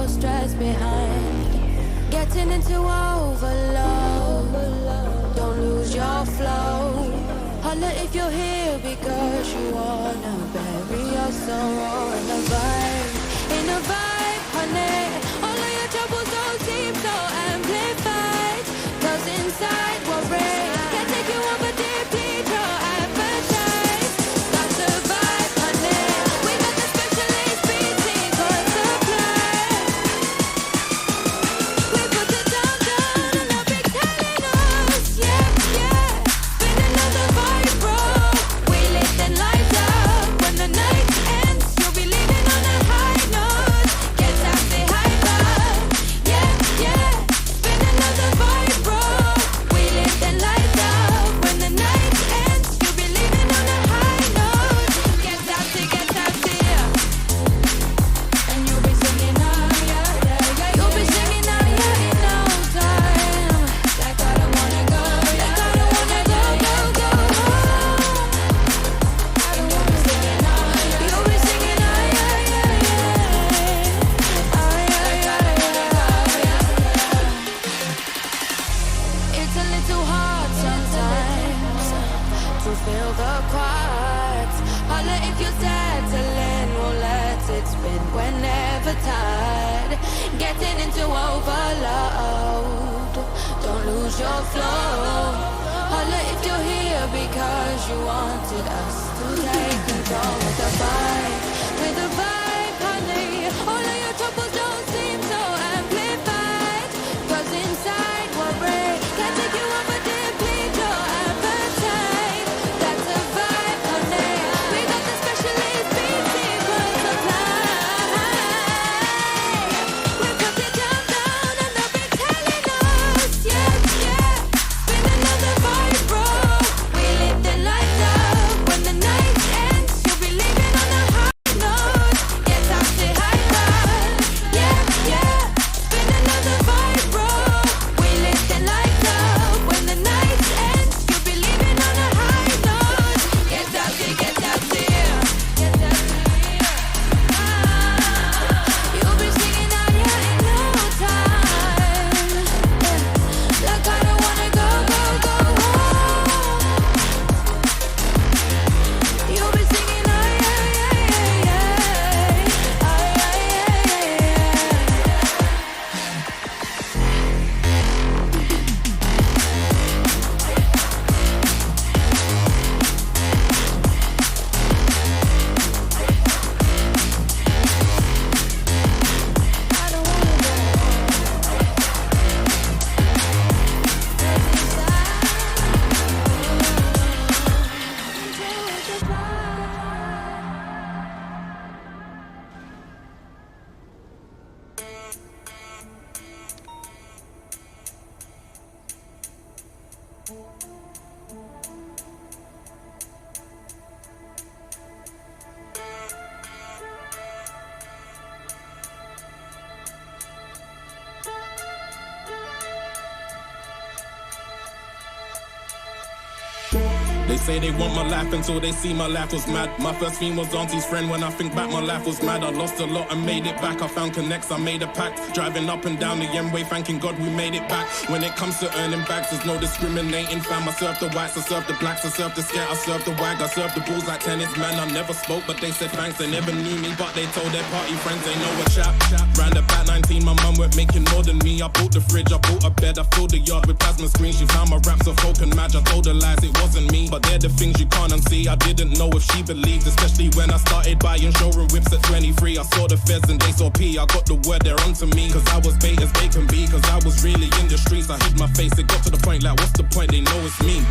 stress behind. Getting into overload. Don't lose your flow. Holla if you're here because you wanna bury your sorrow in a vibe, honey. All of your troubles don't seem so amplified. 'Cause inside we're brave. Can't take you over deeply, your appetite. That's the vibe, honey. We got the specialist beating for supply. We put the down and they'll be telling us, yeah. Been another vibe, bro. We lit and lights up. When the night ends, you'll be leaving on a high note. Get out, say hi, bye. Yeah. Been another vibe, bro. We lit and lights up. When the night ends, you'll be leaving on a high note. Get out, yeah. And you'll be singing, yeah. You'll be singing, yeah, in no time. Like I don't wanna go, like I don't wanna go home. And you'll be singing, It's a little hard sometimes to feel the quiet. Holla if you're settling, we'll let it spin whenever tired. Getting into overload. Don't lose your flow. Holla if you're here because you wanted us to take control with the vibe, honey. All of your troubles don't seem so amplified. 'Cause inside we're brave. Can't take you over deplete your appetite. That's a vibe, honey. We got the specialist beating for supply. We put it down and they'll be telling us, yeah. Been another vibe, bro. We lit the lights up. When the night ends, you'll be leaving on a high note. Get out, say hi, bye. Yeah. Been another vibe, bro. We lit the lights up. When the night ends, you'll be leaving on a high note. Get out, say you'll be singing out here in no time. Like I don't wanna go home. You'll be singing out, I don't wanna go They say they want my life until they see my life was mad. My first theme was auntie's friend. When I think back, my life was mad. I lost a lot and made it back. I found connects, I made a pact. Driving up and down the M-way, thanking God we made it back. When it comes to earning bags, there's no discriminating. Fam, I serve the whites, I serve the blacks, I serve the scat, I serve the wag, I serve the bulls like tennis. Man, I never spoke, but they said thanks. They never knew me, but they told their party friends they know a chap. Round about 19, my mum weren't making more than me. I bought the fridge, I bought a bed, I filled the yard with plasma screens. She found my raps of folk and match. I told her lies, it wasn't me, but they're the things you can't unsee. I didn't know if she believed, especially when I started buying showroom whips at 23. I saw the feds and they saw P. I got the word they're onto me, cause I was bait as bait can be. Cause I was really in the streets, I hid my face. It got to the point like, what's the point? They know it's me.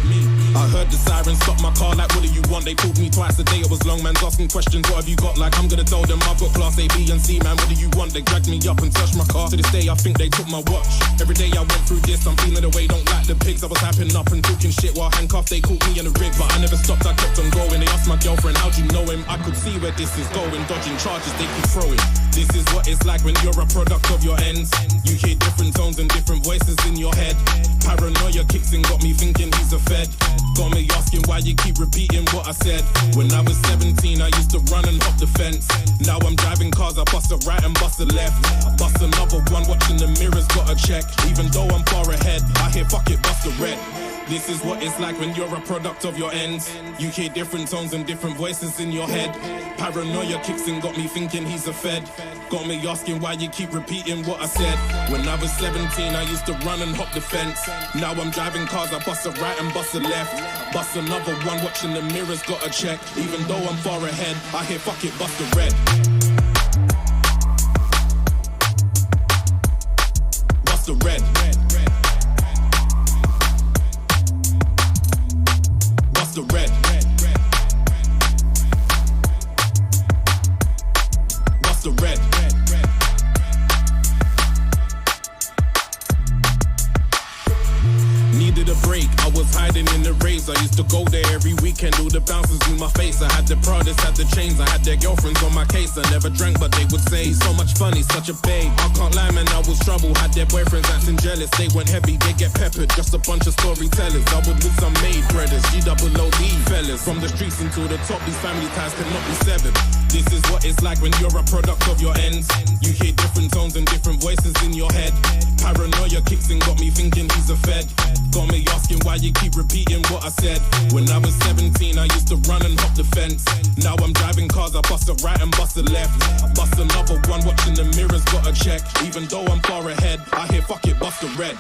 I heard the sirens stop my car like, what do you want? They pulled me twice a day, it was long man's asking questions. What have you got? Like, I'm gonna tell them I've got class A, B and C, man. What do you want? They dragged me up and touched my car. To this day, I think they took my watch. Every day I went through this, I'm feeling the way, don't like the pigs. I was hyping up and talking shit while handcuffed, they caught me in the rig. But I never stopped, I kept on going. They asked my girlfriend, how'd you know him? I could see where this is going, dodging charges they keep throwing. This is what it's like when you're a product of your ends. You hear different tones and different voices in your head. Paranoia kicks in, got me thinking he's a fed. Got me asking why you keep repeating what I said. When I was 17, I used to run and hop the fence. Now I'm driving cars, I bust a right and bust a left. Bust another one, watching the mirrors, got a check. Even though I'm far ahead, I hear fuck it, bust a red. This is what it's like when you're a product of your ends. You hear different tones and different voices in your head. Paranoia kicks in, got me thinking he's a fed. Got me asking why you keep repeating what I said. When I was 17, I used to run and hop the fence. Now I'm driving cars, I bust a right and bust a left. Bust another one, watching the mirrors, got a check. Even though I'm far ahead, I hear fuck it, bust a red. Bust a red. Bust a red. Bust a red. Needed a break, I was hiding in the raves. I used to go there every weekend, all the bouncers in my face. I had the Pradas, had the chains, I had their girlfriends on my case. I never drank, but they would say, so much fun, he's such a babe. I can't lie, man, I was trouble. Had their boyfriends acting jealous. They went heavy, they get peppered, just a bunch of storytellers. I was with some maid brothers, G-double-O-D fellas. From the streets into the top, these family ties cannot be severed. This is what it's like when you're a product of your ends. You hear different tones and different voices in your head. Paranoia kicks in, got me thinking he's a fed. Got me asking why you keep repeating what I said. When I was 17, I used to run and hop the fence. Now I'm driving cars, I bust a right and bust a left. Bust another one, watching the mirrors, got a check. Even though I'm far ahead, I hear fuck it, bust a red.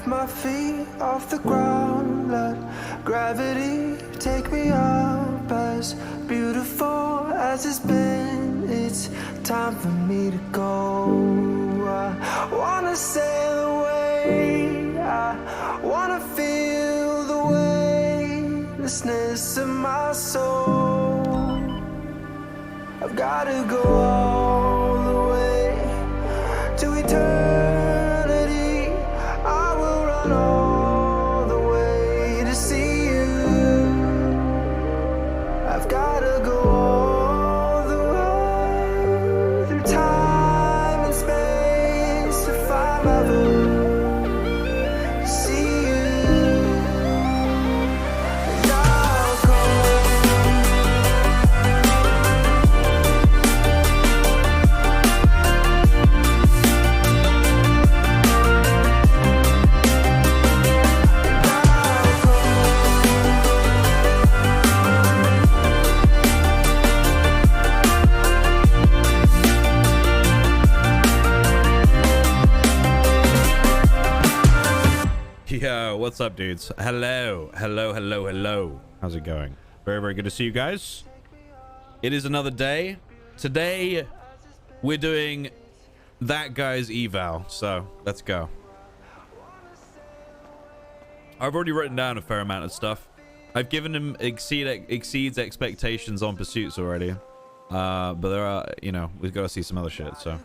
My feet off the ground, let gravity take me up. As beautiful as it's been, it's time for me to go. I wanna sail away, I wanna feel the weightlessness of my soul. I've gotta go all the way to eternity. All the way to see you. I've gotta go all the way through time and space to find my voice, to see you. And I'll Yo, what's up, dudes? Hello. How's it going? Very, very good to see you guys. It is another day. Today, we're doing that guy's eval, so let's go. I've already written down a fair amount of stuff. I've given him exceeds expectations on pursuits already. But there are, you know, we've got to see some other shit, so.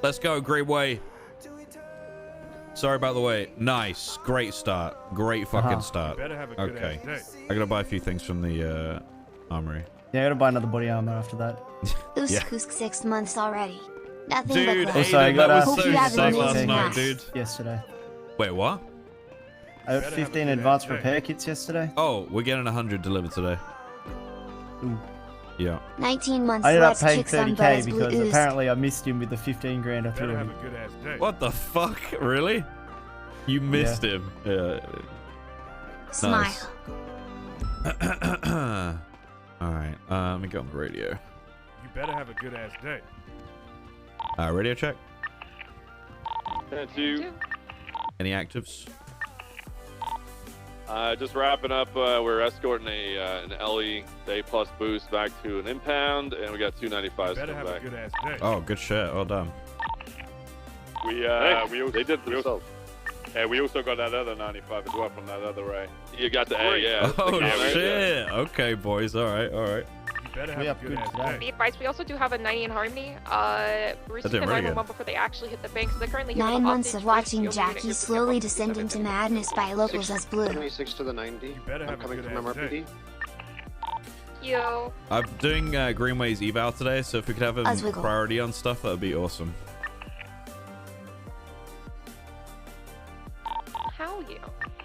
Let's go, great way. Sorry about the wait. Nice. Great start. Great fucking start. Okay. I gotta buy a few things from the armory. Yeah, I gotta buy another body armor after that. Yeah. 6 months already. Nothing Dude, but also, I got that was Hope so you have sick an last amazing night, night. dude. Yesterday. Wait, what? I got 15 advanced repair kits yesterday. Oh, we're getting 100 delivered today. Ooh. Yeah. 19 months I ended up less paying chicks on 30k Buzz because Blue Ooze. apparently I missed him with the 15 grand I threw him. What the fuck? Really? You missed him. Yeah. Smile. Nice. Alright, let me go on the radio. You better have a good ass day. Radio check. That's you. Any actives? Just wrapping up. We're escorting an LE Day Plus boost back to an impound, and we got 295s Better coming have a back. good ass day. Oh, good shit. Well done. They did themselves. Hey, we also got that other 95 as well from that other ray. You got the A, yeah. Oh camera, shit. Okay, boys. All right. All right. You better We have have a good good ass today. day. Be advised, we also do have a 90 in Harmony. Bruce That's hit really good. 911 before they actually hit the bank, so they're currently here 9 with months hostage. of watching You'll need to Jackie get this slowly up. descend into madness by locals as blue. 26 to the 90. You better I'm have a coming good from ass day. MRPD. Yo. I'm doing Greenway's eval today, so if we could have As we him go. priority on stuff, that would be awesome. How you?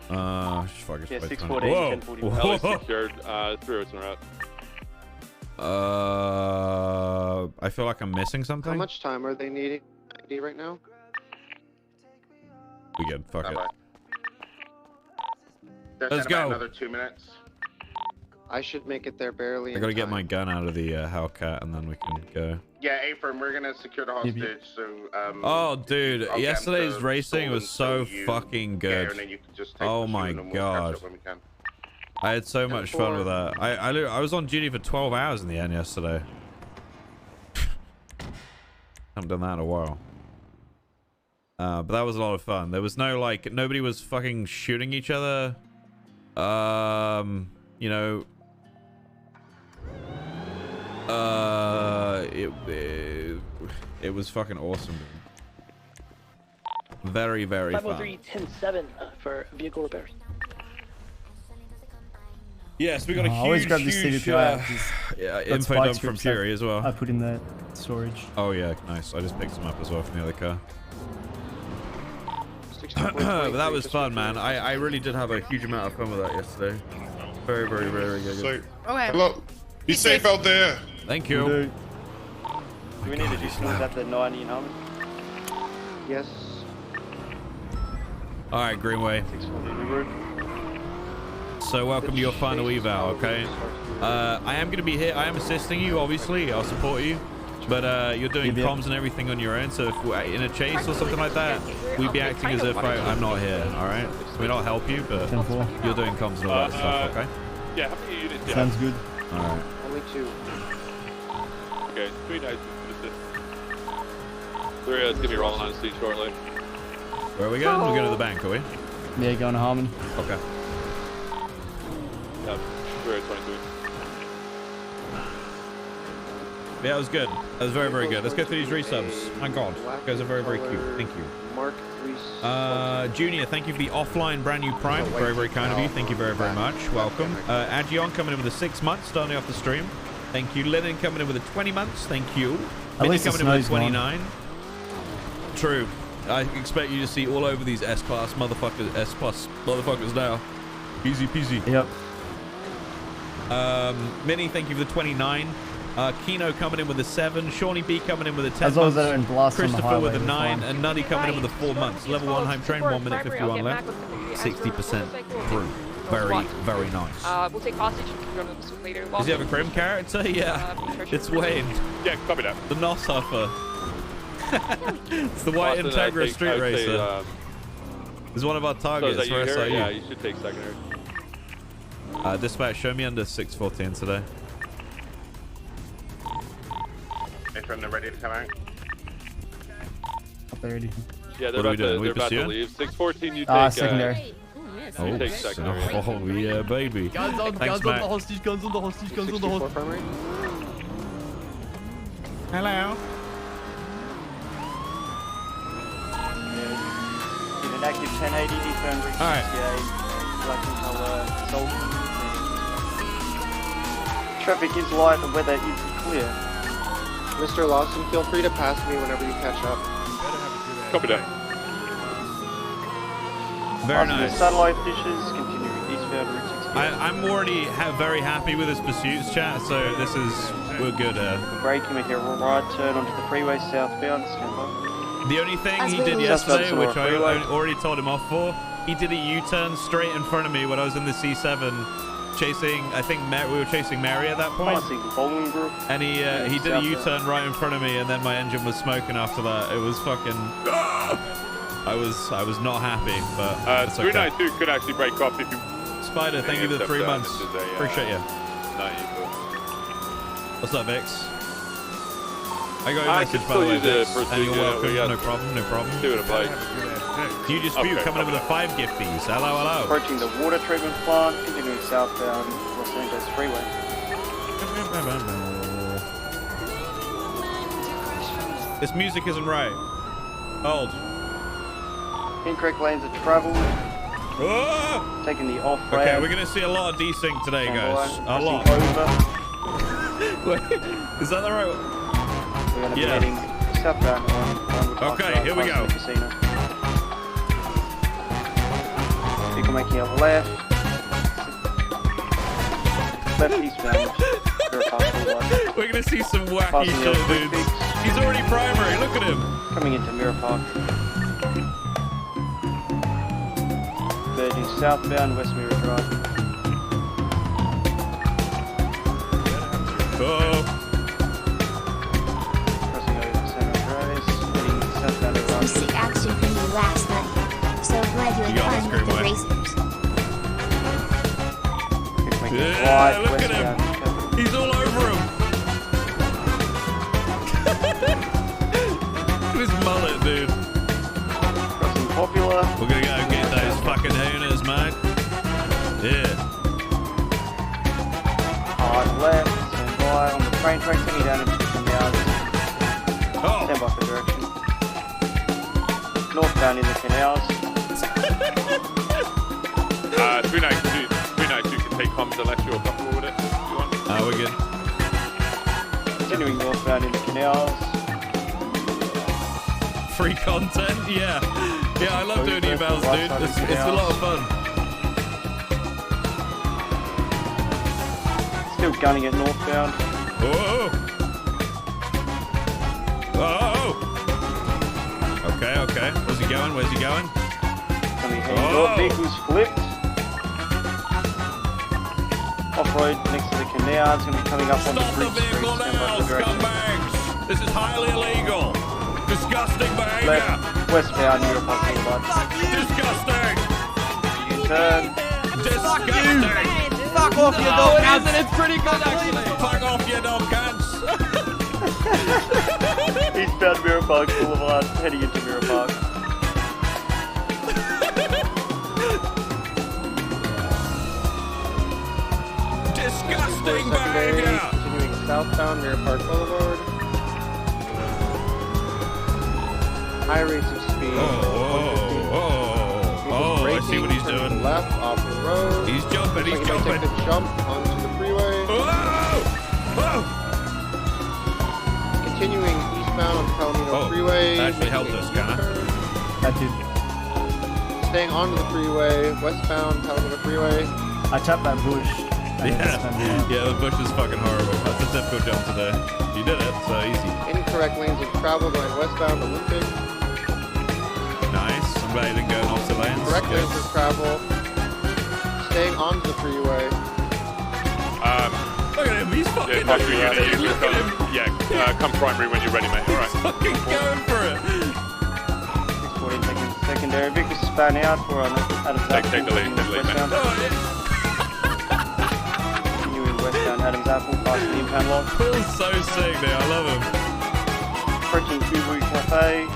Fuck, it's Yeah, by 614, 20. 1040. Whoa. LE Whoa. secured. 3 routes en route. I feel like I'm missing something. How much time are they needing? 90 right now? We good. Fuck it. There's Let's about go. another 2 minutes. I should make it there barely. I gotta get my gun out of the Hellcat and then we can go. Yeah, A-firm, we're gonna secure the hostage, so Oh, dude, I'll get yesterday's the racing was so stolen, fucking Yeah, good. and then you can just take Oh the my shooting and we'll God. catch up when we can. I had so much fun with that. I was on duty for 12 hours in the end yesterday. Haven't done that in a while. But that was a lot of fun. There was no, like, nobody was fucking shooting each other. You know, it was fucking awesome. Very, very fun. 503-10-7 for vehicle repairs. Yes, we got a I always huge, grab this huge CDPI out, 'cause yeah, got info spike dump from strips Fury as well. I put in the storage. Oh yeah, nice. I just picked some up as well from the other car. But that was fun, man. I really did have a huge amount of fun with that yesterday. Very, very, very good. So, Okay. hello. Be safe out there. Thank you. Do we need to do smooth at the 90 in Harmony? Yes. All right, Greenway. 640 New Road. So welcome to your final eval, okay? I am going to be here. I am assisting you, obviously. I'll support you. But you're doing Yep. comms and everything on your own. So if we're in a chase or something like that, we'd be acting as if I'm not here, all right? We'll not help you, but 10-4. you're doing comms and all that stuff, okay? Yeah, how many units do you Sounds have? good. All right. Only 2. Okay, 3 nights. 3, let's give you rolling on scene shortly. Where are we going? We're going to the bank, are we? Yeah, going to Harmony. Okay. Yeah, 3 at 22. Yeah, it was good. That was very, very good. Let's go through these resubs. My God, you guys are very, very cute. Thank you. Mark 3. Junior, thank you for the offline brand new Prime. Very, very kind of you. Thank you very, very much. Welcome. Agion coming in with a 6 months, starting off the stream. Thank you. Lennon coming in with a 20 months. Thank you. At Minnie least the coming in with a snow's gone. 29. True. I expect you to see all over these S-Class motherfuckers, S-Plus motherfuckers now. Easy peasy. Yep. Minnie, thank you for the 29. Kino coming in with a 7. Shawnee B coming in with a 10 As long as months. they don't blast on the Christopher highway, with a we're 9. fine. And Nutty coming in with a 4 months. Level 1 home train, 1 minute 51 left. 60% through. Very, very nice. We'll take hostage and can go to the suit later. Does he have a Grim character? Yeah. It's Wayne. Yeah, copy that. The Nos Huffer. It's the White Boston, Integra I think- Street I would say, Racer. He's one of our So is targets that you for here? SIU. Yeah, you should take secondary. Dispatch, show me under 614 today. A-firm, they're ready to come out. Up there already. Yeah, What are we doing? We they're about to pursuing? leave. 614, you take Secondary. Oh, you take secondary. oh yeah, baby. Guns on Thanks, the Matt. hostage, guns on the hostage, guns on the 64 hostage. primary. Hello. In an active 1080 defend reach Alright. 68, black and colour, Sultan. Traffic is light, the weather is clear. Mr. Lawson, feel free to pass me whenever you catch up. Copy that. Very After the nice. satellite dishes, continuing eastbound route 68. I'm already very happy with this pursuits chat, so this is we're good. Braking, make a right turn onto the freeway southbound, stand by. The only thing As he we did leave. yesterday, Suspects on which our I freeway. already told him off for, he did a U-turn straight in front of me when I was in the C7, chasing. I think we were chasing Mary at that point. Passing Bowling Group. And he did a U-turn right in front of me, and then my engine was smoking after that. It was fucking... I was not happy, but it's okay. 392 could actually break off if you. Spider, thank you for the 3 months. Appreciate you. 94. What's up, Vix? I got your message, by the way, Vix, and you're welcome. No problem, no problem. Do it, Blake. Do you dispute coming over the 5 gifties? Hello, hello. Approaching the water treatment plant, continuing southbound Los Angeles Freeway. This music isn't right. Hold. Incorrect lanes of travel. Oh! Taking the off-ramp. Okay, we're gonna see a lot of desync today, guys. A lot. Wait, is that the right one? We're gonna be heading southbound on okay, here we go. Vehicle making a left. Left eastbound. We're gonna see some wacky shit, dude. He's already primary, look at him. Coming into Mirror Park. Verging southbound West Mirror Drive. Oh. Crossing over to San Andreas. Heading southbound around. Sick action from you last night. So glad you had fun with the racers. Yeah, look at him. He's all over him. Look at his mullet, dude. Crossing Popular. We're gonna go get those fucking hooners, mate. Yeah. Hard left. Stand by on the train track. Taking down into the canals. Oh. Stand by for direction. Northbound in the canals. 392 can take comms unless you're comfortable with it. If you want. We're good. Continuing northbound in the canals. Free content, yeah. Yeah, I love doing emails, dude. It's a lot of fun. Still gunning it northbound. Whoa! Whoa! Okay, okay. Where's he going? Where's he going? Coming heading north. Vehicles flipped. Off-road next to the canal. It's going to be coming up on the bridge. Stop the vehicle now, scumbags! This is highly illegal. Disgusting behavior. Left, westbound Mirror Park Boulevard. Disgusting. U-turn. Disgusting. Fuck off, you dog cunts. It's pretty good, actually. Fuck off, you dog cunts. Eastbound Mirror Park Boulevard, heading into Mirror Park. Disgusting behavior. Continuing southbound Mirror Park Boulevard. High rates of speed. Oh, I see what he's doing. Left off the road. He's jumping, he's jumping. Take the jump onto the freeway. Continuing eastbound on Palomino Freeway. That actually helped us, kinda. That did. Staying onto the freeway, westbound Palomino Freeway. I tapped that bush. Yeah, the bush is fucking horrible. That's a difficult jump today. You did it, so easy. Incorrect lanes of travel going westbound Olympic. Nice. I'm glad you didn't go in opposite lanes. Correct lanes of travel. Staying onto the freeway. Look at him, he's fucking Look at him. Yeah, come primary when you're ready, mate. All right. He's fucking going for it. 614 taking secondary. Victor's spanning out for an Adams Apple. Take the lead, mate. Continuing westbound Adams Apple past the impound lot. Phil's so sick there, I love him. Approaching Fubu Cafe.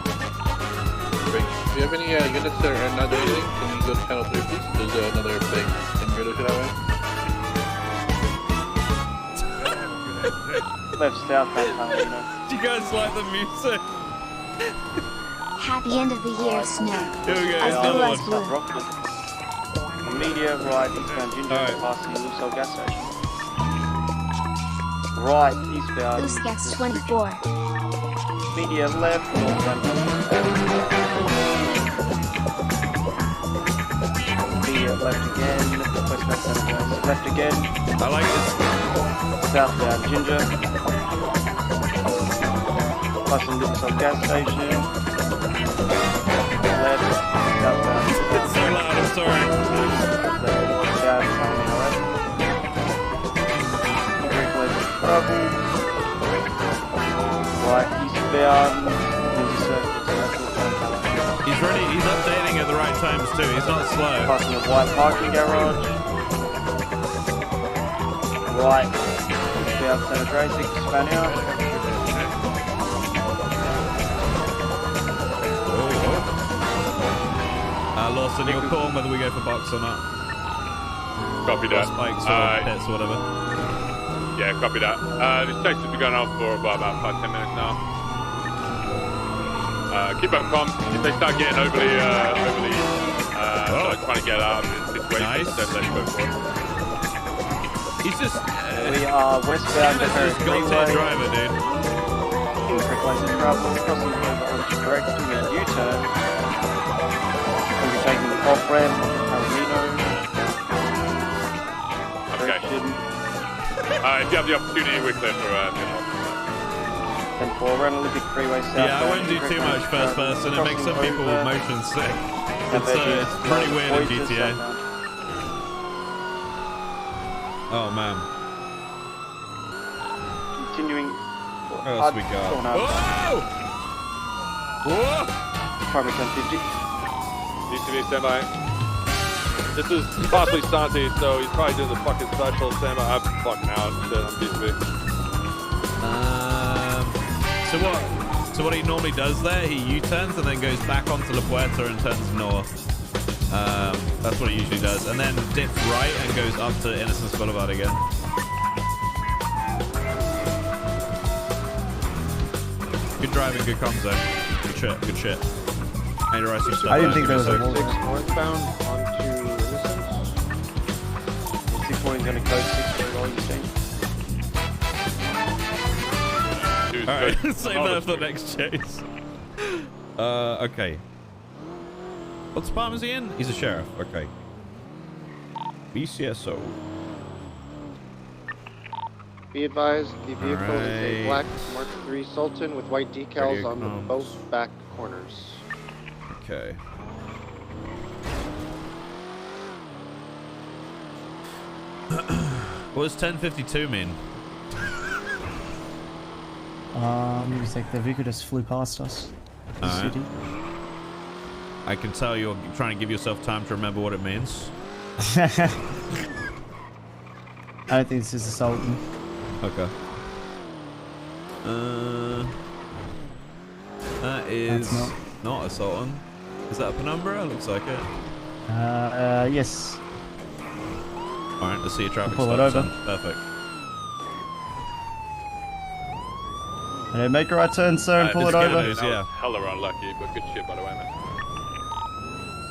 Do you have any units that are not doing anything? Can you go to channel 3, please? There's another thing. Can you go to that way? Left southbound Palomino. Do you guys like the music? Happy end of the year, Snow. Here we go, As another blue as one. blue. Media right eastbound Ginger passing Lucille gas station. Right eastbound. Loose gas 24. Media left northbound. Media left again. Westbound San Andreas. Left again. I like it. Southbound Ginger. Passing Lucille gas station. Left. Southbound. It's so loud, I'm sorry. Right, eastbound. He's times too. He's not slow. Passing the white parking garage. Right. Westbound San Andreas, Hispania. Lawson, you're calling whether we go for box or not. Copy that. Spikes or pits or whatever. Yeah, copy that. This chase has been going on for about 5-10 minutes now. Keep up comms. If they start getting overly like trying to get out of this situation, Nice. then let's go for it. He's just... We are westbound He's just goddamn driver, dude. Incorrect lanes of travel, crossing over onto correct, doing a U-turn. We'll be taking the off-ramp onto Paranoia. Okay. If you have the opportunity, we're clear for And for around Olympic Freeway south. Yeah, I wouldn't do too much first person. It makes some people with motion sick. It's pretty weird in GTA. Oh man. Continuing. What else we got? Whoa! Whoa! Primary 1050. Needs to be standby. This is partially Santi, so he's probably doing the fucking special standby. I'm fucking out. Shit, I'm DCB. So what he normally does there, he U-turns and then goes back onto La Puerta and turns north. That's what he usually does. And then dips right and goes up to Innocence Boulevard again. Good driving, good comms though. Good shit, good shit. Made a some stuff. I didn't think there was a wall. 6 northbound onto Innocence. 6 going to code 6 for all you think. Alright, save that for the next chase. Okay. What department is he in? He's a sheriff. Okay. BCSO. Be advised, the vehicle is a black Mark III Sultan with white decals on both back corners. Okay. What does 1052 mean? It's like the vehicle just flew past us. Alright. I can tell you're trying to give yourself time to remember what it means. I don't think this is a Sultan. Okay. That is not a Sultan. Is that a penumbra? Looks like it. Yes. Alright, let's see a traffic Pull stop. it over. Son. Perfect. And then make a right turn, sir, and pull it over. Yeah. Hella unlucky, but good shit by the way, man.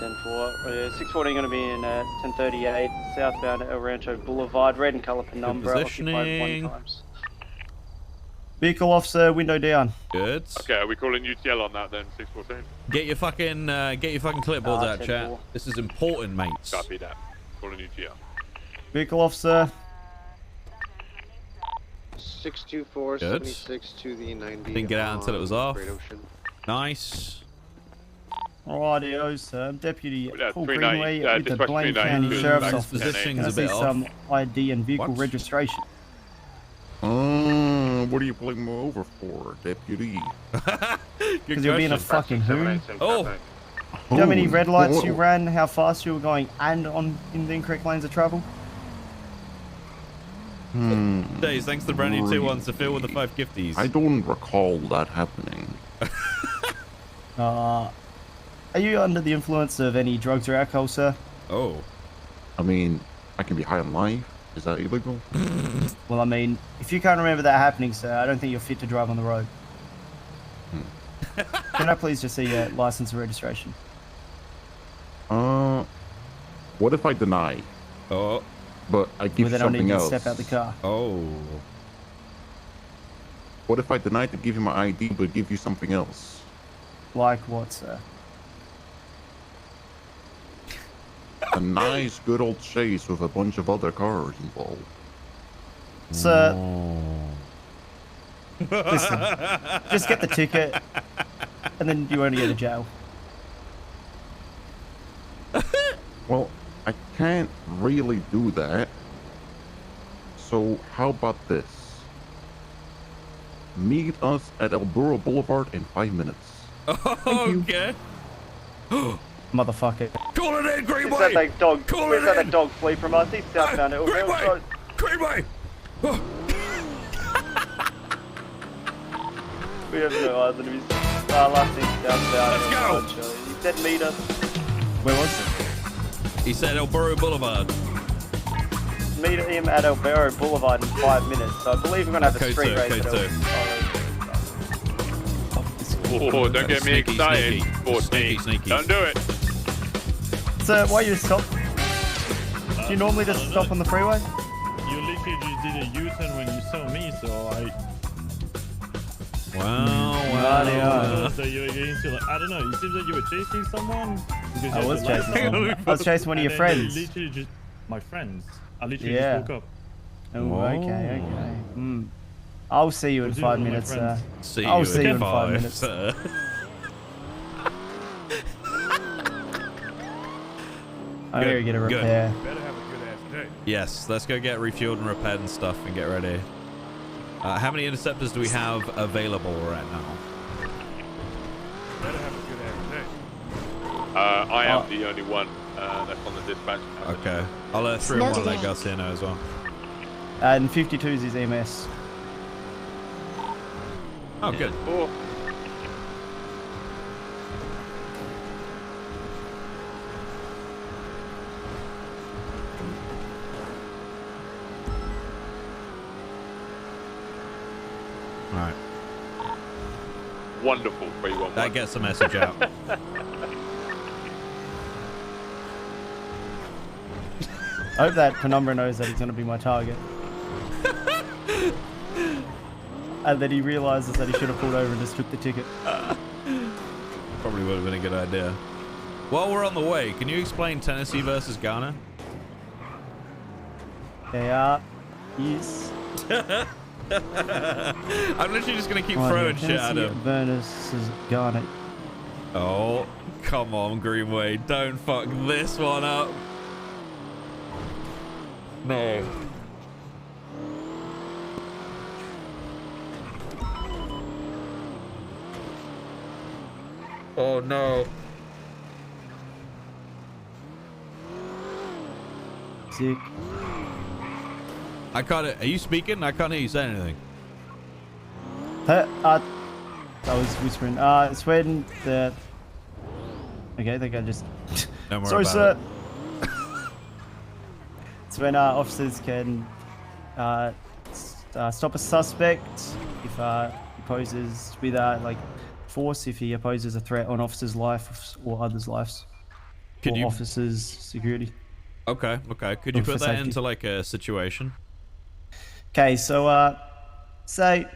10-4. 614 going to be in 1038 southbound El Rancho Boulevard. Red and color penumbra. Occupied 1 times. Vehicle officer, window down. Good. Okay, are we calling UTL on that then? 614. Get your fucking clipboards out, chat. This is important, mates. Copy that. Calling UTL. Vehicle officer. 624, Good. 76 to the 90. Didn't get out until it was off. Great Ocean. Nice. Rightio, sir. Deputy Paul 390, Greenway with the dispatch Blaine 390, County good. Sheriff's Back Office. Positioning's Can I a see bit some off. ID and vehicle What? registration? What are you pulling me over for, deputy? Because you're being a fucking hoon. Oh. Do you know how many red lights you ran, how fast you were going, and in the incorrect lanes of travel? Days, thanks to the brand new 2-1s to fill with the 5 gifties. I don't recall that happening. Are you under the influence of any drugs or alcohol, sir? Oh. I mean, I can be high on life. Is that illegal? Well, I mean, if you can't remember that happening, sir, I don't think you're fit to drive on the road. Can I please just see your license and registration? What if I deny? Oh. But I give you Then I'll need something you to else. step out the car. Oh. What if I deny to give you my ID, but give you something else? Like what, sir? A nice, good old chase with a bunch of other cars involved. Sir, listen, just get the ticket, and then you won't go to jail. Well, I can't really do that. So how about this? Meet us at El Burro Boulevard in 5 minutes. Okay. Motherfucker. Call it in, Greenway! Where's that dog? Call Where's it that in! dog flee from us? He's southbound. Greenway! Greenway! Oh. We have no eyes on him. Last thing southbound. Let's go! He said meet us. Where was it? He said El Burro Boulevard. Meet him at El Burro Boulevard in 5 minutes. So I believe we're going to have a street race at El Oh, don't get me excited. 14. Sneaky. Don't do it. So why you stop? Do you normally just stop on the freeway? You literally just did a U-turn when you saw me, so I... Wow. So you were getting to, like, I don't know, it seems like you were chasing someone. I was chasing someone. I was chasing one of your friends. Literally just... My friends. I literally Yeah. just woke up. Oh, okay. I'll see you in 5 minutes, sir. I'll see you in 5 minutes. Sir. I'm gonna get a repair. Better have a good ass day. Yes, let's go get refueled and repaired and stuff and get ready. How many interceptors do we have available right now? Better have a good ass day. I am the only one that's on the dispatch. Okay. I'll let through No one today. let Garcia know as well. And 52's his EMS. Oh, good. Oh. Alright. Wonderful 311. That gets the message out. I hope that Penumbra knows that he's going to be my target. And that he realizes that he should have pulled over and just took the ticket. Probably would have been a good idea. While we're on the way, can you explain Tennessee versus Ghana? They are. Yes. I'm literally just going to keep throwing shit at him. Versus Garnet. Oh, come on, Greenway. Don't fuck this one up. No. Oh no. Sick. I can't. Are you speaking? I can't hear you say anything. I was whispering. It's when the. Okay, I think I just. Don't worry Sorry, about sir. it. It's when officers can stop a suspect if he poses with like force, if he opposes a threat on officers' life or others' lives, Could or you? officers' security. Okay. Okay. Could you Or for put that safety. into like a situation? Okay, so say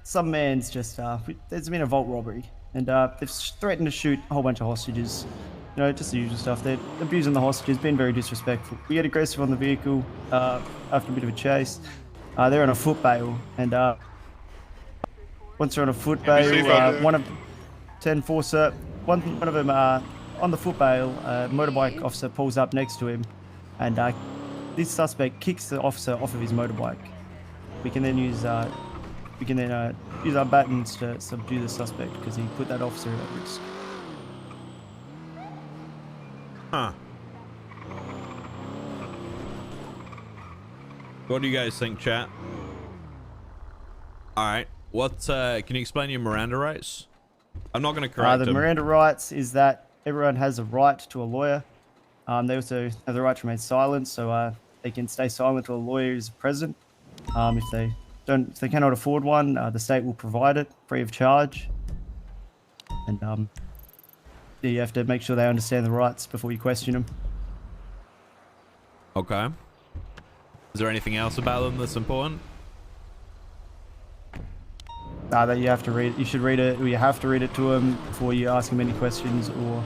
some man's just there's been a vault robbery and they've threatened to shoot a whole bunch of hostages. You know, just the usual stuff. They're abusing the hostages, being very disrespectful. We get aggressive on the vehicle after a bit of a chase. They're on a foot bail, and once they're on a foot bail, one of 10-4 sir, one of them on the foot bail, a motorbike officer pulls up next to him, and this suspect kicks the officer off of his motorbike. We can then use our batons to subdue the suspect because he put that officer at risk. Huh. What do you guys think, chat? All right. What? Can you explain your Miranda rights? I'm not going to correct The him. Miranda rights is that everyone has a right to a lawyer. They also have the right to remain silent, so they can stay silent till a lawyer is present. If they cannot afford one, the state will provide it free of charge. And you have to make sure they understand the rights before you question them. Okay. Is there anything else about them that's important? That you have to read. You should read it. Or you have to read it to them before you ask them any questions, or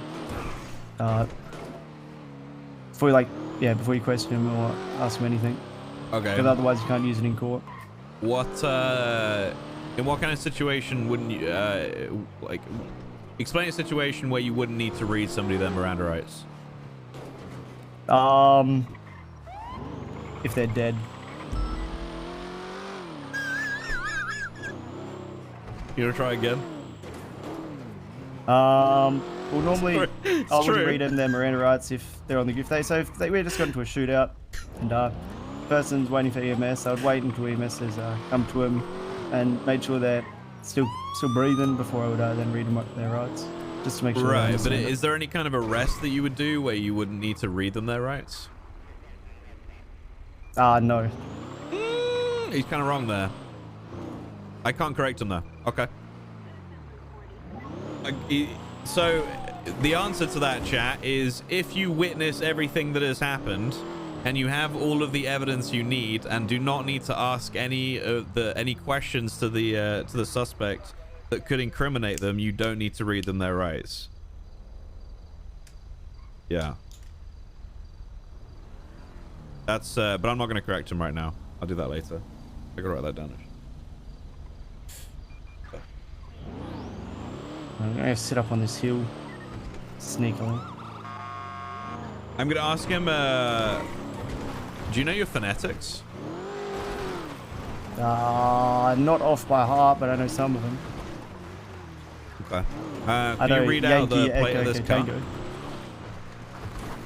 before you question them or ask them anything. Okay. Because otherwise you can't use it in court. What? In what kind of situation wouldn't you like? Explain a situation where you wouldn't need to read somebody their Miranda rights. If they're dead. You wanna try again? Well, normally It's I wouldn't true. read them their Miranda rights if they're on the gift day. So if we just got into a shootout and person's waiting for EMS, I would wait until EMS has come to him and made sure they're still breathing before I would then read them up their rights, just to make sure. Right, but is there any kind of arrest that you would do where you wouldn't need to read them their rights? No. He's kind of wrong there. I can't correct him though. Okay. So the answer to that, chat, is if you witness everything that has happened and you have all of the evidence you need and do not need to ask any questions to the suspect that could incriminate them, you don't need to read them their rights. Yeah. That's but I'm not going to correct him right now. I'll do that later. I gotta write that down. I'm gonna sit up on this hill, sneakily. I'm gonna ask him, do you know your phonetics? Not off by heart, but I know some of them. Okay. Can you read out the plate of this car?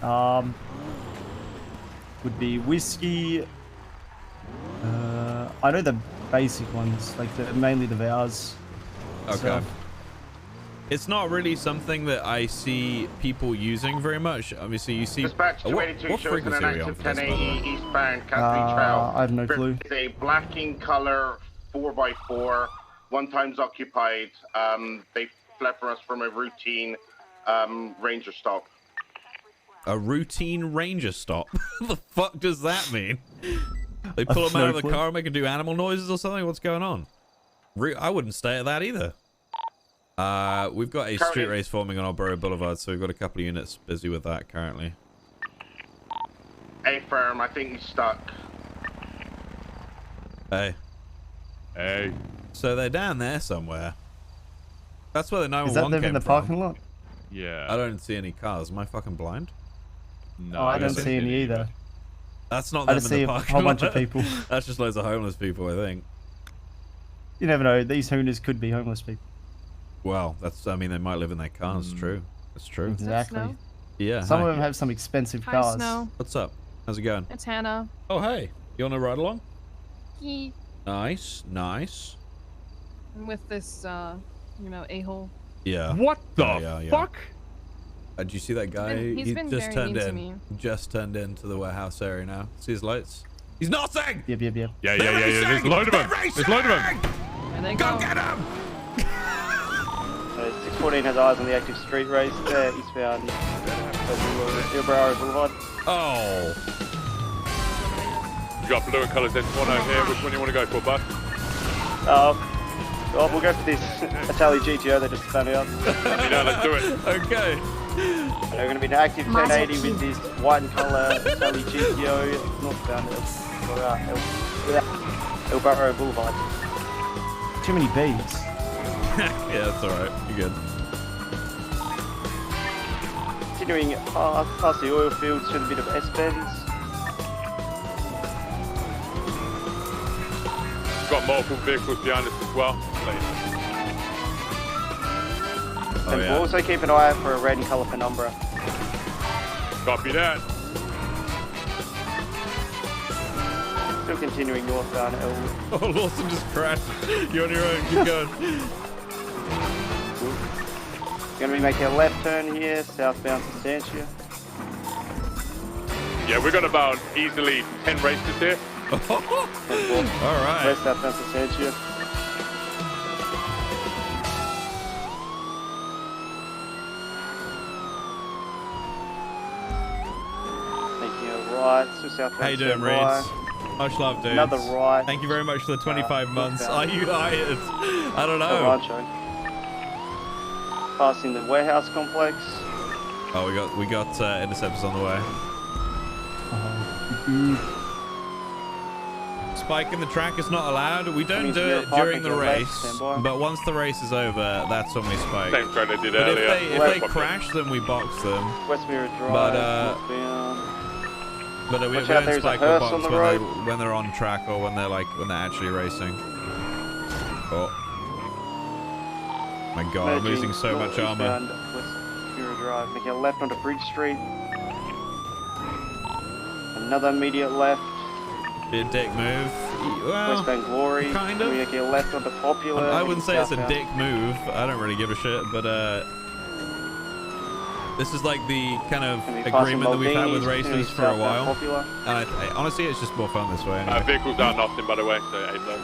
Tango. Would be whiskey. I know the basic ones, like mainly the vowels. Okay. Stuff. It's not really something that I see people using very much. Obviously, you see. Dispatch what 282 shows frequency an are we on active for this, by the 10AE way? eastbound Catherine Trail. I have no clue. It's a black in color 4x4, one times occupied. They fled for us from a routine ranger stop. A routine ranger stop? What the fuck does that mean? They pull them out of the car and make them do animal noises or something? What's going on? I wouldn't stay at that either. We've got a street race forming on Alberta Boulevard, so we've got a couple of units busy with that currently. Hey, firm, I think he's stuck. Hey. Hey. So they're down there somewhere. That's where the 911 Is that them in the parking lot? Yeah. I don't see any cars. Am I fucking blind? No, I don't see any either. That's not I them just in see the a parking whole lot. bunch of people. That's just loads of homeless people, I think. You never know. These Hooners could be homeless people. Well, I mean, they might live in their cars. True. That's true. Exactly. Yeah. Some hi. of them have some expensive Hi, cars. Snow. What's up? How's it going? It's Hannah. Oh, hey. You want to ride along? He. Nice. Nice. I'm with this, a-hole. Yeah. What the yeah. fuck? Did you see that guy? He's been just very turned mean to in. me. Just turned into the warehouse area now. See his lights? He's nothing! Yep. Yeah. There's a load of them. There's a load of them. And then Go get him! 614 has eyes on the active street race there, eastbound Paranoia Boulevard. Oh. You got blue and colours in one over here. Which one you want to go for, bud? Well, we'll go for this Italian GTO that just found out. Let's do it. Okay. We're going to be an active 1080 with this white and colour Italian GTO northbound Paranoia Boulevard. Too many beads. Yeah, that's alright. You're good. Continuing past the oil fields through a bit of S-bends. We've got multiple vehicles behind us as well. And we'll also keep an eye out for a red and colour penumbra. Copy that. Still continuing northbound Oh, Lawson just crashed. You're on your own. Keep going. Going to be making a left turn here, southbound Substantia. Yeah, we've got about easily 10 races here. Alright. West southbound Substantia. Making a right, still southbound. How you doing, Standby. Reeds? Much love, dude. Another right. Thank you very much for the 25 months. Are you hired? I don't The know. Rancho. Passing the warehouse complex. Oh, we got interceptors on the way. Spiking the track is not allowed. We don't do it during the race, but once the race is over, that's when we spike. Same thread I did But earlier. if they crash, then we box them. West Mirror Drive. But we Watch out, don't there's a spike or hearse box on the road. when they're on track or when they're actually racing. Oh my god, I'm losing so much armor. Drive. Making a left onto Bridge Street. Another immediate left. Be a dick move. Well, Westbound Glory. kind of. Making a left onto Popular. I wouldn't say it's a southbound. dick move. I don't really give a shit, but this is like the kind of agreement that we've had with racers for a while. And honestly, it's just more fun this way. Anyway. Vehicles out in Austin, by the way, so 8 low.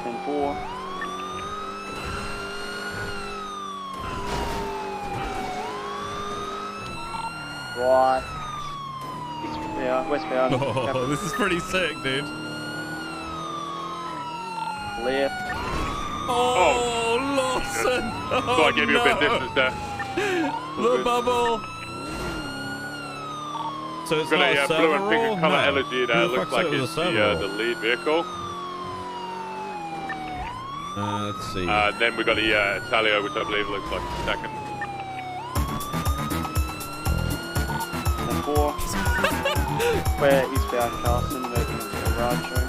10-4. Right. Yeah, westbound. Oh, this is pretty sick, dude. Left. Oh, Lawson! So I gave you a bit of distance there. The bubble. So it's Got not a a blue and server pink roll? color No. LG Who that the looks fuck like said it was it's a server the roll? lead vehicle. Let's see. Then we got the Italio, which I believe looks like the second. 4. Where eastbound Carson, moving to the Rancho.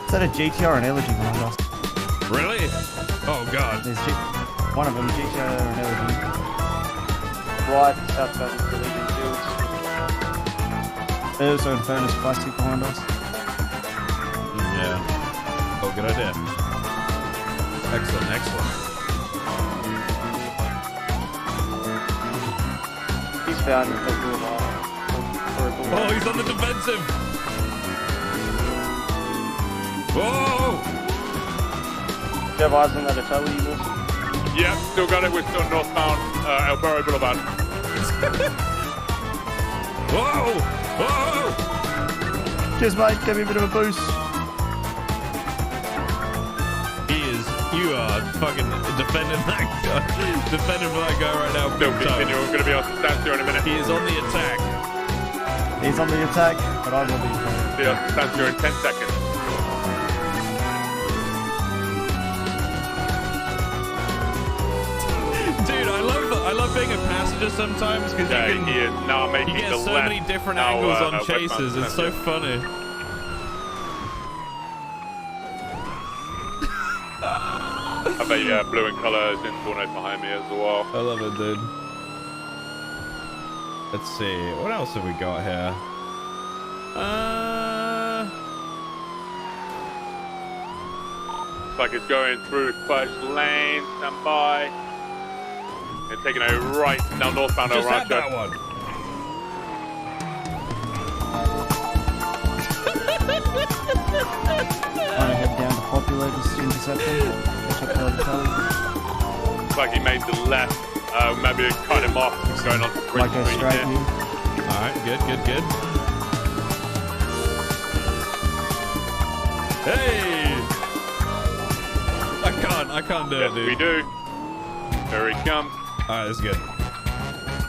Is that a GTR and LG behind us? Really? Oh god. There's one of them, GTR and LG. Right, southbound to Legion Fields. There's also Infernus Plastic behind us. Yeah. Oh, good idea. Excellent, excellent. Eastbound to Boulevard. Oh, he's on the defensive. Whoa! Do you have eyes on that Italy, Wilson? Yeah, still got it. We're still northbound El Burro Boulevard. Whoa! Whoa! Cheers, mate. Give me a bit of a boost. You are fucking defending that guy. Defending that guy right now. Still continue. We're going to be on standstill in a minute. He is on the attack. He's on the attack, but I'm on the attack. Be on standstill in 10 seconds. Dude, I love being a passenger sometimes because you get so many different angles on chases. It's so funny. I bet blue and colour is in corner behind me as well. I love it, dude. Let's see. What else have we got here? Looks like it's going through first lane. Stand by. And taking a right down northbound El Rancho. That one. Trying to head down to Popular just to intercept him. Catch up to the car. Looks like he made the left. Maybe cut him off. Going on to Bridge Might go Street straight here. here. Alright, good. Hey! I can't do it, dude. We do. Here he comes. Alright, that's good.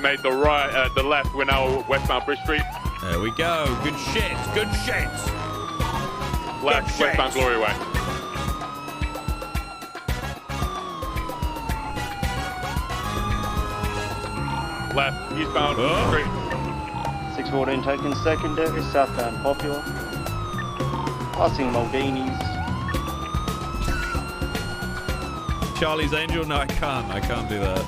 Made the right, the left. We're now westbound Bridge Street. There we go. Good shit. Left, westbound Glory Way. Left, eastbound Street. 614 taking secondary, southbound Popular. Passing Maldini's. Charlie's Angel? No, I can't do that.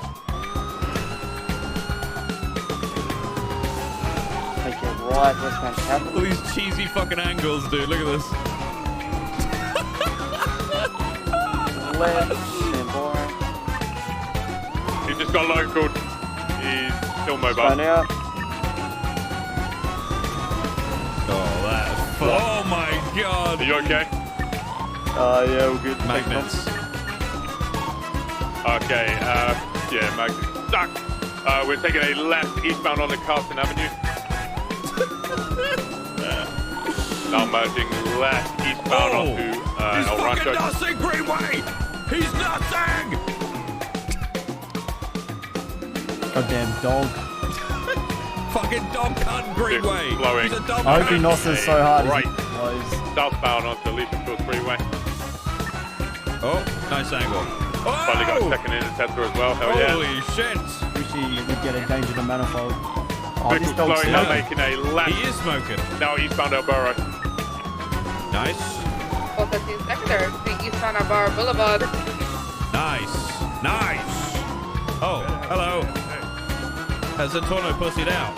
Take it right, westbound Capital. All these cheesy fucking angles, dude. Look at this. Left, stand by. He just got local. He's still mobile. Spun out. Oh, that. Oh my god. Are you okay? Yeah, we're good. Magnets. Okay, yeah, magnets stuck. We're taking a left eastbound on the Carson Avenue. Now merging left eastbound onto El Rancho. Nothing, Greenway! He's nothing! Goddamn dog. Fucking dog cunt, Greenway! Flowing. He's a dog I hope he cunt. nosses so hard. Right. He's Southbound onto Legion Field Freeway. Oh, nice angle. Finally got a second interceptor as well. Hell yeah. Holy shit! wish he would get a danger to manifold. Oh, this Vehicle's dog's slowing, now smoking. making a left. He is smoking. Now eastbound El Burro. Nice. 13 secondary, eastbound of our Boulevard. Nice. Oh, hello. Has Antonio pussied out?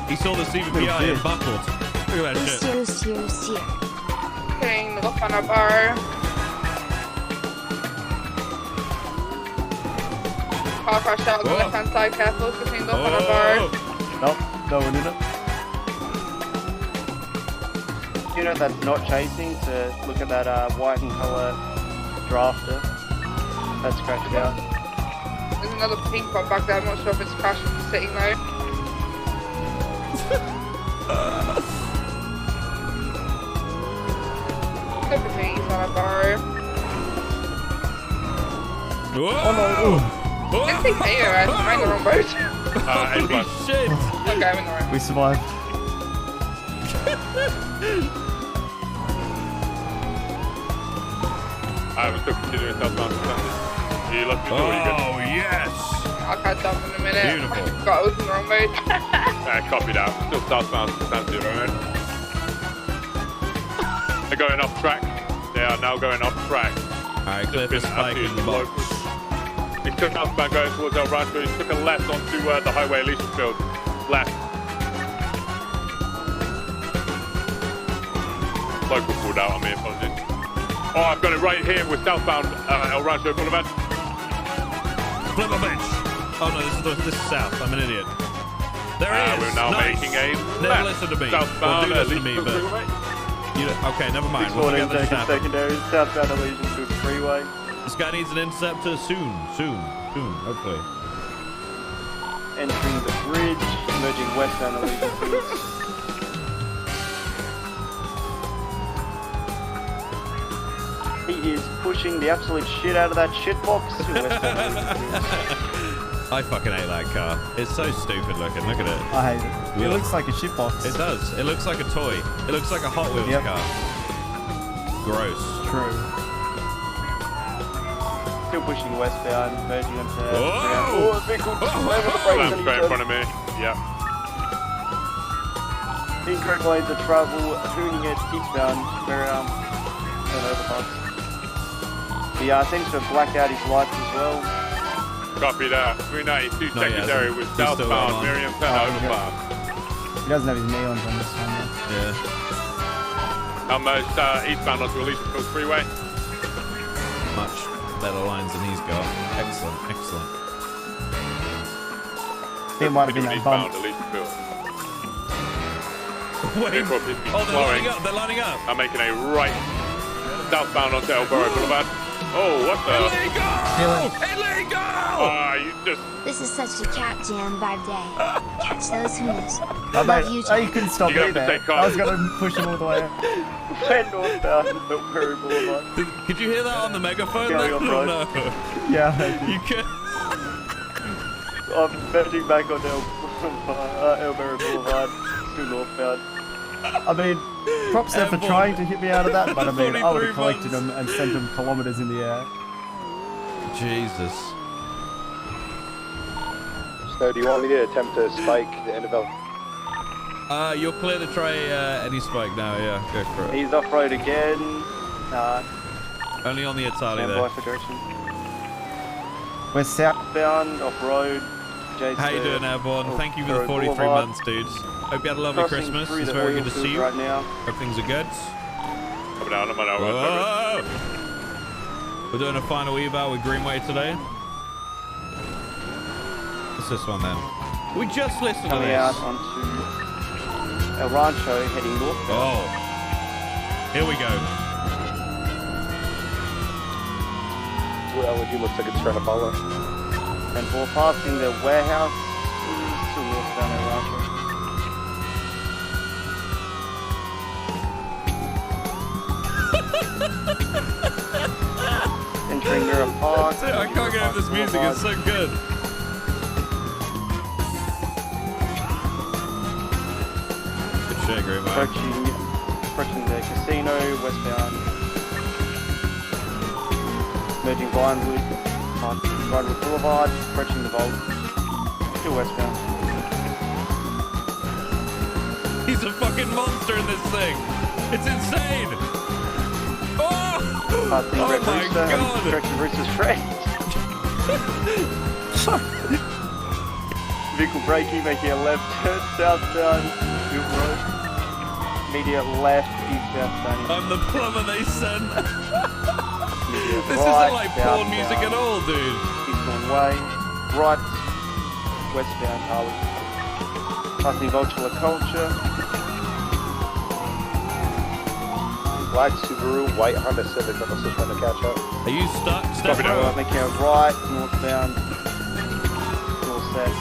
He saw the CVPI and buckled. Look at that shit. Okay, northbound of our. Car crashed out on the left hand side, careful, between northbound of our. Nope, no one in it. You know that's not chasing to look at that white and colour drafter. That's scratched out. There's another pink one back there, I'm not sure if it's crashed or sitting though. Good for me, son of bar. Whoa! Didn't see Taylor, I'm in the wrong boat. Holy shit! Okay, I'm in the right. We survived. We're still continuing southbound. You left me door, you good? Oh, yes! I'll catch up in a minute. Beautiful. God, I was in the wrong boat. Copy that. Still southbound to San Zero, right? They're going off track. They are now going off track. Alright, clear for spike in the box. He took southbound going towards El Rancho. He took a left onto the highway, Alicia Field. Left. Local pulled out on me, apologies. Oh, I've got it right here. We're southbound El Rancho Boulevard. Flip a bitch. Oh no, this is south. I'm an idiot. There it is. We're now making a Never listen to me. Southbound, well, do listen to me, but okay, never mind. We'll forget this happened. Secondary, southbound Elysian to the freeway. This guy needs an interceptor soon, hopefully. Entering the bridge, merging westbound Elysian. He is pushing the absolute shit out of that shitbox. I fucking hate that car. It's so stupid looking. Look at it. I hate it. It looks like a shitbox. It does. It looks like a toy. It looks like a Hot Wheels car. Gross. True. Still pushing westbound, merging into. Whoa! Oh, vehicle in front of me. Yeah. Incorrect lanes of travel, tuning it eastbound. We're an overpass. He seems to have blacked out his lights as well. Copy that. 392 secondary with southbound Miriam Penn overpass. He doesn't have his neons on this one though. Yeah. Almost eastbound onto Alicia Field Freeway. Much better lines than he's got. Excellent. He might have been that bump. Alicia Field. Wait. They're lining up. I'm making a right southbound onto Elborough Boulevard. Oh, what the? Illegal! Oh, you just... This is such a cat jam by day. Catch those hoonies. Oh, mate, you couldn't stop me there. I was going to push him all the way out. We're northbound Elborough Boulevard. Could you hear that on the megaphone? Going off-road. No. Yeah, you can. I'm merging back on Elborough Boulevard. Still northbound. I mean, props there for trying to hit me out of that, but I mean, I would have collected him and sent him kilometers in the air. Jesus. So, do you want me to attempt to spike the end of El? You're clear to try any spike now, yeah, go for it. He's off-road again. Only on the Italy stand there. by for direction. We're southbound, off-road. How you doing, Airborne? Thank you for the 43 Boulevard. months, dudes. Hope you had a lovely Crossing Christmas. It's very good to see you. Right now. Hope things are good. Coming down, I'm on our We're doing a final eval with Greenway today. What's this one then? We just listened to Coming this. out onto El Rancho, heading north. Oh. Here we go. Well, it looks like it's trying to follow. And for passing the warehouse, still northbound El Rancho. Entering Mirror Park. I can't get over this music, it's so good. Good shit, Green Man. Approaching the casino, westbound. Merging Vinewood, Vinewood Boulevard, approaching the Vault. Still westbound. He's a fucking monster in this thing. It's insane. Oh! Passing Red Rooster and correction Rooster's friend. Vehicle braking, making a left turn southbound, Hill Road. Immediate left, eastbound Stony. I'm the plumber they sent. This Right, isn't like porn music at all, dude. Eastbound Way, right, westbound Harley. Passing Vulture Culture. Black Subaru, white Honda Civic, I'm also trying to catch up. Are you stuck? Step Right, making a right, northbound, Dorset.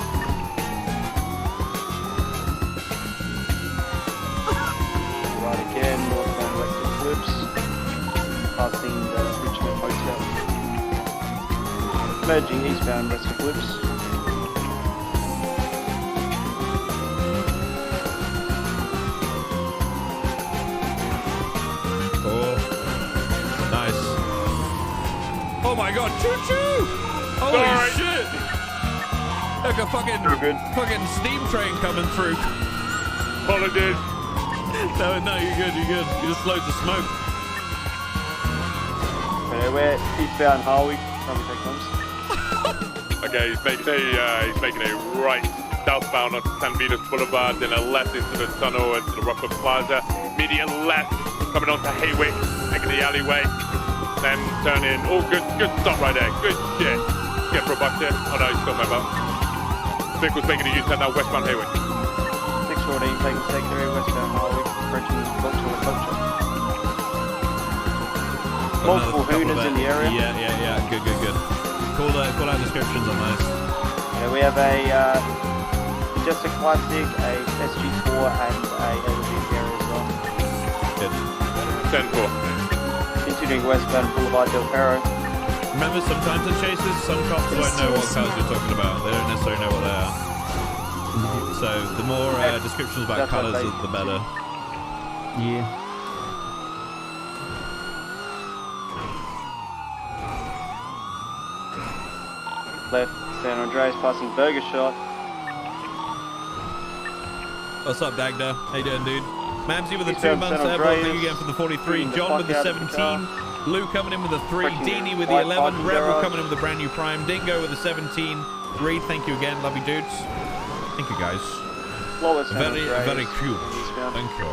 Right again, northbound Western Clips. Passing the Richmond Hotel. Merging eastbound Western Clips. Nice. Oh my god, choo-choo! Holy Sorry. shit! Like a fucking steam train coming through. Apologies. No, you're good. You just loads of smoke. Okay, we're eastbound Harley. Okay, he's making a right southbound on San Vitas Boulevard, then a left into the tunnel into the Rockford Plaza. Immediate left coming onto Haywick, making the alleyway. Then turn in. Oh, good stop right there. Good shit. Get for a buck here. Oh no, he's still mobile. Vehicle's making a U-turn now westbound Haywick. 614 taking secondary westbound Harley, approaching Vulture Culture. Multiple Hooners in the area. Yeah. Good. Call out descriptions on those. Yeah, we have a just a classic, a SG4, and a LG here as well. Good. 10-4. Continuing westbound Boulevard Del Perro. Remember, sometimes in chases, some cops won't know what cars you're talking about. They don't necessarily know what they are. So the more descriptions about colours, the better. Yeah. Left, San Andreas passing Burger Shot. What's up, Dagda? How you doing, dude? Mamsy with the 2 Eastbound months San airport. Thank you Andreas. again for the 43. Beating the John with the fuck out of the 17. Lou coming in with the 3. Breaking Deanie the with the white 11. parking Rebel garage. coming in with the brand new Prime. Dingo with the 17. Reed, thank you again. Love you, dudes. Thank you, guys. Flawless San Very Andreas. cute. Thank you.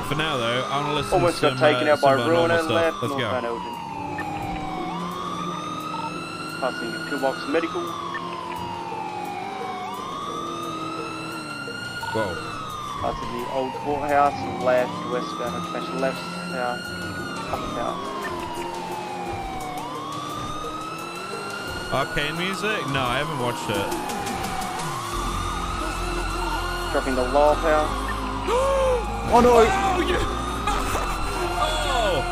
For now, though, I want to listen Almost to got some, taken out by some Ruin normal and stuff. left, Let's go. northbound Elgin. Passing Pillbox Medical. Whoa. Passing the old courthouse, left, westbound, information left, south, up and down. Arcane music? No, I haven't watched it. Dropping the lower power. Oh no! Oh, yeah. Oh!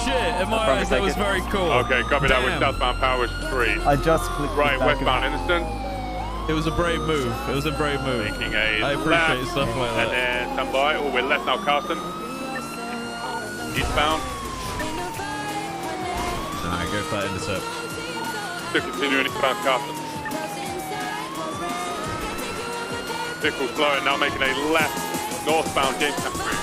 Shit, in my eyes, that was very cool. Okay, copy that with Damn. southbound Power 3. I just clicked Right, the back westbound Innocent. It was a brave move. It was a brave move. Making a I appreciate left, stuff like that. and then stand by. Oh, we're left now, Carlton. Eastbound. Alright, go for that intercept. Still continuing eastbound, Carlton. Vehicle slowing now, making a left, northbound Jamestown Street.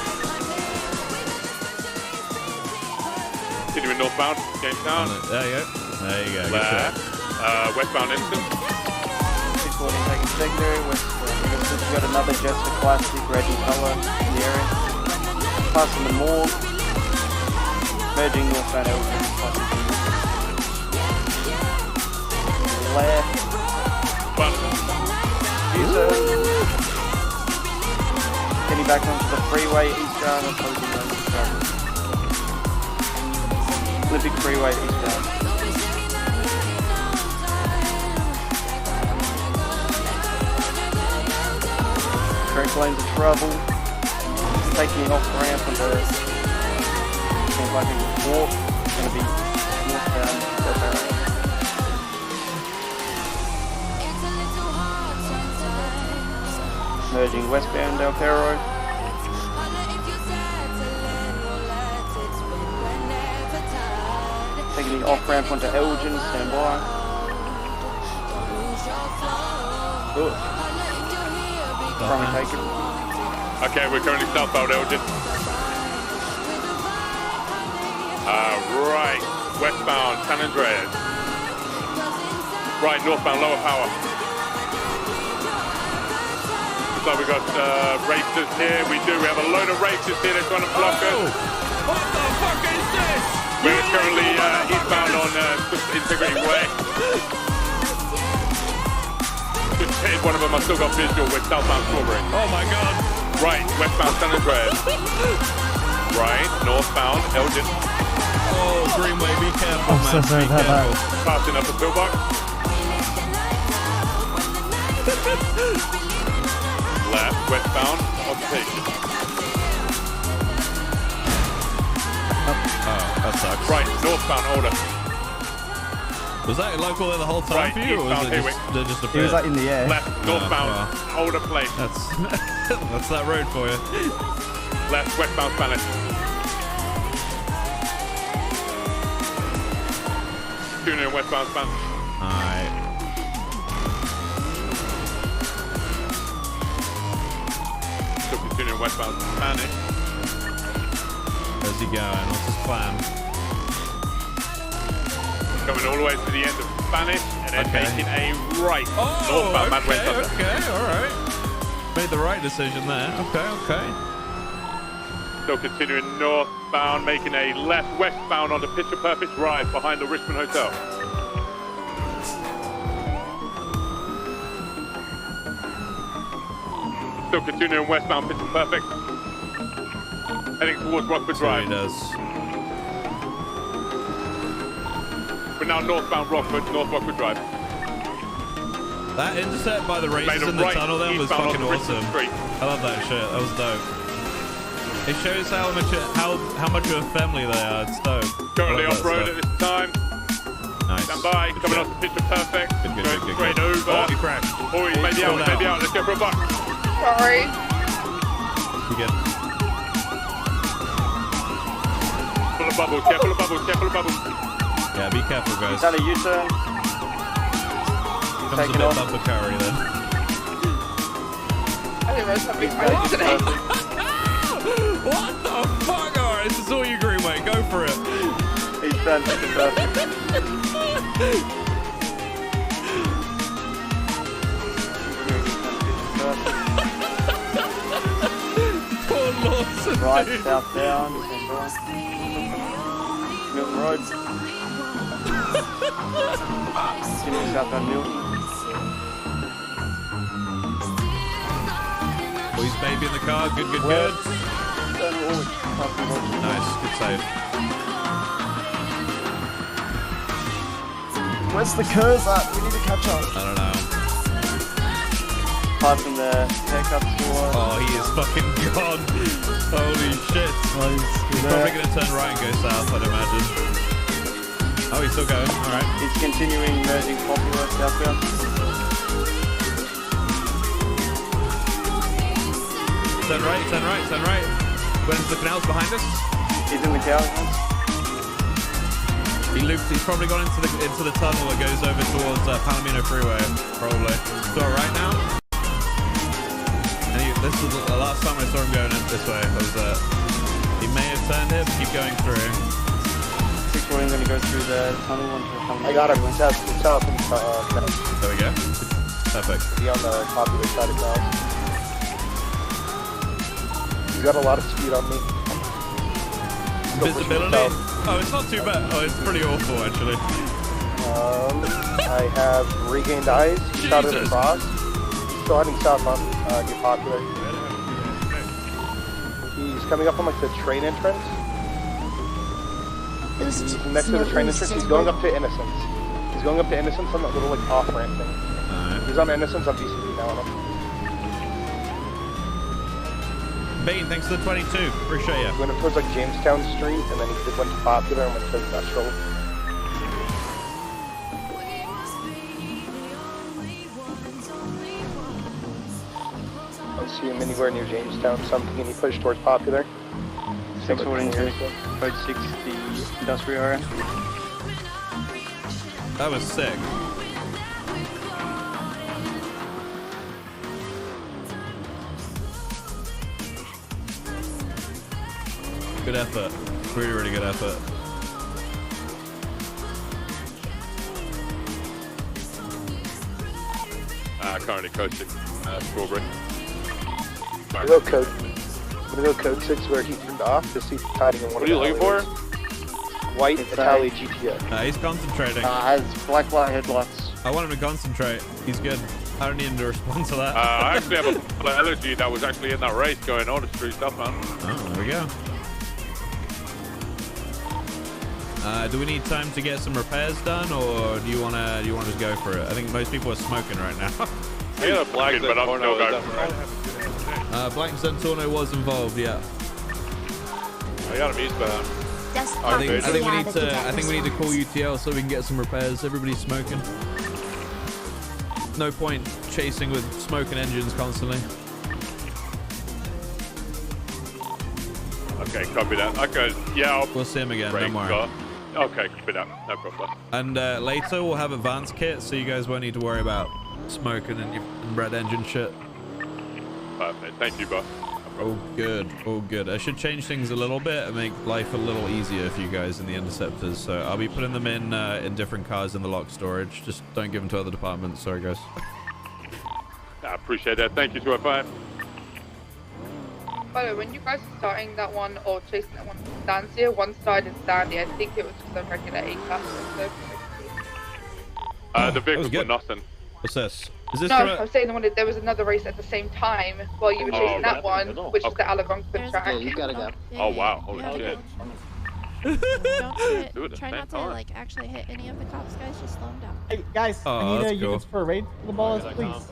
Continuing northbound Jamestown. There you go. There you go. Good Left. shot. Westbound Innocent. 614 taking secondary, westbound Innocent. We've got another Jester Classic, red in colour in the area. Passing the morgue. Merging northbound Elgin. Passing left. U-turn. Getting back onto the freeway, eastbound, opposing lanes of travel. Olympic Freeway, eastbound. Correct lanes of travel. Taking off ramp onto seems like a walk. It's going to be northbound Del Perro. Merging westbound Del Perro. Taking the off ramp onto Elgin, stand by. Good. Primary taken. Okay, we're currently southbound Elgin. Right, westbound San Andreas. Right, northbound lower power. Looks like we got racers here. We have a load of racers here. They're trying to block us. What the fuck is this? We're currently eastbound on Interrogating Way. Just hit one of them. I still got visual with southbound Strawberry. Oh my god. Right, westbound San Andreas. Right, northbound Elgin. Oh, Greenway, be careful, I'm so man. sorry Be about that. careful. Passing up a pillbox. Left, westbound, occupation. Oh, that sucks. Right, northbound order. Was that local there the whole time Right, for you, or was eastbound it Haywick. just a He bit? was like in the air. Left, northbound, older place. That's that's that road for you. Left, westbound Spanish. Tuna in westbound Spanish. Alright. Still continuing westbound Spanish. Where's he going? What's his plan? Coming all the way to the end of Spanish and then Okay. making a right. Oh, Northbound Mad West Thunder. okay, alright. Made the right decision there. Okay. Still continuing northbound, making a left westbound on the Picture Perfect Drive behind the Richmond Hotel. Still continuing westbound, Picture Perfect. Heading towards Rockford So Drive. he does. We're now northbound Rockford, North Rockford Drive. That intercept by the Made races a in the right tunnel then was eastbound fucking on Richmond awesome. Street. I love that shit. That was dope. It shows how much of a family they are. It's dope. Currently I love off that road stuff. at this time. Nice. Stand by, Good coming shit. off the Picture Perfect. Good, Going straight over. Oh, he crashed. Oh, he's maybe out, Pulled maybe out. Let's go for a buck. Sorry. You good? Full of bubbles, careful of bubbles, careful of bubbles. Yeah, be careful, guys. Done a U-turn. Comes a taking bit off. bumper curry then. I didn't realize how big my legs today. What the fuck? Alright, this is all you, Greenway. Go for it. He's done Picture Perfect. Poor Lawson. Right, dude. southbound. Milton Road. Continuing southbound Milton. Boys, baby in the car. Good. West. Turn Woolwich. Passing Woolwich. Nice. Good save. Where's the curse at? We need to catch up. I don't know. Passing the haircut store. Oh, he is fucking gone. Holy shit. He's probably going to turn right and go south, I'd imagine. Oh, he's still going. Alright. He's continuing merging Popular southbound. Turn right. When's the canals behind us? He's in the cow. He loops. He's probably gone into the tunnel that goes over towards Palomino Freeway. Probably. It's all right now. And this was the last time I saw him going in this way. He may have turned here, but keep going through. 640, then he goes through the tunnel onto the tunnel. I got him. South from There we go. Perfect. Be on the popular side of town. You got a lot of speed on me. Still pushing Visibility? south. Oh, it's not too bad. Oh, it's pretty awful, actually. I have regained eyes. He shot it across. Still heading south on New Popular. He's coming up on like the train entrance. He's next to the train entrance. He's going up to Innocence. He's going up to Innocence on that little like off ramp thing. He's on Innocence on DCB now on him. Bean, thanks for the 22. Appreciate you. He went up towards like Jamestown Street, and then he went to Popular and went to Industrial. I don't see him anywhere near Jamestown, so I'm thinking he pushed towards Popular. 640 to Road 6, the industrial area. That was sick. Good effort. Really good effort. Currently code 6, Strawberry. I'm gonna go code 6 where he turned off to see if he's hiding in one What are you looking for? White Italia GTO. He's concentrating. Has black light headlights. I want him to concentrate. He's good. I don't need him to respond to that. I actually have a elegy that was actually in that race going on the street stuff, man. Oh, there we go. Do we need time to get some repairs done, or do you wanna just go for it? I think most people are smoking right now. I got a black, but I'm still going for it. Black Zentorno was involved, yeah. I got him eastbound. I think we need to call UTL so we can get some repairs. Everybody's smoking. No point chasing with smoking engines constantly. Okay, copy that. Okay, yeah. We'll see him again. Don't worry. Okay, copy that. No problem. And later we'll have advanced kit, so you guys won't need to worry about smoking and your red engine shit. Perfect. Thank you, boss. Oh, good. Oh, good. I should change things a little bit and make life a little easier for you guys in the interceptors. So I'll be putting them in different cars in the lock storage. Just don't give them to other departments. Sorry, guys. I appreciate that. Thank you, 205. By the way, when you guys are starting that one or chasing that one from Stansia, one side is Sandy. I think it was just a regular A-class. The vehicles were nothing. What's this? Is this no, I'm saying the one that there was another race at the same time while you were chasing that one, which is the Alabama track. Yeah, you gotta go. Oh wow, holy shit. Don't try not to like actually hit any of the cops, guys. Just slow them down. Hey guys, I need units for a raid for the balls, please.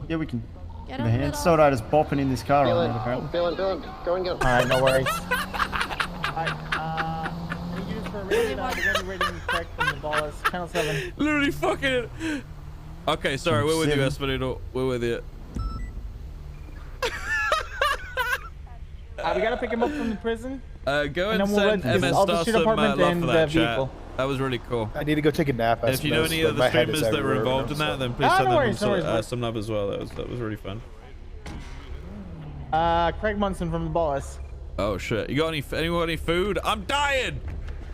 Yeah, we can. Get Give a hand. So I just bopping in this car right now, apparently. Bill, go and get him. Alright, no worries. Alright, any units for a raid? We're gonna be raiding correct from the balls. Channel 7. Literally fucking. Okay, sorry, we're with you, Espinito. We're with you. We gotta pick him up from the prison. Go and send MS Star some love for that chat. That was really cool. I need to go take a nap. And if you know any of the streamers that were involved in that, then please send them some love as well. That was really fun. Craig Munson from the boss. Oh shit! You got any food? I'm dying!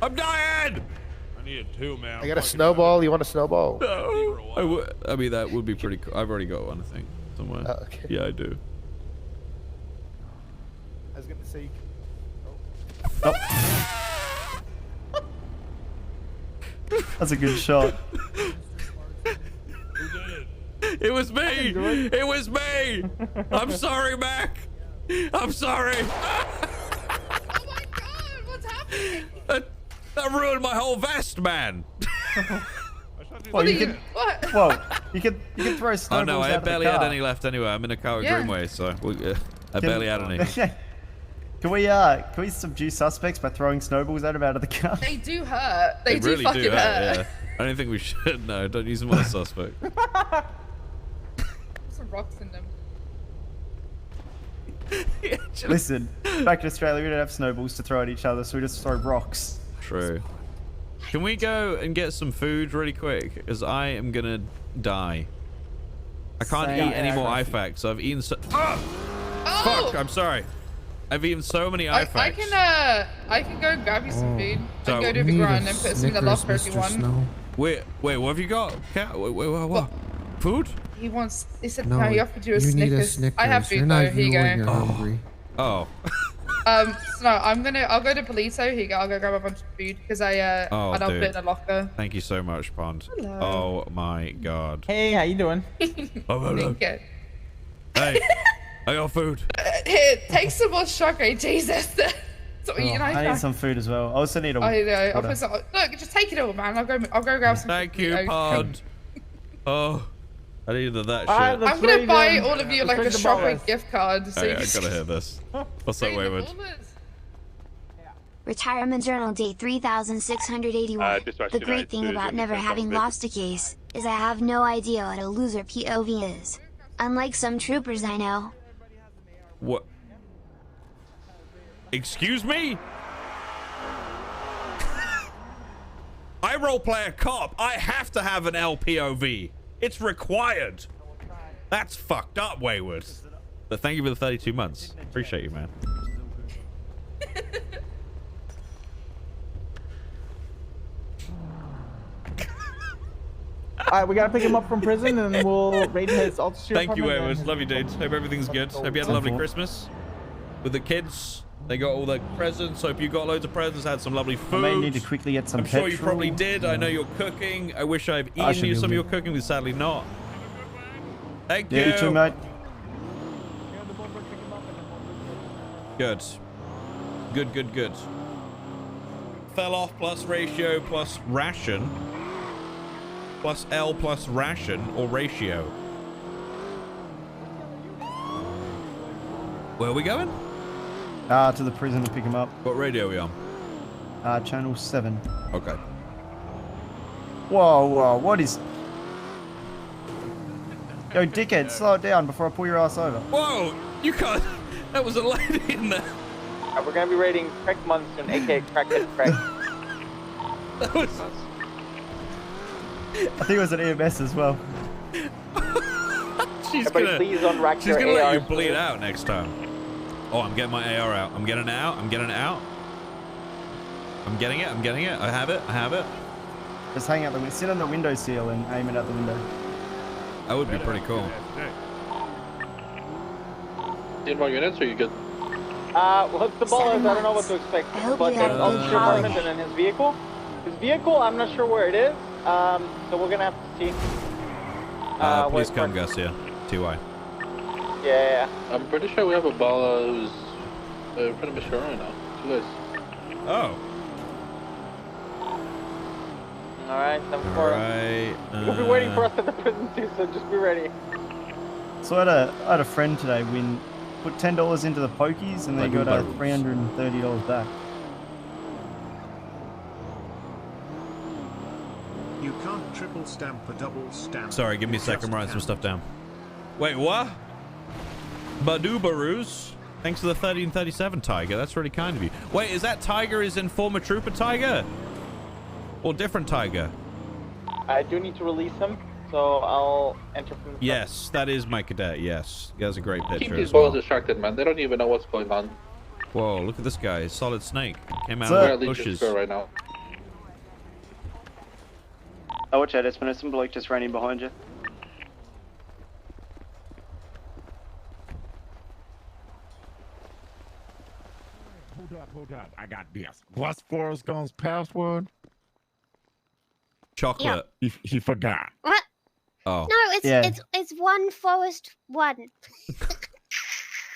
I'm dying! I need a 2, man. I got a snowball. You want a snowball? No. I mean, that would be pretty cool. I've already got one, I think, somewhere. Oh, okay. Yeah, I do. I was gonna say. That's a good shot. It was me! It was me! I'm sorry, Mac! I'm sorry! Oh my god, what's happening? That ruined my whole vest, man! Well, you can. What? Well, you can throw snowballs. Oh no, I out of the barely car. had any left anyway. I'm in a car with Yeah. Greenway, so I barely had any. Can we subdue suspects by throwing snowballs at them out of the car? They do hurt. They do really fucking do hurt. Yeah. I don't think we should. No, don't use them on a suspect. Some rocks in them. Listen, back in Australia, we don't have snowballs to throw at each other, so we just throw rocks. True. Can we go and get some food really quick? Because I am gonna die. I can't eat any more IFACs. I've eaten so. Oh! Fuck! I'm sorry. I've eaten so many IFACs. I can go grab you some food. I can go to the ground and put some in the locker if you want. Wait, what have you got? Cat? Wait, what? Food? He said no, he offered you a Snickers. I have food You're though, not here you even go. when you're hungry. Oh. So no, I'll go to Polito, here you go, I'll go grab a bunch of food, because and I'll put it in a locker. Thank you so much, Pond. Hello. Oh my god. Hey, how you doing? Okay. Hey, I got food. Here, take some more sugar, Jesus. So, you know, I need some food as well. I also need a. I know. I'll put some, look, just take it all, man. I'll go grab some. Thank you, Pond. Oh, I needed that shit. I'm gonna buy all of you like a shopping gift card. So Hey, you I can... gotta hear this. What's that, Wayward? Retirement Journal Day 3681. The great thing about never having lost a case is I have no idea what a loser POV is. Unlike some troopers I know. What? Excuse me? I roleplay a cop. I have to have an LPOV. It's required. That's fucked up, Wayward. But thank you for the 32 months. Appreciate you, man. Alright, we gotta pick him up from prison and then we'll raid his altitude. Thank you, Amos. Love you, dudes. Hope everything's good. Hope you had a lovely Christmas with the kids. They got all the presents. Hope you got loads of presents. Had some lovely food. I may need to quickly get some I'm sure you probably did. I know you're cooking. I wish I've eaten you some of your cooking, but sadly not. Thank you. You too, mate. Good. Good. Fell off plus ratio plus ration. Plus L plus ration or ratio. Where are we going? To the prison to pick him up. What radio are we on? Channel 7. Okay. Whoa, what is... Yo, dickhead, slow it down before I pull your ass over. Whoa, you can't... That was a lady in there. We're gonna be raiding Craig Munson, aka Crackhead Craig. That was... I think it was an EMS as well. She's Everybody please unrack she's your gonna let you ARs. bleed out next time. Oh, I'm getting my AR out. I'm getting it out. I'm getting it out. I'm getting it. I have it. Just hang out the sit on the windowsill and aim it out the window. That would be pretty cool. Need more units or you good? Well, the ball is, I don't know what to expect. But there's also the apartment and then his vehicle. His vehicle, I'm not sure where it is. So we're gonna have to see. Please come, Gus, yeah. TY. Yeah. I'm pretty sure we have a baller who's pretty much sure right now. You guys. Oh. Alright, Alright. You'll be waiting for us at the prison too, so just be ready. So I had a friend today put $10 into the pokies and they got $330 back. You can't triple stamp a double stamp. Sorry, give me a second. I'm writing some stuff down. Wait, what? Badoobaroos. Thanks for the 1337, Tiger. That's really kind of you. Wait, is that Tiger is in former Trooper Tiger? Or different Tiger? I do need to release him, so I'll enter from the Yes, that is my cadet, yes. He has a great Keep picture these as well. boys distracted, man. They don't even know what's going on. Whoa, look at this guy. Solid Snake. Came out We're of the at bushes. Legion's right now. Oh, watch out, Espen. There's some bloke just running behind you. Hold up. I got this. What's Forrest Gump's password? Chocolate. He forgot. What? Oh. No, it's one forest one.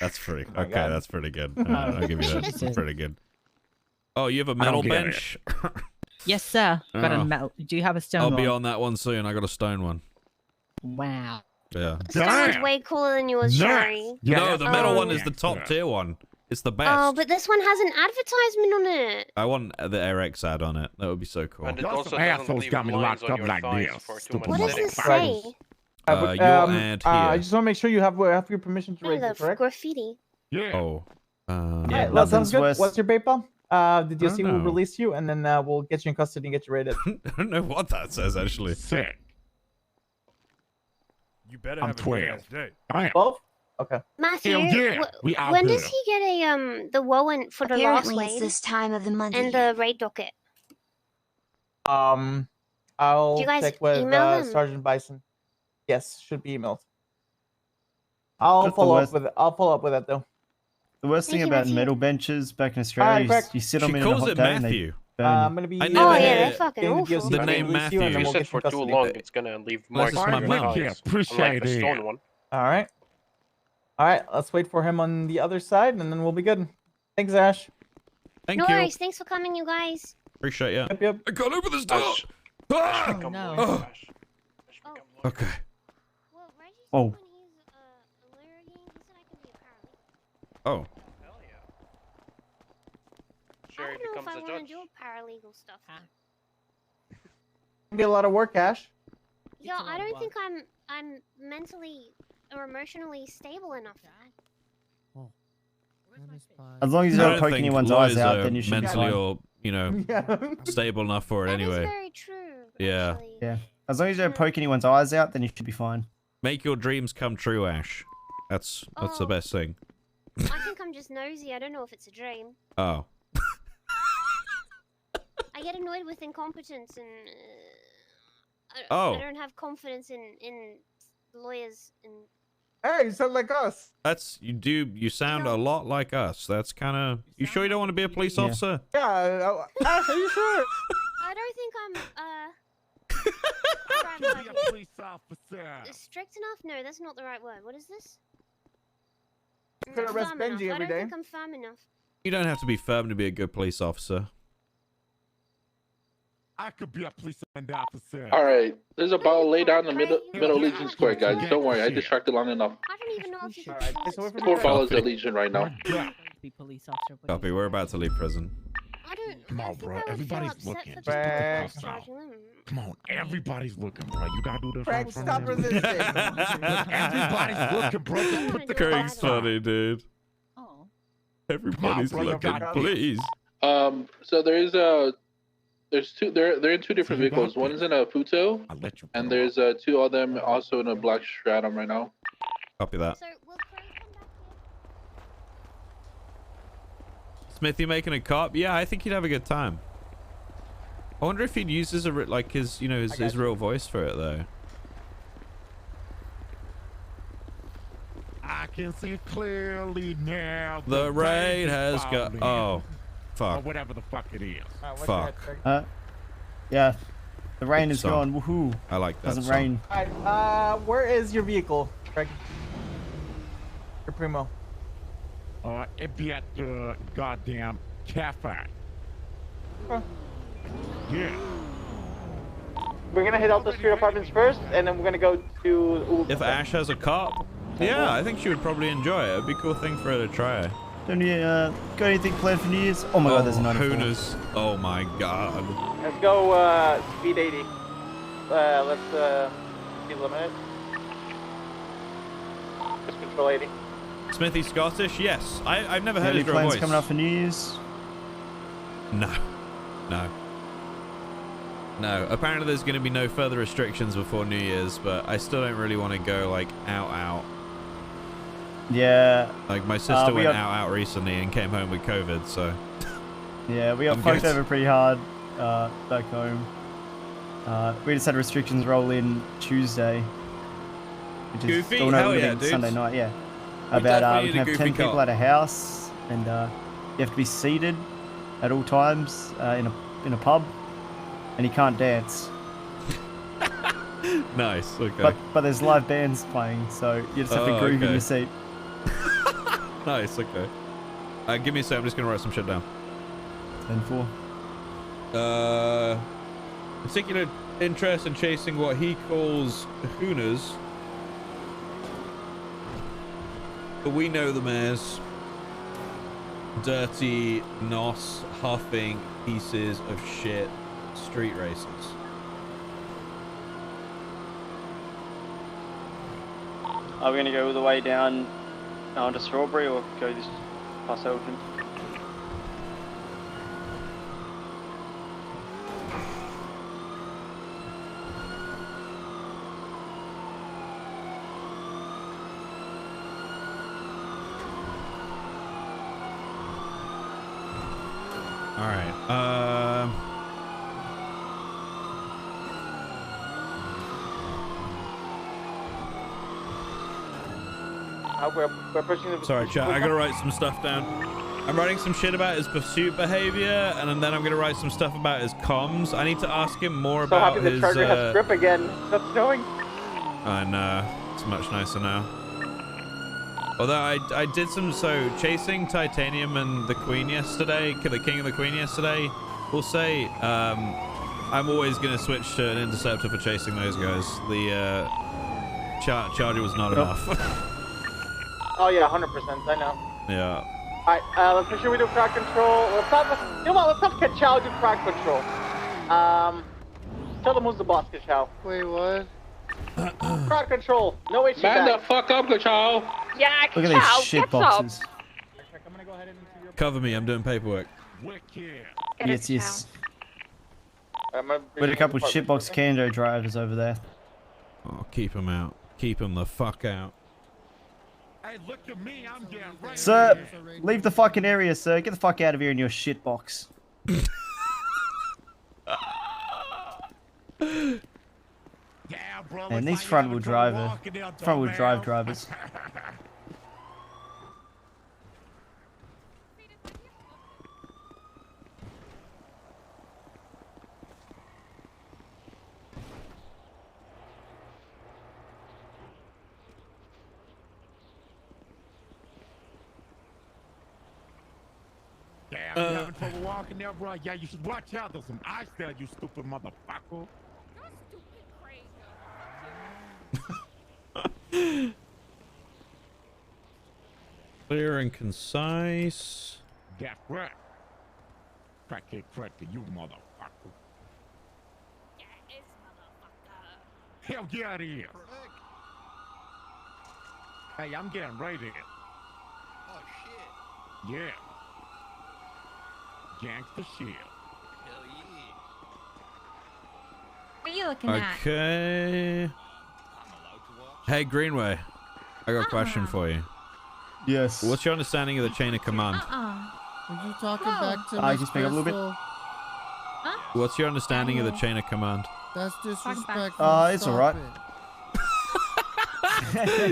That's pretty. Okay, that's pretty good. I'll give you that. That's pretty good. Oh, you have a metal bench? Yes, sir. Got a metal. Do you have a stone I'll one? be on that one soon. I got a stone one. Wow. Yeah. Stone's way cooler than yours, Shari. No, the metal one is the top tier one. It's the best. Oh, but this one has an advertisement on it. I want the RX ad on it. That would be so cool. And it also assholes got me locked up like this. What does this say? Your ad here. I just want to make sure you have your permission to raise it, The correct? graffiti. Yeah. Oh. Yeah, that sounds good. What's your PayPal? Did you I see don't who know. released you, and then we'll get you in custody and get you raided. I don't know what that says actually. Sick. You better I'm have 12. a good ass day. I am. 12? Okay. Matthew, Hell yeah, we out when here. does he get a the warrant for the last Apparently it's raid this time of the month and the raid docket? I'll Do you guys check with email them? Sergeant Bison. Yes, should be emailed. I'll Just the follow up worst- with it. I'll follow up with that though. The worst thing Thank you, about Matthew. metal benches back in Australia Alright, is you sit on She them in a calls hot it day and they Matthew. burn I'm you. gonna be. I Oh never yeah, heard they're fucking getting awful. DOC The to name release Matthew. you, and then If we'll you get sit you in for too custody. long, it's gonna leave marks is on my your mouth. thighs. Yeah, appreciate Unlike the it. stone one. All right. All right. Let's wait for him on the other side, and then we'll be good. Thanks, Ash. Thank No you. worries. Thanks for coming, you guys. Appreciate you. Yep. I can't open this door. Ash. Ah! Become no. loyal, Oh. Ash. Ash, become loyal. Okay. Well, Reggie said Oh. when he's interrogating, he said I can be a paralegal. Oh. Hell yeah. I Sherry don't know if becomes I a want to judge. do paralegal stuff. Be a lot of work, Ash. Yeah, I don't think I'm mentally or emotionally stable enough. As long as you I don't don't poke think anyone's lawyers eyes out, are then you should be mentally fine. or, you know, Yeah. stable enough for it That is anyway. very true. Yeah. Actually. Yeah. As long as you don't poke anyone's eyes out, then you should be fine. Make your dreams come true, Ash. That's the Oh. best thing. I think I'm just nosy. I don't know if it's a dream. Oh. I get annoyed with incompetence and Oh. I don't have confidence in lawyers and. Hey, you sound like us. That's you sound a lot like us. That's kind of. You sure you don't want to be a police officer? Yeah. Are you sure? I don't think I'm strict enough? No, that's not the right word. What is this? Could arrest Firm Benji enough. every I don't day. think I'm firm enough. You don't have to be firm to be a good police officer. I could be a police officer. All right, there's a bottle laid out in the middle Legion Square, guys. Don't worry, I distracted long enough. I don't even know if you can. It's 4 bottles of Legion right now. Be police officer. Copy. We're about to leave prison. I don't. Come on, bro. Everybody's looking. Just Frank. put the cuffs out. Come on, everybody's looking, bro. You gotta do this. Frank, right from stop them. resisting. Everybody's looking, bro. Just put the Craig's cuffs out. funny, dude. Everybody's bro, you looking, got please. So there's two. They're in 2 different vehicles. One is in a Futo, and there's 2 of them also in a black Stratum right now. Copy that. Smith, you making a cop? Yeah, I think he'd have a good time. I wonder if he'd use his his real voice for it though. I can see clearly now. The rain has got. Oh, Or fuck. whatever the fuck it is. Fuck. Yeah. The rain is So, gone. Woohoo. I like that. Doesn't song. rain. Alright, where is your vehicle, Craig? Your primo. It'd be at the goddamn cafe. Huh. Yeah. We're gonna hit out the street apartments first, and then we're gonna go to. If Ash has a cop, yeah, I think she would probably enjoy it. It'd be a cool thing for her to try. Don't you got anything planned for New Year's? Oh my god, there's a 94. Hooners. Oh my god. Let's go speed 80. Let's speed limit. Just control 80. Smithy Scottish? Yes. I've never heard Any his real plans voice. coming up for New Year's? No. No. Apparently there's going to be no further restrictions before New Year's, but I still don't really want to go like out. Yeah. Like my sister we went got- out recently and came home with COVID, so. Yeah, we got I'm fucked good. over pretty hard back home. We just had restrictions roll in Tuesday. Which is Goofy? oh, no, Hell it would've yeah, been dude. Sunday night, yeah. We About definitely we need can a have goofy 10 people cop. at a house, and you have to be seated at all times in a pub, and you can't dance. Nice, okay. But there's live bands playing, so you just have to Oh, groove in okay. your seat. Nice, okay. Give me a sec, I'm just going to write some shit down. 10-4. Particular interest in chasing what he calls kahunas, but we know them as dirty, nos, huffing pieces of shit street races. Are we gonna go all the way down to Strawberry or go this past Elgin? All right. We're pushing the. Sorry, chat. I gotta write some stuff down. I'm writing some shit about his pursuit behavior, and then I'm gonna write some stuff about his comms. I need to ask him more So about happy the his. charger has grip again. Stop snowing. I know. It's much nicer now. Although I did some chasing Titanium and the Queen yesterday, the King and the Queen yesterday. We'll say I'm always gonna switch to an interceptor for chasing those guys. The charger was not enough. Oh yeah, 100%. I know. Yeah. Alright, let's make sure we do crowd control. Let's have Kachow do crowd control. Tell them who's the boss, Kachow. Wait, what? Crowd control. No HE Man back. the fuck up, Kachow. Yeah, Look at these shit boxes. Cover me. I'm doing paperwork. Yes. With a couple shitbox Kando drivers over there. Oh, keep him out. Keep him the fuck out. Hey, look at me. I'm getting ready. Sir, leave the fucking area, sir. Get the fuck out of here in your shitbox. And these front-wheel drive drivers. Yeah, you having trouble walking there, bro? Yeah, you should watch out. There's some ice there, you stupid motherfucker. Clear and concise. That's right. Crackhead crack to you, motherfucker. Hell yeah, it is. Hey, I'm getting right in. Oh, shit. Yeah. Gangsta shit. Hell yeah. What are you looking at? Okay. Hey, Greenway. I got a question for you. Yes. What's your understanding of the chain of command? Would you talking back to I just speak up a little bit. What's your understanding of the chain of command? That's disrespectful. It's alright.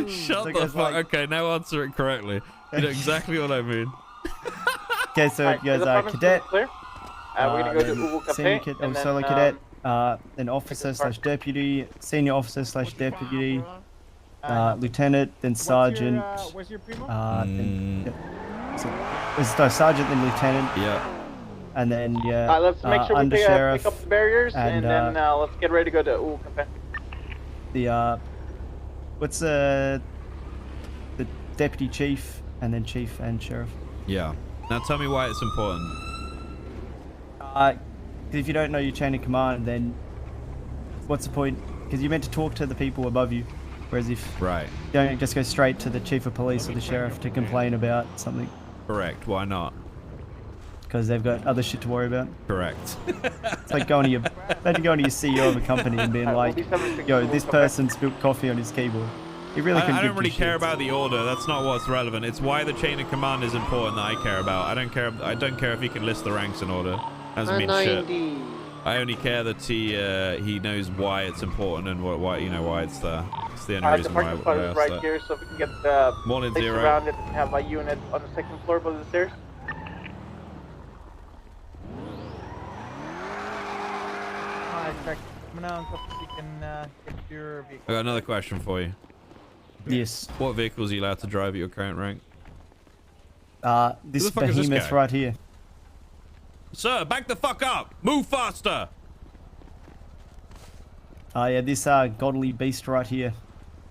Shut the fuck. Okay, now answer it correctly. You know exactly what I mean. Okay, so you guys are cadet. We're gonna go to Ubu senior Cafe. cadet, solo cadet, then officer slash deputy, senior officer slash deputy, lieutenant, then sergeant. Where's your primo? Then, so sergeant, then lieutenant. Yeah. And then let's make sure we under pick sheriff. up the barriers, and then let's get ready to go to Ubu Cafe. The what's the deputy chief, and then chief and sheriff. Yeah. Now tell me why it's important. Because if you don't know your chain of command, then what's the point? Because you're meant to talk to the people above you, whereas if you don't just go straight to the chief of police or the sheriff to complain about something. Correct. Why not? Because they've got other shit to worry about. Correct. It's like going to your CEO of a company and being like, yo, this person spilled coffee on his keyboard. He really I don't really care about the order. That's not what's relevant. It's why the chain of command is important that I care about. I don't care if he can list the ranks in order. Doesn't mean shit. I only care that he knows why it's important and why it's there. It's the only reason why I asked right that. here, so we can get the Morning, place Zero. around it and have a unit on the second floor below the stairs. Alright, check. Come on, so you can get your vehicle. I got another question for you. Yes. What vehicles are you allowed to drive at your current rank? This Who the fuck is this behemoth guy? right here. Sir, back the fuck up! Move faster! Yeah, this godly beast right here,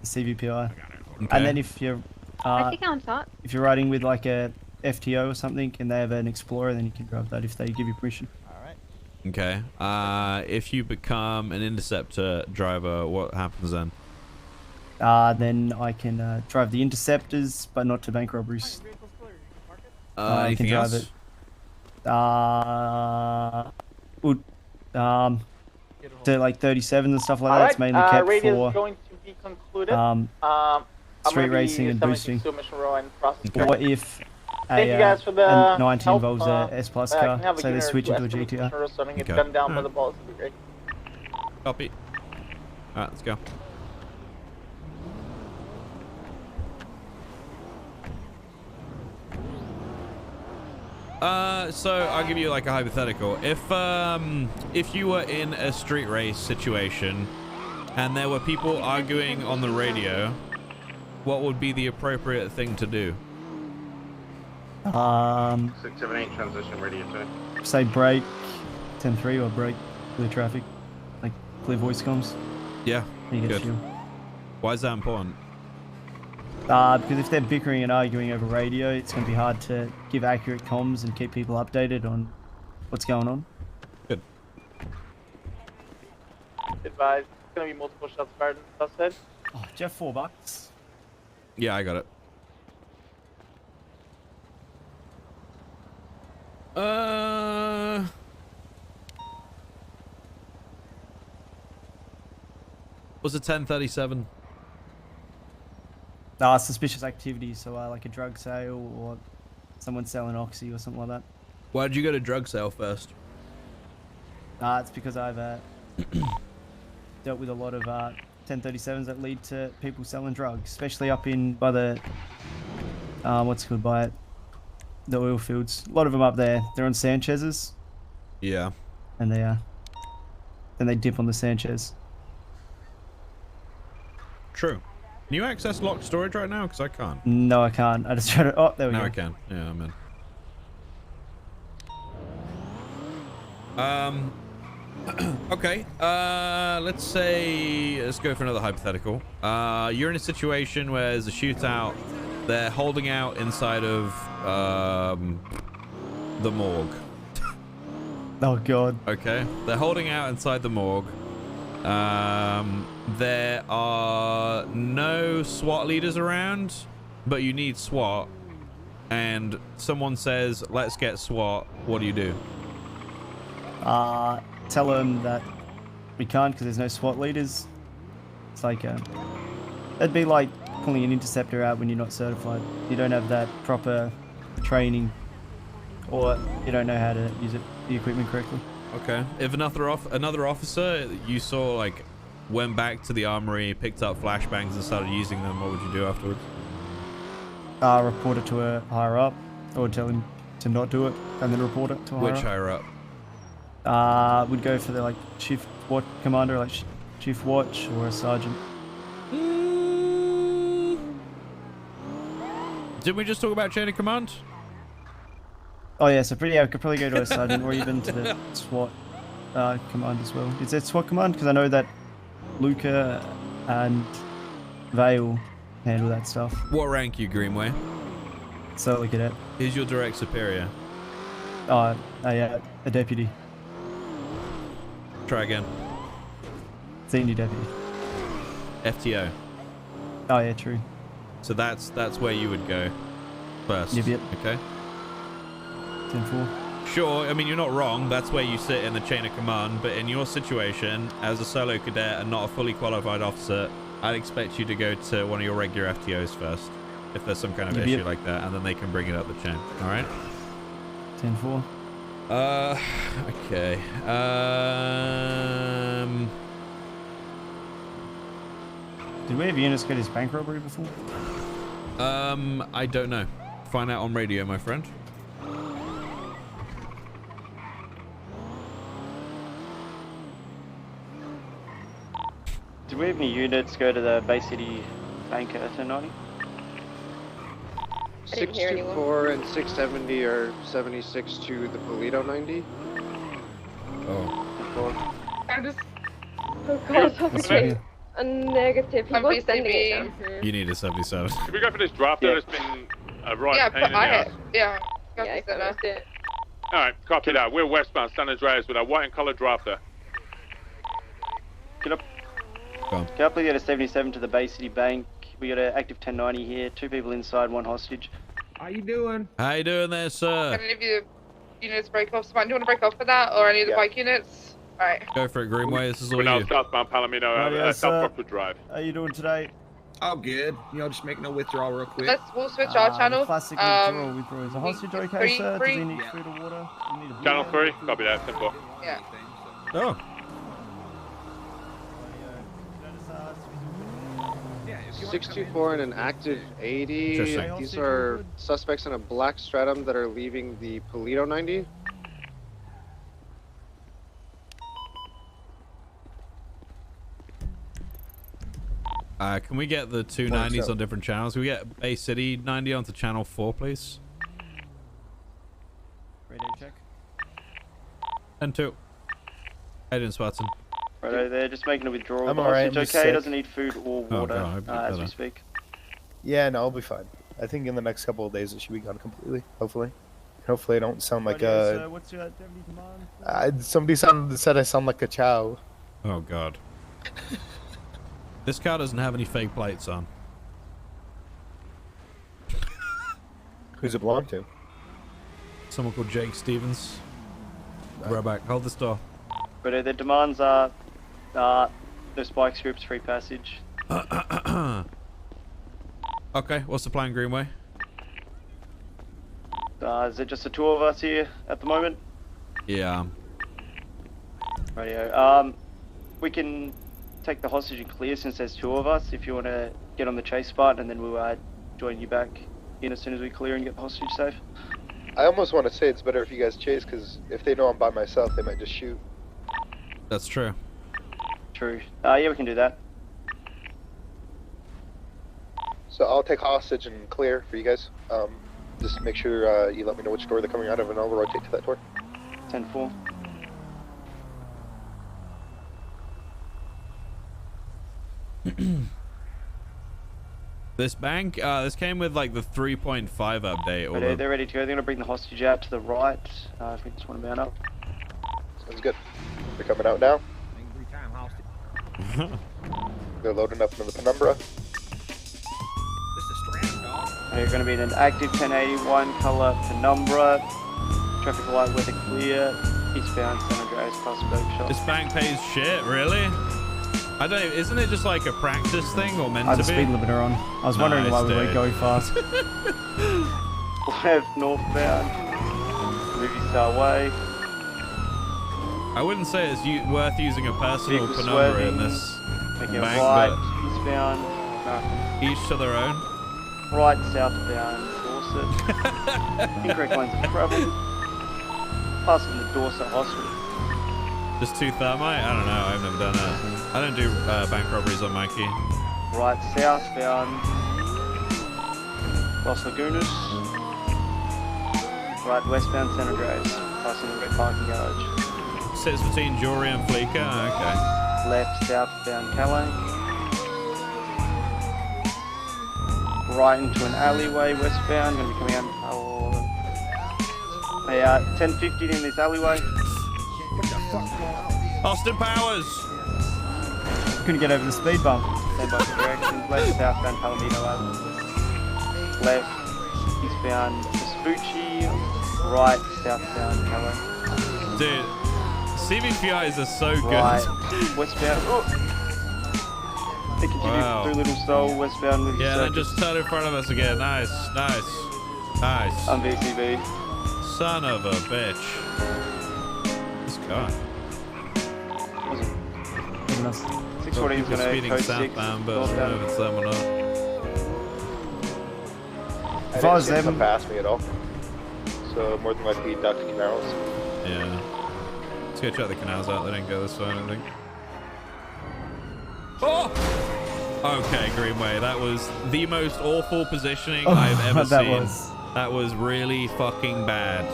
the CVPI. Okay. And then if you're I think on top. if you're riding with like a FTO or something and they have an Explorer, then you can drive that if they give you permission. Okay. If you become an interceptor driver, what happens then? Then I can drive the Interceptors, but not to bank robberies. I can Anything drive else? it. To like 37s and stuff like that. It's mainly Alright, kept radio for is going to be concluded. street racing and boosting. Or if Thank you guys for the a 19 help. involves a S plus car, can have a so they unit switch to into a estimate GTR. control, so I can get Okay. gunned down by the balls. Would be great. Copy. Alright, let's go. So I'll give you like a hypothetical. If you were in a street race situation and there were people arguing on the radio, what would be the appropriate thing to do? 678 transition radio 2. Say break 10-3 or break clear traffic, like clear voice comms. Yeah, You get good. fuel. Why is that important? Because if they're bickering and arguing over radio, it's going to be hard to give accurate comms and keep people updated on what's going on. Good. Advise, it's going to be multiple shots fired on the south side. Oh, Jeff, $4. Yeah, I got it. Was it 1037? Suspicious activity, so like a drug sale or someone selling oxy or something like that. Why did you go to drug sale first? It's because I've dealt with a lot of 1037s that lead to people selling drugs, especially up in by the what's it called, by the oil fields. A lot of them up there. They're on Sanchez's. Yeah. And then they dip on the Sanchez. True. Can you access locked storage right now? Because I can't. No, I can't. I just tried to. Oh, there we go. Now I can. Yeah, I'm in. Okay. Let's go for another hypothetical. You're in a situation where there's a shootout. They're holding out inside of the morgue. Oh god. Okay. They're holding out inside the morgue. There are no SWAT leaders around, but you need SWAT. And someone says, "Let's get SWAT." What do you do? Tell them that we can't because there's no SWAT leaders. It's like it'd be like pulling an interceptor out when you're not certified. You don't have that proper training, or you don't know how to use the equipment correctly. Okay. If another officer you saw like went back to the armory, picked up flashbangs and started using them, what would you do afterwards? Report it to a higher up, or tell him to not do it, and then report it to a higher up. Which higher up? Would go for the like chief watch commander, like chief watch, or a sergeant. Didn't we just talk about chain of command? Oh yeah, so I could probably go to a sergeant or even to the SWAT command as well. Is that SWAT command? Because I know that Luca and Vale handle that stuff. What rank you, Greenway? Solely cadet. Who's your direct superior? A deputy. Try again. Senior deputy. FTO. Oh yeah, true. So that's where you would go first. Yep. Okay. 10-4. Sure, I mean, you're not wrong. That's where you sit in the chain of command. But in your situation, as a solo cadet and not a fully qualified officer, I'd expect you to go to one of your regular FTOs first, if there's some kind of issue like that, and then they can bring it up the chain. All right? 10-4. Okay. Did we have units get his bank robbery before? I don't know. Find out on radio, my friend. Do we have any units go to the Bay City Bank at 1090? 624 and 670 are 76 to the Polito 90. Oh. I'm just. Oh god, okay. A negative. He was sending it down here. You need a 77. Can we go for this draft? Yeah. It's been a right Yeah, pain but in the ass. yeah. Yeah, I finished it. Alright, copy that. We're westbound San Andreas with our white and colored drafter. Can I please get a 77 to the Bay City Bank? We got an active 1090 here. 2 people inside, 1 hostage. How you doing? How you doing there, sir? Can any of you units break off? Spine, do you want to break off for that, or any of the bike units? Alright. Go for it, Greenway. This is all We're now you. southbound Palomino, South Rockwood Drive. How you doing today? Oh, good. You know, just making a withdrawal real quick. We'll switch our channel. Classic withdrawal. Is a hostage okay, sir? Does he need food or water? You need a Channel beer? 3, copy that, simple. Yeah. Oh. 624 and an active 80. Interesting. These are suspects in a black stratum that are leaving the Polito 90. Can we get the two 90s on different channels? Can we get Bay City 90 onto channel 4, please? Radio check. And 2. Head in, Spartan. Right, they're just making a withdrawal. I'm The alright, hostage I'm just okay, sick. doesn't need food or water God, as we speak. Yeah, no, I'll be fine. I think in the next couple of days it should be gone completely. Hopefully. Hopefully I don't sound like So what's your deputy command? somebody said I sound like a chow. Oh, God. This car doesn't have any fake plates on. Who's it belong to? Someone called Jake Stevens. Right back. Hold this door. But the demands are no spike strips, free passage. Okay, what's the plan, Greenway? Is it just the 2 of us here at the moment? Yeah. Radio. We can take the hostage and clear since there's two of us. If you want to get on the chase spot, and then we'll join you back in as soon as we clear and get the hostage safe. I almost want to say it's better if you guys chase, because if they know I'm by myself, they might just shoot. That's true. True. Yeah, we can do that. So I'll take hostage and clear for you guys. Just make sure you let me know which door they're coming out of, and I'll rotate to that door. 10-4. This bank, this came with like the 3.5 update. Or They're ready to go. They're going to bring the hostage out to the right. If we just want to mount up. Sounds good. They're coming out now. They're loading up into the penumbra. You're going to be in an active 1081 color penumbra. Traffic light weather clear. Eastbound San Andreas past Berkshire. This bank pays shit, really? I don't. Isn't it just like a practice thing or meant to be? the speed limiter on. I was wondering why we weren't going fast. Left northbound. Movie Star Way. I wouldn't say it's worth using a personal Vehicle penumbra in swerving. this Making bank, a right. but Eastbound. each to their own. Right southbound Dorset. Incorrect lanes of travel. Passing the Dorset Hospital. Just 2 thermite? I don't know. I've never done that. I don't do bank robberies on my key. Right southbound Los Lagunas. Right westbound San Andreas. Passing the red parking garage. Sits between Jory and Fleeca? Okay. Left southbound Calais. Right into an alleyway westbound. Going to be coming out. They are 1050 in this alleyway. Austin Powers! Couldn't get over the speed bump. Stand by for directions. Left southbound Palomino Ave. Left eastbound Vespucci. Right southbound Calais. Dude, CVPIs are so good. Right westbound. They continue through Little Seoul, westbound Little Yeah, then Circus. just turn in front of us again. Nice, nice, nice. On VCB. Son of a bitch. This guy. 614 is going to speeding code 6. southbound, but I don't know if it's them or not. If I was them, come past me at all. So more than likely duck the canals. Yeah. Let's go check the canals out. They didn't go this way, I don't think. Oh! Okay, Greenway. That was the most awful positioning I've ever seen. That was really fucking bad.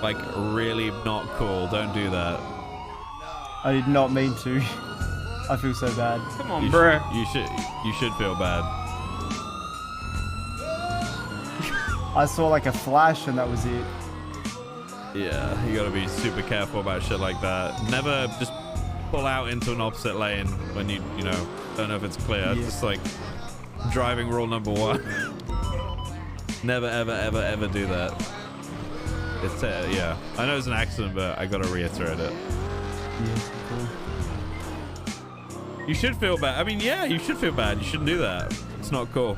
Like, really not cool. Don't do that. I did not mean to. I feel so bad. Come on, bro. You should feel bad. I saw like a flash and that was it. Yeah, you gotta be super careful about shit like that. Never just pull out into an opposite lane when you know, don't know if it's clear. Yeah. Just like driving rule number 1. Never, ever, ever, ever do that. It's, yeah. I know it's an accident, but I gotta reiterate it. Yeah, cool. You should feel bad. I mean, yeah, you should feel bad. You shouldn't do that. It's not cool.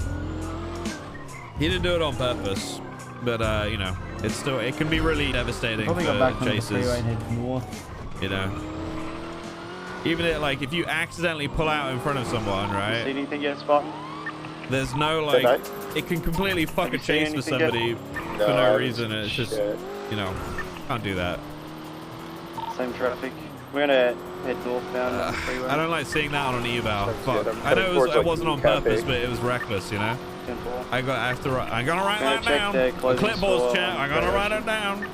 He didn't do it on purpose, but you know, it's still, it can be really devastating Probably got back for on the chases. freeway and head north. You know, even like if you accidentally pull out in front of someone, right? See anything yet, Spot? There's no like, it can completely fuck a chase for somebody for no reason. It's just, you know, can't do that. Same traffic. We're gonna head northbound on the freeway. I don't like seeing that on an eval. Fuck. I'm I know towards, it wasn't on purpose, Cafe. but it was reckless, you know. 10-4. I'm gonna write that check down. their The closing clipboard's score chat. I'm gonna write it down.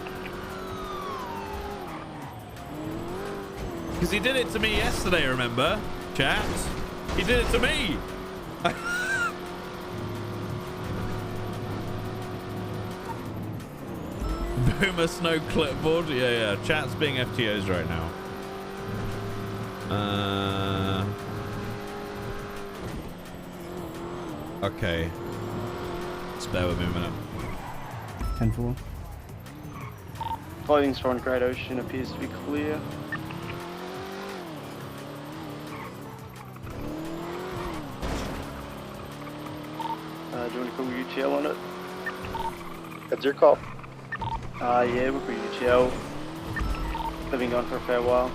Because he did it to me yesterday, remember? Chat. He did it to me. Boomer snow clipboard. Yeah. Chat's being FTOs right now. Okay. Just bear with me a minute. 10-4. Clothing store on Great Ocean appears to be clear. Do you want to call UTL on it? That's your call. Yeah, we'll call UTL. They've been gone for a fair while.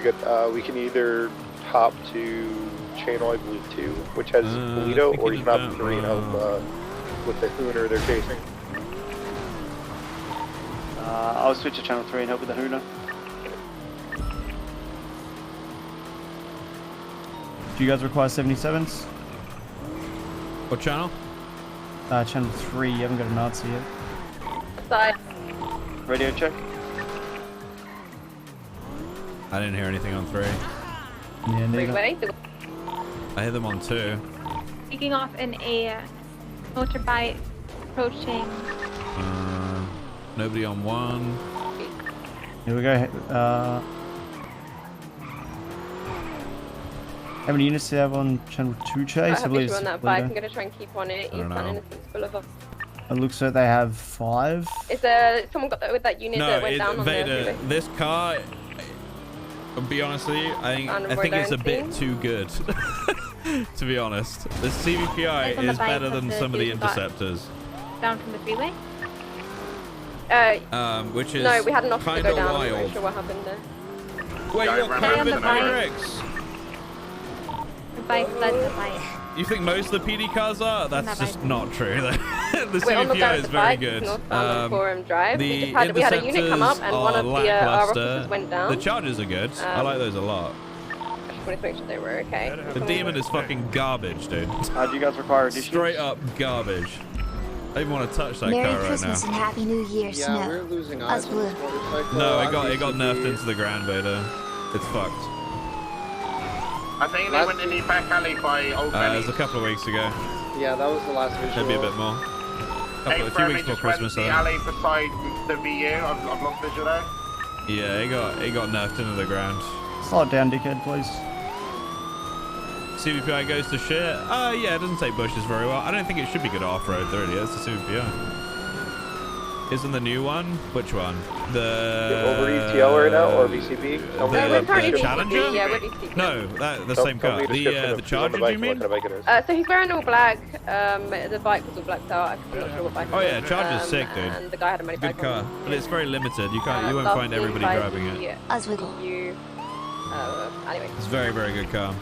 You got, we can either hop to channel, I believe, 2, which has Polito, or you can hop to 3 and help with the Hooner they're chasing. I'll switch to channel 3 and help with the Hooner. Do you guys require 77s? What channel? Channel 3. You haven't got an answer yet. Side. Radio check. I didn't hear anything on 3. Yeah, neither. I hear them on 2. Taking off in a motorbike, approaching. Nobody on 1. Here we go. How many units do you have on channel 2 chase? I have issue on that bike. I'm going to try and keep on it. East on Innocence Boulevard. It looks like they have 5. Is there someone got that with that unit that went down on Vader, the this car, I'll be honest with you, I think it's a bit too good. To be honest. The CVPI is better than some of the interceptors. Down from the freeway? Which is no, we had an officer kind go of down. wild. I'm not sure what happened there. Wait, you got COVID Pyrex? The bike led the bike. You think most of the PD cars are? That's just not true. The We're on the CVPI is very bike, good. Northbound on Forum Drive. The we had a unit come up and one of our officers went down. The Chargers are good. I like those a lot. I just wanted to make sure they were okay. The Demon is fucking garbage, dude. Do you guys require additions? Straight up garbage. I don't even want to touch that Merry car right Christmas now. and Happy New Year, Snow. we're losing Us blue. No, it got nerfed into the ground, Vader. It's fucked. I think they went in the back alley by Old It Benny's. was a couple of weeks ago. Yeah, that was the last visual. Maybe a bit more. A few weeks before Christmas, the though. alley beside the VU. I've lost visual there. Yeah, it got nerfed into the ground. Slow it down, dickhead, please. CVPI goes to shit. Yeah, it doesn't take bushes very well. I don't think it should be good off-road, though, really. That's the CVPI. Isn't the new one? Which one? Over ETL right now, or VCP? The Challenger? Yeah, we're DCP. No, the same car. The Charger, do you mean? So he's wearing all black. The bike was all blacked out. I'm not sure what bike. Oh yeah, Charger's sick, dude. And the guy had a money Good bike car, on. but it's very limited. You won't find everybody driving it. Anyway. It's a very, very good car.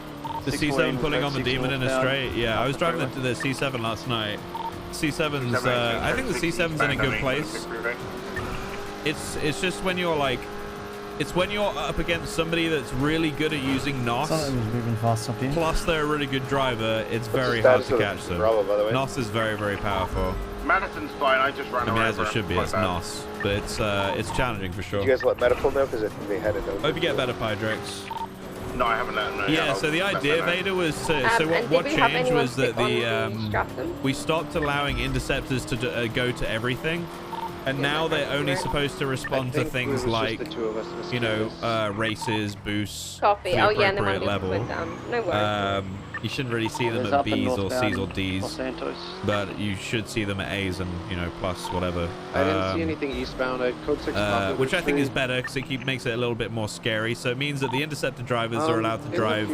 The C7 pulling on the Demon in a straight. Yeah, I was driving the C7 last night. C7's, I think the C7's in a good place. It's just when you're like, it's when you're up against somebody that's really good at using NOS. Something was moving fast up here. Plus they're a really good driver. It's very hard to catch them. NOS is very, very powerful. Madison's fine. I just ran I mean, over. as it should be. It's NOS, but it's challenging for sure. Did you guys let medical know? Because I think they had it. Hope you get better, Pydrex. No, I haven't. No, yeah, so the idea, Vader, was so what changed was that we stopped allowing interceptors to go to everything, and now they're only supposed to respond to things like, you know, races, boosts, Coffee. the Oh yeah, and then appropriate one level. down. No worries. You shouldn't really see them at B's or C's or D's, but you should see them at A's and, you know, plus whatever. I didn't see anything eastbound. I code 6 which I think is better because it makes it a little bit more scary. So it means that the interceptor drivers are allowed to drive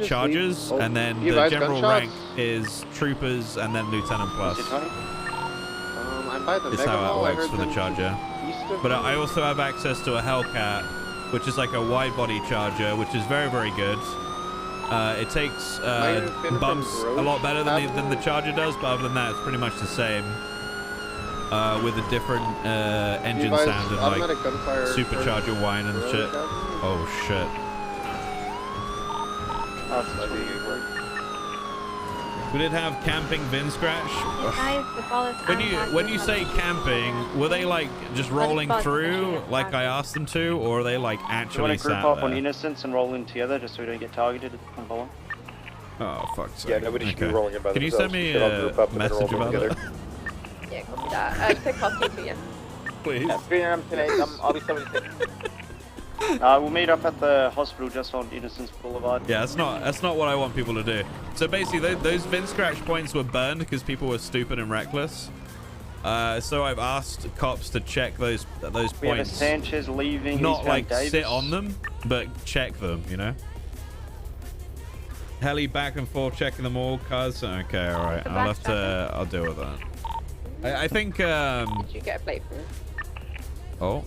Chargers, and then the general rank is Troopers and then Lieutenant Plus. I'm by the Is how it works for the Charger. But I also have access to a Hellcat, which is like a wide body Charger, which is very, very good. It takes bumps a lot better than the Charger does, but other than that, it's pretty much the same. With a different engine sound and like supercharger whine and shit. Oh shit. We did have camping Vin Scratch. When you say camping, were they like just rolling through like I asked them to, or are they like actually? Do you want to group sat up there? on Innocence and roll in together just so we don't get targeted and follow? Oh fuck's sake. Yeah, nobody should be rolling in by Can you themselves. send me We should all group up a and then roll message them about together. that? Yeah, copy that. Take costume to you. Please. Yeah, I'll be 76. We'll meet up at the hospital just on Innocence Boulevard. Yeah, that's not what I want people to do. So basically, those Vin Scratch points were burned because people were stupid and reckless. So I've asked cops to check those points. We have a Sanchez leaving. Not like Davis. sit on them, but check them. You know. Heli back and forth checking them all, cuz. Okay, all right. I'll deal with that. I think. Did you get a plate for it? Oh.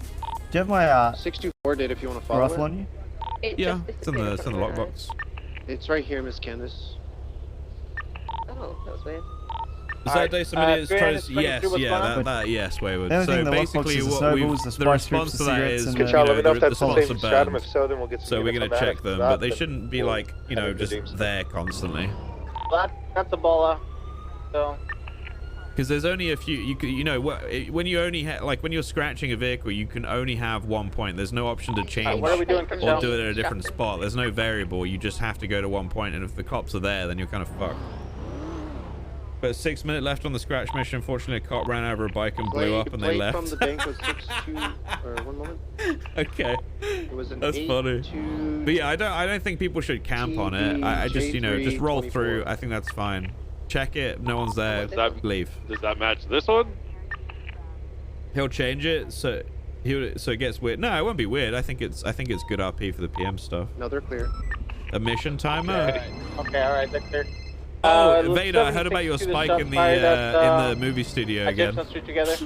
Do you have my 624 did if you want to follow rifle it. on you? Yeah, it's in the lockbox. It's right here, Miss Candace. Oh, that was weird. Was that day somebody is trying to... Yes, yeah, that yes, Wayward. So basically what the response to that is, Good job, let me know if that's the spots same are stratum. burned. If so, then we'll get some So we're units going to on check that. them, but they shouldn't be like, you know, just there constantly. That's Ebola. So. Because there's only a few, you know, when you only like when you're scratching a vehicle, you can only have 1 point. There's no option to change what are we doing, or do it at a different spot. There's no variable. You just have to go to 1 point, and if the cops are there, then you're kind of fucked. But 6 minutes left on the scratch mission. Unfortunately, a cop ran over a bike and blew up, and they left. From the bank was 6-2 or 1 moment. Okay, it was an that's funny. But yeah, I don't think people should camp on it. I just, you know, just roll through. I think that's fine. Check it. No one's there. Leave. Does that match this one? He'll change it so it gets weird. No, it won't be weird. I think it's good RP for the PM stuff. No, they're clear. A mission timer. Okay, all right, that's clear. Oh, Vader, I heard about your spike in the movie studio again. Street together.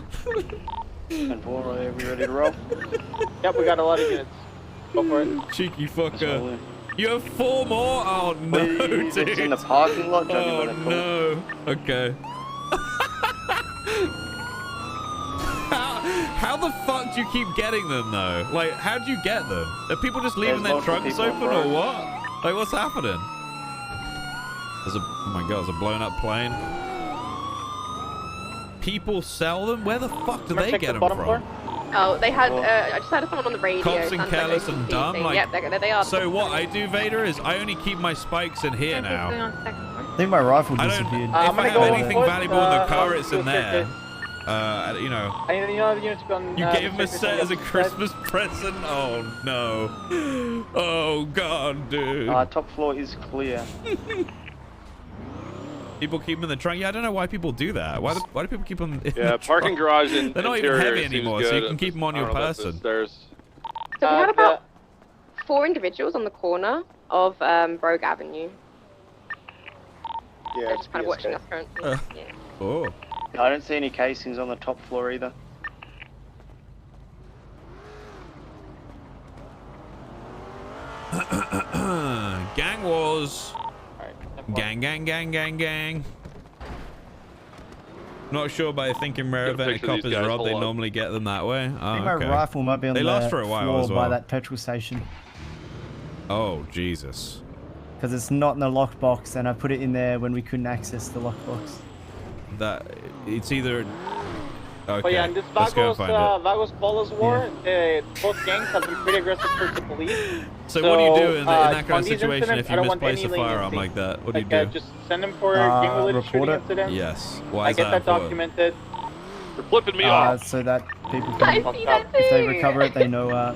And four, are we ready to roll? Yep, we got a lot of units. Go for it. Cheeky fucker. You have 4 more? Oh no, dude. It's in the parking lot. Oh no. Okay. How the fuck do you keep getting them though? Like, how do you get them? Are people just leaving their trunks open or what? Like, what's happening? Oh my god, there's a blown up plane. People sell them? Where the fuck do they get them from? Oh, they had. I just had someone on the radio. Cops and careless and dumb. Like, yep, there they are. So what I do, Vader, is I only keep my spikes in here now. I think my rifle disappeared. If I have anything valuable in the car, it's in there. You know. You gave him a set as a Christmas present? Oh no. Oh god, dude. Top floor is clear. People keep them in the trunk. Yeah, I don't know why people do that. Why do people keep them in the parking trunk? garage and they're not even heavy anymore, so you can keep them on your person. So we had about 4 individuals on the corner of Brogue Avenue. Yeah, they're just kind of watching us currently. Yeah. Oh. I don't see any casings on the top floor either. Gang wars. Gang. Not sure, but I think in rare event a cop is robbed, they normally get them that way. Oh, I think my rifle might be on they last for a while floor as well. by that petrol station. Oh, Jesus. Because it's not in the lockbox, and I put it in there when we couldn't access the lockbox. That it's either. Okay, But yeah, in this Vagos Bolas war, both gangs have been pretty aggressive towards the police. So what do you do in that kind of situation if you misplace a firearm like that? What do you do? Just send them for gang-related shooting incidents. Yes. Why is I get that documented. You're flipping me off. So that people can, if they recover it, they know.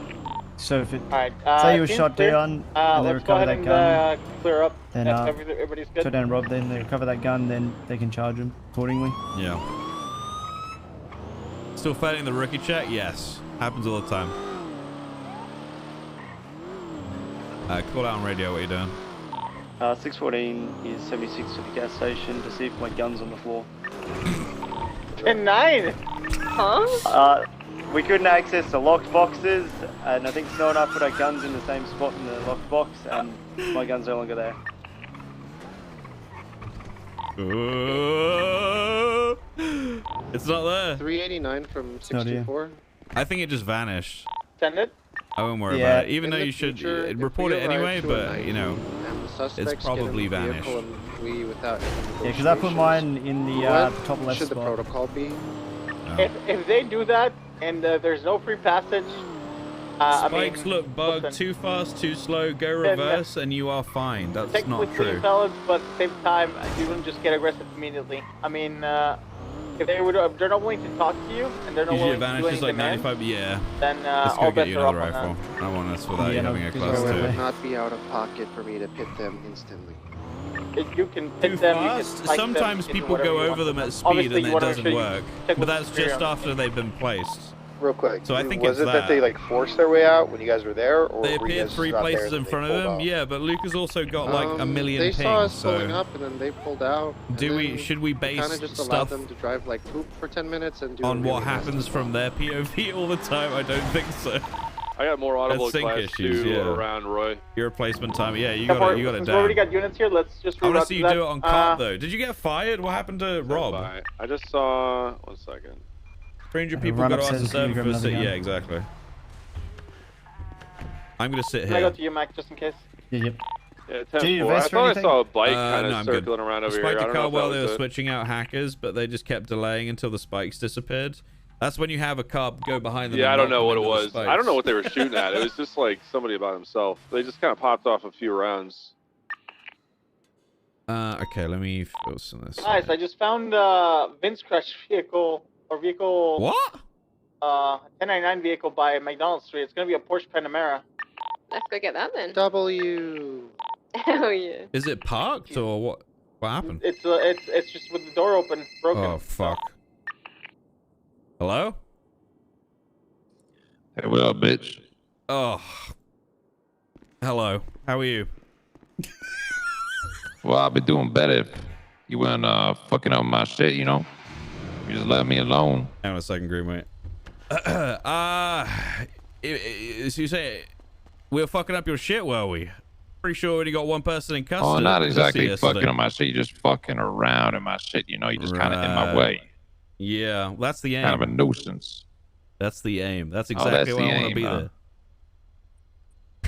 So if it, say you were shot down and they recover that gun, clear up. Then everybody's good. shot down Rob, then they recover that gun, then they can charge him accordingly. Yeah. Still fighting the rookie check? Yes. Happens all the time. Call out on radio, what are you doing? 614 is 76 to the gas station to see if my gun's on the floor. 10-9? Huh? We couldn't access the locked boxes, and I think Snow and I put our guns in the same spot in the locked box, and my gun's no longer there. It's not there. 389 from 624. I think it just vanished. Send it. I won't worry Yeah. about it. Even though you should report it anyway, but you know, it's probably vanished. Yeah, because I put mine in the top left should spot. the protocol be? If they do that and there's no free passage, Spikes look bugged, too fast, too slow, go reverse, and you are fine. That's not true. Fellas, but at the same time, you wouldn't just get aggressive immediately. I mean, if they're not willing to talk to you and they're not Usually willing to do advantage is like demands, 95, yeah. then Let's go all get bets you are up another on rifle. I don't want this without you having a class It 2. would not be out of pocket for me to pit them instantly. If you can Too pit them, you fast? can spike Sometimes them, you can do people whatever go you over want. them at speed Obviously, and you it wanna doesn't make sure you work. check But with that's the just superior. after they've been placed. Real quick. So I think was it's it that they like forced their way out when you guys were there, or They were you appeared guys 3 not there places and in they front of pulled them. off? Yeah, but Luke has also got like a million They pings. saw us So pulling up and then they pulled out. should we base kind of just allowed stuff them to drive like poop for 10 minutes and do on a really what nice happens from their POV all the time? I don't think so. I got more audible Sync class issues, 2 yeah. around Roy. Your replacement time. Yeah, you got it. You got it Since we already down. got units here, let's just I want to reroute see to you that. do it on cop though. Did you get fired? What happened to Rob? I just saw. 1 second. Stranger people run got to ask upstairs the and grab server for another gun. Yeah, exactly. I'm gonna sit Can I go here. to you, Mac, just in case? Yep. Yeah, Do you need a 10-4. I vest or thought I anything? saw a bike kind No, of I'm good. circling around over I here. I spiked a don't know car if while that they was were it. switching out hackers, but they just kept delaying until the spikes disappeared. That's when you have a cop go behind them. Yeah, I and don't know knock what them it into the was. spikes. I don't know what they were shooting at. It was just like somebody by himself. They just kind of popped off a few rounds. Okay, let me fill some of this. Nice, I just found Vince crash vehicle, or vehicle... What? 1099 vehicle by McDonald Street. It's gonna be a Porsche Panamera. Let's go get that then. W. Hell yeah. Is it parked or what? What happened? It's just with the door open, broken. Oh fuck. Hello? Hey, what up, bitch? Oh. Hello. How are you? Well, I'd be doing better if you weren't fucking up my shit, you know? You just let me alone. Hang on a second, Greenway. So you say we were fucking up your shit, were we? Pretty sure we only got one person in custody. Oh, not exactly yesterday. fucking up my shit. You're just fucking around in my shit, you know? You're just kind of in my way. Yeah, that's the aim. Kind of a nuisance. That's the aim. That's Oh, exactly that's why the I want to aim, be huh? there.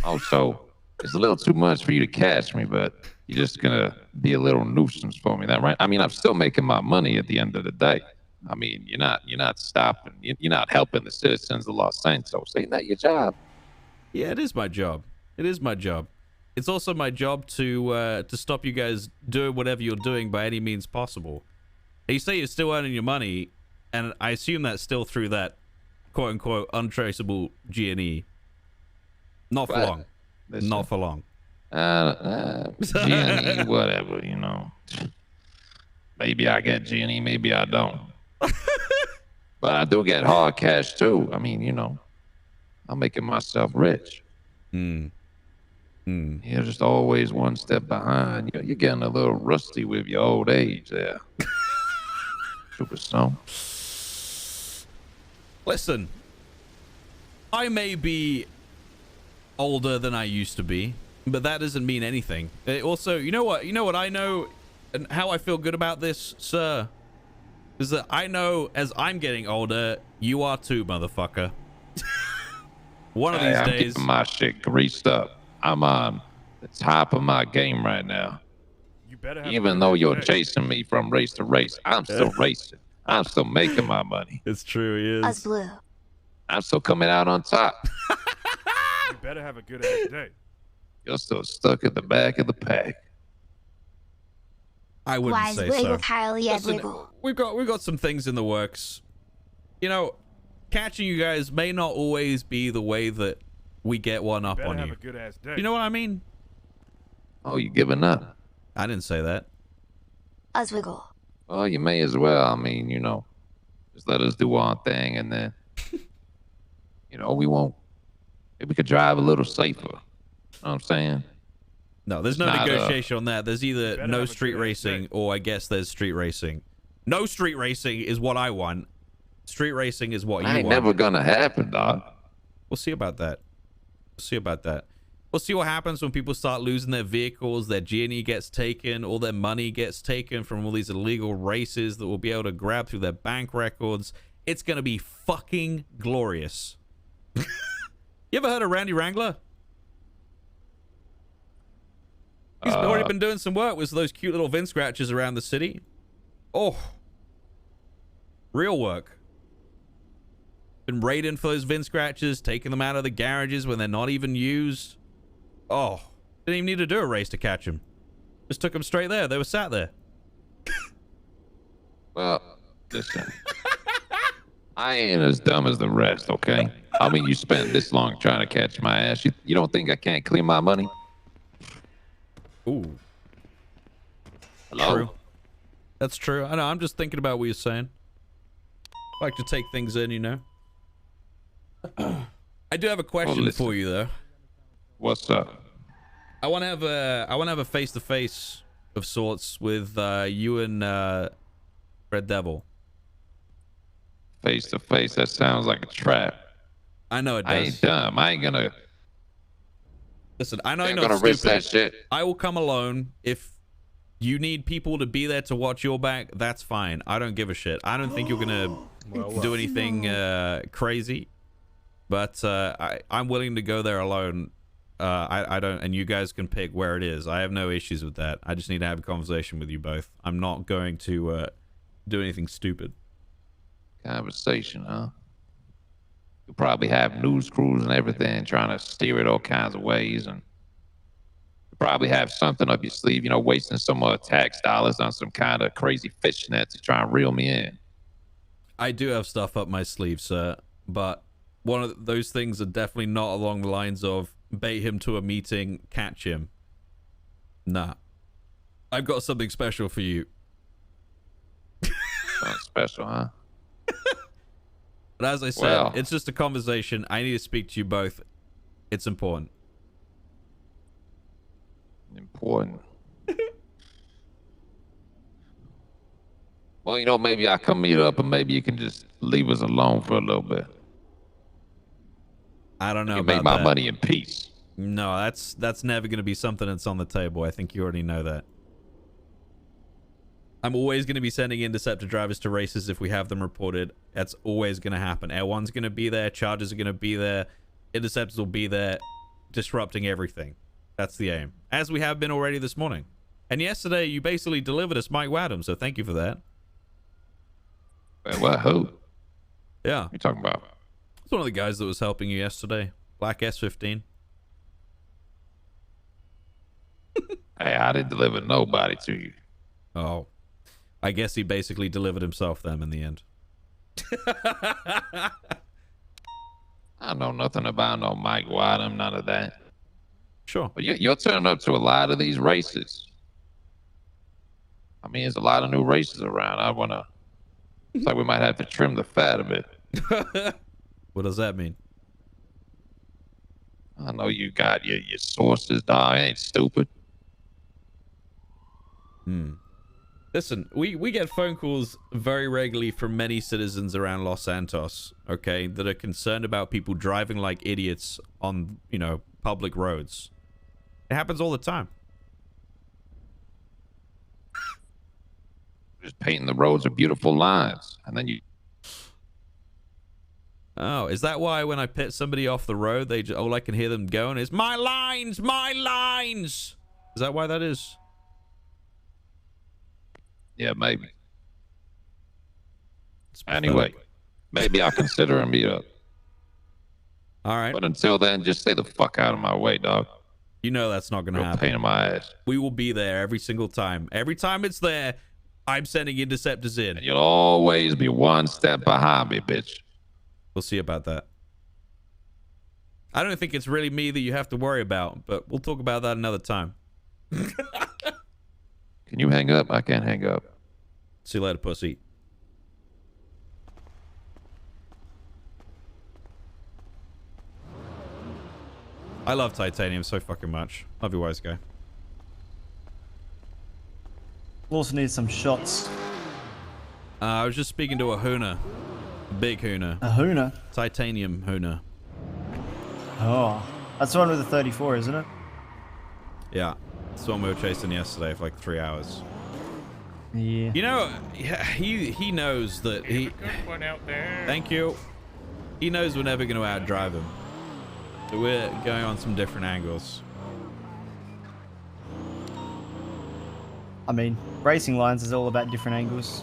Oh, so it's a little too much for you to catch me, but you're just gonna be a little nuisance for me, that right? I mean, I'm still making my money at the end of the day. I mean, you're not stopping. You're not helping the citizens of Los Santos. Ain't that your job? Yeah, it is my job. It is my job. It's also my job to stop you guys doing whatever you're doing by any means possible. You say you're still earning your money, and I assume that's still through that quote-unquote untraceable G&E. Not for What? long. Listen. Not for long. G&E, whatever, you know. Maybe I get G&E, maybe I don't. But I do get hard cash too. I mean, you know, I'm making myself rich. You're just always one step behind. You're getting a little rusty with your old age there. Super Stone. Listen, I may be older than I used to be, but that doesn't mean anything. Also, you know what I know and how I feel good about this, sir, is that I know as I'm getting older, you are too, motherfucker. One of these I'm days. keeping my shit greased up. I'm on the top of my game right now. You better have Even though you're chasing me from race to race, I'm still racing. I'm still making my money. It's true, he is. Us blue. I'm still coming out on top. You better have a good ass day. You're still stuck at the back of the pack. I wouldn't Wise say wig so. with Kylie Listen, Wiggle. we've got some things in the works. You know, catching you guys may not always be the way that we get one up Better on have you. a good ass day. You know what I mean? Oh, you giving up? I didn't say that. Us wiggle. Well, you may as well. I mean, you know, just let us do our thing, and then, you know, maybe we could drive a little safer. You know what I'm saying? No, there's no Not, negotiation on that. There's either better no have a street good ass racing day. or I guess there's street racing. No street racing is what I want. Street racing is what you Ain't want. never gonna happen, dog. We'll see about that. We'll see about that. We'll see what happens when people start losing their vehicles, their G&E gets taken, all their money gets taken from all these illegal races that we'll be able to grab through their bank records. It's going to be fucking glorious. You ever heard of Randy Wrangler? He's already been doing some work with those cute little VIN scratches around the city. Oh. Real work. Been raiding for those VIN scratches, taking them out of the garages when they're not even used. Oh. Didn't even need to do a race to catch them. Just took them straight there. They were sat there. Well, listen. I ain't as dumb as the rest, okay? I mean, you spent this long trying to catch my ass. You don't think I can't clean my money? Ooh. Hello? True. That's true. I know. I'm just thinking about what you're saying. I like to take things in, you know. I do have a question for you, though. What's up? I want to have a face-to-face of sorts with you and Red Devil. Face to face, that sounds like a trap. I know it does. I ain't dumb. I ain't gonna. Listen, I know I'm you're not gonna risk stupid. that shit. I will come alone. If you need people to be there to watch your back, that's fine. I don't give a shit. I don't think you're gonna do anything crazy, but I'm willing to go there alone. I don't, and you guys can pick where it is. I have no issues with that. I just need to have a conversation with you both. I'm not going to do anything stupid. Conversation, huh? You probably have news crews and everything trying to steer it all kinds of ways, and you probably have something up your sleeve, you know, wasting some tax dollars on some kind of crazy fishnet to try and reel me in. I do have stuff up my sleeve, sir, but one of those things are definitely not along the lines of bait him to a meeting, catch him. Nah. I've got something special for you. Something special, huh? But as I said, it's just a conversation. I need to speak to you both. It's important. Important. Well, you know, maybe I come meet up and maybe you can just leave us alone for a little bit. I don't know you about make my that. money in peace. No, that's never going to be something that's on the table. I think you already know that. I'm always going to be sending interceptor drivers to races if we have them reported. That's always going to happen. L1's going to be there. Chargers are going to be there. Interceptors will be there, disrupting everything. That's the aim. As we have been already this morning. And yesterday, you basically delivered us Mike Wadham, so thank you for that. Wait, what? Who? Yeah. What are you talking about? It's one of the guys that was helping you yesterday. Black S15. Hey, I didn't deliver nobody to you. Oh. I guess he basically delivered himself then in the end. I know nothing about no Mike Wadham, none of that. Sure. But you're turning up to a lot of these races. I mean, there's a lot of new races around. It's like we might have to trim the fat a bit. What does that mean? I know you got your sources, dog. I ain't stupid. Listen, we get phone calls very regularly from many citizens around Los Santos, okay, that are concerned about people driving like idiots on, you know, public roads. It happens all the time. Just painting the roads with beautiful lines, and then you... Oh, is that why when I pit somebody off the road, all I can hear them going is, my lines, my lines? Is that why that is? Yeah, maybe. Anyway, maybe I'll consider a meetup. All right. But until then, just stay the fuck out of my way, dog. You know that's not going to happen. Pain in my ass. We will be there every single time. Every time it's there, I'm sending interceptors in. And you'll always be one step behind me, bitch. We'll see about that. I don't think it's really me that you have to worry about, but we'll talk about that another time. Can you hang up? I can't hang up. See you later, pussy. I love Titanium so fucking much. Love you, wise guy. We'll also need some shots. I was just speaking to a Huna. A big Huna. A Huna? Titanium Huna. Oh. That's the one with the 34, isn't it? Yeah. It's the one we were chasing yesterday for like 3 hours. Yeah. You know, he knows that he... Good one out there. Thank you. He knows we're never going to outdrive him. So we're going on some different angles. I mean, racing lines is all about different angles.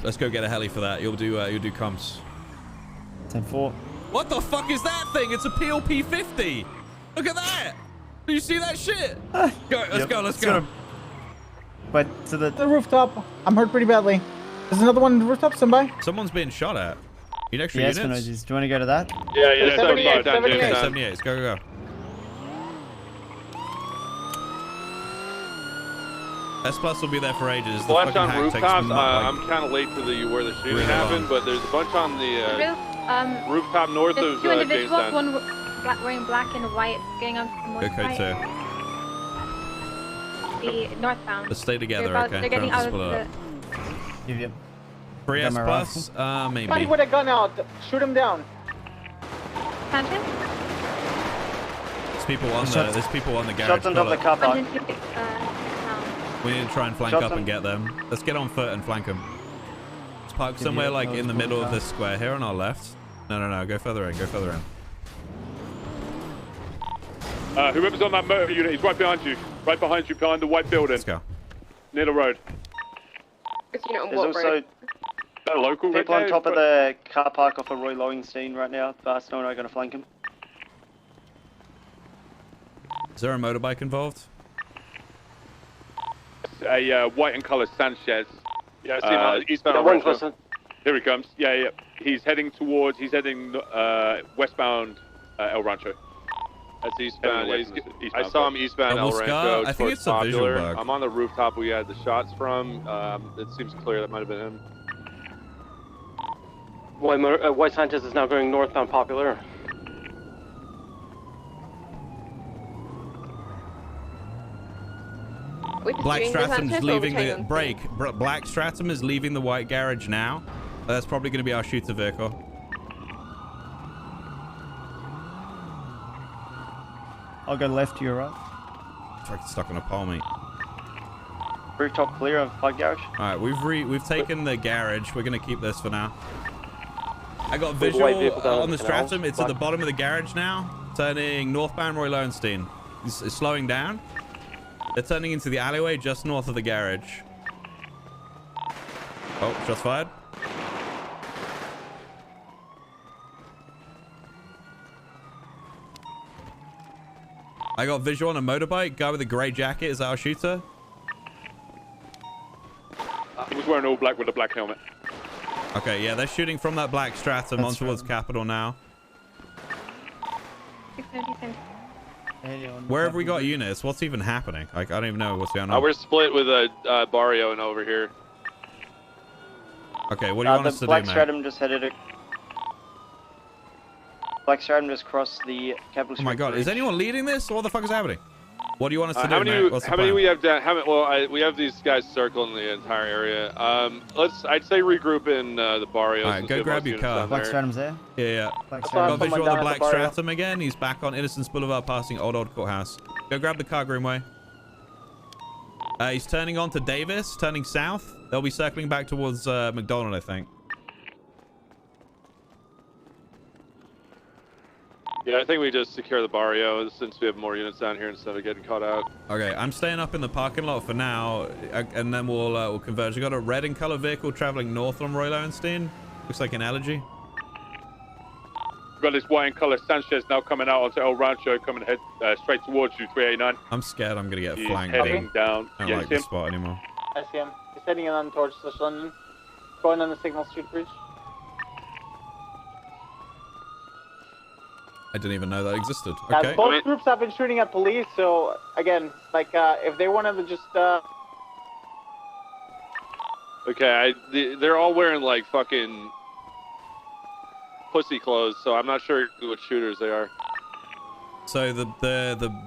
Let's go get a heli for that. You'll do comms. 10-4. What the fuck is that thing? It's a PLP 50. Look at that. Do you see that shit? Go, let's go. But to the rooftop. I'm hurt pretty badly. There's another one on the rooftop. Somebody. Someone's being shot at. Need extra yes, units? Manojis. Do you want to go to that? Yeah, 78, 78. Okay, 78. Go. S Plus will be there for ages. The Bunch fucking on hack takes rooftops. like I'm kind of late to where the shooting really happened, long. but there's a bunch on the Roof, rooftop north there's of two individuals, Jamestown. one wearing black and white, getting on the motorcycle. Go, The northbound. Let's stay together, They're okay? They're getting Try out not of to split the... up. Yep. 3S my plus? Maybe. Somebody with a gun out. Shoot him down. Phantom? There's people on the garage. Shots on top of the car park. We need to try and flank Shots up on- and get them. Let's get on foot and flank them. Let's park somewhere like in the middle of this square here on our left. No. Go further in. Go further in. Whoever's on that motor unit is right behind you. Right behind you, behind the white building. Let's go. Near the road. It's, you know, There's what also road? That local people right on top of the car park off of Roy Lowenstein right now. Snow and I are going to flank him. Is there a motorbike involved? A white and colored Sanchez. Yeah, I see him on eastbound. One person. Here he comes. Yeah. He's heading westbound El Rancho. That's eastbound. Yeah, I saw him eastbound El Rancho. I think it's a visual bug. I'm on the rooftop we had the shots from. It seems clear that might have been him. White Sanchez is now going northbound Popular. Black Stratum's leaving the break. Black Stratum is leaving the white garage now. That's probably going to be our shooter vehicle. I'll go left to your right. It's like stuck on a pole, mate. Rooftop clear of white garage. All right, we've taken the garage. We're going to keep this for now. I got visual on the Stratum. It's at the bottom of the garage now, turning northbound Roy Lowenstein. It's slowing down. They're turning into the alleyway just north of the garage. Oh, shots fired. I got visual on a motorbike. Guy with a gray jacket. Is that our shooter? He was wearing all black with a black helmet. Okay, yeah, they're shooting from that black Stratum on towards Capitol now. Where have we got units? What's even happening? Like, I don't even know what's going on. We're split with a Barrio and over here. Okay, what do you want us to do, Black man? Stratum just headed it. Black Stratum just crossed the Capitol Street. Oh my god, is anyone leading this? What the fuck is happening? What do you want us to do, How man? What's the many plan? we have down? We have these guys circling the entire area. I'd say regroup in the Barrios. All right, go grab your car. Black Stratum's there? Yeah. Black Got Stratum. visual on the Black Stratum again. He's back on Innocence Boulevard passing Old Courthouse. Go grab the car, Greenway. He's turning on to Davis, turning south. They'll be circling back towards McDonald, I think. Yeah, I think we just secure the Barrio since we have more units down here instead of getting caught out. Okay, I'm staying up in the parking lot for now, and then we'll converge. We got a red and color vehicle traveling north from Roy Lowenstein. Looks like an allergy. We've got this white and color Sanchez now coming out onto El Rancho, coming head straight towards you, 389. I'm scared I'm gonna get He's flanked. heading down. I don't Yeah, like you see this him? spot anymore. I see him. He's heading on towards London. Going on the Signal Street Bridge. I didn't even know that existed. Yeah, Okay. both groups have been shooting at police, so again, like if they wanted to just Okay, they're all wearing like fucking pussy clothes, so I'm not sure what shooters they are. So the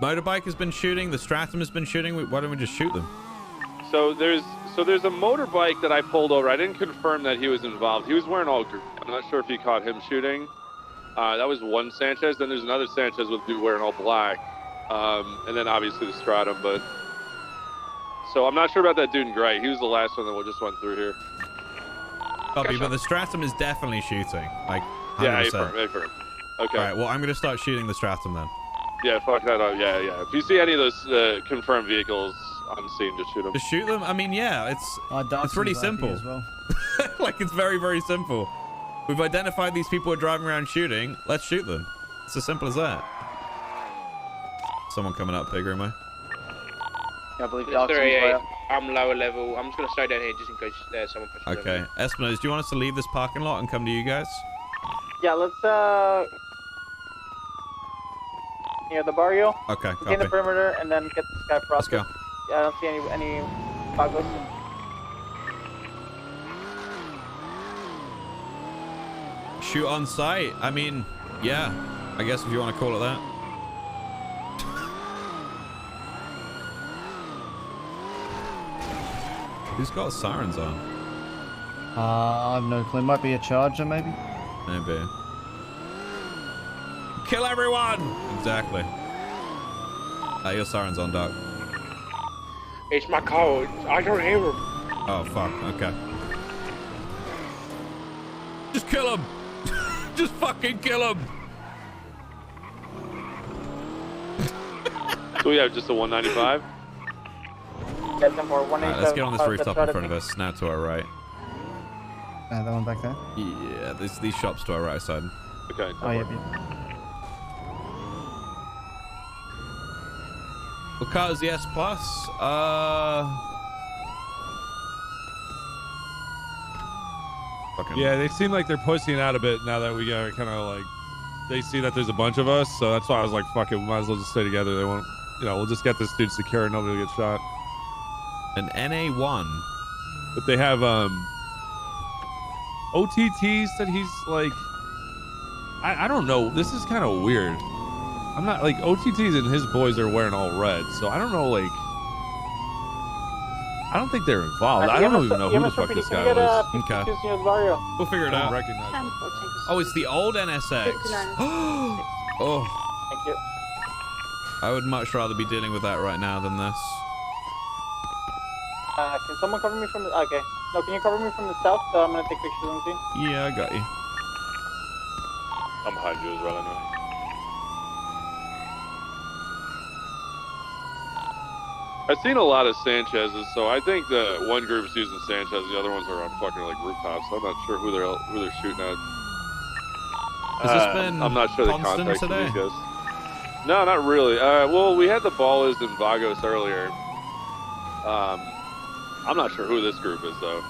motorbike has been shooting. The Stratum has been shooting. Why don't we just shoot them? So there's a motorbike that I pulled over. I didn't confirm that he was involved. He was wearing all green. I'm not sure if you caught him shooting. That was one Sanchez. Then there's another Sanchez with dude wearing all black. And then obviously the Stratum, but... So I'm not sure about that dude in gray. He was the last one that we just went through here. Copy, but the Stratum is definitely shooting. Like, 100%. Yeah, affirm. Okay. Alright, well, I'm going to start shooting the Stratum then. Yeah, fuck that up. Yeah. If you see any of those confirmed vehicles on the scene, just shoot them. Just shoot them? I mean, yeah, it's really simple. As well. Like, it's very, very simple. We've identified these people who are driving around shooting. Let's shoot them. It's as simple as that. Someone coming up, Greenway. Yeah, I believe I'm lower level. I'm just going to stay down here just in case someone pushes me. Okay. Espinosa, do you want us to leave this parking lot and come to you guys? yeah, let's near the Barrio. Okay, Gain the copy. perimeter and then get this guy processed. Let's go. Yeah, I don't see any boggles. Shoot on sight? I mean, yeah. I guess if you want to call it that. Who's got sirens on? I have no clue. Might be a charger, maybe. Maybe. Kill everyone! Exactly. Your siren's on, Doc. It's my call. I don't hear him. Oh, fuck. Okay. Just kill him! Just fucking kill him! So we have just a 195? Alright, let's get on this rooftop in front of us. Now to our right. That one back there? Yeah, these shops to our right side. Okay. Oh, yeah. What car is the S Plus? Yeah, they seem like they're pushing out a bit now that we are kind of like, they see that there's a bunch of us, so that's why I was like, fuck it, we might as well just stay together. They won't, you know, we'll just get this dude secure and nobody will get shot. An NA1. But they have OTTs that he's like, I don't know. This is kind of weird. I'm not like OTTs and his boys are wearing all red, so I don't know. Like, I don't think they're involved. I don't even know who the fuck this guy was. Okay. We'll figure it out. Oh, it's the old NSX. Oh. Thank you. I would much rather be dealing with that right now than this. Can someone cover me from the... Okay. No, can you cover me from the south? I'm gonna take pictures on the scene. Yeah, I got you. I'm behind you as well anyway. I've seen a lot of Sanchez's, so I think the one group's using Sanchez, the other ones are on fucking like rooftops. I'm not sure who they're shooting at. Has this been I'm not sure the constant context of today? these guys. No, not really. Well, we had the Ballas and Vagos earlier. I'm not sure who this group is though.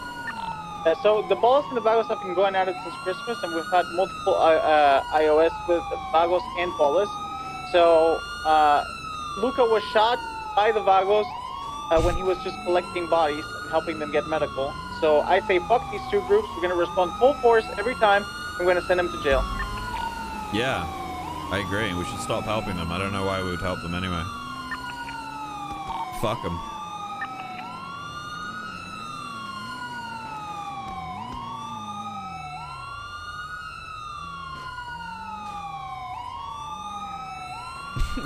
So the Ballas and the Vagos have been going at it since Christmas, and we've had multiple iOS with Vagos and Ballas. So Luca was shot by the Vagos when he was just collecting bodies and helping them get medical. So I say fuck these two groups. We're gonna respond full force every time. We're gonna send them to jail. Yeah, I agree. We should stop helping them. I don't know why we would help them anyway. Fuck them.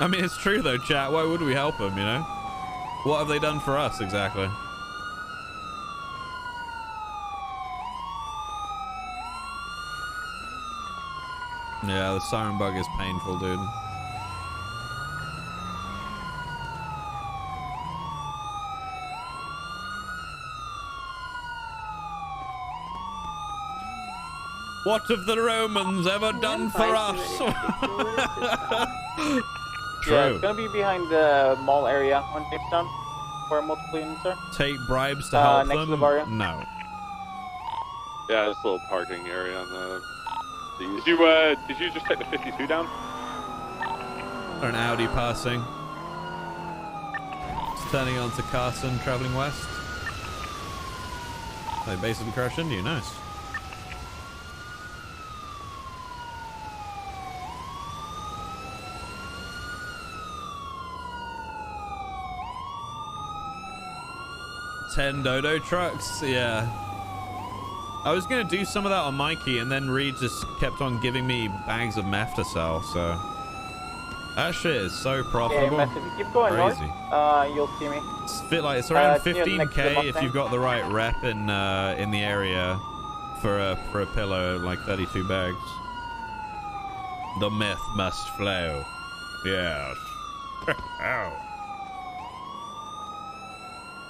I mean, it's true though, chat. Why would we help them, you know? What have they done for us, exactly? Yeah, the siren bug is painful, dude. What have the Romans ever done for us? True. Yeah, it's gonna be behind the mall area on Jamestown, where multiple units are. Take bribes to help next them? to the barrio. No. Yeah, this little parking area on the east. Did you just take the 52 down? Or an Audi passing. It's turning onto Carson, traveling west. They basically crashed into you. Nice. $10 dodo trucks, yeah. I was gonna do some of that on Mikey, and then Reed just kept on giving me bags of meth to sell. So that shit is so profitable. Yeah, if you keep going Crazy. north, you'll see me. It's around it's near next to the 15k if Mustang. you've got the right rep in the area for a pillow, like 32 bags. The myth must flow. Yes.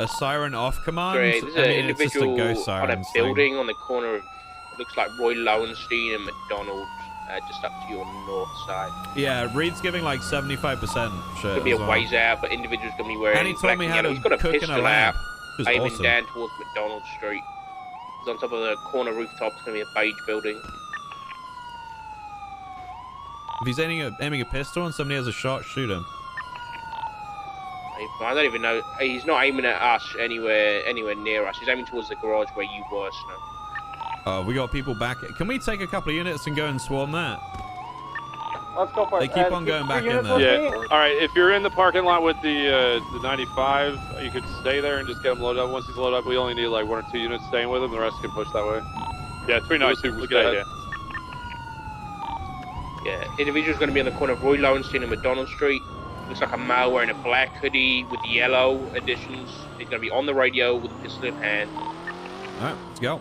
A siren off command? Sorry, there's an it's just a individual ghost on a sirens thing. building on the corner of, looks like Roy Lowenstein and McDonald, just up to your north side. Yeah, Reed's giving like 75% shit. Could be a as well. ways out, but individuals gonna be wearing And he told black me and how yellow. to He's got a cook in a pistol lamp. out, Just aiming awesome. down towards McDonald Street. He's on top of the corner rooftop. It's gonna be a beige building. If he's aiming a pistol and somebody has a shot, shoot him. I don't even know. He's not aiming at us anywhere near us. He's aiming towards the garage where you were, Snow. We got people back. Can we take a couple of units and go and swarm that? Let's go for They it. keep on going back in there. Yeah. All right. If you're in the parking lot with the 95, you could stay there and just get him loaded up. Once he's loaded up, we only need like 1 or 2 units staying with him. The rest can push that way. Yeah, 392. Look Stay ahead. here. Yeah, individual's going to be on the corner of Roy Lowenstein and McDonald Street. Looks like a male wearing a black hoodie with yellow additions. He's going to be on the radio with a pistol in hand. Alright, let's go.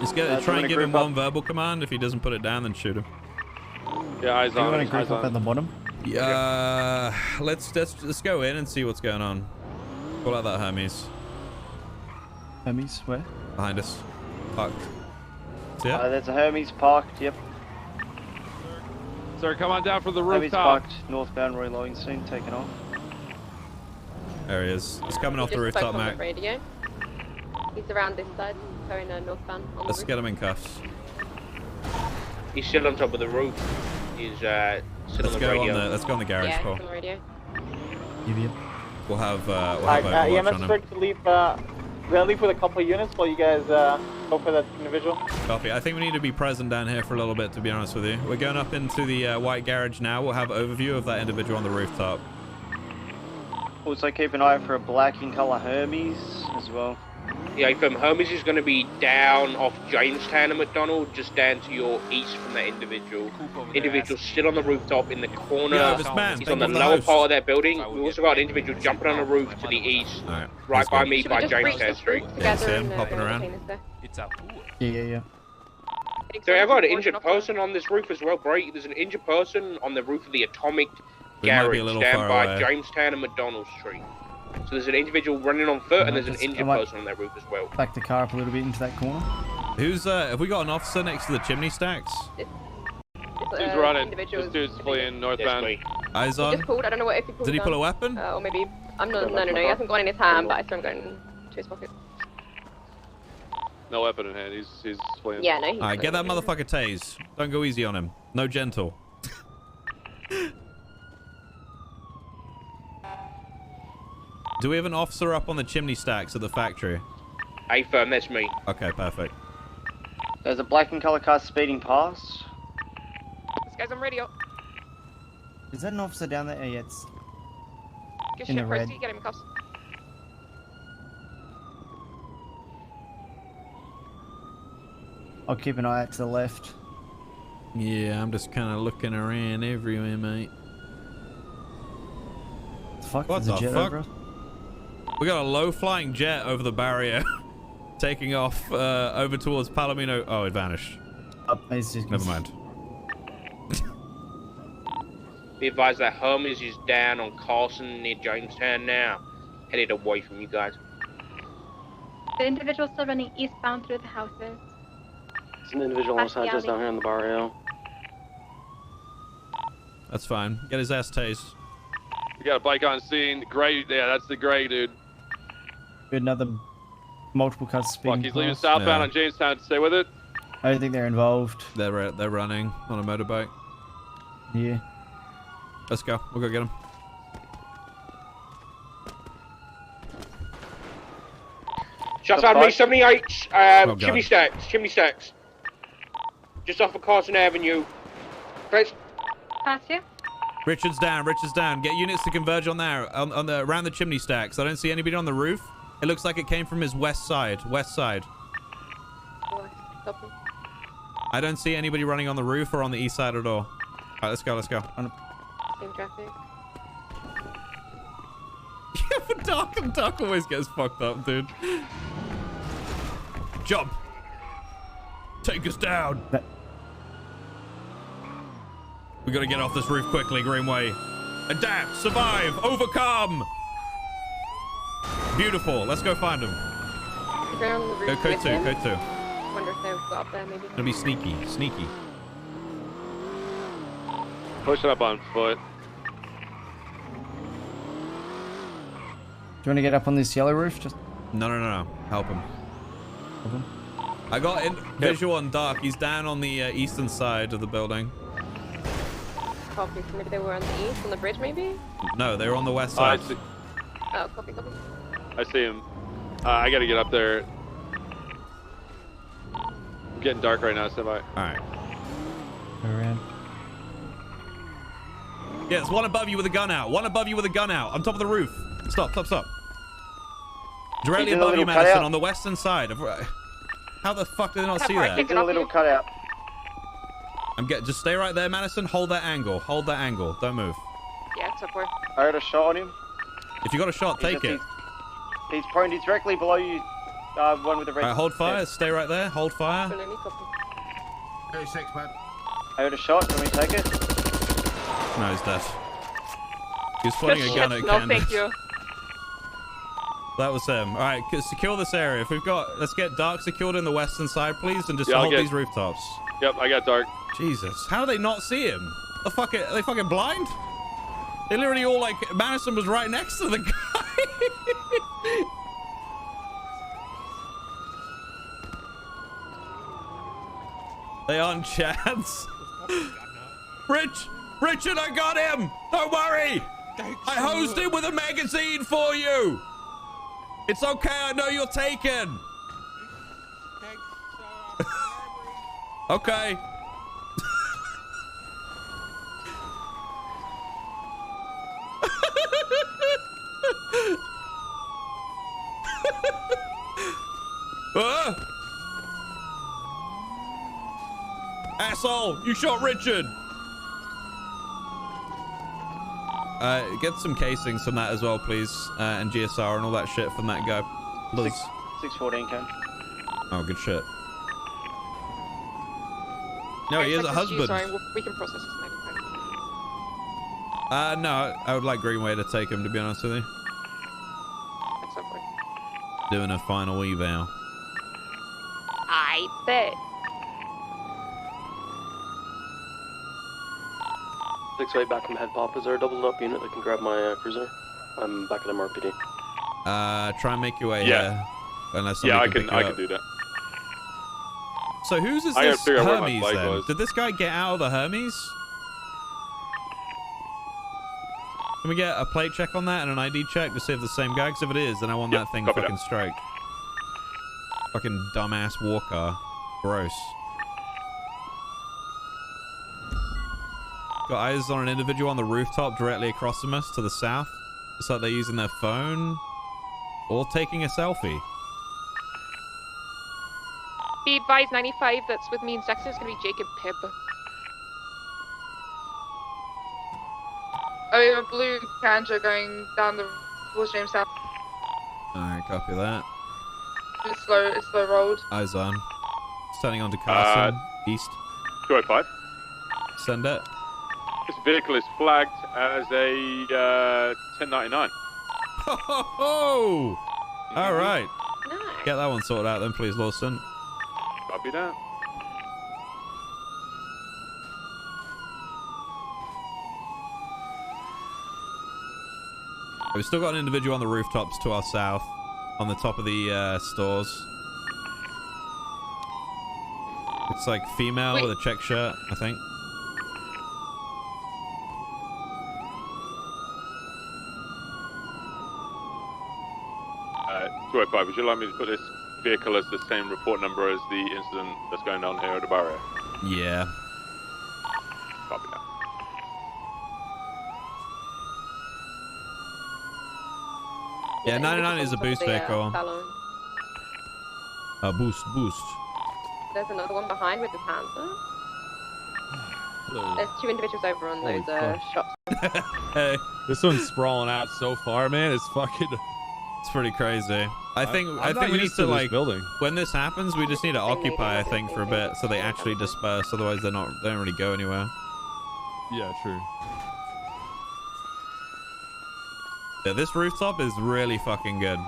Let's try and give him one verbal command. If he doesn't put it down, then shoot him. Yeah, eyes Do you on. want to group up at the bottom? Yeah, let's go in and see what's going on. Call out that Hermes. Hermes, where? Behind us. Parked. See ya? There's a Hermes parked, yep. Sir, come on down from the Hermes rooftop. parked, northbound Roy Lowenstein, taking off. There he is. He's coming off the Just spoke rooftop, on the Mac. radio. He's around this side, going northbound. On the Let's roof. get him in cuffs. He's still on top of the roof. He's still on the radio. Let's go on the garage Yeah, floor. he's on the radio. Yep. We'll have Overwatch EMS on him. strict to leave. We'll leave with a couple of units while you guys go for that individual. Copy. I think we need to be present down here for a little bit, to be honest with you. We're going up into the white garage now. We'll have overview of that individual on the rooftop. Also keep an eye out for a black in colour Hermes as well. Yeah, Hermes is going to be down off Jamestown and McDonald, just down to your east from that individual. Individual's still on the rooftop in the corner. Yeah, this man, He's on the lower part of that building. We also got an individual jumping on the roof to the east, right by me by Jamestown Street. That's him, hopping around. It's a pool. Yeah. So I've got an injured person on this roof as well, Bray. There's an injured person on the roof of the Atomic We might be Garage a little down far by away. Jamestown and McDonald Street. So there's an individual running on foot, and there's an injured person on that roof as well. Back the car up a little bit into that corner. Who's have we got an officer next to the chimney stacks? He's running. This dude's fleeing northbound. Eyes He on. just pulled. I don't know what if he pulled. Did he pull a weapon? Or maybe I'm not. No. He hasn't got it in his hand, but I saw him going to his pocket. No weapon in hand. He's fleeing. Yeah, no. Alright, get that motherfucker tased. Don't go easy on him. No gentle. Do we have an officer up on the chimney stacks at the factory? Hey, firm, that's me. Okay, perfect. There's a black and colour car speeding past. This guy's on radio. Is that an officer down there? Yeah, it's Good in shit, the red. Prosty. Get him in cuffs. I'll keep an eye out to the left. Yeah, I'm just kind of looking around everywhere, mate. Fuck, What there's a the jet fuck? over us. We got a low-flying jet over the barrier, taking off over towards Palomino. Oh, it vanished. Never mind. Be advised that Hermes is down on Carson near Jamestown now. Headed away from you guys. The individual still running eastbound through the houses. There's an individual on Sanchez down here in the barrio. That's fine. Get his ass tased. We got a bike on scene. Gray. Yeah, that's the gray dude. Another multiple cars speeding Fuck, he's leaving past. southbound on Jamestown. Stay with it. I don't think they're involved. They're running on a motorbike. Yeah. Let's go. We'll go get him. Shots on me, 78, God. chimney stacks. Just off of Carson Avenue. Chris? Past you. Richard's down. Get units to converge on there, on the around the chimney stacks. I don't see anybody on the roof. It looks like it came from his west side. I don't see anybody running on the roof or on the east side at all. All right, let's go. Same traffic. Yeah, but Doc always gets fucked up, dude. Jump. Take us down. We gotta get off this roof quickly, Greenway. Adapt, survive, overcome. Beautiful. Let's go find him. Is there on the roof Go code with 2, him? code 2. Wonder if they've got up there maybe. Gonna be sneaky. Push it up on foot. Do you want to get up on this yellow roof? Just No. Help him. I got visual on Doc. He's down on the eastern side of the building. Copy. So maybe they were on the east, on the bridge maybe? No, they're on the west I side. see. Oh, copy. I see him. I gotta get up there. I'm getting dark right now, stand by. Alright. go around. Yeah, there's one above you with a gun out. One above you with a gun out. On top of the roof. Stop. Directly above you, Madison, on the western side. How the fuck did they not see that? He's in a little cutout. Just stay right there, Madison. Hold that angle. Don't move. Yeah, it's up where. I heard a shot on him. If you got a shot, take it. He's prone. He's directly below you. One with the red. All right, hold fire. Stay right there. Hold fire. 36, man. I heard a shot. Can we take it? No, he's dead. He was pointing a gun at No, Candace. thank you. That was him. All right, secure this area. Let's get dark secured in the western side, please, and just hold these rooftops. Yep, I got dark. Jesus, how do they not see him? Are they fucking blind? They literally all Madison was right next to the guy. They aren't Chads. Richard, I got him. Don't worry. I hosed him with a magazine for you. It's okay. I know you're taken. Okay. Asshole, you shot Richard. Get some casings from that as well, please, and GSR and all that shit from that guy. 614 Ken. Oh, good shit. No, he is a husband. Sorry, we can process this next. No, I would like Greenway to take him, to be honest with you. Doing a final eval. I bet. 6-8 back from head pop. Is there a doubled up unit that can grab my cruiser? I'm back at MRPD. Try and make your way. Unless I can do that. So whose is I gotta this figure out where my Hermes bike then? was. Did this guy get out of the Hermes? Can we get a plate check on that and an ID check to see if the same guy? Because if it is, then I want that thing fucking strike. Fucking dumbass war car. Gross. Got eyes on an individual on the rooftop directly across from us to the south. It's like they're using their phone or taking a selfie. Be advised, 95 that's with me in section is going to be Jacob Pibb. Oh, we have a blue Kanja going down the towards Jamestown. Alright, copy that. It's slow rolled. Eyes on. Standing onto Carson, east. 205. Send it. This vehicle is flagged as a 1099. Ho ho ho! Alright. Get that one sorted out then, please, Lawson. Copy that. We've still got an individual on the rooftops to our south, on the top of the stores. It's like female with a check shirt, I think. Uh, 205, would you like me to put this vehicle as the same report number as the incident that's going on here at the barrier? Yeah. Copy that. Yeah, 99 is a boost vehicle. Boost. There's another one behind with his hands up. Hello. There's two individuals over on Holy those shops. Hey, this one's sprawling out so far, man. It's fucking. It's pretty crazy. I think we need to like building. When this happens, we just need to occupy. I think for a bit so they actually disperse. Otherwise, they don't really go anywhere. Yeah, true. Yeah, this rooftop is really fucking good.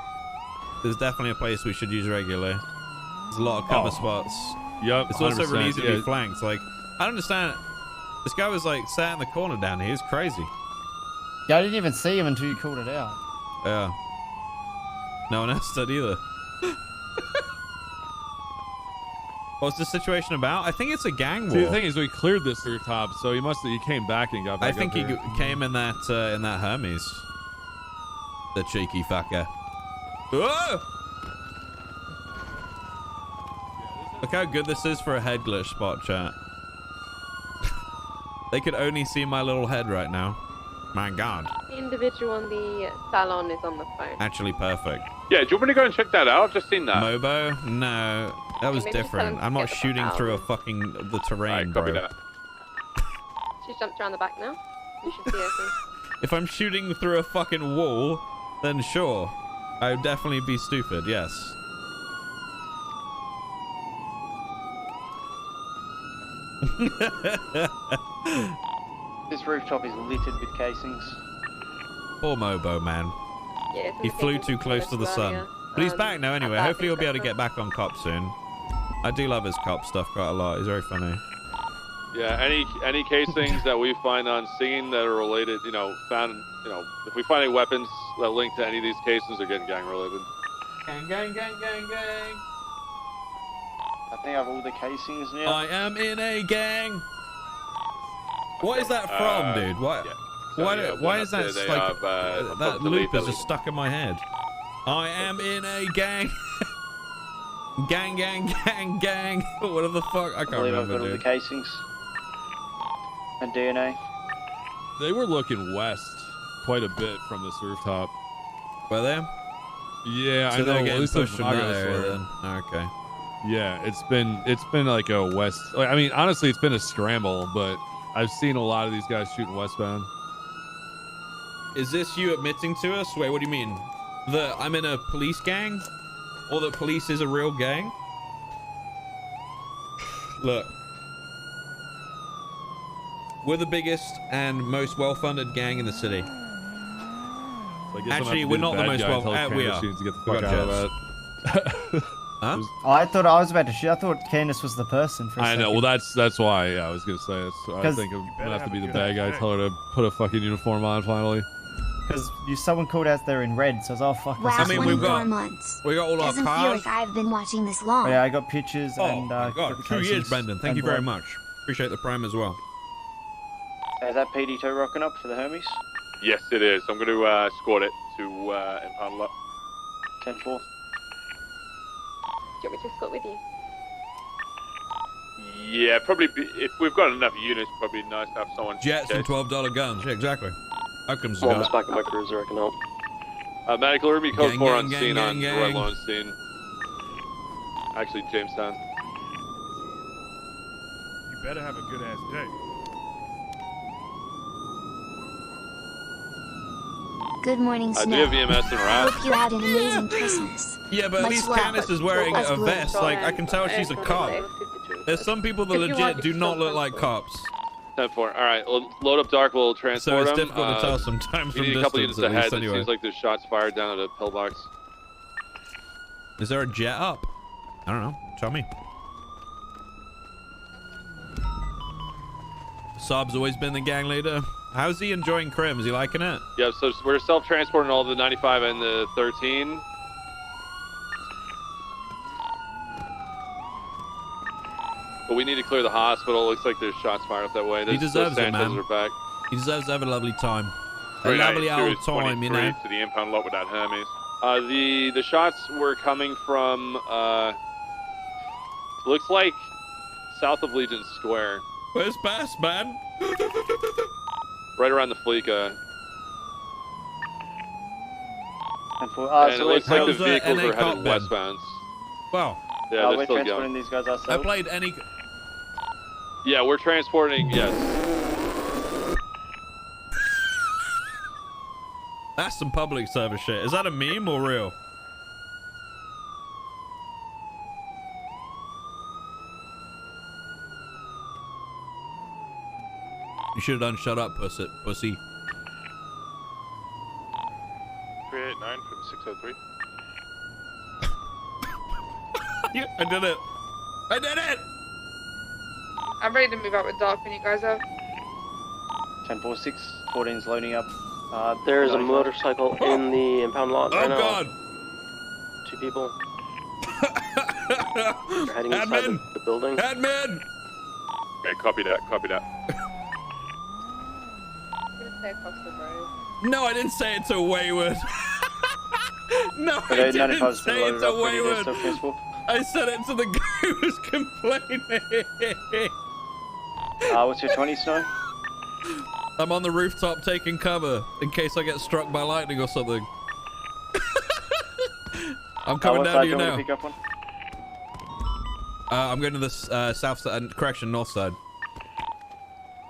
There's definitely a place we should use regularly. There's a lot of cover spots. Yep. It's also really 100%, easy to be flanked. Like, I don't understand. This guy was like sat in the corner down here. He's crazy. Yeah, I didn't even see him until you called it out. Yeah. No one else did either. What's the situation about? I think it's a gang war. See, the thing is, we cleared this rooftop, so he came back and got back. I think he up here. came in that Hermes. The cheeky fucker. Whoa! Look how good this is for a head glitch spot, chat. They could only see my little head right now. My God. The individual on the salon is on the phone. Actually perfect. Yeah, do you want me to go and check that out? I've just seen that. Mobo? No. That was maybe just tell him different. to I'm get not the fuck shooting out. through a fucking the terrain, bro. That. She's jumped around the back now. You should see her soon. If I'm shooting through a fucking wall, then sure. I would definitely be stupid, yes. This rooftop is littered with casings. Poor Mobo, man. Yeah, He flew too close to the sun. But he's back now anyway. Hopefully he'll be able to get back on cop soon. I do love his cop stuff quite a lot. He's very funny. Yeah, any casings that we find on scene that are related, found, if we find any weapons that link to any of these casings, they're getting gang related. Gang, gang, gang, gang, gang. I think I have all the casings now. I am in a gang. What is that from, dude? What? Yeah. Why is that like that loop is delete. just stuck in my head? I am in a gang. Gang, gang, gang, gang. What the fuck? I can't I believe I've remember, got all the dude. casings. And DNA. They were looking west quite a bit from this rooftop. Were they? Yeah, So I know. they're At getting least pushed from from that Chicago's area side. then. Oh, okay. Yeah, it's been like a west. Like, I mean, honestly, it's been a scramble, but I've seen a lot of these guys shooting westbound. Is this you admitting to us? Wait, what do you mean? That I'm in a police gang? Or that police is a real gang? Look. We're the biggest and most well-funded gang in the city. So I guess Actually, I'm we're gonna not have the to be most bad guy well. and tell We Candace are. she needs to get the We fuck got out of jets. that. Huh? Oh, I was about to shoot. I thought Candace was the person for a I second. know. Well, that's why. Yeah, I was gonna say. I 'Cause- think I'm gonna have to be the bad guy. Tell her to put a fucking uniform on finally. Because someone called out there in red, so I was all fuck. Wow, this is 24 months. We got all Doesn't our feel cars. like I've been watching this long. Oh, yeah, I got pictures Oh and my God, got the 2 years, casings Brendan. Thank and you very blood. much. Appreciate the prime as well. Is that PD2 rocking up for the Hermes? Yes, it is. I'm going to escort it to impound lot. 10-4. Do you want me to escort with you? Yeah, probably. If we've got enough units, probably nice to have someone. Jets and $12 guns. Yeah, exactly. Outcomes I'm almost back in my cruiser. I can help. Medical Ruby code Gang, 4 gang, on gang, scene gang, on gang. Red on scene. Actually, Jamestown. You better have a good ass day. Good morning, I do Snow. have EMS and RAS. Hope you had an amazing Christmas. Yeah, but at Much least love. Candace is wearing a Blue. vest. Like, I can tell she's a cop. There's some people that If you want, legit do it's not still look like cops. 10-4. All right, load up dark. We'll transport So it's them. difficult to tell sometimes We from need a couple distance, units at least, ahead. It anyway. seems like there's shots fired down at a pillbox. Is there a jet up? I don't know. Tell me. Saab's always been the gang leader. How's he enjoying Crim? Is he liking it? Yeah, so we're self-transporting all the 95 and the 13. But we need to clear the hospital. Looks like there's shots fired up that way. He deserves it, man. Are back. He deserves to have a lovely time. A 39, lovely old Series time, you 23 know. To the impound lot with that Hermes. The shots were coming from looks like south of Legion Square. Where's Bass, man? Right around the Fleeca. And And it so looks like the How's, vehicles NA are headed cop been? westbound. Well, Yeah, they're we're still transporting going. these guys I ourselves. played any... Yeah, we're transporting, yes. That's some public service shit. Is that a meme or real? You should have done shut up, pussy. 389 from 603. I did it. I did it! I'm ready to move out with Dark when you guys are. 10-4-6. 14's loading up. There's a 95. motorcycle in the impound lot right Oh, now. God. 2 people. They're heading inside Admin. the building. Admin! Okay, copy that, copy that. I'm gonna stay across the road. No, I didn't say it to Wayward. No, I Okay, didn't 95's say still it loaded to up. Ready to Wayward. self-transport. I said it to the guy who was complaining. What's your 20, Snow? I'm on the rooftop taking cover in case I get struck by lightning or something. I'm coming down to you now. Pick up one? I'm going to the south side, correction, north side.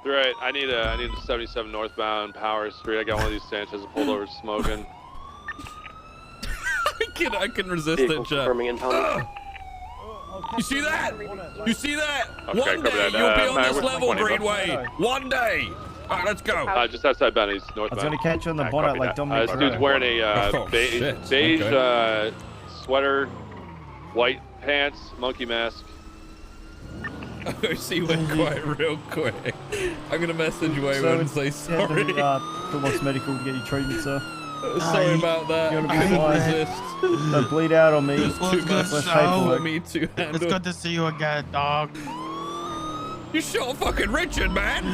Right, I need a 77 northbound Power Street. I got one of these Sanchez pulled over smoking. I can resist it, Chuck. You see that? You see that? Okay, One day that. you'll be on Man, this we're level, 20, bro. Greenway. One day. All right, let's go. Just outside Benny's, northbound. I was gonna catch you on the bonnet like Dominic. This dude's wearing a beige sweater, white pants, monkey mask. Oh, she went quiet real quick. I'm gonna message Wayward and say sorry. Toolbox Medical to get you treatment, sir. Sorry about that. You I wanna be couldn't quiet? resist. Don't bleed out on me. There's too much less for paperwork. me to handle. It's good to see you again, dog. You shot fucking Richard, man.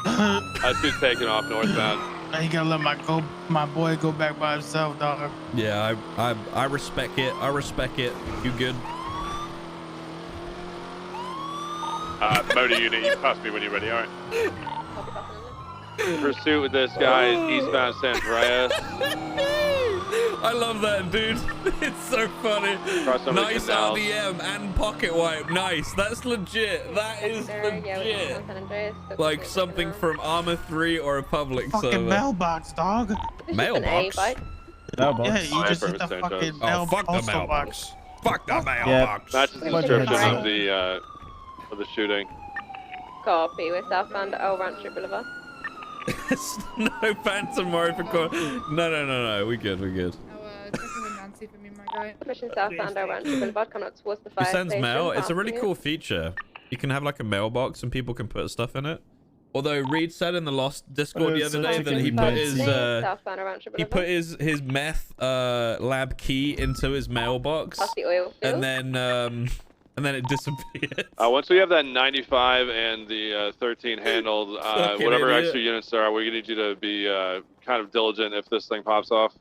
That dude's taking off northbound. I ain't gonna let my boy go back by himself, dog. Yeah, I respect it. I respect it. You good? Motor unit, you pass me when you're ready, alright? Pursuit with this guy is eastbound San Andreas. I love that, dude. It's so funny. Nice LDM and pocket wipe. Nice. That's legit. That is legit. Like something from Armor 3 or a public Fucking server. mailbox, dog. Mailbox? Mailbox? Yeah, you just hit the fucking fuck the postal mailbox. box. Fuck the mailbox. That's the description of the shooting. Copy. We're southbound at El Rancho Boulevard. No Phantom Mario for call. No. We good. Nancy for me, my guy. Pushing southbound El Rancho Boulevard, coming up towards the fire It sends station. mail. It's a really Passing cool feature. You can have like a mailbox and people can put stuff in it. Although Reed said in the Lost Discord the other day that he put his meth lab key into his mailbox, Past the oil field. and then it disappeared. Once we have that 95 and the 13 handled, whatever idiot. extra units there are, we need you to be kind of diligent if this thing pops off.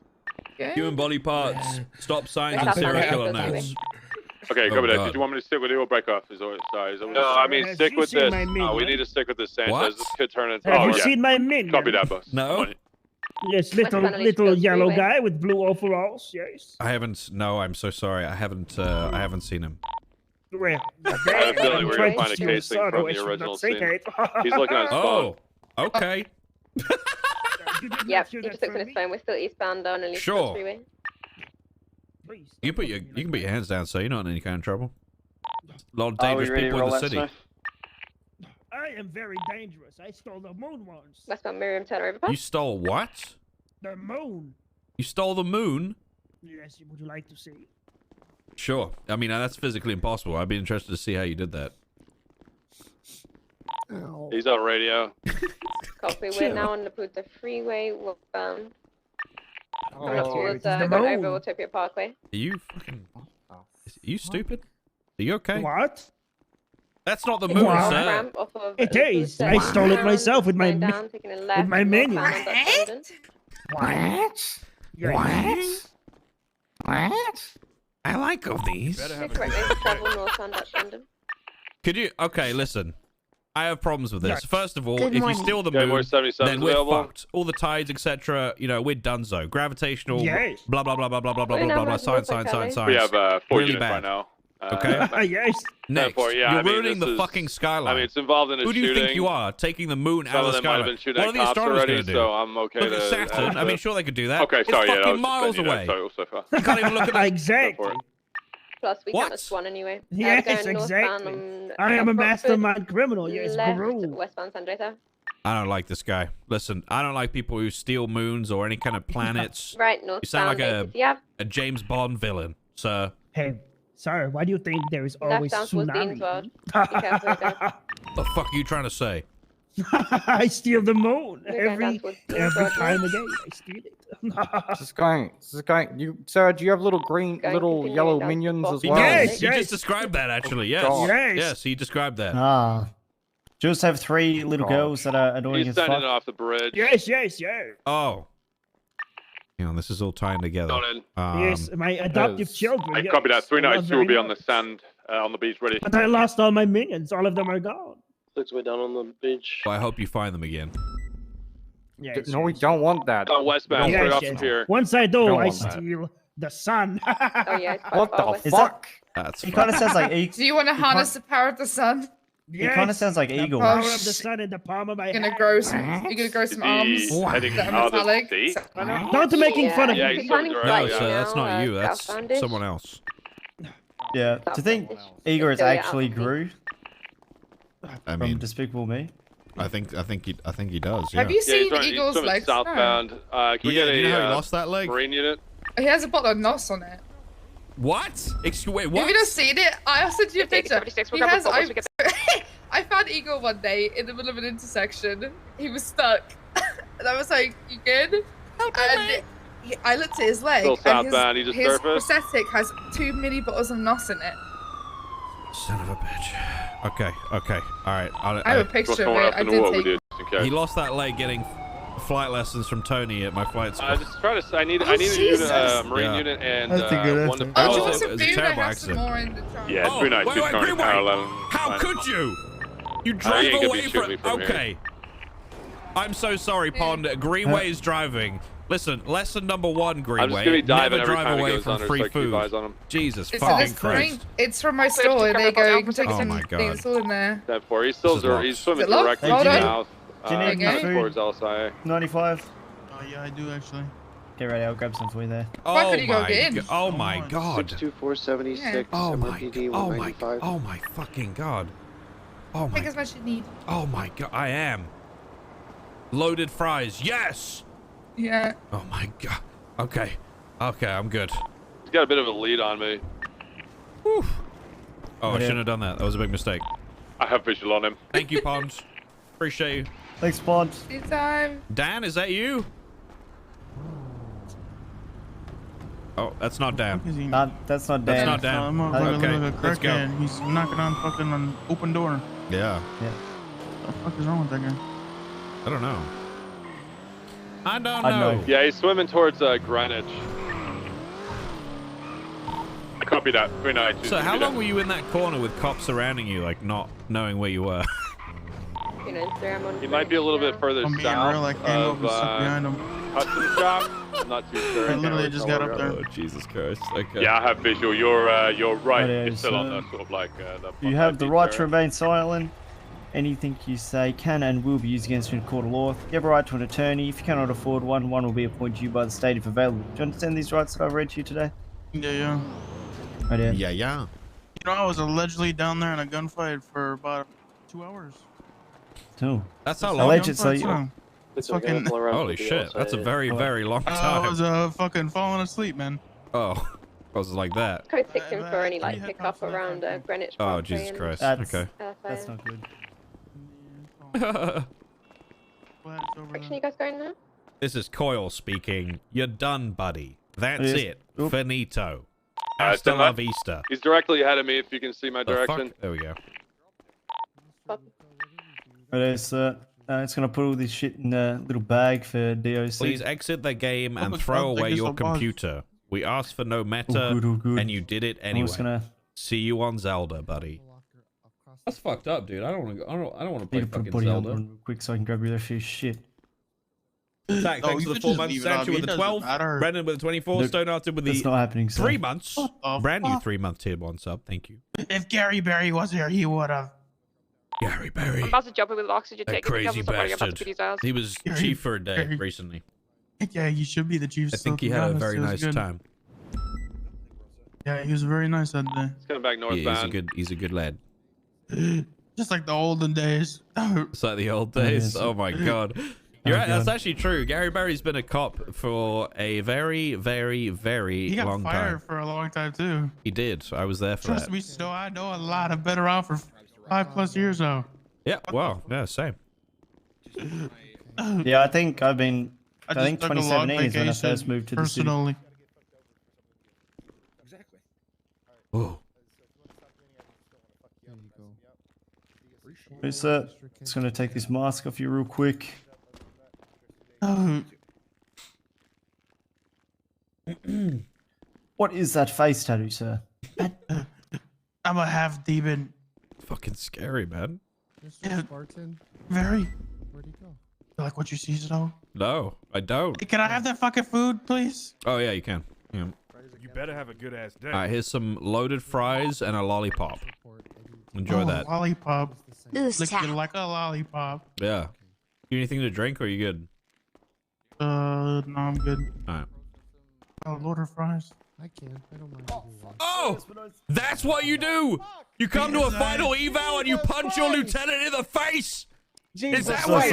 Human body parts, stop signs, and serial killer notes. Okay, Oh, copy that. God. Did you want me to stick with you or break off? No, I mean stick with this. We need to stick with this Sanchez. What? This could turn into. Have you seen my minion? Copy that, boss. No. Yes, little yellow guy with blue overalls. Yes. I haven't. No, I'm so sorry. I haven't seen him. Well, I have a feeling we're gonna find a casing from the original scene. He's looking at his phone. Oh, okay. Yep, he just looks on his phone. We're still eastbound on Elizabeth Sure. Freeway. You can put your hands down, so you're not in any kind of trouble. A lot of Are we dangerous ready to people in roll the that city. snow? I am very dangerous. I stole the moon once. Westbound Miriam Turner overpass. You stole what? The moon. You stole the moon? Yes. Would you like to see? Sure. I mean, that's physically impossible. I'd be interested to see how you did that. He's on radio. Copy. We're now on the Laputa Freeway. Westbound. Coming up towards the going moon. over Utopia Parkway. Are you fucking... Are you stupid? Are you okay? What? That's not the moon, What? sir. Ramp off of It is. I Laputa. stole it myself with my Going down, taking a left, minion. northbound on Dutch London. What? I like all these. Correct lane for travel northbound Dutch London. Could you... Okay, listen. I have problems with this. Yes. First of all, Good if morning. you steal the Okay, moon, more 77s then we're available. fucked. All the tides, etc. You know, we're donezo. Gravitational. Yes. Blah blah blah blah blah blah blah blah blah. Science. We have 4 Really units bad. right now. Okay. Yes. Next, Four, yeah, you're I mean, ruining this the is- fucking skyline. I mean, it's involved in a Who do you shooting. think you are, taking the moon Some out of of the them might have skyline? been shooting What are at the cops astronomers already, going to do? so I'm okay Look to... at Saturn. I mean, sure they could do that. Okay, sorry, it's yeah, that fucking was miles just away. so far. You can't even look at that. Exactly. Plus, we What? count as Swan anyway. Yes, Going northbound exactly. on I am a Rockford, mastermind criminal. Yes, left, Guru. westbound San Andreas. I don't like this guy. Listen, I don't like people who steal moons or any kind of planets. Right, You sound northbound like APC. a James Bond villain, sir. Hey, sir, why do you think there is Left always down towards tsunami? Deansward. Be careful with that. The fuck are you trying to say? I steal the moon We're going down every towards every Deansward. time again. I steal it. This is going. You, sir, do you have little green, Going little continuing yellow down minions to as Boston. well? Yes, You yes. just described that, actually. Yes. God. Yes. Yes, he described that. Ah. Just have 3 little girls that are annoying He's as sending fuck. it off the bridge. Yes. Oh. You know, this is all tying together. Noted. Yes, my adoptive children. I yes. copy that. I love 392 will be very on the much. sand, on the beach, ready. But I lost all my minions. All of them are gone. Looks way down on the beach. Well, I hope you find them again. Yes, No, we don't want that. Westbound, Yes, straight off yes. from here. Once I do, Don't I want that. steal the sun. Oh yeah, it's quite What far the west. fuck? That's He kind of sounds like Do you want to harness the power of the sun? He kind of sounds like Eagle. The power of the sun in the palm of my You're hand. gonna grow some arms Heading that are out of the metallic. state right now? Don't making fun of Yeah, me. he's swimming No, directly. sir, that's not you. That's southbound-ish. someone else. Yeah, to think Igor is Still, yeah, actually out of Gru I from mean, Despicable Me. I think he does. Yeah. Have you Yeah, seen he's Eagle's swimming legs? southbound. Can we get do you know how he a lost that leg? Marine unit? No. He has a bottle of NOS on it. What? Wait, Have what? you not seen it? I'll send you a Take picture. 76, we'll He grab has. the bubbles, we get I found Eagle one day in the middle of an intersection. He was stuck, and I was like, "You good?" And I looked at his leg, Still and southbound, he just his surfaced. prosthetic has 2 mini bottles of NOS in it. Son of a bitch. Okay, all right. I have a picture of it. I did take. He lost that leg getting flight lessons from Tony at my flight school. Just try to. I need a Jesus. unit, Marine Yeah. unit, and That's a good one to answer. Oh, do you It want was some a food? I terrible have some accident. more in the trunk. Yeah, it's pretty nice. wait, Just going Greenway. parallel. How Fine. could you? You you drove ain't gonna away be from. shooting me from here. Okay. I'm so sorry, Pond. Greenway's driving. Listen, lesson number 1, Greenway. I'm just gonna be diving never every drive time he away goes from under, free so I keep food. eyes on him. Jesus It's fucking in this Christ. drink. It's from my store. There you go. You can take Oh some my God. things all in there. 10-4. He's This is still locked. he's swimming Is it locked? directly Hold on. south. Do you need any food? Towards LSIA. 95. Oh yeah, I do actually. Get ready, I'll grab some for you there. Why could you go again? Oh my God. 62476, Oh my. MRPD Oh my. 195. Oh my fucking God. Oh Take my. as much as you need. Oh my God. I am. Loaded fries. Yes. Yeah. Oh my God. Okay. Okay, I'm good. He's got a bit of a lead on me. Whew. Oh, I Yeah. shouldn't have done that. That was a big mistake. I have visual on him. Thank you, Pond. Appreciate you. Thanks, Pond. Anytime. Dan, is that you? Oh, that's not Dan. That's not That's Dan. not Dan. I'm a Okay, like a let's go. crackhead. He's knocking on fucking an open door. Yeah. What the fuck is wrong with that guy? I don't know. I don't I know. know. Yeah, he's swimming towards Greenwich. I copy that. Very nice. So how long were you in that corner with cops surrounding you, like not knowing where you were? You know, Instagram on He might be a little bit further I'm being south real, I came of over stuck behind him. Custom shop. I'm not too sure. I literally just got up there. Oh, Jesus Christ. Okay. Yeah, I have visual. You're right. Right, You're still on so the sort of like the. You have the right to remain silent. Anything you say can and will be used against you in a court of law. You have a right to an attorney. If you cannot afford one, one will be appointed to you by the state if available. Do you understand these rights that I've read to you today? Yeah. Right, yeah. Yeah. You know, I was allegedly down there in a gunfight for about 2 hours. Oh. That's how long? Allegedly. It's fucking. Holy shit. That's a very, very long time. I was fucking falling asleep, man. Oh. I was like that. Code 6 in for any like pickup around Greenwich. Oh, Parkway Jesus and- Christ. That's, Okay. that's not good. Direction you guys going now? This is Coyle speaking. You're done, buddy. That's Yes. it. Finito. Hasta la vista. He's directly ahead of me. If you can see my The fuck? direction. There we go. Right, so it's gonna put all this shit in a little bag for DOC. Please exit the game and Oh, throw thank away you your so much. computer. We asked for no meta, All good. and you did it I'm anyway. just gonna- See you on Zelda, buddy. That's fucked up, dude. I don't want to. I don't want to play Need to put a fucking body on Zelda. real quick so I can grab you that shit. Zach, Oh, thanks you for the could 4 just months. leave it on Sancho me, with it the doesn't 12. matter. Brendan with the 24. Nope, Stone Arthur with the that's not happening, sir. 3 months. Brand new fuck? 3-month tier 1 sub. Thank you. If Gary Barry was here, he would have. Gary Barry. I'm about to jump in with oxygen That taking crazy bastard. He was Gary chief for a day Barry. recently. Yeah, you should be the chief. I think he had a very nice time. Yeah, he was very nice that day. He's coming back Yeah, northbound. he's a good lad. Just like the olden days. It's like the old days. Yes. Oh my god. You're right, that's actually true. Gary Barry's been a cop for a very, very, very He got long fired time. for a long time too. He did. I was there for Trust that. me, Snow. I know a lot. I've been around for 5+ years now. Yeah. Wow. Yeah. Same. Yeah, I think I've been. I just think took a long 2017 is when I vacation first moved to the city. personally. Oh. Who's that? Just gonna take this mask off you real quick. What is that face tattoo, sir? I'm a half demon. Fucking scary, man. Yeah, very. Where'd he go? You like what you see, Snow? No, I don't. Hey, can I have that fucking food, please? Oh yeah, you can. Yeah. You better have a good ass day. All right, here's some loaded fries and a lollipop. Enjoy that. Lollipop. Boost Lick tap. it like a lollipop. Yeah. You anything to drink or are you good? No, I'm good. All right. Oh, Lord of Fries. I can. I don't mind. Oh, that's what you do. You come to a final eval and you punch your lieutenant in the face. Is that what?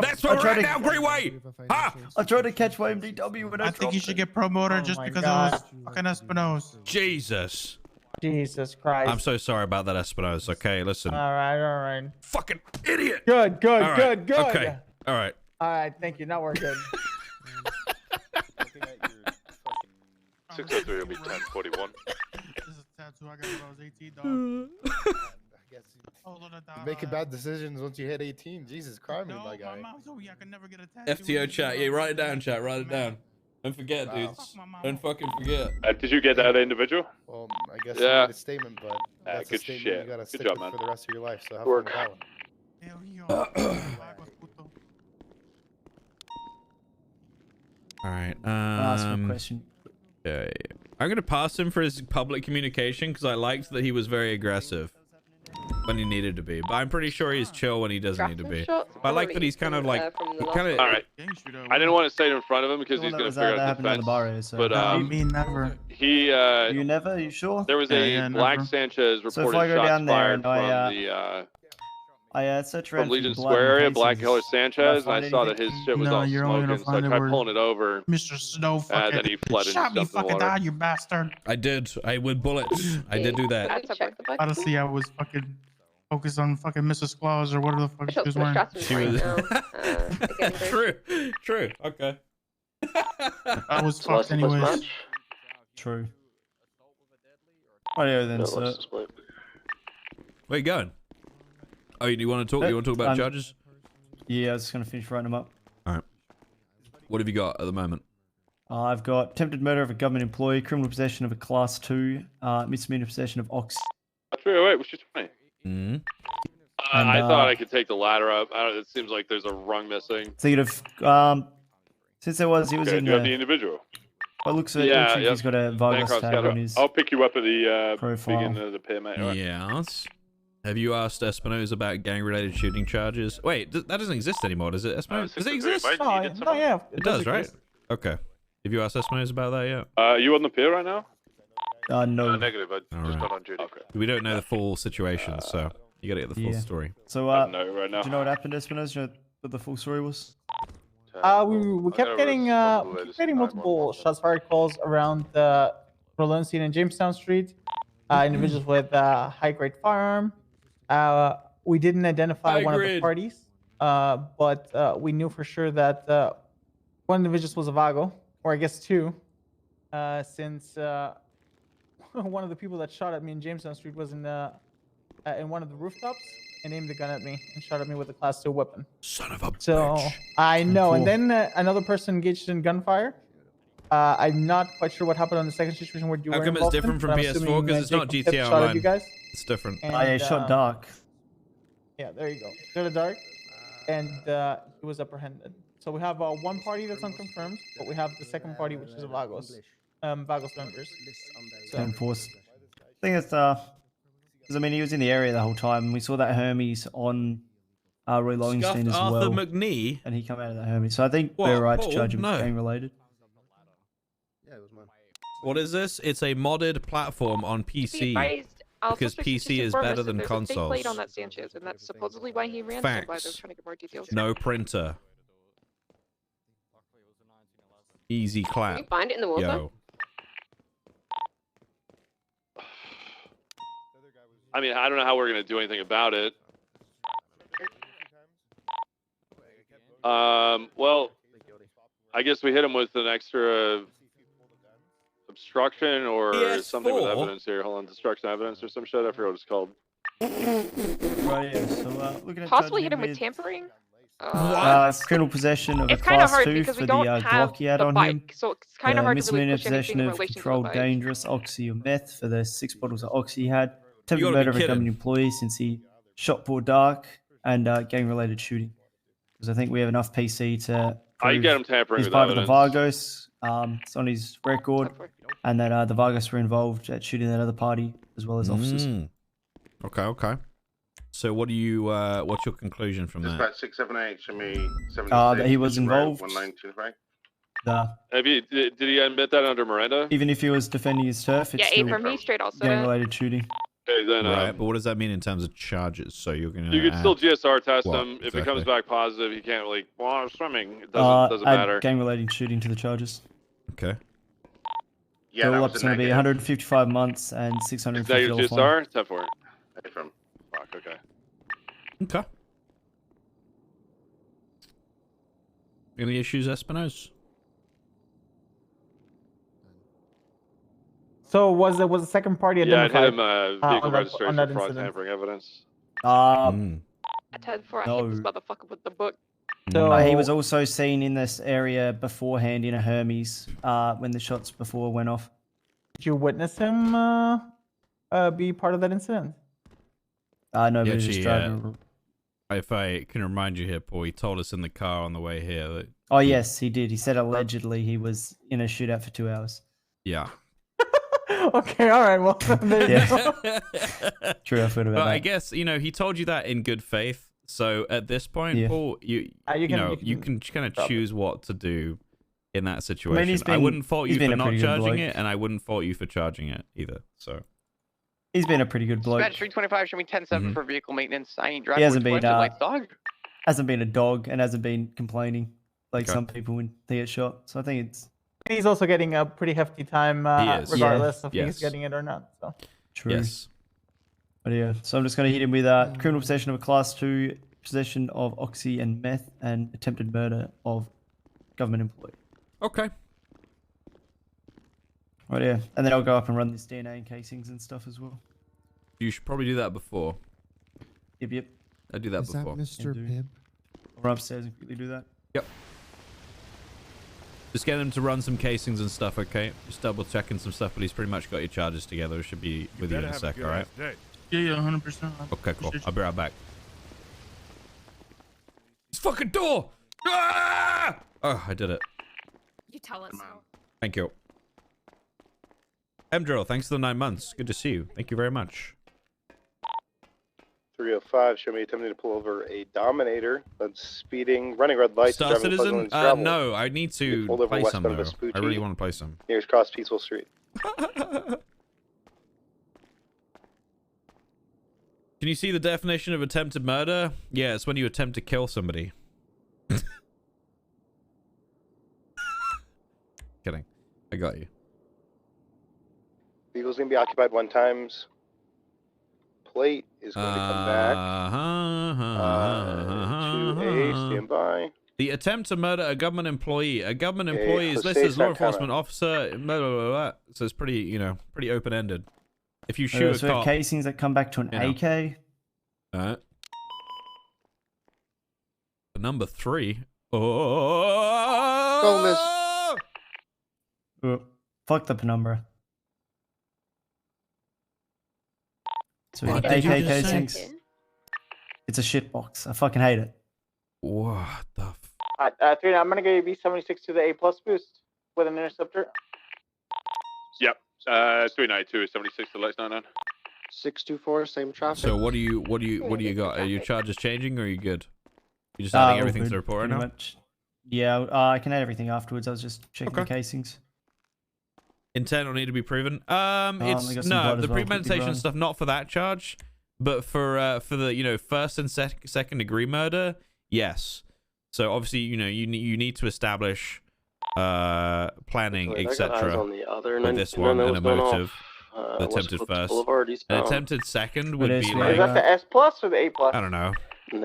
That's what we're at now, Greenway. Huh? I tried to catch my MDW, but I think you should get promoted just because it was fucking Espinosa. Jesus. Jesus Christ. I'm so sorry about that, Espinosa. Okay, listen. All right. Fucking idiot. Good. All right. Okay. All right. All right, thank you. Now we're good. 603 will be 1041. This is a tattoo I got when I was 18, dog. You're making bad decisions once you hit 18. Jesus Christ, my guy. My mom told me I could never get a tattoo. FTO chat. Yeah, write it down, chat. Write it down. Don't forget, dudes. Don't fucking forget. Did you get that individual? Well, I guess Yeah. you made a statement, but that's good a statement shit. you gotta Good stick job, with man. for the rest of your life. So have Work. fun with All right. Ask a question. Yeah. I'm gonna pass him for his public communication because I liked that he was very aggressive when he needed to be, but I'm pretty sure he's chill when he doesn't need to be. I like that he's kind of like All right. I didn't want to say it in front of him because he's going to figure out defense. But me never. he. You never? You sure? There was a Black Sanchez So reported if I go shots down there fired and from I search around from for Legion blood Square and area, faces, Black Killer Sanchez, and find I saw that anything? his shit was No, all you're only gonna smoking, so I find it tried where pulling it over. Mr. Snow fucking. Then he fled and Shot me jumped in the fucking water. down, you bastard. I did. I with bullets. I did do that. Honestly, I was fucking focused on fucking Mrs. Claus or whatever the fuck she was wearing. She was. True. Okay. I was fucked anyways. True. Oh yeah, then sir. Where you going? Oh, you want to talk? You want to talk about charges? Yeah, I was just gonna finish writing them up. All right. What have you got at the moment? I've got attempted murder of a government employee, criminal possession of a class 2, misdemeanor possession of ox. 308, which is 20. Mm-hmm. I thought I could take the ladder up. It seems like there's a rung missing. Thinking of since he was Okay, in do you have the individual? By looks of it, looks like he's got a Vargas Bancroft's tag got on a- his I'll pick you up at the profile. beginning of the pit, mate. All right. Yes. Have you asked Espinosa about gang-related shooting charges? Wait, that doesn't exist anymore, does it, Espinosa? Does it exist? No, yeah. It does, right? Okay. Have you asked Espinosa about that yet? You on the pier right now? No. Negative. I just got on duty. Okay. We don't know the full situation, so you gotta get the full Yeah. story. So, no, right now. do you know what happened, Espinosa? Do you know what the full story was? We kept getting multiple shots fired calls around the Roland and Jamestown Street. Individuals with high-grade firearm. We didn't identify one of the parties, but we knew for sure that one individual was a Vago, or I guess two, since one of the people that shot at me in Jamestown Street was in one of the rooftops and aimed a gun at me and shot at me with a class 2 weapon. Son of a So I know. And then another person engaged in gunfire. I'm not quite sure what happened on the second situation where you were How come it's involved in, different from but I'm PS4? assuming, Because it's not Jacob GTA shot at Online. you guys. It's different. And, I shot dark. Yeah, there you go. Shot at dark, and he was apprehended. So we have one party that's unconfirmed, but we have the second party, which is Vagos, Vagos members. So, Enforced. I think it's because I mean he was in the area the whole time. We saw that Hermes on Roy Lowenstein as Arthur well, McNee, and he came out of that Hermes. So I think What? they're right to Oh, charge him no. gang related. Yeah, it was mine. what is this? It's a modded platform on PC because PC is better than consoles. Played on that Sanchez, and that's supposedly why he ran. So I was Facts. trying to get more details. No printer. Easy clap. Can you find it in the world, Yo. I mean, I don't know how we're gonna do anything about it. Well, I guess we hit him with an extra obstruction or something with PS4? evidence here. Hold on, destruction of evidence or some shit. I forget what it's called. Right. Yeah, so looking at Possibly hit charging him with tampering. criminal possession of a It's kind of class hard 2 because for we the don't have Glock he had the on bike, him. so it's kind of hard to really misdemeanor push anything possession in of relation to the controlled bike. dangerous oxy or meth for the 6 bottles of oxy he had. Attempted gotta be murder of a kidding. government employee since he shot poor Dark, and gang related shooting because I think we have enough PC to. I get him tampering he's with part of the evidence. Vargos. It's on his record, and that the Vargos were involved at shooting that other party as well as officers. Okay. So what do you? What's your conclusion from that? Dispatch 678, show me 76. That he was involved. 1925. Did he admit that under Miranda? Even if he was defending his turf, it's Yeah, still for me, straight also. gang-related shooting. Okay, then. Right, but what does that mean in terms of charges? So you're gonna. You can still GSR test what, him. If exactly? it comes back positive, he can't really. Well, I'm swimming. It doesn't matter. Gang-related shooting to the charges. Okay. Yeah, All up's going to be 155 months and Is that 650 your dollars GSR? 10 for it. From. Fuck. Okay. Okay. Any issues, Espinosa? So was the second party Yeah, I'd identified? hit him vehicle registration, that fraud, incident? tampering evidence. 10-4, I hit this motherfucker with the book. So he was also seen in this area beforehand in a Hermes when the shots before went off. Did you witness him be part of that incident? No, but Yeah, he was actually, driving. if I can remind you here, Paul, he told us in the car on the way here that. Oh yes, he did. He said allegedly he was in a shootout for 2 hours. Yeah. Okay, all right. Well, there you go. True, I forgot about But that. I guess he told you that in good faith. So at this point, Yeah. Paul, you can kind of choose what to do in that situation. I wouldn't fault you for not charging it, and I wouldn't fault you for charging it either. So he's been a pretty good bloke. Dispatch 325, show me 10-7 for vehicle maintenance. I ain't driving. He hasn't been dog. hasn't been a dog and hasn't been complaining like Okay. some people when they get shot. So I think it's He's also getting a pretty hefty time, is. regardless if Yes. he's getting it or not. So. true. yes. But yeah, so I'm just going to hit him with criminal possession of a class 2, possession of oxy and meth, and attempted murder of government employee. Okay. Right, yeah. And then I'll go up and run this DNA and casings and stuff as well. You should probably do that before. Yep. I do that Is that before. Mr. Pibb? I'll run upstairs and quickly do that. Yep. Just get him to run some casings and stuff, okay? Just double checking some stuff, but he's pretty much got your charges together. It should be with you in a sec, alright? Yeah, 100%. Okay, cool. I'll be right back. This fucking door! Ah! Oh, I did it. You tell us. Thank you. M-Drill, thanks for the 9 months. Good to see you. Thank you very much. 305, show me attempting to pull over a Dominator that's speeding, running red lights, Star driving Citizen? Pleasant Gravel. No, I need to Pulled over play some, westbound though. of Vespucci. I really want to play some. Nearest cross Peaceful Street. Can you see the definition of attempted murder? Yeah, it's when you attempt to kill somebody. Kidding. I got you. Vehicle's going to be occupied 1 times. Plate is going to come back. 2A, stand by. The attempt to murder a government employee. A government Okay, employee is Jose listed as law Santana. enforcement officer. Blah, blah, blah, blah. So it's pretty, pretty open-ended. If you shoot So a cop, casings that come back to an AK. Alright. Number 3. Oh. Fuck the penumbra. So What AK did you just say? casings. It's a shit box. I fucking hate it. What the? Three, I'm gonna give you B76 to the A+ boost with an interceptor. Yep. 392, 76 to Lex 99. 624, same traffic. So what do you got? Are your charges changing or are you good? You just adding all everything to the good, report right pretty now? much. Yeah, I can add everything afterwards. I was just checking the casings. Intent will need to be proven. we got It's some no blood as the well, premeditation 50 stuff, not for that charge, but for the first and second degree murder, yes. So obviously you need to establish planning, Wait, I got eyes etc. on the other With this 99 one, that and was a going off, motive. The attempted Westwood first, Boulevard, an eastbound. attempted second would be Is like that the S+ or the A+? I don't know.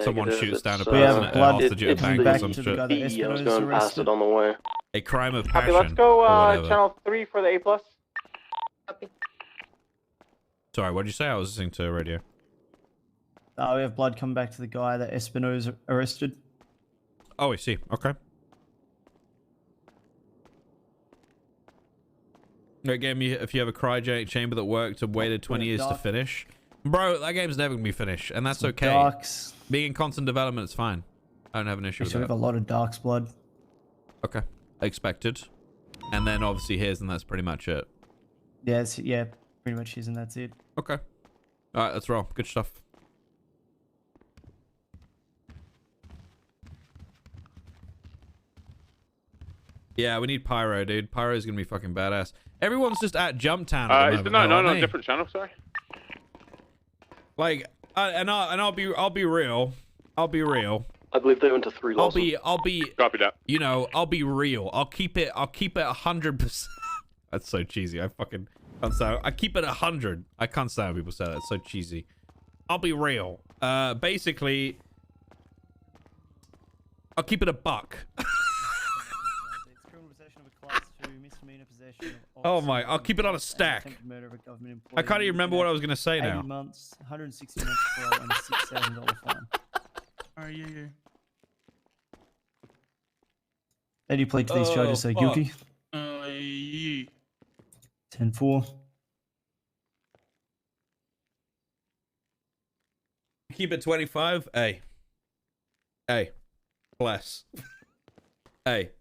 Someone Negative, shoots down a it's, person we off have the blood jetpack or back some to the shit. guy that Espinosa I was going past it on the way. A crime of Copy, passion. let's go or whatever. channel 3 for the A+. Sorry, what did you say? I was listening to radio. We have blood coming back to the guy that Espinosa arrested. Oh, I see. Okay. That game, if you have a cryogenic chamber that worked and waited 20 years to finish, bro, that game's never gonna be finished, and that's okay. Darks. Being in constant development is fine. I don't have an issue with We have that. a lot of Dark's blood. Okay. Expected. And then obviously his, and that's pretty much it. Yeah, yeah, pretty much his, and that's it. Okay. All right, let's roll. Good stuff. Yeah, we need Pyro, dude. Pyro's gonna be fucking badass. Everyone's just at Jump Town. At the moment, no, different channel. Sorry. Like, I'll be real. I'll be real. I believe they went to 3 losses. I'll be. Copy that. You know, I'll be real. I'll keep it 100%. That's so cheesy. I fucking can't stand. I keep it 100. I can't stand when people say that. It's so cheesy. I'll be real. Basically, I'll keep it a buck. Oh my! I'll keep it on a stack. I can't even remember what I was gonna say now. 80 months, 160 months parole, and a $6,000 fine. Alright, yeah. Did you plead to these charges? Say guilty. Yeah. 10-4. Keep it 25. Hey. Bless. Hey.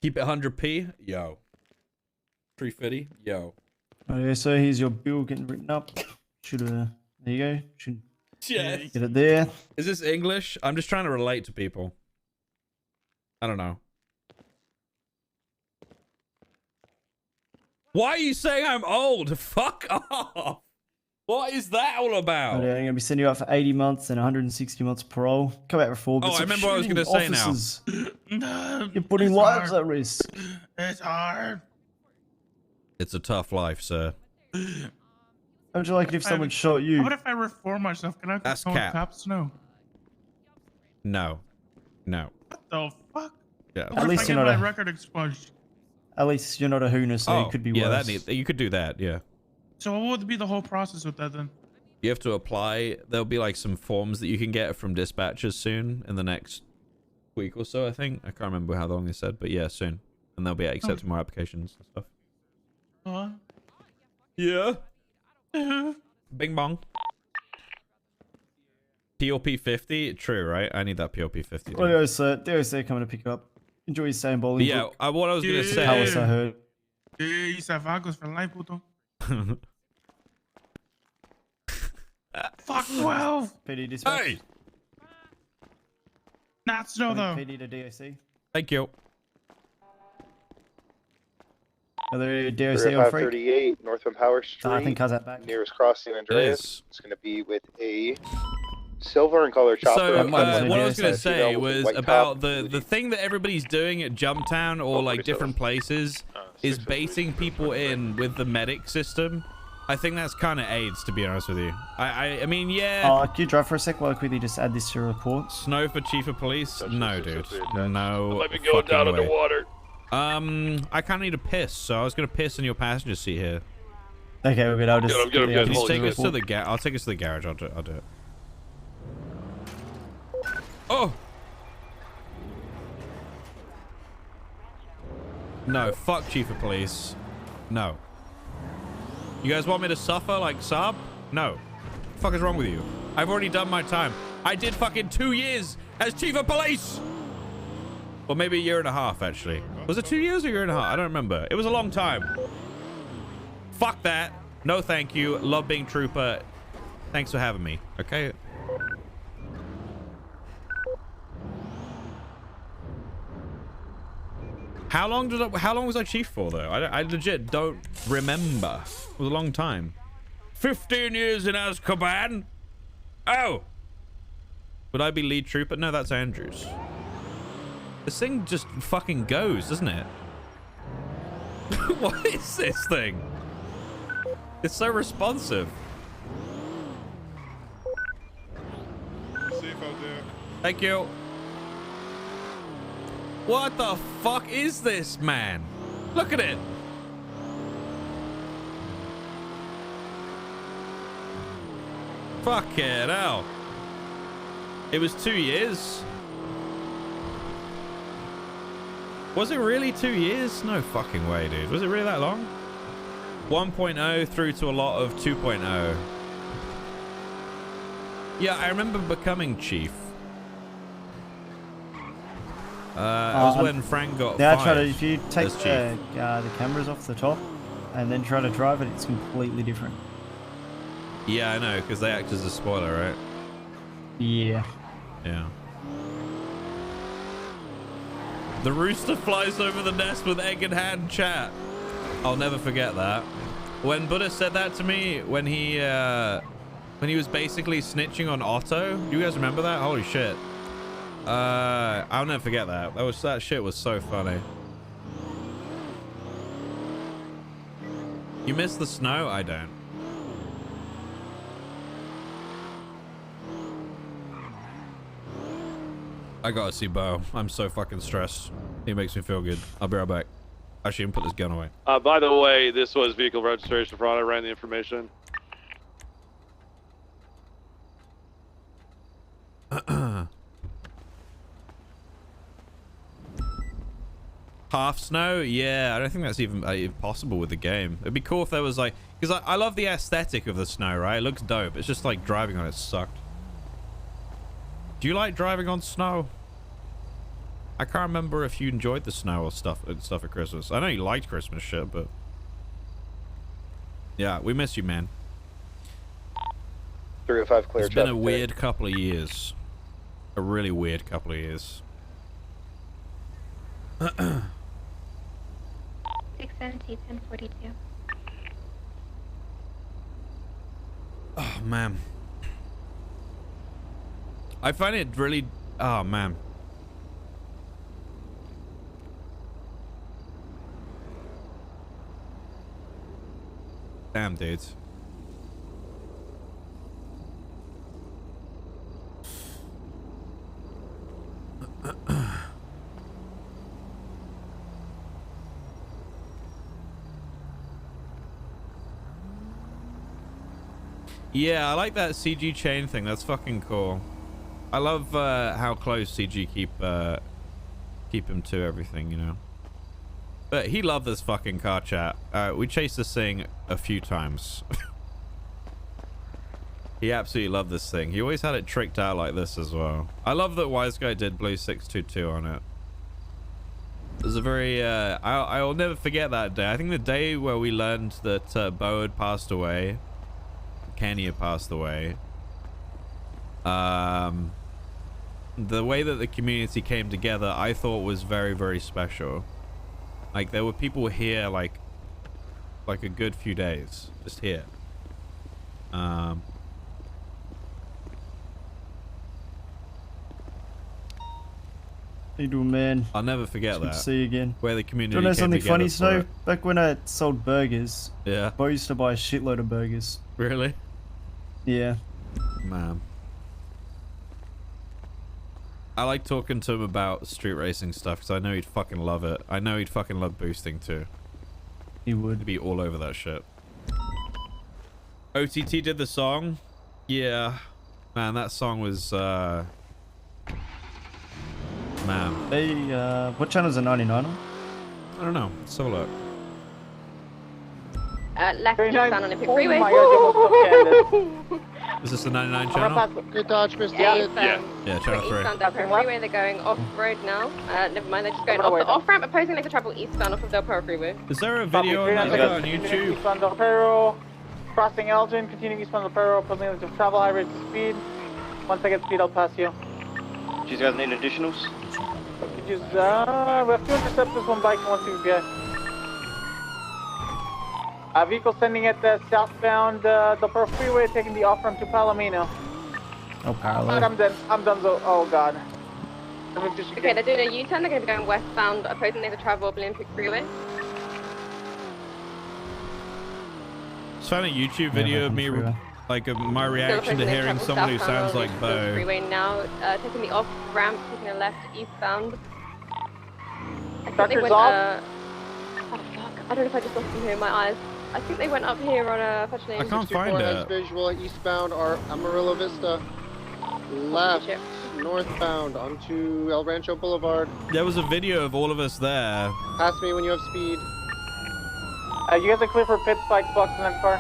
Keep it 100p. Yo. 350. Yo. Oh yeah, so here's your bill getting written up. There you go. Should get it there. Is this English? I'm just trying to relate to people. I don't know. Why are you saying I'm old? Fuck off. What is that all about? I'm going to be sending you out for 80 months and 160 months parole. Come out for 4. Oh, I remember what I was going to say now. You're putting lives at risk. It's hard. It's a tough life, sir. How would you like it if someone shot you? What if I reform myself? Can I That's call cap. cops? No. No. What the fuck? Yeah. At least you're not my a record expunged. At least you're not a hooner, so it could be worse. You could do that. Yeah. So what would be the whole process with that then? You have to apply. There'll be like some forms that you can get from dispatchers soon in the next week or so, I think. I can't remember how long they said, but yeah, soon. And they'll be accepting more applications and stuff. Yeah. Bing bong. POP 50? True, right? I need that POP 50. Oh, yeah, sir. There's coming to pick up. Enjoy your stay in bowling. Yeah, what I was going to say. How was I heard? Yeah, Vagos for life, puto. Fuck 12. PD dispatch. Hey! Not snow though. PD to DOC. Thank you. Are there DOC on Freak? 538 Northern Power Street. I think how's that back? Nearest crossing Andreas. It's going to be with a silver and color chopper. So what I was going to say was about the thing that everybody's doing at Jumptown or like different places is baiting people in with the medic system. I think that's kind of AIDS, to be honest with you. I mean, yeah. Can you drive for a sec while I quickly just add this to your report? Snow for chief of police? No, dude. No. Let me go down in the water. I kind of need a piss, so I was going to piss in your passenger seat here. Okay, we're good. I'll just Can you take us to the garage? I'll take us to the garage. I'll do it. Oh! No, fuck chief of police. No. You guys want me to suffer like Saab? No. What the fuck is wrong with you? I've already done my time. I did fucking 2 years as chief of police! Or maybe a year and a half, actually. Was it 2 years or a year and a half? I don't remember. It was a long time. Fuck that. No thank you. Love being trooper. Thanks for having me. Okay? How long was I chief for, though? I legit don't remember. It was a long time. 15 years in Azkaban? Oh! Would I be lead trooper? No, that's Andrews. This thing just fucking goes, doesn't it? What is this thing? It's so responsive. Safe out there. Thank you. What the fuck is this, man? Look at it. Fucking hell. It was 2 years. Was it really 2 years? No fucking way, dude. Was it really that long? 1.0 through to a lot of 2.0. Yeah, I remember becoming chief. It was when Frank got fired. If you take as chief. the cameras off the top and then try to drive it, it's completely different. Yeah, I know, because they act as a spoiler, right? Yeah. Yeah. The rooster flies over the nest with egg in hand, chat. I'll never forget that. When Buddha said that to me, when he was basically snitching on Otto. Do you guys remember that? Holy shit. I'll never forget that. That shit was so funny. You miss the snow? I don't. I gotta see Bo. I'm so fucking stressed. He makes me feel good. I'll be right back. Actually, I'm gonna put this gun away. By the way, this was vehicle registration fraud. I ran the information. Half snow? Yeah, I don't think that's even possible with the game. It'd be cool if there was like, because I love the aesthetic of the snow, right? It looks dope. It's just like driving on it sucked. Do you like driving on snow? I can't remember if you enjoyed the snow or stuff at Christmas. I know you liked Christmas shit, but yeah, we miss you, man. 305 clear. It's been a weird couple of years. A really weird couple of years. 670, 1042. Oh man, I find it really. Oh man. Damn, dudes. Yeah, I like that CG chain thing. That's fucking cool. I love how close CG keep him to everything, you know. But he loved this fucking car, chat. We chased this thing a few times. He absolutely loved this thing. He always had it tricked out like this as well. I love that Wise Guy did Blue 622 on it. It was a very I'll never forget that day. I think the day where we learned that Bo had passed away, Kenny had passed away. The way that the community came together, I thought was very, very special. Like there were people here like a good few days, just here. How you doing, man? I'll never forget Good that. to see you again. Where the community Do you know came something together funny, for Snow? it. Back when I sold burgers, Yeah. Bo used to buy a shitload of burgers. Really? Yeah. Man. I like talking to him about street racing stuff because I know he'd fucking love it. I know he'd fucking love boosting too. He would. He'd be all over that shit. OTT did the song? Yeah. Man, that song was, man. Hey, what channel's a 99 on? I don't know. Let's have a look. Left eastbound on Olympic Freeway. Is this the 99 channel? Good dodge, Mr. Yeah, Yeah, channel 3. Eastbound Del Perro Freeway, they're going off-road now. Never mind, they're just going off the off-ramp, opposing lanes to travel eastbound off of Del Perro Freeway. Is there a video on that on YouTube? Eastbound Del Perro, crossing Elgin, continuing eastbound Del Perro, opposing lanes to travel, high rates of speed. Once I get speed, I'll pass you. Do you guys need additionals? Could use, we have 2 interceptors, 1 bike, and 1 CBI. Vehicle sending at the southbound Del Perro Freeway, taking the off-ramp to Palomino. Oh, parallel. I'm done, oh god. Okay, they're doing a U-turn, they're going to be going westbound, opposing lanes to travel Olympic Freeway. Just found a YouTube video of me, like my reaction to hearing someone who sounds like Bo. Freeway now, taking the off-ramp, taking a left eastbound. I think they went, oh fuck, I don't know if I just lost them here in my eyes. I think they went up here on a Fetch I can't find it. Visual eastbound are Amarillo Vista. Left, northbound onto El Rancho Boulevard. There was a video of all of us there. Pass me when you have speed. You guys are clear for pit spikes, box in that car.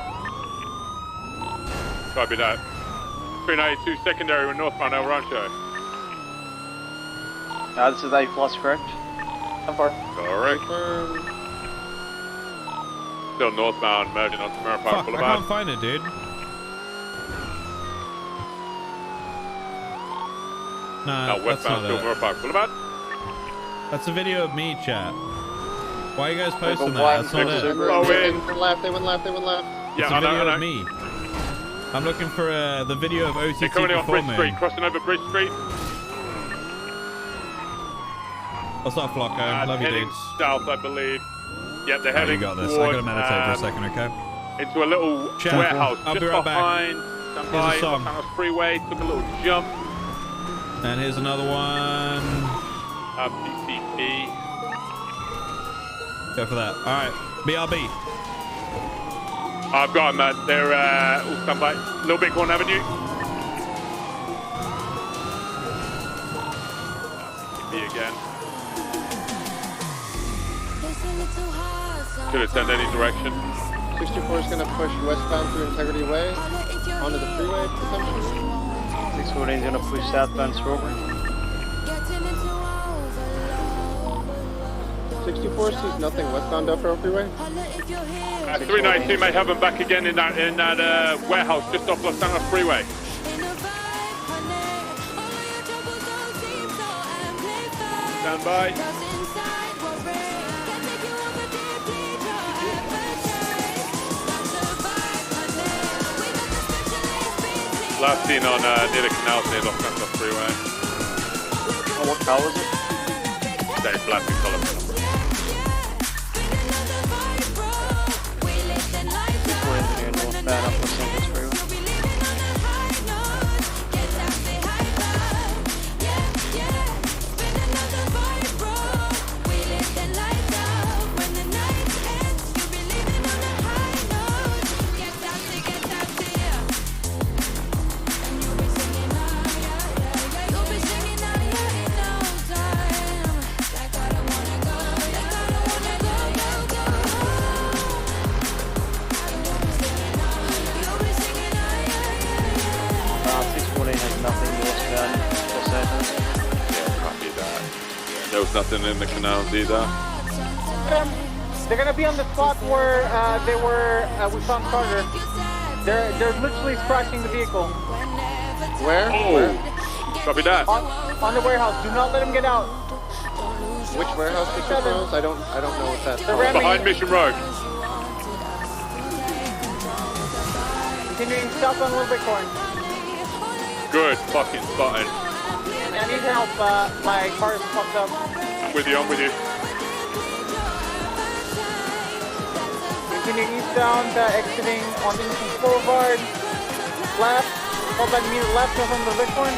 Copy that. 392 secondary with northbound El Rancho. This is A plus, correct? How far? Correct. Still northbound, merging onto Mirror Park Fuck, Boulevard. I can't find it, dude. Nah, No, that's westbound, not still it. Mirror Park Boulevard. That's a video of me, chat. Why are you guys posting Over that? one, That's not it. Super. Oh, They wait. went left, they went left, they went left. Yeah, It's a I know, video I of know. me. I'm looking for the video of OTT They're coming off before Bridge me. Street, crossing over Bridge Street. What's up, Flocko? Love you, Heading dudes. south, I believe. Yep, they're Oh, heading you got this. I towards, gotta meditate for a second, okay? into a little Chat. warehouse I'll just be right back. behind. Here's a By song. Los Angeles Freeway, took a little jump. And here's another one. PCP. Go for that. All right, BRB. I've got them, man. They're all stand by. Little Bighorn Avenue. Me again. Could have turned any direction. 64 is going to push westbound through Integrity Way onto the freeway, potentially. 614 is going to push southbound Strawberry. 64 sees nothing westbound Del Ferro Freeway. 392 may have them back again in that warehouse just off Los Angeles Freeway. Stand by. Last seen on near the canal near Los Angeles Freeway. Oh, what car was it? That is black in colour. 614 is northbound up Los Angeles Freeway. There was nothing in the canals either. They're gonna be on the spot where they were. We found Carter. They're literally scratching the vehicle. Where? Oh, Where? copy that. On the warehouse. Do not let them get out. Which warehouse did you close? I don't know what that's They're Behind Mission Road. Continuing south on Little Bighorn. Good fucking spotted. I need help. My car is fucked up. I'm with you, I'm with you. Continuing eastbound, exiting on Innocence Boulevard. Left. Hold that immediate left on the Bighorn.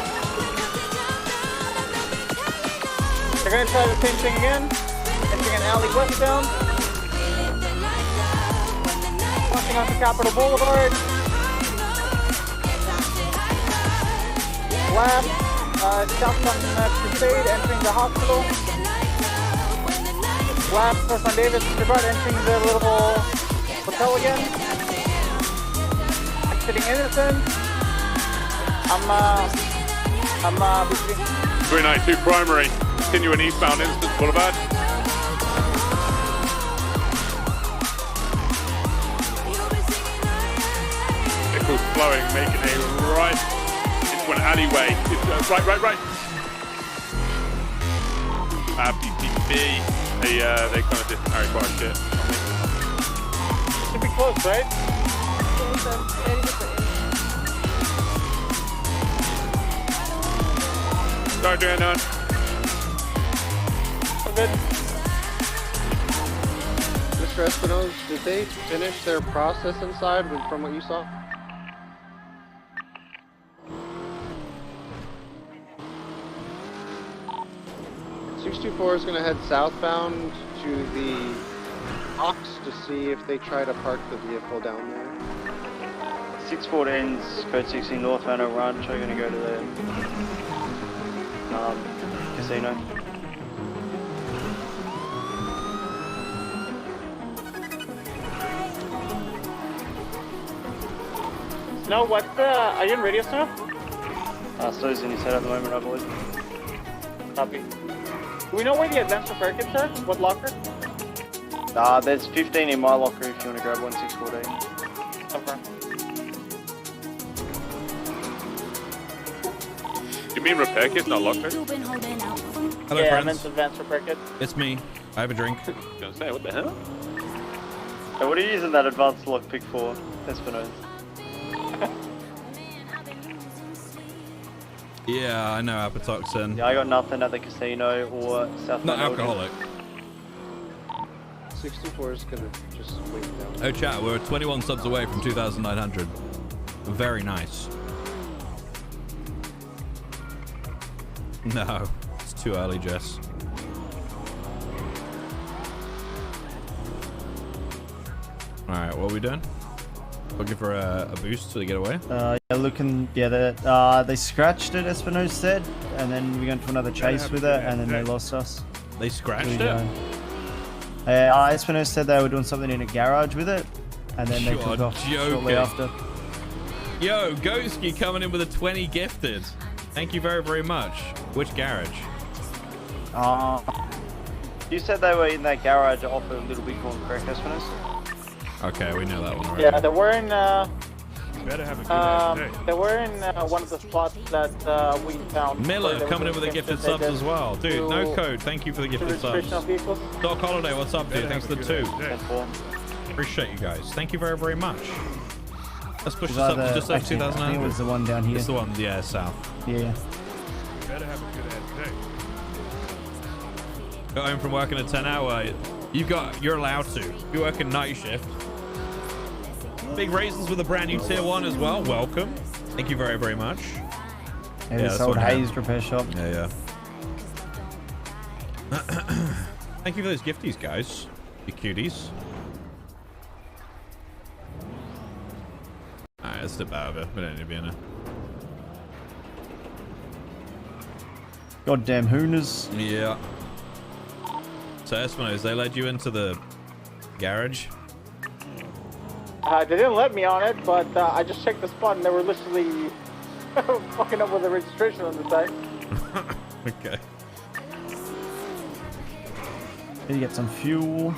They're gonna try the same thing again. Entering an alley westbound. Crossing onto Capitol Boulevard. Left. South on Crusade, entering the hospital. Left, north on Davis Boulevard, entering the little hotel again. Exiting Innocent. I'm between 392 primary, continuing eastbound Innocence Boulevard. Vehicles flowing, making a right into an alleyway. It's, right. PCB, they kind of didn't carry quite a shit. should be close, right? Sorry, doing none. Good. Mr. Espinosa, did they finish their process inside from what you saw? .624 is going to head southbound to the Ox to see if they try to park the vehicle down there. 614's code 16 northbound El Rancho, going to go to the casino. No, what's the... Are you in radio stuff? Snow's in his head at the moment, I believe. Copy. Do we know where the advanced repair kits are? What locker? There's 15 in my locker if you want to grab one, 614. Okay. You mean repair kit, not locker? Hello, yeah, friends. I meant advanced repair kit. It's me. I have a drink. I was gonna say, what the hell? So what are you using that advanced lockpick for, Espinosa? Yeah, I know Apatoxin. Yeah, I got nothing at the casino or South. Not alcoholic. 64 is gonna just wait down. Oh, chat, we're 21 subs away from 2,900. Very nice. No, it's too early, Jess. Alright, what are we doing? Looking for a boost to get away? Yeah, they scratched it, Espinosa said, and then we went to another chase with it, and then they lost us. They scratched it? Espinosa said they were doing something in a garage with it, and then they took off shortly after. Yo, Ghosty coming in with a 20 gifted. Thank you very, very much. Which garage? You said they were in that garage off a Little Bighorn, correct, Espinosa? Okay, we know that one already. Yeah, they were in. Better have a good day. They were in one of the spots that we found. Miller coming in with a gifted subs as well. Dude, no code. Thank you for the gifted subs. Doc Holiday, what's up, dude? Thanks for the 2. Appreciate you guys. Thank you very, very much. Let's push this up to just over 2,900. I think it was the one down here. It's the one, yeah, south. Yeah. Better have a good ass day. Got home from working a 10-hour. You're allowed to. You're working night shift. Big raisins with a brand new tier 1 as well. Welcome. Thank you very, very much. Yeah, this old Hayes repair shop. Yeah. Thank you for those gifties, guys. You cuties. Alright, let's step out of it. We don't need to be in it. Goddamn hooners. Yeah. So, Espinosa, they led you into the garage? They didn't let me on it, but I just checked the spot and they were literally fucking up with the registration on the side. Okay. Need to get some fuel.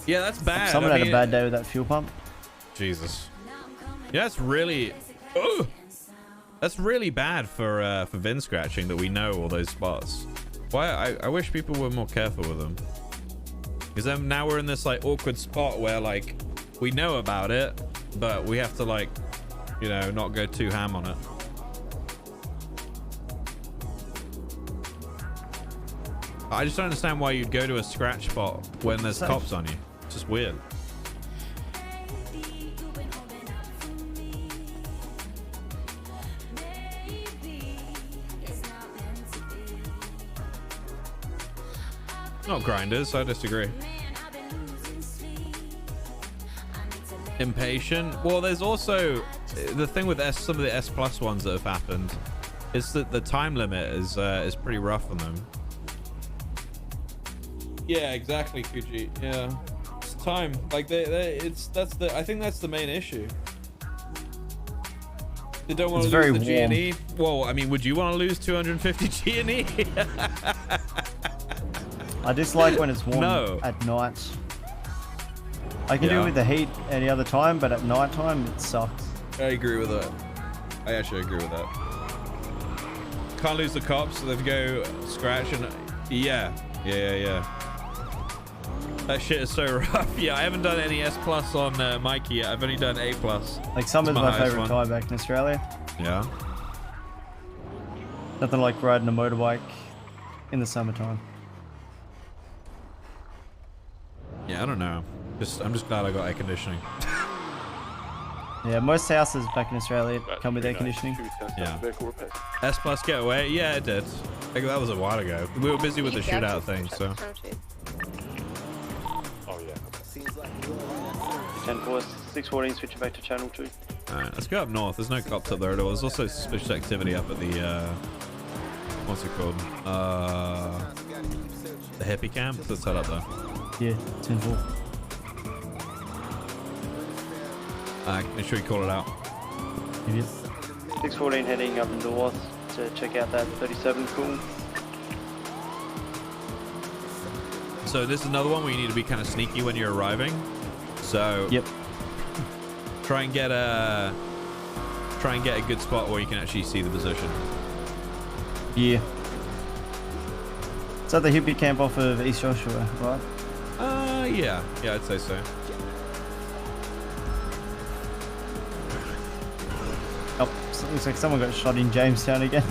Yeah, that's bad. Someone had a bad day with that fuel pump. Jesus. Yeah, that's really... Oh! That's really bad for VIN scratching that we know all those spots. Why? I wish people were more careful with them. Because then now we're in this like awkward spot where like we know about it, but we have to like, you know, not go too ham on it. I just don't understand why you'd go to a scratch spot when there's cops on you. It's just weird. Not grinders, I disagree. Impatient. Well, there's also the thing with some of the S plus ones that have happened is that the time limit is pretty rough on them. Yeah, exactly, Kuji. Yeah, it's time. Like I think that's the main issue. They don't want to lose the G&E. Well, I mean, would you want to lose 250 G&E? I dislike when it's warm at night. I can deal with the heat any other time, but at night time it sucks. I agree with that. I actually agree with that. Can't lose the cops, so they go scratch and yeah. That shit is so rough. Yeah, I haven't done any S plus on Mikey yet. I've only done A plus. Like summer's my favorite time back in Australia. Yeah. Nothing like riding a motorbike in the summertime. Yeah, I don't know. I'm just glad I got air conditioning. Yeah, most houses back in Australia come with air conditioning. Yeah. S plus getaway? Yeah, it did. That was a while ago. We were busy with the shootout thing, so. Oh yeah. 10-4, 614, switching back to channel 2. Alright, let's go up north. There's no cops up there at all. There's also suspicious activity up at the what's it called? The hippie camp. Let's head up there. Yeah, 10-4. Make sure you call it out. 614 heading up north to check out that 37 cool. So this is another one where you need to be kind of sneaky when you're arriving. So try and get a good spot where you can actually see the position. Yeah. It's at the hippie camp off of East Joshua, right? Yeah, I'd say so. Oh, so it looks like someone got shot in Jamestown again.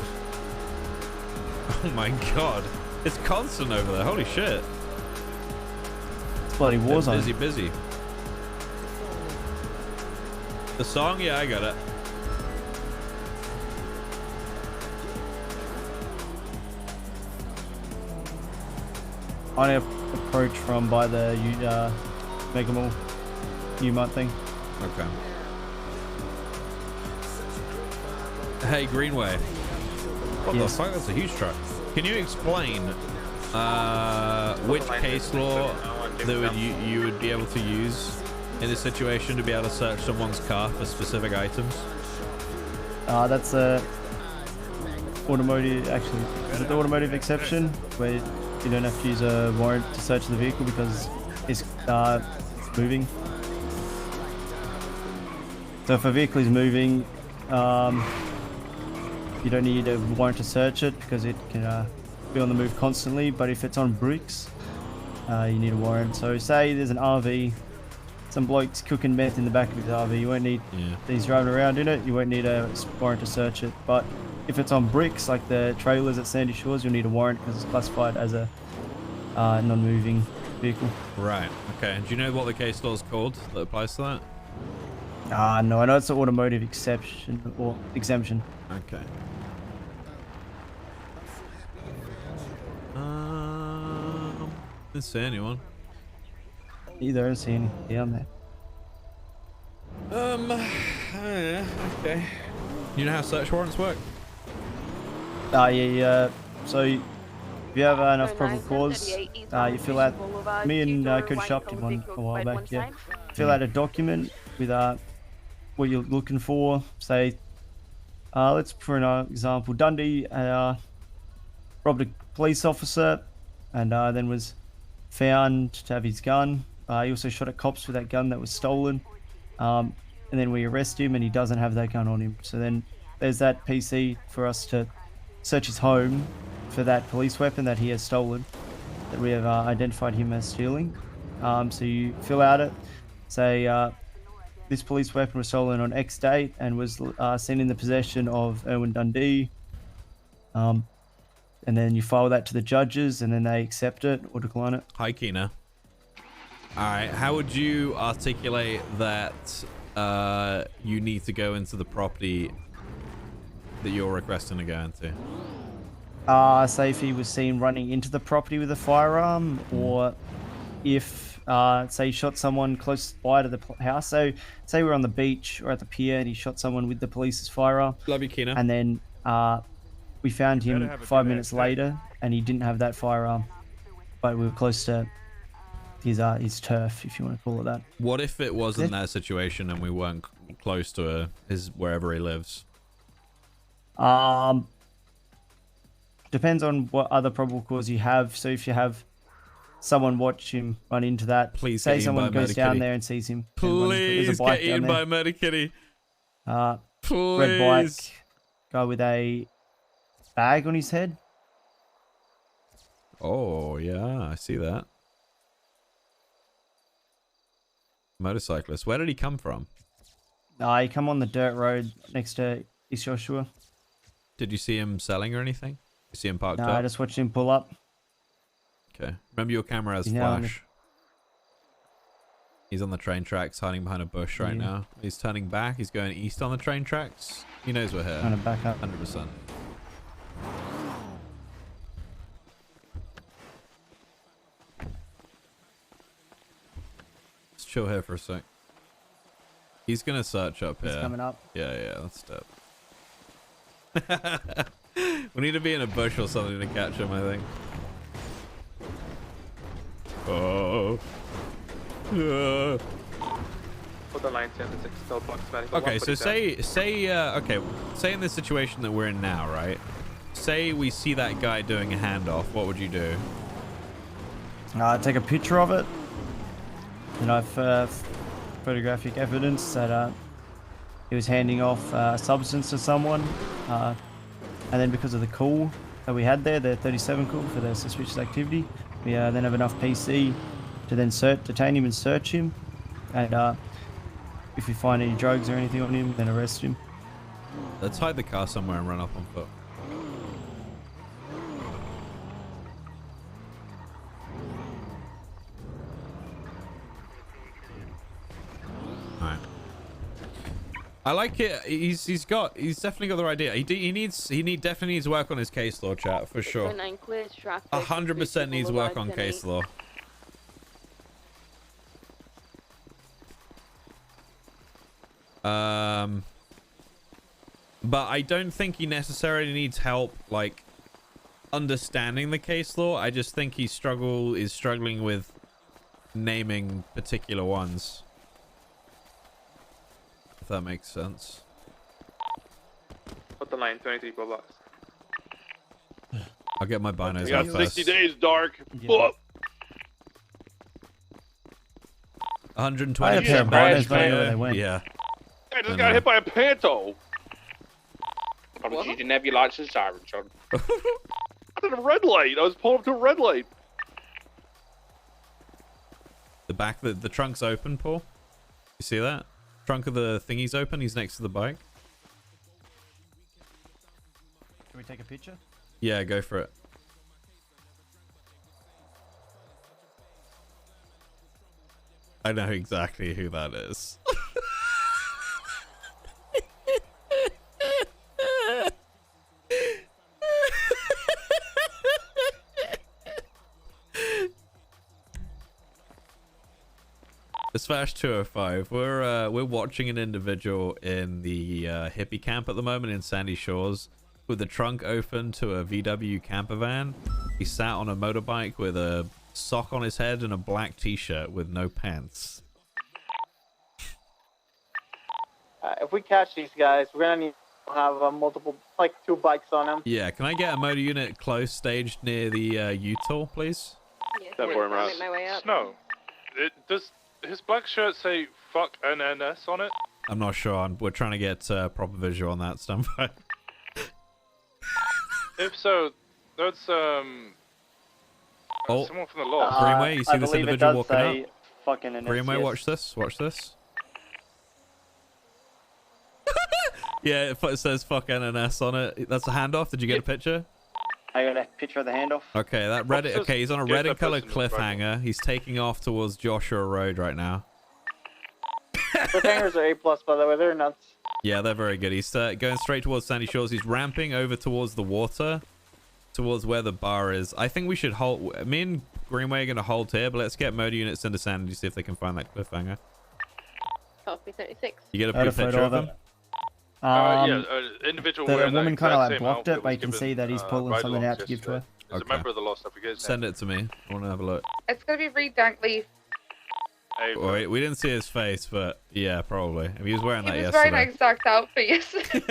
Oh my god. It's constant over there. Holy shit. It's bloody war zone. Busy. The song? Yeah, I got it. I need to approach from by the Mega Mall Newmont thing. Okay. Hey, Greenway. What the fuck? That's a huge truck. Can you explain which case law that you would be able to use in this situation to be able to search someone's car for specific items? That's a automotive, actually, is it the automotive exception where you don't have to use a warrant to search the vehicle because it's moving? So if a vehicle is moving, you don't need a warrant to search it because it can be on the move constantly, but if it's on bricks, you need a warrant. So say there's an RV, some bloke's cooking meth in the back of his RV, you won't need, he's driving around in it, you won't need a warrant to search it. But if it's on bricks, like the trailers at Sandy Shores, you'll need a warrant because it's classified as a non-moving vehicle. Right, okay. Do you know what the case law is called that applies to that? No, I know it's an automotive exception or exemption. Okay. Didn't see anyone. Either don't see any down there. Yeah, okay. You know how search warrants work? Yeah. So if you have enough probable cause, you fill out. Me and Cody Sharp did one a while back. Yeah. Fill out a document with what you're looking for. Say, let's for an example, Dundee robbed a police officer, and then was found to have his gun. He also shot at cops with that gun that was stolen. And then we arrest him and he doesn't have that gun on him. So then there's that PC for us to search his home for that police weapon that he has stolen, that we have identified him as stealing. So you fill out it, say this police weapon was stolen on X date and was seen in the possession of Erwin Dundee. And then you file that to the judges and then they accept it or decline it. Hi, Keena. All right, how would you articulate that you need to go into the property that you're requesting to go into? Say if he was seen running into the property with a firearm, or if, say, he shot someone close by to the house. So, say we're on the beach or at the pier and he shot someone with the police's firearm. Love you, Keena. And then we found him 5 minutes later and he didn't have that firearm, but we were close to his turf, if you want to call it that. What if it wasn't that situation and we weren't close to his wherever he lives? Depends on what other probable cause you have. So if you have someone watch him run into that, please say someone goes down there and sees him. Please get eaten by a murder kitty. Please. Red bike, guy with a bag on his head. Oh yeah, I see that. Motorcyclist. Where did he come from? He come on the dirt road next to East Joshua. Did you see him selling or anything? You see him parked up? No, I just watched him pull up. Okay. Remember, your camera has flash. He's on the train tracks, hiding behind a bush right now. He's turning back. He's going east on the train tracks. He knows we're here. Trying to back up. 100%. Let's chill here for a sec. He's gonna search up here. He's coming up. Yeah, let's stop. We need to be in a bush or something to catch him, I think. For Okay, so say in this situation that we're in now, right? Say we see that guy doing a handoff. What would you do? Take a picture of it. And I've photographic evidence that he was handing off a substance to someone. And then because of the call that we had there, the 37 call for the suspicious activity, we then have enough PC to then detain him and search him. And if we find any drugs or anything on him, then arrest him. Let's hide the car somewhere and run up on foot. Alright. I like it. He's definitely got the right idea. He definitely needs work on his case law, chat, for sure. 100% needs work on case law. But I don't think he necessarily needs help, like, understanding the case law. I just think he is struggling with naming particular ones. If that makes sense. Put the line 23 bucks. I'll get my binos You out got first. 60 days, Dark. Yeah. 120. I had a pair of binos, but I know where they went. Yeah. I just got hit by a panto. You didn't have your lights and sirens on. I did a red light. I was pulling up to a red light. The back, the trunk's open, Paul. You see that? Trunk of the thingy's open. He's next to the bike. Can we take a picture? Yeah, go for it. I know exactly who that is. Dispatch 205. We're watching an individual in the hippie camp at the moment in Sandy Shores with the trunk open to a VW camper van. He sat on a motorbike with a sock on his head and a black t-shirt with no pants. If we catch these guys, we're gonna need to have multiple, like 2 bikes on them. Yeah, can I get a motor unit close, staged near the U-Tool, please? I'll make my way up. Snow. Does his black shirt say "fuck NNS" on it? I'm not sure. We're trying to get proper visual on that standby. If so, that's someone from the law. Greenway, you see this individual walking up? Fucking NS, Greenway, yes. watch this. Watch this. Yeah, it says "fuck NNS" on it. That's a handoff. Did you get a picture? I got a picture of the handoff. Okay, that red. Okay, he's on a red and colored cliffhanger. He's taking off towards Joshua Road right now. Cliffhangers are A+, by the way. They're nuts. Yeah, they're very good. He's going straight towards Sandy Shores. He's ramping over towards the water, towards where the bar is. I think we should hold. Me and Greenway are going to hold here, but let's get motor units into Sandy to see if they can find that cliffhanger. Copy 36. You get a pretty picture of him? Individual the wearing that woman kind of exact like same blocked outfit it, but you was can given, see that he's pulling ride something alongs out to give to her. He's a member of the law, I forget his Send it to me. I want to have a look. It's gonna be Reed Dankley. Wait, we didn't see his face, but yeah, probably. If he was wearing that He was wearing that yesterday. exact outfit yesterday.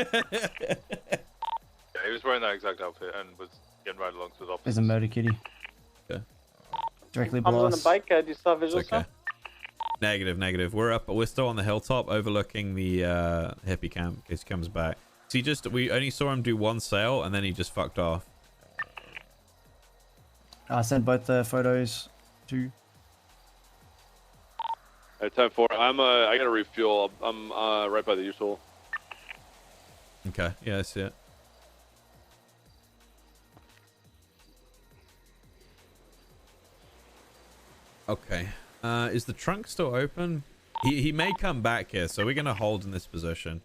Yeah, he was wearing that exact outfit and was getting ride alongs with officers. There's a motor kitty. Okay. Directly I'm below on the us. bike. Do you still have visual It's okay. Negative. We're still on the hilltop overlooking the hippie camp in case he comes back. So we only saw him do one sale and then he just fucked off. I sent both the photos to. At 10-4, I gotta refuel. I'm right by the U-Tool. Okay, yeah, I see it. Okay. Is the trunk still open? He may come back here, so we're gonna hold in this position.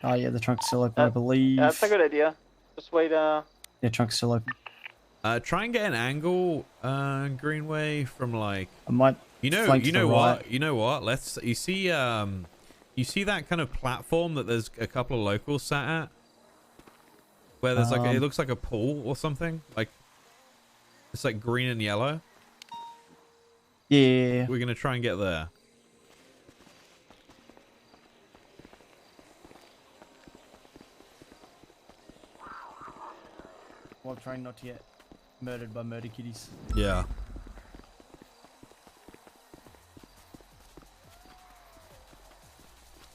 Oh yeah, the trunk's still open, I believe. Yeah, that's a good idea. Just wait. Yeah, trunk's still open. Try and get an angle, Greenway, from like. I might. You know what? You see that kind of platform that there's a couple of locals sat at, where there's like it looks like a pool or something. Like it's like green and yellow. Yeah. We're gonna try and get there. while trying not to get murdered by murder kitties. Yeah.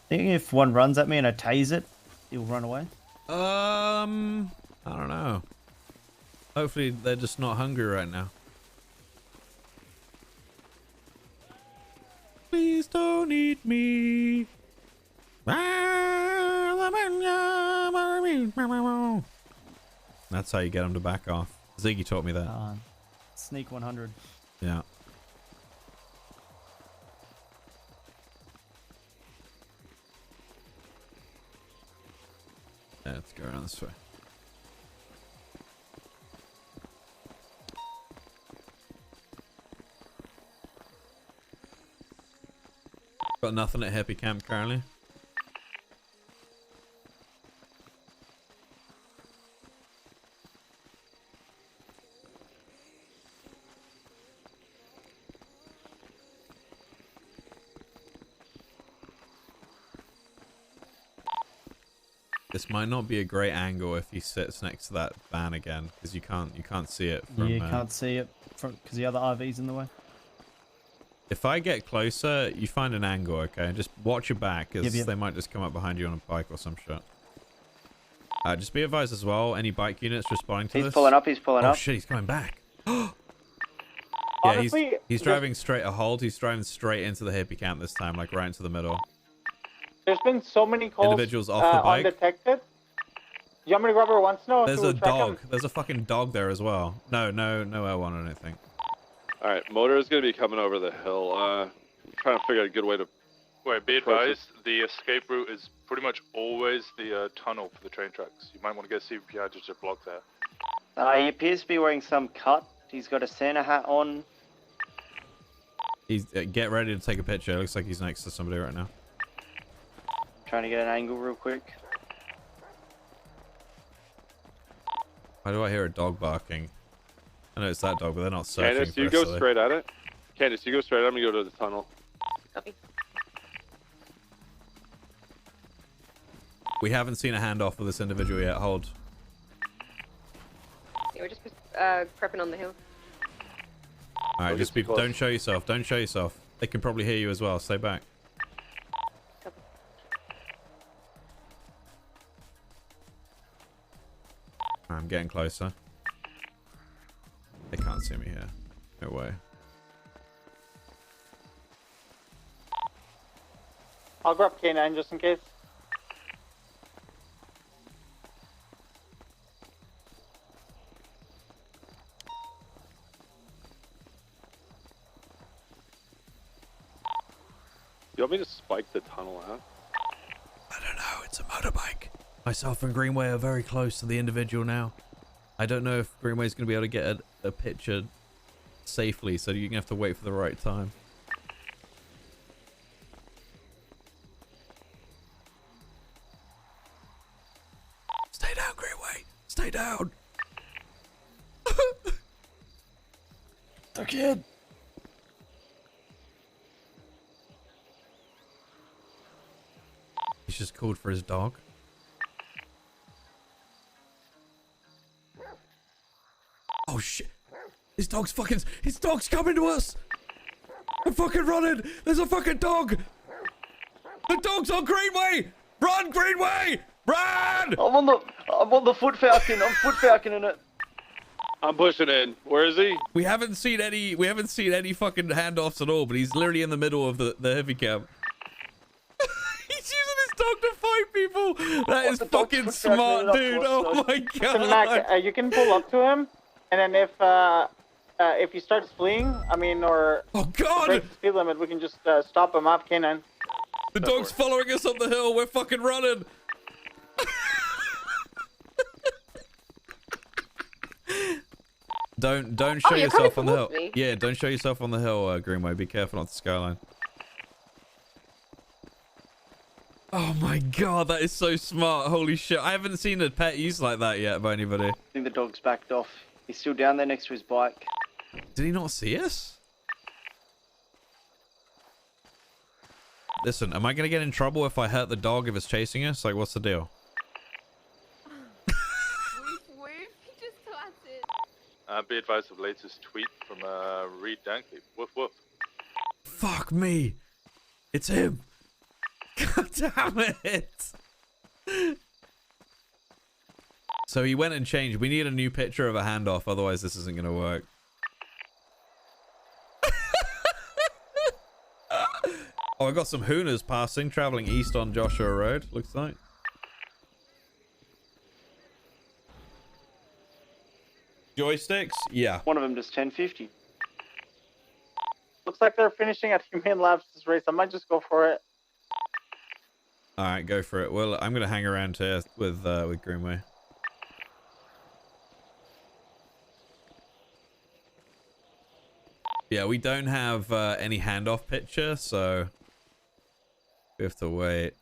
I think if one runs at me and I tase it, he'll run away. I don't know. Hopefully they're just not hungry right now. Please don't eat me. That's how you get them to back off. Ziggy taught me that. Sneak 100. Yeah. Yeah, let's go around this way. Got nothing at Happy Camp currently. This might not be a great angle if he sits next to that van again, because you can't see it from. Yeah, you can't see it because the other RV's in the way. If I get closer, you find an angle, okay? Just watch your back, because Yep. they might just come up behind you on a bike or some shit. Just be advised as well, any bike units responding to this. He's pulling up, he's pulling oh, up. Oh shit, he's coming back. Yeah, Honestly, he's driving straight a hold. He's driving straight into the hippie camp this time, like right into the middle. There's been so many calls Individuals off the bike. undetected. You want me to grab her once? No. There's a dog. There's a fucking dog there as well. No L1 I don't think. All right, motor is going to be coming over the hill. Trying to figure out a good way to. Wait, be advised, the escape route is pretty much always the tunnel for the train tracks. You might want to get CPI just to block that. He appears to be wearing some cut. He's got a Santa hat on. He's get ready to take a picture. It looks like he's next to somebody right now. Trying to get an angle real quick. Why do I hear a dog barking? I know it's that dog, but they're not searching. Candace, you go straight at it. Candace, you go straight at it. I'm going to go to the tunnel. Copy. We haven't seen a handoff with this individual yet. Hold. Yeah, we're just prepping on the hill. All right, just be. Don't show yourself. Don't show yourself. They can probably hear you as well. Stay back. I'm getting closer. They can't see me here. No way. I'll grab K9 just in case. You want me to spike the tunnel out? I don't know. It's a motorbike. Myself and Greenway are very close to the individual now. I don't know if Greenway's going to be able to get a picture safely, so you're going to have to wait for the right time. Stay down, Greenway. Stay down. The kid. He's just called for his dog. Oh shit! His dog's coming to us! I'm fucking running! There's a fucking dog! The dog's on Greenway! Run, Greenway! Run! I'm on the foot falcon. I'm foot falconing it. I'm pushing in. Where is he? We haven't seen any fucking handoffs at all, but he's literally in the middle of the heavy camp. He's using his dog to fight people! That is fucking smart, dude! Oh my god! So Mac, you can pull up to him, and then if he starts fleeing, I mean, or break the speed limit, we can just stop him off K9. The dog's following us up the hill. We're fucking running. Don't show yourself on the hill. Me. Yeah, don't show yourself on the hill, Greenway. Be careful not the skyline. Oh my god, that is so smart. Holy shit. I haven't seen a pet used like that yet by anybody. I think the dog's backed off. He's still down there next to his bike. Did he not see us? Listen, am I going to get in trouble if I hurt the dog if it's chasing us? Like, what's the deal? He just Be advised of latest tweet from Reed Dankley. Woof woof. Fuck me. It's him. God damn it. So he went and changed. We need a new picture of a handoff, otherwise this isn't going to work. Oh, I got some Hooners passing, traveling east on Joshua Road, looks like. Joysticks? Yeah. One of them just 1050. Looks like they're finishing at Humane Labs this race. I might just go for it. All right, go for it. Well, I'm gonna hang around here with Greenway. Yeah, we don't have any handoff picture, so we have to wait.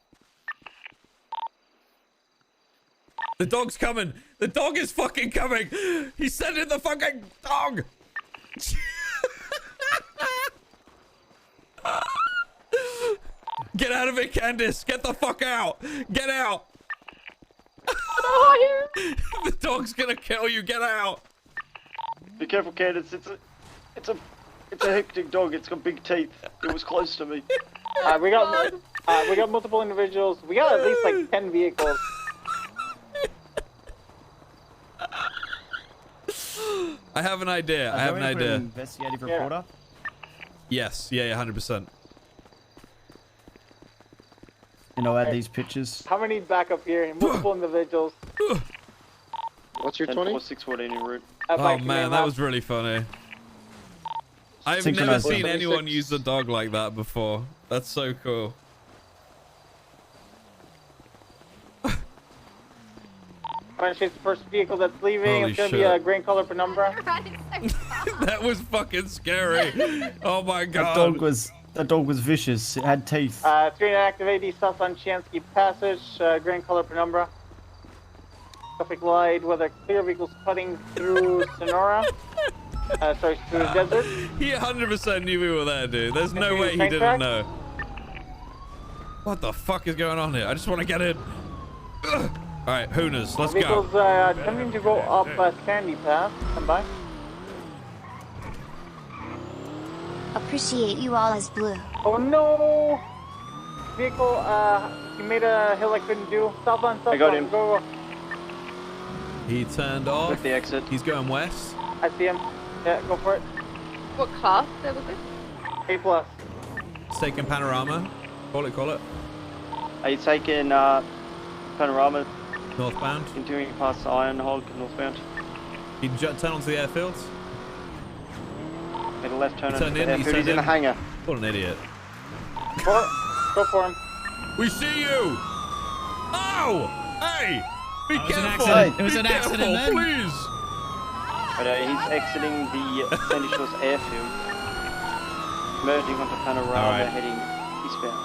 The dog's coming! The dog is fucking coming! He's sending the fucking dog! Get out of it, Candace! Get the fuck out! Get out! The dog's gonna kill you! Get out! Be careful, Candace. It's a hectic dog. It's got big teeth. It was close to me. We got multiple individuals. We got at least like 10 vehicles. I have an idea. I have an idea. Investigative reporter? Yes. Yeah, 100%. And I'll add these pictures. How many backup here? Multiple individuals. What's your 20? 614 en route. Oh man, that was really funny. I've never seen anyone use the dog like that before. That's so cool. I'm gonna chase the first vehicle that's leaving. Holy it's gonna shit. be a green color penumbra. That was fucking scary. Oh my god. That dog was vicious. It had teeth. Screen active AD south on Chansky Passage, green color penumbra. Traffic light with a clear vehicles cutting through Sonora. Sorry, through the desert. He 100% knew we were there, dude. There's no way he train didn't track? know. What the fuck is going on here? I just want to get in. Alright, Hooners, let's vehicles, go. attempting to go up Sandy Path. Come by. Appreciate you all as blue. Oh no! Vehicle, he made a hill I couldn't do. Southbound, southbound. I got him. Go. He turned off. Click the exit. He's going west. I see him. Yeah, go for it. What class there was this? A+. It's taking Panorama. Call it. Are you taking Panorama? Northbound. Continuing past Iron Hog, northbound. He can turn onto the airfields. Made a left turn. He turned in. He's in a hangar. What an idiot. Go for him. We see you! Oh! Hey! Be careful! It was an accident then. Please! But he's exiting the Sandy Shores airfield. Merging onto Panorama, heading eastbound.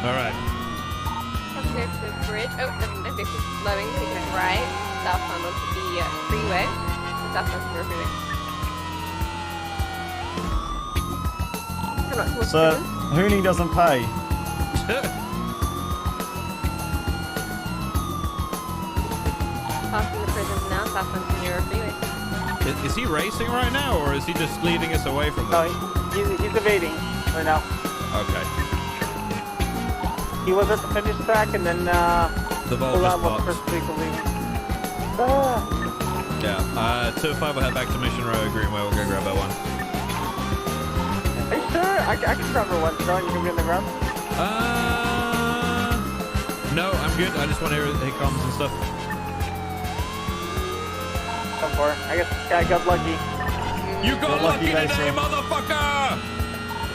Alright. Have to go to the bridge. Oh, no vehicles slowing, taking it right. Southbound onto the freeway. Southbound to the freeway. Come on, towards So, prison. hooning doesn't pay. Passing the prison now, southbound to the freeway. Is he racing right now, or is he just leading us away from them? No, he's evading right now. Okay. He was at the finish track and then The ball pulled just out with the popped. first vehicle leaving. Yeah, 205 will head back to Mission Road, Greenway, we'll go grab that one. Are you sure? I can cover one, so you can be on the ground. No, I'm good. I just want to hear comms and stuff. Come for it. I guess this guy got lucky. You got lucky today, motherfucker!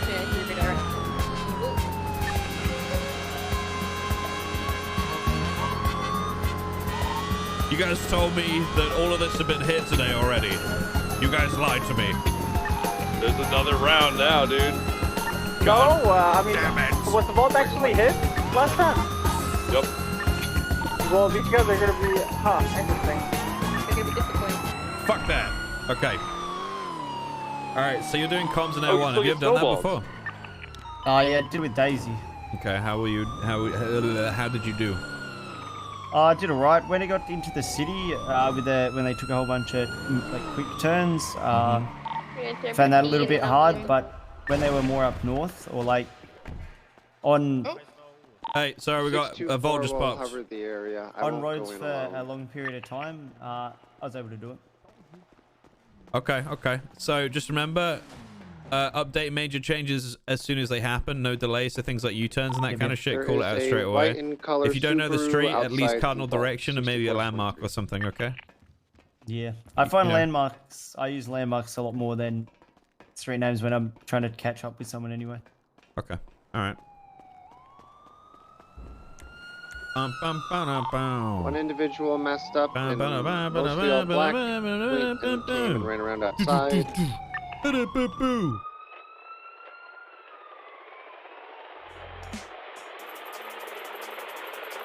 Yeah, he redirected. You guys told me that all of this had been hit today already. You guys lied to me. There's another round now, dude. No, I mean, was the vault actually hit last time? Yep. Well, these guys are gonna be, interesting. They're gonna be disappointed. Fuck that. Okay. Alright, so you're doing comms in Oh, Air 1. Have you ever done that before? Oh, yeah, I did with Daisy. Okay, how did you do? I did alright. When I got into the city, when they took a whole bunch of like quick turns, found that a little bit hard. But when they were more up north or like on. Hey, sorry, we got a Volt just popped. Cover the area. On roads for a long period of time, I was able to do it. Okay. So just remember, update major changes as soon as they happen. No delay. So things like U-turns and that kind of shit, call it out straight away. If you don't know the street, at least cardinal direction and maybe a landmark or something, okay? Yeah. I find landmarks, I use landmarks a lot more than street names when I'm trying to catch up with someone anyway. Okay. Alright. One individual messed up and mostly all black, and came and ran around outside.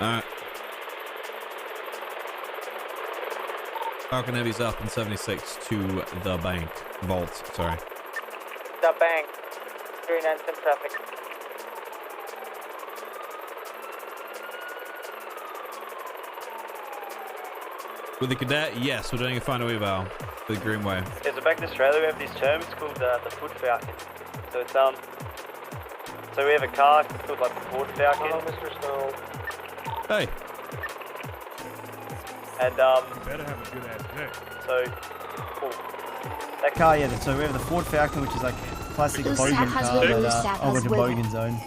Alright. Falcon Heavy's up in 76 to the bank. Vault, sorry. The bank. 397 traffic. With the Cadet, yes, we're doing a find a wheel for the Greenway. Yeah, so back in Australia we have these terms called the foot falcon. So it's so we have a car called like the Ford Falcon. Hello, Mr. Snow. Hey. And You better have a good ass neck. So that car, yeah. So we have the Ford Falcon, which is like classic bogan car that over the bogan zone.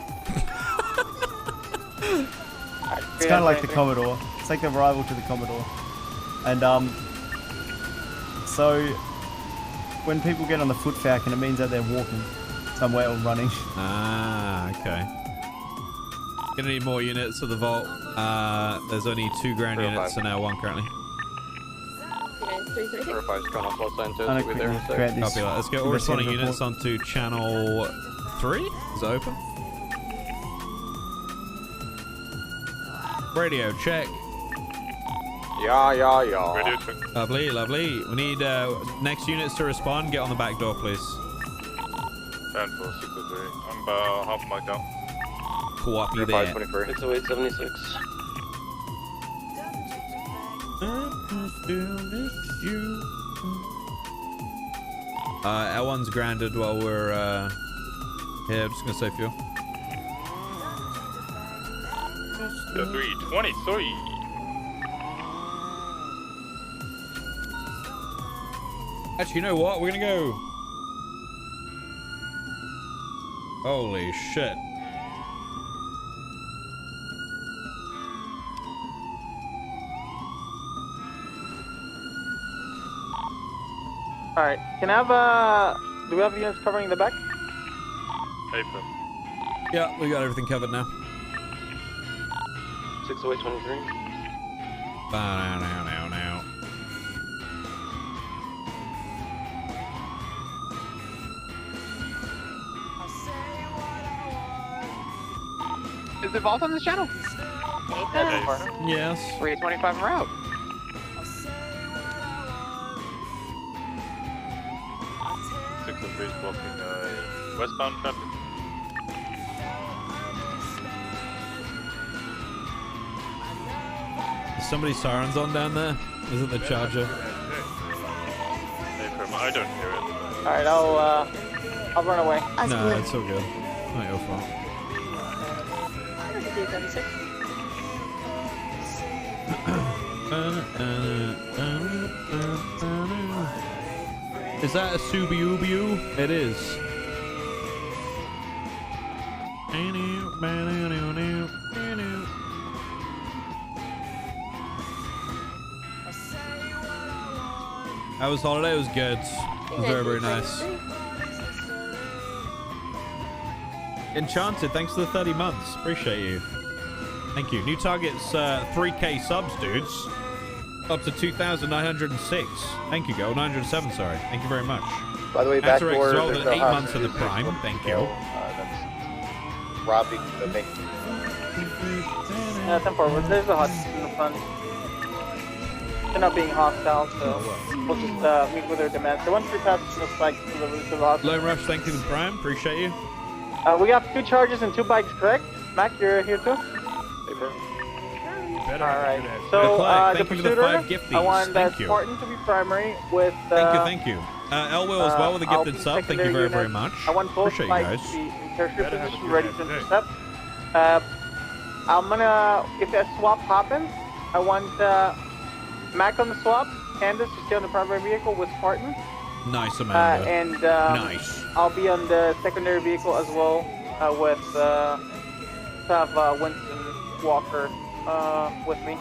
It's kind of like the Commodore. It's like the rival to the Commodore. And so when people get on the Foot Falcon, it means that they're walking somewhere or running. Ah, okay. Gonna need more units of the Vault. There's only 2 ground units, so now 1 currently. Copy that. Let's get all responding units onto channel 3. Is it open? Radio check. Yeah. Radio check. Lovely. We need next units to respond. Get on the back door, please. 10-4-6-3. I'm about half mic out. Copy that. 60876. L1's grounded while we're here. I'm just gonna save fuel. 323. Actually, you know what? We're gonna go. Holy shit. Alright, can I have do we have units covering the back? Paper. Yeah, we got everything covered now. 60823. Now. Is the Vault on this channel? Yes. 325 en route. Blocking westbound traffic. Is somebody's sirens on down there? Is it the charger? I don't hear it. Alright, I'll run away. No, it's all good. Not your fault. Is that a Subi-Ubiu? It is. How was holiday? It was good. It was very, very nice. Enchanted, thanks for the 30 months. Appreciate you. Thank you. New target's 3K subs, dudes. Up to 2,906. Thank you, girl. 907, sorry. Thank you very much. By the way, back door, Roll there's at no 8 months of the hostages. prime. Thank you. That's robbing the main. Yeah, 10 forward. There's a hostage in the front. They're not being hostile, so we'll just meet with their demands. So once we pass the spike to the route of the hostage. Lone Rush, thank you for the prime. Appreciate you. We got 2 charges and 2 bikes, correct? Mac, you're here too? Alright, Good so play. the Thank you for the pursuit 5 order, gifties. I want Thank you. Spartan to be primary with... Thank you. El Will as well with a I'll gifted be sub. Thank you secondary very unit. much. I want both Appreciate you spikes guys. to be in tertiary position, ready to intercept. I'm gonna, if a swap happens, I want Mac on the swap, Candace to stay on the primary vehicle with Spartan. Nice, Amanda. And nice. I'll be on the secondary vehicle as well with Winston Walker with me.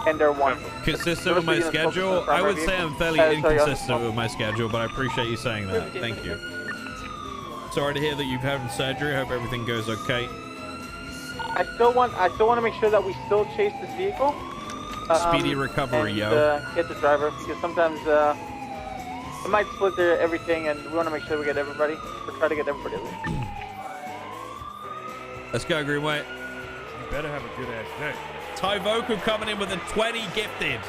And they're one. Consistent with my schedule? I would say I'm fairly inconsistent with my schedule, but I appreciate you saying that. Thank you. Sorry to hear that you've had surgery. I hope everything goes okay. I still want to make sure that we still chase this vehicle. Speedy recovery, and, yo. Get the driver, because sometimes it might split everything, and we want to make sure we get everybody. Or try to get everybody. Let's go, Greenway. You better have a good ass day. Ty Vocal coming in with a 20 gifted.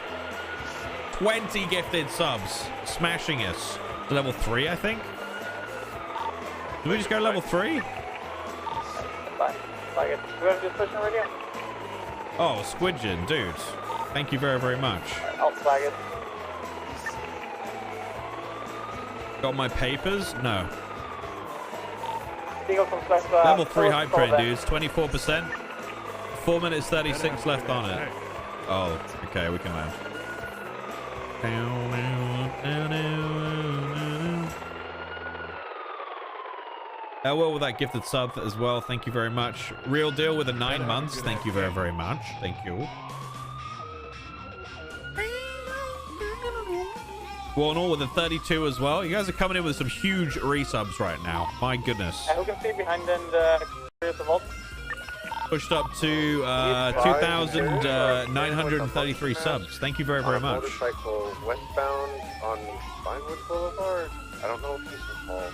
20 gifted subs. Smashing us. To level 3, I think. Did we just go to level 3? Bye. Do we have discussion radio? Oh, Squidgen, dude. Thank you very, very much. I'll flag it. Got my papers? No. Level 3 hype train, dudes. 24%. 4 minutes 36 left on it. Oh, okay, we can land. Well, with that gifted sub as well, thank you very much. Real deal with the 9 months, thank you very, very much. Thank you. Warnall with a 32 as well. You guys are coming in with some huge resubs right now. My goodness. Who can stay behind and clear the vault? Pushed up to 2,933 subs. Thank you very, very much. Motorcycle westbound on Vinewood Boulevard. I don't know if he's involved.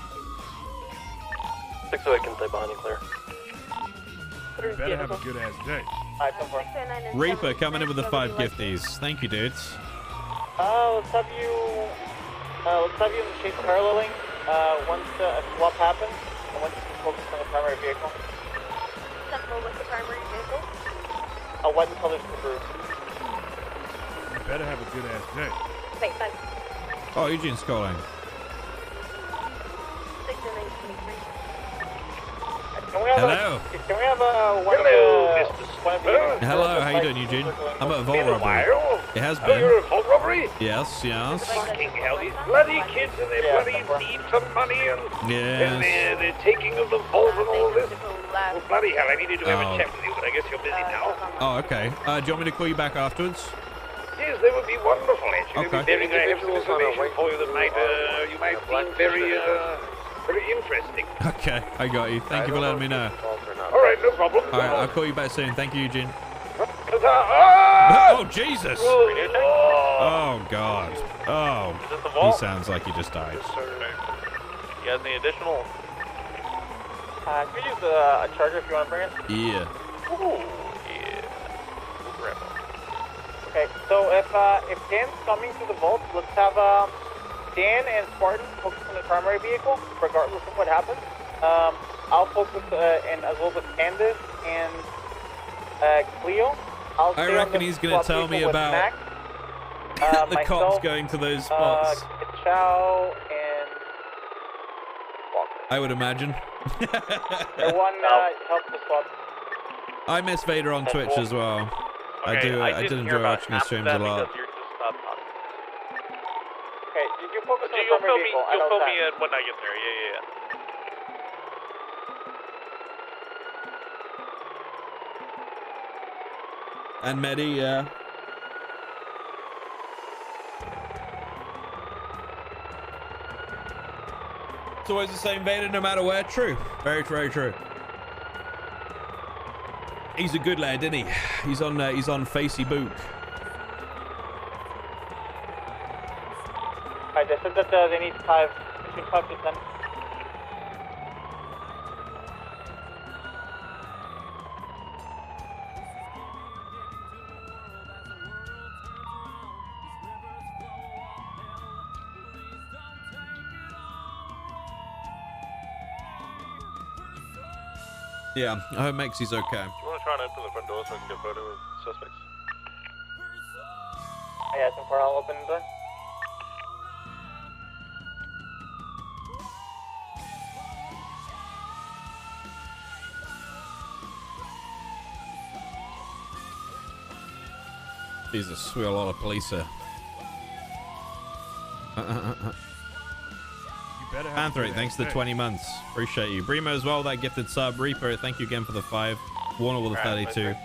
608 can stay behind and clear. You better have a good ass day. Reaper coming in with the 5 gifties. Thank you, dudes. Let's have you in the chase paralleling once a swap happens, and once you can focus on the primary vehicle. What's the primary vehicle? A white and colored Subaru. You better have a good ass day. Thanks, thanks. Oh, Eugene's calling. 60923. Hello. Can we have one? Hello, how you doing, Eugene? I'm at a vault robbery. It has been. You're a vault robbery? Yes, yes. Fucking hell, these bloody kids and they bloody need some money and, and they're taking of the vault and all this. Well, bloody hell, I needed to have a chat with you, but I guess you're busy now. Oh, okay. Do you want me to call you back afterwards? Yes, that would be wonderful, actually. Okay. Very good. I have some information for you that might, you might find very interesting. Okay, I got you. Thank you for letting me know. All right, no problem. All right, I'll call you back soon. Thank you, Eugene. Ah! Oh, Jesus! Oh, God. Oh, he sounds like he just died. You guys need additional? Can we use a charger if you want to bring it? Yeah. Ooh, yeah. We'll grab one. Okay, so if Dan's coming to the vault, let's have Dan and Spartan focus on the primary vehicle, regardless of what happens. I'll focus and as well as Candace and Cleo. I reckon he's going to tell me about Mac, the myself, cops going to those spots. Chow and Walker. I would imagine. Everyone help the swap. I miss Vader on Twitch as well. Okay, I did enjoy watching his streams a lot. Okay, did you focus on the primary vehicle? You'll fill me in when I get there. Yeah. And Medi, yeah. It's always the same Vader no matter where. True. Very, very true. He's a good lad, isn't he? He's on Facebook. Alright, they said that they need between 5 to 10. Yeah, I hope Mexie's okay. Do you want to try and open the front door so I can get a photo of suspects? Yeah, so far I'll open the door. Jesus, we got a lot of police here. Anthony, thanks for the 20 months. Appreciate you. Brimo as well, that gifted sub. Reaper, thank you again for the 5. Warner with the 32.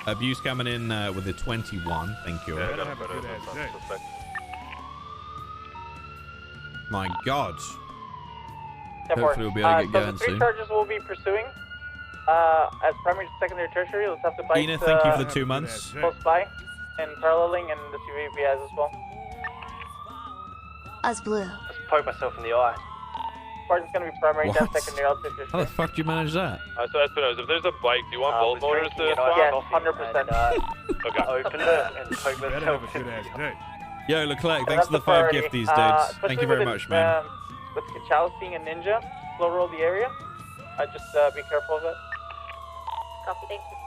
Abuse coming in with the 21. Thank you. My God. Hopefully we'll be able to get going the 3 soon. charges we'll be pursuing as primary, secondary, tertiary. Let's have to bite. Ina, thank you for the 2 months. Close by and paralleling and the CVPIs as well. Us blue. Just poke myself in the eye. Part is going to be primary, then What? secondary, I'll tertiary. How the fuck do you manage that? So Espinosa, if there's a bike, do you want bolt motors to swap? Yes, 100%. Okay. Open it and poke myself in the eye. Yo, Leclerc, And thanks for the 5 priority. gifties, dudes. Thank you very Especially much, man. With Kachal being a ninja, slow roll the area. Just be careful of it. Copy, thank you.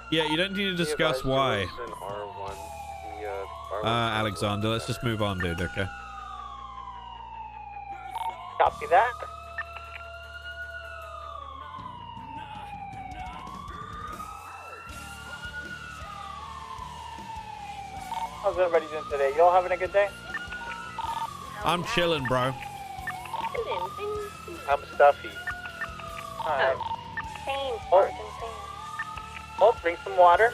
Yeah, you don't need to discuss why. Alexander, let's just move on, dude, okay? Copy that. How's everybody doing today? You all having a good day? I'm chilling, bro. I'm stuffy. Alright. Pain, Oh, drink some water.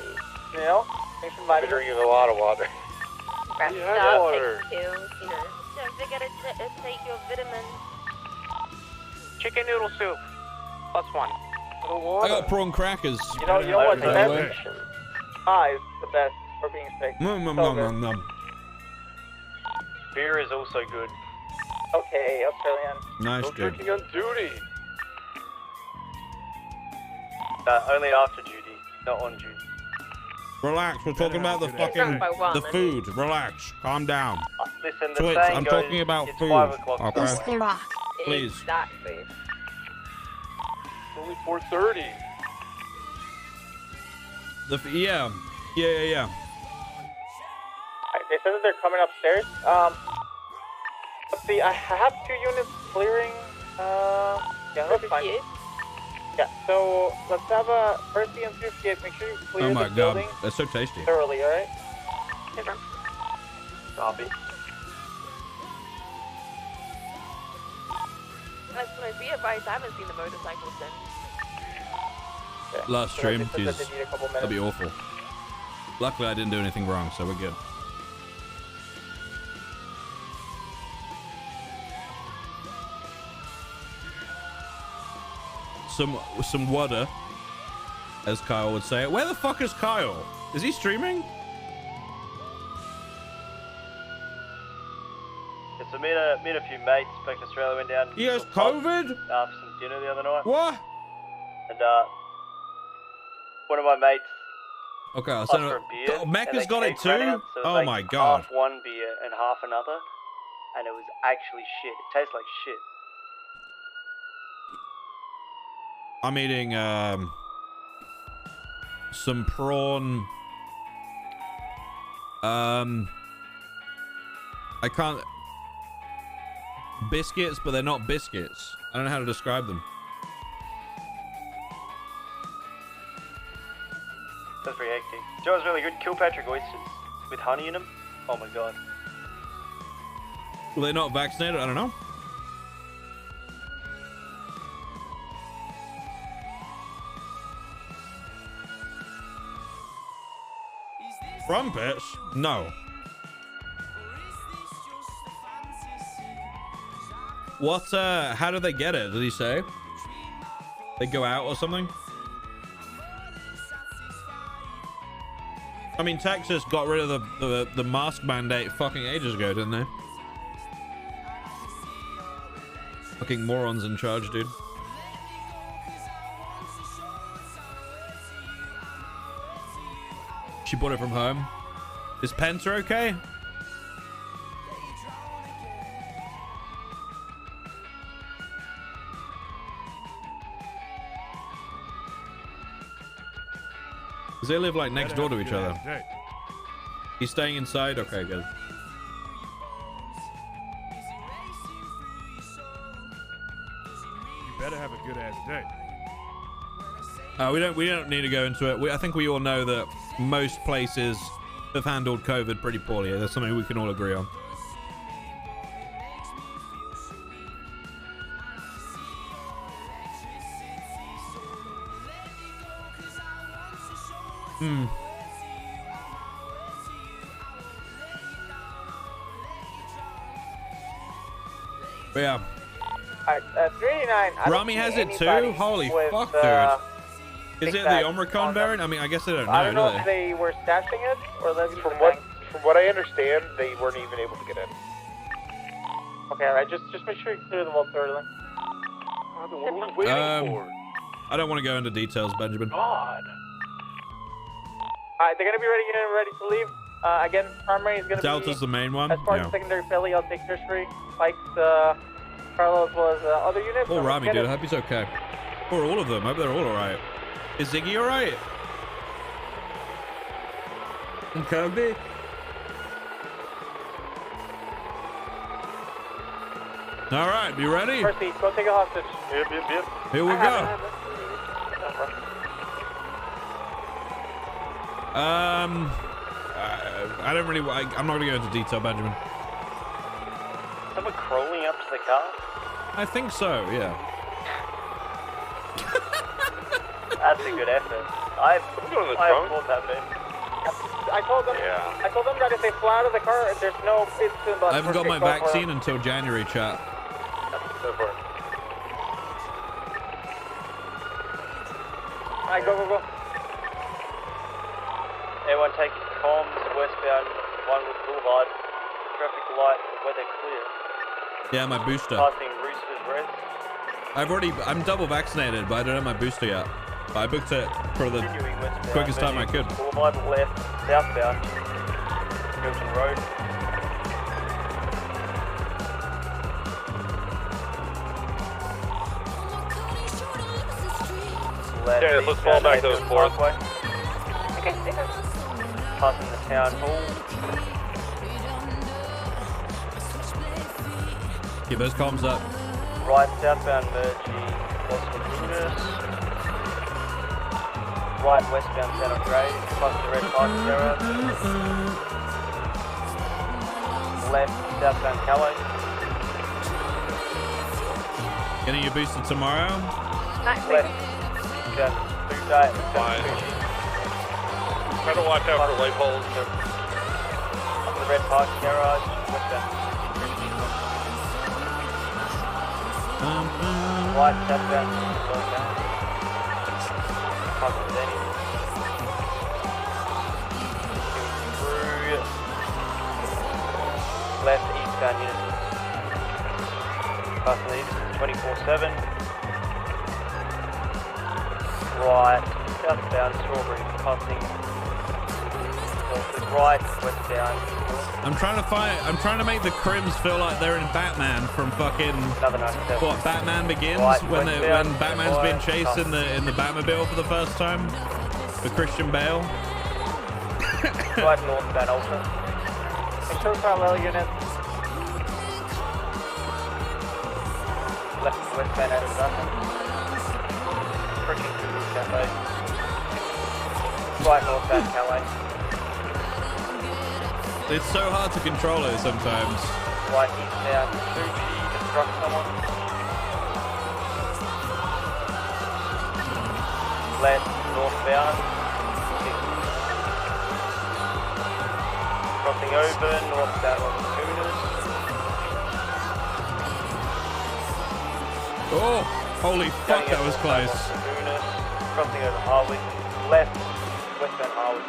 You know, drink some vitamins. Drinking a lot of water. Rest Yeah, up, water. take pills, you know. Don't forget to take your vitamins. Chicken noodle soup. +1. I got prawn crackers. You know what? The best pie is the best for being sick. Nom, nom, So nom, good. nom, nom. Beer is also good. Okay, Australian. Nice, No dude. drinking on duty. Only after duty, not on duty. Relax, we're talking about the fucking the food. Relax, calm down. Listen, the Twitch, saying I'm goes, talking about it's food. 5 o'clock. Okay. Boost the rock. Please. Exactly. It's only 4:30. Yeah. They said that they're coming upstairs. Let's see, I have 2 units clearing. Yeah, that's fine. Yeah, so let's have a first and 58. Make sure you clear Oh my the God, building that's so tasty. thoroughly, alright? Copy. Guys, when I be advised, I haven't seen the motorcycle since. Last So stream, they said that Jesus, they need a couple that'd be minutes. awful. Luckily, I didn't do anything wrong, so we're good. Some water, as Kyle would say. Where the fuck is Kyle? Is he streaming? Yeah, so me and a few mates back in Australia went down. He has to a pub, COVID? for some dinner the other night. What? And one of my mates Okay, I'll asked send for it. a beer. Oh, and Mecca's they got it kept running too? so it was Oh like my God. Half one beer and half another, and it was actually shit. It tastes like shit. I'm eating some prawn. I can't. Biscuits, but they're not biscuits. I don't know how to describe them. That's pretty hectic. Joe was really good. Kilpatrick oysters with honey in them. Oh my god. Well, they're not vaccinated. I don't know. Crumpets? No. What, how did they get it? Did he say? They go out or something? I mean, Texas got rid of the mask mandate fucking ages ago, didn't they? Fucking morons in charge, dude. She bought it from home. Is Penta okay? Because they live like next door to each other. He's staying inside? Okay, good. You better have a good ass day. We don't need to go into it. I think we all know that most places have handled COVID pretty poorly. That's something we can all agree on. But yeah. 389. Rami has it too? Holy fuck, dude. Is it the Omicron variant? I mean, I guess they don't know, I don't know do if they? they were stashing it or leaving From what I understand, they weren't even able to get in. Okay, alright, just make sure you clear the vault thoroughly. What are we waiting for? I don't want to go into details, Benjamin. God. Alright, they're gonna be ready to leave. Again, primary is gonna Delta's be the main one? as far Yeah. as secondary Philly, I'll take tertiary. Pikes, parallel as well as other units. Oh, Rami, dude. I hope he's okay. Or all of them. I hope they're all alright. Is Ziggy alright? And Kobe? Alright, you ready? Percy, go take a hostage. Yep. Here we go. I don't really. I'm not gonna go into detail, Benjamin. Someone crawling up to the car? I think so. Yeah. That's a good effort. I applaud that bit. I told them that if they fly out of the car, there's no pits in the. I haven't got my vaccine until January, chat. Go for it. Alright, go. Everyone take comms westbound, Winewood Boulevard. Traffic light, weather clear. Yeah, my booster. Passing Roosters Red. I'm double vaccinated, but I don't have my booster yet. But I booked it for the quickest time I could. Boulevard left, southbound. Hilton Road. Left, Yeah, let's fall back to the fourth. Okay, Passing the town hall. Keep those comms up. Right, southbound merging Los Lagunas. Right, westbound San Andreas, past the red parking garage. Left, southbound Calais. Getting your booster tomorrow? Left, down Food Day. Fine. Try to watch out for light poles. Up the red parking garage, westbound. Right, southbound, past the Denny. Through left, eastbound unit. Passing these 24/7. Right, southbound Strawberry, passing. Right, westbound. I'm trying to make the Crims feel like they're in Batman from fucking what Batman Begins, Right, when westbound, Batman's being chased in the Batmobile for the first time with Christian Bale. Right, northbound Alpha. Make sure parallel unit. Left, westbound Arizona. Approaching Cafe. Right, northbound Calais. It's so hard to control it sometimes. Right, eastbound Sushi to struck someone. Left, northbound. Crossing over, northbound on Lagunas. Oh, holy fuck, that was close. Lagunas. Crossing over Harwood. Left, westbound Harwood.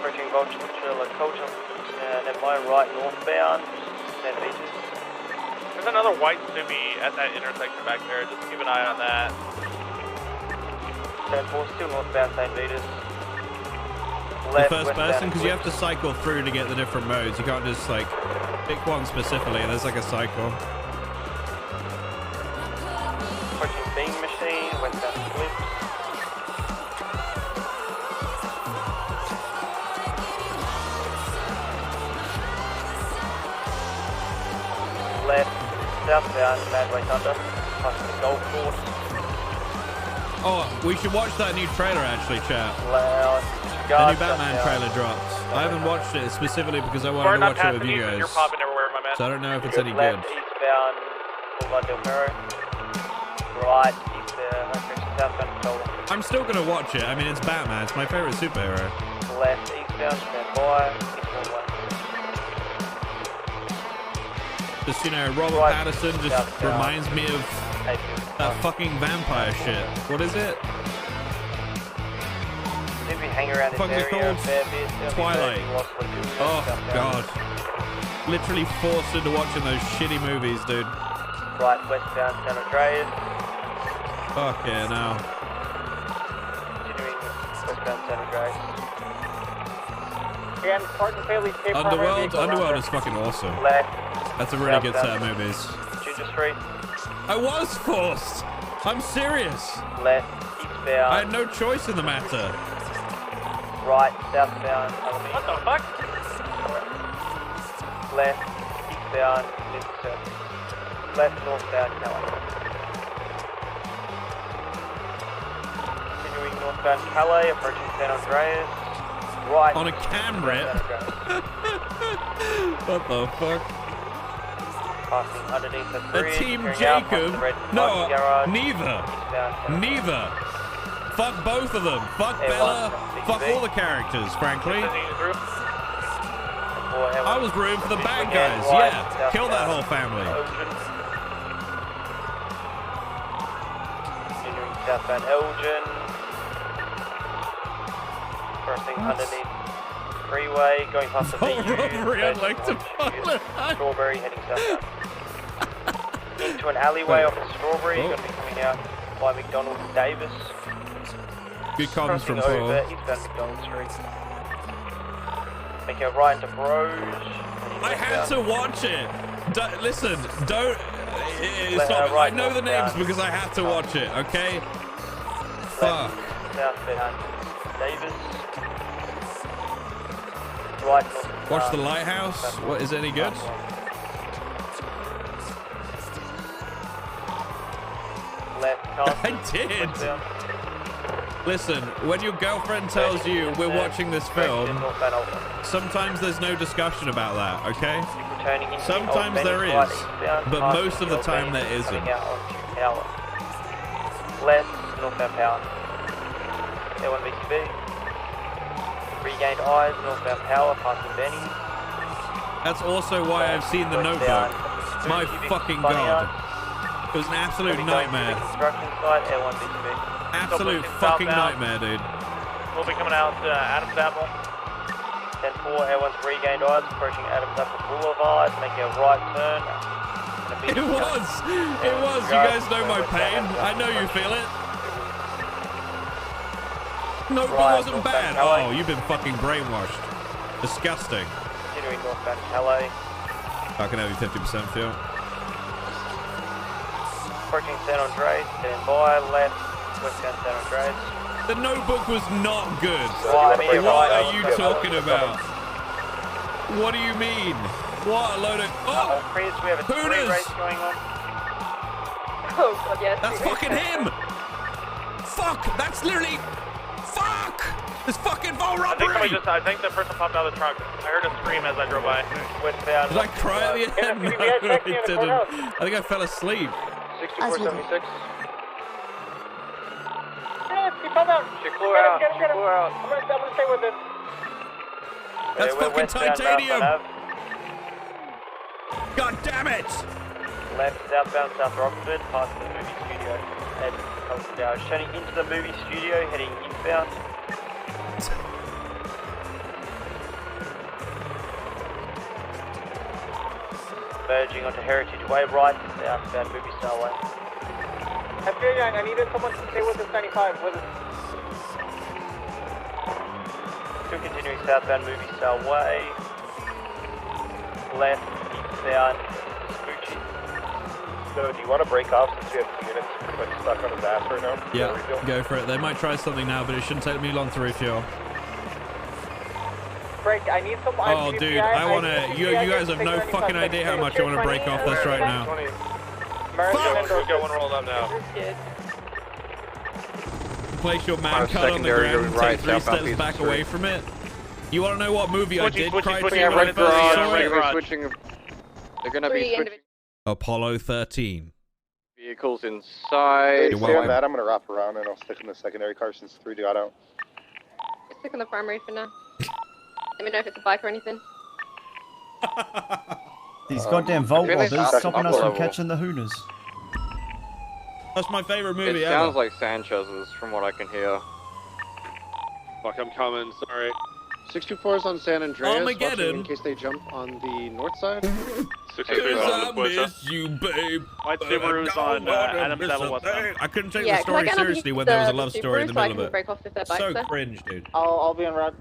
Approaching Culture, and my right northbound, 10 meters. There's another white semi at that intersection back there. Just keep an eye on that. 10-4, still northbound, 10 meters. The first person, because you have to cycle through to get the different modes. You can't just like pick one specifically. There's like a cycle. Approaching beam machine, westbound Swift. southbound, Madway Thunder, past the golf course. Oh, we should watch that new trailer actually, chat. Loud. The new Batman trailer drops. I haven't watched it specifically because I wanted to watch it with you guys. So I don't know if it's any good. Left, eastbound, Boulevard Del Perro. Right, southbound, Solar. I'm still gonna watch it. I mean, it's Batman. It's my favorite superhero. Left, eastbound, stand by, Just, you know, Robert Pattinson just reminds me of that fucking vampire shit. What is it? Fuck is it called? Twilight. Oh, God. Literally forced into watching those shitty movies, dude. Right, westbound, San Andreas. Fuck yeah, now. Continuing westbound, San Andreas. Again, Parton Paley's Cape Underworld is fucking awesome. That's a really good set of movies. Ginger Street. I was forced. I'm serious. Left, eastbound. I had no choice in the matter. Right, southbound, Alameda. What the fuck? Left, eastbound, Lincoln. Left, northbound, Calais. Continuing northbound, Calais, approaching San Andreas. Right. On a cam rip? What the fuck? Passing underneath the bridge. Team Jacob? No, neither. Neither. Fuck both of them. Fuck Bella. Fuck all the characters, frankly. I was rooting for the bad guys. Yeah. Kill that whole family. Continuing southbound Elgin. Crossing underneath freeway, going past the robbery, I'd like to follow. Strawberry, heading southbound. Into an alleyway off of Strawberry, going to be coming out by McDonald and Davis. Good comments from Paul. Paul. Eastbound McDonald Street. Making a right into Broge. I had to watch it. Listen, don't. Stop. I know the names because I had to watch it, okay? Fuck. Southbound Davis. Right, watch The Lighthouse. What, is it any good? Left, I did. Listen, when your girlfriend tells you we're watching this film, sometimes there's no discussion about that, okay? Sometimes there is, but most of the time there isn't. Left, northbound Power. L1 BCB. Regained eyes, northbound Power, passing Benny. That's also why I've seen The Notebook. My fucking god. It was an absolute nightmare. Construction site, L1 BCB. Absolute fucking nightmare, dude. We'll be coming out Adams Apple. 10-4, L1's regained eyes, approaching Adams Apple Boulevard, making a right turn. It was! It was! You guys know my pain. I know you feel it. No, it wasn't bad. Oh, you've been fucking brainwashed. Disgusting. Continuing northbound Calais. I can have you 50% feel. Approaching San Andreas, stand by, left, westbound San Andreas. The Notebook was not good. What are you talking about? What do you mean? What a load of... Oh! Chris, we have a three race going on. Oh, God, yes. That's fucking him! Fuck! That's literally... Fuck! There's fucking full robbery! I think the person popped out of the trunk. I heard a scream as I drove by. Westbound. Did I cry at the end? No, I didn't. I think I fell asleep. 6476. He fell down. She flew out. Get him. I'm gonna stay with him. That's fucking titanium! God damn it! Left, southbound South Rockford, past the movie studio. And turning into the movie studio, heading eastbound. Merging onto Heritage Way, right, southbound movie Star Way. I feel you, I needed someone to stay with this 95, with us. Still continuing southbound movie Star Way. Left, eastbound, Spoochie. So, do you want to break off since you have 2 units pretty much stuck on his ass right now? Yeah, go for it. They might try something now, but it shouldn't take me long to refuel. Break, I need some... Oh, dude, I want to... You guys have no fucking idea how much I want to break off this right now. We're going rolled up now. Place your man cut on the ground and take 3 steps back away from it. You want to know what movie I did cry to when I first saw it? They're going to be switching Apollo 13. vehicles inside. Stay on that. I'm going to wrap around and I'll stick in the secondary car since 3 got out. Stick on the primary for now. Let me know if it's a bike or anything. These goddamn Volt robbers stopping us from catching the Hooners. That's my favorite movie ever. It sounds like Sanchez's from what I can hear. Fuck, I'm coming, sorry. 624 is on San Andreas, Armageddon. in case they jump on the north side. 624 on the Bush. You, babe. White Subaru's on Adams 7 West. I couldn't take the story seriously when there was a love story in the middle of it. So cringe, dude. I'll be on route.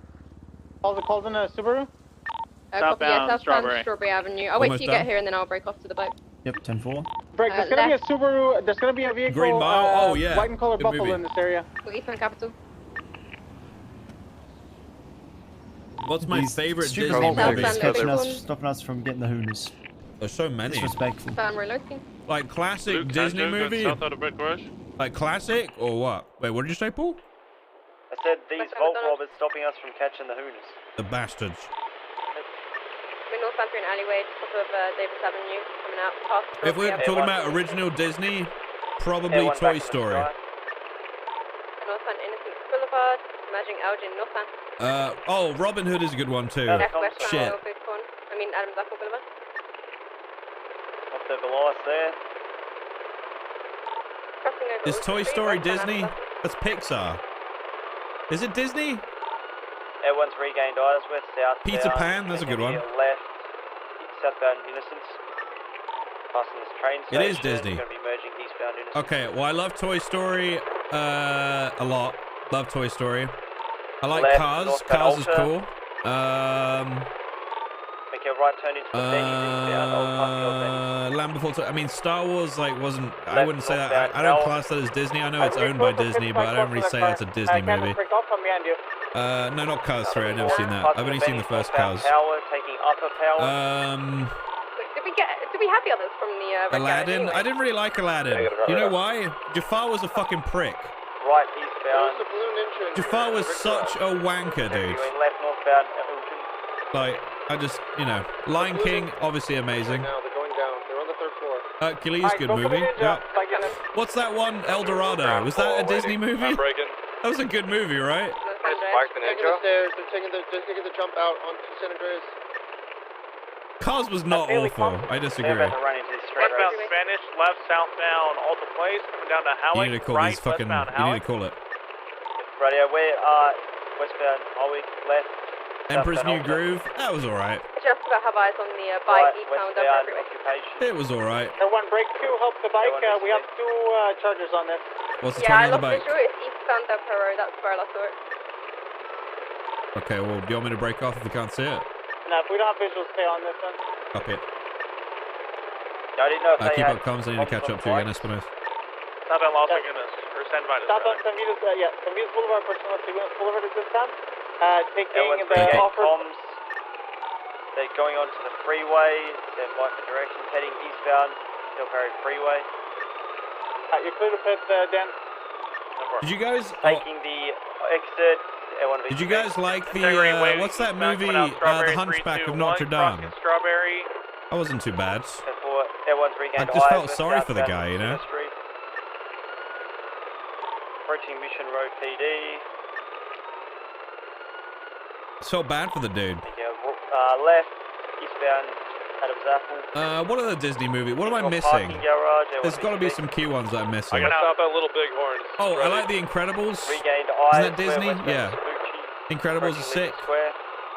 Calls in a Subaru? Southbound Strawberry Avenue. I'll wait till you get here and then I'll break off to the bike. Yep, 10-4. Break, there's gonna be a Subaru, there's gonna be a vehicle, Green Mile? Oh, yeah. white and colored Good Buffalo movie. in this area. Eastern Capital. What's my favorite Stupid Disney Volt movie? robbers stopping us from getting the Hooners. There's so many. Disrespectful. I'm reloading. Like classic Luke, Disney Tango, movie? South out of Red Garage. Like classic or what? Wait, what did you say, Paul? I said these Volt robbers stopping us from catching the Hooners. The bastards. We're northbound through an alleyway just off of Davis Avenue, coming out past. If we're talking about original Disney, probably Toy Story. Northbound Innocence Boulevard, merging Elgin northbound. Oh, Robin Hood is a good one too. Westbound Shit. Bighorn. I mean Adams Apple Boulevard. Up there below us there. Crossing over Is Wilson Toy Street, Story westbound Disney? Adams That's Pixar. Is it Disney? Everyone's regained Isworth, southbound. Peter Pan, that's a good one. Left, southbound Innocence. Passing this train It is station, Disney. Going to be merging eastbound Innocence. Okay, well I love Toy Story a lot. Love Toy Story. I like Left, Cars. northbound Cars is Alta. cool. Make a right turn into the venues eastbound Old Parking Old Venues. Land Before Time. I mean, Star Wars wasn't. I Left, wouldn't say that. northbound I don't Bell. class that as Disney. I know it's owned by Disney, but I don't really say that's a Disney movie. Break off from behind you. No, not Cars 3. I've never seen that. I've only seen the first Cars. Power, taking upper power. Did we have the others from the Red Garage Aladdin. anyway? I didn't really like Aladdin. You know why? Jafar was a fucking prick. Right eastbound. Jafar was such a wanker, dude. Going left northbound Elgin. Like, I just, Lion King, obviously amazing. Now they're going down. They're on the 3rd floor. Hercules, good movie. Yeah. What's that one? El Dorado. Was that a Disney movie? That was a good movie, right? They're taking the stairs. They're taking the jump out onto San Andreas. Cars was not awful. I disagree. Westbound Spanish, left, southbound, Alta Place, coming down to You Howick, need to call right, these fucking. westbound You need Howick. to call it. Radio, we are westbound Howick, left. Emperor's New southbound Groove. That was alright. Just about have eyes on the Alta. bike Right, eastbound westbound freeway. occupation. It was alright. Everyone break 2, help the bike. We have 2 chargers on this. What's the Yeah, I timing on the lost bike? visual. It's eastbound Del Perro. That's where I last saw it. Okay, well, do you want me to break off if we can't see it? No, if we don't have visuals, stay on this one. Copy it. I didn't know if they Keep had up comms. I need to catch up to you again, Espinosa. Southbound Las Vegas, or San Vitus. Southbound San Vitus, San Vitus Boulevard, personal Seguinus Boulevard at this time. Taking Everyone's the regained offer. comms. They're going onto the freeway. They're marking directions, heading eastbound Del Perro Freeway. You're clear to pit, Dan. Did you guys? Taking the exit. Did you guys like the? What's that movie? The Hunchback of Notre Dame. Strawberry. That wasn't too bad. Everyone's regained I just felt Isworth, sorry for the southbound guy, you know. Street. Approaching Mission Road PD. I felt bad for the dude. Left, eastbound Adams Apple. What are the Disney movies? What am I Got missing? parking garage, There's got to be some key ones that I'm missing. I gotta stop at Little Bighorn. Oh, I like The Incredibles. Regained Isn't that Isworth, Disney? westbound Yeah. Sabucci. Incredibles is sick. Square.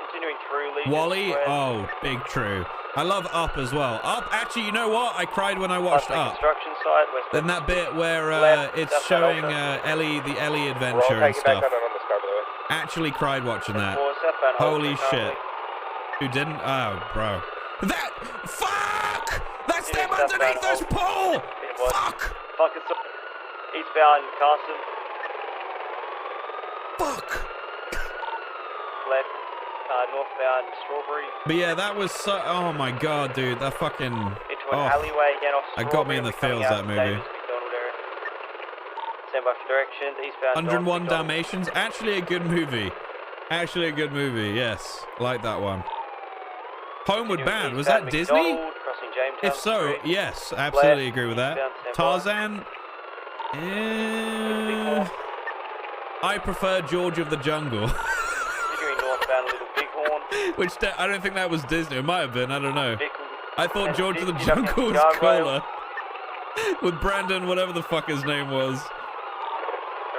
Continuing through Legion Wally, Square. oh, big true. I love Up as well. Up, actually, you know what? I cried when I watched Past the Up. construction site, westbound. Then that bit where Left, it's left, showing left. Ellie, the Ellie We're all adventure and taking back stuff. on the scar, by the way. Actually cried watching that. Four, southbound Holy Alta, shit. Who didn't? Oh, bro. That! Fuck! That's them underneath us, Paul! Fuck! Fuck, it's eastbound Carson. Fuck! Left, northbound Strawberry. But yeah, that was so. Oh my god, dude. That fucking. an alleyway again off that got me in the feels, that movie. Stand by for directions, eastbound. 101 Dalmatians, actually a good movie. Actually a good movie, yes. Like that one. Homeward Bound, was that Disney? If so, yes, absolutely agree with that. Tarzan? I prefer George of the Jungle. Which I don't think that was Disney. It might have been, I don't know. I thought George of the Jungle was cooler. With Brandon, whatever the fuck his name was.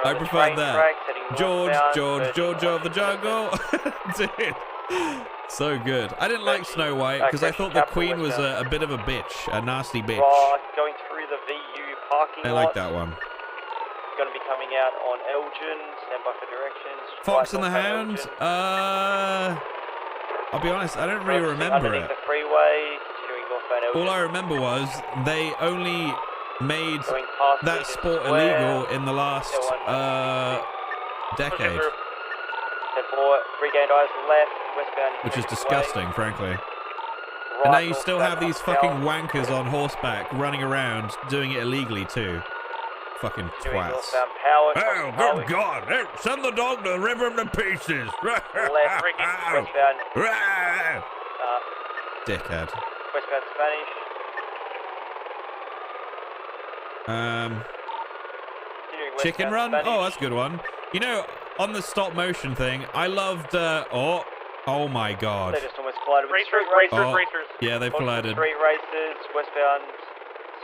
I preferred that. George of the Jungle. Dude. So good. I didn't like Snow White because I thought the Queen was a bit of a bitch. A nasty bitch. Going through the VU parking I like that one. Going to be coming out on Elgin. Stand by for directions. Fox and the Hound? I'll be honest, I don't really remember it. The freeway, continuing northbound Elgin. All I remember was they only made that sport illegal in the last decade. Regained eyes left, westbound. Which is disgusting, frankly. And now you still have these fucking wankers on horseback running around doing it illegally too. Fucking twats. Oh, good God! Hey, send the dog to the river to pieces. Dickhead. Westbound Spanish. Chicken Run? Oh, that's a good one. You know, on the stop motion thing, I loved. Oh my God. They just almost collided with racers. Yeah, they collided. Street races, westbound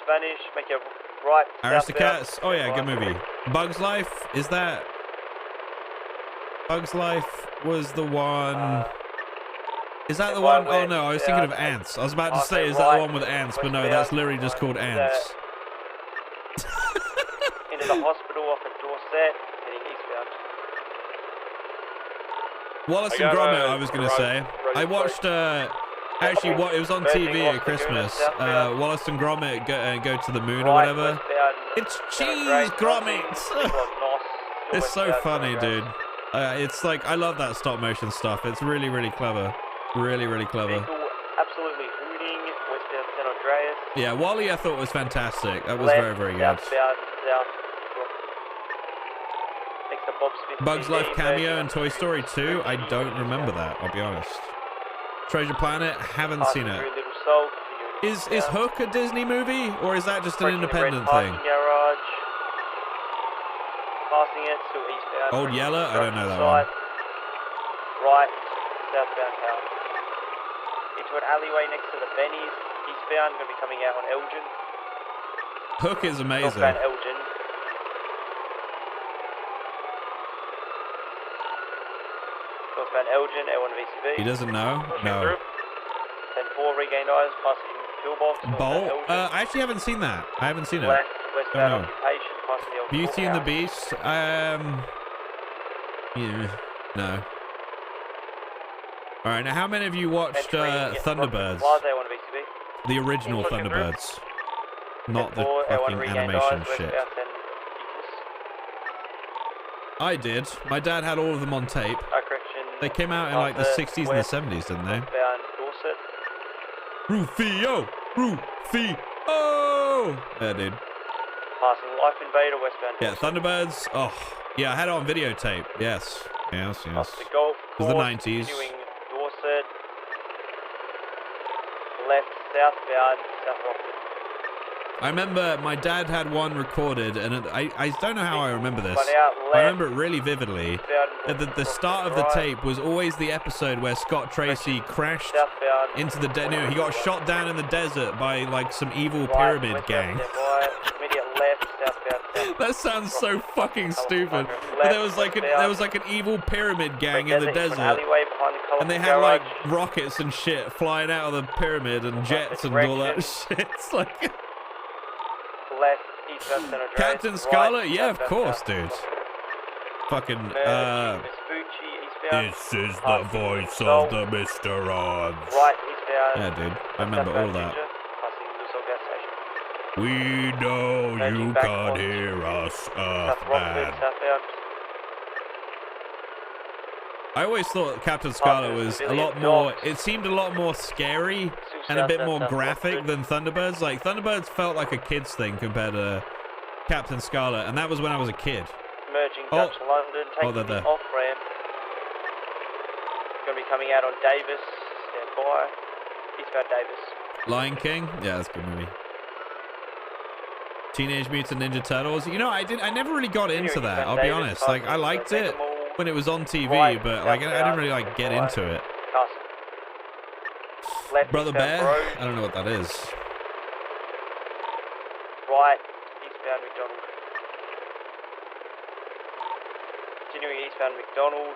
Spanish. Make a right. Aristocats. Oh yeah, good movie. Bugs Life. Is that? Bugs Life was the one. Is that the one? Oh no, I was thinking of Ants. I was about to say, is that the one with ants? But no, that's literally just called Ants. Into the hospital off at Dorset, heading eastbound. Wallace and Gromit, I was going to say. I watched, actually, it was on TV at Christmas. Wallace and Gromit go to the moon or whatever. It's cheese, Gromit! It's so funny, dude. It's like, I love that stop motion stuff. It's really, really clever. Really, really clever. Absolutely hooting, westbound San Andreas. Yeah, Wall-E I thought was fantastic. That was very, very good. Bugs Life cameo in Toy Story 2? I don't remember that, I'll be honest. Treasure Planet? Haven't seen it. Is Hook a Disney movie? Or is that just an independent thing? Old Yeller? I don't know that one. Right, southbound town. Into an alleyway next to the Bennies. Eastbound, going to be coming out on Elgin. Hook is amazing. Northbound Elgin. Northbound Elgin, L1 VCB. He doesn't know? No. 10-4, regained eyes, passing Pillbox. Bolt? I actually haven't seen that. I haven't seen it. Westbound Occupation, passing the Beauty and the Beast? Yeah. No. Alright, now how many of you watched Thunderbirds? The original Thunderbirds. Not the fucking animation shit. I did. My dad had all of them on tape. They came out in like the 60s and the 70s, didn't they? Rufio! Rufio! Yeah, dude. Passing Life Invader, westbound. Yeah, Thunderbirds. Oh, yeah, I had it on videotape. Yes. Yes. The Golf it was the 90s. Dorset. Left, southbound, South Rockford. I remember my dad had one recorded, and I don't know how I remember this. I remember it really vividly. The start of the tape was always the episode where Scott Tracy crashed into the desert. No, he got shot down in the desert by like some evil pyramid gang. That sounds so fucking stupid. But there was like an evil pyramid gang in the desert, and they had like rockets and shit flying out of the pyramid and jets and all that shit. It's like Captain Scarlet, yeah, of course, dude. Fucking this is the voice of the Mr. Odds. Yeah, dude, I remember all that. We know you can't hear us, Earthman. I always thought Captain Scarlet was a lot more, it seemed a lot more scary and a bit more graphic than Thunderbirds. Like, Thunderbirds felt like a kid's thing compared to Captain Scarlet, and that was when I was a kid. Merging Dutch London, taking the off ramp. Going to be coming out on Davis. Stand by. Eastbound Davis. Lion King? Yeah, that's a good movie. Teenage Mutant Ninja Turtles. You know, I never really got into that, I'll be honest. Like, I liked it when it was on TV, but like I didn't really like get into it. Brother Bear? I don't know what that is. Right, eastbound McDonald. Continuing eastbound McDonald.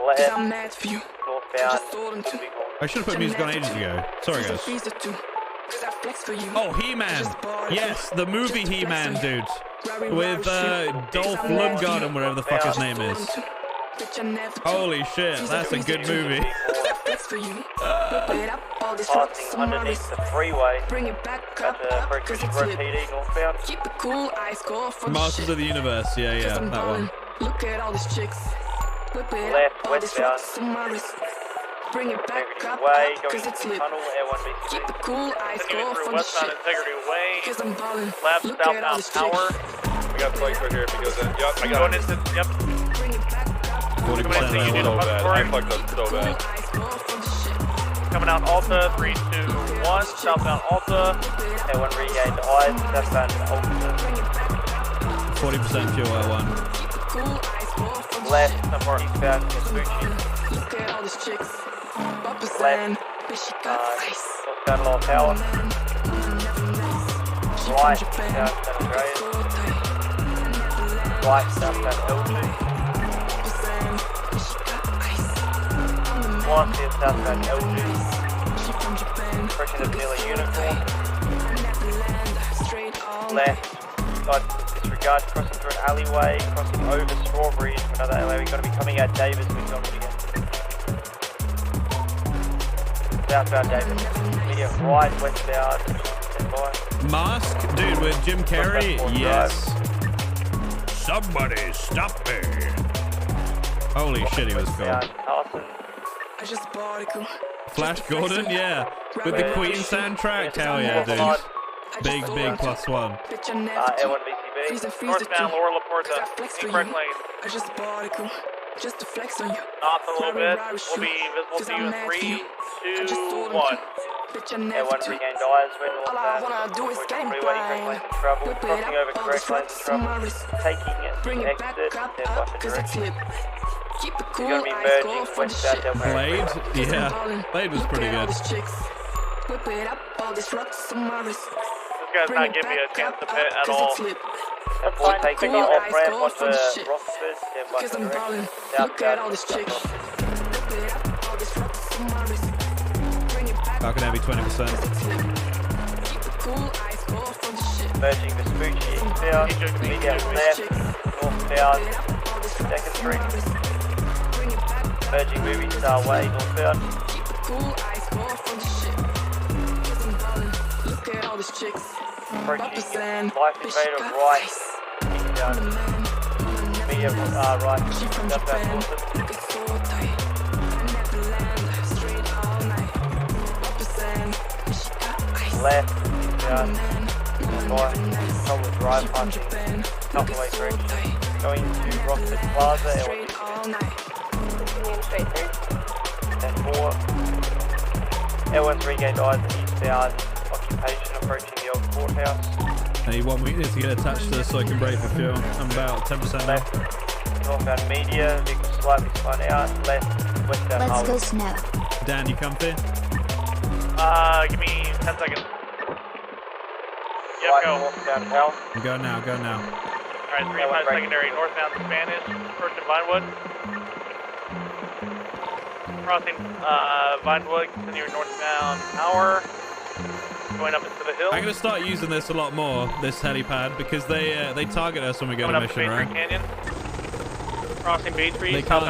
Left, northbound. I should have put music on ages ago. Sorry, guys. Oh, He-Man. Yes, the movie He-Man, dude. With Dolph Lundgren and whatever the fuck his name is. Holy shit, that's a good movie. Passing underneath the freeway. Bridge rotating northbound. Masters of the Universe. Yeah, that one. Look at all these chicks. Left, westbound. Bring it back up, way, going to the tunnel, Air1BCB. Keep the cool eyes go for the shit. Integrity Way. Cause I'm ballin'. Left, southbound Power. We got flags right here if he goes in. Yep, I got going into, yep. 40% so bad. I fucked up so bad. Coming out Alta, 3, 2, 1. Southbound Alta. Air1 regained eyes, southbound Alta. 40% fuel L1. Left, eastbound Mitsubishi. Look at all these chicks. Left, northbound Lower Power. Right, southbound San Andreas. Right, southbound L2. One here, southbound L2. Approaching the Vanilla Unicorn. Left, disregard, crossing through an alleyway, crossing over Strawberries to another alleyway. We're going to be coming out Davis, McDonald again. Southbound Davis. Medium right, westbound. Mask? Dude, with Jim Carrey? Yes. Somebody stop me. Holy shit, he was cool. Flash Gordon? Yeah. With the Queen soundtrack? Hell yeah, dude. Big +1. Air1BCB. Northbound Laura Laporta. Incorrect lane. Just to flex on you. Off a little bit. We'll be visible to you in 3, 2, 1. Air1 regained eyes. All I wanna do is get in blind. Trouble. Crossing over correct lanes of trouble. Taking it. Bring it back up, cause it's lit. Keep the cool eyes go for the shit. Blade? Yeah. Blade was pretty good. Whip it up, all these rocks on my wrist. This guy's not giving me a chance to pit at all. F4 taking the off ramp onto Rockford. Cause I'm ballin'. Look at all these chicks. Whip it up, all these rocks on my wrist. Falcon Heavy 20%. Keep the cool eyes go for the shit. Merging Vespucci eastbound. Medium left. Northbound. 2nd Street. Merging Movie Star Way northbound. Keep the cool eyes go for the shit. Cause I'm ballin'. Look at all these chicks. Approaching Life Invader right. Eastbound. Medium right. Southbound Northern. Left, down, right, Public Drive, parking, Top-Way Bridge, going to Rockford Plaza, and 4, L1's regained eyes at eastbound, occupation approaching the old courthouse. I need 1 weakness to get attached to this so I can brake for fuel. I'm about 10% left, northbound media, vehicle slightly spun out, left, westbound Let's go snow. Dan, you comfy? Give me 10 seconds. Yep, right, go. Northbound Hell. Go now. Alright, 3-5 secondary, northbound Spanish, approaching Vinewood. Crossing Vinewood, continuing northbound Power. Going up into the hill. I'm gonna start using this a lot more, this helipad, because they target us when we go to mission, right? Canyon. Crossing Bay Tree. They can't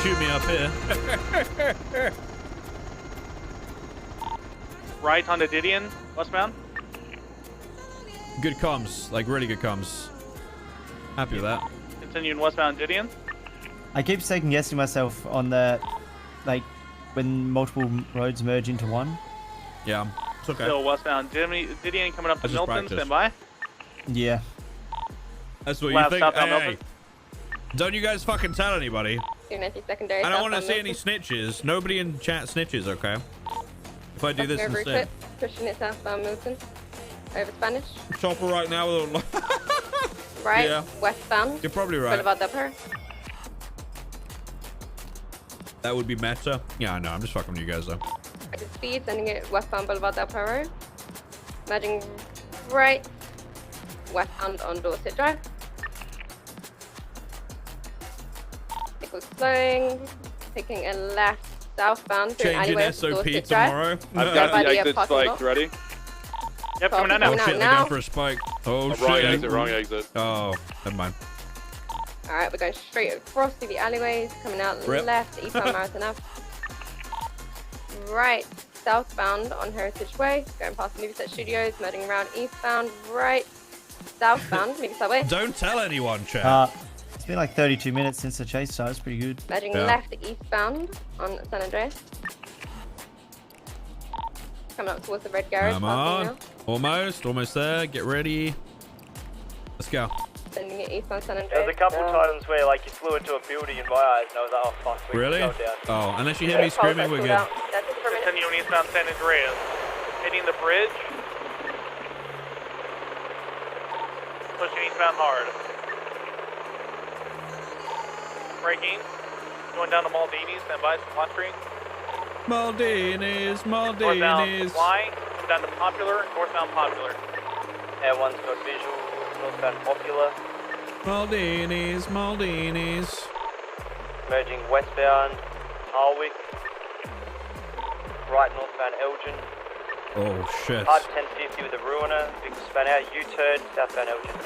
shoot me up here. Right on the Didion, westbound. Good comms, like really good comms. Happy with that. Continuing westbound Didion. I keep second guessing myself on the, like, when multiple roads merge into one. Yeah, it's okay. Still westbound. Didion coming up to Milton. Stand by. Yeah. That's what you think. Hey, don't you guys fucking tell anybody. Secondary. I don't want to see any snitches. Nobody in chat snitches, okay? If I do this instead. Pushing it southbound Milton. Over Spanish. Chopper right now with right. Yeah. Westbound. You're probably right. Boulevard Del Perro. That would be meta. Yeah, I know. I'm just fucking with you guys though. Good speed, sending it westbound Boulevard Del Perro. Merging right. Westbound on Dorset Drive. Vehicles slowing. Taking a left southbound through Changing alleyway SOP Dorset tomorrow. I've got the exit spiked. Ready? Yep, coming out now. Oh shit, they're going for a spike. Oh shit. Wrong exit. Oh, never mind. Alright, we're going straight across through the alleyways, coming out left, eastbound Marathon Ave. Right, southbound on Heritage Way, going past Movie Set Studios, merging around eastbound, right, southbound, Movie Set Way. Don't tell anyone, chat. It's been like 32 minutes since the chase, so it's pretty good. Merging left, eastbound on San Andreas. Coming up towards the red garage. Come on. Almost there. Get ready. Let's go. Sending it eastbound San Andreas. There's a couple times where like you flew into a building in my eyes and I was like, oh fuck, we Really? can go down. Oh, unless you hear me screaming, we're good. Continuing eastbound San Andreas. Hitting the bridge. Pushing eastbound hard. Braking. Going down to Maldini's. Stand by. Plot Street. Maldini's. Northbound Fly. Come down to Popular. Northbound Popular. Air one's got visual. Northbound Popular. Maldini's. Merging westbound Harwick. Right northbound Elgin. Oh shit. Hard 1050 with a ruiner. Big span out. U-turn southbound Elgin.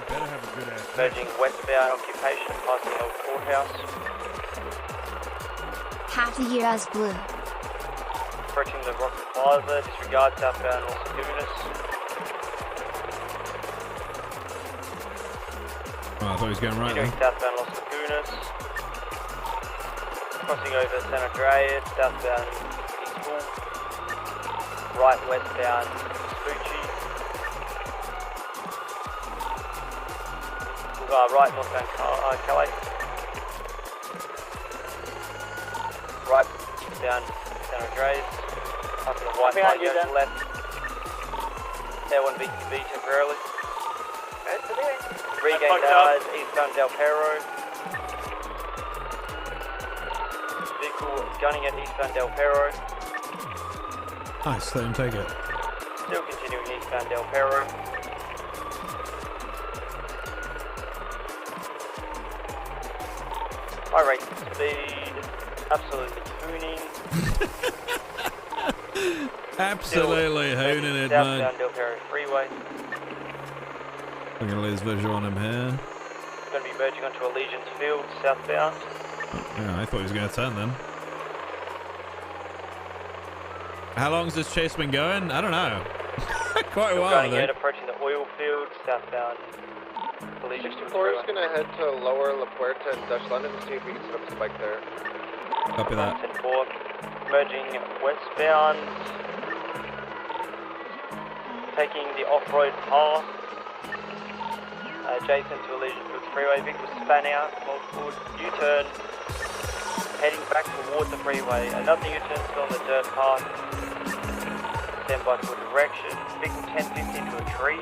Better have a good ass. Merging westbound Occupation past the old courthouse. Half the year as blue. Approaching the Rocket Plaza, disregard southbound Los Lagunas. Oh, I thought he was going right Continuing there. southbound Los Lagunas. Crossing over San Andreas, southbound Eastbourne. Right westbound Vespucci. Right northbound Calais. Right down San Andreas. Up to the white line goes left. L1BTB temporarily. Regain eyes, eastbound Del Perro. Vehicle gunning at eastbound Del Perro. Nice, let him take it. Still continuing eastbound Del Perro. High rate speed, absolutely tuning. Absolutely hooning it, southbound man. Del Perro Freeway. I'm gonna lose visual on him here. Going to be merging onto Allegiance Field, southbound. Yeah, I thought he was gonna turn then. How long's this chase been going? I don't know. Quite a while, I Going think. in, approaching the oil field, southbound. 64 is going to head to Lower La Puerta in Dutch London to see if we can set up a spike there. Copy that. 10-4, merging westbound, taking the off-road path, adjacent to Allegiance Field Freeway. Vehicles span out, multiple U-turn, heading back towards the freeway. Another U-turn still on the dirt path. Stand by for direction. Vehicle 1050 into a tree.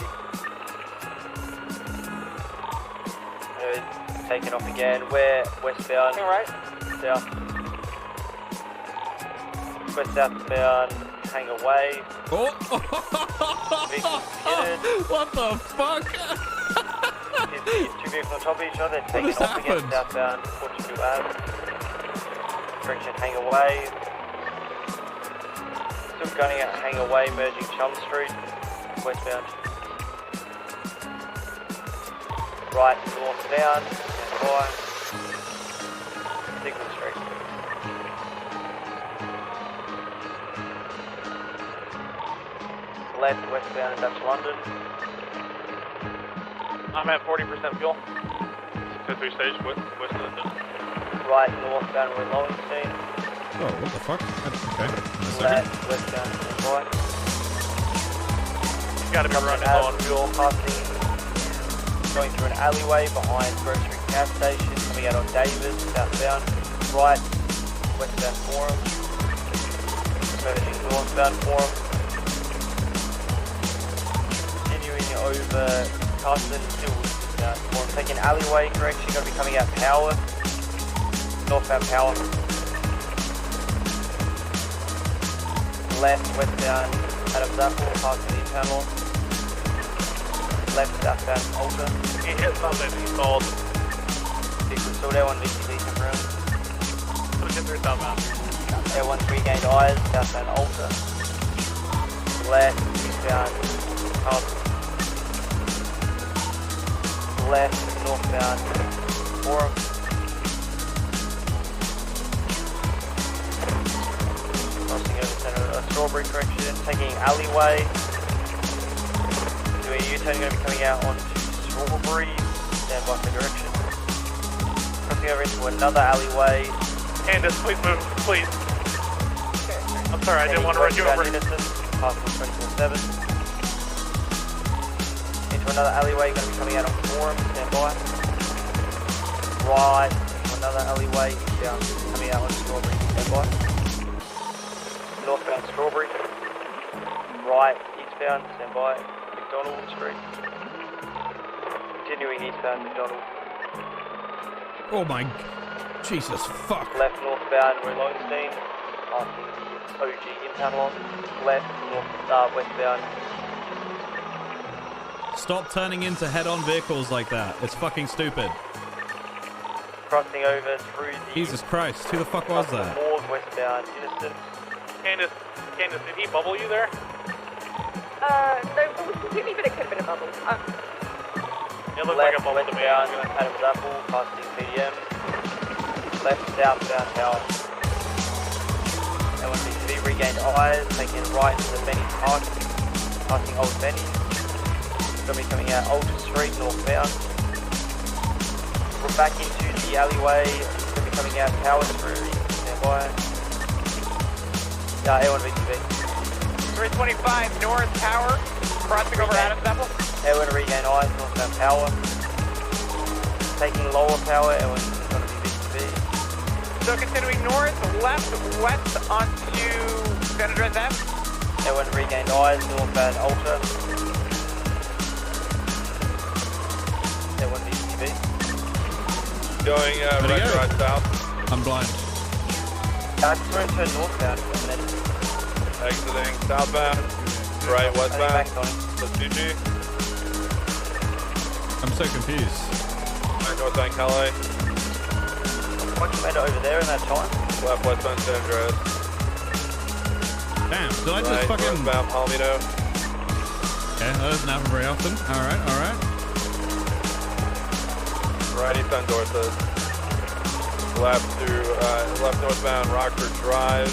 Taking off again. We're westbound. Right. South. West southbound. Hang away. Oh! What the fuck? Two vehicles on top of each other. Taking off again southbound. Portugal Ave. Direction hang away. Still gunning at hang away. Merging Chum Street. Westbound. Right northbound. By Signal Street. Left westbound in Dutch London. I'm at 40% fuel. 10-3 stage, west of the right northbound with Lowenstein. Oh, what the fuck? Okay. Left westbound and right. You gotta be running on fuel, passing, going through an alleyway behind grocery gas station, coming out on Davis, southbound, right, westbound Forum, merging northbound Forum, continuing over Carson, still westbound Forum, taking alleyway direction, going to be coming out Power, northbound Power, left westbound Adams Apple, passing the tunnel. Left southbound Alta. He hit something, he stalled. So that one needs to be confirmed. Pushing through southbound. That one's regained eyes, southbound Alta. Left, eastbound Carlton. Left, northbound Forum. Crossing over center, Strawberry correction, taking alleyway. Doing a U-turn, going to be coming out onto Strawberry, stand by for direction. Crossing over into another alleyway. Candace, please move, please. I'm sorry, I didn't want to run you over. Passing 24/7. Into another alleyway, going to be coming out on Forum, stand by. Right, into another alleyway, eastbound, coming out on Strawberry, stand by. Northbound Strawberry. Right, eastbound, stand by. McDonald Street. Continuing eastbound McDonald. Oh my... Jesus, fuck. Left northbound we're Lowenstein. Passing the OG impound lot. Left westbound. Stop turning into head-on vehicles like that. It's fucking stupid. Crossing over through the... Jesus Christ, who the fuck was that? More westbound Innocent. Candace, did he bubble you there? No, it was completely, but it could have been a bubble. It looked like a bubble to me. Adams Apple, passing PDM. Left, southbound Tower. L1BCB regained eyes, making right into the Benny's Park. Passing Old Benny's. Going to be coming out Alta Street, northbound. We're back into the alleyway. Going to be coming out Power Street. Stand by. A1BCB. 325 North Power, crossing over Adams Apple. Airwin regain eyes, northbound Power. Taking lower Power, Airwin going to be BCB. So continuing north, left, west onto San Andreas Ave. Airwin regained eyes, northbound Alta. Airwin BCB. Going right south. I'm blind. I just want to turn northbound for a minute. Exiting southbound, right westbound, plus GG. I'm so confused. Right northbound Calais. What you made it over there in that time? Left westbound San Andreas. Damn, did I just right, fucking... northbound Palomino. Yeah, that doesn't happen very often. Alright, alright. Right eastbound Dorset. Left through, left northbound Rockford Drive.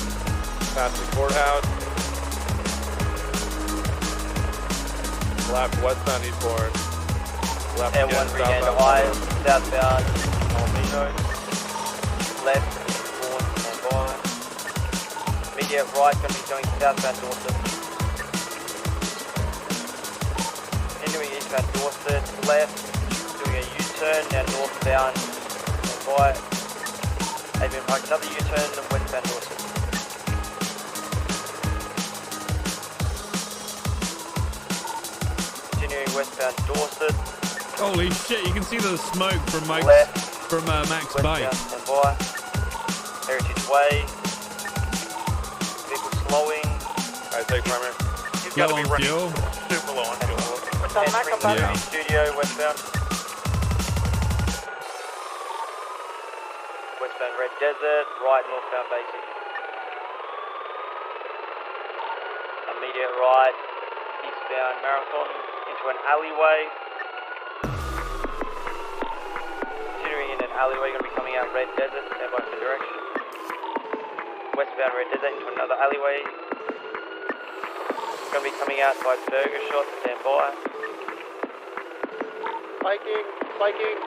Past the courthouse. Left westbound Eastbourne. Left again southbound eyes, southbound Palomino. Left Eastbourne, stand by. Immediate right, going to be going southbound Dorset. Entering eastbound Dorset, left, doing a U-turn, now northbound, stand by. Adrian Park, another U-turn, westbound Dorset. Westbound Dorset. Holy shit, you can see the smoke from Max bike. Stand by. Heritage Way. Vehicle slowing. I take primary. He's got to be running fuel. super low on fuel. Entering studio westbound. Westbound Red Desert, right northbound basic. Immediate right, eastbound Marathon. Into an alleyway. Continuing in an alleyway, going to be coming out Red Desert, stand by for direction. Westbound Red Desert into another alleyway. Going to be coming out by Burger Shot, stand by. Spiking.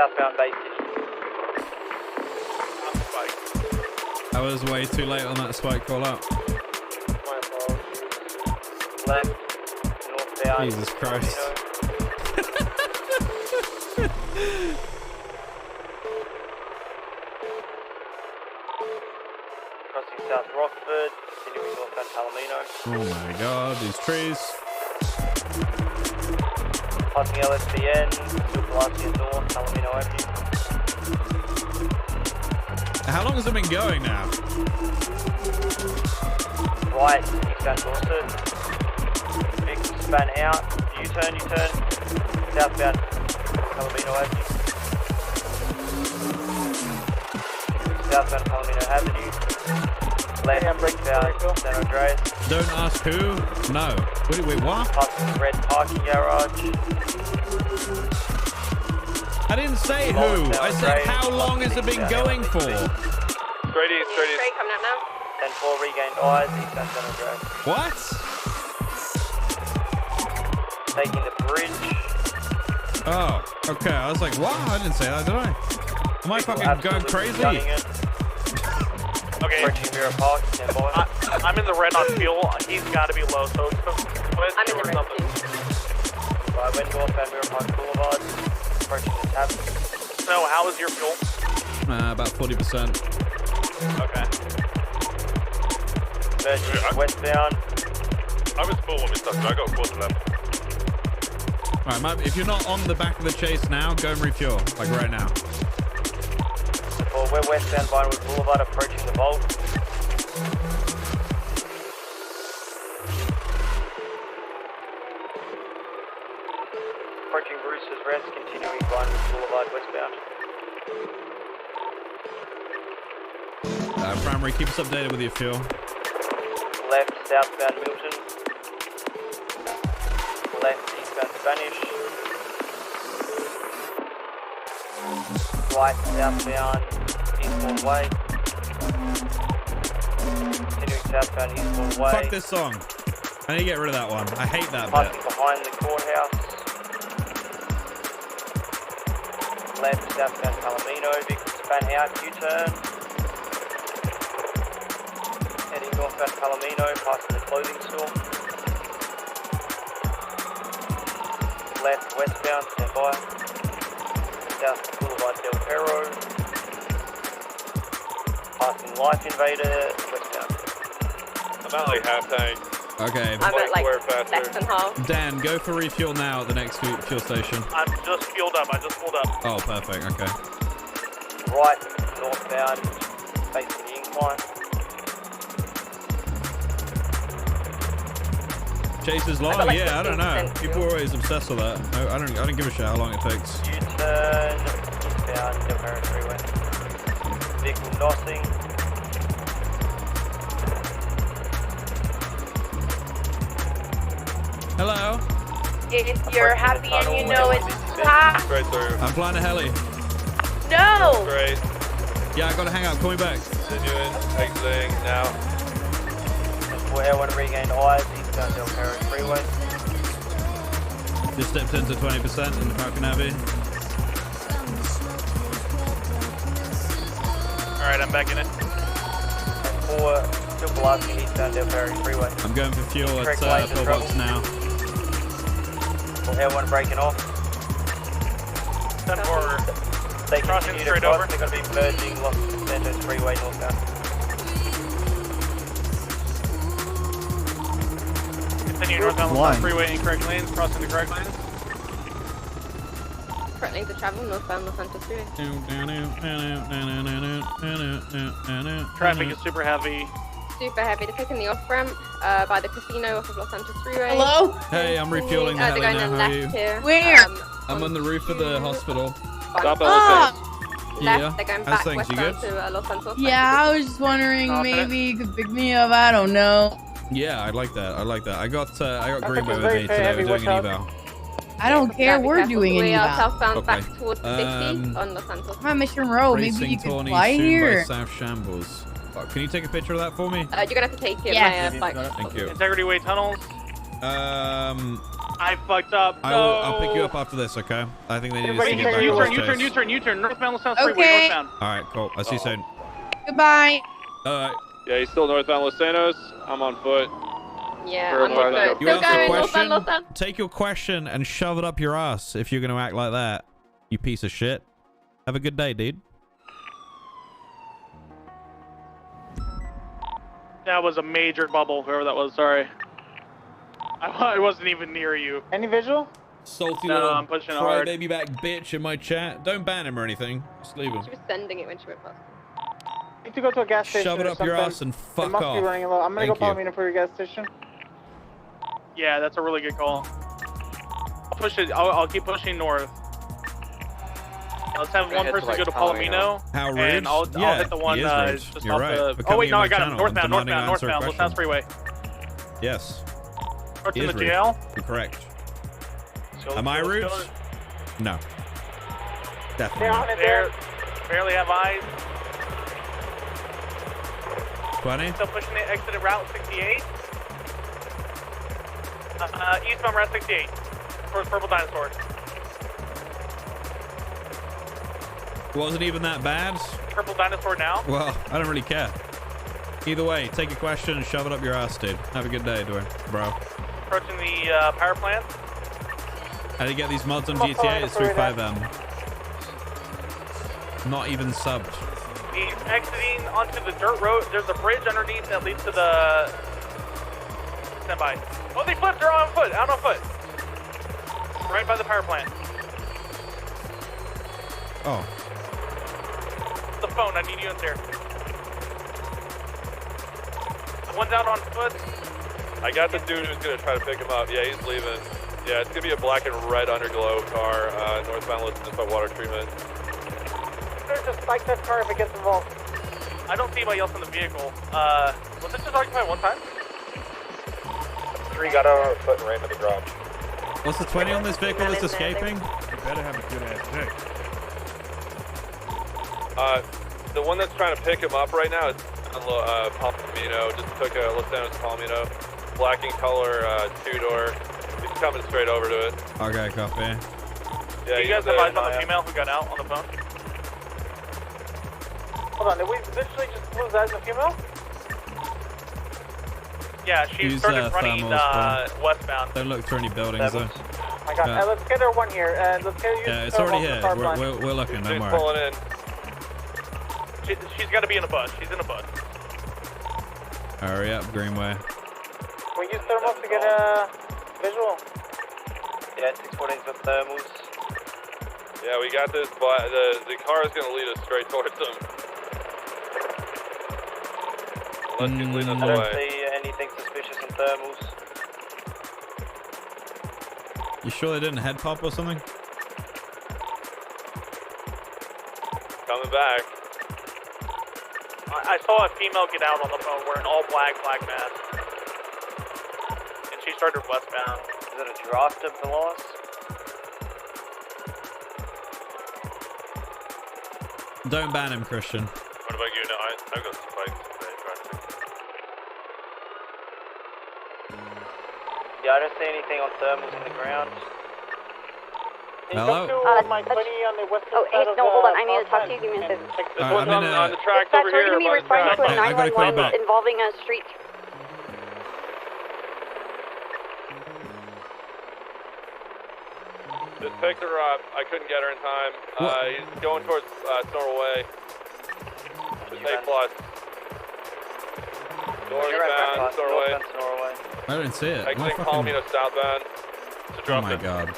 southbound Bay City. I was way too late on that spike call out. My apologies. Left, northbound. Jesus Christ. Crossing South Rockford, continuing northbound Palomino. Oh my god, these trees. Passing LSBN, still Palacio North, Palomino Avenue. How long has it been going now? Right, eastbound Dorset. Vehicle span out, U-turn, southbound Palomino Avenue. Southbound Palomino Avenue. Left, eastbound San Andreas. Don't ask who? No. Wait, what? Passing red parking garage. I didn't say who. I said how long has it been going for? Straight east. Straight coming out now. 10-4 regained eyes, eastbound San Andreas. What? Taking the bridge. Oh, okay. I was like, what? I didn't say that, did I? Am I fucking going crazy? Okay. Approaching Mirror Park, stand by. I'm in the red on fuel. He's got to be low, so it's I'm in the red too. Right, went northbound Mirror Park Boulevard. Approaching the tab. So, how is your fuel? About 40%. Okay. Merging westbound. I was full on this stuff, so I got a quarter left. Alright, if you're not on the back of the chase now, go and refuel. Like right now. Well, we're westbound Vinewood Boulevard, approaching the vault. Approaching Brewster's Rest, continuing Vinewood Boulevard westbound. Primary, keep us updated with your fuel. Left, southbound Milton. Left, eastbound Spanish. Right, southbound Eastbourne Way. Continuing southbound Eastbourne Way. Fuck this song. I need to get rid of that one. I hate that Passing bit. behind the courthouse. Left, southbound Palomino. Vehicle span out, U-turn. Heading northbound Palomino, passing the clothing store. Left, westbound, stand by. South Boulevard Del Perro. Passing Life Invader, westbound. I'm at like half tank. Okay. I'm at like less than half. Dan, go for refuel now at the next fuel station. I'm just fueled up. I just pulled up. Oh, perfect. Okay. Right, northbound, facing the incline. Chase is long? like Yeah, I don't know. 15% People are always obsessed with that. I don't give a shit how long it takes. U-turn, eastbound, Del Perro Freeway. Vehicle nossing. Hello? If you're happy and you know it's hot. Straight through. I'm flying a heli. No! Great. Yeah, I gotta hang out. Call me back. Continuing. Exiting now. For Air1 regained eyes, eastbound Del Perro Freeway. Just stepped into 20% in the Falcon Heavy. Alright, I'm back in it. And for still blasting eastbound Del Perro Freeway. I'm going for fuel at Correct lane to pillbox now. For Air1 breaking off. 10-4. They Crossing continue to straight cross, over. they're going to be merging Los Santos Freeway northbound. Continue northbound Los Freeway in correct lanes, crossing the correct lanes. Correct lanes of travel, northbound Los Santos Freeway. Traffic is super heavy. Super heavy. They're taking the off-ramp by the casino off of Los Santos Freeway. Hello? Hey, I'm refueling the heli They're now. going How are you? left here. Where? I'm on the roof of the hospital. Stop Ah! Left, they're going How's back things? You westbound good? to Los Santos. Yeah, I was just wondering maybe you could pick me up. I don't know. Yeah, I like that. I like that. I got Greenway is with very me today. We're doing an watch eval. I don't care. We're doing it We are now. southbound back Okay. towards 60 on Los Santos. I'm at Mission Road. Maybe Racing you could Tawny fly soon here. by South Shambles. Fuck, can you take a picture of that for me? You're gonna have to take it Yeah. by bike. Thank you. Integrity Way tunnels. I fucked up. I'll pick you up after this, okay? I think they need to see U-turn, you back. U-turn. Northbound Los Angeles Okay. Freeway, northbound. All right, cool. I'll see you soon. Goodbye. All right. Yeah, he's still northbound Los Santos. I'm on foot. Yeah, For I'm northbound. on foot. You Still ask a going, question, northbound. take your question and shove it up your ass if you're going to act like that, you piece of shit. Have a good day, dude. That was a major bubble, whoever that was, sorry. I wasn't even near you. Any visual? Salty No, little I'm pushing hard. crybaby back bitch in my chat. Don't ban him or anything. Just leave him. She was sending it when she went past. Need to go to a gas station. Shove it or up your something. ass and It fuck must off. be running low. I'm gonna Thank go you. Palomino for your gas station. Yeah, that's a really good call. I'll push it. I'll keep pushing north. Let's have one head to, person like, go to Palomino. How rude. And I'll hit the one he is rude. just You're off right. the. But Oh coming wait, no, in I my got him. channel and Northbound, demanding I answer a Los Angeles Freeway. Yes. Approaching He the is rude. jail. You're correct. Am I rude? No. Definitely not. There. Barely have eyes. 20? Still pushing the exit at Route 68. Eastbound Route 68. Towards Purple Dinosaur. Wasn't even that bad. Purple Dinosaur now. Well, I don't really care. Either way, take a question and shove it up your ass, dude. Have a good day, bro. Approaching the power plant. How do you get these mods on GTA? It's through 5M. Not even subbed. He's exiting onto the dirt road. There's a bridge underneath that leads to the... Stand by. Oh, they flipped. They're on foot. Out on foot. Right by the power plant. Oh. The phone. I need you in there. One's out on foot. I got the dude who's gonna try to pick him up. Yeah, he's leaving. Yeah, it's gonna be a black and red underglow car, northbound Lisbon by water treatment. Just spike that car if it gets involved. I don't see anybody else in the vehicle. Was this just occupied one time? 3 got out on foot and ran to the garage. What's the 20 on this vehicle that's escaping? You better have a good ass day. The one that's trying to pick him up right now is Palomino. Just took a Los Santos Palomino. Black in color, 2-door. He's coming straight over to it. Okay, copy. Yeah, you guys have eyes on the female who got out on the phone? Hold on, did we literally just lose eyes on the female? Yeah, she Use, started running thermals, westbound. Don't look through any buildings, though. My God, let's get her one here. Let's get her. Yeah, it's already here. We're looking, don't worry. Pulling in. She's got to be in a bus. She's in a bus. Hurry up, Greenway. We use thermals to get a visual. Yeah, 614 for thermals. Yeah, we got this, but the car is gonna lead us straight towards them. Unless he's leading us I away. don't see anything suspicious in thermals. You sure they didn't head pop or something? Coming back. I saw a female get out on the phone wearing all black mask. And she started westbound. Is it a drafter below us? Don't ban him, Christian. What about you? No, I've got spikes today. Yeah, I don't see anything on thermals in the ground. Hello? My buddy on the west Oh, hey, no, hold on. I need to talk to you. Give me a second. This one's on the tracks Dispatch, over we're here. going to be responding to a I gotta call you 911 back. involving a street. Just picked her up. I couldn't get her in time. He's going towards Norway. Just A+. Northbound, Norway. I didn't see it. My Exiting fucking... Palomino southbound. To Oh drop my it. god.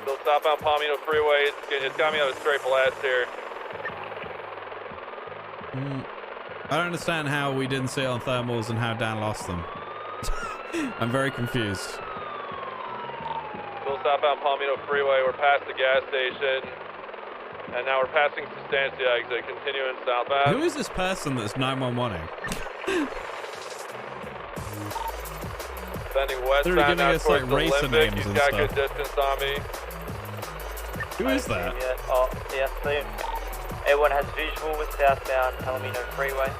Still southbound Palomino Freeway. It's got me on a straight blast here. I don't understand how we didn't see it on thermals and how Dan lost them. I'm very confused. Still southbound Palomino Freeway. We're past the gas station. And now we're passing Sustancia exit, continuing southbound. Who is this person that's 911ing? Sending They're westbound giving now us like towards the racer Olympic. names He's and got stuff. good distance on me. Who is that? Yeah, oh, yeah, see him. Everyone has visual with southbound Palomino Freeway.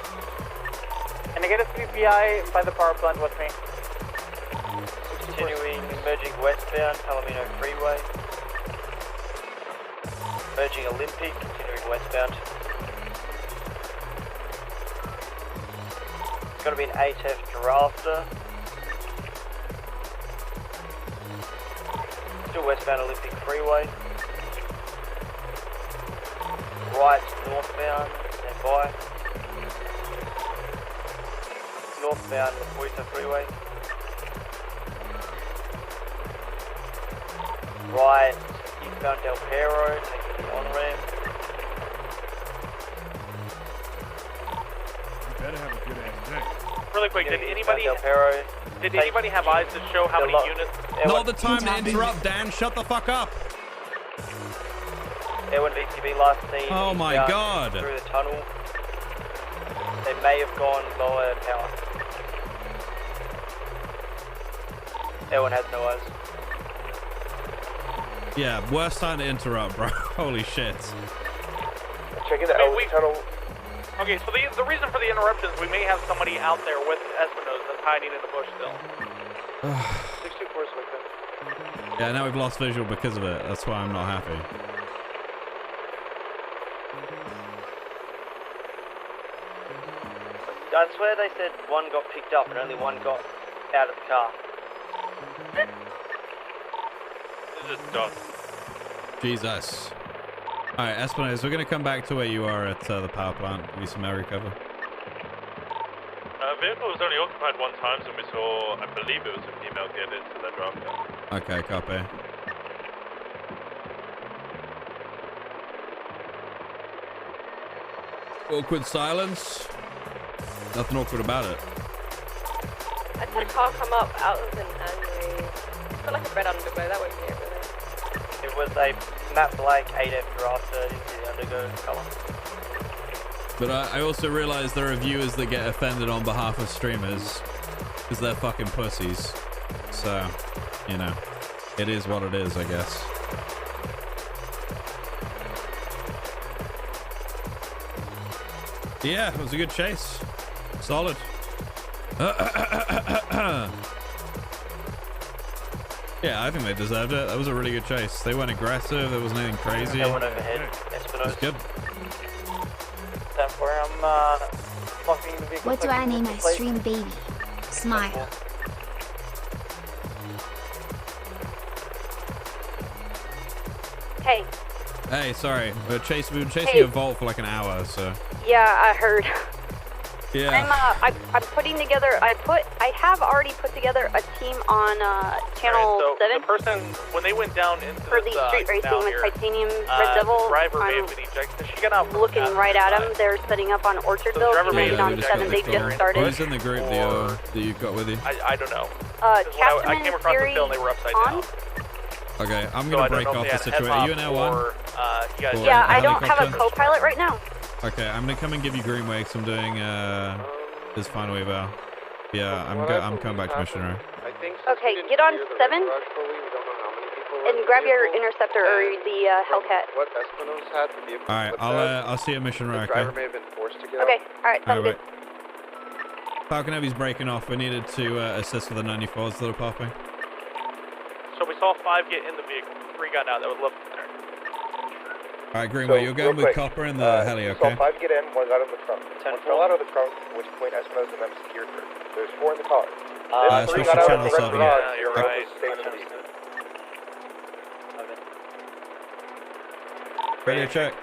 Can I get a CPI by the power plant with me? Continuing merging westbound Palomino Freeway. Merging Olympic, continuing westbound. It's going to be an 8F Giraffe. Still westbound Olympic Freeway. Right northbound, stand by. Northbound Lapuita Freeway. Right eastbound Del Perro, taking the on-ramp. You better have a good ass neck. Really quick, did anybody have eyes to show how many units? Not the time to interrupt, Dan. Shut the fuck up. Airone VTB last seen. Oh my god. Through the tunnel. They may have gone lower power. Airone has no eyes. Yeah, worst time to interrupt, bro. Holy shit. Checking the L tunnel. Okay, so the reason for the interruptions, we may have somebody out there with Espinosa that's hiding in the bush still. 624 is with them. Yeah, now we've lost visual because of it. That's why I'm not happy. I swear they said one got picked up and only one got out of the car. This is done. Jesus. Alright, Espinosa, we're going to come back to where you are at the power plant. Give you some air recover. Vehicle was only occupied one time, so we saw, I believe it was a female get into that draft car. Okay, copy. Awkward silence. Nothing awkward about it. I had a car come up out of an alley. It's got like a red underglow, that won't be it really. It was a matte black 8F Giraffe into the undergo colour. But I also realize there are viewers that get offended on behalf of streamers because they're fucking pussies. So, you know, it is what it is, I guess. Yeah, it was a good chase. Solid. Yeah, I think they deserved it. That was a really good chase. They went aggressive. There wasn't anything crazy. They went overhead. It was good. That's where I'm locking the vehicle. What do I name my stream baby? Smile. Hey. Hey, sorry. We've been chasing a Volt for like an hour, so. Yeah, I heard. Yeah. I'm putting together. I have already put together a team on channel 7. The person when they went down into for the street racing with Titanium Red Devil. The driver may have been ejected. She got out. Looking right at him. They're setting up on Orchardville. She's on 7. They just started. Who's in the group that you've got with you? I don't know. Captain I came across the field and they were upside down. Okay, I'm gonna break off the situation. Are you in L1? Yeah, I don't have a co-pilot right now. Okay, I'm gonna come and give you Greenway because I'm doing this final eval. Yeah, I'm coming back to missionary. Okay, get on 7 and grab your interceptor or the Hellcat. What Espinosa had the vehicle. All right, I'll see you at missionary. The driver may have been forced to get Okay, all right, sounds good. Falcon Heavy's breaking off. We needed to assist with the 94s that are popping. So we saw 5 get in the vehicle. 3 got out. That was left center. All right, Greenway, you're going with Copper and the heli, okay? So 5 get in, 1 got out of the trunk. 1 fell out of the trunk, which point Espinosa and them secured her. There's 4 in the car. Switch to channel 7. Yeah, you're right. Radio check.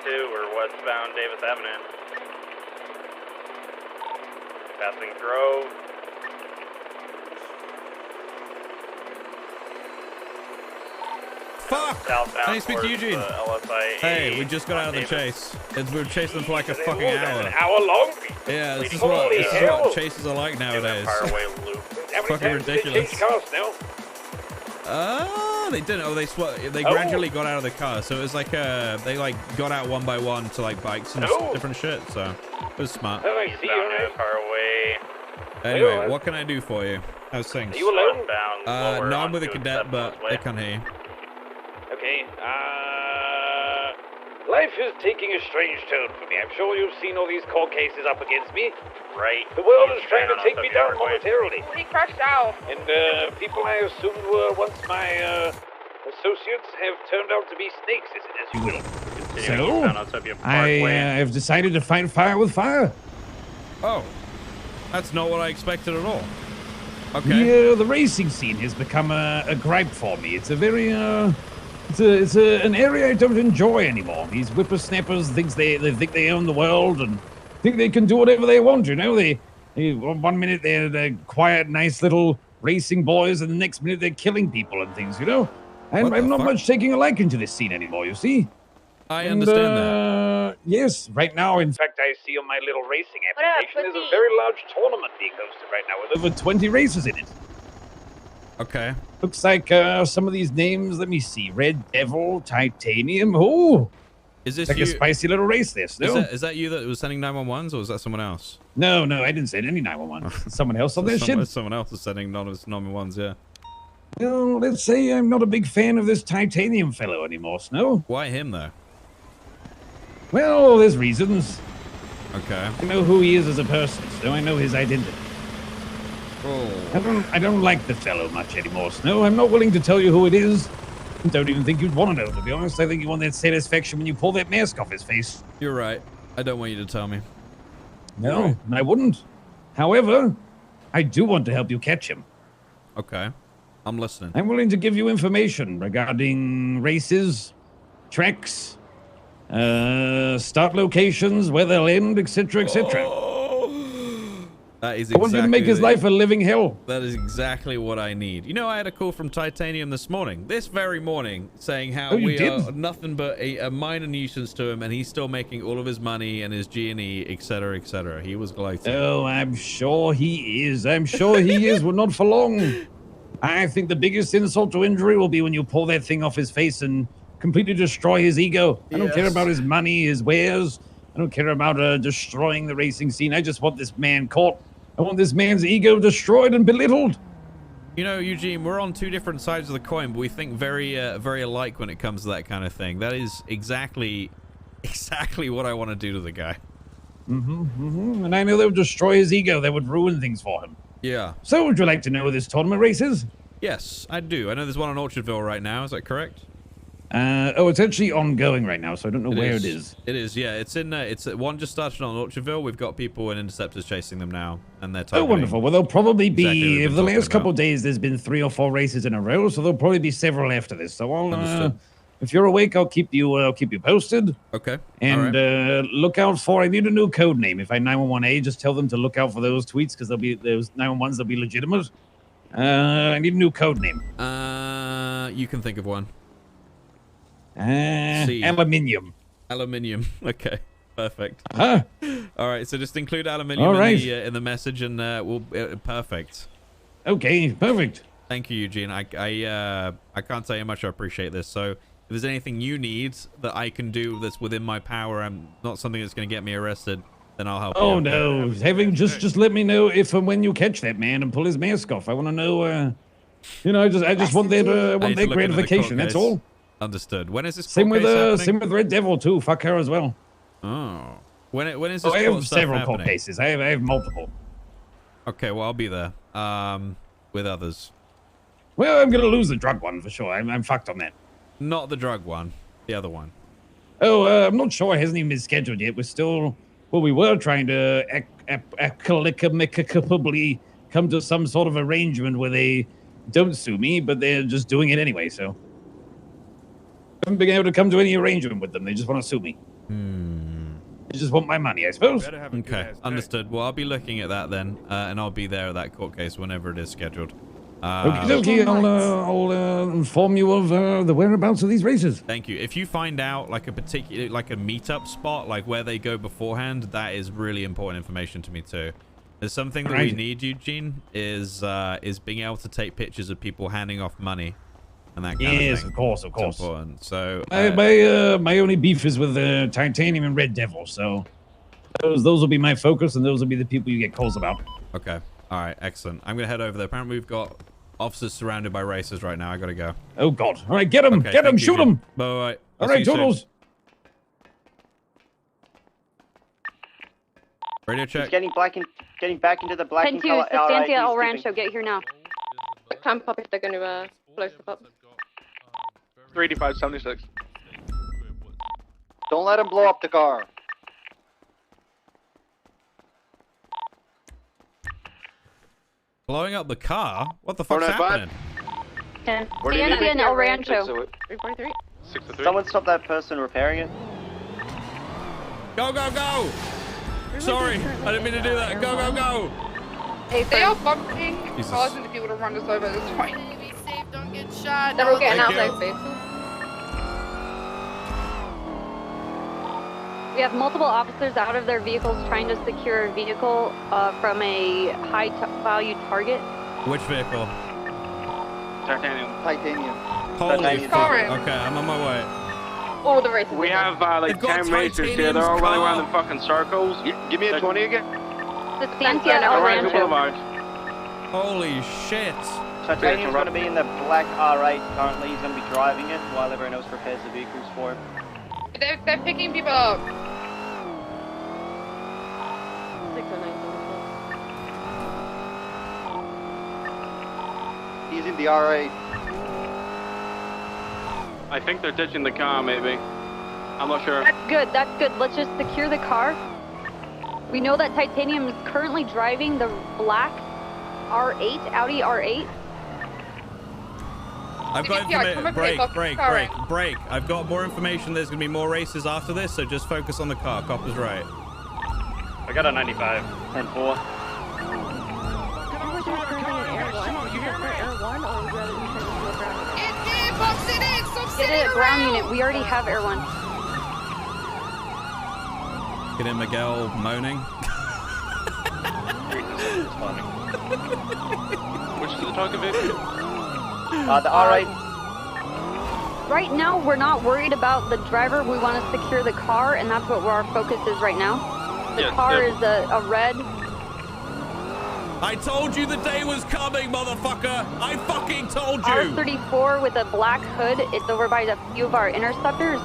2, we're westbound Davis Avenue. Passing Grove. Fuck! Southbound I need to speak to Eugene. Hey, we just got out of the chase. We were chasing them for like a fucking hour. An hour long? Yeah, this is what chases are like nowadays. Fucking ridiculous. They didn't. Oh, they gradually got out of the car. So it was like they like got out one by one to like bikes and different shit. So it was smart. Anyway, what can I do for you? How's things? Are you alone? No, I'm with a cadet, but they can't hear you. Okay, Life is taking a strange turn for me. I'm sure you've seen all these court cases up against me. Right. The world is trying to take me down momentarily. He crashed out. And people I assumed were once my associates have turned out to be snakes, as you will. So, I have decided to fight fire with fire. Oh, that's not what I expected at all. Okay. Yeah, the racing scene has become a gripe for me. It's a very, it's an area I don't enjoy anymore. These whippersnappers think they own the world and think they can do whatever they want. You know, they 1 minute they're quiet, nice little racing boys, and the next minute they're killing people and things. You know, I'm not much taking a liking to this scene anymore. You see. I understand that. Yes, right now, in fact, I see on my little racing application there's a very large tournament being hosted right now with over 20 races in it. Okay. Looks like some of these names. Let me see: Red Devil, Titanium. Oh, is this like a spicy little race? This is that you that was sending 911s, or was that someone else? No, I didn't send any 911. Someone else on this ship. Someone else is sending 911s. Yeah. Well, let's say I'm not a big fan of this Titanium fellow anymore, Snow. Why him though? Well, there's reasons. Okay. I know who he is as a person, so I know his identity. Oh. I don't like the fellow much anymore, Snow. I'm not willing to tell you who it is. I don't even think you'd want to know, to be honest. I think you want that satisfaction when you pull that mask off his face. You're right. I don't want you to tell me. No, I wouldn't. However, I do want to help you catch him. Okay. I'm listening. I'm willing to give you information regarding races, tracks, start locations, where they'll end, etc., etc. That is I want you to make his life a living hell. That is exactly what I need. You know, I had a call from Titanium this very morning, saying how we are nothing but a minor nuisance to him, and he's still making all of his money and his G&E, etc., etc. He was gloating. Oh, I'm sure he is. I'm sure he is, but not for long. I think the biggest insult to injury will be when you pull that thing off his face and completely destroy his ego. I don't care about his money, his wares. I don't care about destroying the racing scene. I just want this man caught. I want this man's ego destroyed and belittled. You know, Eugene, we're on two different sides of the coin, but we think very alike when it comes to that kind of thing. That is exactly what I want to do to the guy. And I know that would destroy his ego. That would ruin things for him. Yeah. So, would you like to know where this tournament race is? Yes, I do. I know there's one in Orchardville right now. Is that correct? It's actually ongoing right now, so I don't know where it is. It is, yeah. It's in. It's one just started on Orchardville. We've got people and interceptors chasing them now, and they're. Oh, wonderful. Well, there'll probably be. If the last couple of days there's been 3 or 4 races in a row, so there'll probably be several after this. So I'll. If you're awake, I'll keep you posted. Okay. And look out for. I need a new code name. If I 911A, just tell them to look out for those tweets because they'll be those 911s. They'll be legitimate. I need a new code name. You can think of one. Aluminium. Aluminium. Okay. Perfect. All right. So just include aluminium in the message, and we'll perfect. Okay. Perfect. Thank you, Eugene. I can't tell you how much I appreciate this. So if there's anything you need that I can do that's within my power and not something that's going to get me arrested, then I'll help you. Oh no! Just let me know if and when you catch that man and pull his mask off. I want to know. I just want that gratification. That's all. Understood. When is this? Same with Red Devil too. Fuck her as well. Oh. When is this? I have several court cases. I have multiple. Okay, well I'll be there. With others. Well, I'm gonna lose the drug one for sure. I'm fucked on that. Not the drug one. The other one. Oh, I'm not sure. It hasn't even been scheduled yet. We're still. Well, we were trying to amicably come to some sort of arrangement where they don't sue me, but they're just doing it anyway. So. Haven't been able to come to any arrangement with them. They just want to sue me. They just want my money, I suppose. Okay, understood. Well, I'll be looking at that then, and I'll be there at that court case whenever it is scheduled. Okay, I'll inform you of the whereabouts of these races. Thank you. If you find out like a particular, like a meetup spot, like where they go beforehand, that is really important information to me too. There's something that we need, Eugene, is being able to take pictures of people handing off money. And that kind of thing. Of course. It's important. So my only beef is with Titanium and Red Devil. So those will be my focus, and those will be the people you get calls about. Okay. All right. Excellent. I'm gonna head over there. Apparently, we've got officers surrounded by racers right now. I gotta go. Oh God! All right, get them! Okay, Get them! Shoot them! Bye. All right, Toodles. Radio check. He's getting back into the black and 10-2, color R8. Sustancia El Rancho, get here now. Time pop if they're going to blow stuff up. 38576. Don't let him blow up the car. Blowing up the car? What the fuck's happening? 10. Sustancia and El Rancho. 343. 6-3. Someone stop that person repairing it. Go, go, go! Sorry, I didn't mean to do that. Go, go, go! Hey, they are fucking Jesus. causing the people to run us over this point. Be safe, don't get shot. They're all getting out Thank there. We have multiple officers out of their vehicles trying to secure a vehicle from a high-value target. Which vehicle? Titanium. Holy fuck. Okay, I'm on my way. All the races. We have like 10 racers here. They're all running around in fucking circles. Give me a 20 again. Sustancia and El Rancho. Holy shit. Titanium's going to be in the black R8 currently. He's going to be driving it while everyone else prepares the vehicles for him. They're picking people up. 609. He's in the R8. I think they're ditching the car, maybe. I'm not sure. That's good, that's good. Let's just secure the car. We know that Titanium is currently driving the black R8, Audi R8. I've got information. Break. I've got more information. There's going to be more races after this, so just focus on the car. Copper's right. I got a 95. 10-4. Get it, ground unit. We already have Air 1. Get in, Miguel moaning. Which is the target vehicle? The R8. Right now, we're not worried about the driver. We want to secure the car, and that's what our focus is right now. The car is a red. I told you the day was coming, motherfucker! I fucking told you! R34 with a black hood. It's over by a few of our interceptors.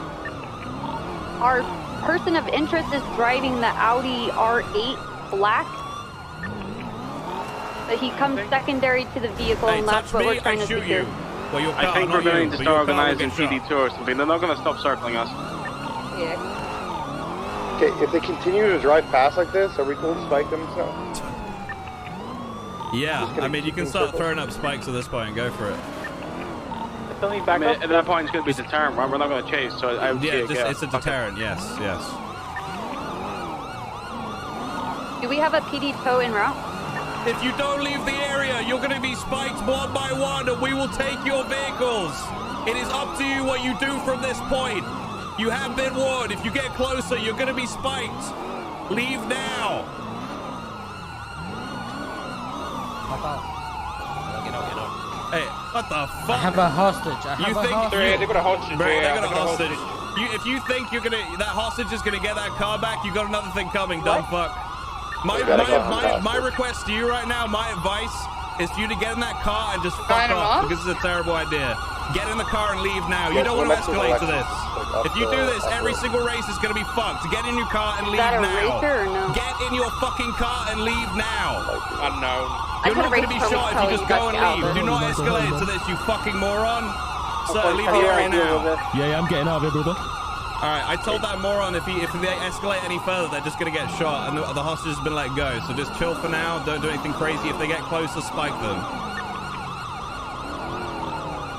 Our person of interest is driving the Audi R8 black. But he comes secondary to the vehicle, and that's what we're trying to secure. Well, I think we're going to start organizing PD2 or something. They're not going to stop circling us. Yeah. Okay, if they continue to drive past like this, are we cool to spike them? So? Yeah, I mean, you can start throwing up spikes at this point and go for it. At that point, it's going to be a deterrent, right? We're not going to chase, so I would say, it's a deterrent, yes. Do we have a PD tow en route? If you don't leave the area, you're going to be spiked one by one, and we will take your vehicles. It is up to you what you do from this point. You have been warned. If you get closer, you're going to be spiked. Leave now. Hey, what the fuck? I have a hostage. They got a hostage. They got a hostage. If you think that hostage is gonna get that car back, you got another thing coming, dumb fuck. My request to you right now, my advice is for you to get in that car and just fuck off, because it's a terrible idea. Get in the car and leave now. You don't want to escalate to this. If you do this, every single race is gonna be fucked. Get in your car and leave now. Racer or no? Get in your fucking car and leave now. Unknown. You're not going to be shot if you just go and leave. Do not escalate to this, you fucking moron. Sir, leave the area now. Yeah, I'm getting out of here, brother. Alright, I told that moron if they escalate any further, they're just going to get shot, and the hostage has been let go. So just chill for now, don't do anything crazy. If they get closer, spike them.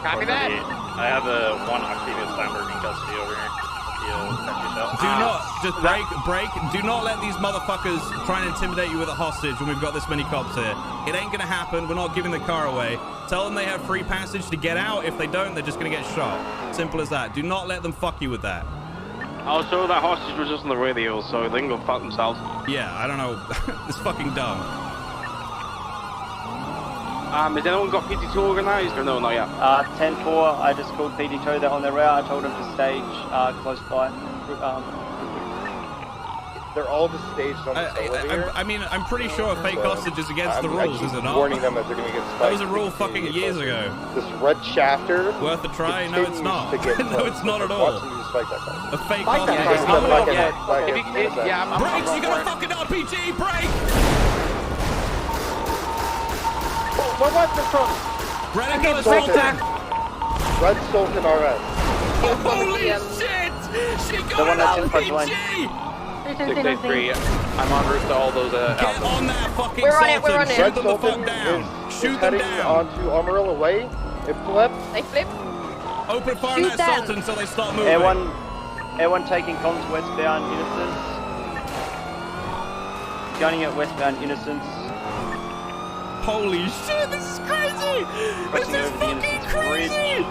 Copy that. I have one Octavius Lamborghini in custody over here. Do not, just break. Do not let these motherfuckers try and intimidate you with a hostage when we've got this many cops here. It ain't gonna happen. We're not giving the car away. Tell them they have free passage to get out. If they don't, they're just gonna get shot. Simple as that. Do not let them fuck you with that. Also, that hostage was just on the radio, so they can go fuck themselves. Yeah, I don't know. It's fucking dumb. Has anyone got PD2 organized or no, not yet? 10-4, I just called PD2, they're on their route. I told them to stage close by. They're all just staged on the elevator. I mean, I'm pretty sure fake hostage is against the rules, is it not? Warning them that they're going to get spiked. That was a rule fucking years ago. This red shafter. Worth a try? No, it's not. No, it's not at all. A fake hostage. Brakes! You got a fucking RPG! Brake! What was the front? Red Sultan! Red Sultan RS. Holy shit! She got an RPG! 683, I'm en route to all those Get on that fucking We're on it, we're on it. Shoot them the fuck down. Shoot them down. Onto Amarillo Way. It flipped. They flip. Open fire on that Sultan until they start moving. Air1 taking comms westbound Innocence. Gunning at westbound Innocence. Holy shit, this is crazy! This is fucking crazy!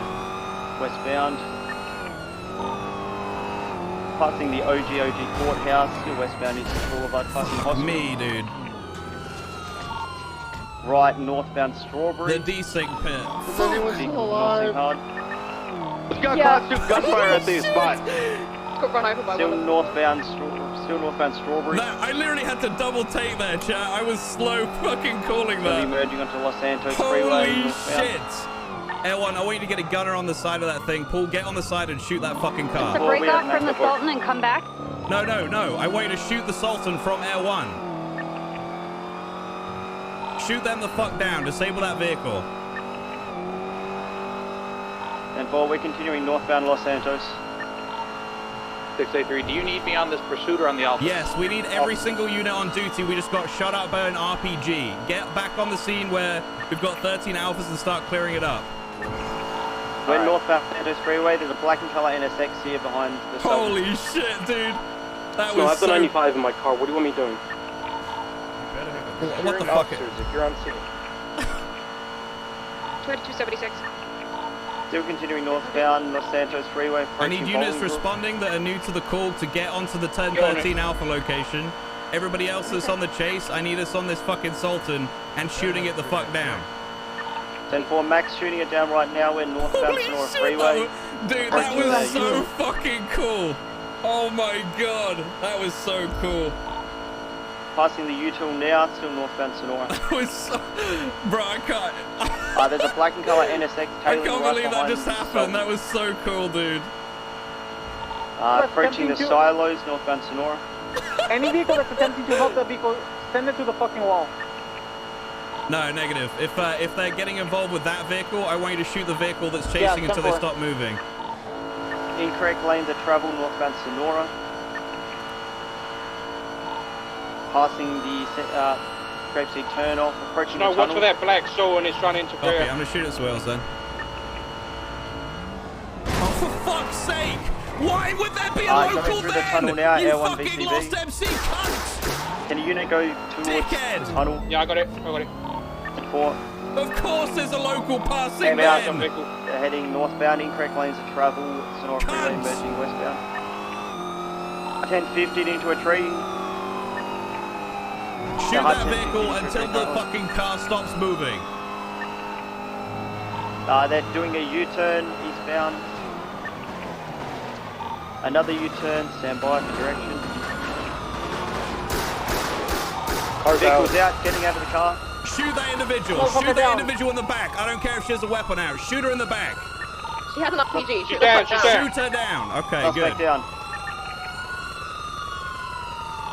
Westbound. Passing the OG courthouse, still westbound East Boulevard, passing the hospital. Me, dude. Right, northbound Strawberry. The desync pit. Is anyone still alive? We've got constant gunfire at these spots. Got run over by Still one. northbound Strawberry. No, I literally had to double take there, chat. I was slow fucking calling that. Emerging onto Los Santos Freeway. Holy shit! L1, I want you to get a gunner on the side of that thing. Paul, get on the side and shoot that fucking car. To break off from the Sultan and come back? No. I want you to shoot the Sultan from Air 1. Shoot them the fuck down. Disable that vehicle. And 4, we're continuing northbound Los Santos. 683, do you need me on this pursuit or on the Alpha? Yes, we need every single unit on duty. We just got shot out by an RPG. Get back on the scene where we've got 13 Alphas and start clearing it up. We're northbound Santos Freeway. There's a black and color NSX here behind the Holy shit, dude. That So I was have the 95 in my car. What do you want me doing? What the fuck? If you're on scene. 2276. Still continuing northbound Los Santos Freeway. I need units responding that are new to the call to get onto the 1013 Alpha location. Everybody else that's on the chase, I need us on this fucking Sultan and shooting it the fuck down. 10-4 Max shooting it down right now. We're northbound Sonora Freeway. Dude, that was so fucking cool. Oh my god, that was so cool. Passing the U-Tool now, still northbound Sonora. That was so... Bro, I can't... There's a black and color NSX I tailing can't right believe that behind just happened. That was so cool, dude. Approaching the silos, northbound Sonora. Any vehicle that's attempting to help that vehicle, send it to the fucking wall. No, negative. If they're getting involved with that vehicle, I want you to shoot the vehicle that's chasing until they stop moving. Incorrect lanes of travel, northbound Sonora. Passing the Grapeseed turnoff, approaching the tunnel. Watch for that black soul and it's trying to interfere. Okay, I'm gonna shoot at swales then. Oh, for fuck's sake! Why would there be a local through van? the tunnel now, You Air1 fucking VCB. lost MC cunt! Can a unit go towards the tunnel? Yeah, I got it. 4. Of course there's a local passing Came out, van! they're heading northbound, incorrect lanes of travel, Sonora Freeway emerging westbound. 10-15 into a tree. Shoot that vehicle until the fucking car stops moving. They're doing a U-turn eastbound. Another U-turn, stand by for direction. Vehicle's out, getting out of the car. Shoot that individual. Shoot that individual in the back. I don't care if she has a weapon out. Shoot her in the back. She has an RPG. She's down. Shoot her down. Okay, good. Back down.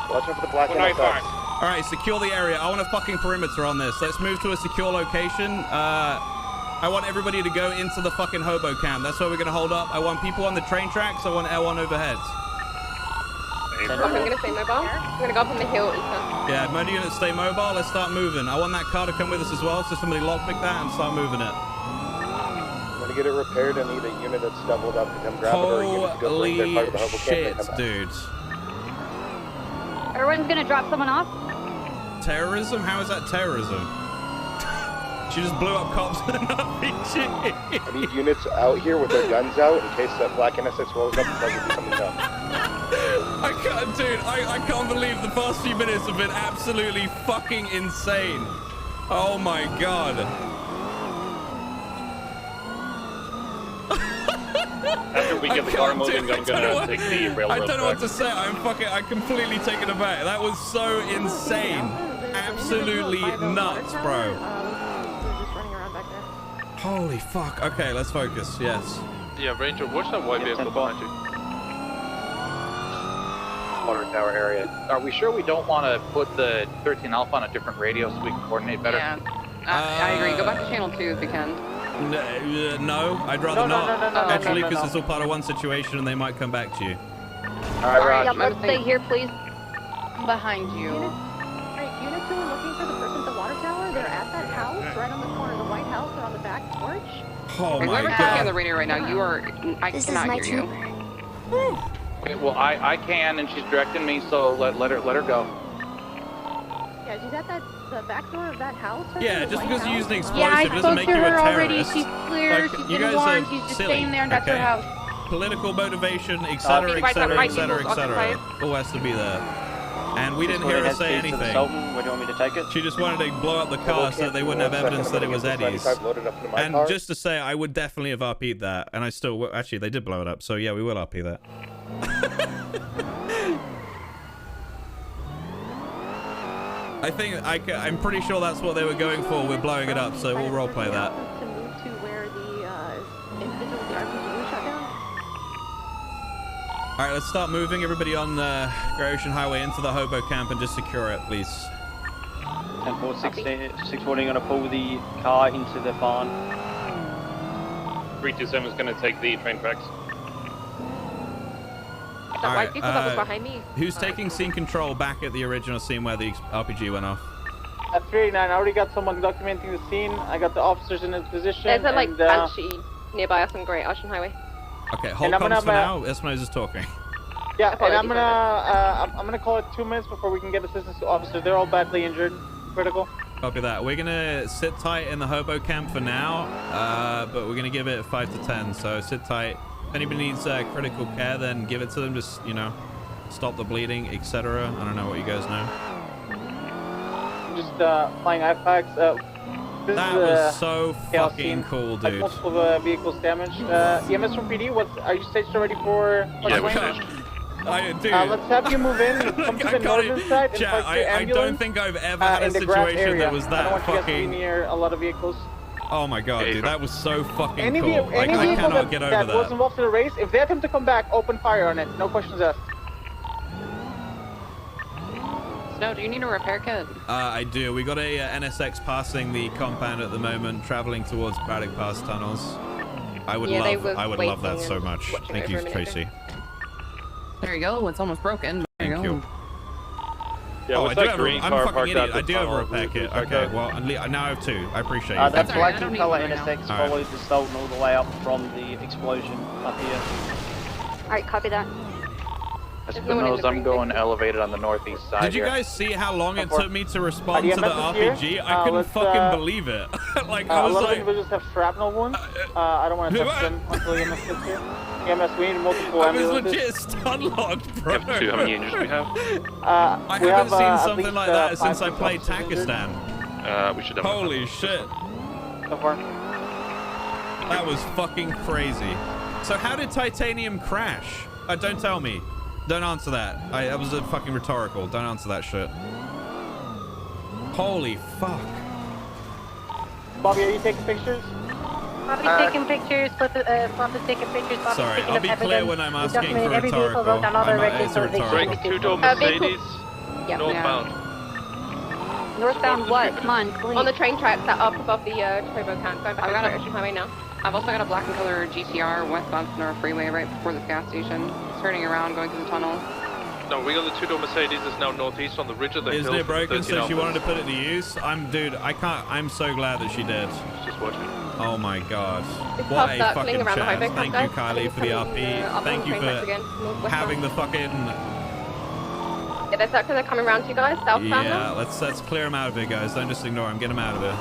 Watch out for the black NSX. All right, secure the area. I want a fucking perimeter on this. Let's move to a secure location. I want everybody to go into the fucking hobo camp. That's where we're going to hold up. I want people on the train tracks. I want L1 overheads. I'm going to stay mobile. I'm going to go up on the hill and stuff. Yeah, motor units stay mobile. Let's start moving. I want that car to come with us as well, so somebody lockpick that and start moving it. I'm going to get it repaired. I need a unit that's doubled up to come grab it, or a unit to go bring their part of the hobo shit, camp and come back. dude. Everyone's gonna drop someone off? Terrorism? How is that terrorism? She just blew up cops with an RPG. I need units out here with their guns out in case that black NSX rolls up and tries to do something dumb. I can't, dude. I can't believe the past few minutes have been absolutely fucking insane. Oh my god. After we get the car moving, I'm gonna take the railroad. I don't know what to say. I'm completely taken aback. That was so insane. Absolutely nuts, bro. Holy fuck. Okay, let's focus. Yes. Yeah, Ranger, watch that white vehicle behind you. Water tower area. Are we sure we don't want to put the 13 Alpha on a different radio so we can coordinate better? Yeah, I agree. Go back to channel 2 if you can. No, I'd rather not. Actually, because it's all part of one situation and they might come back to you. Alright, let's stay here, please. I'm behind you. Unit 2 are looking for the person at the water tower. They're at that house, right on the corner of the White House. They're on the back porch. Oh my Whoever's talking on the radio right now, you are. I cannot hear you. Okay, well, I can, and she's directing me, so let her go. Yeah, she's at the back door of that house. Yeah, just because you use an explosive Yeah, I doesn't spoke make to you a her terrorist. already. She's clear. Like, She's you been guys warned. are She's just silly, staying there, and that's her okay? house. Political motivation, etc., etc., etc., etc. All has to be there. And we didn't hear her say anything. Where do you want me to take it? She just wanted to blow up the car so that they wouldn't have evidence that it was Eddie's. And just to say, I would definitely have RP'd that. And I still will. Actually, they did blow it up. So yeah, we will RP that. I think I'm pretty sure that's what they were going for. We're blowing it up, so we'll roleplay that. To move to where the individual with the RPG was shot down. All right, let's start moving. Everybody on the Great Ocean Highway into the hobo camp and just secure it, please. 10-4, 614 going to pull the car into the barn. 327 is going to take the train tracks. That white vehicle that was behind me. Who's taking scene control back at the original scene where the RPG went off? At 389, I already got someone documenting the scene. I got the officers in his position. There's a banshee nearby us on Great Ocean Highway. Okay, hold comms for now. Espinosa is talking. Yeah, and I'm gonna call it 2 minutes before we can get assistance to officers. They're all badly injured, critical. Copy that. We're gonna sit tight in the hobo camp for now, but we're gonna give it 5 to 10. So sit tight. If anybody needs critical care, then give it to them. Just stop the bleeding, etc. I don't know what you guys know. Just flying IFACs. That was so fucking cool, dude. Multiple vehicles damaged. EMS from PD, are you staged already for? Dude. Let's have you move in. Come to the northern side and park your ambulance. I don't think I've ever had a situation that was that I don't want fucking. You guys to be near a lot of vehicles. Oh my god, dude, that was so fucking Any cool. vehicle I cannot get over that was involved in the race, if they attempt to come back, open fire on it. No questions asked. Snow, do you need a repair kit? I do. We got a NSX passing the compound at the moment, traveling towards Braddock Pass tunnels. I would love that so much. Thank you, Tracy. There you go. It's almost broken. Thank you. Yeah, I do have I'm a fucking idiot. I do have a repair kit. Okay, well, now I have 2. I appreciate it. That black and colour NSX followed the Sultan all the way up from the explosion up here. Alright, copy that. I'm going elevated on the northeast side. Did you guys see how long it took me to respond to the RPG? I couldn't fucking believe it. Like, I was a lot like... of individuals have shrapnel wounds. I don't want to touch them until EMS gets here. EMS, we need multiple ambulances. I was legit stun-locked, bro. How many injuries do we have? I haven't seen something like that since I played Takistan. We should have... Holy shit. So far. That was fucking crazy. So how did Titanium crash? Don't tell me. Don't answer that. That was a fucking rhetorical. Don't answer that shit. Holy fuck. Bobby, are you taking pictures? Bobby's taking pictures. Bobby's taking pictures. Bobby's Sorry, taking I'll be clear when I'm asking for rhetorical. It's a rhetorical. 2-door Mercedes, northbound. Northbound what? Come on, please. On the train tracks that up above the Turbo Camp. Going back to Ocean Highway now. I've also got a black and color GTR westbound Sonora Freeway right before this gas station. Turning around, going through the tunnel. No, we got the 2-door Mercedes that's now northeast on the ridge of the hill. Isn't it broken? So she wanted to put it to use? Dude, I can't. I'm so glad that she did. Just watching. Oh my god. What a fucking chance. Thank you, Kylie, for the RP. Thank you for having the fucking... Yeah, they're coming around to you guys, southbound now. Yeah, let's clear them out of here, guys. Don't just ignore them. Get them out of here.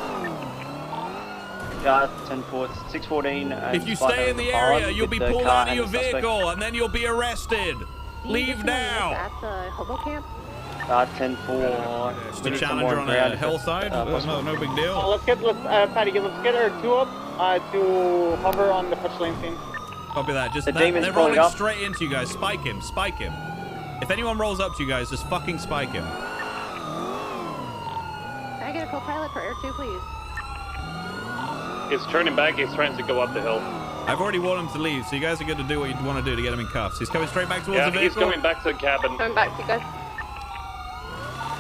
Yeah, 10-4, 614. If you stay in the area, you'll be pulled out of your vehicle, and then you'll be arrested. Leave now. That's a hobo camp. 10-4. Just a challenger on a hillside. No big deal. Let's get her 2 up to hover on the touch lane scene. Copy that. Just The they're demon's rolling pulling up. straight into you guys. Spike him. Spike him. If anyone rolls up to you guys, just fucking spike him. Can I get a co-pilot for Air 2, please? He's turning back. He's trying to go up the hill. I've already warned him to leave, so you guys are good to do what you want to do to get him in cuffs. He's coming straight back towards the He's vehicle. going back to the cabin. Coming back to you guys.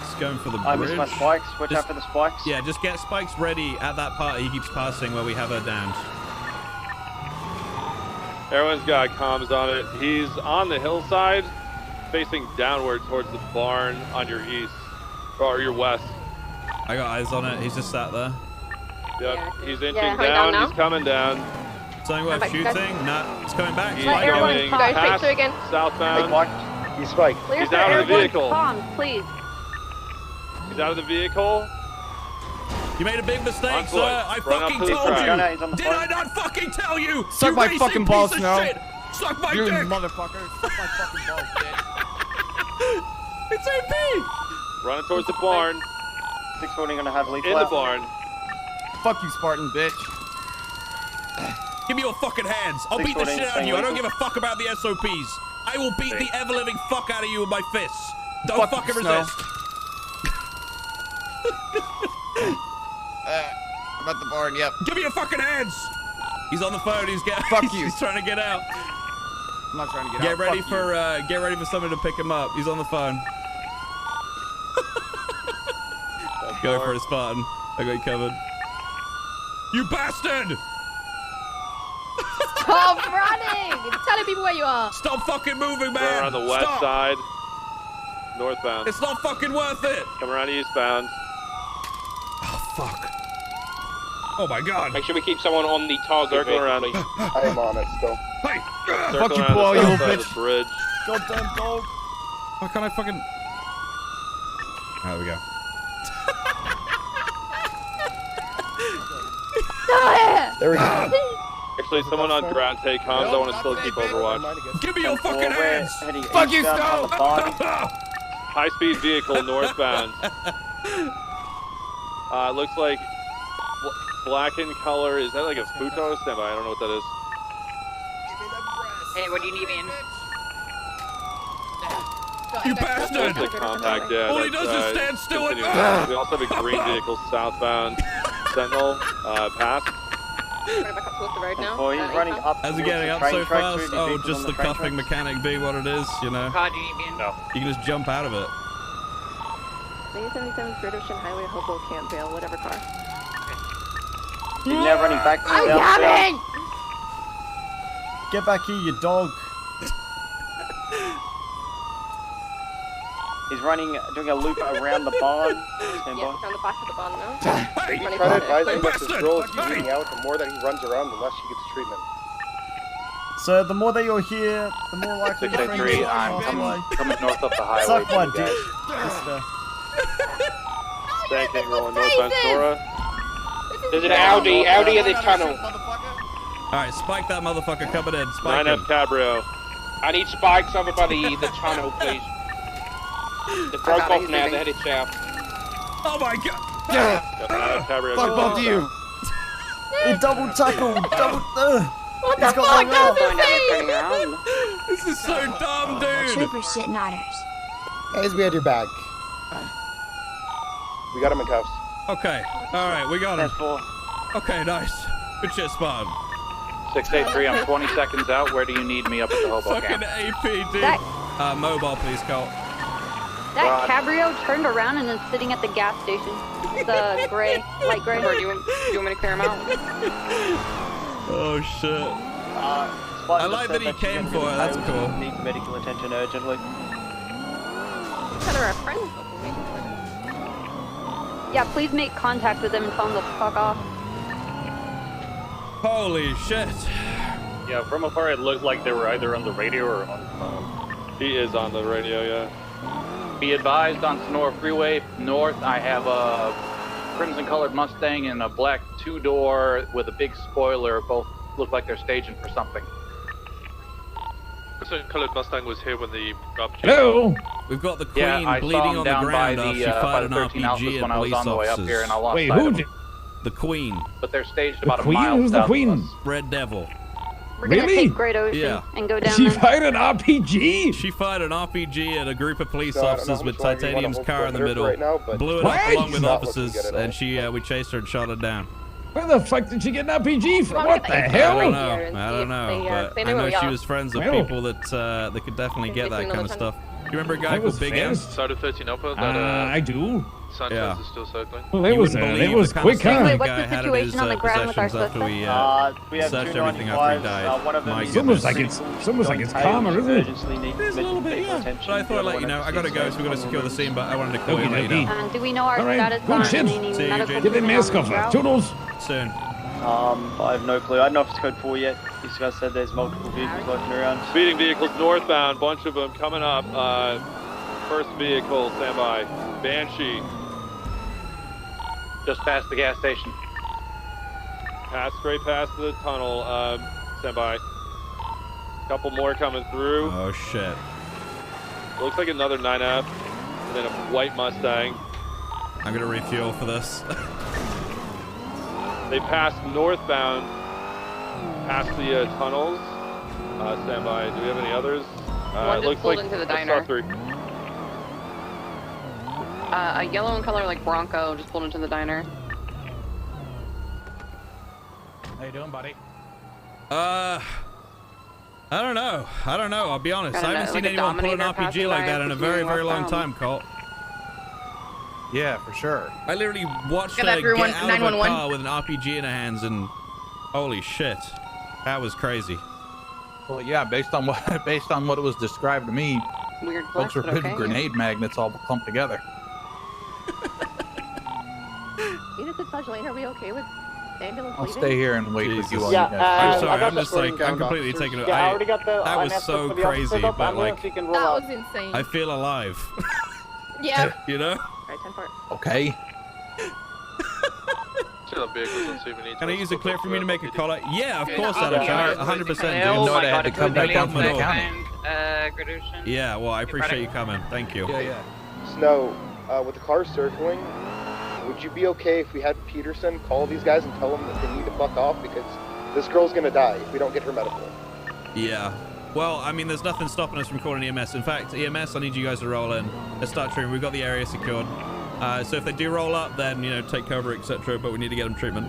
He's going for the I bridge. missed my spikes. Watch out for the spikes. Yeah, just get spikes ready at that part he keeps passing where we have her downed. Everyone's got comms on it. He's on the hillside, facing downward towards the barn on your east, or your west. I got eyes on it. He's just sat there. Yep, he's inching coming down. down He's coming down. Something worth back, shooting? guys. Nah, it's coming back. He's Spike him. going Go straight past through again. southbound. He's spiked. Clear He's for out of the Air 1. vehicle. Comms, please. He's out of the vehicle. You made a big mistake, On sir. foot. I Run up fucking to the told track. you. He's on the Did phone. I not fucking tell you? Suck you my racing fucking piece balls of now. shit. Suck my You dick. motherfucker. Suck my fucking balls, bitch. It's AP. Running towards the barn. 640 gonna have lead In the barn. Fuck you, Spartan, bitch. Give me your fucking hands. I'll beat the 614, shit out of you. I don't staying give a fuck about the SOPs. I will beat the ever-living fuck out of you with my fists. Don't Fuck fucking you, Snow. resist. I'm at the barn, yep. Give me your fucking hands. He's on the phone. He's getting. Fuck you. He's trying to get out. I'm not trying to get Get out. ready Fuck for you. get ready for someone to pick him up. He's on the phone. Go for it, Spartan. I got you covered. You bastard! Stop running! Telling people where you are. Stop fucking moving, man! We're on the west Stop. side. Northbound. It's not fucking worth it! Come around eastbound. Oh, fuck. Oh my god. Make sure we keep someone on the target. Circle around. I am on it still. Hey! Circle Fuck you, around Paul, the you south little side of bitch. the bridge. Goddamn dog. Why can't I fucking... There we go. There we go. Actually, someone on ground take comms. I want to still keep overwatch. Give me your fucking hands! Fuck you, Snow! High-speed vehicle northbound. Looks like black in color. Is that like a Futo? Stand by. I don't know what that is. Hey, what do you need, man? You bastard! That's a compact, yeah. All he that's, does is stand still and... continuing. We also have a green vehicle southbound. Sentinel, pass. Running back up towards the road now. Oh, he's running up. How's it towards getting the up train so tracks, fast? with the Oh, vehicles just on the train cuffing tracks. mechanic being what it is, you know? Car, do you need, man? No. You can just jump out of it. Lady 77 British Highway Hobo Campbell, whatever car. He's now running back to I'm southbound. coming! Get back here, you dog. He's running, doing a loop around the barn. Stand Yeah, by. down the back of the barn now. We Running try to forward. advise him that this girl is bleeding out. The more that he runs around, the less he gets treatment. So the more that you're here, the more likely your friends 683, will I'm pass away. coming north up the highway. Suck my to you dick, guys. mister. Stanking rolling northbound Sora. There's an Audi at the tunnel. Alright, spike that motherfucker coming in. Spike 9F him. Cabrio. I need spikes over by the tunnel, please. They broke off now, they're headed south. Oh my god! Got 9F Cabrio. Fuck both of you. He double tackled. Double. What He's the got fuck? my mouth. Going down and turning around. This is so dumb, dude! Trooper shit notters. Guys, we had your bag. We got him in cuffs. Okay, alright, we got him. Stand for. Okay, nice. Good shit, Spartan. 683, I'm 20 seconds out. Where do you need me up at the hobo Fucking camp? AP, dude. That, Mobile, please, Colt. that cabrio turned around and is sitting at the gas station. The gray, light gray. Or do you want me to clear him out? Oh, shit. Spot I like just that he said came she's for it, gonna that's be cool. Needs medical attention urgently. Kind of our friends. Yeah, please make contact with him and tell him to fuck off. Holy shit. Yeah, from afar it looked like they were either on the radio or on the phone. He is on the radio, yeah. Be advised on Sonora Freeway north, I have a crimson colored Mustang and a black two-door with a big spoiler. Both look like they're staging for something. Crimson colored Mustang was here when the Hello? We've got the Queen Yeah, I saw bleeding him on the down by ground after the she by fired the an 13 Alphas RPG when at I was police on the way up officers. here, and I lost Wait, sight who of did? them. The Queen. But they're staged The about Queen? a mile Who's the south Queen? of us. Red Devil. We're gonna Really? take Great Ocean and go down She there. fired an RPG? She fired an RPG at a group of police So, I don't know officers how with much longer you wanna Titanium's hold car in the perimeter middle, right now, but- blew it What? up along with Not looking officers, good at and we chased her and shot her down. Where the fuck did she get an RPG from? Well, What the hell? I don't know. I don't know. But they I know know where we she are. was friends with Well. people that could definitely get that Between kind of the stuff. You remember a guy That was called Big M? fast. Side of 13 upper, that I do. Sanchez Yeah. is still circling. Well, it You was wouldn't believe it was the kind quick, of stuff huh? the Wait, what's guy the had in situation his on the ground with our possessions after we We have searched two everything after he 95s. died. One of them My is It's almost like goodness. it's almost like it's karma, isn't it? urgently needs There's a little bit, medical yeah. attention. But I thought I'd let you know. I gotta go, so we gotta secure the scene, but I wanted to call you and let you know. Do we know our All right, status good on shit. any See you, medical Jane. Get the treatment mask on off this her. route? Toodles. Soon. I have no clue. I don't know if it's code 4 yet. These guys said there's multiple vehicles floating around. Speeding vehicles northbound, bunch of them coming up. First vehicle, stand by. Banshee, Just past the gas station. straight past the tunnel. Stand by. Couple more coming through. Oh shit. Looks like another 9F, and then a white Mustang. I'm gonna refuel for this. They passed northbound, past the tunnels. Stand by. Do we have any others? One It just looks pulled like into the I saw diner. 3. A yellow in color like Bronco just pulled into the diner. How you doing, buddy? I don't know. I'll be honest. Got I haven't like seen a anyone pull an Dominator passing RPG like by that in a very, pursuing very long westbound. time, Colt. Yeah, for sure. I literally watched Got her everyone, get out of her 911. car with an RPG in her hands, and holy shit, that was crazy. Well, yeah, based on what it was described to me, Weird folks flex, were but putting okay. grenade magnets all clumped together. Unit Fudge Lane, are we okay with ambulance I'll leaving? stay here and wait with you all Yeah, you guys. I'm I sorry, got I'm the just like, squirting I'm down completely boxers. taken. Yeah, I already got the that was INS so for the officers crazy, up. but Ambulance, like, you can roll That up. was insane. I feel alive. Yeah. You know? Alright, 10 part. Okay. Still have vehicles on super needs. Can I use a clip for me to make a collar? Yeah, of course, Yeah. Adam. 100%. Didn't dude. know they had to come back down from the county. Yeah, well, I appreciate you coming. Thank you. Yeah. Snow, with the car circling, would you be okay if we had Peterson call these guys and tell them that they need to fuck off because this girl's gonna die if we don't get her medical? Yeah. Well, I mean, there's nothing stopping us from calling EMS. In fact, EMS, I need you guys to roll in. Let's start treatment. We've got the area secured. So if they do roll up, then, you know, take cover, etc. But we need to get them treatment.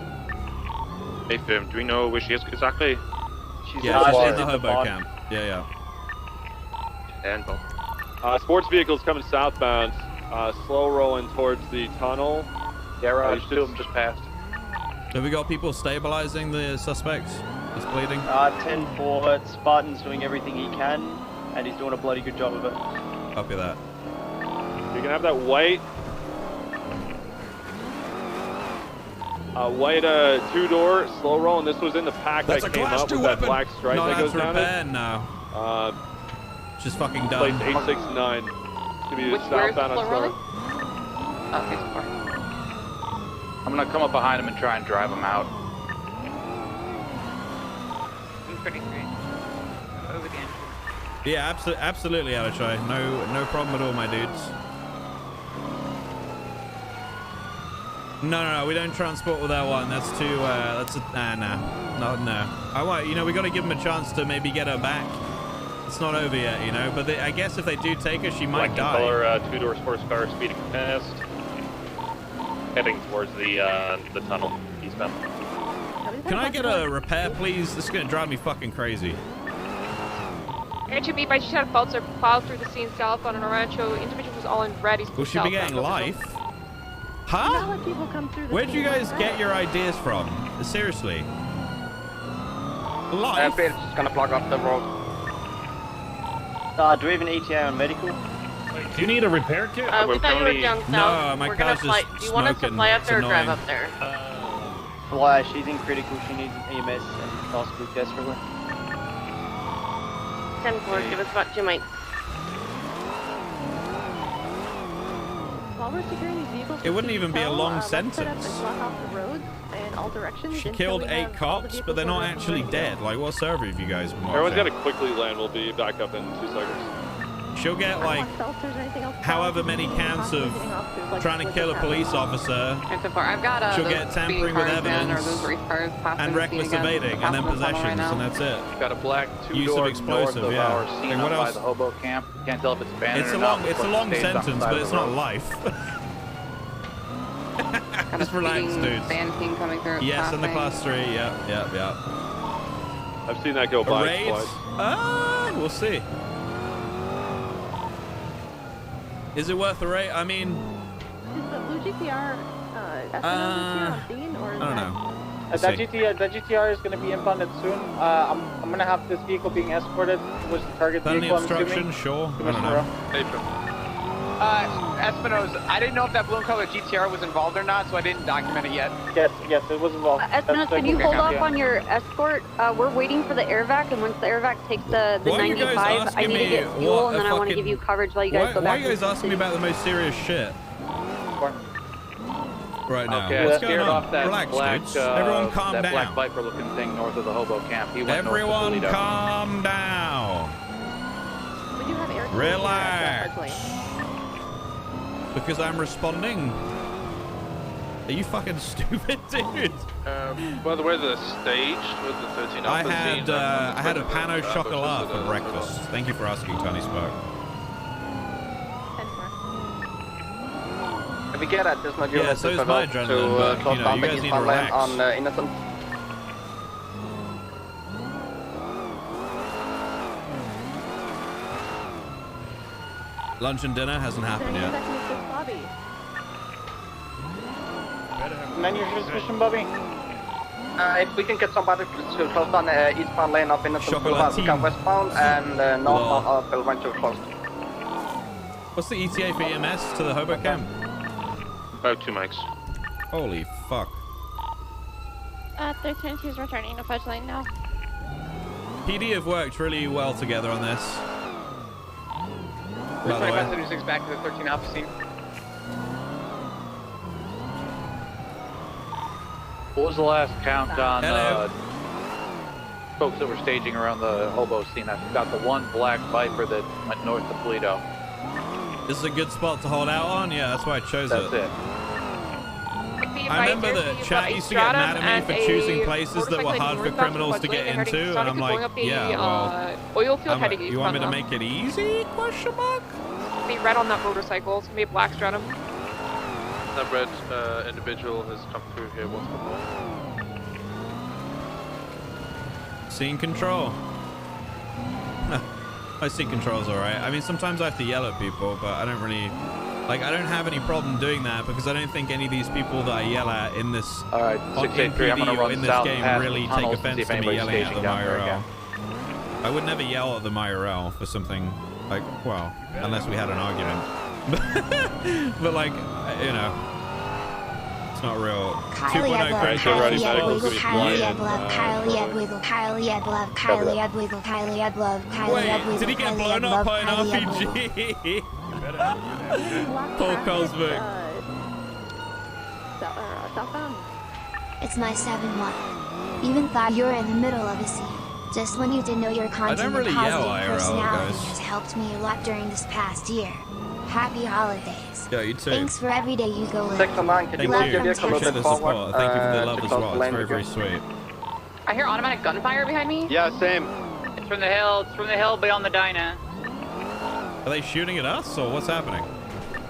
Hey, Firm, do we know where she is exactly? She's Yeah, she's in the hobo camp. Yeah. And Sports vehicles coming southbound. Slow rolling towards the tunnel. Garage, two of them just passed. Have we got people stabilizing the suspect? He's bleeding. 10-4. Spartan's doing everything he can, and he's doing a bloody good job of it. Copy that. You can have that white. White two-door slow roll, and this was in the pack That's that a came class up 2 with that weapon. black stripe Not that goes after down repair, it. no. Just fucking Plate done. 869. It's gonna be Where's the southbound on slow rolling? Star. Okay, so far. I'm gonna come up behind him and try and drive him out. I'm pretty great. Over the end. Yeah, absolutely, Alachai. No problem at all, my dudes. No, we don't transport with L1. That's too, no. I want, you know, we got to give them a chance to maybe get her back. It's not over yet, you know, but I guess if they do take her, she might die. Color, two-door sports car speeding past. Heading towards the tunnel, eastbound. Can I get a repair, please? This is going to drive me fucking crazy. HB by shot faults are filed through the scene southbound on Rancho. Individual was all in red. He's Will she be getting life? Huh? Where'd you guys get your ideas from? Seriously. Life? It's just gonna block off the road. Do we have an ETA on medical? Do you need a repair kit? We thought you were down south. No, my We're gonna car's fly. just Do you want us to smoking. fly up It's there or drive annoying. up there? Fly, she's in critical. She needs an EMS and hospital desperately. 10-4, give us about 2 mics. While we're securing these vehicles, It wouldn't even be a long set up sentence. and block off the roads in all directions. She until killed we 8 have all the cops, but they're not vehicles actually ready to go. dead. Like, what server have you guys been Everyone's got watching? to quickly land. We'll be back up in 2 seconds. she'll get like however many counts of trying to kill a police officer. I've got She'll get tampering with evidence and reckless evading, and then possessions, and that's it. Got a black Use of two-door explosive, north of yeah. our scene Like, what up by else? the hobo camp. Can't tell if it's abandoned It's a or long, not. it's a but long stays on the sentence, side but of it's the not road. life. Just relax, dudes. Sand king coming through. Yes, in the passing. class 3. Yep. I've seen that go A by raid? twice. We'll see. Is it worth a raid? I mean, Is the blue GTR GTR on scene, or is I don't that... know. That GTR is going to be impounded soon. I'm going to have this vehicle being escorted towards the target Felony vehicle, I'm obstruction, assuming. sure. I don't know. Espinosa, I didn't know if that blue and color GTR was involved or not, so I didn't document it yet. Yes, it was involved. Espinosa, can you hold off on your escort? We're waiting for the air vac, and once the air vac takes the Why are you guys 95, I asking need to me get fuel, what and then a I want to fucking- give you coverage while you guys go Why back. are you guys asking me about the most serious shit right now? Okay, What's I scared going on? off that Relax, black, dudes. Everyone calm that down. black Viper-looking thing north of the hobo camp. He went north to Everyone Toledo. calm down. We do have air Relax. Because I'm responding. Are you fucking stupid, dude? By the way, the stage with the 13 I Alpha had scene, I had a pano versus chocolat for the- breakfast. Thank you for asking, Tony Spark. If we get at this module, Yeah, so is my adrenaline, but you know, you guys need to relax. on Innocent. Lunch and dinner hasn't happened yet. None of your suspicion, Bobby? If we can get somebody to close down the eastbound lane of Innocent Boulevard, we can westbound and northbound of Belvancho closed. What's the ETA for EMS to the hobo camp? About 2 mics. Holy fuck. 322 is returning to Fudge Lane now. PD have worked really well together on this. By the way. 76 back to the 13 Alpha scene. What was the last count on folks that were staging around the hobo scene? I forgot the one black Viper that went north to Toledo. This is a good spot to hold out on? Yeah, that's why I chose That's it. I remember that chat used to get mad at me for choosing places that were hard for criminals to get into, and I'm like, yeah, well, oil field heading you want me to make it easy? Question mark? Be red on that motorcycle. It's gonna be a black stratum. That red individual has come through here once before. Scene control. My scene control's alright. I mean, sometimes I have to yell at people, but I don't really... Like, I don't have any problem doing that because I don't think any of these people that I yell at in this... Alright, 683, I'm gonna run in this south game past really the take tunnels to see offense if to me anybody's yelling at staging them down there IRL. again. I would never yell at them IRL for something like, well, unless we had an argument. But like, you know, it's not real. 2.0 crash already medical's gonna be flying. Wait, did he get blown up by an RPG? Paul Cosmic. Southbound. It's my 7-1. Even thought you were in the middle of a scene. Just when you didn't know your content really yell positive IRL, personality guys. has helped me a lot during this past year. Happy holidays. Yeah, you too. Thanks for every day you go live. Thank you. Appreciate the support. Thank you for the love as well. It's very, very sweet. I hear automatic gunfire behind me. Yeah, same. It's from the hill. It's from the hill beyond the diner. Are they shooting at us or what's happening?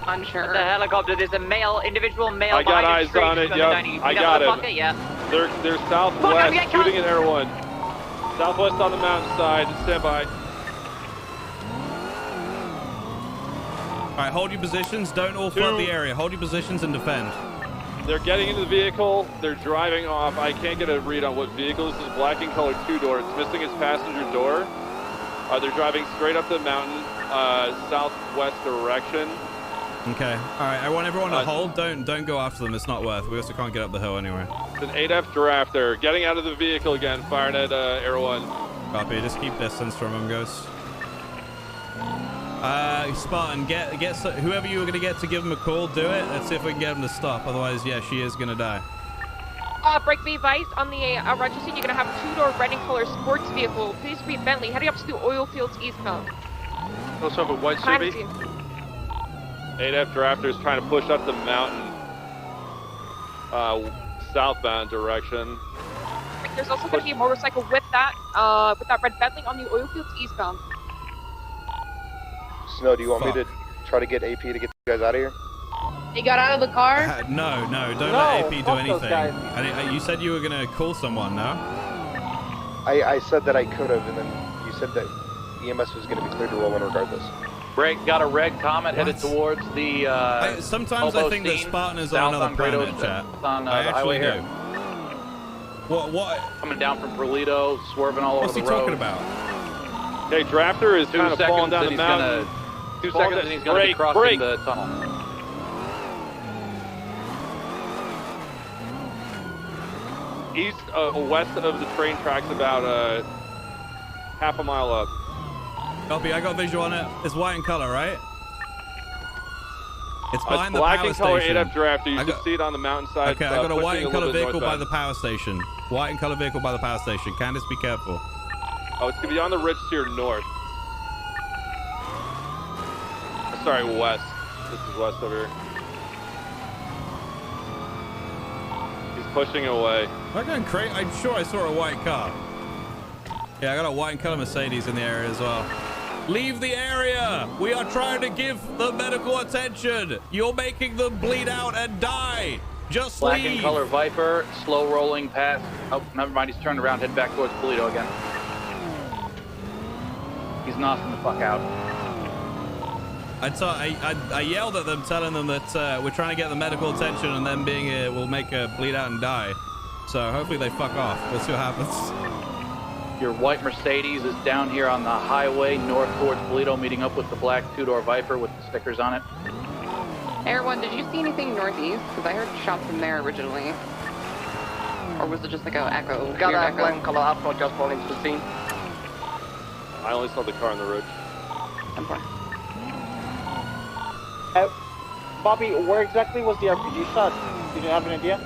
Unsure. The helicopter. There's a individual male. I got behind eyes straight on it, from the yep. dining. I You got the him. bucket? Yeah. They're southwest, shooting at Air 1. Southwest on the mountainside, stand by. Alright, hold your positions. Don't all flood the area. Hold your positions and defend. They're getting into the vehicle. They're driving off. I can't get a read on what vehicle. This is black and colored 2-door. It's missing its passenger door. They're driving straight up the mountain, southwest direction. Okay. Alright, I want everyone to hold. Don't go after them. It's not worth. We also can't get up the hill anyway. It's an 8F drafter. Getting out of the vehicle again, firing at Air 1. Copy. Just keep distance from them, guys. Spartan, get whoever you were gonna get to give him a call. Do it. Let's see if we can get him to stop. Otherwise, yeah, she is gonna die. Break the advice on the register. You're gonna have a 2-door red and color sports vehicle. Please be Bentley heading up to the oil fields eastbound. Also have a white Subi. 8F Drafter is trying to push up the mountain, southbound direction. There's also going to be a motorcycle with that red Bentley on the oil fields eastbound. Snow, do you want me to try to get AP to get you guys out of here? He got out of the car? No, don't let AP do anything. You said you were gonna call someone, no? I said that I could have, and then you said that EMS was gonna be cleared to roll in regardless. Got a red Comet headed towards the. Sometimes I think that Spartan is on another planet, chat. On the highway here. What? Coming down from Perlito, swerving all over the road. What's he talking about? Okay, Drafter is kind of falling down the mountain. 2 seconds and he's going to be crossing the tunnel. East, west of the train tracks, about half a mile up. Copy, I got visual on it. It's white in color, right? It's behind the black power and color station. 8F Drafter. You should see it on the mountainside. Okay, I got a white and color vehicle by northbound. the power station. White and color vehicle by the power station. Candace, be careful. Oh, it's gonna be on the ridge to your north. Sorry, west. This is west over here. He's pushing away. I'm going crazy. I'm sure I saw a white car. Yeah, I got a white and color Mercedes in the area as well. Leave the area! We are trying to give the medical attention. You're making them bleed out and die. Just Black leave. and color Viper, slow rolling past. Oh, never mind. He's turned around, heading back towards Polito again. He's knocking the fuck out. I yelled at them, telling them that we're trying to get the medical attention, and them being here will make her bleed out and die. So hopefully they fuck off. Let's see what happens. Your white Mercedes is down here on the highway north towards Polito, meeting up with the black two-door Viper with the stickers on it. Air One, did you see anything northeast? Because I heard shots from there originally. Or was it just like an echo? Got a black color Afro just falling into the scene. I only saw the car on the ridge. Bobby, where exactly was the RPG shot? Did you have an idea?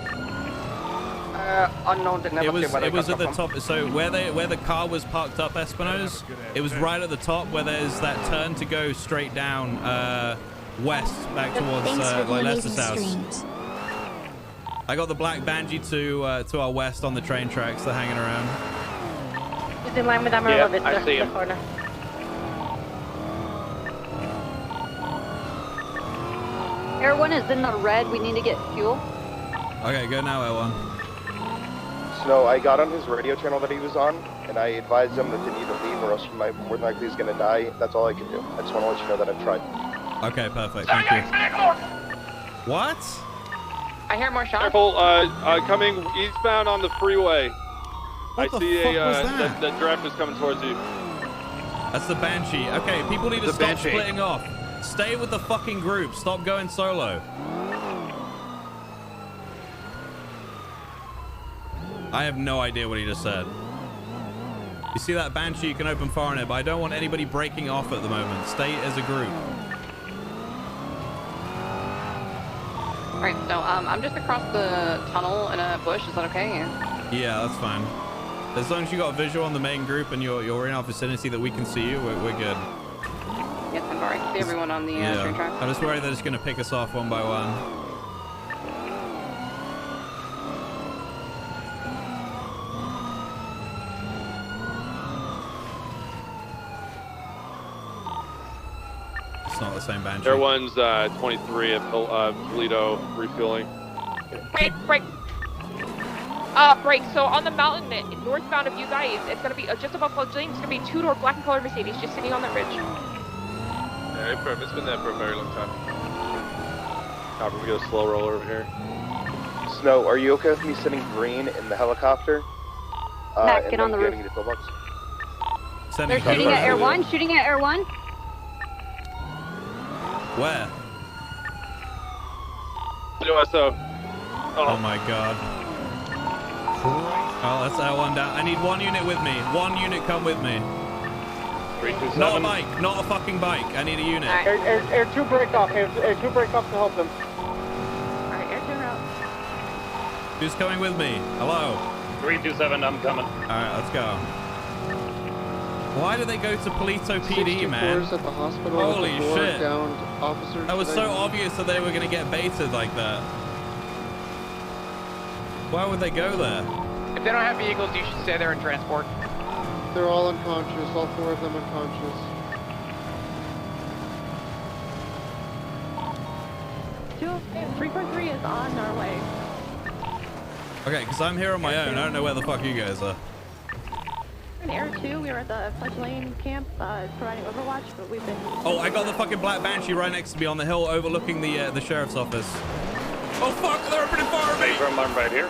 Unknown. It was at the top. So where the car was parked up, Espino's, it was right at the top where there's that turn to go straight down west back towards like Leicester's house. I got the black Banshee to our west on the train tracks. They're hanging around. He's in line with Amarillo. Yeah, I see him. Corner. Air One is in the red. We need to get fuel. Okay, go now, L1. Snow, I got on his radio channel that he was on, and I advised him that they need to leave or else he might more than likely he's going to die. That's all I can do. I just want to let you know that I've tried. Okay, perfect. Thank you. What? I hear more shots. Careful, coming eastbound on the freeway. What the fuck was that? The draft is coming towards you. That's the Banshee. Okay, people need to stop splitting off. Stay with the fucking group. Stop going solo. I have no idea what he just said. You see that Banshee? You can open fire on it, but I don't want anybody breaking off at the moment. Stay as a group. Alright, so I'm just across the tunnel in a bush. Is that okay? Yeah, that's fine. As long as you got a visual on the main group and you're in our vicinity that we can see you, we're good. Yes, I'm sorry. I can see everyone on the train track. I'm just worried that it's going to pick us off one by one. It's not the same Banshee. Air One's 23 at Toledo refueling. Break. Break. So on the mountain northbound of you guys, it's gonna be just above Plug Lane. It's gonna be a two-door black and colored Mercedes just sitting on that ridge. Yeah, it's been there for a very long time. Copper, we got a slow roll over here. Snow, are you okay with me sending green in the helicopter? Matt, get on the roof. Getting the pillbox? They're shooting at Air One. Shooting at Air One. Where? USO. Oh my god. Oh, that's L1 down. I need one unit with me. One unit come with me. 327. Not a bike. Not a fucking bike. I need a unit. Air 2 break off. Air 2 break off to help them. Alright, Air 2 out. Who's coming with me? Hello? 327, I'm coming. Alright, let's go. Why did they go to Polito PD, man? At the hospital. Holy shit. Officers. That was so obvious that they were going to get baited like that. Why would they go there? If they don't have vehicles, you should stay there and transport. They're all unconscious. All 4 of them unconscious. 343 is on our way. Okay, because I'm here on my own. I don't know where the fuck you guys are. In Air 2, we were at the Fudge Lane camp providing overwatch, but we've been... Oh, I got the fucking Black Banshee right next to me on the hill overlooking the sheriff's office. Oh fuck, they're opening fire at me! I'm right here.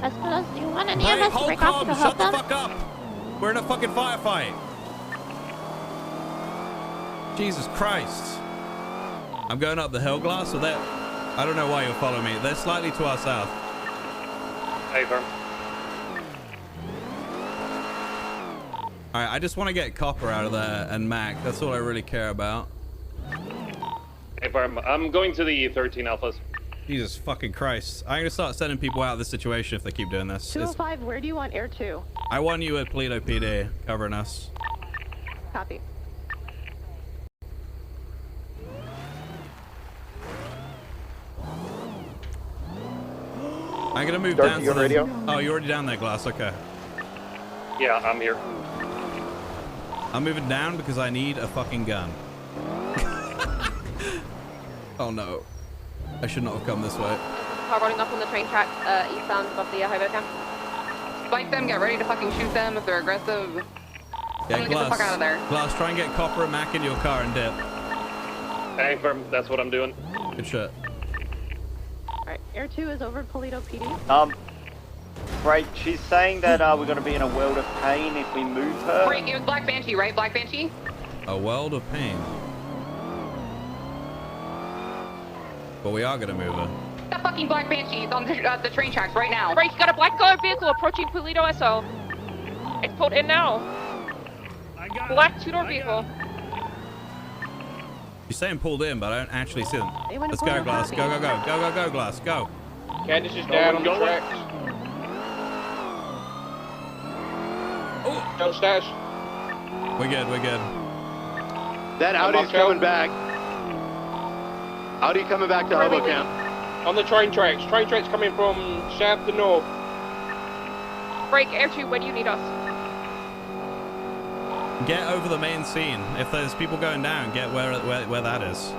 Espedos, do you want any Hey, of us to hold break off on, to help shut the them? fuck up! We're in a fucking firefight. Jesus Christ. I'm going up the hill, Glass, so that... I don't know why you're following me. They're slightly to our south. Hey, firm. Alright, I just want to get Copper out of there and Mac. That's all I really care about. Hey, firm. I'm going to the 13 Alphas. Jesus fucking Christ. I'm going to start sending people out of this situation if they keep doing this. 205, where do you want Air 2? I want you at Polito PD covering us. Copy. I'm gonna move Darcy, down you to on radio? Oh, you're already down there, Glass. Okay. Yeah, I'm here. I'm moving down because I need a fucking gun. Oh no. I should not have come this way. Car running up on the train tracks eastbound above the highway camp. Spike them, get ready to fucking shoot them if they're aggressive. Yeah, Get the fuck out of there. Glass, try and get Copper and Mac in your car and dip. Hey, firm. That's what I'm doing. Good shit. Alright, Air 2 is over Polito PD. Right, she's saying that we're going to be in a world of pain if we move her. Great, it was Black Banshee, right? Black Banshee? A world of pain. But we are gonna move her. That fucking Black Banshee is on the train tracks right now. Right, you got a black colored vehicle approaching Polito SO. It's pulled in now. Black two-door vehicle. You're saying pulled in, but I don't actually see them. Anyone Let's pull go, in Glass. Go, go, go. Go, go, go, Glass. Go. Candace is down on the tracks. Oh, go stash. We're good, we're good. That Audi's coming back. Audi coming back to Hobo Camp. On the train tracks. Train tracks coming from south to north. Break, Air 2, where do you need us? Get over the main scene. If there's people going down, get where that is.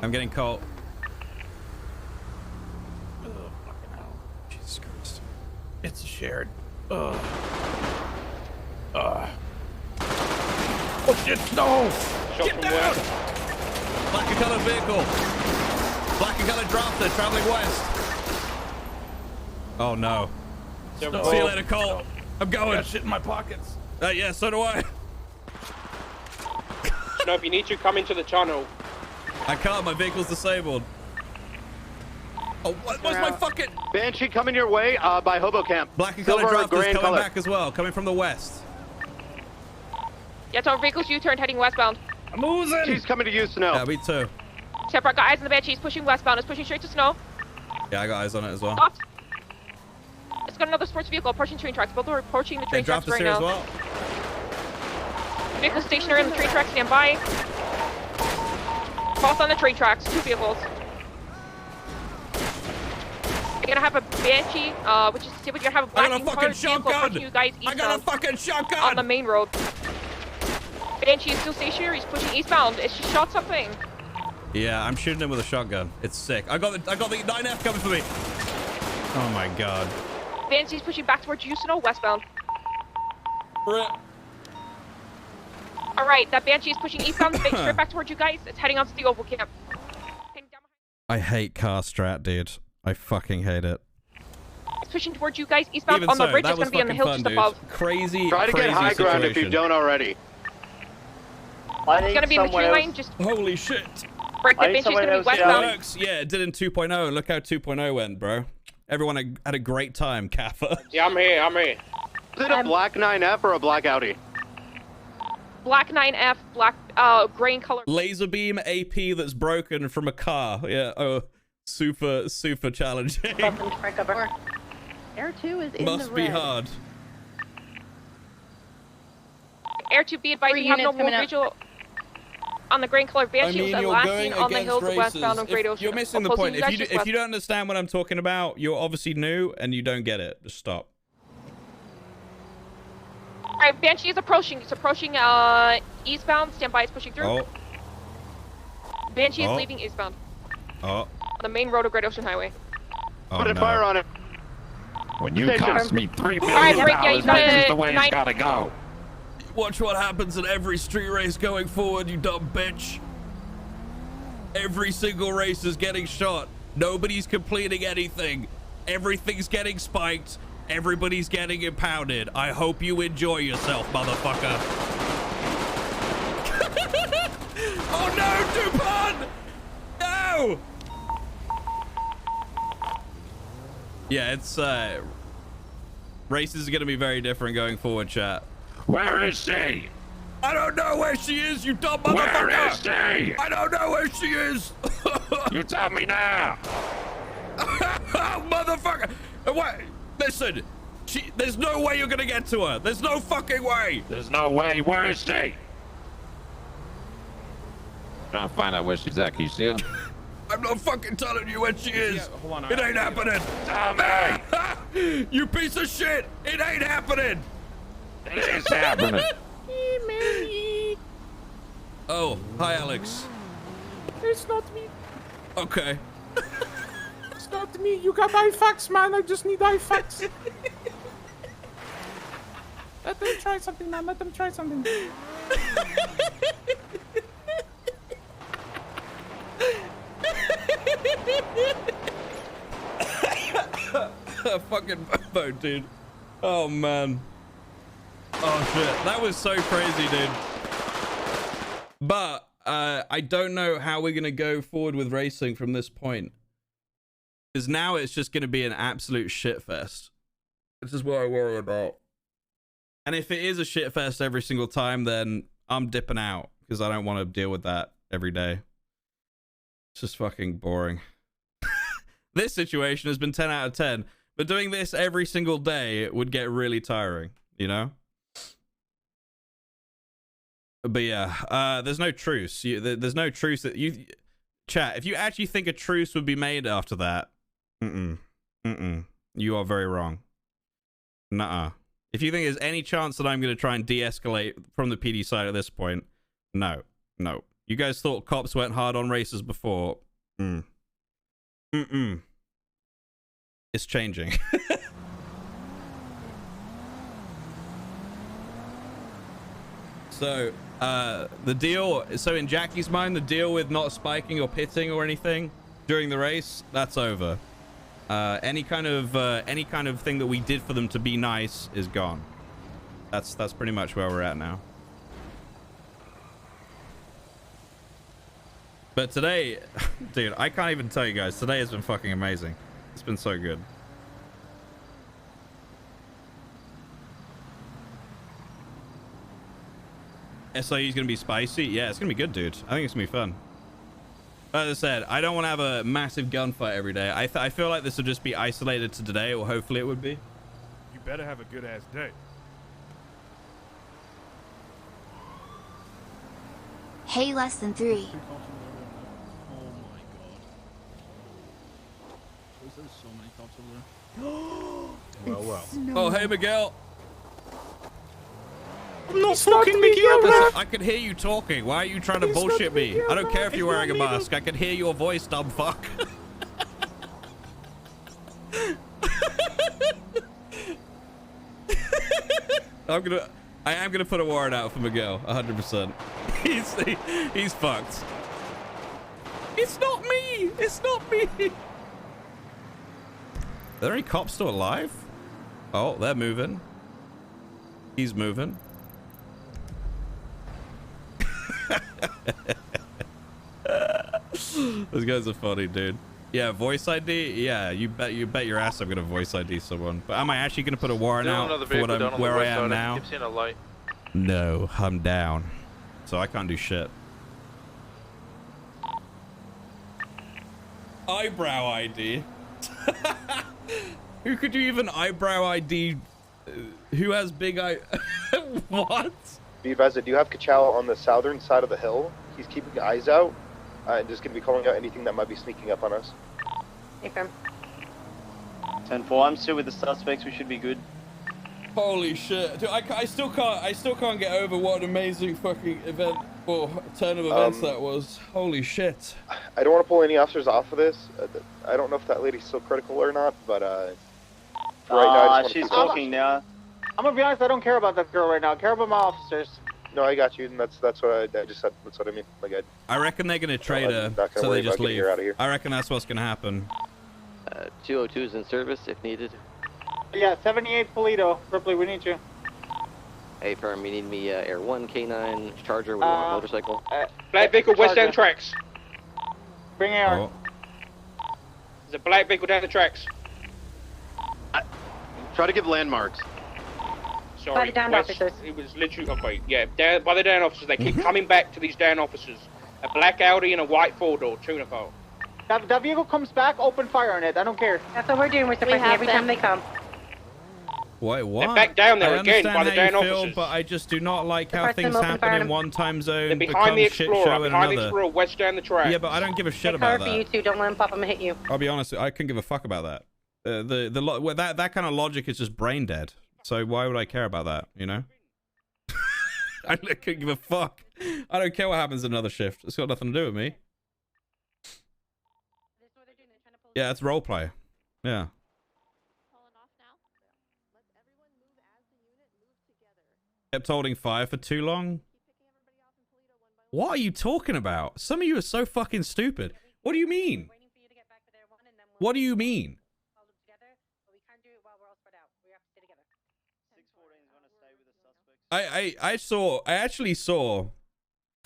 I'm getting caught. Oh, fucking hell. Jesus Christ. It's a shared. Oh shit, no! Get down! Black and colored vehicle. Black and colored drafter traveling west. Oh no. See you later, Cole. I'm going. I got shit in my pockets. Yeah, so do I. No, if you need to, come into the tunnel. I can't, my vehicle's disabled. Oh, what's my fucking... Banshee coming your way by Hobo Camp. Black and colored drafters coming back as well, coming from the west. Yeah, so our vehicle's U-turned heading westbound. I'm losing! She's coming to you, Snow. Yeah, me too. Separate, got eyes on the bed, she's pushing westbound, it's pushing straight to Snow. Yeah, I got eyes on it as well. Stopped. It's got another sports vehicle approaching train tracks. Both are approaching the train tracks right now. As well. Vehicle stationary on the train tracks, stand by. Both on the train tracks, two vehicles. You're gonna have a Banshee, which is typically gonna have a black and colored vehicle approaching you guys eastbound. I got a fucking shotgun! On the main road. Banshee is still stationary, he's pushing eastbound. It's just shot something. Yeah, I'm shooting him with a shotgun. It's sick. I got the 9F coming for me. Oh my god. Banshee's pushing back towards you, Snow, westbound. Alright, that Banshee is pushing eastbound, straight back towards you guys. It's heading onto the Oval Camp. I hate car strat, dude. I fucking hate it. It's pushing towards you guys eastbound. Even on the so, bridge. that It's going to be on the was hill fucking just fun, above. dude. Crazy, Try to get high ground if you don't already. It's going to be in the tree lane. Just holy shit. Break the Banshee's going to be westbound. Yeah, it did in 2.0, and look how 2.0 went, bro. Everyone had a great time, Kaffa. Yeah, I'm here. Is it a black 9F or a black Audi? Black 9F, black, gray in color. Laser beam AP that's broken from a car. Yeah. Oh, super challenging. Air 2 is in Must the be red. hard. Air 2, be advised, you have no more visual on the gray and colored Banshee. Was last seen on the hills westbound of Great Ocean. You're missing the point. If you don't understand what I'm talking about, you're obviously new and you don't get it. Just stop. Alright, Banshee is approaching. It's approaching eastbound. Stand by, it's pushing through. Oh. Banshee is leaving eastbound. Oh. On the main road of Great Ocean Highway. Oh, no. Fire on it. When you cost me $3 Alright, million, break, yeah, you got this is the way it's gotta go. Watch what happens in every street race going forward, you dumb bitch. Every single race is getting shot. Nobody's completing anything. Everything's getting spiked. Everybody's getting impounded. I hope you enjoy yourself, motherfucker. Oh no, DuPont! No! Yeah, it's races are gonna be very different going forward, chat. Where is she? I don't know where she is, you dumb motherfucker! Where is she? I don't know where she is! You tell me now! Oh, motherfucker! What? Listen, there's no way you're gonna get to her. There's no fucking way. There's no way. Where is she? Trying to find out where she's at. Can you see her? I'm not fucking telling you where she is. Yeah, hold on, It ain't happening. Tell me. You piece of shit. It ain't happening. It is happening. Oh, hi, Alex. It's not me. Okay. It's not me. You got IFAX, man. I just need IFAX. Let them try something, man. Let them try something. Fucking Bobo, dude. Oh, man. Oh, shit. That was so crazy, dude. But I don't know how we're going to go forward with racing from this point. Because now it's just going to be an absolute shitfest. This is what I worry about. And if it is a shitfest every single time, then I'm dipping out. Because I don't want to deal with that every day. It's just fucking boring. This situation has been 10 out of 10. But doing this every single day would get really tiring, you know? But yeah, there's no truce. There's no truce that you... Chat, if you actually think a truce would be made after that, you are very wrong. Nuh-uh. If you think there's any chance that I'm going to try and de-escalate from the PD side at this point, no. You guys thought cops went hard on racers before. It's changing. So, the deal... So, in Jackie's mind, the deal with not spiking or pitting or anything during the race, that's over. Any kind of thing that we did for them to be nice is gone. That's pretty much where we're at now. But today, dude, I can't even tell you guys. Today has been fucking amazing. It's been so good. SIU is going to be spicy? Yeah, it's going to be good, dude. I think it's going to be fun. As I said, I don't want to have a massive gunfight every day. I feel like this will just be isolated to today, or hopefully it would be. You better have a good-ass day. Hey, less than 3. Well. Oh, hey, Miguel. I'm not fucking Miguel. I can hear you talking. Why are you trying to bullshit me? I don't care if you're wearing a mask. I can hear your voice, dumb fuck. I am gonna put a warrant out for Miguel, 100%. He's fucked. It's not me. It's not me. Are there any cops still alive? Oh, they're moving. He's moving. Those guys are funny, dude. Yeah, voice ID. Yeah, you bet your ass I'm gonna voice ID someone. But am I actually gonna put a warrant out for where I am now? Keep seeing a light. No, I'm down. So I can't do shit. Eyebrow ID. Who could you even eyebrow ID? Who has big eye? What? Be advised, I do have Kachow on the southern side of the hill. He's keeping eyes out and just going to be calling out anything that might be sneaking up on us. Hey, fam. 10-4, I'm still with the suspects. We should be good. Holy shit, dude! I still can't get over what an amazing fucking event or turn of events that was. Holy shit! I don't want to pull any officers off of this. I don't know if that lady's still critical or not, but right now I just she's talking now. I'm gonna be honest. I don't care about that girl right now. I care about my officers. No, I got you, and that's what I just said. That's what I mean. Like I reckon they're gonna trade her, so they just leave. I reckon that's what's gonna happen. 202 is in service if needed. Yeah, 78 Polito. Ripley, we need you. Hey, firm, you need me Air 1, K9, Charger with a motorcycle. Black vehicle west down the tracks. Bring AR. Oh. There's a black vehicle down the tracks. Try to give landmarks. Sorry, by the downed officers. It was literally, okay, yeah, down, by the down officers. They keep coming back to these down officers. A black Audi and a white four-door, tuna car. That vehicle comes back, open fire on it. I don't care. That's what we're doing. We're suppressing every time they come. Wait, what? They're back down there I again understand by the how down you feel, officers. but I just do not like how things happen in one time zone. They're behind the become shit Explorer, show in behind the another. Explorer, west down the track. Yeah, but I don't give a shit They about cover for you that. two. Don't let them pop them and hit you. I'll be honest, I couldn't give a fuck about that. That kind of logic is just brain dead. So why would I care about that? You know? I couldn't give a fuck. I don't care what happens in another shift. It's got nothing to do with me. Yeah, it's roleplay. Yeah. Kept holding fire for too long. What are you talking about? Some of you are so fucking stupid. What do you mean? What do you mean? I actually saw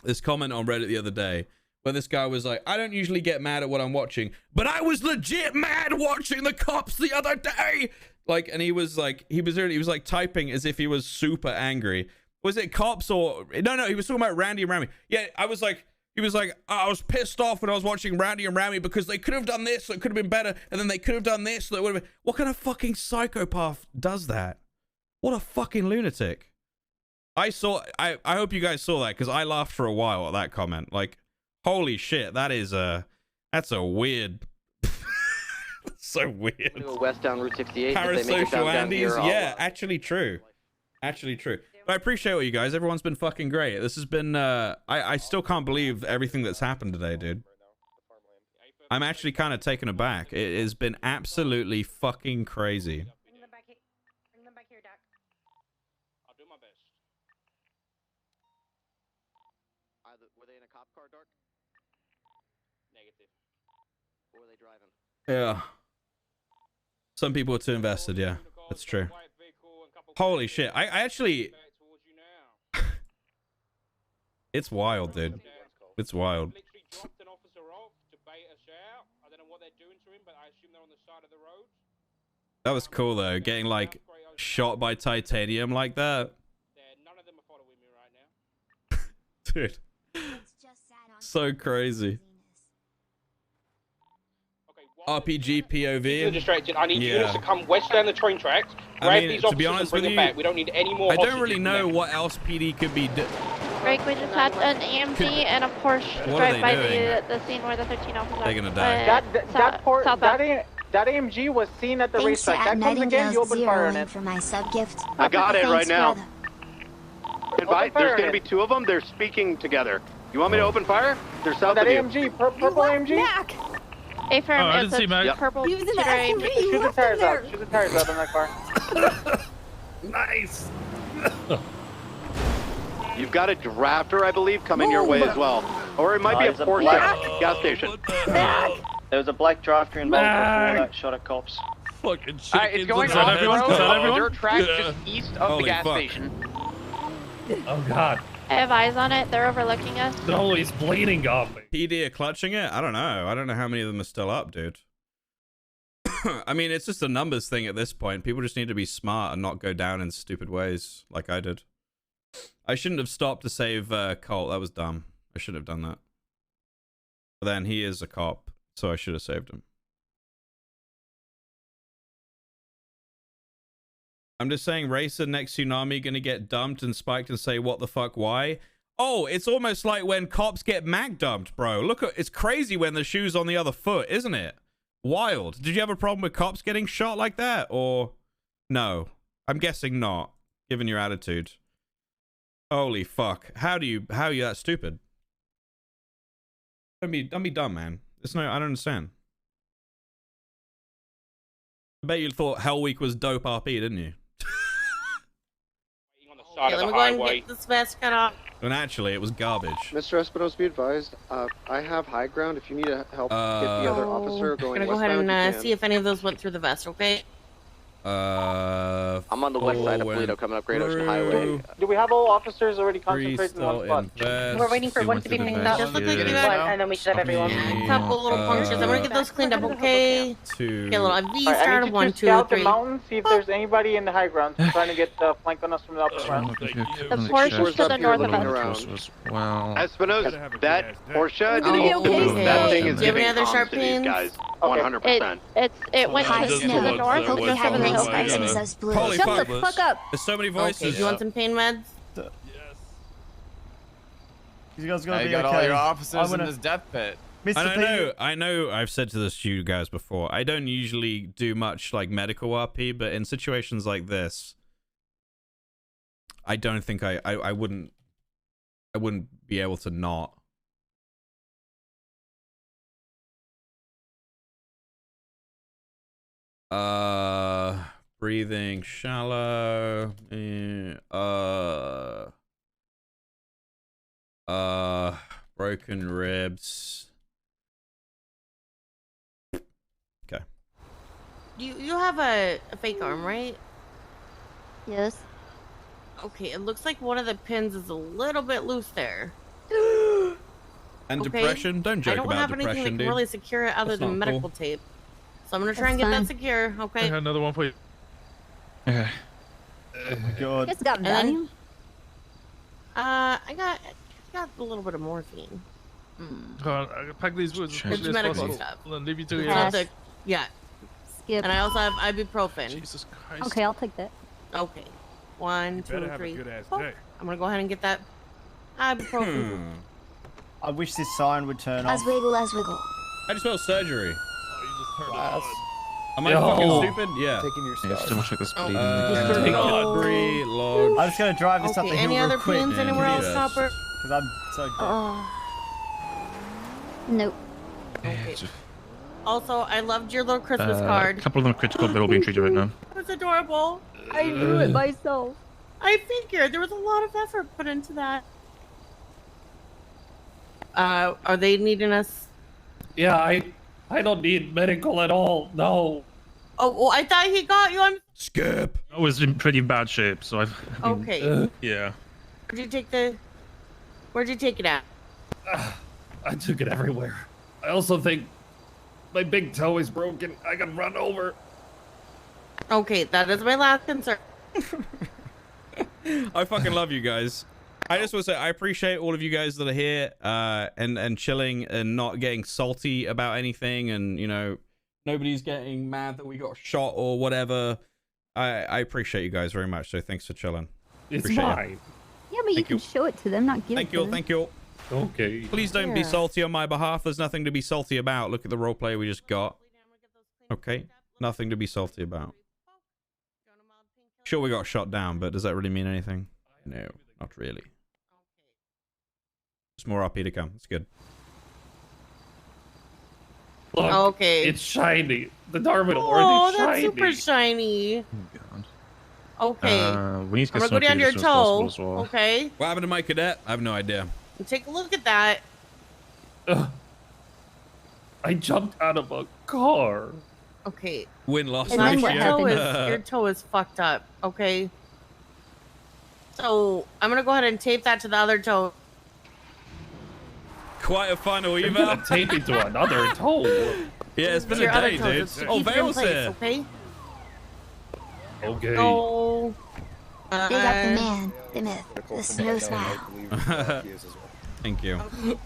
this comment on Reddit the other day where this guy was like, I don't usually get mad at what I'm watching, but I was legit mad watching the cops the other day. Like, and he was like typing as if he was super angry. Was it cops or no, he was talking about Randy and Rami. Yeah, he was like, I was pissed off when I was watching Randy and Rami because they could have done this, so it could have been better, and then they could have done this, so it would have been. What kind of fucking psychopath does that? What a fucking lunatic. I hope you guys saw that because I laughed for a while at that comment. Like, holy shit, that's a weird. So weird. West down Route 68. Parasocial Andes. Yeah, actually true. Actually true. But I appreciate what you guys. Everyone's been fucking great. This has been. I still can't believe everything that's happened today, dude. I'm actually kind of taken aback. It has been absolutely fucking crazy. Bring them back here, Doc. I'll do my best. Were they in a cop car, Dark? Negative. Or were they driving? Yeah. Some people are too invested, yeah. That's true. Holy shit. I actually... It's wild, dude. It's wild. That was cool, though. Getting, like, shot by titanium like that. Dude. So crazy. RPG POV. You're distracted. I need units to come west down the train tracks, grab these officers and bring them back. We don't need any more I don't really know what else PD could be Greg, we just had an AMG and a Porsche drive by the scene where the 13 officers are. They're gonna die. That AMG was seen at the racetrack. That comes again, you open fire on it. For my sub-gift. I got it right now. Goodbye. There's going to be two of them. They're speaking together. You want me to open fire? They're south of you. That AMG, purple AMG? Mac. A firm, it's a purple Shoot the tires out. Shoot the tires out on that car. Nice. You've got a drafter, I believe, coming your way as well. Or it might be a Porsche gas station. There was a black drafter involved before that shot at cops. Fucking chickens. Alright, it's going off the road. Dirt track just east of the gas station. Oh god. I have eyes on it. They're overlooking us. No, he's bleeding off me. PD are clutching it? I don't know. I don't know how many of them are still up, dude. I mean, it's just a numbers thing at this point. People just need to be smart and not go down in stupid ways like I did. I shouldn't have stopped to save Colt. That was dumb. I should have done that. But then he is a cop, so I should have saved him. I'm just saying, Racer next Tsunami gonna get dumped and spiked and say, what the fuck, why? Oh, it's almost like when cops get mag dumped, bro. Look, it's crazy when the shoe's on the other foot, isn't it? Wild. Did you have a problem with cops getting shot like that, or no? I'm guessing not, given your attitude. Holy fuck. How are you that stupid? Don't be dumb, man. It's no, I don't understand. I bet you thought Hell Week was dope RP, didn't you? Okay, let me go ahead and get this vest cut off. And actually, it was garbage. Mr. Espinosa, be advised. I have high ground. If you need to help get the other officer going I'm gonna go ahead and see if any of those went through the vest, okay? I'm on the west side of Toledo, coming up Great Ocean Highway. Do we have all officers already concentrated in one spot? We're waiting for one to be picked up. Just look like you have, and then we should have everyone. A couple little punctures. I'm gonna get those cleaned up, okay? Two. Okay, a little IV Right, start I of need you 1, to 2, scout 3. the mountain, see if there's anybody in the high ground trying to get flank on us from the upper ground. The Porsche's to the north of us. Wow. Espinosa, that Porsche, Okay. that thing is Do you have any giving other comms sharp to these pins? guys. 100%. It went Hi, to Snow. the north. Hope you're having a nice person says blue. Holy Shut fuck. the fuck up. There's so many voices. Okay, do you want some pain meds? You guys gonna I be got okay. all your officers I'm in gonna- this death pit. I know I've said to this to you guys before, I don't usually do much like medical RP, but in situations like this, I don't think I wouldn't be able to not. Breathing shallow. Broken ribs. Okay. You have a fake arm, right? Yes. Okay, it looks like one of the pins is a little bit loose there. And Okay. depression? Don't joke I don't about have depression, anything that can dude. really secure it other That's than not medical cool. tape. So I'm gonna try and get that secure, okay? I have another one for you. Oh my god. Just got And then- Valium. I got a little bit of morphine. Hold on, I pack these woods as It's quickly as medical possible. stuff. And then leave you to It's it. yeah. Skip. And I also have ibuprofen. Jesus Christ. Okay, I'll take that. Okay. 1, 2, better have a 3. good-ass four. day. I'm gonna go ahead and get that ibuprofen. I wish this sign would turn off. As wiggle, as wiggle. I just felt surgery. Am I Yo. fucking stupid? Yeah. Taking your Yeah, still check this bleeding. Surgery, lodge. I'm just gonna drive this up the Okay, hill any real other quick. pins anywhere else, Yes. Copper? Because I'm so dead. Nope. Okay. Also, I loved your little Christmas card. A couple of them are critical, they're all being treated right now. It was adorable. I drew it myself. I figured there was a lot of effort put into that. Are they needing us? Yeah, I don't need medical at all. No. Oh, well, I thought he got you on. Skip. I was in pretty bad shape, so I've been, Okay. yeah. Where'd you take it at? I took it everywhere. I also think my big toe is broken. I got run over. Okay, that is my last concern. I fucking love you guys. I just want to say I appreciate all of you guys that are here and chilling and not getting salty about anything, and you know, nobody's getting mad that we got shot or whatever. I appreciate you guys very much, so thanks for chilling. It's Appreciate it. mine. Yeah, but you can show it to them, not give it Thank to you, them. thank you. Okay. Please don't be Yeah. salty on my behalf. There's nothing to be salty about. Look at the roleplay we just got. Okay, nothing to be salty about. Sure, we got shot down, but does that really mean anything? No, not really. Just more RP to come. It's good. Look, Okay. it's shiny. The Darwin Oh, already that's shiny. super shiny. Okay. We need to I'm get gonna go down to your toe. Okay. What happened to my cadet? I have no idea. And take a look at that. I jumped out of a car. Okay. Win-loss And then ratio. your toe is fucked up. Okay. So I'm gonna go ahead and tape that to the other toe. Quite a final You're eval. gonna tape it to another toe. Yeah, it's been Your a other day, toe, dude. just Oh, keep it in Vale's place, here. Okay. Okay. Go. Big up the man, the myth, the snow smile. Thank you.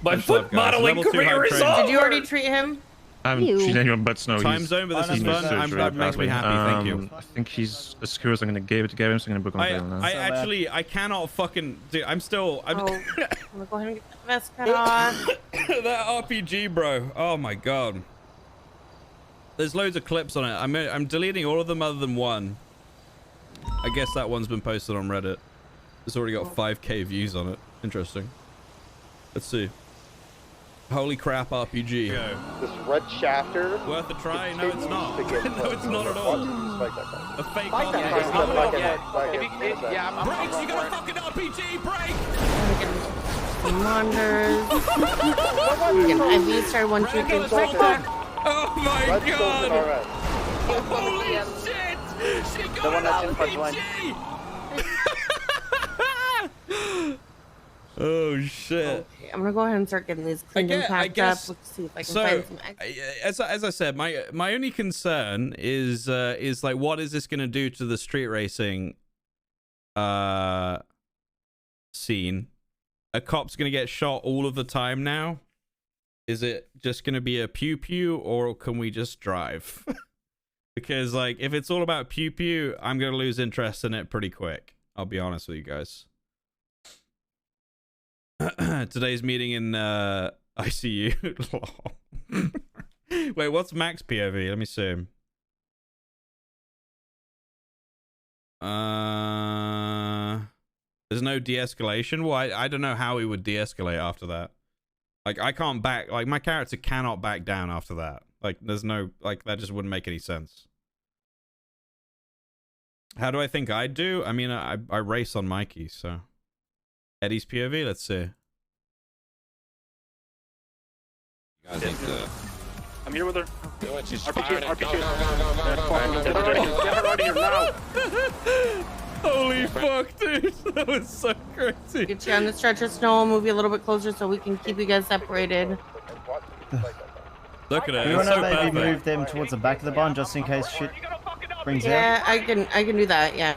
My Much foot love, guys. modeling Level 2 career hype is train. over. Did you already treat him? I haven't Ew. seen anyone but Snow. Time He's zone, but this is in fun. surgery I'm glad it makes me badly. happy. Thank you. I think he's as secure as I'm going to give it to him, so I'm going to book him on bail now. I actually, I cannot fucking... Dude, I'm still... I'm I'm gonna go ahead and get the vest cut off. that RPG, bro. Oh my god. There's loads of clips on it. I'm deleting all of them other than one. I guess that one's been posted on Reddit. It's already got 5k views on it. Interesting. Let's see. Holy crap, RPG. Go. This red shafter. Worth a try? No, it's not. No, it's not at all. A fake Spike copy. that guy. Yeah, I'm Brakes, you got a fucking RPG, brake! Commanders. I've used our 1, 2, 3, 4. Oh my Red god! Holy shit! She got The one that's in an front line. RPG! Oh shit! Okay, I'm gonna go ahead and start getting these cleaned and I packed guess, up. Let's see if I can so, find some extra. as I said, my only concern is like, what is this gonna do to the street racing scene? A cop's gonna get shot all of the time now? Is it just gonna be a pew pew, or can we just drive? Because like, if it's all about pew pew, I'm gonna lose interest in it pretty quick. I'll be honest with you guys. Today's meeting in ICU. Wait, what's Max POV? Let me see. There's no de-escalation. Well, I don't know how he would de-escalate after that. Like, I can't back, like, my character cannot back down after that. Like, there's no, like, that just wouldn't make any sense. How do I think I'd do? I mean, I race on Mikey, so. Eddie's POV, let's see. I'm here with her. She's RPG, fired. RPG. Get her out of here now. Holy fuck, dude. That was so crazy. Get you on the stretcher, Snow. I'll move you a little bit closer so we can keep you guys separated. Look at it. You It's want so to maybe perfect. move them towards the back of the barn just in case shit brings Yeah, out? I can do that. Yeah.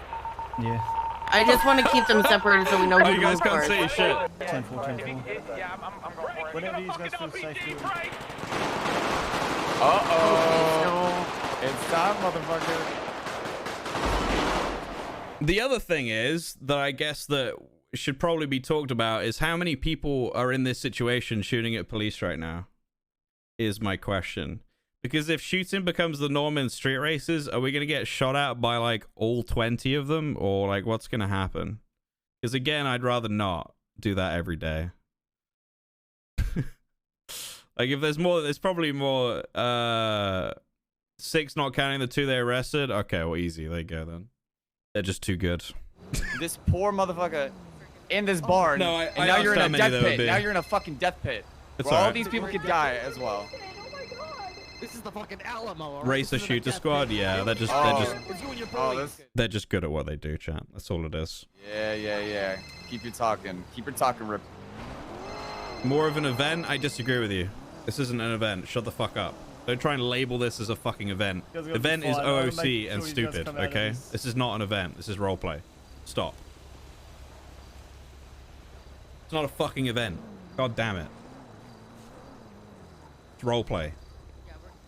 Yeah. I just want to keep them separated so we know Oh, who you guys goes can't first. see shit. 10-4, 10-4. Whatever you guys feel safe doing. Uh-oh. It's time, motherfucker. The other thing is that I guess that should probably be talked about is how many people are in this situation shooting at police right now, is my question. Because if shooting becomes the norm in street races, are we going to get shot at by like all 20 of them? Or like what's going to happen? Because again, I'd rather not do that every day. Like if there's more, there's probably more, 6 not counting the 2 they arrested. Okay, well easy, there you go then. They're just too good. This poor motherfucker in this barn. No, and now you're in a death pit. Now you're in a fucking death pit. It's Where all alright. these people could die as well. This is the fucking Alamo. Racer shooter squad, yeah, they're just they're just good at what they do, chat. That's all it is. Yeah. Keep your talking. Keep your talking, Rip. More of an event? I disagree with you. This isn't an event. Shut the fuck up. Don't try and label this as a fucking event. Event is OOC and stupid, okay? This is not an event. This is roleplay. Stop. It's not a fucking event. God damn it. It's roleplay.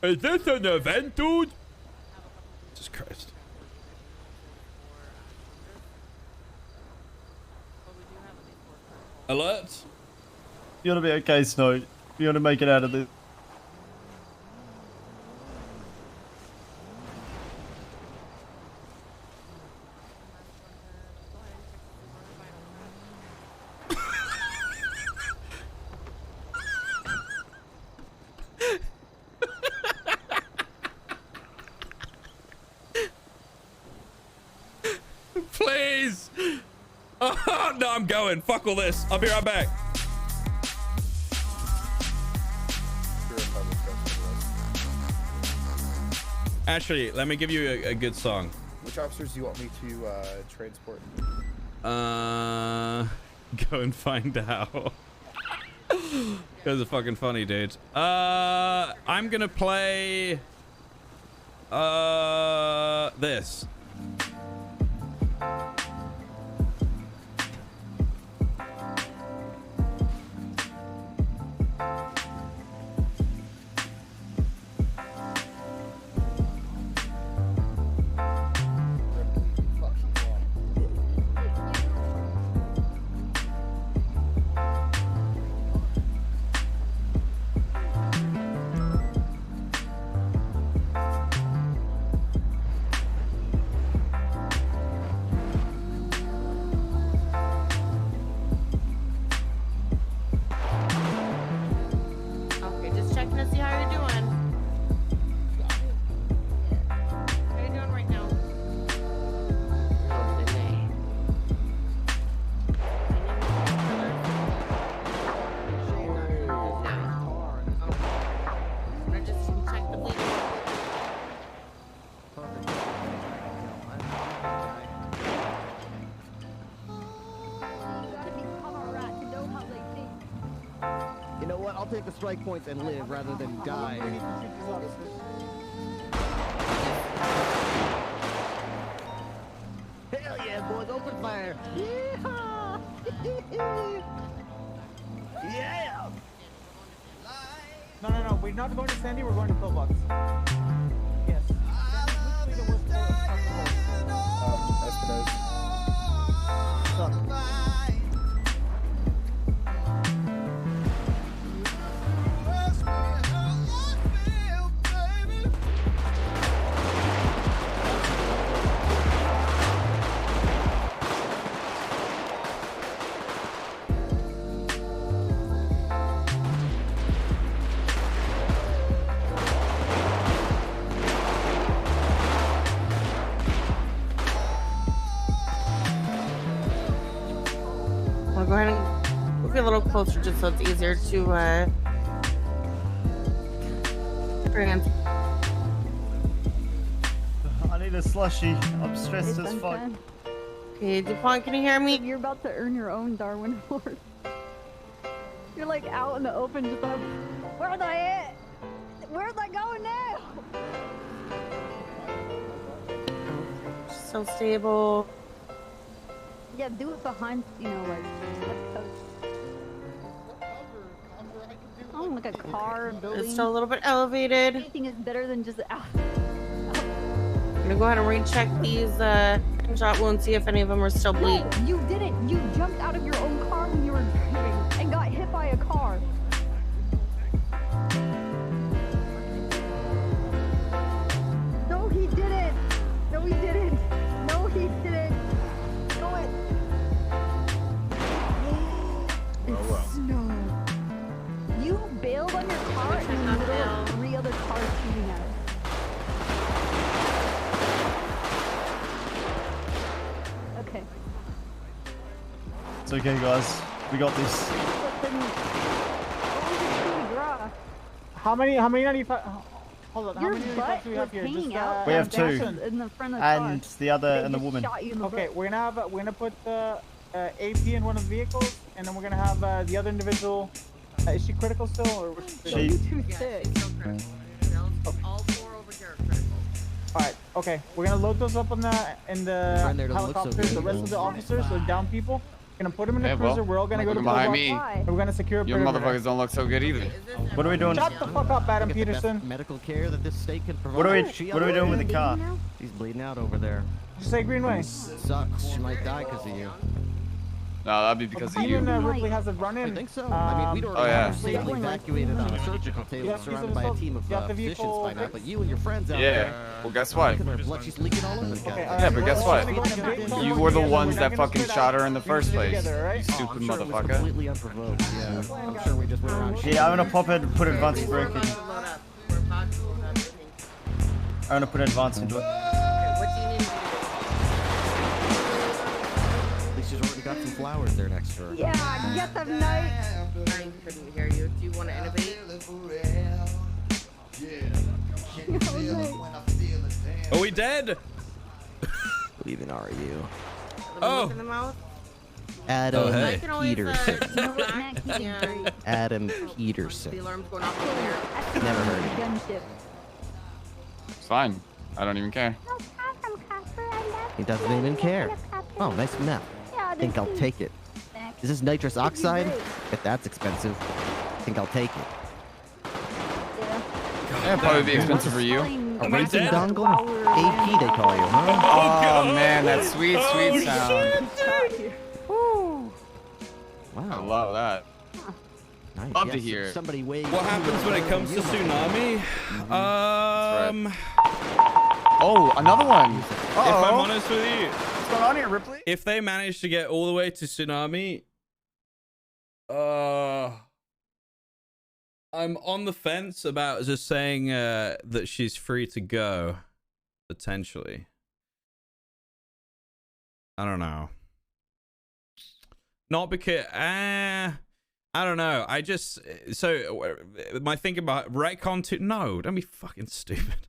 Is this an event, dude? Jesus Christ. Alert. You want to be okay, Snow. You want to make it out of this. Please. Oh, no, I'm going. Fuck all this. I'll be right back. Actually, let me give you a good song. Which officers do you want me to transport? Go and find out. Those are fucking funny, dude. I'm gonna play this. I'll take the strike points and live rather than die. Hell yeah, boys, open fire! Yeehaw! Yeah! No, we're not going to Sandy, we're going to Pillbox. Yes. I'll go ahead and move you a little closer just so it's easier to bring in. I need a slushy. I'm stressed Hey, as fuck. Sunshine. Okay, DuPont, can you hear me? You're about to earn your own Darwin Award. You're like out in the open, just like, where's I at? Where's I going now? So stable. Yeah, do it behind, you know, like. Oh, like a car, a building. It's still a little bit elevated. Anything is better than just out. I'm gonna go ahead and recheck these gunshot wounds, see if any of them are still bleeding. No, you didn't. You jumped out of your own car when you were driving and got hit by a car. No, he didn't. No, he didn't. No, he didn't. No, it. It's snow. You bailed on your car in the middle of 3 other cars shooting at us. Okay. It's okay, guys. We got this. How many 95? Hold on, how Your many 95s butt do we have was here? hanging Just, out We have two. in the front of the And car. the other They and the just woman. shot you in the Okay, butt. we're gonna put the AP in one of the vehicles, and then we're gonna have the other individual. Is she critical still, or was She- Too sick. All 4 over here are critical. All right, okay, we're gonna load those up in the Friend there doesn't look so helicopters. The good. rest of the officers, so down people, gonna put them in the Yeah, cruiser. well, We're all gonna go to looking behind Pillbox, me. and we're gonna secure a Your perimeter. motherfuckers don't look so good either. What are we doing? Shut the fuck up, Adam Get the best Peterson. medical care that this state can provide. What are we doing with the car? She's bleeding out over there. Just say Greenway. Sucks. She might die because of you. No, that'd be because of you. Even Ripley has a run in. I think so. I mean, we'd already Oh, yeah. have her safely evacuated on a surgical table, Yeah, surrounded by a team of you have the physicians vehicle by now. fixed? But you and your friends out Yeah. there. Well, guess what? Look at her blood. She's leaking all over the Okay, goddamn. Yeah, but guess what? You were the We're ones not that gonna fucking split shot out. her in the We're first gonna stay place. together, right? You Oh, stupid I'm sure it was motherfucker. completely unprovoked. Yeah, I'm sure we just went around. Yeah, I'm gonna pop it and put advanced We're braking. about to load up. We're about to load up, I think. I'm gonna put advance into it. Okay, what do you need to do? At least she's already got some flowers there next to her. Yeah, get them night. I couldn't hear you. Do you want to innovate? Are we dead? What even are you? Oh. In the mouth? Adam Oh, hey. I can always, Peterson. yeah. Adam Peterson. The alarm's going off over here. Never heard of him. Gunship. It's fine. I don't even care. He doesn't even care. Oh, nice map. Think I'll take it. Is this nitrous oxide? Bet that's expensive. Think I'll take it. That'd probably be expensive for you. A racing dongle? AP they call you, huh? Oh man, that sweet, sweet sound. Wow. I love that. Nice. Love to Yes, hear it. Somebody wave. What happens when it comes to tsunami? Oh, another one. If I'm honest with you, What's going on here, Ripley? if they manage to get all the way to tsunami, I'm on the fence about just saying that she's free to go, potentially. I don't know. Not because I don't know. I just my thinking about retcon to no, don't be fucking stupid.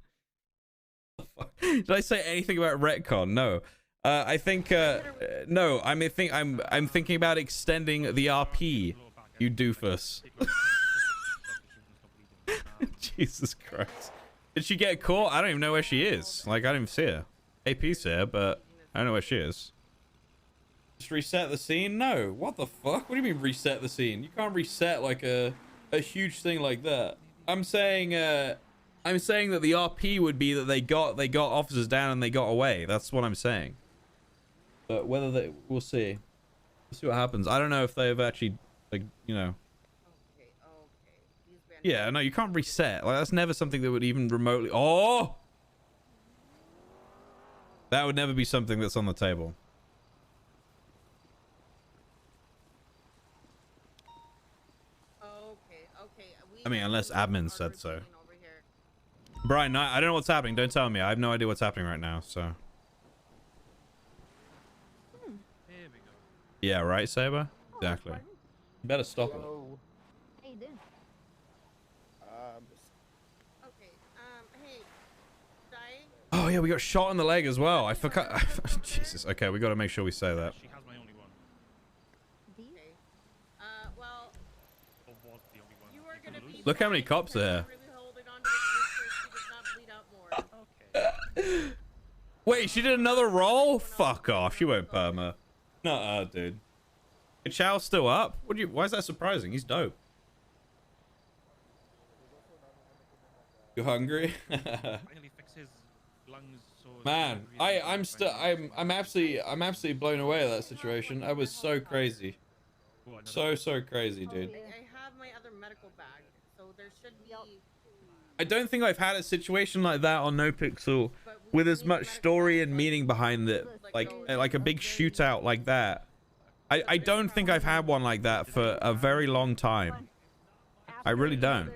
Did I say anything about retcon? No. I think no. I'm thinking about extending the RP. You doofus. Jesus Christ. Did she get caught? I don't even know where she is. Like, I don't even see her. AP's here, but I don't know where she is. Just reset the scene? No. What the fuck? What do you mean reset the scene? You can't reset like a huge thing like that. I'm saying that the RP would be that they got officers down and they got away. That's what I'm saying. But whether they, we'll see. We'll see what happens. I don't know if they've actually, like, you know. Yeah, no, you can't reset. Like, that's never something that would even remotely. Oh, that would never be something that's on the table. I mean, unless admin said so. Brian, I don't know what's happening. Don't tell me. I have no idea what's happening right now. So. Yeah, right, Saber? Exactly. You better stop it. How you doing? Oh yeah, we got shot in the leg as well. I forgot. Jesus. Okay, we got to make sure we say that. She has my only one. Well, you are gonna be. Look how many cops are here. Wait, she did another roll? Fuck off. She won't perma. Nuh-uh, dude. Chow's still up? Why is that surprising? He's dope. You hungry? Man, I'm absolutely blown away at that situation. That was so crazy. So crazy, dude. I have my other medical bag, so there should be. I don't think I've had a situation like that on NoPixel with as much story and meaning behind it, like a big shootout like that. I don't think I've had one like that for a very long time. I really don't.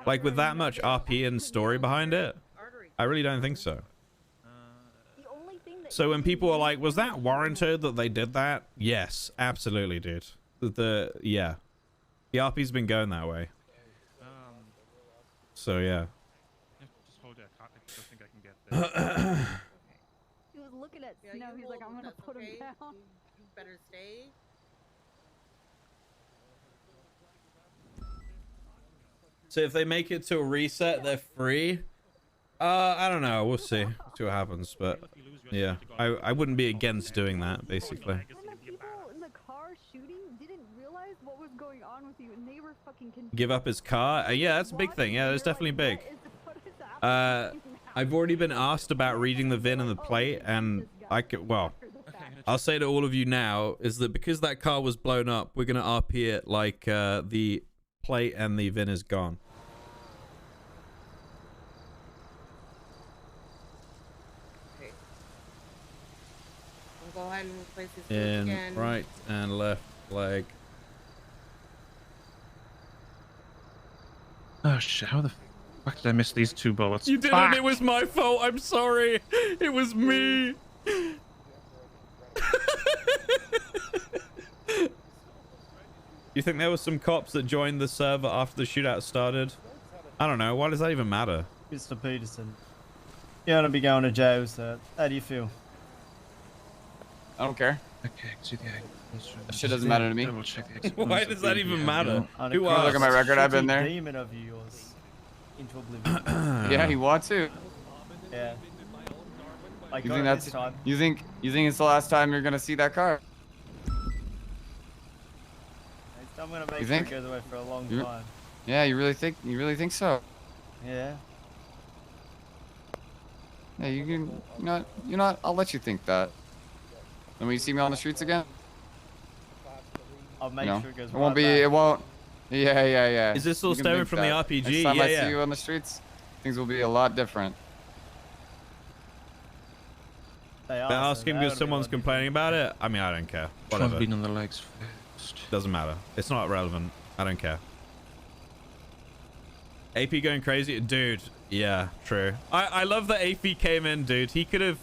Like with that much RP and story behind it, I really don't think so. So when people are like, was that warranted that they did that? Yes, absolutely, dude. Yeah. The RP's been going that way. So yeah. Just hold it. I don't think I can get there. He was looking at Snow. He's like, I'm gonna put him down. You better stay. So if they make it to a reset, they're free. I don't know. We'll see. See what happens. But yeah, I wouldn't be against doing that, basically. And the people in the car shooting didn't realize what was going on with you, and they were fucking confused. Give up his car? Yeah, that's a big thing. Yeah, that's definitely big. I've already been asked about reading the VIN and the plate, and well, I'll say to all of you now is that because that car was blown up, we're gonna RP it like the plate and the VIN is gone. Okay. I'll go ahead and replace these In again. right and left leg. Oh shit! How the fuck did I miss these 2 bullets? You didn't. Fuck! It was my fault. I'm sorry. It was me. You think there were some cops that joined the server after the shootout started? I don't know. Why does that even matter? Mr. Peterson, you're gonna be going to jail, sir. How do you feel? I don't care. Okay, see the That shit doesn't matter to me. Why does that even matter? Who Look at my record. I've been there. Demon of yours into oblivion. Yeah, you want to. Yeah. I You got think it that's this time. you think it's the last time you're gonna see that car? I'm gonna make You sure it think? goes away for a long You- time. Yeah, you really think so? Yeah. Yeah, you can. You know what? I'll let you think that. And when you see me on the streets again, I'll make you know, sure it goes it won't right be. back. It won't. Yeah. Is this all You can stemming think from the that. RPG? Next time Yeah, I yeah. see you on the streets, things will be a lot different. They're asking because someone's complaining about it. I mean, I don't care. Whatever. Bleeding on the legs first. Doesn't matter. It's not relevant. I don't care. AP going crazy, dude. Yeah, true. I love that AP came in, dude. He could have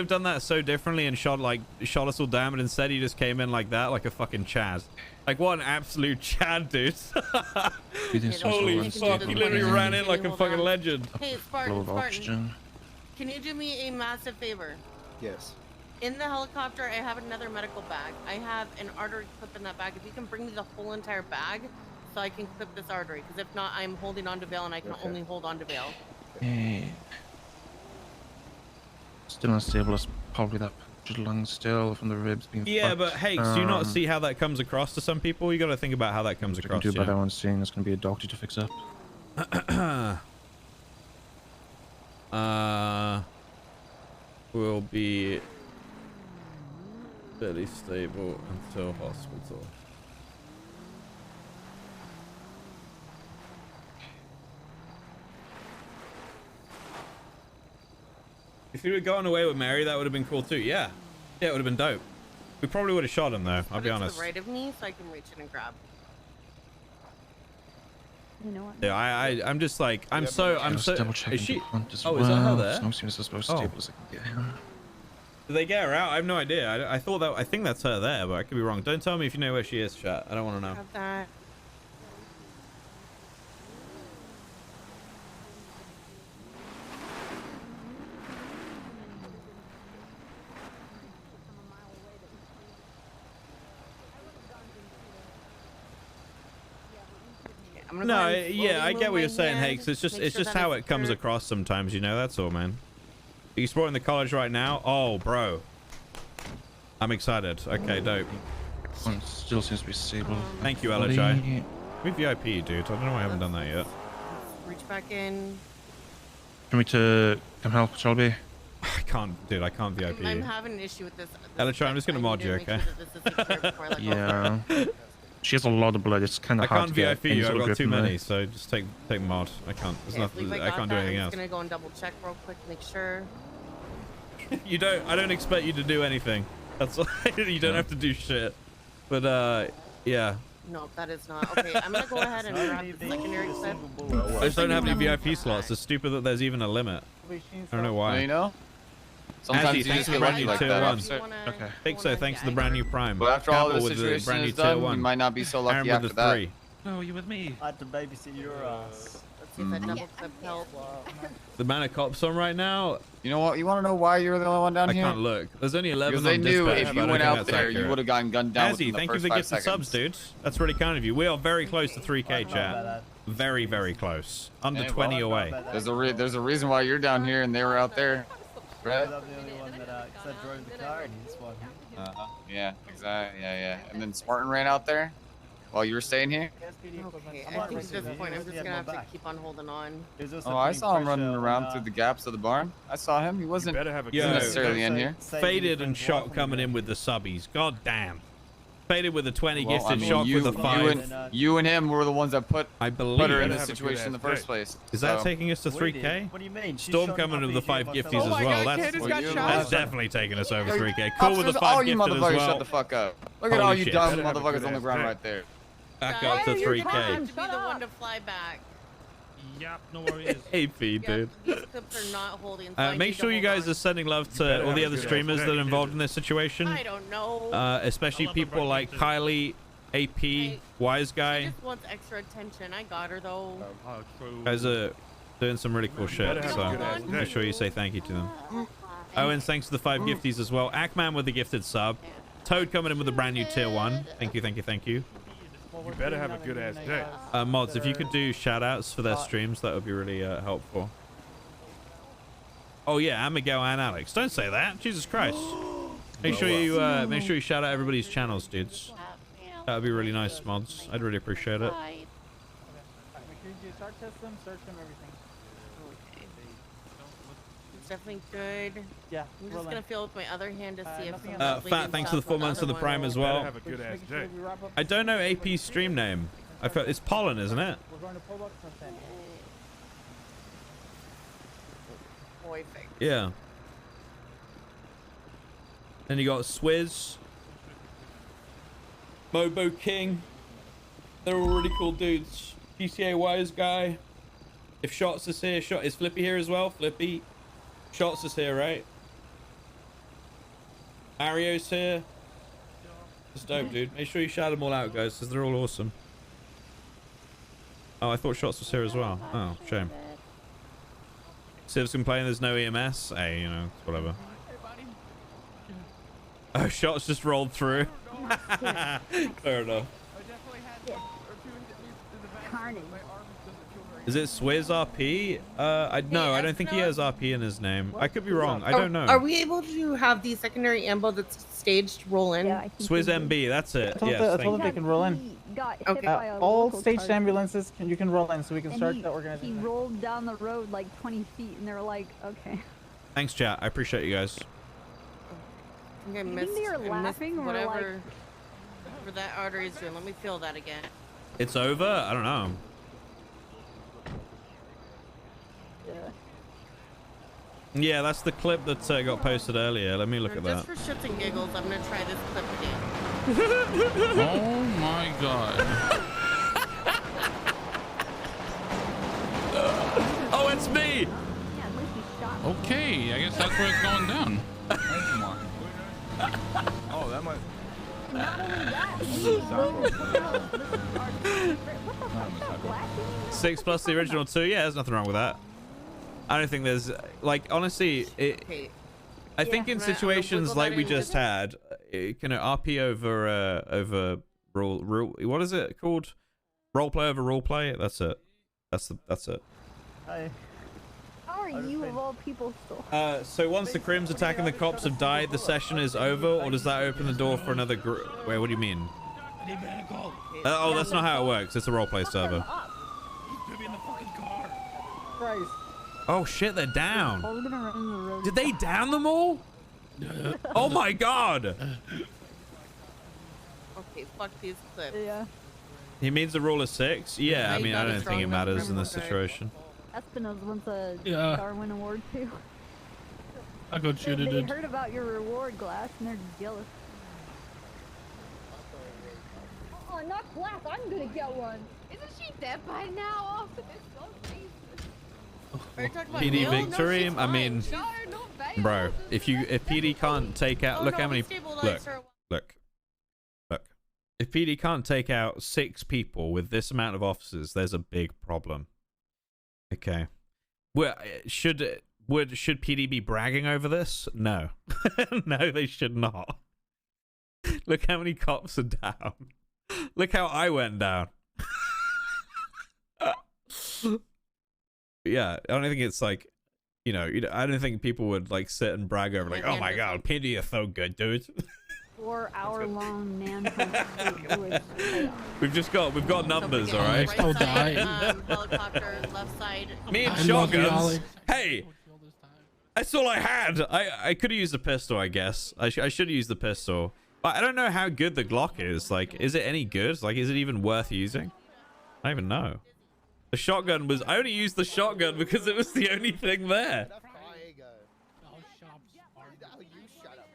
done that so differently and shot us all down, but instead he just came in like that, like a fucking Chad. Like what an absolute Chad, dude. Holy fuck! He literally ran in like a fucking legend. Hey, Spartan. Can you do me a massive favor? Yes. In the helicopter, I have another medical bag. I have an artery clip in that bag. If you can bring me the whole entire bag, so I can clip this artery. Because if not, I'm holding on to bail, and I can only hold on to bail. Hey. Still unstable. It's probably that punctured lung still from the ribs being Yeah, fucked. but hey, do you not see how that comes across to some people? You got to think about how that comes across. Do by that one seeing there's going to be a doctor to fix up. Will be fairly stable until hospital. If he had gone away with Mary, that would have been cool too. Yeah, it would have been dope. We probably would have shot him though. I'll be honest. To the right of me, so I can reach in and grab. You know what? Yeah, I'm just like I'm so. Double checking Is she? the front as Oh, well. is that her there? So as soon as stable as I can get him. Did they get her out? I have no idea. I thought that. I think that's her there, but I could be wrong. Don't tell me if you know where she is, chat. I don't want to know. Got that. No, yeah, I get what you're saying, Hakes. It's just how it comes across sometimes, you know. That's all, man. Are you supporting the college right now? Oh, bro. I'm excited. Okay, dope. One still seems to be stable. Thank you, LHI. We VIP, dude. I don't know why I haven't done that yet. Reach back in. For me to come help, Shelby? I can't, dude. I can't VIP. I'm having an issue with this. LHI, I'm just gonna mod you, okay? Yeah. She has a lot of blood. It's kind I of hard can't to get VIP you. I've got too many, there. so just take mod. I can't. There's nothing. I can't do anything I'm else. just gonna go and double check real quick, make sure. You don't. I don't expect you to do anything. That's you don't have to do shit. But yeah. No, that is not. Okay, I'm gonna go ahead and grab the secondary clip. I just don't have any VIP slots. It's stupid that there's even a limit. I don't know why. You know? Sometimes you just get lucky like that, officer. Okay. Think so. Thanks to the brand new Prime. But after all Campbell the with the situation brand new is tier done, 1. you might not be so lucky Aaron after with the that. 3. Oh, you with me? I had to babysit your ass. Let's see if that double clip helps. The amount of cops on right now. You know what? You want to know why you're the only one down here? I can't look. There's only 11 Because they on knew dispatch, if but you I don't went think out that's there, accurate. you would have gotten gunned down Azzy, within the thank you first for 5 gifting seconds. subs, dude. That's really kind of you. We are very close to 3K, chat. Very, very close. Under 20 away. There's a reason why you're down here and they were out there, right? I'm the only one that I drove the car and he's one. Yeah, exactly. Yeah. And then Spartan ran out there while you were staying here. Okay, I think at this point I'm just gonna have to keep on holding on. Oh, I saw him running around through the gaps of the barn. I saw him. He wasn't necessarily in here. Faded and Shock coming in with the subbies. God damn. Faded with a 20, Well, gifted I mean, Shock with a 5. You and him were the ones that put her in this Have a situation in the first place. Is that So- taking us to 3K? What do you mean? Storm coming with the 5 gifties as well. That's definitely taking us over 3K. Cool with the Officers, 5 all you gifted as motherfuckers well. shut the fuck up. Look at Holy all you shit. dumb motherfuckers on the ground right there. Back up to 3K. To be the one to fly back. Yep, no worries. AP, dude. These clips are not holding. So I Make need sure to you hold guys on. are sending love to all the other streamers that are involved in this situation. I don't know. Especially people like Kylie, AP, Wise She Guy. just wants extra attention. I got her though. Guys are doing some really cool shit, so make sure you say thank you to them. Owen, thanks for the 5 gifties as well. Ackman with the gifted sub. Toad coming in with a brand new tier 1. Thank you. You better have a good ass day. Mods, if you could do shout outs for their streams, that would be really helpful. Oh yeah, and Miguel and Alex. Don't say that. Jesus Christ. Make sure you shout out everybody's channels, dudes. That would be really nice, mods. I'd really appreciate it. Make sure you start test them, search them, everything. It's definitely good. Yeah. I'm just gonna feel with my other hand to see if. Fat, thanks for the 4 months of the Prime as well. Have a good ass day. I don't know AP's stream name. It's Pollen, isn't it? We're going to pull up something. Perfect. Yeah. Then you got Swizz, Mobo King. They're all really cool dudes. PCA Wise Guy. If Shots is here, is Flippy here as well? Flippy. Shots is here, right? Mario's here. It's dope, dude. Make sure you shout them all out, guys, because they're all awesome. Oh, I thought Shots was here as well. Oh, shame. Civ's complaining there's no EMS. Hey, you know, whatever. Oh, Shots just rolled through. Fair enough. Carnage. Is it Swizz RP? I don't think he has RP in his name. I could be wrong. I don't know. Are we able to have the secondary ambo that's staged roll in? Yeah, Swizz MB, that's it. I Yes, told them they can roll in. Got hit Okay. by a All local staged charger. ambulances, you can roll in, so we can And start he, the organization. He rolled down the road like 20 feet, and they were like, okay. Thanks, chat. I appreciate you guys. I think I You think missed, they were I missed laughing or, whatever, like- whatever that artery is doing. Let me feel that again. It's over? I don't know. Yeah, that's the clip that got posted earlier. Let me look at that. Just for shits and giggles, I'm gonna try this clip again. Oh my god. Oh, it's me! Okay, I guess that's where it's going down. Oh, that might. Not only that, he rolled 6 plus the original 2. Yeah, there's nothing wrong with that. I don't think there's like honestly I think in situations like we just had, RP over rule what is it called? Role play over role play. That's it. That's it. How are you of all people still? So once the crims attacking the cops have died, the session is over, or does that open the door for another group? Wait, what do you mean? Oh, that's not how it works. It's a role play server. Christ. Oh shit, they're down. I was gonna run in the road. Did they down them all? Oh my god. Okay, fuck these clips. Yeah. He means the rule is 6? Yeah, I mean, I don't think it matters in this situation. Espinosa wants a Yeah. Darwin Award too. I got They shooted. heard about your reward, Glass, and they're jealous. Oh, not Glass. I'm gonna get one. Isn't she dead by now? Oh, it's so crazy. Are you talking about PD Neil? victory? No, I mean, no, Veil. bro, if PD can't take out, look no, how many, we stabilized her. look. If PD can't take out 6 people with this amount of officers, there's a big problem. Okay. Well, should PD be bragging over this? No. No, they should not. Look how many cops are down. Look how I went down. Yeah, I don't think it's like, I don't think people would like sit and brag over like, oh my god, PD are so good, dude. 4-hour-long manhunt. We've got numbers, all right. Right side, helicopter, left side. Me and shotguns. Hey, that's all I had. I could have used a pistol, I guess. I should have used the pistol, but I don't know how good the Glock is. Like, is it any good? Like, is it even worth using? I don't even know. The shotgun was. I only used the shotgun because it was the only thing there.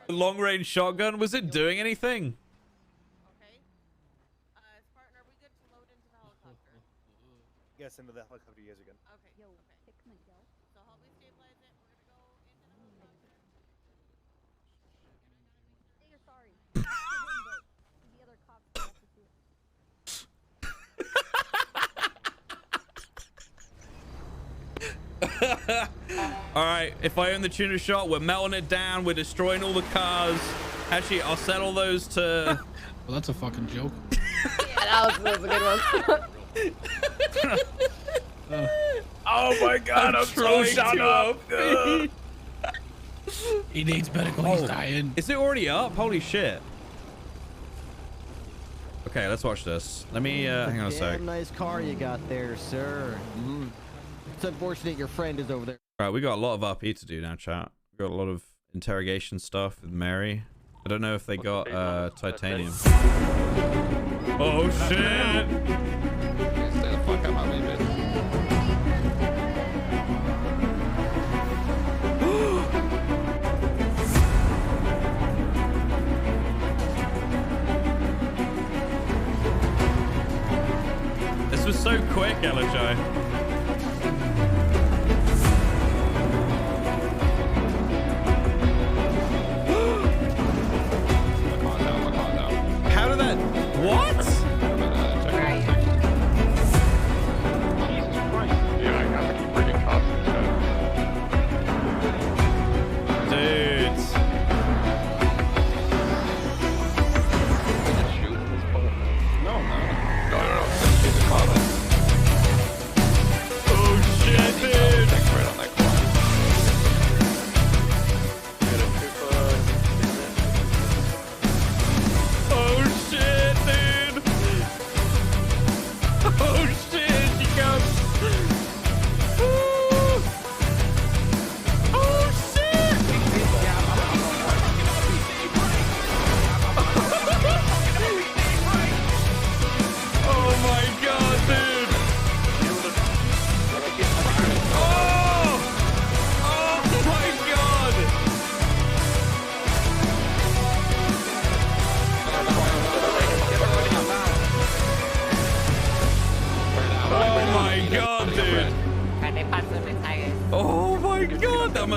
The long-range shotgun, was it doing anything? Spartan, are we good to load into the helicopter? Yes, into the helicopter, you guys are good. Okay, so help me stabilize it. We're gonna go into the helicopter. You're sorry. The other cops have to see it. All right, if I own the tuner shot, we're melting it down. We're destroying all the cars. Actually, I'll settle those to. Well, that's a fucking joke. Yeah, that was a good one. Oh my god, I'm so shot up. He needs medical. He's dying. Is it already up? Holy shit. Okay, let's watch this. Let me hang on a sec. Damn nice car you got there, sir. It's unfortunate your friend is over there. All right, we got a lot of RP to do now, chat. We got a lot of interrogation stuff with Mary. I don't know if they got titanium. Oh shit! Stay the fuck out of me, bitch. This was so quick, LHI. How did that? What? Yeah, I have to keep bringing cops and Dudes. No.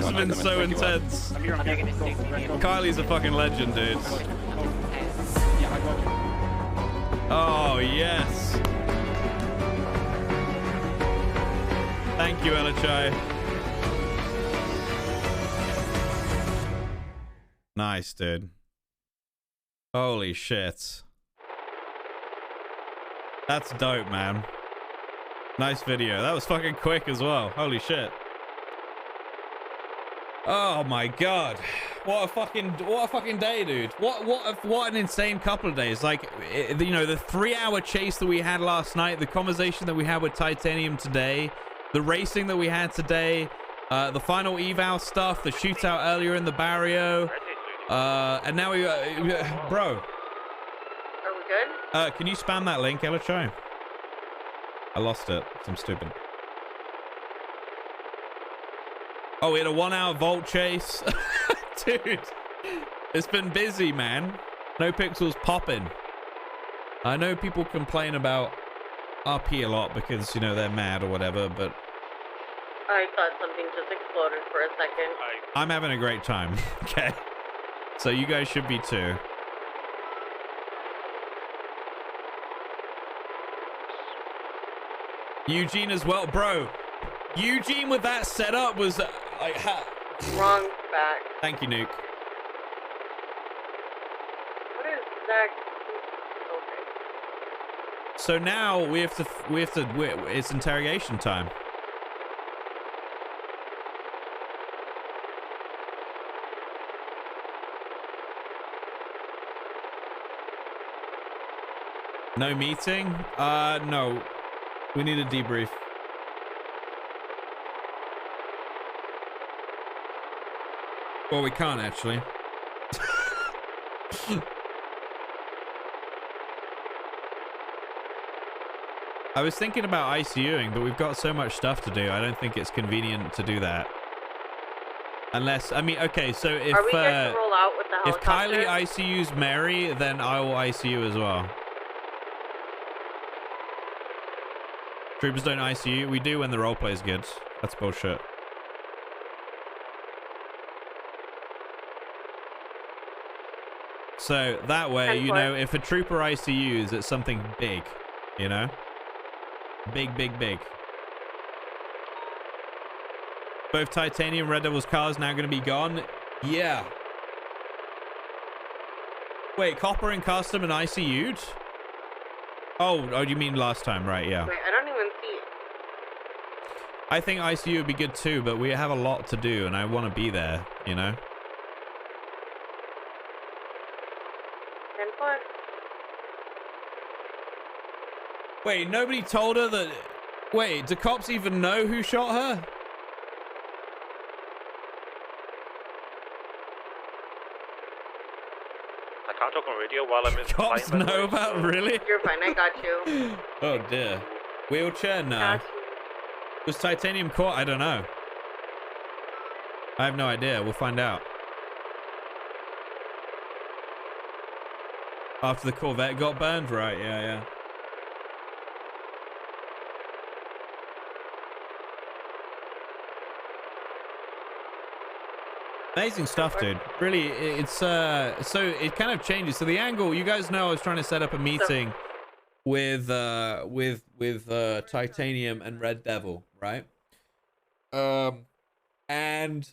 must have been so intense. Kylie's a fucking legend, dude. Oh, yes. Thank you, Elichai. Nice, dude. Holy shit. That's dope, man. Nice video. That was fucking quick as well. Holy shit. Oh my god. What a fucking day, dude. What an insane couple of days. Like, you know, the 3-hour chase that we had last night, the conversation that we had with Titanium today, the racing that we had today, the final eval stuff, the shootout earlier in the barrio, and now we bro. Are we good? Can you spam that link, Elichai? I lost it. I'm stupid. Oh, we had a 1-hour vault chase. Dude, it's been busy, man. No pixels popping. I know people complain about RP a lot because, you know, they're mad or whatever, but I thought something just exploded for a second. I'm having a great time. Okay. So you guys should be too. Eugene as well, bro. Eugene with that setup was like wrong back. Thank you, Nuke. What is that? Okay. So now we have to it's interrogation time. No meeting? No. We need a debrief. Well, we can't actually. I was thinking about ICUing, but we've got so much stuff to do. I don't think it's convenient to do that. Unless, I mean, okay, so if Are we good to roll out with the if helicopter? Kylie ICUs Mary, then I will ICU as well. Troopers don't ICU. We do when the roleplay is good. That's bullshit. So that way, you know, if a trooper ICUs, it's something big, you know? Big, big, big. Both Titanium Red Devil's cars now going to be gone? Yeah. Wait, Copper and Custom and ICU'd? Oh, you mean last time, right? Yeah. Wait, I don't even see it. I think ICU would be good too, but we have a lot to do, and I want to be there, you know? 10-4. Wait, nobody told her that... Wait, do cops even know who shot her? I can't talk on radio while I'm in the Cops plane, by the know way, about, so- really? You're fine, I got you. Oh dear. Wheelchair? No. Was Titanium caught? I don't know. I have no idea. We'll find out. After the Corvette got burned? Right, yeah. Amazing stuff, dude. Really, it's so it kind of changes. So the angle, you guys know I was trying to set up a meeting with Titanium and Red Devil, right? And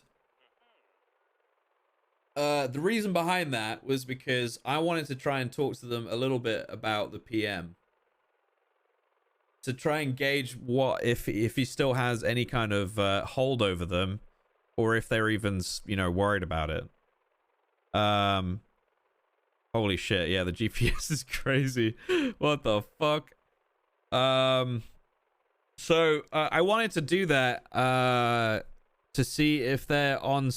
the reason behind that was because I wanted to try and talk to them a little bit about the PM. To try and gauge what if he still has any kind of hold over them, or if they're even, you know, worried about it. Holy shit, yeah, the GPS is crazy. What the fuck? So I wanted to do that to see if they're on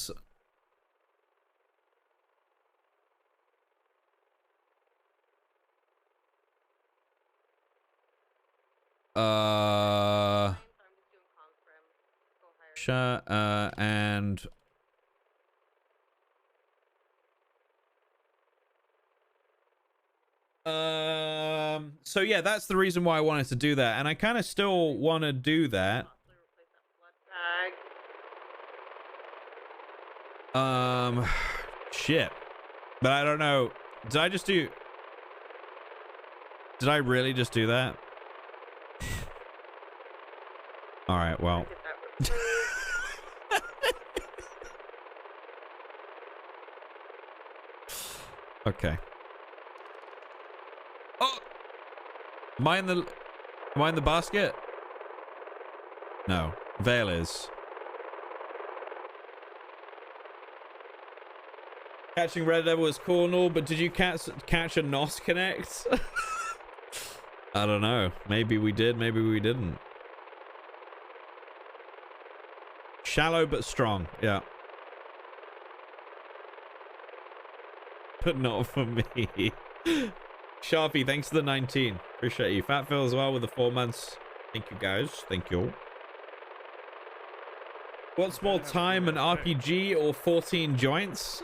and so yeah, that's the reason why I wanted to do that, and I kind of still want to do that. Shit. But I don't know. Did I really just do that? All right, well. Okay. Oh! Am I in the basket? No. Vale is. Catching Red Devil was cool and all, but did you catch a NOS Connect? I don't know. Maybe we did, maybe we didn't. Shallow but strong, yeah. But not for me. Sharpie, thanks for the 19. Appreciate you. Fat Phil as well with the 4 months. Thank you guys. Thank you. What's more time, an RPG or 14 joints?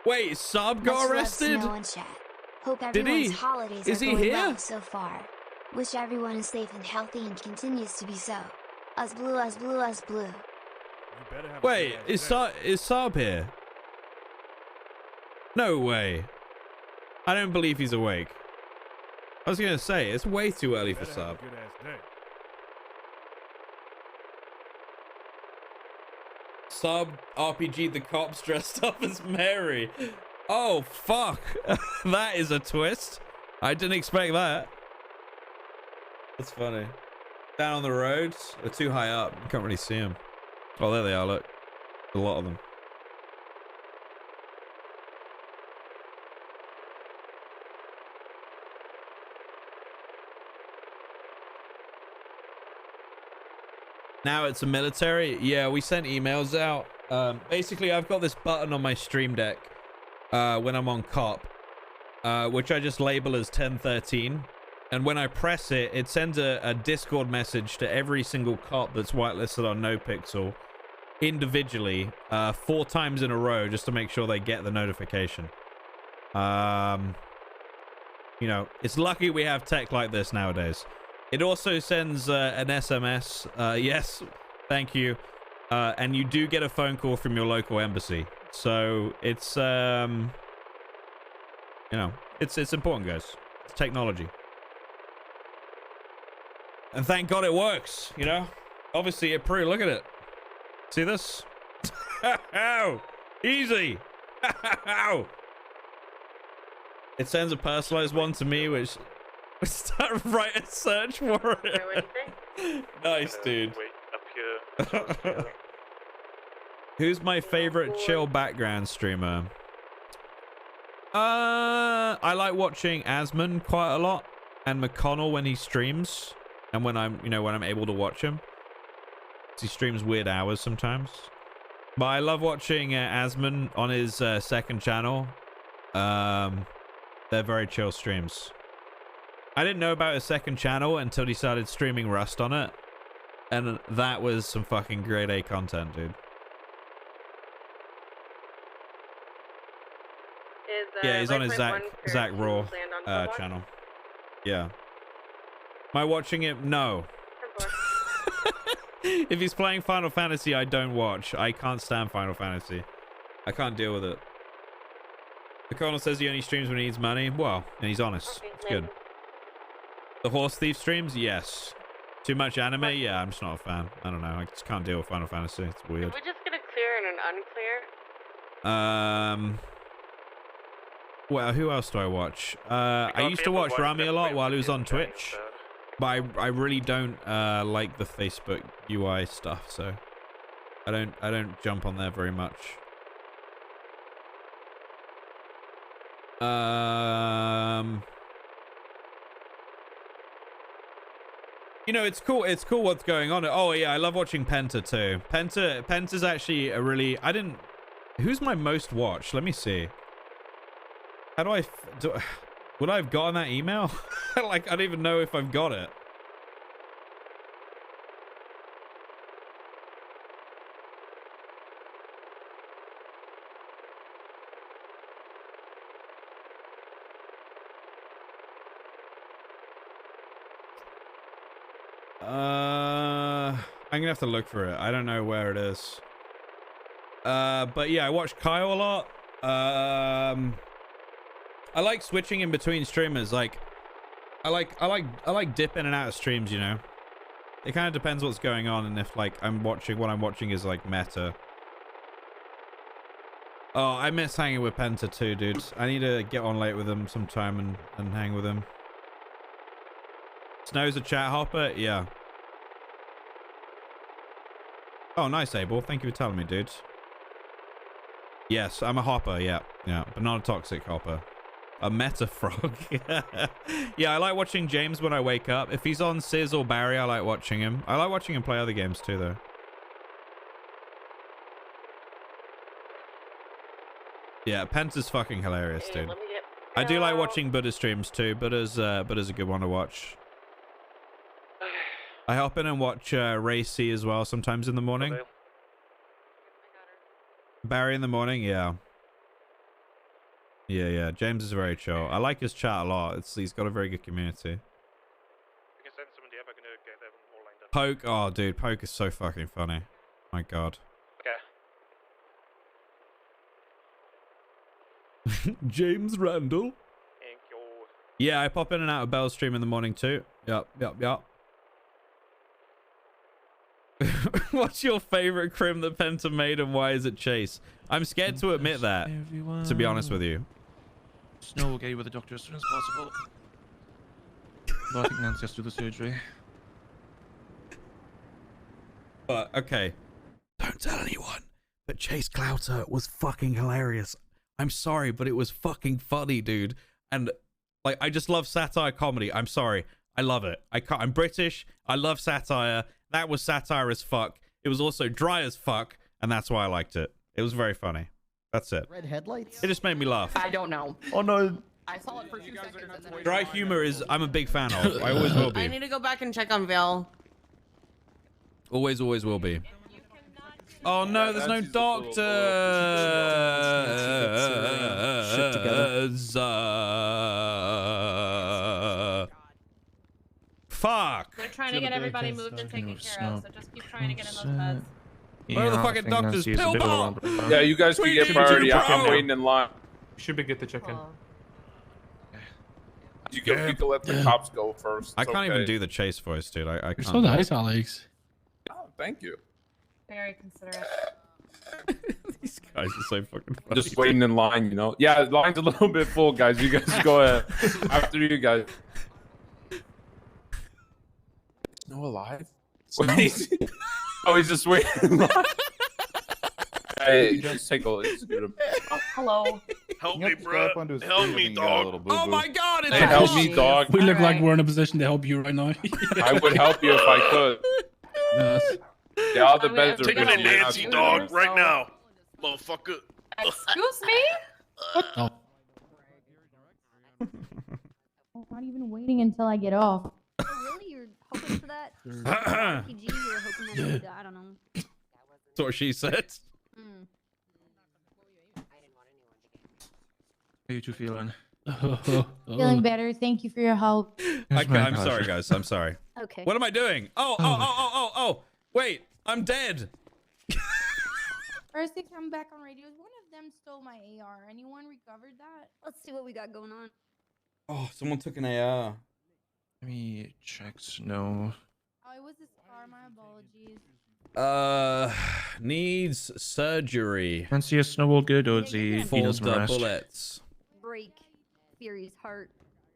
Wait, Saab got arrested? Hope Did he? everyone's holidays Is are he going here? well so far. Wish everyone is safe and healthy and continues to be so. Us blue, us blue, us blue. Wait, is Saab here? No way. I don't believe he's awake. I was gonna say, it's way too early for Saab. Saab RPG the cops dressed up as Mary. Oh, fuck. That is a twist. I didn't expect that. That's funny. Down on the roads. They're too high up. You can't really see them. Oh, there they are, look. A lot of them. Now it's a military. Yeah, we sent emails out. Basically, I've got this button on my stream deck when I'm on cop, which I just label as 1013. And when I press it, it sends a Discord message to every single cop that's whitelisted on NoPixel individually 4 times in a row just to make sure they get the notification. You know, it's lucky we have tech like this nowadays. It also sends an SMS. Yes, thank you. And you do get a phone call from your local embassy. So it's, you know, it's important, guys. It's technology. And thank God it works, you know? Obviously, it look at it. See this? Ow! Easy! Ow! It sends a personalized one to me, which... Start write a search for it. Nice, dude. Who's my favorite chill background streamer? I like watching Asman quite a lot, and McConnell when he streams, and when I'm able to watch him. He streams weird hours sometimes. But I love watching Asman on his second channel. They're very chill streams. I didn't know about his second channel until he started streaming Rust on it. And that was some fucking grade A content, dude. Yeah, he's on his Zach Raw channel. Yeah. Am I watching it? No. If he's playing Final Fantasy, I don't watch. I can't stand Final Fantasy. I can't deal with it. The Colonel says he only streams when he needs money. Well, and he's honest. It's good. The Horse Thief streams? Yes. Too much anime? Yeah, I'm just not a fan. I don't know. I just can't deal with Final Fantasy. It's weird. Did we just get a clear and an unclear? Well, who else do I watch? I used to watch Rami a lot while he was on Twitch. But I really don't like the Facebook UI stuff, so I don't jump on there very much. You know, it's cool what's going on. Oh yeah, I love watching Penta too. Penta's actually a really who's my most watched? Let me see. How would I have gotten that email? Like, I don't even know if I've got it. I'm gonna have to look for it. I don't know where it is. But yeah, I watch Kyle a lot. I like switching in between streamers. Like, I like dip in and out of streams. You know, it kind of depends what's going on, and if like what I'm watching is like meta. Oh, I miss hanging with Penta too, dude. I need to get on late with him sometime and hang with him. Snow's a chat hopper? Yeah. Oh, nice, Abel. Thank you for telling me, dude. Yes, I'm a hopper, yeah. Yeah, but not a toxic hopper. A meta frog. Yeah, I like watching James when I wake up. If he's on Sizz or Barry, I like watching him. I like watching him play other games too, though. Yeah, Penta's fucking hilarious, dude. I do like watching Buddha streams too. Buddha's a good one to watch. I hop in and watch Racy as well sometimes in the morning. Barry in the morning, yeah. Yeah. James is very chill. I like his chat a lot. He's got a very good community. Poke, oh dude, Poke is so fucking funny. My god. James Randall. Yeah, I pop in and out of Bell's stream in the morning too. Yep. What's your favorite crim that Penta made and why is it Chase? I'm scared to admit that, to be honest with you. Snow will get you with the doctor as soon as possible. But I think Nancy has to do the surgery. But, okay. Don't tell anyone. But Chase Clouter was fucking hilarious. I'm sorry, but it was fucking funny, dude. And, like, I just love satire comedy. I'm sorry. I love it. I'm British. I love satire. That was satire as fuck. It was also dry as fuck. And that's why I liked it. It was very funny. That's it. Red headlights? It just made me laugh. I don't know. Oh, no. I saw it for 2 seconds and then Dry humor is, I'm a big fan of. I always will I be. need to go back and check on Vale. Always will be. Oh no, there's no doctors. Fuck. They're trying to get everybody moved and taken care of, so just keep trying to get in those beds. Where are the fucking doctors? Pill bomb! Yeah, you guys can get priority. I'm waiting in line. Should be good to check in. You can let the cops go first. I can't even do the Chase voice, dude. I can't. You're so nice, Alex. Oh, thank you. Very considerate. These guys are so fucking funny. Just waiting in line, you know. Yeah, the line's a little bit full, guys. You guys go ahead. After you guys. Snow alive? Wait. Oh, he's just waiting in line. Hey, just take a look. Oh, hello. Help me, bro. Help me, dog. Oh my god, it's Hey, help me, dog. We look like we're in a position to help you right now. I would help you if I could. Yes. Yeah, all the beds are Taking a busy. Nancy, dog, right now. Motherfucker. Excuse me? Oh. I'm not even waiting until I get off. Oh, really? You're hoping for that? RPG, you were hoping that would, I don't know. That's what she said. How you two feeling? Feeling better. Thank you for your help. I'm sorry, guys. I'm sorry. Okay. What am I doing? Oh. Wait, I'm dead. First they come back on radios. One of them stole my AR. Anyone recovered that? Let's see what we got going on. Oh, someone took an AR. Let me check Snow. Oh, it was a scar. My apologies. Needs surgery. Nancy, is Snow all good, or is he For needing some the rest? bullets. Break Fury's heart.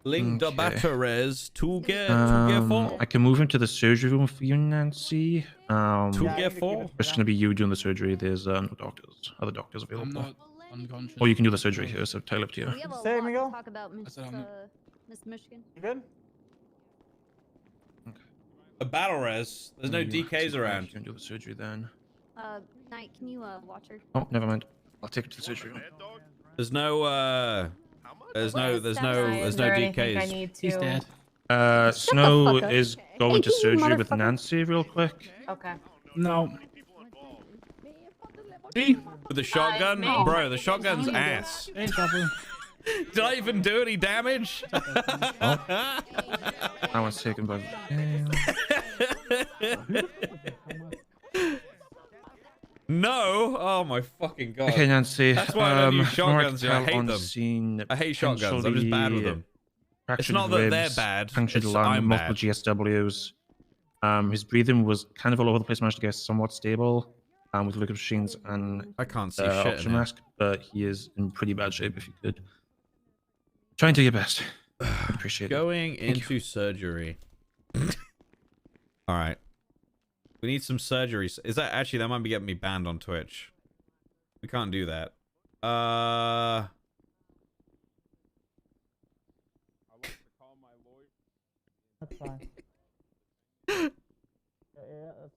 Link the batteries to get I can move him to the surgery room for you, Nancy. To get four? It's gonna be you doing the surgery. There's no doctors, other doctors available. I'm not unconscious. Or you can do the surgery here. So totally up to you. We have a Say, lot Miguel? to talk about, Miss Michigan. You good? A battle res. There's no DKs around. You can do the surgery then. Knight, can you watch her? Oh, never mind. I'll take it to the surgery room. There's no DKs. He's dead. Snow is going to surgery with Nancy real quick. Okay. No. With the shotgun? Bro, the shotgun's ass. Ain't trouble. Did I even do any damage? I was taken by No! Oh my fucking god. Okay, Nancy. That's why I don't use from what shotguns. I hate on them. Scene, I hate shotguns. I'm just bad with them. It's fractured not that they're ribs, bad. punctured It's lung, I'm multiple bad. GSWs. His breathing was kind of all over the place. Managed to get somewhat stable with liquid machines and I can't see shit in oxygen here. mask, but he is in pretty bad shape. If you could try and do your best, I'd appreciate it. Going into surgery. All right. We need some surgeries. Is that actually that might be getting me banned on Twitch? We can't do that. That's fine.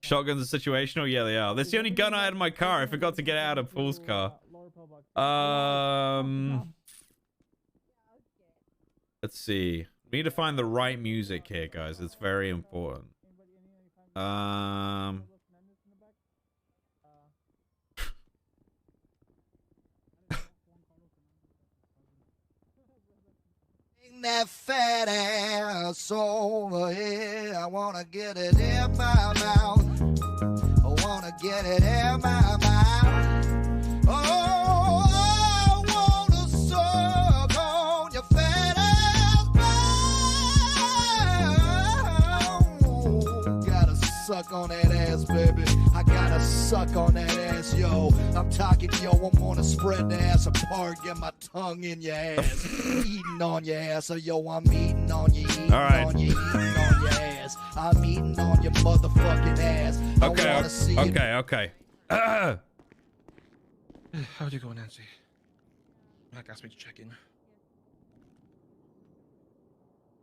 Shotguns are situational? Yeah, they are. That's the only gun I had in my car. I forgot to get it out of Paul's car. Let's see. We need to find the right music here, guys. It's very important. That fat ass over here, I wanna get it in my mouth. I wanna get it in my mouth. Oh, I wanna suck on your fat ass. Gotta suck on that ass, baby. I gotta suck on that ass, yo. I'm talking, yo, I'm gonna spread the ass apart, get my tongue in your ass. Eating on your ass, so yo, I'm eating on you, eating on you, eating on your ass. I'm eating on your motherfucking ass. Okay. How'd you go, Nancy? Mike asked me to check in.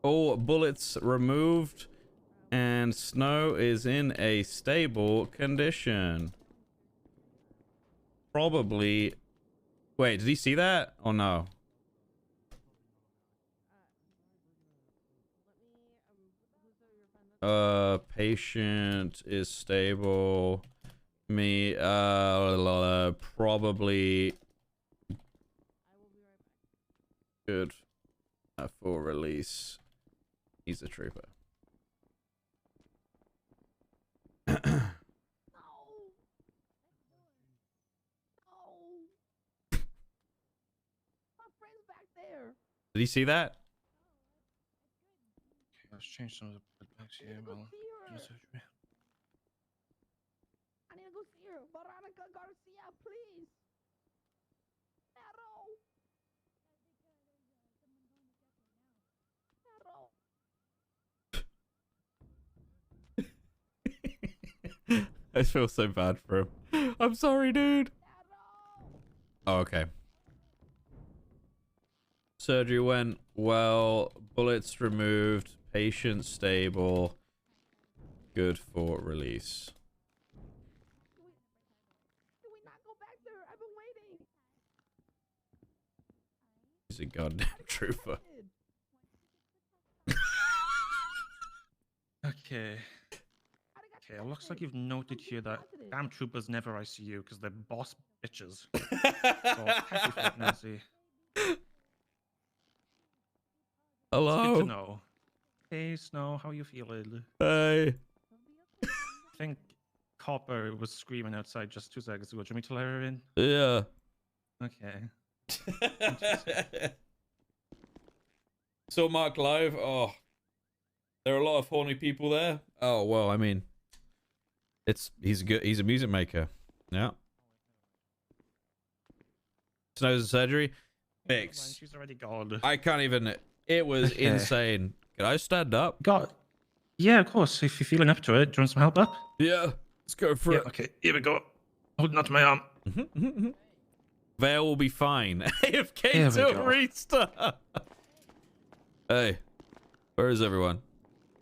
All bullets removed, and Snow is in a stable condition. Probably. Wait, did he see that? Oh no. Patient is stable. Me, probably good for release. He's a trooper. Did he see that? Okay, let's change some of the backs here. Well, do the surgery. I need to go see her. Veronica Garcia, please. I feel so bad for him. I'm sorry, dude. Oh, okay. Surgery went well. Bullets removed. Patient stable. Good for release. Do we not go back there? I've been waiting. He's a goddamn trooper. Okay. Okay, it looks like you've noted here that damn troopers never ICU because they're boss bitches. So, happy for it, Nancy. Hello. It's good to know. Hey, Snow, how you feeling? Hey. I think Copper was screaming outside just 2 seconds ago. Do you want me to let her in? Yeah. Okay. So Mark live. Oh, there are a lot of horny people there. Oh well, I mean, he's good. He's a music maker. Yeah. Snow's surgery. Fix. She's already gone. I can't even. It was insane. Can I stand up? Yeah, of course. If you're feeling up to it, do you want some help up? Yeah, let's go for it. Okay, here we go. Holding onto my arm. Vale will be fine. AFK till restart. Hey, where is everyone?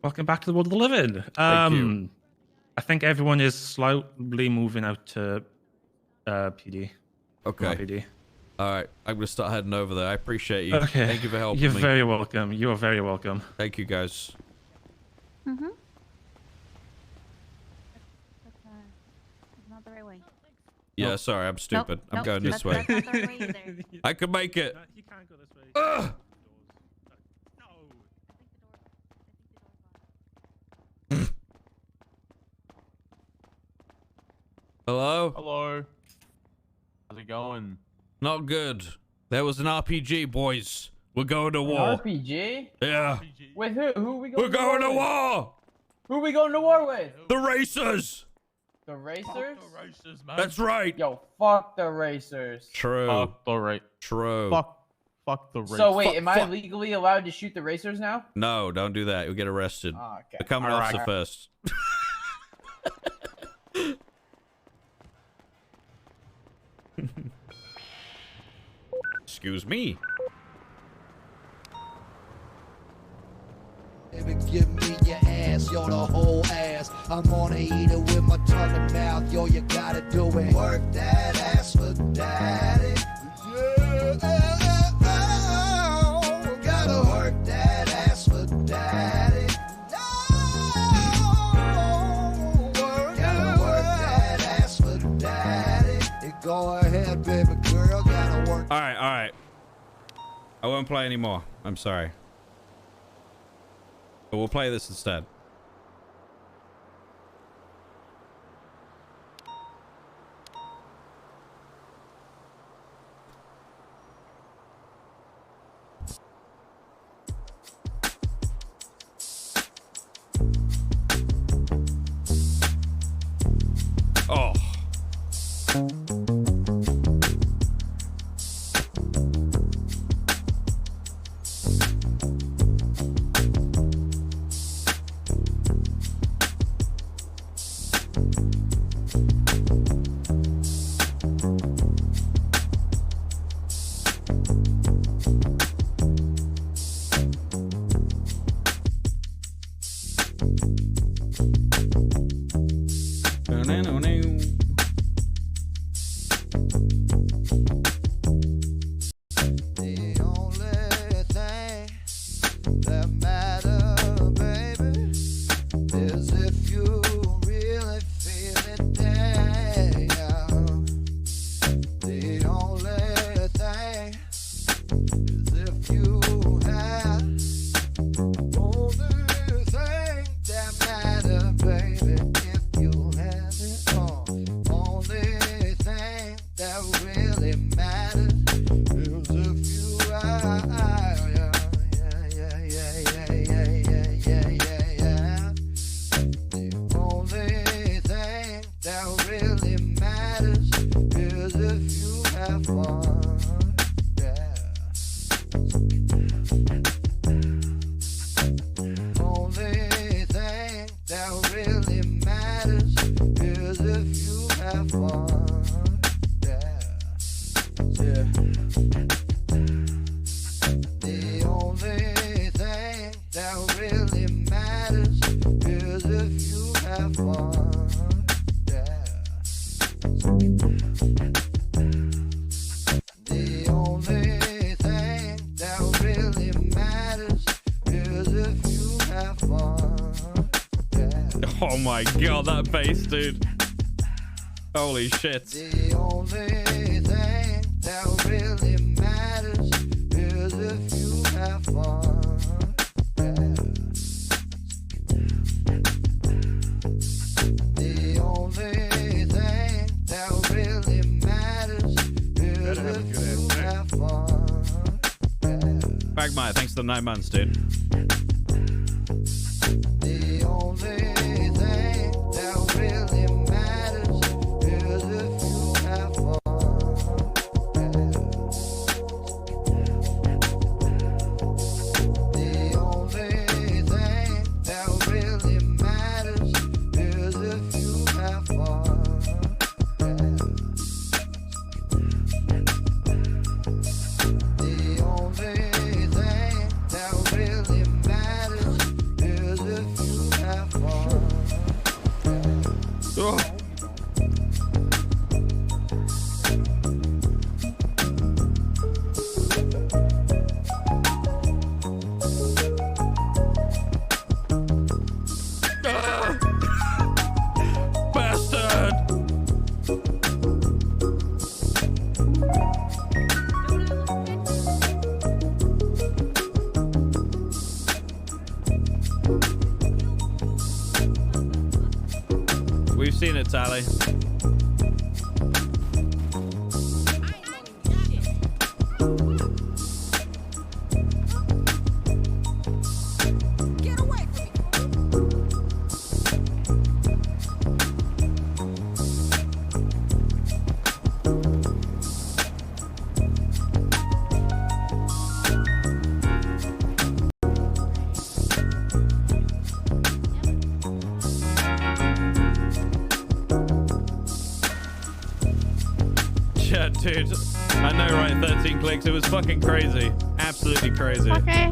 Welcome back to the world of the living. Thank you. I think everyone is slowly moving out to PD. Okay. PD. All right, I'm gonna start heading over there. I appreciate you. Okay. Thank you for helping You're me. very welcome. You are very welcome. Thank you, guys. Mm-hmm. That's not the right way. Yeah, sorry, I'm stupid. I'm going this that's way. not the right way either. I can make it. You can't go this way. Ugh! Hello? Hello. How's it going? Not good. There was an RPG, boys. We're going to war. RPG? Yeah. With who? Who are we going We're going to with? war! Who are we going to war with? The racers! The racers? Fuck the racers, man. That's right. Yo, fuck the racers. True. Fuck the right. True. Fuck the racers. So wait, am I legally allowed to shoot the racers now? No, don't do that. You'll get arrested. Oh, okay. Become an officer first. Excuse me. Baby, give me your ass, yo, the whole ass. I'm gonna eat it with my tongue and mouth, yo, you gotta do it. Work that ass for daddy. Yeah, gotta work that ass for daddy. Gotta work that ass for daddy. Go ahead, baby girl, gotta work. All right. I won't play anymore. I'm sorry. But we'll play this instead. Oh. The only thing that matters, baby, is if you really feel it down. The only thing is if you have. Only thing that matters, baby, if you have it all. Only thing that really matters is if you are. The only thing that really matters is if you have fun. Only thing that really matters is if you have fun. Yeah. The only thing that really matters is if you have fun. The only thing that really matters is if you have fun. Oh my god, that bass, dude. Holy shit. The only thing that really matters is if you have fun. The only thing that really matters is if you have fun. Quagmire, thanks for the 9 months, dude. The only thing that really matters is if you have fun. The only thing that really matters is if you have fun. The only thing that really matters is if you have fun. Oh. Bastard! We've seen it, Tally. Dude, I know, right? 13 clicks. It was fucking crazy. Absolutely crazy. Okay.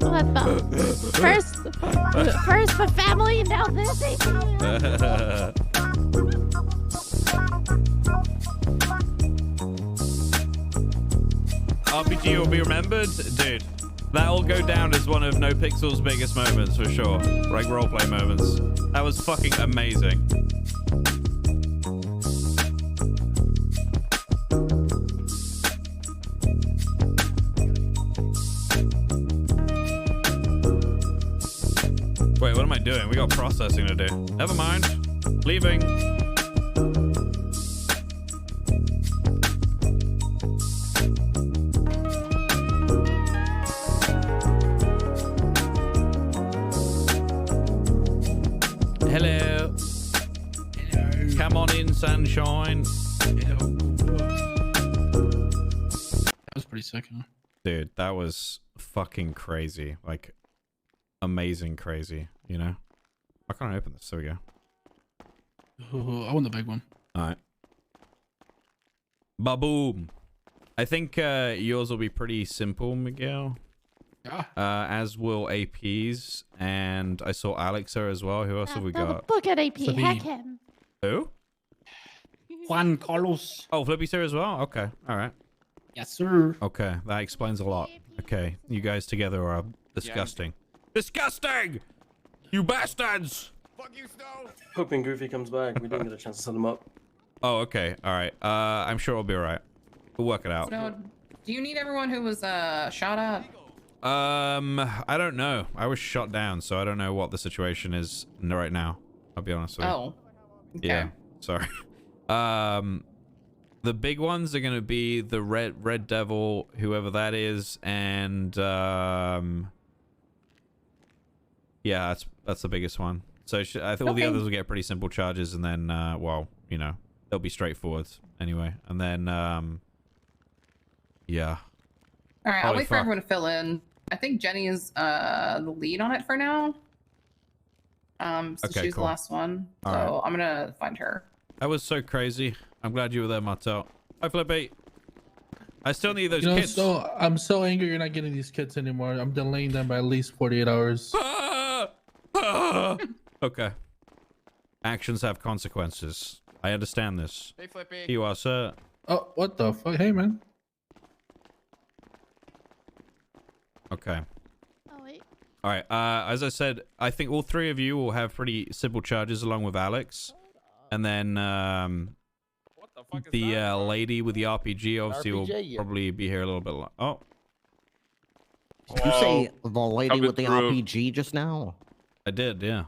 What the? First the family, and now this. RPG will be remembered, dude. That'll go down as one of No Pixel's biggest moments for sure. Like roleplay moments. That was fucking amazing. Wait, what am I doing? We got processing to do. Never mind. Leaving. Hello. Hello. Come on in, sunshine. Hello. That was pretty sick, huh? Dude, that was fucking crazy. Like, amazing crazy, you know? Why can't I open this? There we go. Oh, I want the big one. Alright. Ba-boom. I think yours will be pretty simple, Miguel. Yeah. As will AP's, and I saw Alexa as well. Who else have we got? Look at AP. Sabine. Heck him. Who? Juan Carlos. Oh, Flippy's here as well? Okay. Alright. Yes, sir. Okay, that explains a lot. Okay, you guys together are disgusting. Disgusting! You bastards! Fuck you, Snow! Hoping Goofy comes back. We didn't get a chance to set him up. Oh, okay. Alright. I'm sure it'll be alright. We'll work it out. So, do you need everyone who was shot at? I don't know. I was shot down, so I don't know what the situation is right now. I'll be honest with you. Oh. Okay. Yeah. Sorry. The big ones are gonna be the Red Devil, whoever that is, and yeah, that's the biggest one. So I think all the others will get pretty simple charges, and then well, you know, they'll be straightforward anyway. And then yeah. All right, I'll Holy wait for fuck. everyone to fill in. I think Jenny is the lead on it for now. So Okay, she's cool. the last one. So All right. I'm gonna find her. That was so crazy. I'm glad you were there, Martel. Hi, Flippy. I still need those You know, kids. so I'm so angry you're not getting these kits anymore. I'm delaying them by at least 48 hours. Okay. Actions have consequences. I understand this. Hey, Flippy. Here you are, sir. Oh, what the fuck? Hey, man. Okay. Oh wait. All right. As I said, I think all three of you will have pretty simple charges along with Alex, and then the lady with the RPG obviously will probably be here a little bit. Oh. Did you say the lady Coming with the through. RPG just now? I did, yeah.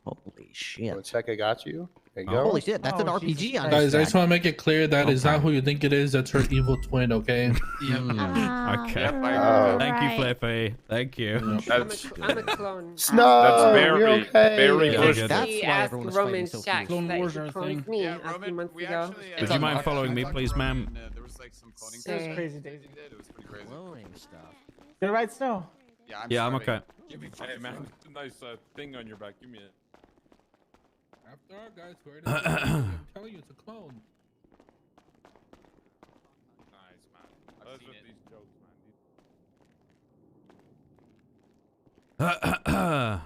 Holy shit. Check, I got you. There you Oh, go. holy shit, that's an RPG on Guys, his I just back. want to make it clear that is not who you think it is. That's her evil twin, okay? Okay. Thank you, Flippy. Thank you. I'm a clone. Snow, That's very, you're okay. very Actually, good. That's why asked everyone was Roman fighting so Shaq fierce. that Wars he are a cloned thing. me a few months ago. Would you mind following me, please, ma'am? There was like some cloning It was stuff crazy, that he did. It was pretty crazy. Cloning stuff. You right, Snow? Yeah, I'm okay. Give me hey, man. Nice thing on your back. Give me it. After all, guys, where it is, I'm telling you, it's a clone. Nice, man. That's with these jokes, man.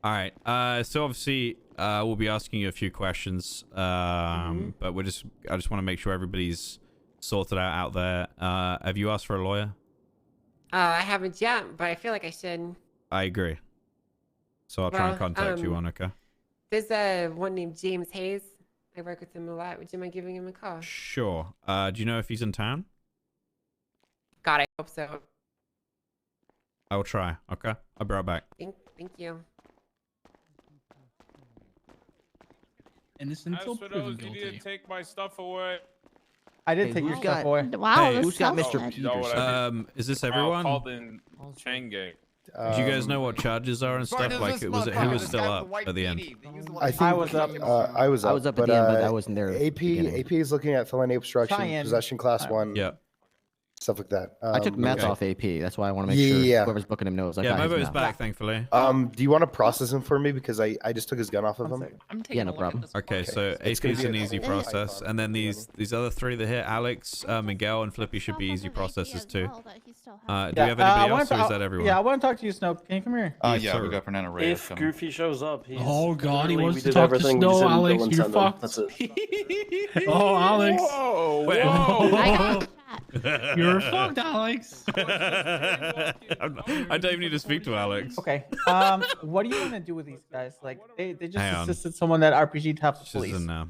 All right. So obviously, we'll be asking you a few questions. But I just want to make sure everybody's sorted out there. Have you asked for a lawyer? I haven't yet, but I feel like I should. I agree. So I'll try and contact you on, okay? There's one named James Hayes. I work with him a lot. Would you mind giving him a call? Sure. Do you know if he's in town? God, I hope so. I will try. Okay. I'll be right back. Thank you. Innocent As until for proven those, you need guilty. to take my stuff away. I did Hey, take your who's stuff got- away. Wow, Hey, who's got so Mr. sad. You know what I mean? Is this everyone? Called in Changay. Do you guys know what charges are and stuff? Like, who was still up at the end? I think I was up. I was up. I was up at but, the end, but I wasn't there at the AP beginning. AP is looking at felony obstruction, Cheyenne. possession class 1. Yeah. stuff like that. I took meth okay. off AP. That's why I want to make Yeah. sure whoever's booking him knows. I Yeah, got his Mobo's meth. back, thankfully. Do you want to process him for me because I just took his gun off of him? I'm taking Yeah, a no look problem. At this Okay, so It's AP gonna is be an a easy cool process, and then these other three that hit, Alex, Miguel, and Flippy should be easy processes too. Do we have anybody else, or is that everyone? Yeah, I want to talk to you, Snow. Can you come here? Yeah, we got Fernando Reyes If coming. Goofy shows up, he's Oh God, he literally, wants we to did talk to everything, we Snow, just didn't Alex. go and You're send him. fucked. That's it. Oh, Alex. Whoa, Wait. whoa. You're fucked, Alex. I don't even need to speak to Alex. Okay. What do you want to do with these guys? Like, they just Hang on. assisted someone that RPG tapped the She's police. in now.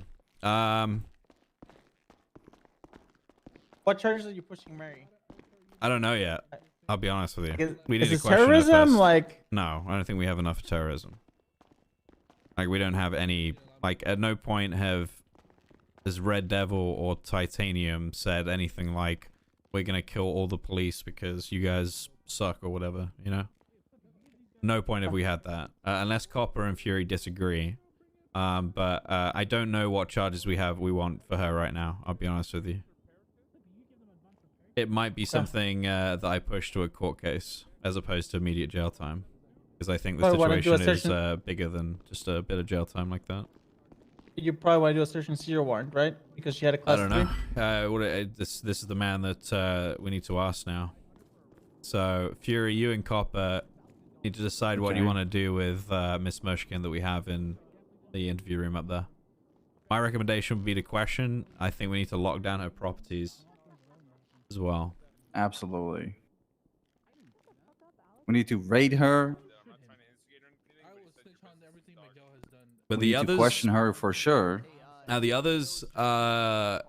What charges are you pushing Mary? I don't know yet. I'll be honest with you. We Is need it to question her terrorism? first. Like, No, I don't think we have enough for terrorism. Like, we don't have any. Like, at no point has Red Devil or Titanium said anything like, "We're gonna kill all the police because you guys suck" or whatever. You know. No point have we had that, unless Copper and Fury disagree. But I don't know what charges we want for her right now. I'll be honest with you. It might be something that I push to a court case as opposed to immediate jail time, because I think the situation is bigger than just a bit of jail time like that. you probably want to do a search and seizure warrant, right? Because she had a class I don't know. This is the man that we need to ask now. So Fury, you and Copper need to decide what you want to do with Miss Mushkin that we have in the interview room up there. My recommendation would be to question. I think we need to lock down her properties as well. Absolutely. We need to raid her. But we the need others to question her for sure. Now the others, I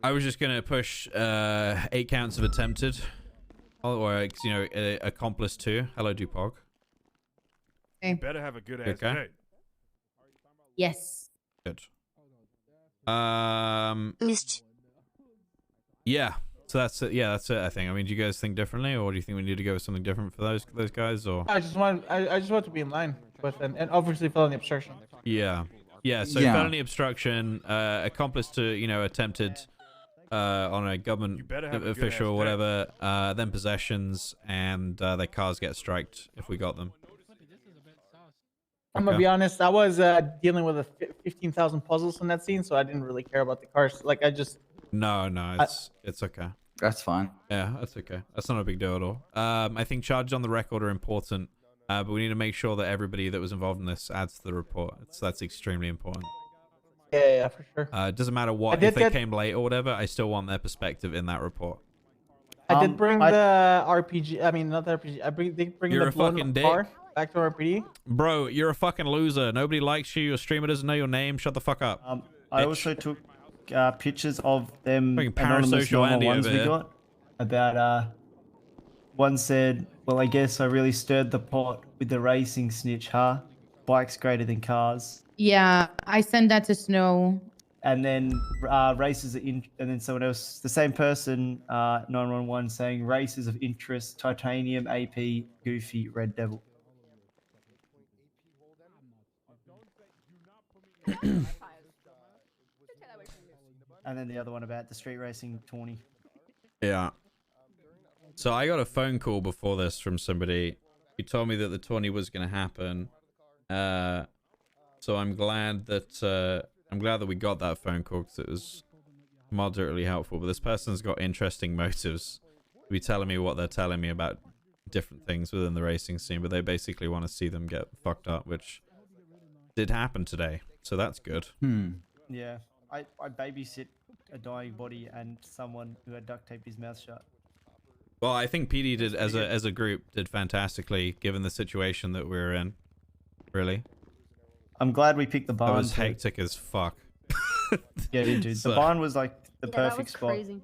was just gonna push 8 counts of attempted, or you know, accomplice 2. Hello, Dupog. Okay. Better have a good ass Okay. day. Yes. Good. Yeah. So that's it. Yeah, that's it. I think. I mean, do you guys think differently, or do you think we need to go with something different for those guys, or? I just want to be in line with and obviously felony obstruction. Yeah. Yeah. So Yeah. felony obstruction, accomplice to attempted on a government have a official or good-ass whatever, then possessions, and their cars get striked if we got them. I'm gonna Okay. be honest. I was dealing with 15,000 puzzles in that scene, so I didn't really care about the cars. Like I just. No, it's okay. That's fine. Yeah, that's okay. That's not a big deal at all. I think charges on the record are important, but we need to make sure that everybody that was involved in this adds to the report. That's extremely important. Yeah, for sure. It doesn't matter what, if they came late or whatever, I still want their perspective in that report. I did bring the RPG. I mean, not the RPG. Did bring You're the a blown fucking up dick. car back to RPD. Bro, you're a fucking loser. Nobody likes you. Your streamer doesn't know your name. Shut the fuck up. I bitch. also took pictures of them Fucking anonymous parasocial Andy ones over we here. got. About one said, "Well, I guess I really stirred the pot with the racing snitch, huh? Bikes greater than cars." Yeah, I sent that to Snow. And then races are in, and then someone else, the same person, 911 saying races of interest: Titanium, AP, Goofy, Red Devil. And then the other one about the street racing tourney. Yeah. So I got a phone call before this from somebody who told me that the tourney was going to happen. So I'm glad that we got that phone call, because it was moderately helpful. But this person's got interesting motives to be telling me what they're telling me about different things within the racing scene, but they basically want to see them get fucked up, which did happen today. So that's good. Yeah, I babysit a dying body and someone who had duct taped his mouth shut. Well, I think PD did as a group did fantastically given the situation that we're in. Really. I'm glad we picked the barn. That was too. hectic as fuck. Yeah, dude. So- The barn was like the Yeah, that perfect was spot. crazy.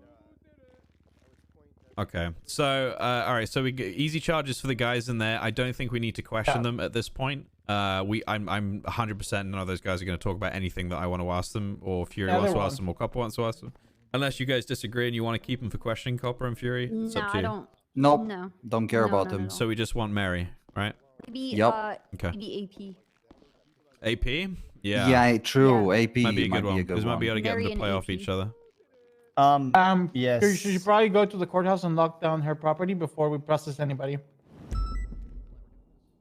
Okay, so all right, so we get easy charges for the guys in there. I don't think we need to question them at this point. I'm 100% none of those guys are going to talk about anything that I want to ask them, or Fury wants to ask them, or Copper wants to ask them. Unless you guys disagree and you want to keep them for questioning Copper and Fury, it's No, up to I you. don't. Nope. No. Don't care No, about no, them. no. So we just want Mary, right? Maybe, Yep. Okay. maybe AP. AP? Yeah. Yeah, true. AP might be a good might be one, a good because we might be able to get them Mary to and play off AP. each other. Yes. You should probably go to the courthouse and lock down her property before we process anybody.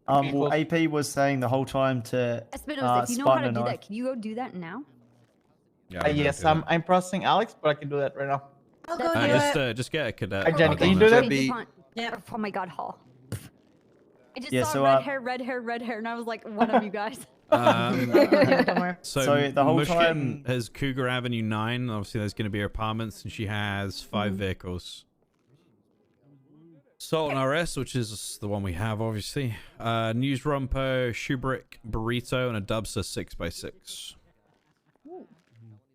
Well, AP was saying the whole time to Espinosa, if you know how to do that, can you go do that now? Yes, I'm processing Alex, but I can do that right now. I'll go do it. Just get a cadet. Hi, Jenny, can you do that? Yeah. Oh my God, Hall. I just Yeah, saw so, red hair, and I was like, one of you guys. So the whole Mushkin time- has Cougar Avenue 9. Obviously, there's going to be her apartments, and she has 5 vehicles. Salt and RS, which is the one we have, obviously. News Rumpo, Shubrick, Burrito, and a Dubster 6x6.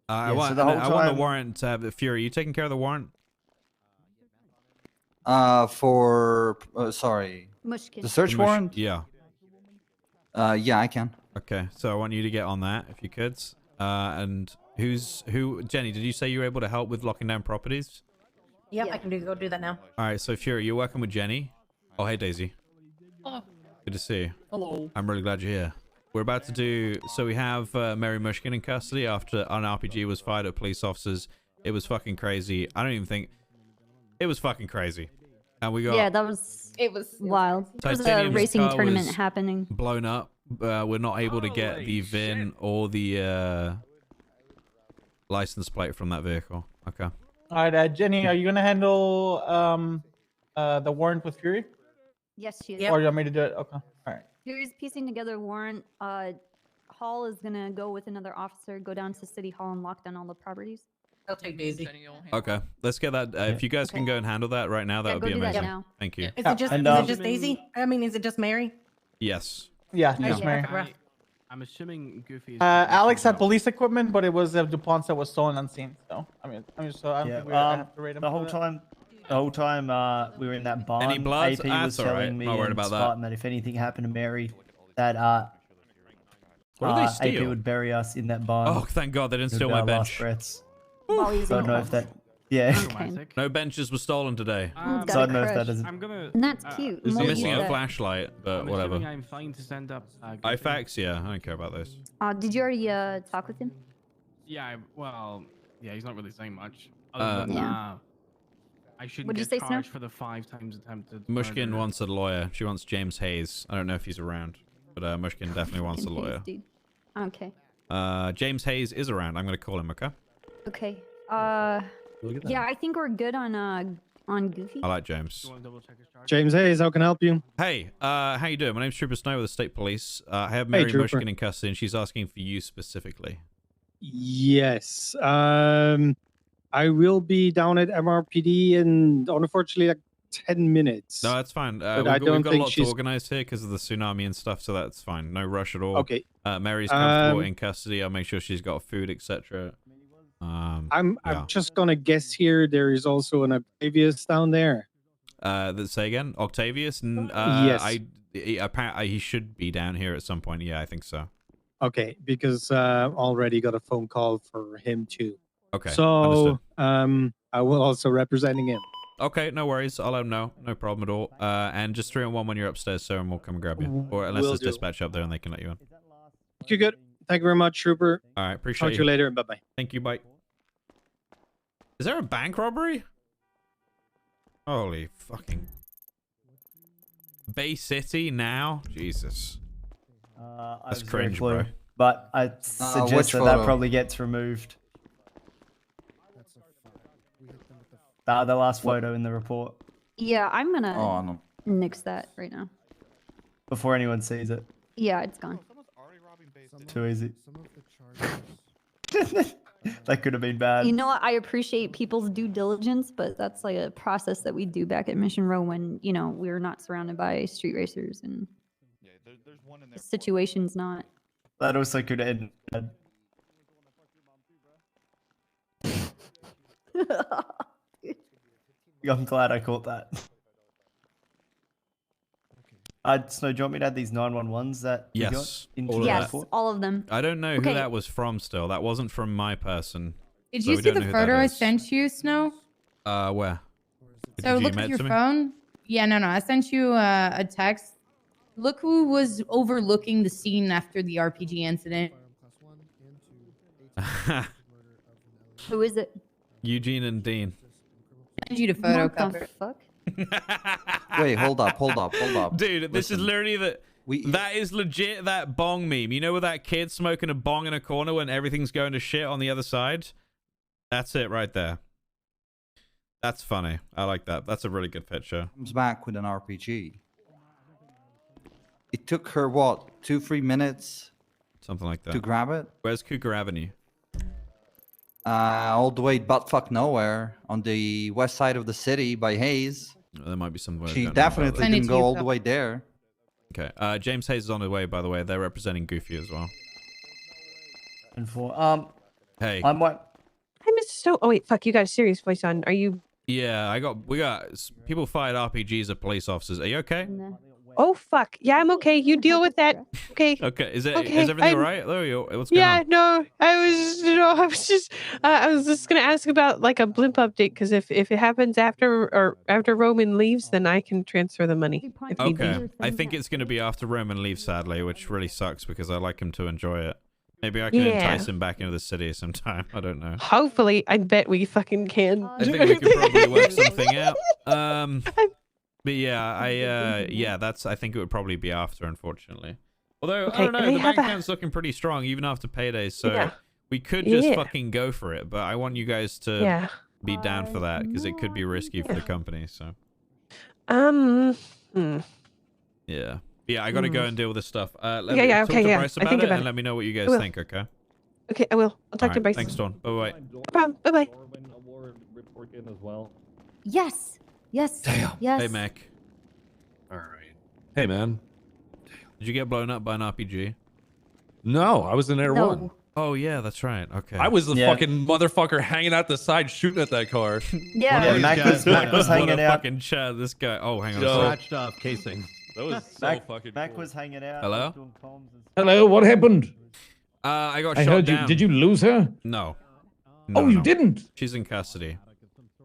I want the warrant to have Fury. You taking care of the warrant? Sorry. Mushkin. The search warrant? Yeah. Yeah, I can. Okay, so I want you to get on that if you could. And who? Jenny, did you say you were able to help with locking down properties? Yep, I can go do that now. All right, so Fury, you're working with Jenny. Oh, hey Daisy. Hello. Good to see you. Hello. I'm really glad you're here. We're about to do. So we have Mary Mushkin in custody after an RPG was fired at police officers. It was fucking crazy. I don't even think it was fucking crazy. And we got It was wild. There was a Titanium's racing car tournament was happening. blown up. We're not able to get the VIN or the license plate from that vehicle. Okay. All right, Jenny, are you gonna handle the warrant with Fury? Yes, she is. Or you want me to do it? Okay. All right. Fury's piecing together a warrant. Hall is gonna go with another officer, go down to City Hall and lock down all the properties. I'll take Daisy. Okay. Let's get that. If you guys can go and handle that right now, that would go be do that amazing. now. Thank you. Is it just Daisy? I mean, is it just Mary? Yes. Yeah, Yeah. just Mary. I'm assuming Goofy is. Alex had police equipment, but it was DuPont's that was stolen unseen. So so I don't think we have to rate him. The whole time we were in that barn, Any bloods? AP was That's all right. telling me Not worried and about that. Spartan that if anything happened to Mary, that What did they AP steal? would bury us in that barn. Oh, thank God they didn't steal with my our last bench. breaths. Molly's So I don't know if that. Yeah. No benches were stolen today. So I don't know if that doesn't. I'm gonna. And that's cute. I'm Molly missing did a that. flashlight, but I'm whatever. assuming I'm fine to send up. IFAX, yeah, I don't care about those. Did you already talk with him? Yeah, yeah, he's not really saying much. Other than, Yeah. I shouldn't What'd you get say, Snow? charged for the 5 times attempted. Mushkin murder. wants a lawyer. She wants James Hayes. I don't know if he's around, but Mushkin definitely wants a Fucking lawyer. Hayes, dude. Okay. James Hayes is around. I'm gonna call him. Okay. Okay. Look at that. Yeah, I think we're good on Goofy. I like James. James Hayes, how can I help you? Hey, how you doing? My name's Trooper Snow with the State Police. I have Mary Trooper. Mushkin in custody, and she's asking for you specifically. Yes. I will be down at MRPD in unfortunately like 10 minutes. No, that's fine. But We've I got, don't we've got a think lot to she's- organize here because of the tsunami and stuff, so that's fine. No rush at all. Okay. Mary's comfortable in custody. I'll make sure she's got food, etc. I'm just gonna guess here. There is also an Octavius down there. Say again, Octavius. Yes. Apparently he should be down here at some point. Yeah, I think so. Okay, because already got a phone call for him too. Okay. So understood. I will also representing him. Okay, no worries. I'll let him know. No problem at all. And just 3-on-1 when you're upstairs, sir, and we'll come and grab you. Or unless Will there's do. dispatch up there and they can let you in. Okay, good. Thank you very much, Trooper. All right, appreciate Talk to you later. Bye bye. Thank you. Bye. Is there a bank robbery? Holy fucking. Bay City now? Jesus. That's very cringe, blue, bro. But I suggest which that photo? probably gets removed. The last photo in the report Yeah, I'm Oh, gonna no. nix that right now. before anyone sees it. Yeah, it's gone. Too easy. That could have been bad. You know what? I appreciate people's due diligence, but that's like a process that we do back at Mission Row when, you know, we were not surrounded by street racers and the situation's not. That also could end bad. I'm glad I caught that. Snow, do you want me to add these 911s that you got Yes. into all of the Yes, report? all of them. I don't know Okay. who that was from still. That wasn't from my person. Did so you we see don't the know who that photo I is. sent you, Snow? Where? So Did you look email at it your to me? phone. Yeah, no. I sent you a text. Look who was overlooking the scene after the RPG incident. Who is it? Eugene and Dean. Send you to photo What cover. the fuck? Wait, hold up. Dude, this is literally that is legit that bong meme. You know, with that kid smoking a bong in a corner when everything's going to shit on the other side? That's it right there. That's funny. I like that. That's a really good picture. Comes back with an RPG. It took her, what, 2-3 minutes? Something like that. To grab it? Where's Cougar Avenue? All the way buttfuck nowhere on the west side of the city by Hayes. There might be somewhere. She definitely didn't go all the way there. Okay. James Hayes is on the way, by the way. They're representing Goofy as well. And for Hey. I'm what? Hi, Mr. Stowe. Oh wait, fuck. You got a serious voice on. Are you? Yeah, we got people fired RPGs at police officers. Are you okay? Oh fuck. Yeah, I'm okay. You deal with that. Okay. Okay. Is Okay, everything I'm- all right? What's going Yeah, on? no, I was just gonna ask about like a blimp update because if it happens after Roman leaves, then I can transfer the money. if need be. Okay. I think it's going to be after Roman leaves, sadly, which really sucks because I like him to enjoy it. Maybe I can Yeah. entice him back into the city sometime. I don't know. Hopefully, I bet we fucking can. I think we could probably work something out. But yeah, I think it would probably be after, unfortunately. Although Okay, I don't know, I the have bank a- account's looking pretty strong even after paydays, so Yeah. we could just Yeah. fucking go for it. But I want you guys to Yeah. be down for that because it could be risky for the company. So yeah, I got to go and deal with this stuff. Let me Yeah, talk okay, to yeah. Bryce I about think it about and it. let me know what you I guys will. think. Okay. Okay, I will. I'll talk to Alright, Bryce. Thanks, Dawn. Bye bye. No problem. Bye bye. Yes. Yes. Damn. Yes. Hey, Mac. All right. Hey, man. Did you get blown up by an RPG? No, I was in Air No. One. Oh yeah, that's right. Okay. I was the fucking motherfucker hanging out the side shooting at that car. Yeah, Mac was hanging out. Fucking chat. This guy. Oh, hang on. Yo. Scratched off casing. That was so Mac, fucking Mac cool. was hanging out. Hello? doing comms and Hello, what happened? I got I shot heard down. you. Did you lose her? No. Oh, you didn't? She's in custody.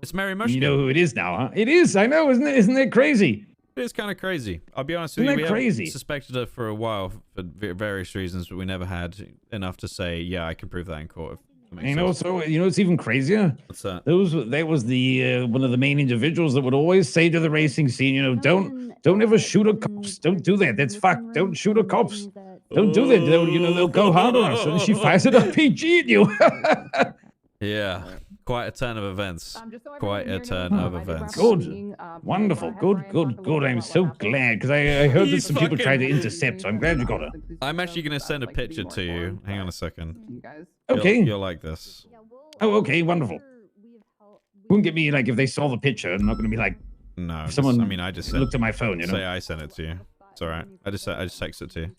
It's Mary Mushkin. You know who it is now, huh? It is. I know. Isn't it? Isn't it crazy? It is kind of crazy. I'll be honest with Isn't you. that We crazy? have suspected her for a while for various reasons, but we never had enough to say, yeah, I can prove that in court. If that makes You know, sense. so you know, it's even crazier. What's that? That was the one of the main individuals that would always say to the racing scene, you know, don't ever shoot at cops. Don't do that. That's fucked. Don't shoot at cops. Don't do that. They'll go hard on us. And she fires an RPG at you. Yeah. Quite a turn of events. Quite a turn of events. Good. Wonderful. Good. I'm so glad because I heard that some people tried to intercept, so I'm glad you got her. I'm actually going to send a picture to you. Hang on a second. Okay. You'll like this. Oh, okay. Wonderful. Wouldn't get me like if they saw the picture. I'm not going to be like, No. if someone I just sent, looked at my phone, you know. say I sent it to you. It's all right. I just texted it to you.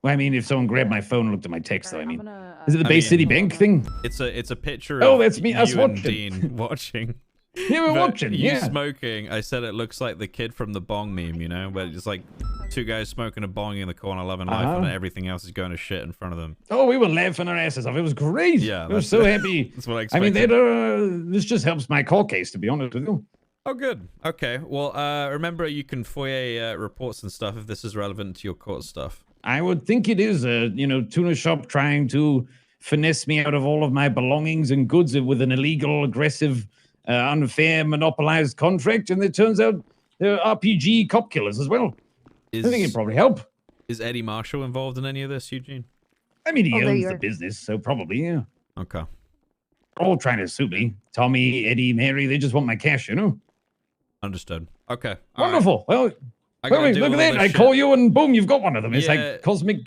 Well, I mean, if someone grabbed my phone and looked at my text, though, I mean, is it the Bay City Bank thing? It's a picture Oh, of that's me, us you and watching. Dean watching. Yeah, we're But watching, You yeah. smoking. I said it looks like the kid from the bong meme, you know, but it's like two guys smoking a bong in the corner, loving life, and Uh-huh. everything else is going to shit in front of them. Oh, we were laughing our asses off. It was great. Yeah, we were that's- so happy. that's what I I mean, expected. this just helps my court case, to be honest with you. Oh, good. Okay. Well, remember you can FOIA reports and stuff if this is relevant to your court stuff. I would think it is a, tuna shop trying to finesse me out of all of my belongings and goods with an illegal, aggressive, unfair, monopolized contract, and it turns out they're RPG cop killers as well. I think it'd probably help. Is Eddie Marshall involved in any of this, Eugene? I mean, he Oh, there owns you the are. business, so probably, yeah. Okay. They're all trying to sue me. Tommy, Eddie, Mary, they just want my cash, you know? Understood. Okay. All right. Wonderful. Well, I gotta wait, do look all at that. this I shit. call you and boom, you've got one of them. It's Yeah. like cosmic,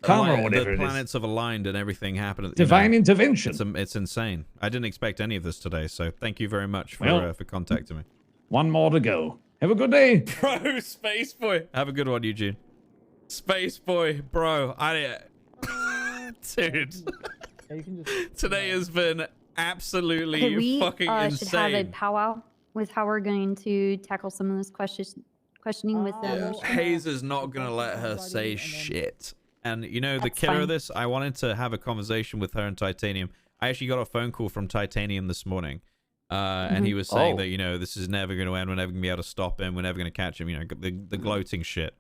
karma or whatever The it is. planets have aligned and everything happened. Divine intervention. It's insane. I didn't expect any of this today, so thank you very much for Well- for contacting me. One more to go. Have a good day. Bro, Space Boy. Have a good one, Eugene. Space Boy, bro. Dude. Today has been absolutely Okay, we fucking should have a insane. powwow with how we're going to tackle some of this questioning with them. Hayes is not gonna let her say shit. And you know the That's killer fine. of this, I wanted to have a conversation with her and Titanium. I actually got a phone call from Titanium this morning. And he was saying that, this is never going to end. We're never going to be able to stop him. We're never going to catch him. The gloating shit.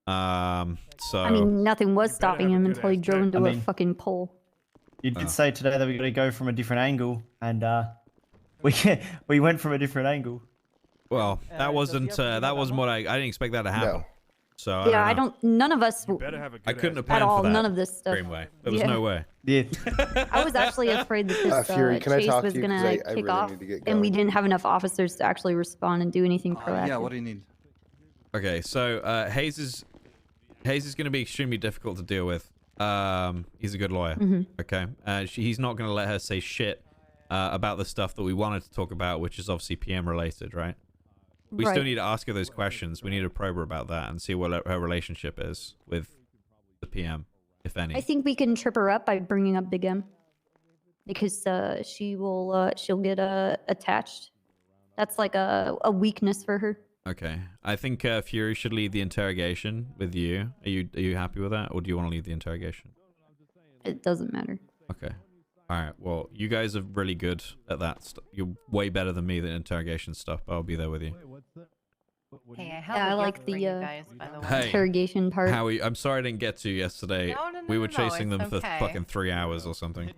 So I mean, nothing was stopping him until he drove into a fucking pole. You did say today that we got to go from a different angle, and we went from a different angle. Well, that wasn't what I didn't expect that to happen. So Yeah, I don't know. none of us I couldn't have at planned all. for that. None of this stuff. Greenway. There was Yeah. no way. Yeah. I was actually afraid that this Fury, can I chase talk was to you? going 'Cause I to really kick off, need to get and we going. didn't have enough officers to actually respond and do anything proactive. Yeah, what do you need? Okay, so Hayes is going to be extremely difficult to deal with. He's a good lawyer. Mhm. Okay, he's not going to let her say shit about the stuff that we wanted to talk about, which is obviously PM related, right? We still Right. need to ask her those questions. We need to probe her about that and see what her relationship is with the PM, if any. I think we can trip her up by bringing up Big M, because she'll get attached. That's like a weakness for her. Okay, I think Fury should lead the interrogation with you. Are you happy with that, or do you want to lead the interrogation? It doesn't matter. Okay. All right. Well, you guys are really good at that. You're way better than me at interrogation stuff. But I'll be there with you. Hey, I Yeah, I like the guys, by the way. Hey, interrogation part. Howie, I'm sorry I didn't get to you yesterday. No, we were no, chasing them it's for okay. fucking 3 hours or something.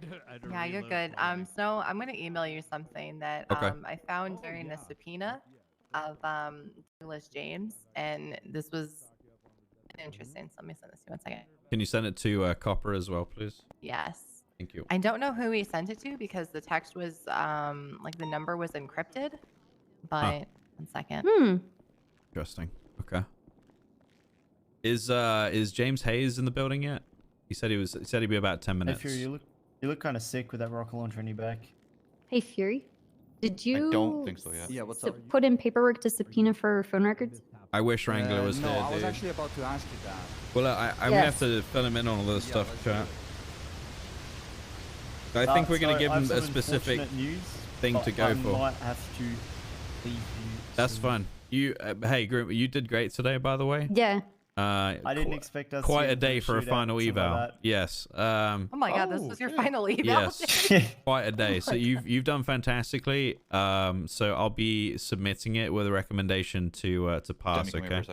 Yeah, you're good. So I'm gonna email you something that Okay. I found during the subpoena of Douglas James, and this was interesting. So let me send this to you 1 second. Can you send it to Copper as well, please? Yes. Thank you. I don't know who he sent it to because the text was like the number was encrypted. But 1 second. Interesting. Okay. Is James Hayes in the building yet? He said he'd be about 10 Hey, minutes. Fury, you look kind of sick with that rocket launcher on your back. Hey, Fury, did you don't think so, yeah. Yeah, what's up? put in paperwork to subpoena for phone records? I wish Wrangler was no, here, I was dude. actually about to ask you that. Well, I'm gonna have to fill him in on all this stuff, chat. I think we're gonna give him a specific thing to go for. I might have to leave you. That's fun. You, hey, Grim, you did great today, by the way. Yeah. I didn't expect us to quite get a into day for a shootout, final something eval. like that. Yes. Oh my god, this was your final eval. Yes. Quite a day. So you've done fantastically. So I'll be submitting it with a recommendation to pass. Okay.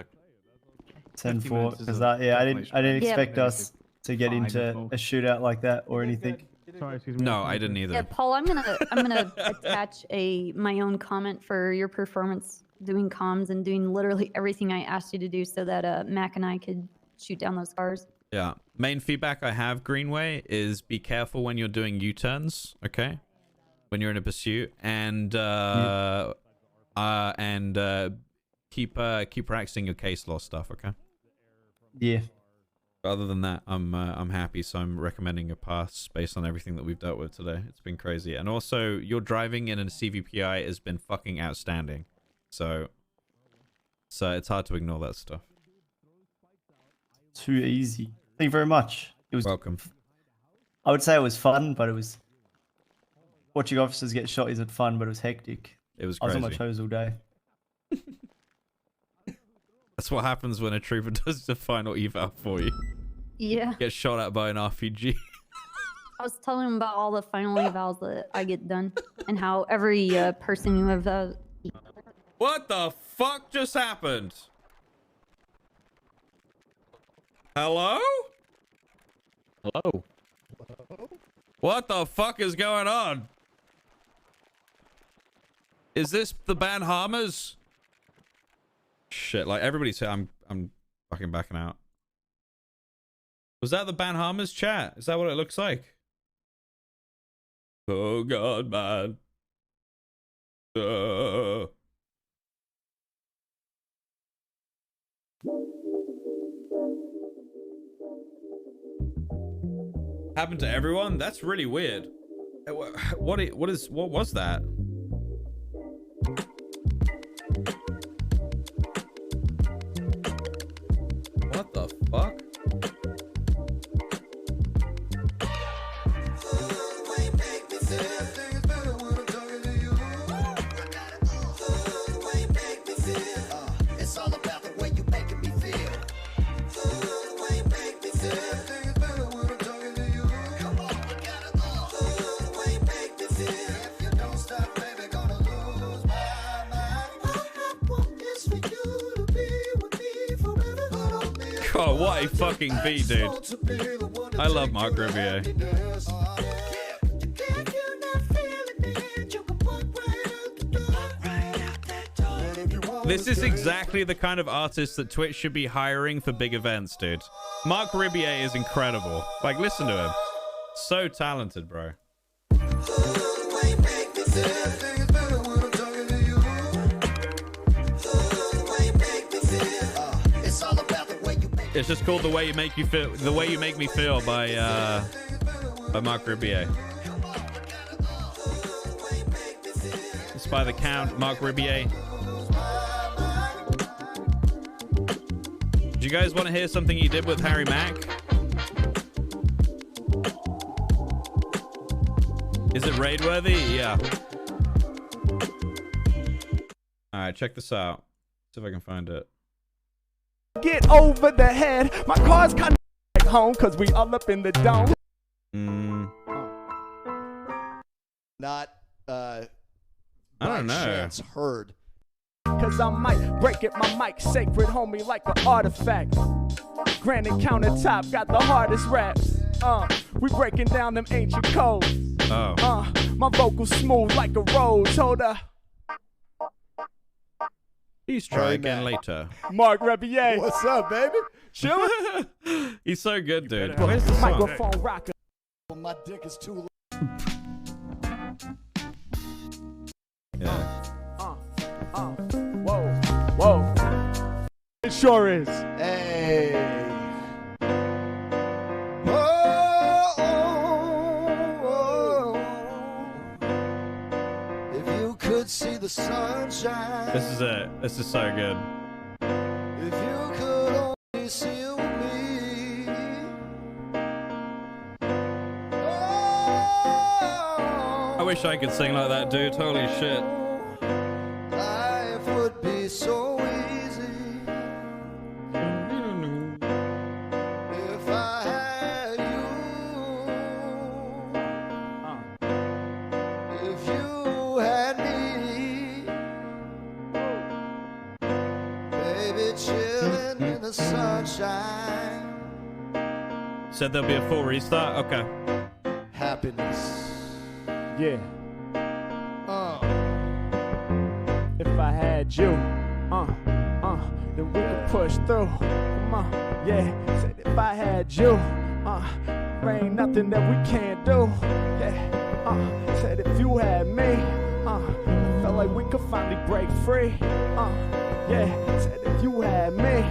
10-4, because I didn't expect us to get into a shootout like that or anything. Sorry, excuse me. No, I didn't either. Yeah, Paul, I'm gonna attach my own comment for your performance doing comms and doing literally everything I asked you to do, so that Mac and I could shoot down those cars. Yeah. Main feedback I have, Greenway, is be careful when you're doing U-turns. Okay. When you're in a pursuit, and keep practicing your case law stuff. Okay. Yeah. Other than that, I'm happy, so I'm recommending a pass based on everything that we've dealt with today. It's been crazy, and also your driving in a CVPI has been fucking outstanding. So it's hard to ignore that stuff. Too easy. Thank you very much. It was welcome. I would say it was fun, but it was watching officers get shot isn't fun, but it was hectic. It was I was on my crazy. toes all day. That's what happens when a trooper does the final eval for you. Yeah. Get shot at by an RPG. I was telling him about all the final evals that I get done, and how every person who have What the fuck just happened? Hello? Hello. What the fuck is going on? Is this the Banhamas? Shit, like everybody said, I'm fucking backing out. Was that the Banhamas chat? Is that what it looks like? Oh god, man. Happened to everyone? That's really weird. What was that? What the fuck? It's all about the way you making me feel. God, what a fucking beat, dude. I love Mark Riviere. This is exactly the kind of artist that Twitch should be hiring for big events, dude. Mark Ribier is incredible. Like, listen to him. So talented, bro. It's just called "The Way You Make You Feel." "The Way You Make Me Feel" by Mark Ribier. It's by the Count, Mark Ribier. Do you guys want to hear something he did with Harry Mack? Is it raid worthy? Yeah. All right, check this out. See if I can find it. Get over the head. My car's kind of like home because we all up in the dome. Not I don't know. chance heard. Cause I might break it, my mic sacred, homie, like an artifact. Granite countertop got the hardest raps. We breaking down them ancient codes. My vocals smooth like a rose. Hold up. Please try again later. Mark Rebier. What's up, baby? Chillin'? He's so good, dude. Where's the song? Microphone rocker. My dick is too. Yeah. Whoa, whoa. It sure is. Hey. If you could see the sunshine. This is it. This is so good. If you could only see me. I wish I could sing like that, dude. Holy shit. Life would be so easy if I had you. If you had me, baby, chilling in the sunshine. Said there'll be a full restart? Okay. Happiness. Yeah. If I had you, then we could push through. Come on, yeah. Said if I had you, there ain't nothing that we can't do. Yeah. Said if you had me, I felt like we could finally break free. Yeah. Said if you had me,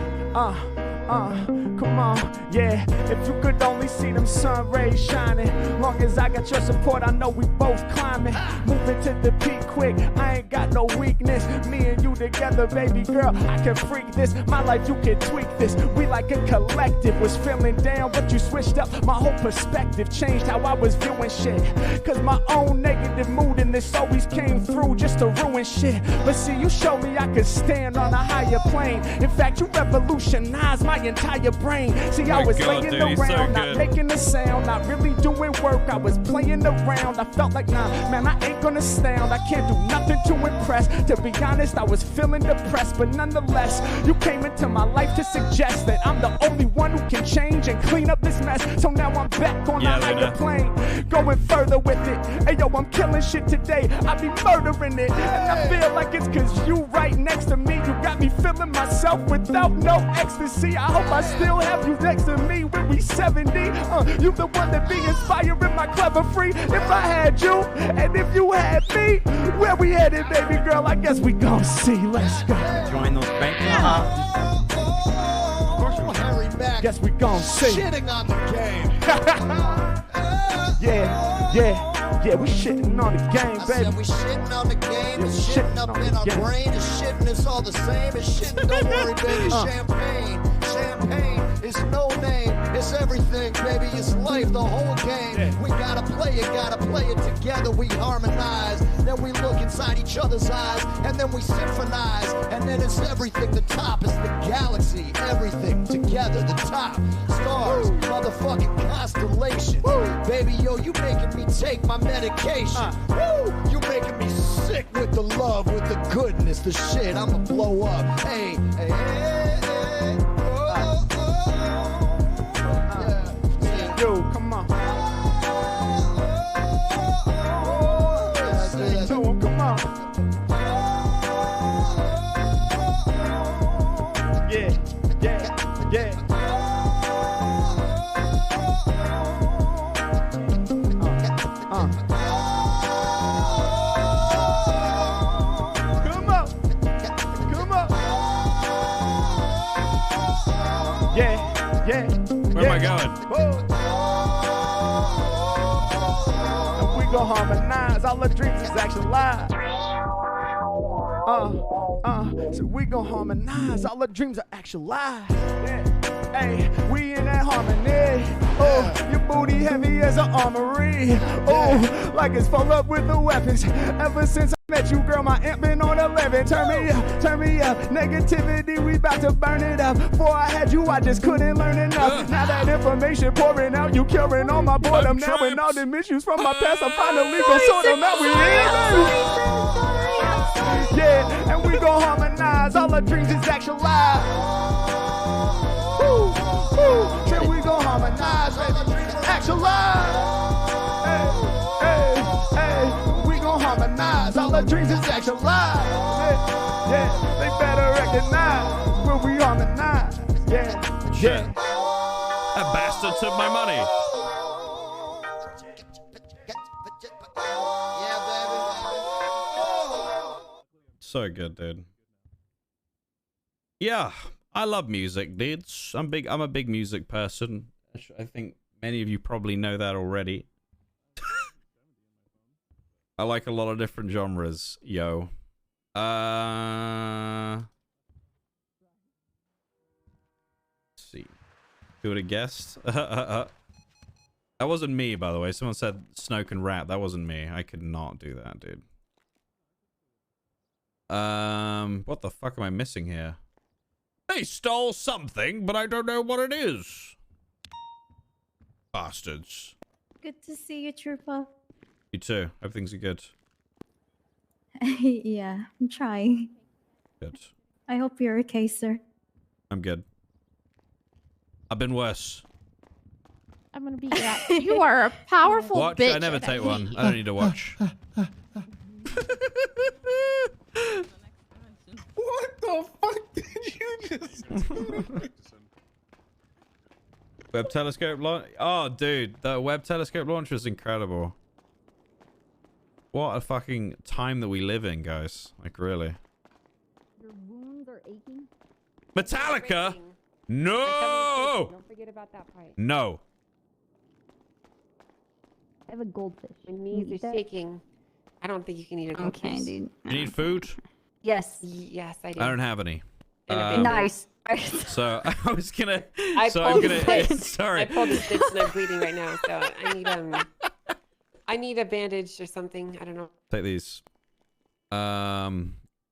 come on, yeah. If you could only see them sun rays shining. Long as I got your support, I know we both climbing. Moving to the peak quick, I ain't got no weakness. Me and you together, baby girl, I can freak this. My life, you can tweak this. We like a collective. Was feeling down, but you switched up. My whole perspective changed how I was viewing shit. Cause my own negative mood in this always came through just to ruin shit. But see, you showed me I could stand on a higher plane. In fact, you revolutionized my entire brain. See, I was laying around, not making a sound, not really doing work. I was playing around. I felt like, nah, man, I ain't gonna stand. I can't do nothing to impress. To be honest, I was feeling depressed, but nonetheless, you came into my life to suggest that I'm the only one who can change and clean up this mess. So now I'm back on the higher plane, going further with it. Hey yo, I'm killing shit today. I be murdering it, and I feel like it's cause you right next to me. You got me feeling myself without no ecstasy. I hope I still have you next to me when we 70. You the one that be inspiring my clever free. If I had you, and if you had me, where we headed, baby girl? I guess we gon' see. Let's go. Join those bank. Harry Mack. Guess we gon' see. Shitting on the game. Yeah, we shitting on the game, baby. I said we shitting on the game. It's shitting up in our brain. It's shitting. It's all the same. It's shitting. Don't worry, baby. Champagne. Champagne is no name. It's everything, baby. It's life, the whole game. We gotta play it together. We harmonize. Then we look inside each other's eyes. And then we symphonize. And then it's everything. The top is the galaxy. Everything together. The top. Stars. Motherfucking constellation. Baby, yo, you making me take my medication. You making me sick with the love, with the goodness, the shit. I'ma blow up. Hey, hey, hey, hey. Yo, come on. Come on. And we gon' harmonize. All the dreams is actual lies. So we gon' harmonize. All the dreams are actual lies. Yeah. Hey, we in that harmony. Oh, your booty heavy as an armory. Oh, like it's full up with the weapons. Ever since I met you, girl, my amp been on 11. Turn me up. Negativity, we about to burn it up. Before I had you, I just couldn't learn enough. Now that information pouring out, you curing all my boredom. Now and all the issues from my past, I'm finally gon' sort them out. We in, baby. Yeah, and we gon' harmonize. All our dreams is actualized. Then we gon' harmonize, baby. Actualize. Hey, we gon' harmonize. All our dreams is actualized. Yeah, they better recognize when we harmonize. Yeah. That bastard took my money. So good, dude. Yeah, I love music, dudes. I'm a big music person. I think many of you probably know that already. I like a lot of different genres, yo. Let's see. Who would have guessed? That wasn't me, by the way. Someone said Snoke and Rap. That wasn't me. I could not do that, dude. What the fuck am I missing here? They stole something, but I don't know what it is. Bastards. Good to see you, Trooper. You too. Everything's good. Yeah, I'm trying. Good. I hope you're okay, sir. I'm good. I've been worse. I'm gonna be that. You are a powerful Watch? bitch. I never take one. I don't need to watch. What the fuck did you just do? Web telescope launch. Oh, dude, the web telescope launcher is incredible. What a fucking time that we live in, guys. Like, really. Your wounds are aching? Metallica? No! Don't forget about that part. No. I have a goldfish. My knees are shaking. I don't think you can eat a goldfish. Okay, dude. You need food? Yes. Yes, I do. I don't have any. Nice. So I was gonna. I pulled a stitch. Sorry. I pulled a stitch and I'm bleeding right now. So I need a bandage or something. I don't know. Take these.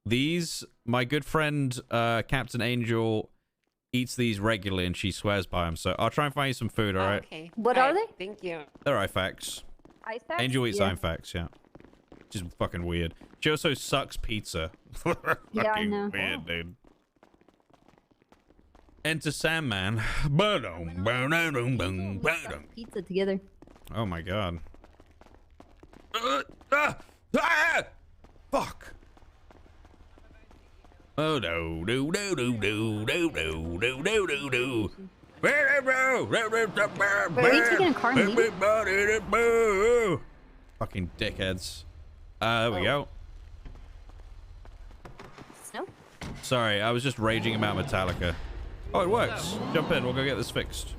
These. My good friend, Captain Angel, eats these regularly, and she swears by them. So I'll try and find you some food. All right. Okay. What are they? Thank you. They're IFAX. IFAX? Angel eats Yeah. IFAX. Yeah. Which is fucking weird. She also sucks pizza. Yeah, I Fucking know. weird, dude. Enter Sandman. Pizza together. Oh my god. Fuck. Oh no, no, no, no, no, no, no, no, no, no, no. Are you taking a car and leaving? Fucking dickheads. There we go. Snow? Sorry, I was just raging about Metallica. Oh, it works. Jump in. We'll go get this fixed.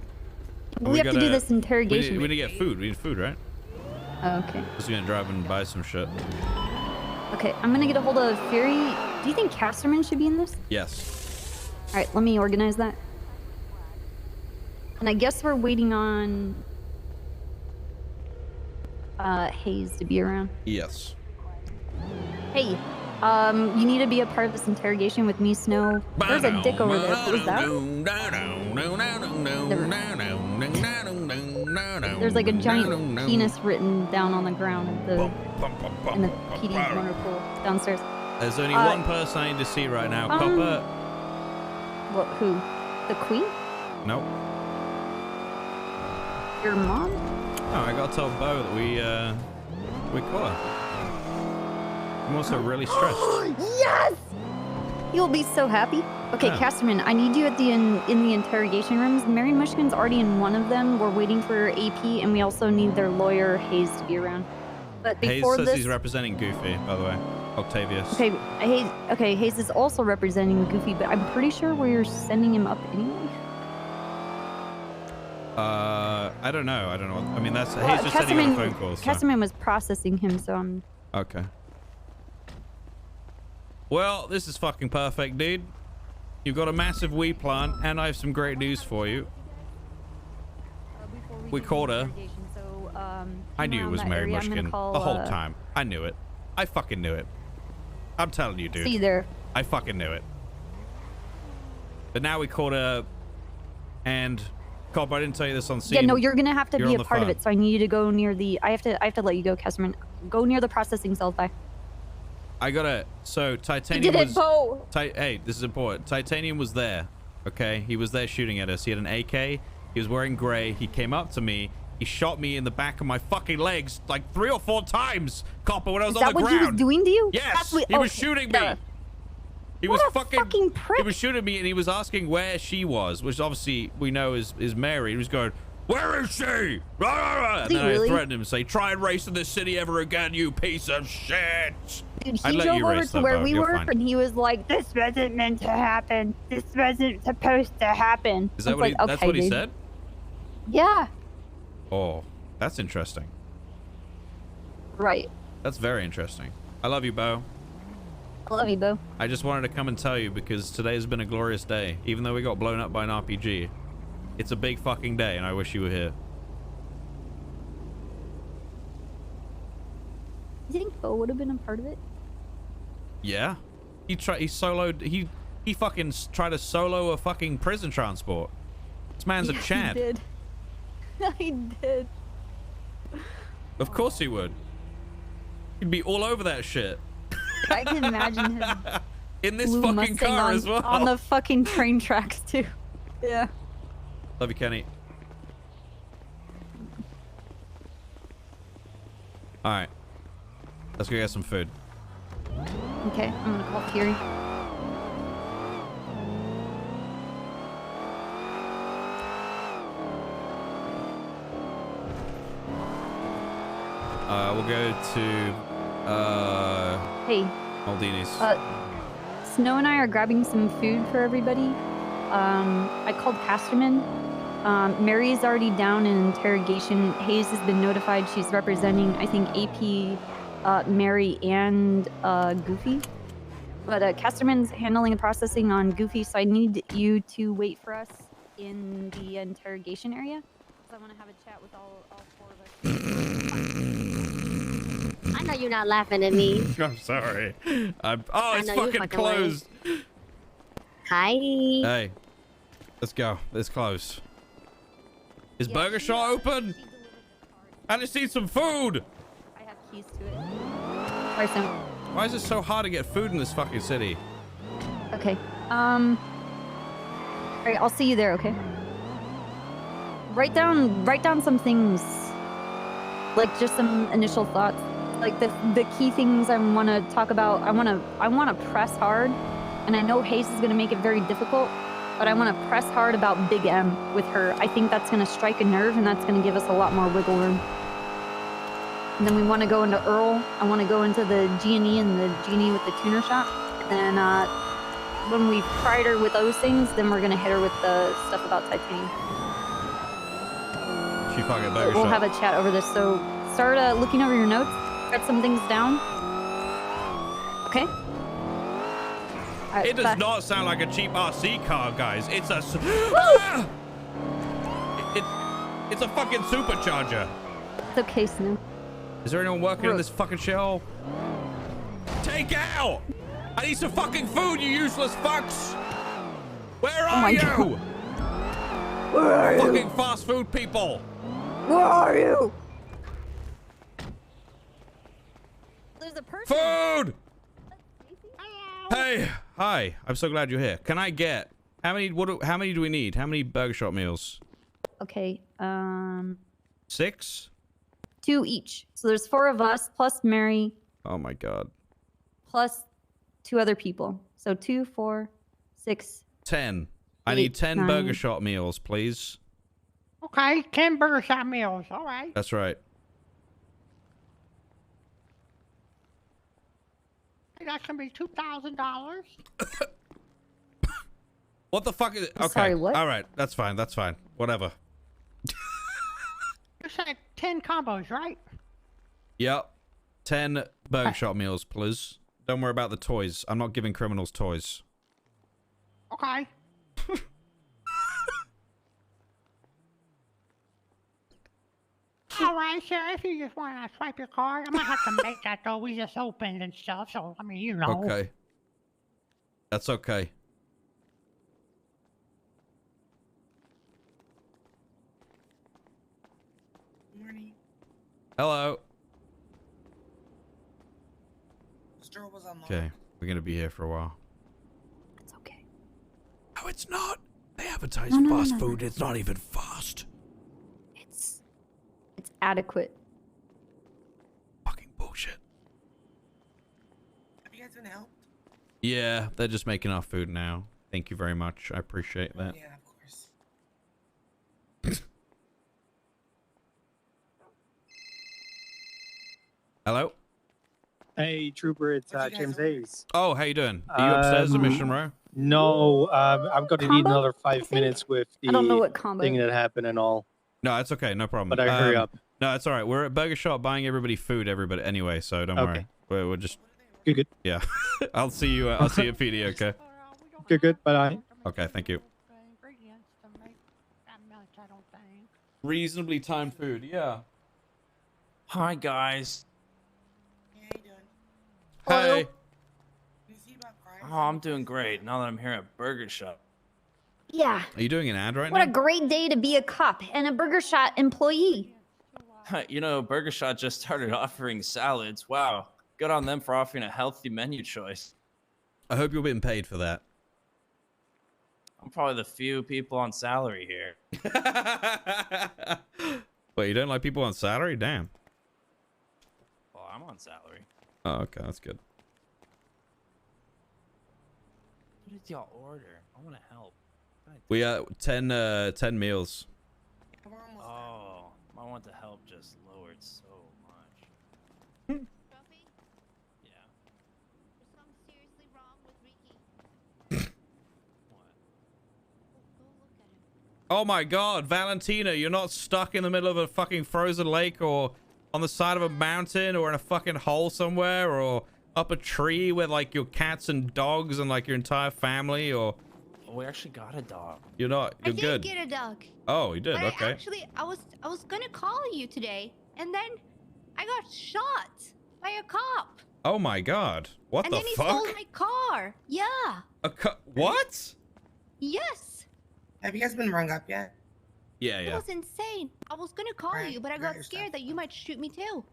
We have to do this interrogation. We need to get food. We need food, right? Oh, okay. Just gonna drive and buy some shit. Okay, I'm gonna get a hold of Fury. Do you think Casterman should be in this? Yes. All right, let me organize that. And I guess we're waiting on Hayes to be around. Yes. Hey, you need to be a part of this interrogation with me, Snow. There's a dick over there. What was that? There's like a giant penis written down on the ground in the PD motor pool downstairs. There's only one person I need to see right now. Copper. What? Who? The Queen? Nope. Your mom? Oh, I gotta tell Bo that we caught her. I'm also really stressed. Yes! You'll be so happy. Okay, Yeah. Casterman, I need you at the in the interrogation rooms. Mary Mushkin's already in one of them. We're waiting for AP, and we also need their lawyer Hayes to be around. But Hayes before says this, he's representing Goofy, by the way. Octavius. okay, Hayes is also representing Goofy, but I'm pretty sure we're sending him up anyway. I don't know. I don't know. I mean, that's he's just setting up a phone call. So. Casterman was processing him, so I'm. Okay. Well, this is fucking perfect, dude. You've got a massive weed plant, and I have some great news for you. We caught her. I knew it was Mary Mushkin the whole time. I knew it. I fucking knew it. I'm telling you, dude. See you there. I fucking knew it. But now we caught her, and Cobb, I didn't tell you this on scene. Yeah, no, you're gonna have to You're be on a the part of phone. it. So I need you to go near the. I have to let you go, Casterman. Go near the processing cells. Bye. I gotta. So You Titanium did it, was. Bo. Hey, this is important. Titanium was there. Okay, he was there shooting at us. He had an AK. He was wearing gray. He came up to me. He shot me in the back of my fucking legs like 3 or 4 times, Copper, when I was on the ground. Is that what he was doing to you? Yes, he was shooting me. He was fucking prick. He was shooting me, and he was asking where she was, which obviously we know is Mary. He was going, "Where is she?" Rah, rah, rah. And then I threatened him, say, "Try and race in this city ever again, you piece of shit." Dude, I'd he let drove you over race to though, where Bo. we You're were, fine. and he was like, "This wasn't meant to happen. This wasn't supposed to happen." Is that I was what he? like, That's "Okay, what he dude." said? Yeah. Oh, that's interesting. Right. That's very interesting. I love you, Bo. I love you, Bo. I just wanted to come and tell you because today has been a glorious day. Even though we got blown up by an RPG, it's a big fucking day, and I wish you were here. You think Bo would have been a part of it? Yeah, he soloed. He fucking tried to solo a fucking prison transport. This man's a Chad. He did. He did. Of course he would. He'd be all over that shit. I can imagine him in this blue fucking Mustang car on, as well. on the fucking train tracks too. Yeah. Love you, Kenny. All right, let's go get some food. Okay, I'm gonna call Kiri. We'll go to Hey. Maldini's. Snow and I are grabbing some food for everybody. I called Casterman. Mary's already down in interrogation. Hayes has been notified. She's representing, I think, AP, Mary, and Goofy. But Casterman's handling the processing on Goofy, so I need you to wait for us in the interrogation area. Because I want to have a chat with all 4 of us. I know you're not laughing at me. I'm sorry. Oh, I it's know you fucking fucking closed. Hi. Hey, let's go. It's closed. Is Burger Shot open? I just need some food. I have keys to it. Where's some? Why is it so hard to get food in this fucking city? Okay. All right, I'll see you there. Okay. Write down some things, like just some initial thoughts, like the key things I want to talk about. I want to press hard, and I know Hayes is gonna make it very difficult, but I want to press hard about Big M with her. I think that's gonna strike a nerve, and that's gonna give us a lot more wiggle room. And then we want to go into Earl. I want to go into the G&E and the G&E with the tuner shop. And then when we've fried her with those things, then we're going to hit her with the stuff about Titanium. She fucking Burger We'll Shot. have a chat over this. So start looking over your notes. Write some things down. Okay? All right, It does bye. not sound like a cheap RC car, guys. It's a... It's a fucking supercharger. It's okay, Snow. Is there anyone working in this fucking shithole? Take out! I need some fucking food, you useless fucks! Where are my you? God. Where are you? Fucking fast food people! Where are you? There's a person. Food! Hey, hi. I'm so glad you're here. Can I get how many do we need? How many Burger Shot meals? Okay. 6? 2 each. So there's 4 of us plus Mary Oh my god. plus 2 other people. So 2, 4, 6. 10. I need 10 9. Burger Shot meals, please. Okay, 10 burger shot meals. All right. That's right. That's gonna be $2,000. What the fuck is it? Okay. Sorry, what? All right. That's fine. That's fine. Whatever. 10 combos, right? Yep. 10 burger shop meals, please. Don't worry about the toys. I'm not giving criminals toys. Okay. All right, sir. If you just want to swipe your card, I'm gonna have to make that though. We just opened and stuff, so I mean, you know. Okay. That's okay. Morning. Hello. The store was unlocked. Okay. We're going to be here for a while. It's okay. No, it's not. They advertise No, fast food. It's not even fast. It's adequate. Fucking bullshit. Have you guys been helped? Yeah, they're just making our food now. Thank you very much. I appreciate that. Yeah, of course. Hello? Hey, Trooper, it's James Hayes. Oh, how you doing? Are you upstairs in Mission Row? No, I'm going to need Combo, another I 5 think? minutes with the I don't know what combo. thing that happened and all. No, it's okay. No problem. But I hurry up. No, it's all right. We're at Burger Shop buying everybody food, everybody anyway, so don't worry. We're just... Good. Yeah. I'll see you at PD, okay? Good. Bye. Okay, thank you. Reasonably timed food, yeah. Hi, guys. Hey. Oh, I'm doing great now that I'm here at Burger Shop. Yeah. Are you doing an ad right What now? a great day to be a cop and a Burger Shot employee. You know, Burger Shot just started offering salads. Wow. Good on them for offering a healthy menu choice. I hope you're being paid for that. I'm probably the few people on salary here. Wait, you don't like people on salary? Damn. Well, I'm on salary. Oh, okay, that's good. What did y'all order? I want to help. We 10 meals. Oh, I want to help just lowered so much. Yeah. Oh my god, Valentina, you're not stuck in the middle of a fucking frozen lake or on the side of a mountain or in a fucking hole somewhere or up a tree with like your cats and dogs and like your entire family or... Oh, we actually got a dog. You're not, you're I did good. get a dog. Oh, you did, But okay. I was gonna call you today, and then I got shot by a cop. Oh my god, what and the then he fuck? stole my car. Yeah. What? Yes. Have you guys been rung up yet? Yeah, It yeah. was insane. I was gonna call you, but I got scared that you might shoot me too.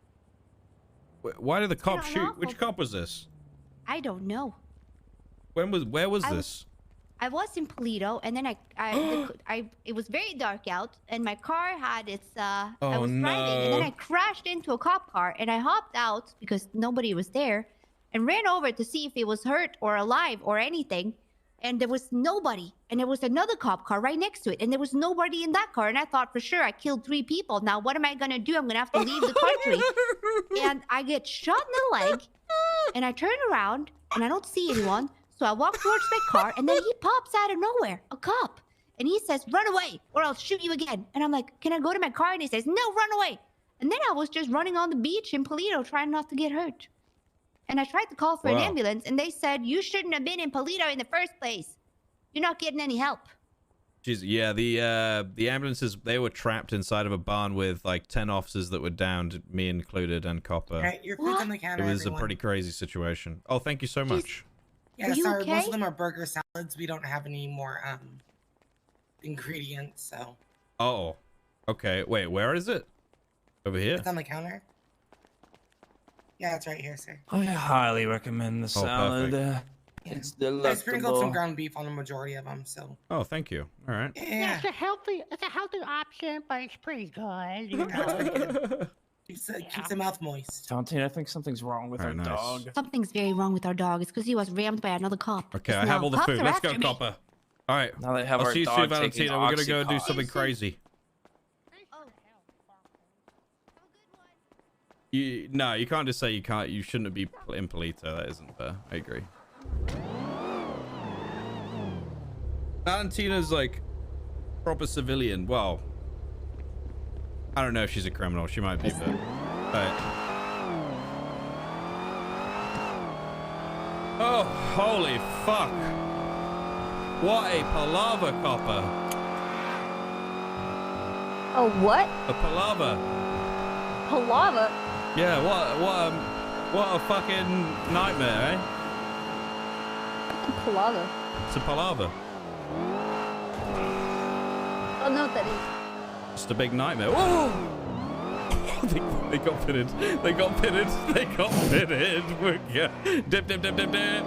Why did the cop been shoot? awful. Which cop was this? I don't know. Where was I this? I was in Polito, and then it was very dark out, and my car had its I Oh, was driving, and then no. I crashed into a cop car, and I hopped out because nobody was there, and ran over to see if it was hurt or alive or anything, and there was nobody, and there was another cop car right next to it, and there was nobody in that car, and I thought for sure I killed 3 people. Now what am I gonna do? I'm gonna have to leave the country, and I get shot in the leg, and I turn around, and I don't see anyone. So I walk towards my car, and then he pops out of nowhere, a cop. And he says, run away, or I'll shoot you again. And I'm like, can I go to my car? And he says, no, run away. And then I was just running on the beach in Polito trying not to get hurt. And I tried to call for an Wow. ambulance, and they said, you shouldn't have been in Polito in the first place. You're not getting any help. Jeez, yeah, the ambulances, they were trapped inside of a barn with like 10 officers that were downed, me included, and Copper. Alright, your food's on the counter, It was everyone. a pretty crazy situation. Oh, thank you so much. Yeah, Are you sorry, most okay? of them are burger salads. We don't have any more ingredients, so Oh, okay. Wait, where is it? Over here? it's on the counter. Yeah, it's right here, sir. I highly recommend the salad. perfect. It's I sprinkled some delectable. ground beef on the majority of them, so Oh, thank you. All right. yeah. It's a healthy option, but it's pretty good. You know? Keeps the mouth moist. Valentine, I think something's wrong with Very our nice. dog. Something's very wrong with our dog. It's because he was rammed by another cop. Okay, Just I have now. all the Cops food. are Let's go, after me. Copper. All right. Now they have I'll our see you dog soon, taking Valentina. We're gonna go do Oxycontin. something crazy. No, you can't just say you can't. You shouldn't be in Polito. That isn't fair. I agree. Valentina's like proper civilian. Well, I don't know if she's a criminal. She might be, but... Alright. Oh, holy fuck. What a palaver, copper. Oh, what? A palaver. Palava? Yeah, what a fucking nightmare, eh? Palava. It's a palaver. I don't know what that is. Just a big nightmare. Whoa! They got pitted. They got pitted. They got pitted. Yeah. Dip, dip, dip, dip, dip.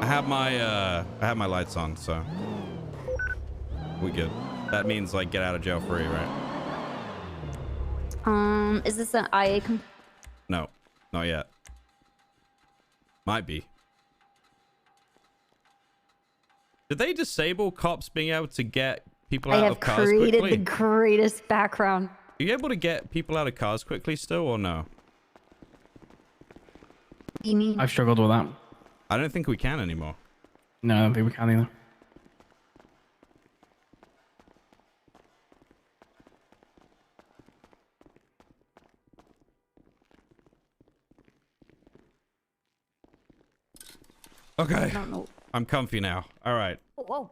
I have my lights on, so we good. That means like get out of jail free, right? Is this an IA No, not yet. Might be. Did they disable cops being able to get people out of cars quickly? I have created the greatest background. Are you able to get people out of cars quickly still, or no? What do you mean? I've struggled with that. I don't think we can anymore. No, I don't think we can either. Okay. I don't know. I'm comfy now. All right. Oh, whoa.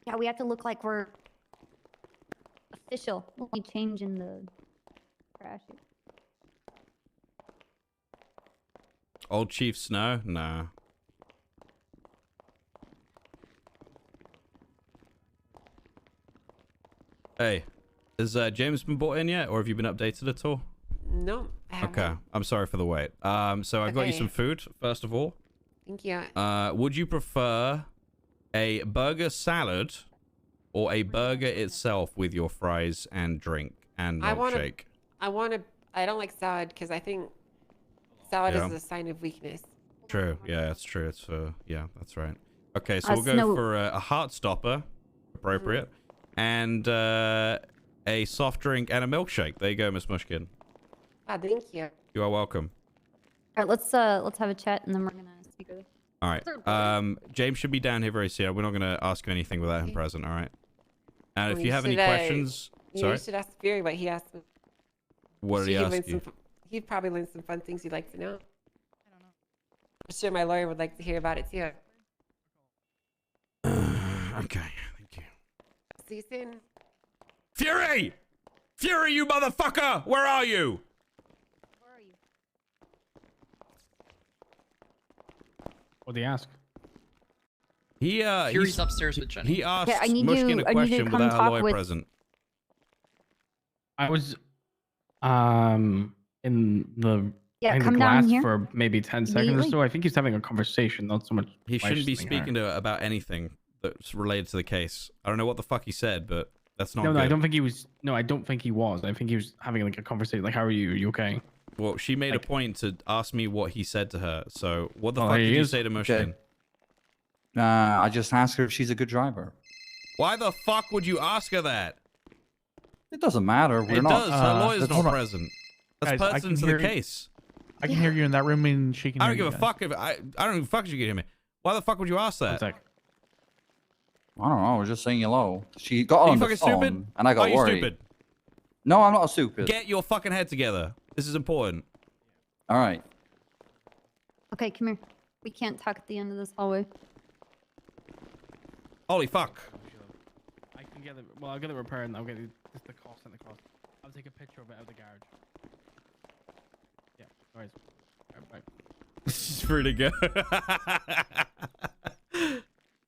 Yeah, we have to look like we're official. We change in the crash. Old Chief Snow? Nah. Hey, has James been brought in yet, or have you been updated at all? No, I haven't. Okay, I'm sorry for the wait. So I've got you Okay. some food, first of all. Thank you. Would you prefer a burger salad or a burger itself with your fries and drink and milkshake? I don't like salad because I think salad Yeah. is a sign of weakness. True. Yeah, that's true. It's yeah, that's right. Okay, so we'll go Snow- for a heart stopper, appropriate, and a soft drink and a milkshake. There you go, Miss Mushkin. Ah, thank you. You are welcome. All right, let's have a chat and then we're gonna speak with. All right. James should be down here very soon. We're not going to ask him anything without him present. All right. And if you have any questions, sorry. You should ask Fury what he asked me. What did he ask you? He'd probably learn some fun things you'd like to know. I don't know. I'm sure my lawyer would like to hear about it too. Okay. Thank you. See you soon. Fury! Fury, you motherfucker! Where are you? What did he ask? Fury's upstairs with Jenny. He asked Okay, I need Mushkin you- a I need you to question come without a talk lawyer with- present. I was in the Yeah, behind the come down glass here. for maybe 10 seconds or Immediately. so. I think he's having a conversation, not so much. He shouldn't be questioning her. speaking to about anything that's related to the case. I don't know what the fuck he said, but that's not No, good. I don't think he was. No, I don't think he was. I think he was having like a conversation. Like, how are you? Are you okay? Well, she made a point to ask me what he said to her. So what the Oh, fuck he did you is- say to Mushkin? I just asked her if she's a good driver. Why the fuck would you ask her that? It doesn't matter. We're It not. does. Her lawyer's hold not on. present. That's Guys, I pertinent can to the hear- case. I can hear you in that room, and she can. I hear don't give you a guys. fuck if I don't give a fuck if you can hear me. Why the fuck would you ask that? I don't know. I was just saying hello. She got Are you on the fucking phone, stupid? and I got Are you worried. stupid? No, I'm not stupid. Get your fucking head together. This is important. All right. Okay, come here. We can't talk at the end of this hallway. Holy fuck. I can get it. Well, I'll get it repaired, and I'll get just the cost and the cost. I'll take a picture of it out of the garage. Yeah. All right. Bye. This is pretty good.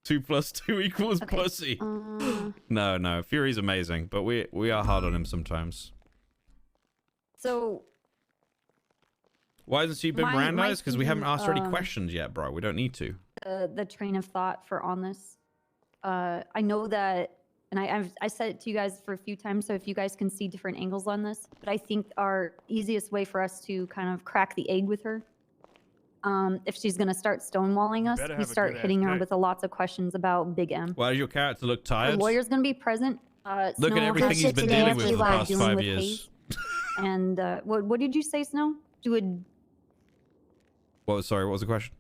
2 + 2 = Okay, pussy. No. Fury's amazing, but we are hard on him sometimes. So Why hasn't she been My Mirandized? Because we haven't thinking, asked her any questions yet, bro. We don't need to. the train of thought for on this. I know that, and I said it to you guys for a few times, so if you guys can see different angles on this, but I think our easiest way for us to kind of crack the egg with her, if she's gonna start stonewalling us, Better we have a start good-ass hitting her day. with lots of questions about Big M. Why does your character look The tired? lawyer's gonna be present. Look at Snow everything has he's to been today dealing with actually for the while past dealing 5 with years. Hayes. And what did you say, Snow? Sorry, what was the question?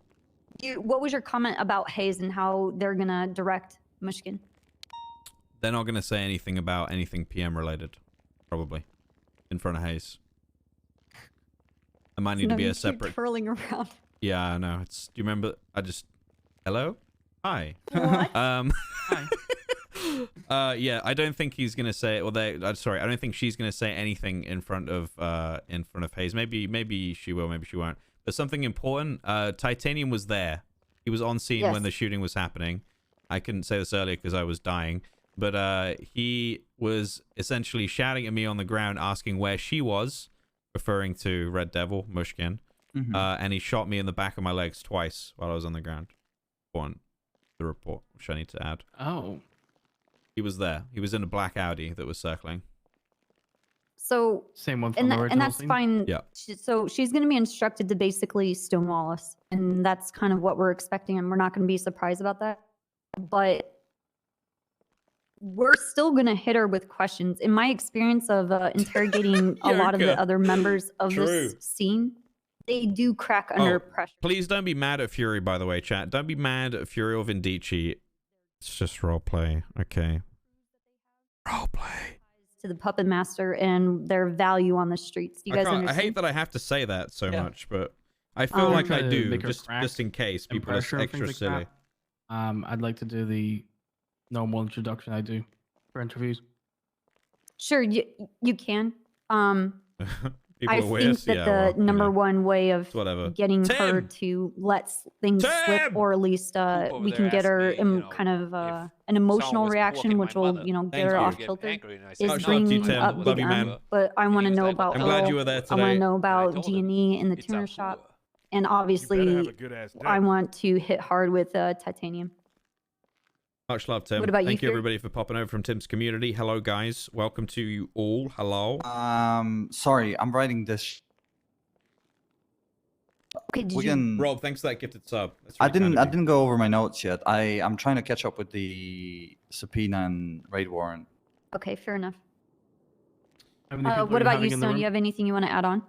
What was your comment about Hayes and how they're gonna direct Mushkin? They're not going to say anything about anything PM related, probably, in front of Hayes. It might need to be you a keep separate. twirling around. Yeah, I know. It's. Do you remember? Hello? Hi. What? Yeah, I don't think he's gonna say. Well, sorry, I don't think she's gonna say anything in front of Hayes. Maybe she will. Maybe she won't. But something important. Titanium was there. He was on scene when the shooting was happening. I couldn't say this earlier because I was dying. But he was essentially shouting at me on the ground, asking where she was, referring to Red Devil Mushkin. And he shot me in the back of my legs twice while I was on the ground. On the report, which I need to add. Oh. He was there. He was in a black Audi that was circling. So same one from and, the and original that's scene? fine. Yeah. So she's going to be instructed to basically stonewall us, and that's kind of what we're expecting, and we're not going to be surprised about that. But we're still going to hit her with questions. In my experience of interrogating a lot of the other members of this scene, they do crack under pressure. Please don't be mad at Fury, by the way, chat. Don't be mad at Fury or Vindici. It's just roleplay, okay? Roleplay. To the puppet master and their value on the streets. Do you guys I understand? hate that I have to say that so much, but I feel like I do, just in case people are extra silly. I'd like to do the normal introduction I do for interviews. Sure, you can. People I are weird. think that the number one way of getting her to let things slip, or at least we can get her in kind of an emotional reaction, which will, get her off kilter, is bringing up Big M. But I want to know about I'm glad you Earl. were there I today. want to know about G&E in the tuner shop. And obviously, I want to hit hard with Titanium. Much love, Tim. What about you, Thank you, Fury? everybody, for popping over from Tim's community. Hello, guys. Welcome to you all. Hello. Sorry, I'm writing this. Okay, we can. Rob, thanks for that gifted sub. That's I really kind didn't. of I you. didn't go over my notes yet. I'm trying to catch up with the subpoena and raid warrant. Okay, fair enough. How many people are What about having you, in the Stone? room? You have anything you want to add on?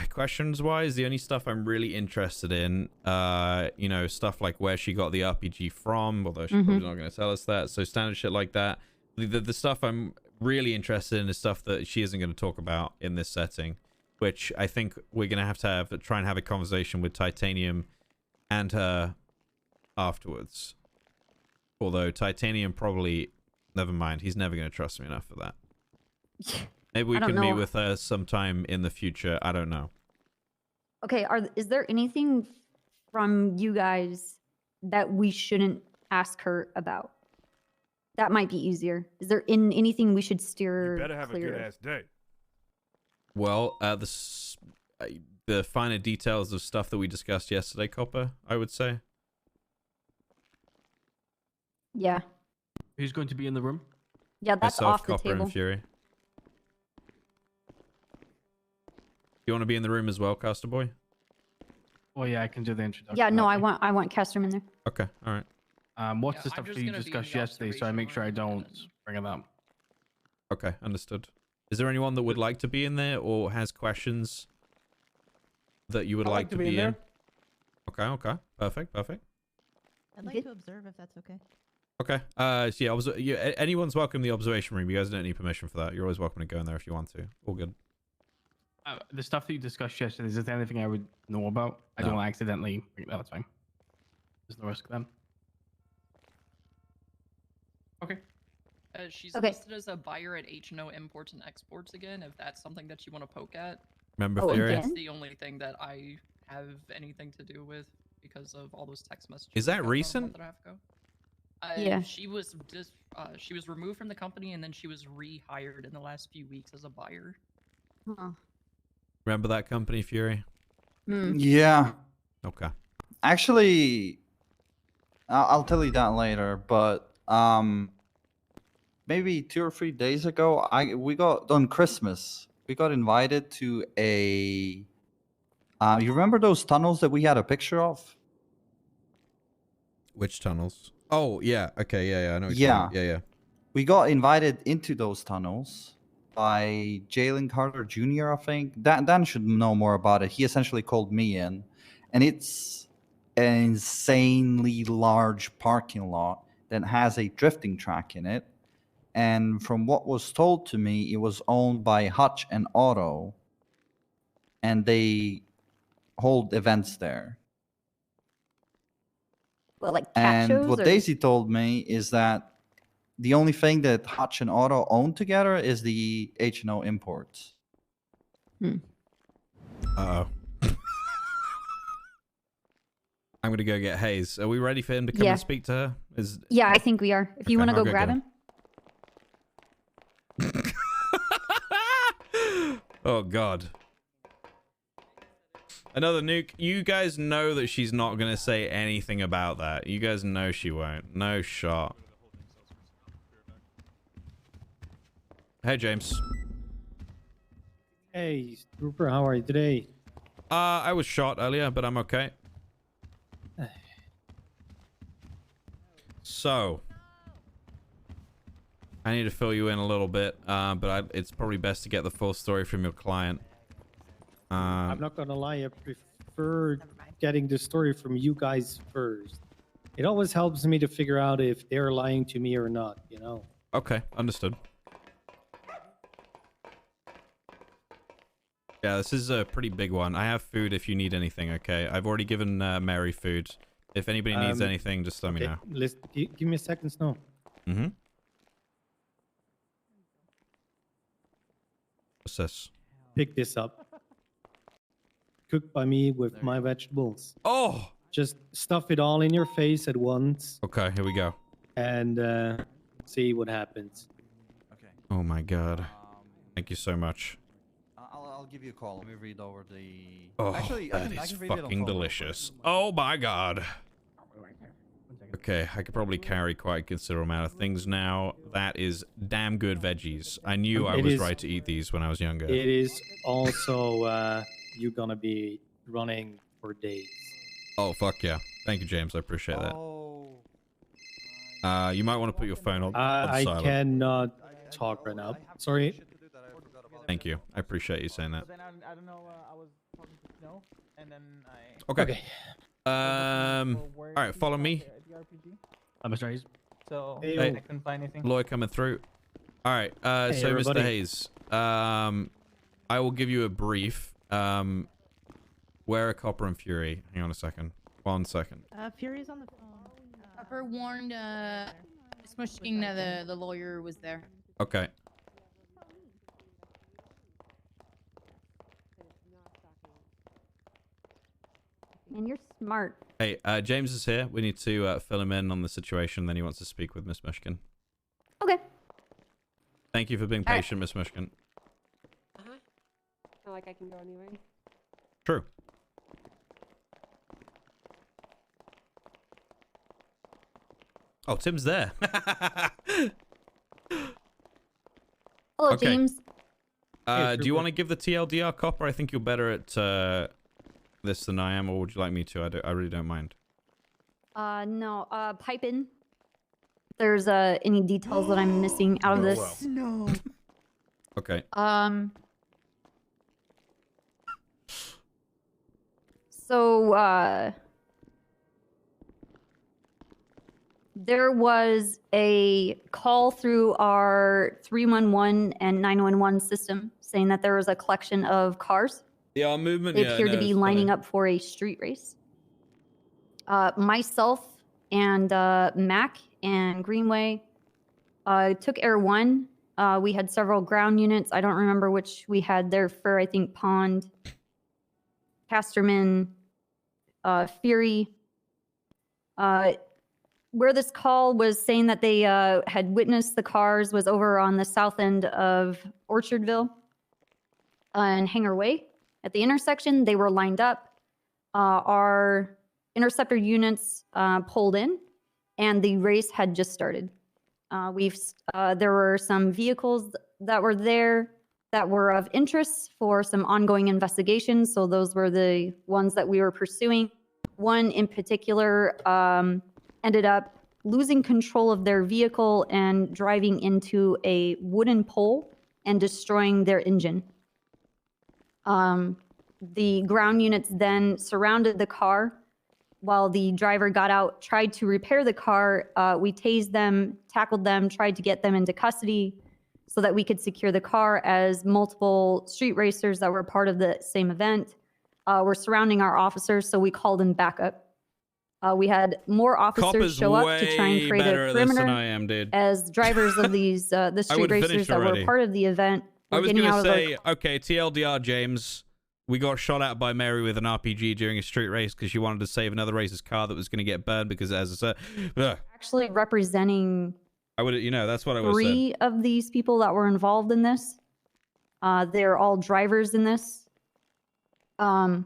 Questions wise, the only stuff I'm really interested in, stuff like where she got the RPG from, although she's probably not going to tell us that. So standard shit like that. The stuff I'm really interested in is stuff that she isn't going to talk about in this setting, which I think we're going to try and have a conversation with Titanium and her afterwards. Although Titanium probably, never mind, he's never going to trust me enough for that. Maybe we can meet with her sometime in the future. I don't know. Okay, is there anything from you guys that we shouldn't ask her about? That might be easier. Is there anything we should steer You better have clear a good of? ass day. Well, the finer details of stuff that we discussed yesterday, Copper, I would say. Yeah. Who's going to be in the room? Yeah, that's Myself, off the Copper, table. and Fury. You want to be in the room as well, Caster Boy? Oh yeah, I can do the introduction. Yeah, no, that way. I want Castrum in there. Okay, all right. What's the stuff that you discussed yesterday, so I make sure I don't bring it up. Okay, understood. Is there anyone that would like to be in there or has questions that you would I'd like to be in? there. Okay, perfect. I'd like to observe if that's okay. Okay, so yeah, anyone's welcome to the observation room. You guys don't need permission for that. You're always welcome to go in there if you want to. All good. The stuff that you discussed yesterday, is there anything I would know about? I don't want to accidentally bring that. That's fine. There's no risk then. Okay. She's Okay. listed as a buyer at H&O Imports and Exports again, if that's something that you want to poke at. Remember That's Fury? the only thing that I have anything to do with because of all those text messages. Is that I got about a recent? month and a half ago. Yeah. She was removed from the company and then she was rehired in the last few weeks as a buyer. Huh. Remember that company, Fury? Yeah. Okay. Actually, I'll tell you that later. But maybe 2 or 3 days ago, we got on Christmas. We got invited to a. You remember those tunnels that we had a picture of? Which tunnels? Oh, yeah. Okay, yeah. I know. What Yeah. Yeah. We got invited into those tunnels by Jalen Carter Jr., I think. Dan should know more about it. He essentially called me in. and it's an insanely large parking lot that has a drifting track in it. And from what was told to me, it was owned by Hutch and Otto, and they hold events there. Well, like cat And shows what or- Daisy told me is that the only thing that Hutch and Otto own together is the H&O imports. Uh-oh. I'm gonna go get Hayes. Are we ready for him to come Yeah. and speak to her? Yeah, I think we are. If you Okay, want to I'll go go grab get him. Oh god. Another nuke. You guys know that she's not gonna say anything about that. You guys know she won't. No shot. Hey, James. Hey, Rupert, how are you today? I was shot earlier, but I'm okay. So, I need to fill you in a little bit, but it's probably best to get the full story from your client. I'm not gonna lie, I prefer getting the story from you guys first. It always helps me to figure out if they're lying to me or not, you know? Okay, understood. Yeah, this is a pretty big one. I have food if you need anything, okay? I've already given Mary food. If anybody needs anything, just let me know. Give me a second, Snow. Mm-hmm. What's this? Pick this up. Cooked by me with my vegetables. Oh! Just stuff it all in your face at once Okay, here we go. and see what happens. Oh my god. Thank you so much. I'll give you a call. Let me read over the... Oh, Actually, that I is can read it on fucking phone. delicious. Oh my god. Okay, I could probably carry quite a considerable amount of things now. That is damn good veggies. I knew I It was is- right to eat these when I was younger. It is also, you're gonna be running for days. Oh, fuck yeah. Thank you, James. I appreciate that. You might want to put your phone on I silent. cannot talk right now. Sorry. Thank you. I appreciate you saying that. Then I don't know. I was talking to Snow, and then I. Okay. All right, follow me. I'm sorry. So Hey. I couldn't find anything. Lawyer coming through. All right. Hey, So, everybody. Mr. Hayes, I will give you a brief. Where are Copper and Fury? Hang on a second. 1 second. Fury's on the phone. Copper warned Smushking the lawyer was there. Okay. Man, you're smart. Hey, James is here. We need to fill him in on the situation. Then he wants to speak with Miss Mushkin. Okay. Thank you for being All right. patient, Miss Mushkin. Uh-huh. Not like I can go anywhere. True. Oh, Tim's there. Hello, Okay. James. Do you want to give the TLDR, Copper? I think you're better at this than I am, or would you like me to? I really don't mind. No, pipe in. If there's any details that I'm missing out of Oh, this. well. No. Okay. So, there was a call through our 311 and 911 system saying that there was a collection of cars. Yeah, our movement. They appeared to be lining up for a street race. Myself and Mac and Greenway took Air 1. We had several ground units. I don't remember which we had there for, I think, Pond, Casterman, Fury. Where this call was saying that they had witnessed the cars was over on the south end of Orchardville and Hanger Way. At the intersection, they were lined up. Our interceptor units pulled in, and the race had just started. There were some vehicles that were there that were of interest for some ongoing investigations, so those were the ones that we were pursuing. One in particular ended up losing control of their vehicle and driving into a wooden pole and destroying their engine. The ground units then surrounded the car while the driver got out, tried to repair the car. We tased them, tackled them, tried to get them into custody so that we could secure the car, as multiple street racers that were part of the same event were surrounding our officers, so we called in backup. We had more officers Copper's show up to try and way create better a at this than perimeter I am, dude. as drivers of these the street would racers finish that were already. part of the event I were was getting going out to of say, their okay, TLDR, James, we got shot at by Mary with an RPG during a street race because she wanted to save another racer's car that was going to get burned because, as I said, actually representing I would, that's what I would have said. 3 of these people that were involved in this. They're all drivers in this. One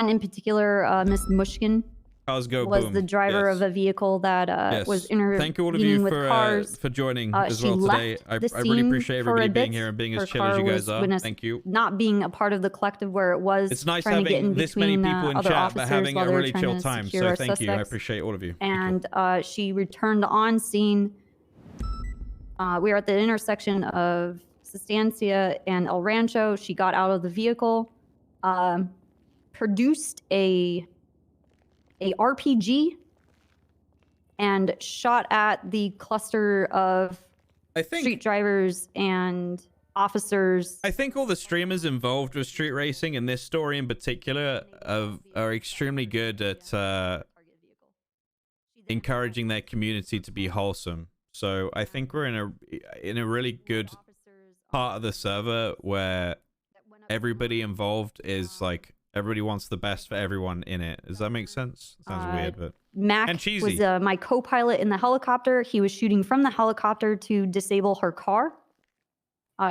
in particular, Miss Mushkin, Cars go was boom. the driver Yes. of a vehicle that Yes. was intervening Thank you all of you with cars. for joining as she well today. left the I really scene appreciate for a everybody being bit. here and being Her as chill as you car guys was are. witness- Thank you. Not being a part of the collective where it was It's nice trying to get in having this many between people in other chat, but officers having while a they were really trying chill to time. secure So our thank you. I suspects. appreciate all of you. And she returned on scene. We were at the intersection of Sustancia and El Rancho. She got out of the vehicle, produced a RPG, and shot at the cluster of street drivers and officers. I think all the streamers involved with street racing, and this story in particular, are extremely good at encouraging their community to be wholesome. So I think we're in a really good part of the server where everybody involved is like everybody wants the best for everyone in it. Does that make sense? Sounds weird, but Mac and cheesy. was my co-pilot in the helicopter. He was shooting from the helicopter to disable her car.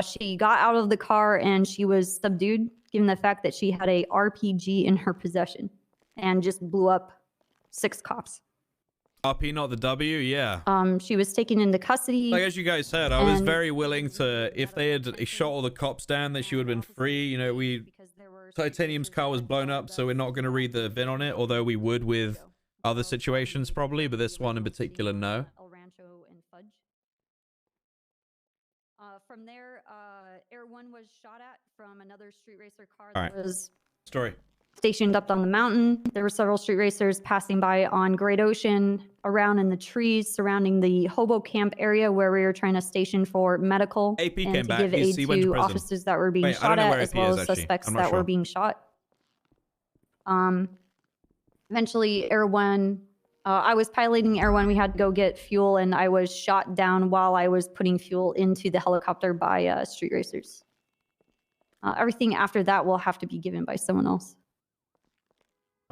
She got out of the car and she was subdued, given the fact that she had a RPG in her possession, and just blew up 6 cops. RP, not the W, yeah. She was taken into custody. Like as you guys said, I was and- very willing to, if they had shot all the cops down, that she would have been free. You know, Titanium's car was blown up, so we're not going to read the VIN on it, although we would with other situations probably, but this one in particular, no. El Rancho and Fudge. From there, Air 1 was shot at from another street racer car All that right. was Story. stationed up on the mountain. There were several street racers passing by on Great Ocean, around in the trees surrounding the hobo camp area where we were trying to station for medical AP and came to back. give He aid went to to prison. officers that were being Wait, I shot don't know at, where as AP well is, as actually. suspects I'm not that were sure. being shot. Eventually, Air 1, I was piloting Air 1. We had to go get fuel, and I was shot down while I was putting fuel into the helicopter by street racers. Everything after that will have to be given by someone else.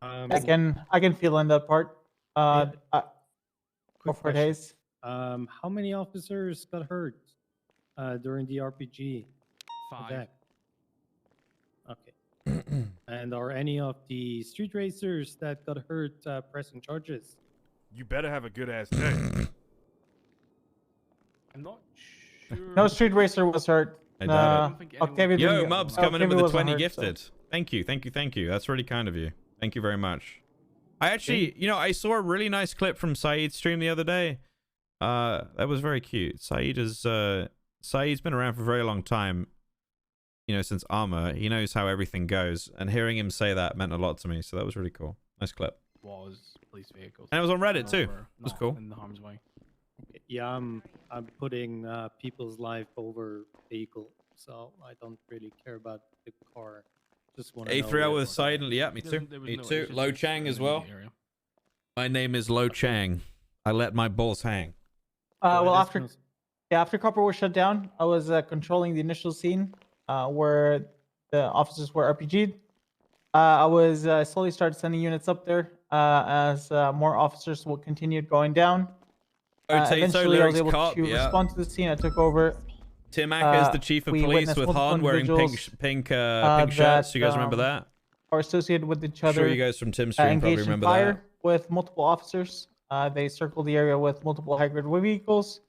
I can fill in that part. Go for it, Hayes. How many officers got hurt during the RPG? 5. attack? Okay. And are any of the street racers that got hurt pressing charges? You better have a good ass day. I'm not sure. No street racer was hurt. I doubt it. Octavia Yo, didn't- Mubs coming in Octavia with the wasn't 20 hurt, gifted. so- Thank you, thank you, thank you. That's really kind of you. Thank you very much. I actually, you know, I saw a really nice clip from Saeed's stream the other day. That was very cute. Saeed's been around for a very long time. You know, since Armor. He knows how everything goes. And hearing him say that meant a lot to me. So that was really cool. Nice clip. Was police vehicles. And it was on Reddit too. Over, It was not cool. In the harm's way. Yeah, I'm putting people's life over vehicle, so I don't really care about the car. Just want to know. A3L with Saeed. Yeah, me too. Me too. Lo Chang as well. My name is Lo Chang. I let my balls hang. Well, after Copper was shut down, I was controlling the initial scene where the officers were RPG'd. I was slowly started sending units up there as more officers will continue going down. Eventually, I was able to respond to the scene. I took over. Tim Acker is the chief of we police witnessed with multiple Han wearing pink individuals, shirts. You guys remember that? Are associated with each I'm other. sure you guys from Tim's stream probably engaged in remember fire that. with multiple officers. They circled the area with multiple high-grade vehicles.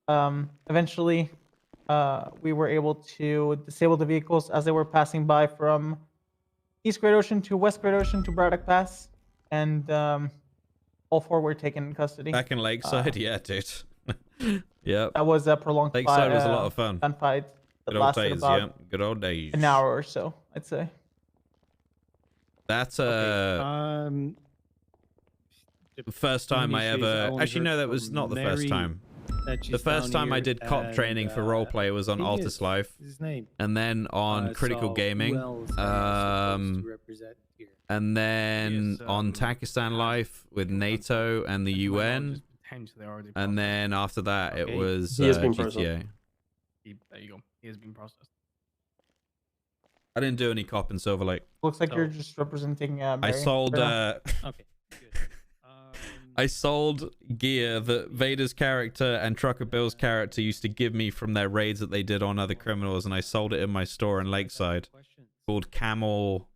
Eventually, we were able to disable the vehicles as they were passing by from East Great Ocean to West Great Ocean to Braddock Pass, and all 4 were taken in custody. Back in Lakeside, yeah, dude. Yep. That was a prolonged Lakeside was a lot of fun. gunfight that Good old lasted days, about yeah. Good old days. an hour or so, I'd say. That's the first time I issue is I ever. only Actually, no, heard that was from not the first Mary time. that The she's first down time I here, did cop and, training for roleplay was on thing Altus is, Life, his name. and then on Critical So Gaming, who else am I supposed to represent here? and then on Takistan Life with NATO and the UN, and then after that it was He has been GTA. processed. There you go. He has been processed. I didn't do any cop in Silver Lake. Looks like you're So- just representing. Mary. I sold. Fair enough. Okay. I sold gear that Vader's character and Trucker Bill's character used to give me from their raids that they did on other criminals, and I sold it in my store in Lakeside called Camel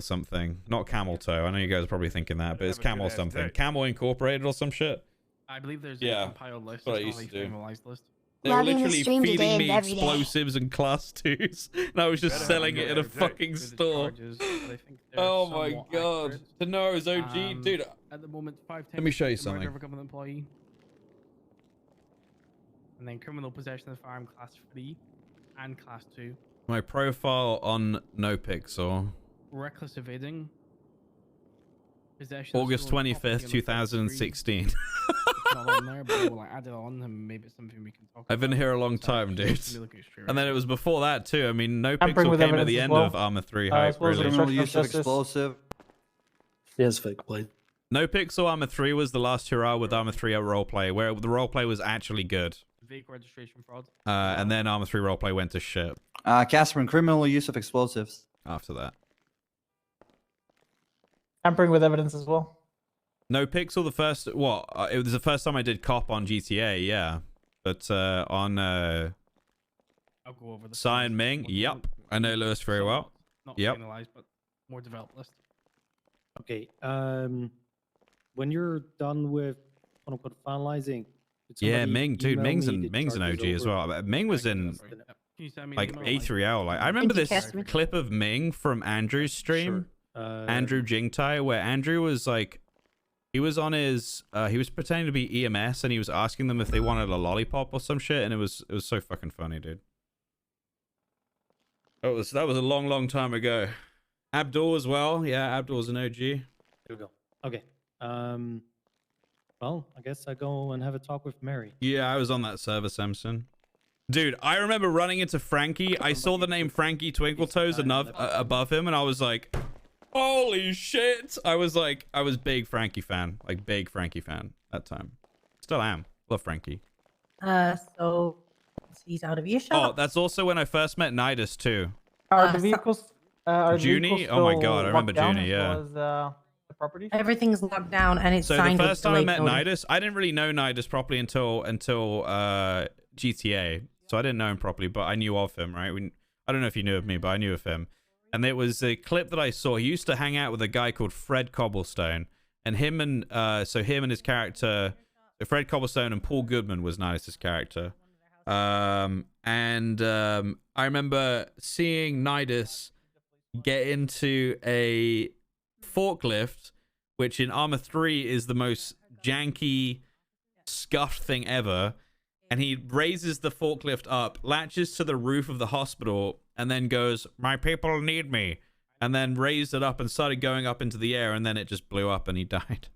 something. Not Camel Toe. I know you guys are probably thinking that, but it's Camel something. Camel Incorporated or some shit. I believe there's Yeah, a compiled list. that's what I It's used not to do. formalized list. They were Logging the literally stream today feeding and me every day. explosives and class 2s, and I was just selling it in a fucking store. Oh my god. Teno's OG. Dude, At the moment, 510. let me show you for murder something. of a government employee. And then criminal possession of the firearm class 3 and class 2. My profile on NoPixel. Reckless evading. Possession of August stolen property 25th, on the 2016. It's not on there, but we'll add it on and maybe it's something we can talk I've been about. here a long time, dude. And then it was before that too. I mean, NoPixel with came at evidence the as end well. of Armor 3 As hype, well as really. Criminal obstruction of use of justice. explosive. He has fake blade. NoPixel Armor 3 was the last hurrah with Armor 3 roleplay, where the roleplay was actually good. Vehicle registration fraud. And then Armor 3 roleplay went to shit Casper, criminal use of explosives. after that. Tampering with evidence as well. NoPixel, the first it was the first time I did cop on GTA, yeah. But on I'll go over the Cyan Ming, yep. I know Lewis very well. Not Yep. finalized, but more developed list. Okay. When you're done with quote unquote finalizing, did Yeah, somebody Ming, dude, email Ming's me an the Ming's an charges OG as over? well. Ming was in Can you send me an like email? A3L. Like I remember you, this Casper. clip of Ming from Andrew's stream, Andrew Jingtai, where Andrew was like, he was on his, he was pretending to be EMS, and he was asking them if they wanted a lollipop or some shit, and it was so fucking funny, dude. That was a long time ago. Abdul as well, yeah, Abdul's an OG. There we go. Okay. Well, I guess I go and have a talk with Mary. Yeah, I was on that server, Samson. Dude, I remember running into Frankie. I saw the name Frankie Twinkletoes above him, and I was like, holy shit. I was big Frankie fan. Like, big Frankie fan that time. Still am. Love Frankie. So he's out of earshot. Oh, that's also when I first met Nidus, too. Are the vehicles? Are the Junie? vehicles Oh my still god, I remember locked down Junie, as yeah. well as, the property? Everything's locked down and it's So the signed with first time I delayed met notice. Nidus, I didn't really know Nidus properly until GTA. So I didn't know him properly, but I knew of him, right? I don't know if you knew of me, but I knew of him. And it was a clip that I saw. He used to hang out with a guy called Fred Cobblestone, and him and his character, Fred Cobblestone and Paul Goodman was Nidus's character. I remember seeing Nidus get into a forklift, which in Armor 3 is the most janky, scuffed thing ever. And he raises the forklift up, latches to the roof of the hospital, and then goes, "My people need me," and then raised it up and started going up into the air, and then it just blew up and he died.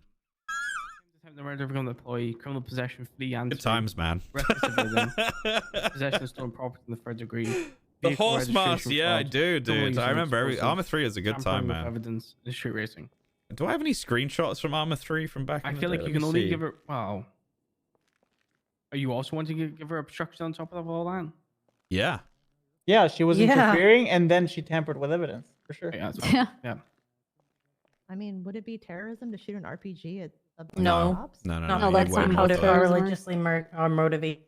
The murder of a government employee, criminal possession, flee, and Good times, man. reckless evading, possession of stolen property in the third degree. The vehicle horse mask, registration yeah, I fraud, do, double dude. use I of remember explosives, Armor 3 is a good tampering time, with man. Evidence in street racing. Do I have any screenshots from Armor 3 from back I in the feel day? like Let you me can only see. give her. Wow. Are you also wanting to give her obstruction on top of all that? Yeah. Yeah, she was Yeah. interfering, and then she tampered with evidence for sure. Yeah. That's fine. Yeah. I mean, would it be terrorism to shoot an RPG at a No. cops? No, No, that's way not more to that. religiously motivated.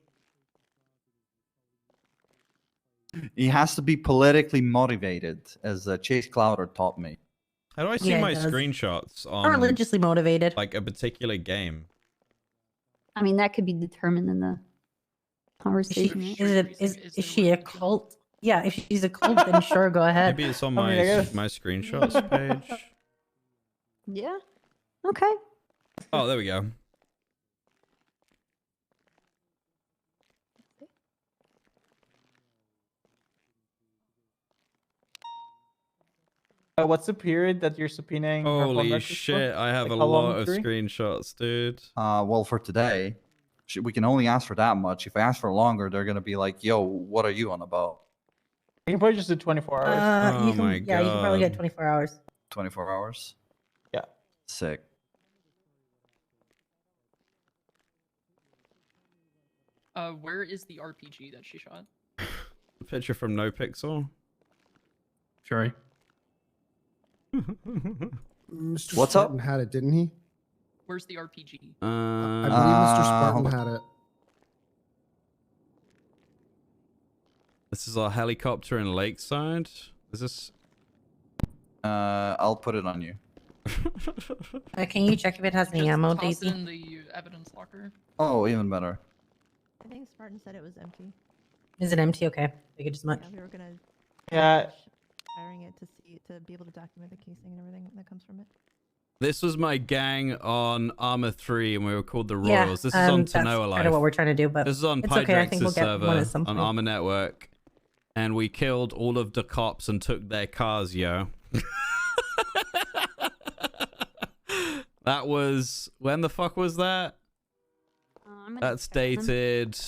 He has to be politically motivated, as Chase Clouder taught me. How do I see Yeah, it my does. screenshots Or on religiously motivated. like a particular game? I mean, that could be determined in the conversation. right? Is she a cult? Yeah, if she's a cult, then sure, go ahead. Maybe it's on I mean, I guess. my screenshots page. Yeah. Okay. Oh, there we go. What's the period that you're subpoenaing? her phone Holy records for? shit! I have Like, a how long lot of period? screenshots, dude. Well, for today, we can only ask for that much. If I ask for longer, they're gonna be like, "Yo, what are you on about?" You can probably just do 24 hours. Oh my Yeah, you can probably get God. 24 hours. 24 hours. Yeah. Sick. Where is the RPG that she shot? Picture from No Pixel. Sorry. Mr. What's Spartan up? had it, didn't he? Where's the RPG? I believe Mr. Spartan hold on. had it. This is our helicopter in Lakeside. Is this? I'll put it on you. Can you check if it has any ammo, Toss it Daisy? in the evidence locker. Oh, even better. I think Spartan said it was empty. Is it empty? Okay, figured as much. Yeah, we were gonna Yeah. firing it to be able to document the casing and everything that comes from it. This was my gang on Armor 3, and we were called the Yeah, Royals. This is on that's Tanoa kind Life. of what we're trying to do, but This is on it's okay. I think we'll Pydrex's get one server at some on point. Armor Network, and we killed all of the cops and took their cars, yo. That was when the fuck was that? That's dated.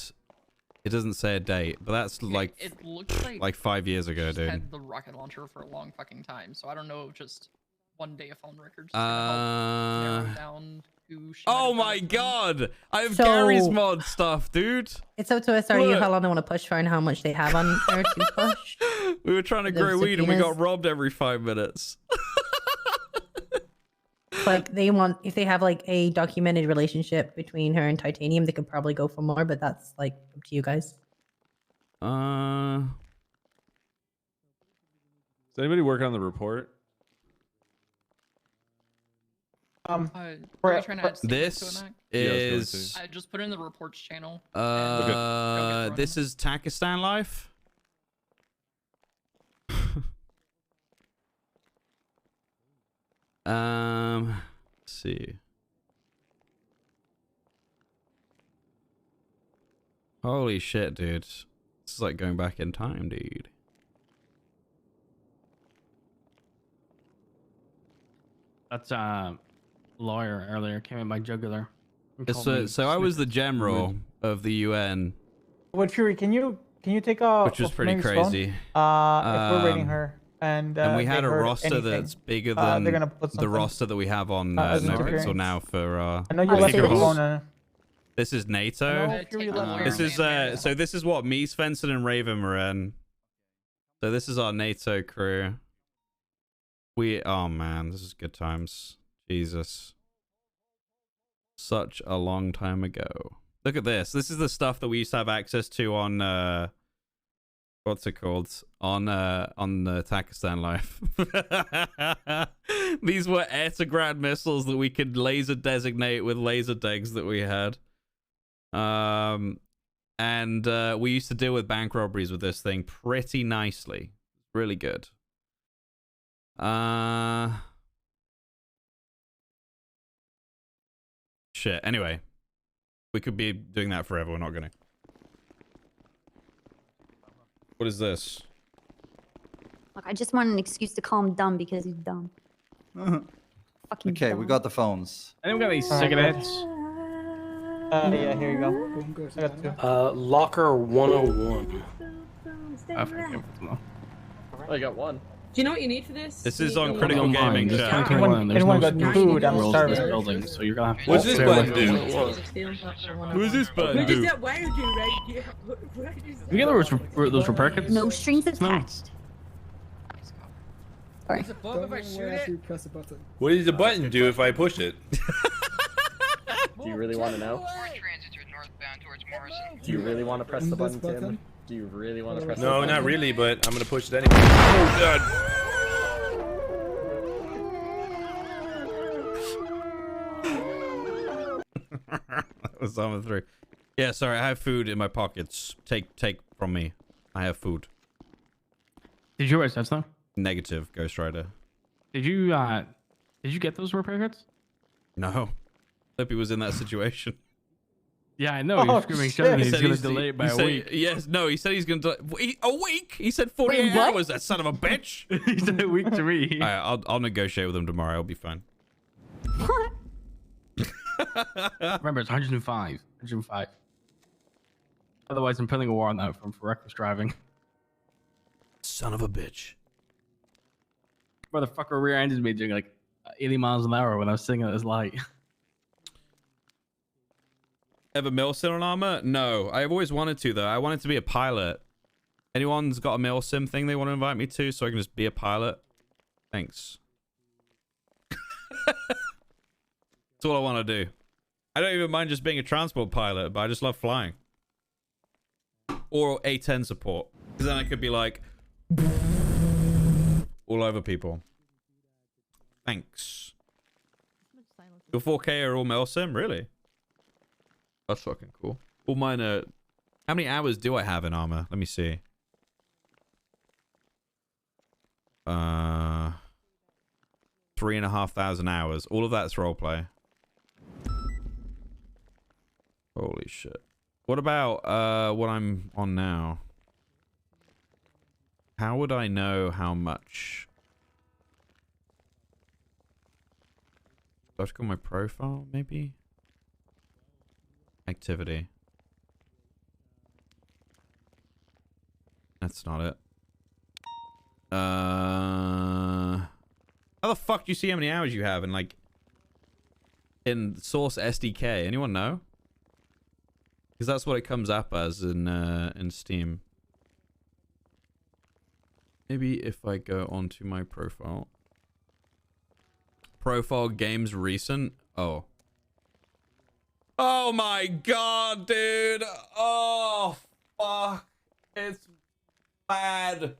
It doesn't say a date, but that's like It looks like 5 years ago, she's dude. had the rocket launcher for a long fucking time, so I don't know if just one day of phone records is gonna help narrow down who she Oh might my have god! I have So- Gary's mod stuff, dude. It's up to SRU Look. how long they want to push for and how much they have on there to push. We were trying to The grow weed and we got subpoenas. robbed every 5 minutes. Like they want, if they have like a documented relationship between her and Titanium, they could probably go for more, but that's like up to you guys. Is anybody working on the report? are you trying to add This to it, Mac? is I just put it in the reports channel. and this is Takistan Life. Let's see. Holy shit, dude. This is like going back in time, dude. That's lawyer earlier came in my jugular. and called So, me so I was the snitch. general of the UN, What Fury? Can you take a which was pretty Mary's phone? crazy. If we're rating Um, her and we they had a heard roster anything, that's bigger they're than gonna put the something, roster that we have on as No Pixel interference. now for I know you I'll left say your this. phone. this is NATO. No, Fury left This yours. is so this is what me, Svensson, and Raven were in. So this is our NATO crew. Oh man, this is good times. Jesus. Such a long time ago. Look at this. This is the stuff that we used to have access to on what's it called? On the Takistan Life. These were air-to-ground missiles that we could laser designate with laser degs that we had. And we used to deal with bank robberies with this thing pretty nicely. Really good. Shit. Anyway, we could be doing that forever. We're not gonna. What is this? Look, I just want an excuse to call him dumb because he's dumb. Fucking Okay, dumb. we got the phones. Anyone got any cigarettes? Yeah, here you go. I got two. Locker 101. I got one. Do you know what you need for this? This is on Don't Critical mind, Gaming just chat. don't Anyone, There's anyone no got food? I'm rules in starving. this building, so you're gonna have to. What's this bear button with me. do? Who is this button What do? does that wire do, right? Yeah. What does You get those repair kits? No strings attached. Sorry. It's above if I shoot it? Press a button. What does the button do if I push it? Do you really want to know? Do you really want to press the button, Tim? Do you really want to press the No, button? not really, but I'm gonna push it anyway. Oh god! That was on the 3. Yeah, sorry, I have food in my pockets. Take from me. I have food. Did you that stuff? Negative, Ghost Rider. Did you get those repair kits? No. Hope he was in that situation. Yeah, I know. He's Oh, screaming, shit. shouting. He He's said going to delay it by a week. Yes, no, he said he's going to delay a week. He said 48 what? hours. That son of a bitch. He said a week to me. All right, I'll negotiate with him tomorrow. I'll be fine. Remember, it's 105. 105. Otherwise, I'm putting a warrant out for reckless driving. Son of a bitch. Motherfucker rear-ended me doing like 80 miles an hour when I was sitting at this light. Ever milsim on armor? No, I've always wanted to though. I wanted to be a pilot. Anyone's got a milsim thing they want to invite me to so I can just be a pilot? Thanks. That's all I want to do. I don't even mind just being a transport pilot, but I just love flying. Or A10 support. Because then I could be like all over people. Thanks. Your 4K are all milsim? Really? That's fucking cool. All mine are... How many hours do I have in armor? Let me see. 3,500 hours. All of that's roleplay. Holy shit. What about what I'm on now? How would I know how much? Do I have to go on my profile, maybe? Activity. That's not it. How the fuck do you see how many hours you have in like in Source SDK? Anyone know? Because that's what it comes up as in Steam. Maybe if I go onto my profile. Profile games recent. Oh. Oh my god, dude. Oh, fuck. It's bad.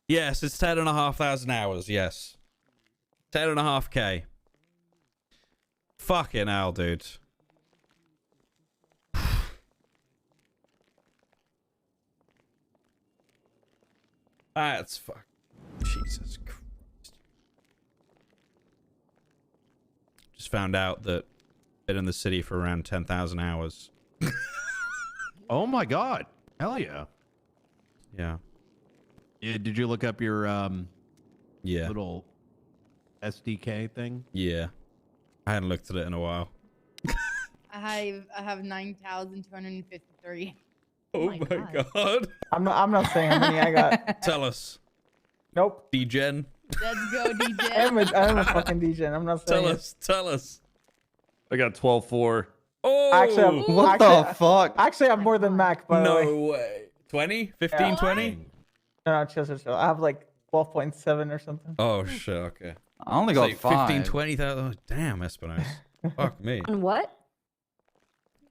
Yes, it's 10,500 hours. Yes. 10.5K. Fucking hell, dude. That's fuck. Jesus Christ. Just found out that been in the city for around 10,000 hours. Oh my god. Hell yeah. Yeah. Yeah, did you look up your yeah, little SDK thing? Yeah. I hadn't looked at it in a while. I have 9,253. Oh my god. I'm not saying how many I got. Tell us. Nope. DGen. Let's go, DJ. I am a fucking DJ. I'm not saying. Tell us. I got 12-4. Oh, Actually, fuck? Actually, I'm more than Mac, by the way. No way. 20? 15, 20? No, chill. I have like 12.7 or something. Oh shit, okay. I only It's got like 5. 15, 20,000. Oh, damn, Espinosa. Fuck me. On what?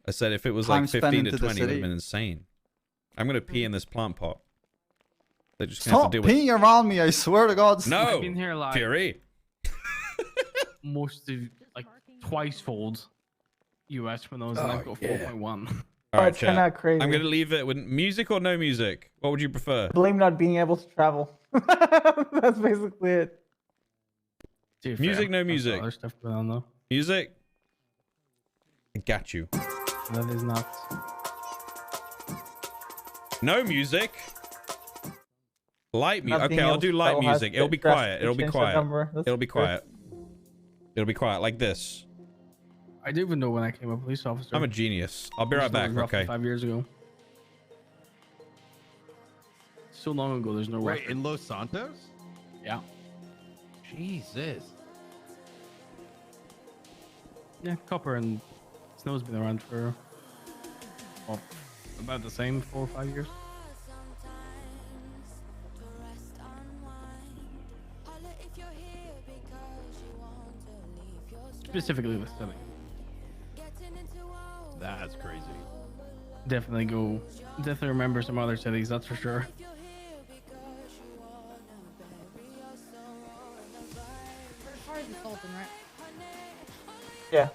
I said if it was Time like spent 15 to into the 20, it would have city. been insane. I'm gonna pee in this plant pot. They're just gonna Stop have to deal with peeing around me, I swear to God. No! I've been here like Fury. most of like twice fold US when I was Oh, I've got yeah. 4.1. All right, it's kinda chat. crazy. I'm gonna leave it with music or no music. What would you prefer? Blame not being able to travel. That's basically it. Dude, Music, fair. no I've got music. Other stuff going on though. Music. I got you. That is not. No music. Light music. Not being Okay, I'll able do to light travel has music. It'll be drastically quiet. It'll be changed the quiet. number. That's It'll be great. quiet. It'll be quiet like this. I didn't even know when I became a police officer. I'm a genius. I'll be right That was back. roughly Okay. 5 years ago. So long ago, there's no Right, record. in Los Santos? Yeah. Jesus. Yeah, Copper and Snow's been around for well, about the same 4 or 5 years. Specifically with Silly. That's crazy. Definitely remember some other cities, that's for sure. First car is the Sultan, right? Yeah.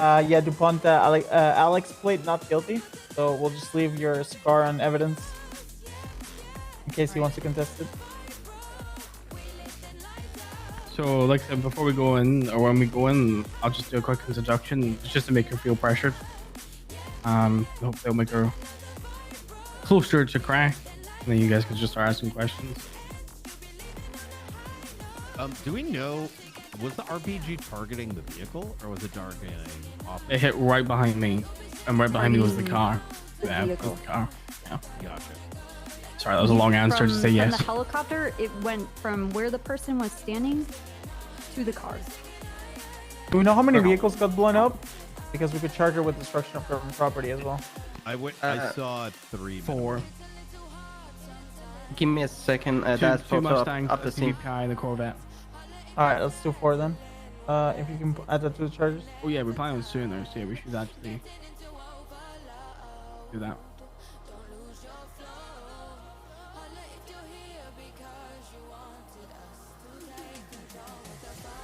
Yeah, DuPont, Alex plate not guilty. So we'll just leave your scar on evidence in case he wants to contest it. So, like I said, before we go in, or when we go in, I'll just do a quick introduction, just to make her feel pressured. I hope they'll make her closer to crack, and then you guys can just start asking questions. Do we know, was the RPG targeting the vehicle or was it targeting off? It hit right behind me, and right behind me was the car. The Yeah, it was vehicle. the car. Yeah. Gotcha. Sorry, that was a long answer to say From yes. the helicopter, it went from where the person was standing to the cars. Do we know how many vehicles got blown up? Because we could charge her with destruction of government property as well. I saw 3. 4. Give me a second. Two That's photo Mustangs, of a the scene. CVPI, and a Corvette. All right, let's do 4 then. If you can add that to the charges. Oh yeah, we're planning on sooner, so yeah, we should actually do that.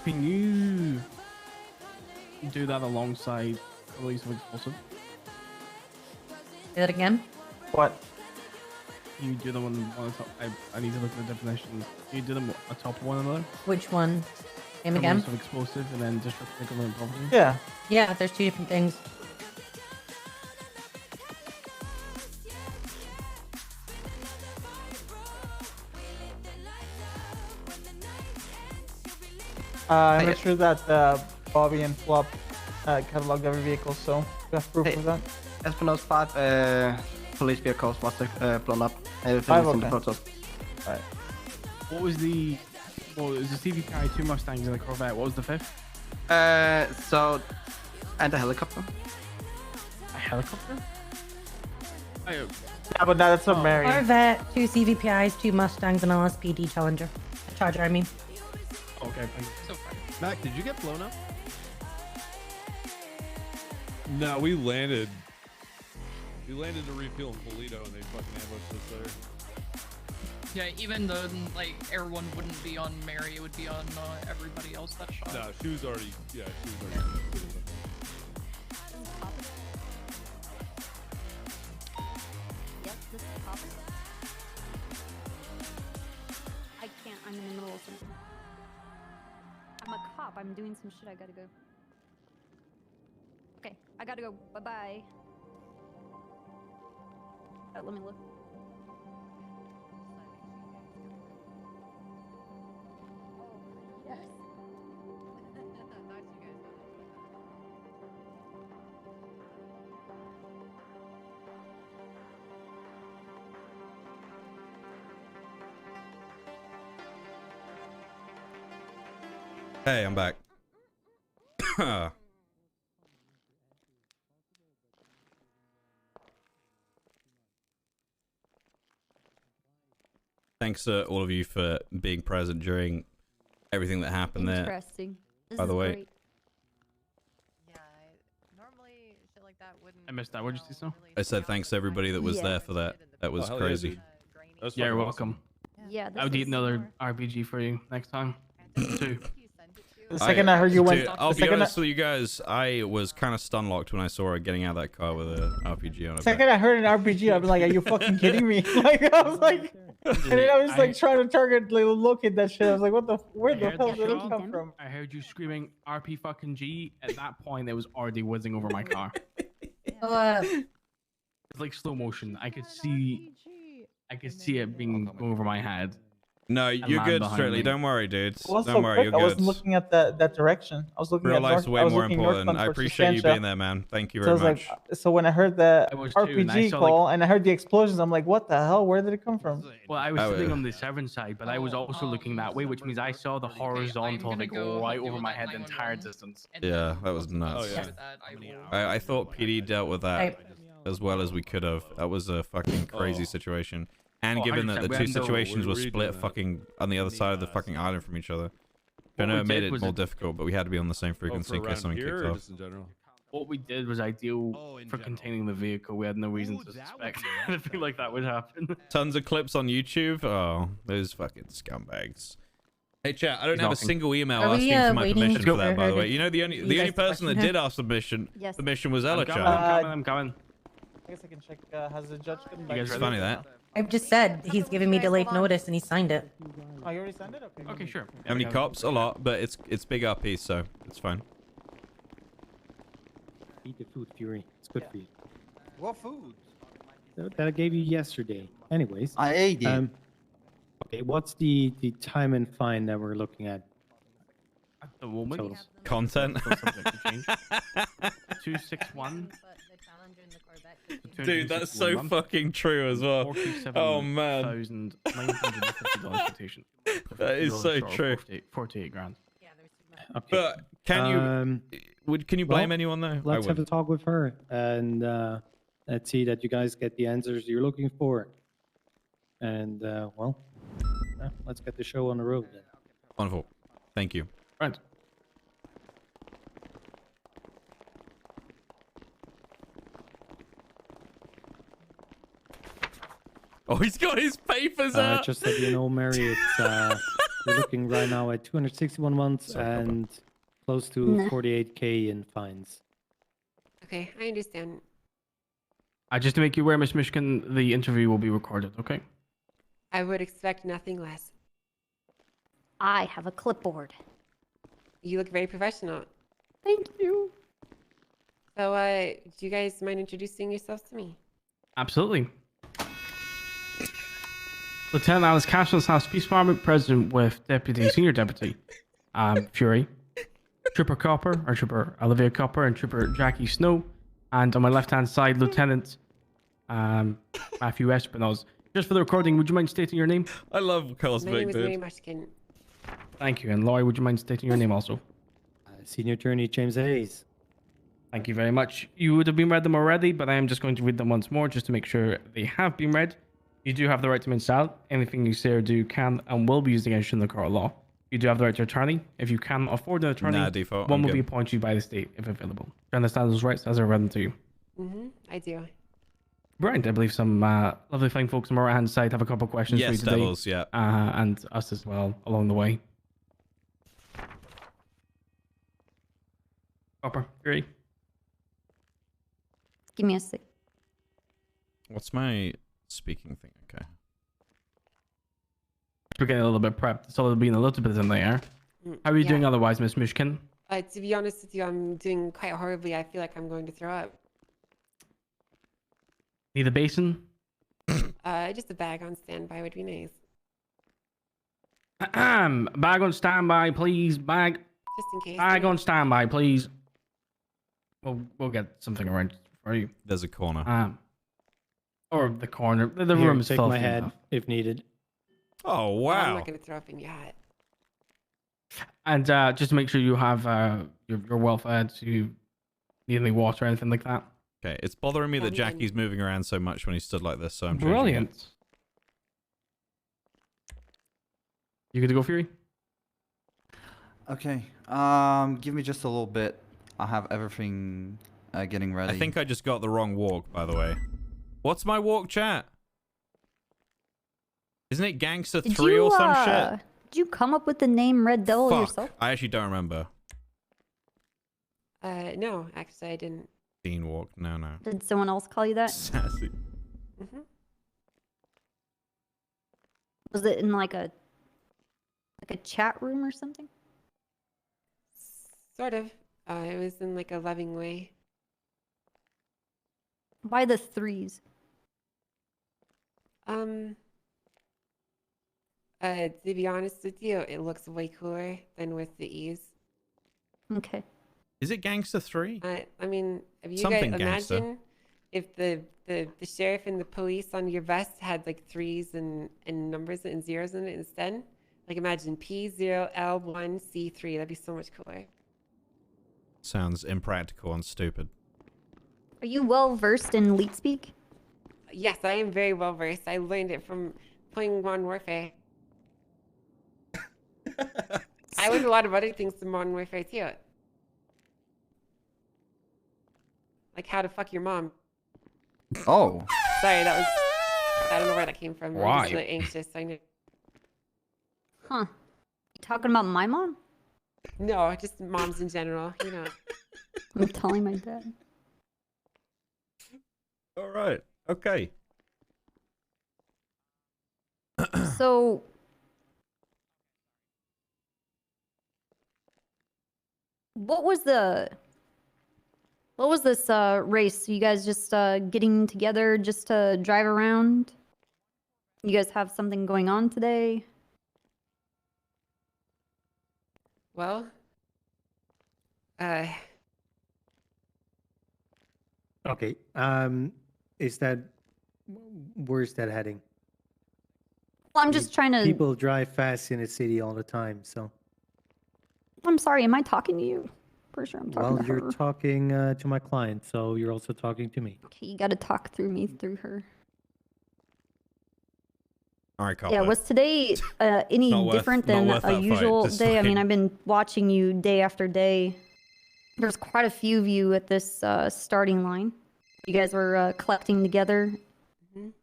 Can you do that alongside release of explosive? Say that again. What? Can you do them on the top? I need to look at the definitions. Can you do them on top of one another? Which one? Name again. Release of explosive and then destruction of government property? Yeah. Yeah, there's 2 different things. I'm not sure that Bobby and Flop cataloged every vehicle, so we have proof of that. Espinosa 5 police vehicles was blown up. Everything 5, is in the okay. photos. Alright. What was the... Well, it was the CVPI, 2 Mustangs, and a Corvette. What was the 5th? And a helicopter. A helicopter? Yeah, but that's a Mary. Corvette, 2 CVPIs, 2 Mustangs, and an LSPD Challenger. A Charger, I mean. Okay, thank you. So far. Mac, did you get blown up? No, we landed. We landed to refuel in Polito and they fucking ambushed us there. Yeah, even though like everyone wouldn't be on Mary, it would be on everybody else that shot. No, she was already. Yeah, she was already. Yes, this is popping. I can't. I'm in the middle of something. I'm a cop. I'm doing some shit. I gotta go. Okay, I gotta go. Bye bye. Let me look. Yes. Hey, I'm back. Thanks to all of you for being present during everything that happened there. Interesting. This By is the way, great. I missed that. What'd you say, so? I said thanks to everybody that was Yeah. there for that. That was Oh, hell yeah, crazy. dude. That's Yeah, you're fucking welcome. Yeah, I would eat is another more- RPG for you next time. 2. The second I heard you went, Dude, I'll the be second, honest with you guys, I was kind of stun locked when I saw her getting out of that car with an RPG on it. second I heard an RPG, I'd be like, "Are you fucking kidding me?" Like I was like, and then I was like trying to target, like, locate that shit. I was like, "What the? Where the hell did it come from?" I heard you screaming RP fucking G. At that point, it was already whizzing over my car. It's like slow motion. I could see it being going over my head. No, and you're land good, behind Strictly. me. Don't worry, dude. It was Don't so worry, quick, you're I wasn't good. looking at that direction. I was looking Real at life's north, way I was more looking important. northbound I towards appreciate you Constantia. being there, man. Thank you So I very was much. like, so when I heard the I was too, and I RPG saw, call and I heard the explosions, I'm like, what the hell? Where did it come from? Well, I was Oh, sitting yeah. on the 7 side, but I was also looking that way, which means I saw the horizontal gonna like go right help you over with my that head the entire 911. distance. Yeah, that was nuts. Oh, yeah. With that, I will- I thought PD dealt with that Right. as well as we could have. That was a fucking crazy Oh. situation. And Oh, given that 100%, the we two had no- situations we were were split doing that. fucking on the other side of the fucking island from each other. I What know we it made did it was more it- difficult, but we had to be on the same Oh, frequency for in case around something here kicked or off. just in general? What we did was ideal in for general. containing the vehicle. We had no reason to suspect anything like that would happen. Tons of clips on YouTube. Oh, those fucking scumbags. Hey chat, I don't have a knocking. single email Are we, asking for my waiting permission for for that, by her the way. to- You know, the you only guys to person that question her? did ask permission was Ella I'm chat. coming. I guess I can check. Has the judge gotten You back? guys It's to funny you? that. I've just said he's giving me delayed notice and he signed it. Oh, you already signed it? Okay. Okay, sure. How many cops? A lot, but it's big RP, so it's fine. Eat the food, Fury. It's good for you. What food? That I gave you yesterday. Anyways. I ate it. Okay, what's the time and fine that we're looking at? At the moment, Total. Content. still subject to change. 261. Dude, that's so fucking true as well. Oh man, $47,950 that is so true. 48 grand. Okay. But can you blame well, anyone though? Let's have a talk with her and let's see that you guys get the answers you're looking for. And well, yeah, let's get the show on the road then. Wonderful. Thank you. Right. Oh, he's got his papers out. Just so you know, Mary, it's we're looking right now at 261 months and close to Nah. 48K in fines. Okay, I understand. Just to make you aware, Miss Michigan, the interview will be recorded, okay? I would expect nothing less. I have a clipboard. You look very professional. Thank you. So, do you guys mind introducing yourselves to me? Absolutely. Lieutenant Alice Cashman's House Peace Department, President with Senior Deputy Fury, Trooper Copper, or Trooper Olivia Copper, and Trooper Jackie Snow, and on my left-hand side, Lieutenant Matthew Espinoz. Just for the recording, would you mind stating your name? I love My Cosmic, name is Mary dude. Mushkin. Thank you. And Laurie, would you mind stating your name also? Senior Attorney James Hayes. Thank you very much. You would have been read them already, but I am just going to read them once more just to make sure they have been read. You do have the right to remain silent. Anything you say or do can and will be used against you in the court of law. You do have the right to attorney. If you can afford an attorney, Nah, default, one I'm will be good. appointed to you by the state if available. Do you understand those rights as I read them to you? I do. Right, I believe some lovely fine folks on my right-hand side have a couple of questions for you Yes, today. Devils, yeah. And us as well along the way. Copper, Fury. Give me a sec. What's my speaking thing? Okay. We're getting a little bit prepped. It's all been a little bit in the air. How are you doing otherwise, Miss Mishkin? To be honest with you, I'm doing quite horribly. I feel like I'm going to throw up. Need a basin? Just a bag on standby would be nice. Bag on standby, please. Bag. Just in case. Bag on standby, please. We'll get something arranged for you. There's a corner. Or the corner. The Here, room's take filthy my head enough. if needed. Oh, I'm wow. not going to throw up in your hat. And just to make sure you have you're well fed. So you need any water or anything like that. Okay, it's bothering me that Jackie's moving around so much when he stood like this, so I'm changing it. Brilliant. You good to go, Fury? Okay. Give me just a little bit. I have everything getting ready. I think I just got the wrong walk, by the way. What's my walk, chat? Isn't it Gangster 3 or some shit? Did you come up with the name Red Devil Fuck, yourself? I actually don't remember. No, actually, I didn't. Dean walk, no. Did someone else call you that? Sassy. Was it in like a chat room or something? Sort of. It was in like a loving way. Why the threes? To be honest with you, it looks way cooler than with the E's. Okay. Is it Gangster 3? I mean, if you Something guys gangster. imagine if the sheriff and the police on your vest had like threes and numbers and zeros in it instead. Like imagine P0L1C3. That'd be so much cooler. Sounds impractical and stupid. Are you well versed in leet speak? Yes, I am very well versed. I learned it from playing Modern Warfare. I learned a lot of other things from Modern Warfare too. Like how to fuck your mom. Oh. Sorry, that was... I don't know where that came from. I'm Why? just really anxious. I know. Huh. You talking about my mom? No, just moms in general. You know. I'm telling my dad. All right. Okay. So, what was this race? You guys just getting together just to drive around? You guys have something going on today? Well. Okay. Is that where's that heading? Well, I'm just trying to. People drive fast in the city all the time, so. I'm sorry. Am I talking to you? Pretty sure I'm talking Well, to you're her. talking to my client, so you're also talking to me. Okay, you got to talk through me through her. All right, copper. Yeah, was today any Not worth- different not than worth a that fight, usual just day? I mean, fine. I've been watching you day after day. There's quite a few of you at this starting line. You guys were collecting together. Mhm.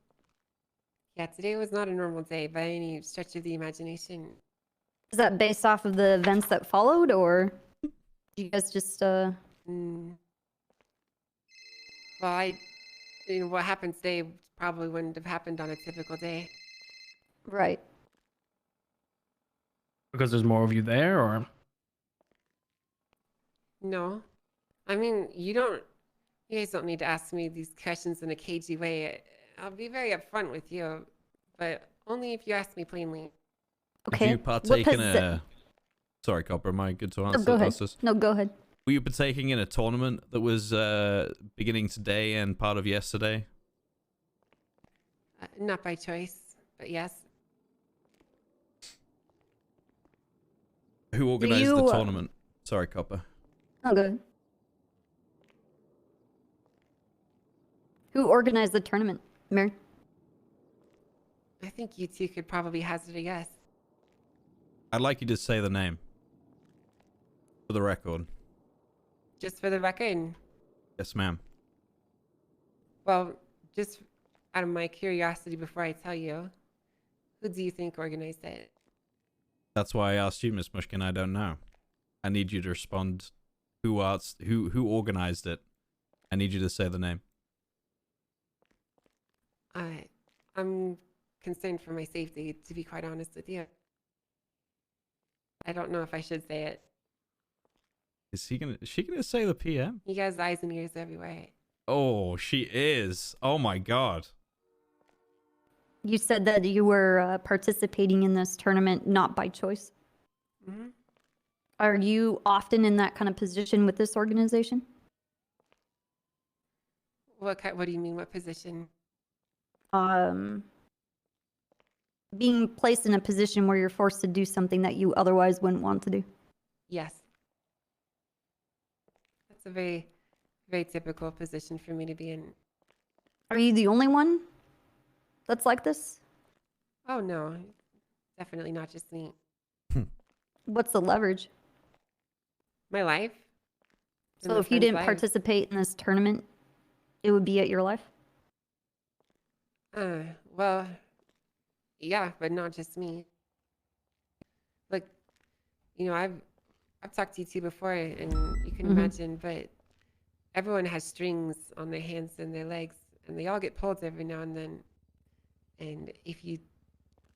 Yeah, today was not a normal day by any stretch of the imagination. Is that based off of the events that followed, or you guys just Mm. Well, what happened today probably wouldn't have happened on a typical day. right? Because there's more of you there, or No. I mean, you guys don't need to ask me these questions in a cagey way. I'll be very upfront with you, but only if you ask me plainly. Okay. Did you partake in a... Sorry, Copper, am I good to answer? go ahead. ask this? No, go ahead. Were you partaking in a tournament that was beginning today and part of yesterday? Not by choice, but yes. Who organized you, the tournament? Sorry, Copper. Oh, good. Who organized the tournament, Mary? I think you two could probably hazard a guess. I'd like you to say the name. For the record. Just for the record. Yes, ma'am. Well, just out of my curiosity before I tell you, who do you think organized it? That's why I asked you, Miss Mushkin. I don't know. I need you to respond. Who organized it? I need you to say the name. I'm concerned for my safety, to be quite honest with you. I don't know if I should say it. Is she gonna say the PM? You guys' eyes and ears everywhere. Oh, she is. Oh my god. You said that you were participating in this tournament not by choice. Mm-hmm. Are you often in that kind of position with this organization? What do you mean? What position? Being placed in a position where you're forced to do something that you otherwise wouldn't want to do. Yes. That's a very, very typical position for me to be in. Are you the only one that's like this? Oh, no. Definitely not just me. What's the leverage? My life. And So my if you friends' didn't lives. participate in this tournament, it would be at your life? Well, yeah, but not just me. Like, I've talked to you two before, and you can imagine, but everyone has strings on their hands and their legs, and they all get pulled every now and then. And if you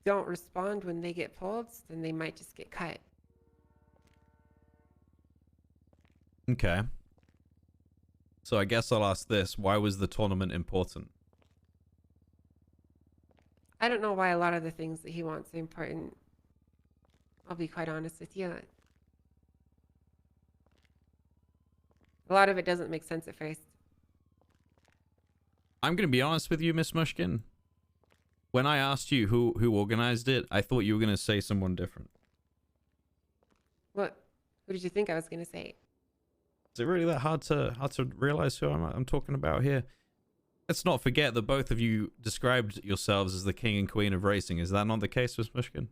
don't respond when they get pulled, then they might just get cut. Okay. So I guess I'll ask this. Why was the tournament important? I don't know why a lot of the things that he wants are important. I'll be quite honest with you. A lot of it doesn't make sense at first. I'm going to be honest with you, Miss Mushkin. When I asked you who organized it, I thought you were going to say someone different. What did you think I was going to say? Is it really that hard to realize who I'm talking about here? Let's not forget that both of you described yourselves as the king and queen of racing. Is that not the case, Miss Mushkin?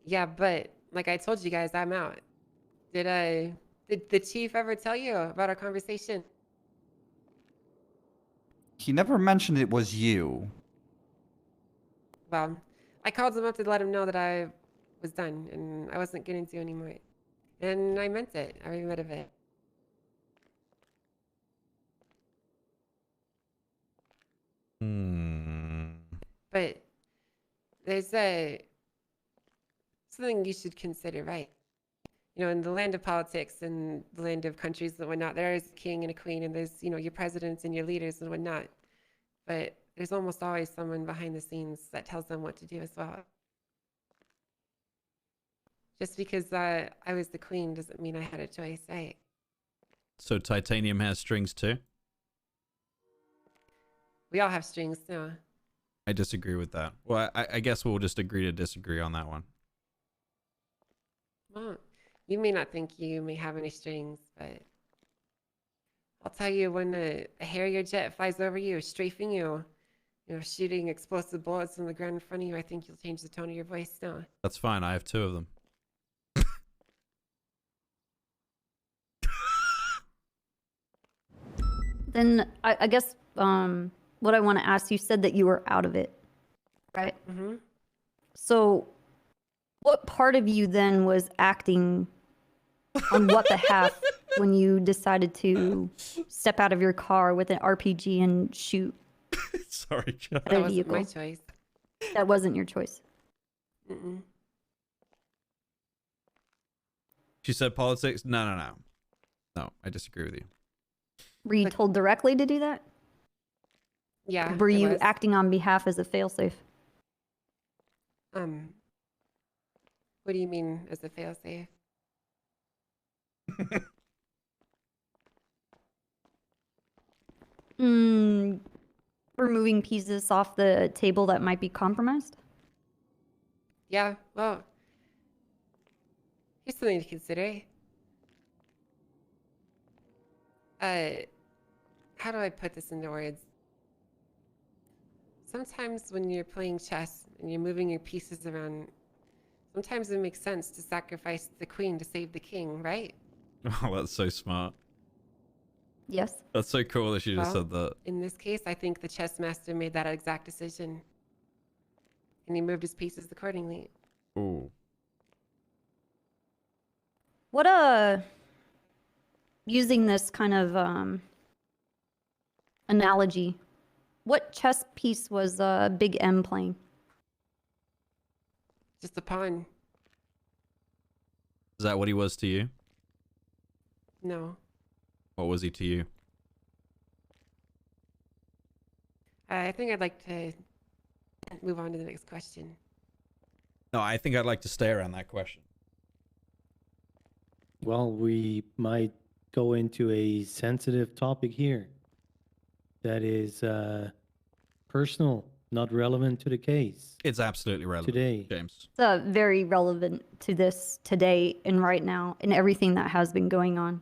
Yeah, but like I told you guys, I'm out. Did the chief ever tell you about our conversation? He never mentioned it was you. Well, I called him up to let him know that I was done, and I wasn't gonna do anymore. And I meant it, every bit of it. But there's something you should consider, right? You know, in the land of politics and the land of countries and whatnot, there is a king and a queen, and there's, you know, your presidents and your leaders and whatnot. But there's almost always someone behind the scenes that tells them what to do as well. Just because I was the queen doesn't mean I had a choice, right? So Titanium has strings too? We all have strings, no. I disagree with that. Well, I guess we'll just agree to disagree on that one. Well, you may not think you may have any strings, but I'll tell you, when a Harrier jet flies over you, strafing you, you know, shooting explosive bullets on the ground in front of you, I think you'll change the tone of your voice now. That's fine. I have 2 of them. Then I guess what I want to ask, you said that you were out of it, right? Mm-hmm. So what part of you then was acting on what behalf when you decided to step out of your car with an RPG and shoot Sorry, John. at a That wasn't vehicle? my choice. That wasn't your choice. Mm-mm. She said politics? No. No, I disagree with you. Were you told directly to do that? Yeah. Were it you was. acting on behalf as a failsafe? What do you mean as a failsafe? Removing pieces off the table that might be compromised? Yeah, well, here's something to consider. How do I put this into words? Sometimes when you're playing chess and you're moving your pieces around, sometimes it makes sense to sacrifice the queen to save the king, right? Oh, that's so smart. Yes. That's so cool that she just Well, said that. in this case, I think the chess master made that exact decision. And he moved his pieces accordingly. Ooh. What using this kind of analogy, what chess piece was Big M playing? Just a pawn. Is that what he was to you? No. What was he to you? I think I'd like to move on to the next question. No, I think I'd like to stay around that question. Well, we might go into a sensitive topic here that is personal, not relevant to the case. It's absolutely relevant today, James. It's very relevant to this today and right now and everything that has been going on.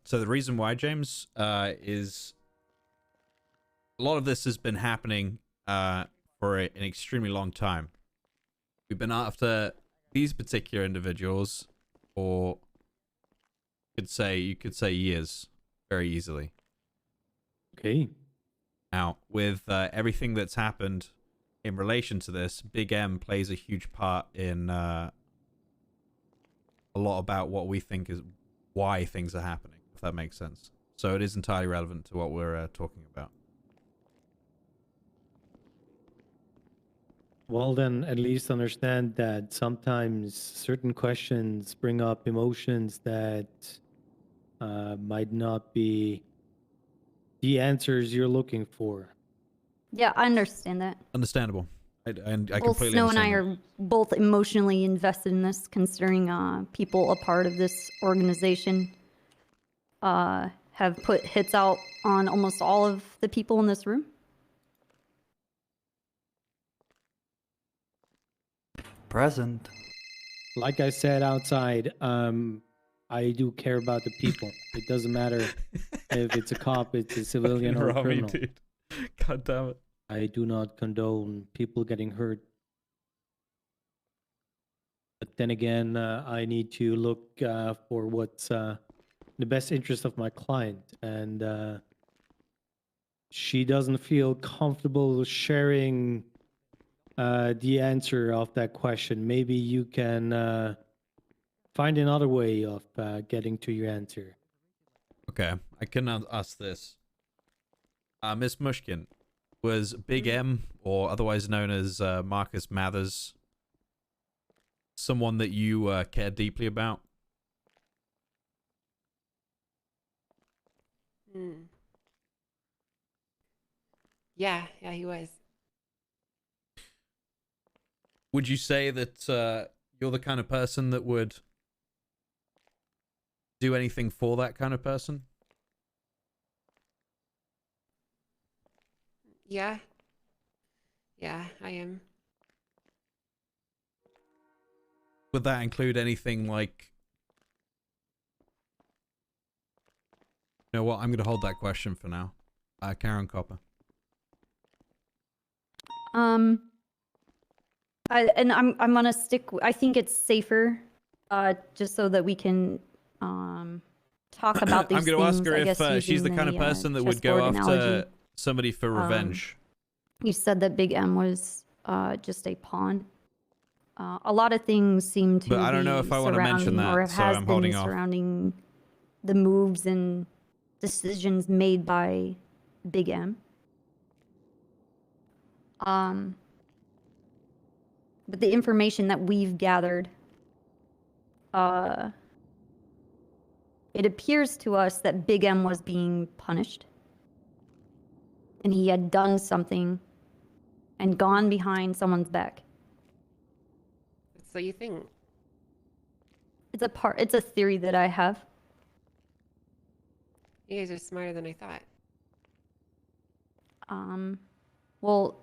So the reason why, James, is a lot of this has been happening for an extremely long time. We've been after these particular individuals for, you could say years, very easily. Okay. Now, with everything that's happened in relation to this, Big M plays a huge part in a lot about what we think is why things are happening, if that makes sense. So it is entirely relevant to what we're talking about. Well, then at least understand that sometimes certain questions bring up emotions that might not be the answers you're looking for. Yeah, I understand that. Understandable. I Well, completely Snow and I understand are both emotionally invested in this, considering people a part of this organization have put hits out on almost all of the people in this room. Present. Like I said outside, I do care about the people. It doesn't matter if it's a cop, it's a civilian, or a Rami, criminal. dude. God damn it. I do not condone people getting hurt. But then again, I need to look for what's the best interest of my client. And she doesn't feel comfortable sharing the answer of that question. Maybe you can find another way of getting to your answer. Okay, I can ask this. Miss Mushkin, was Big M, or otherwise known as Marcus Mathers, someone that you care deeply about? Yeah, he was. Would you say that you're the kind of person that would do anything for that kind of person? Yeah. Yeah, I am. Would that include anything like... You know what? I'm going to hold that question for now. Karen Copper. I'm gonna stick. I think it's safer, just so that we can talk about these I'm going to ask her things, if she's the kind of person that would go chessboard after analogy. somebody for revenge. You said that Big M was just a pawn. A lot of things seem to But I don't know if I want to mention surrounding, or that, so has I'm been holding off. surrounding the moves and decisions made by Big M. But the information that we've gathered, it appears to us that Big M was being punished. And he had done something and gone behind someone's back. So you think? It's a theory that I have. You guys are smarter than I thought. Well,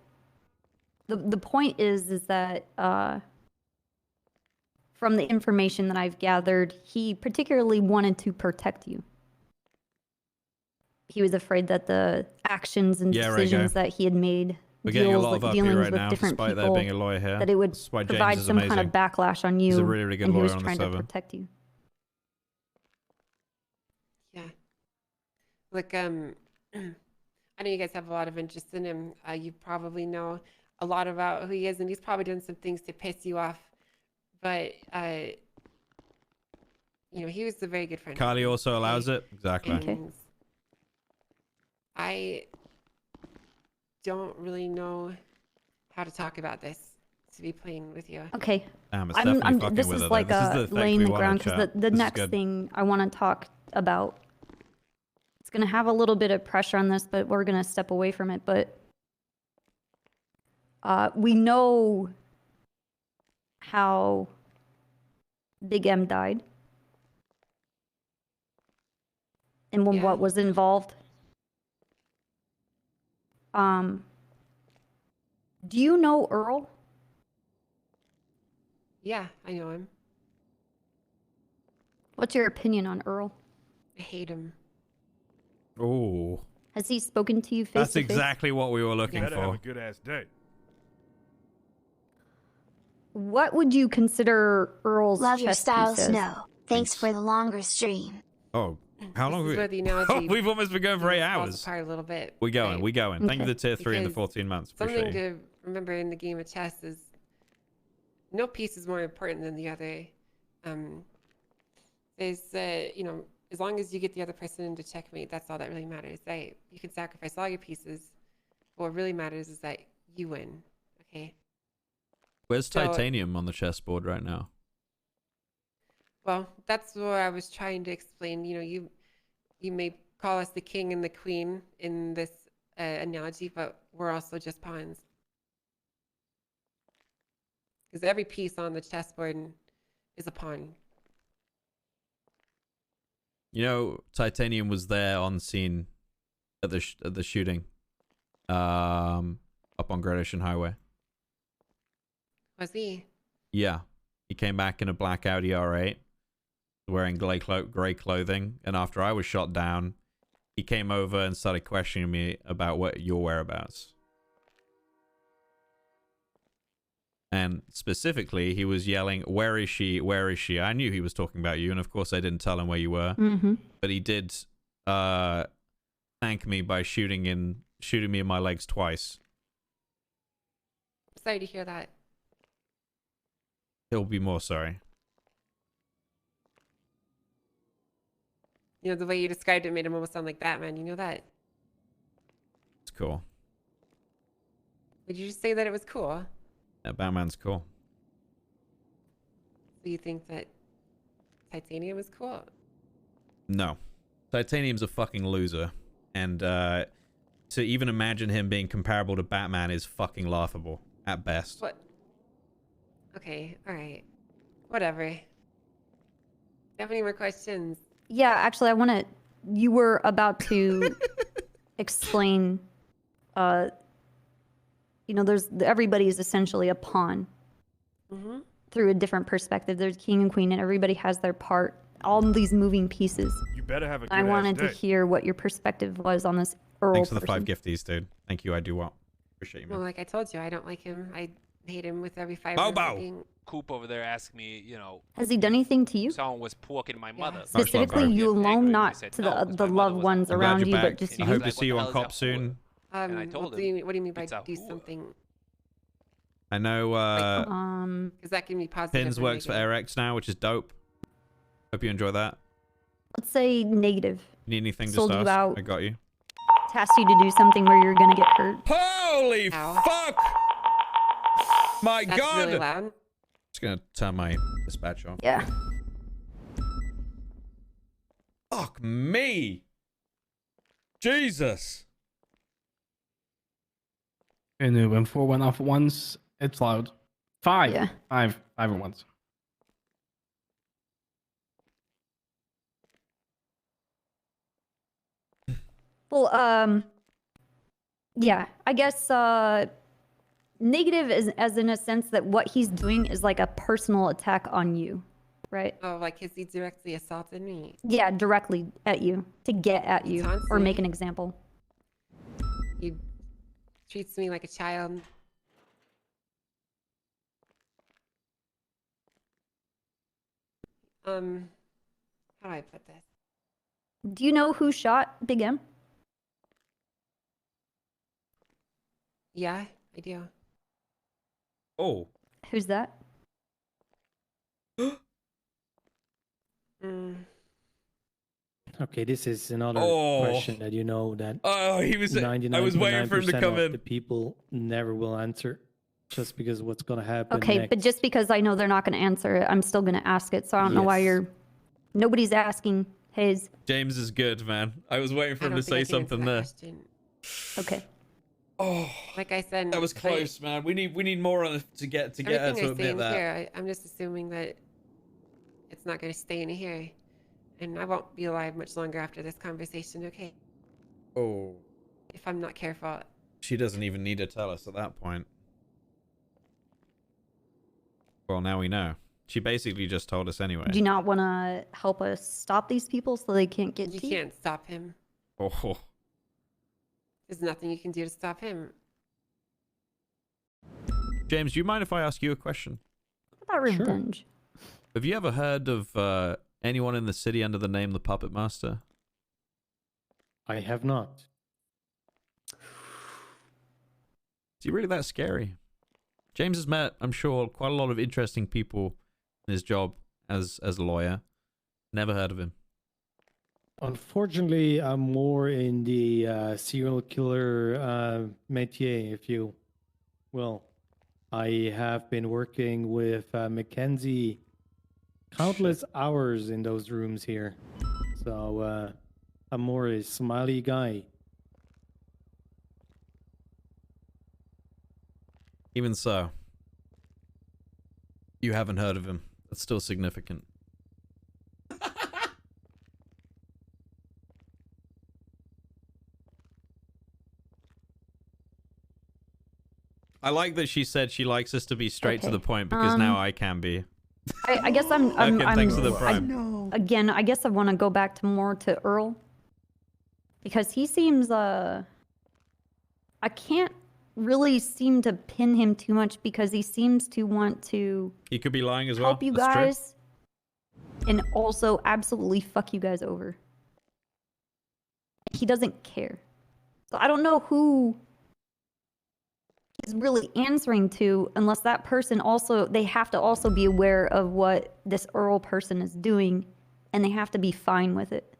the point is that from the information that I've gathered, he particularly wanted to protect you. He was afraid that the actions and decisions that he had made, We're getting a lot of up here dealings right with now, different despite there people, being a lawyer here. that it would That's why James provide is some kind of amazing. backlash on you. He's a really, really good and he lawyer was on the trying to server. protect you. Yeah. Look, I know you guys have a lot of interest in him. You probably know a lot about who he is, and he's probably done some things to piss you off. But, you know, he was a very good friend. Carly also allows it? Exactly. And I don't really know how to talk about this, to be plain with you. Okay. Damn, it's definitely fucking this with is her, like though. This is the effect laying we the want ground, in because chat. the This is next good. thing I want to talk about, it's going to have a little bit of pressure on this, but we're going to step away from it. But we know how Big M died and what was involved. Do you know Earl? Yeah, I know him. What's your opinion on Earl? I hate him. Oh. Has he spoken to you face That's to face? exactly what we were looking Better have for. a good ass day. What would you consider Earl's Love your chess style, pieces? Snow. Thanks for the longer stream. Oh, how long This is where have the we... analogy We've almost been going for 8 falls hours. apart a little bit. We're going, right? we're going. Thank you for the tier 3 and the Because 14 months. Appreciate something you. to remember in the game of chess is no piece is more important than the other. You know, as long as you get the other person into checkmate, that's all that really matters. Right? You can sacrifice all your pieces. What really matters is that you win. Okay. Where's So- Titanium on the chessboard right now? Well, that's what I was trying to explain. You know, you may call us the king and the queen in this analogy, but we're also just pawns. Because every piece on the chessboard is a pawn. You know, Titanium was there on scene at the shooting, up on Great Ocean Highway. Was he? Yeah, he came back in a black Audi R8, wearing gray clothing, and after I was shot down, he came over and started questioning me about what your whereabouts. And specifically, he was yelling, "Where is she? Where is she?" I knew he was talking about you, and of course I didn't tell him where you were. Mm-hmm. But he did thank me by shooting me in my legs twice. Sorry to hear that. He'll be more sorry. You know, the way you described it made him almost sound like Batman. You know that? It's cool. Would you just say that it was cool? Yeah, Batman's cool. Do you think that Titanium is cool? No. Titanium's a fucking loser. And to even imagine him being comparable to Batman is fucking laughable at best. What? Okay, alright. Whatever. Do you have any more questions? Yeah, actually, I want to. You were about to explain. You know, everybody is essentially a pawn Mm-hmm. through a different perspective. There's king and queen, and everybody has their part. All these moving pieces. You better have a good I wanted day. to hear what your perspective was on this Earl. Thanks for the person. 5 gifties, dude. Thank you. I do well. Appreciate you, man. Well, like I told you, I don't like him. I hate him with every fiber Bow of my bow. being. Coop over there asked me, you know, Has he done anything to you? someone was poking my mother. Specifically, you alone, not to the loved ones I'm glad around you're you, back. but just I you. hope to see you on cop soon. And I told What do you mean by do something? I know Because that can be positive. Pins or works for negative. AirX now, which is dope. Hope you enjoy that. Let's say negative. Need anything, Sold just you ask. out. I got you. Tasked you to do something where you're gonna get hurt. Holy fuck! My That's god! really loud. Just gonna turn my dispatch on. Yeah. Fuck me! Jesus! And when 4 went off at once, it's loud. 5. Yeah. 5 at once. Well, yeah, I guess negative is as in a sense that what he's doing is like a personal attack on you, right? Oh, like has he directly assaulted me? Yeah, directly at you to get at you Taunts or me. make an example. He treats me like a child. How do I put this? Do you know who shot Big M? Yeah, I do. Oh. Who's that? Okay, this is another Oh. question that you know that. Oh, he was. I was waiting for him to 99.9% come of in. The people never will answer, just because what's gonna happen. Okay, next. but just because I know they're not going to answer it, I'm still going to ask it. So I don't know why Yes. you're. Nobody's asking. Hayes. James is good, man. I was waiting for I him don't to think I say can answer something that there. question. Okay. Oh, Like I said, that was close, man. We need more on to get her Everything to I say admit in that. here, I'm just assuming that it's not going to stay in here, and I won't be alive much longer after this conversation. Okay, Oh, if I'm not careful. she doesn't even need to tell us at that point. Well, now we know. She basically just told us anyway. Do you not want to help us stop these people so they can't get You to can't stop him. Oh, There's nothing you can do to stop him. James, do you mind if I ask you a question? What about revenge? Have you ever heard of anyone in the city under the name the Puppet Master? I have not. Is he really that scary? James has met, I'm sure, quite a lot of interesting people in his job as a lawyer. Never heard of him. Unfortunately, I'm more in the serial killer métier, if you will. I have been working with Mackenzie countless hours in those rooms here. So I'm more a smiley guy. Even so, you haven't heard of him. That's still significant. I like that she said she likes us to be straight to the point because now I can be. I guess I'm. Okay, thanks for the prime. Again, I guess I want to go back to more to Earl because he seems. I can't really seem to pin him too much because he seems to want to He could be lying as well. help you That's true. guys and also absolutely fuck you guys over. He doesn't care. So I don't know who is really answering to unless that person also, they have to also be aware of what this Earl person is doing and they have to be fine with it.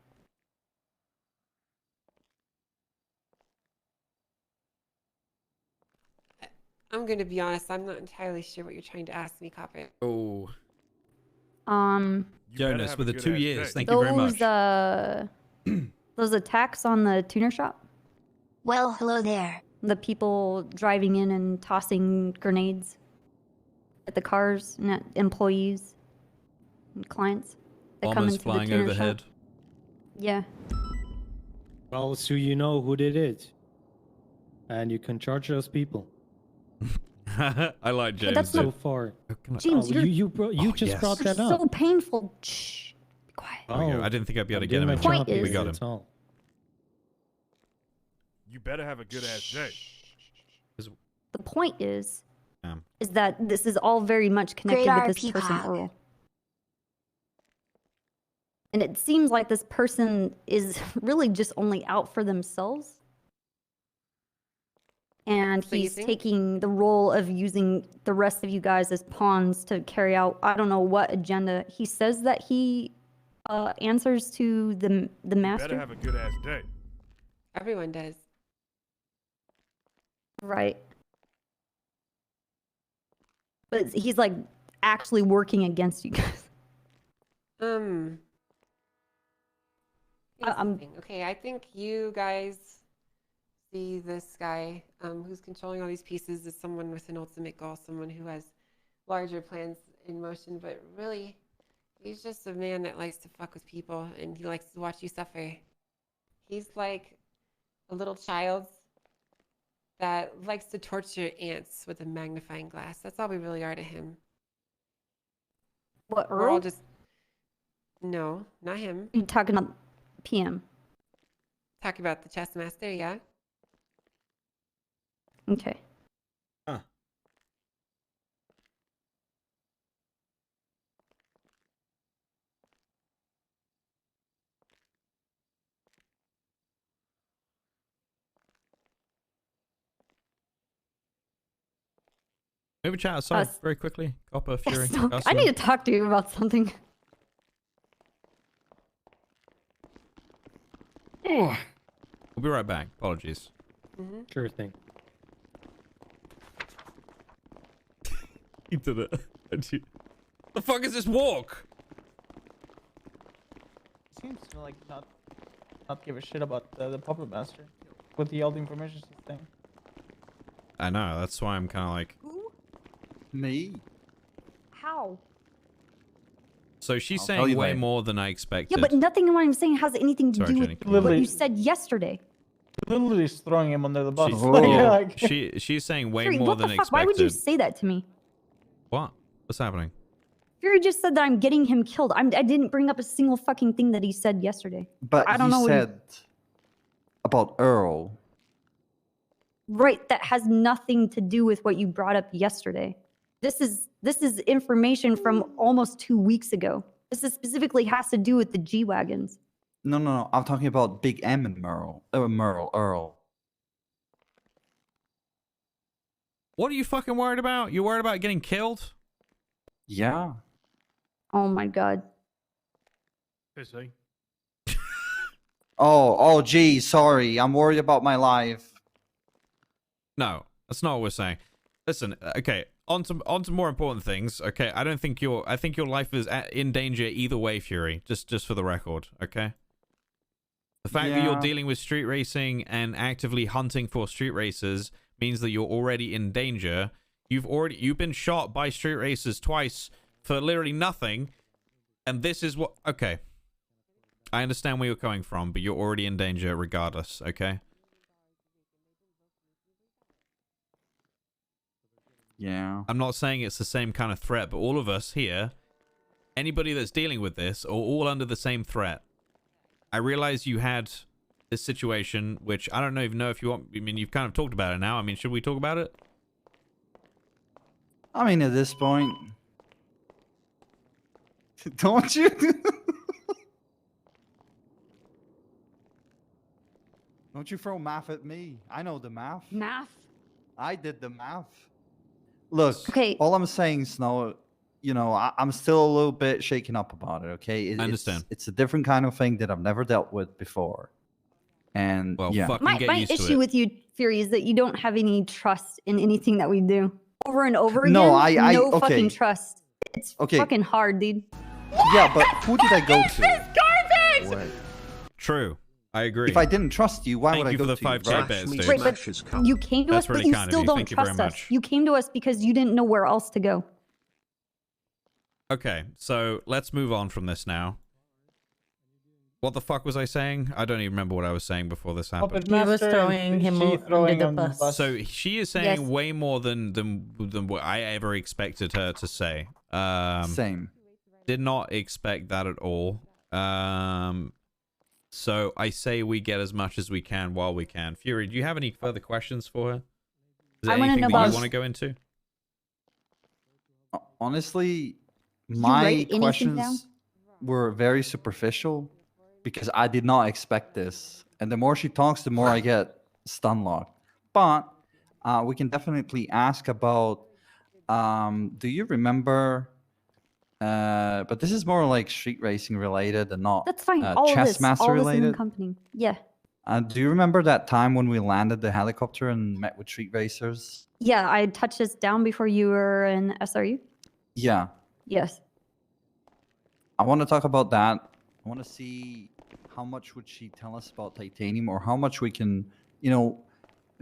I'm gonna be honest. I'm not entirely sure what you're trying to ask me, Copper. Oh. Jonas with the 2 years. Thank those, you very much. Those attacks on the tuner shop. Well, hello there. The people driving in and tossing grenades at the cars and at employees and clients that come Bombers into flying the tuner overhead. shop. Yeah. Well, so you know who did it. And you can charge those people. I like James. that's So not- far. James, Oh, you're you just yes. brought that so up. painful. Shh. Be quiet. There we go. I didn't think I'd be able to I'm get him doing in my here. job We here, got him. That's all. You better have a good ass day. The point is Um. that this is all very much connected Great with this RP person, pod. Earl. And it seems like this person is really just only out for themselves. And So you he's think? taking the role of using the rest of you guys as pawns to carry out, I don't know what agenda. He says that he answers to the You better master. have a good ass day. Everyone does. Right. But he's like actually working against you guys. Here's the I'm thing. Okay, I think you guys see this guy who's controlling all these pieces as someone with an ultimate goal, someone who has larger plans in motion, but really, he's just a man that likes to fuck with people and he likes to watch you suffer. He's like a little child that likes to torture ants with a magnifying glass. That's all we really are to him. what, We're all Earl? just... No, not him. You talking about PM? Talk about the chess master, yeah? Okay. Huh. Maybe chat outside very quickly. Copper, Fury. So, I Castle. need to talk to you about something. We'll be right back. Apologies. Sure thing. You did it. The fuck is this walk? Seems to like not give a shit about the puppet master with the yelled information thing. I know. That's why I'm kind of like. Me? How? So she's I'll tell saying you way later. more than I expected. Yeah, but nothing in what I'm saying has anything to Sorry, do Jenny, with keep going. what you Literally- said yesterday. Literally just throwing him under the bus. She- Like, she's saying way Fury, more what than the fuck? expected. Why would you say that to me? What? What's happening? Fury just said that I'm getting him killed. I didn't bring up a single fucking thing that he said yesterday. But I don't he know what he- said about Earl. Right, that has nothing to do with what you brought up yesterday. This is information from almost 2 weeks ago. This is specifically has to do with the G-Wagons. No. I'm talking about Big M and Earl. What are you fucking worried about? You worried about getting killed? Yeah. Oh my god. Busy. Oh, gee, sorry. I'm worried about my life. No, that's not what we're saying. Listen, okay, on to more important things. Okay, I think your life is in danger either way, Fury. Just for the record, okay. The fact that you're Yeah. dealing with street racing and actively hunting for street racers means that you're already in danger. You've been shot by street racers twice for literally nothing, and this is what. Okay, I understand where you're coming from, but you're already in danger regardless. Okay. Yeah. I'm not saying it's the same kind of threat, but all of us here, anybody that's dealing with this, are all under the same threat. I realize you had this situation, which I don't even know if you want. I mean, you've kind of talked about it now. I mean, should we talk about it? I mean, at this point, don't you? Don't you throw math at me? I know the math. Math? I did the math. Look, Okay. all I'm saying, Snow, you know, I'm still a little bit shaken up about it, okay? I understand. It's a different kind of thing that I've never dealt with before. And Well, yeah. fucking get My used to issue it. with you, Fury, is that you don't have any trust in anything that we do. Over and over again. No, no okay. fucking trust. It's Okay. fucking hard, dude. Yeah, but who did I go to? Garbage! Wait. True. I agree. If I didn't trust you, why Thank would I you go for the to you? 5K right? bets, dude. Right, but you came to That's us, but really you kind of still you. don't Thank you very trust us. much. You came to us because you didn't know where else to go. Okay, so let's move on from this now. What the fuck was I saying? I don't even remember what I was saying before this happened. Puppet He was Master throwing and him she under throwing the on bus. So she is saying Yes. way more than what I ever expected her to say. Same. Did not expect that at all. So I say we get as much as we can while we can. Fury, do you have any further questions for her? Is there I wanna anything know that you about- want to go into? Honestly, you my write anything questions down? were very superficial because I did not expect this. And the more she talks, the more I get stun locked. But we can definitely ask about, do you remember, but this is more like street racing related and not That's fine. all of chess this, master all this in related. the company. Yeah. Do you remember that time when we landed the helicopter and met with street racers? Yeah, I touched this down before you were in SRU. Yeah. Yes. I want to talk about that. I want to see how much would she tell us about titanium, or how much we can, you know,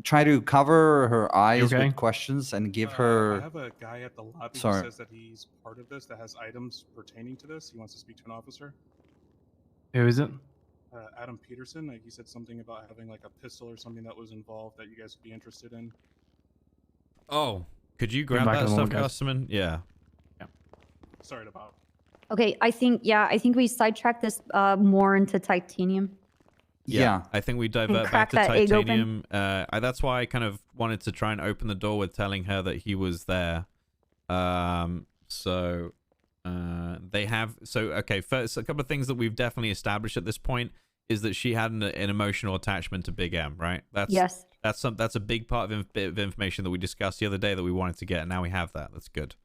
try to cover her eyes okay? with questions and give I her. have a guy at the lobby Sorry. who says that he's part of this, that has items pertaining to this. He wants to speak to an officer. Who is it? Adam Peterson. He said something about having like a pistol or something that was involved that you guys would be interested in. Oh, could you grab back that in a stuff, moment, guys. Gusman? Yeah. Sorry about. Okay, I think we sidetracked this more into titanium. Yeah. I think we divert back crack to that egg open. titanium. That's why I kind of wanted to try and open the door with telling her that he was there. So they have. So okay, first a couple of things that we've definitely established at this point is that she had an emotional attachment to Big M, right? Yes. That's a big part of bit of information that we discussed the other day that we wanted to get, and now we have that. That's good.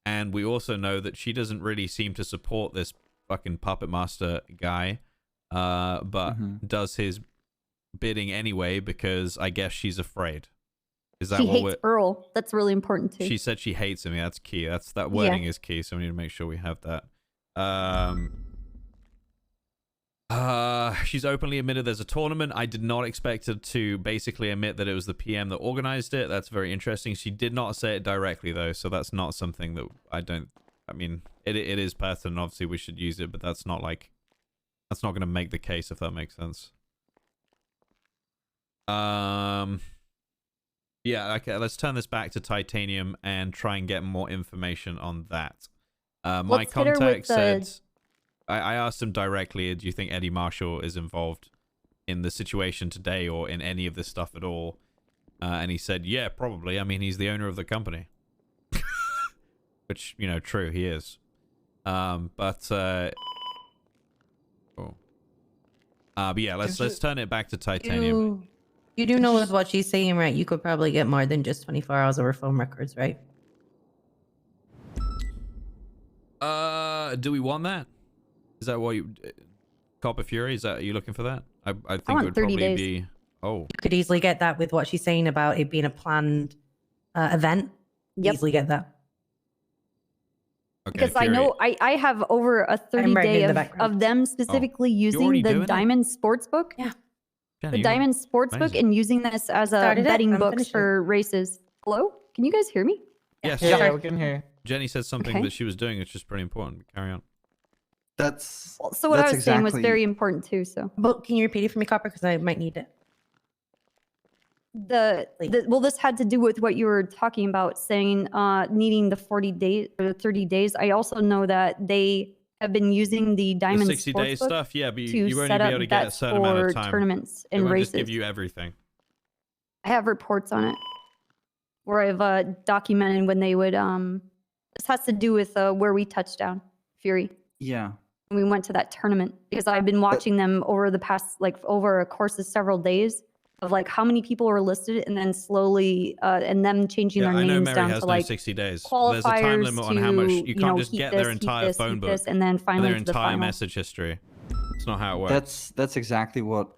And we also know that she doesn't really seem to support this fucking puppet master guy, but does his bidding anyway because I guess she's afraid. Is that She what hates Earl. That's really important too. she said? She hates him. Yeah, that's key. That wording is key. So we need to make sure we have that. She's openly admitted there's a tournament. I did not expect her to basically admit that it was the PM that organized it. That's very interesting. She did not say it directly though, so that's not something that I mean, it is pertinent. Obviously, we should use it, but that's not going to make the case, if that makes sense. Yeah, okay, let's turn this back to titanium and try and get more information on that. My Let's hit her with contact the- said, I asked him directly, do you think Eddie Marshall is involved in the situation today or in any of this stuff at all? And he said, yeah, probably. I mean, he's the owner of the company. Which, you know, true, he is. But yeah, let's turn it back to titanium. You do know with what she's saying, right? You could probably get more than just 24 hours of her phone records, right? Do we want that? Is that what you... Copper Fury, are you looking for that? I think want it would 30 probably days. be... Oh. You could easily get that with what she's saying about it being a planned event. Easily get that. Okay, Because I know I have over a 30 writing day in the of background. them specifically already using the doing it? Diamond Sportsbook. Yeah. Jenny, The you're Diamond Sportsbook amazing. and using this as a Started it. betting I'm book finishing for races. Hello? Can you guys hear me? Yes. Yeah, we can hear. Jenny said something Okay. that she was doing, which is pretty important. Carry on. That's So what I that's was saying was exactly- very important too. So But can you repeat it for me, Copper? Because I might need it. well, this had to do with what you were talking about, saying needing the 40 days or the 30 days. I also know that they have been using the Diamond The 60-day Sportsbook stuff, yeah, but to you only set be up able to get a bets certain amount for of time. tournaments They and won't races. just give you everything. I have reports on it where I've documented when they would. This has to do with where we touched down, Fury. Yeah. When we went to that tournament, because I've been watching them over the past, like over a course of several days. of like how many people were listed, and then slowly and them changing Yeah, their I know names Mary down has to no like 60 days. qualifiers. There's a time limit on how much you can't just heat get this, their heat entire this, phone heat book, this, and then finally their to the entire final. message history. It's not how it works. That's exactly what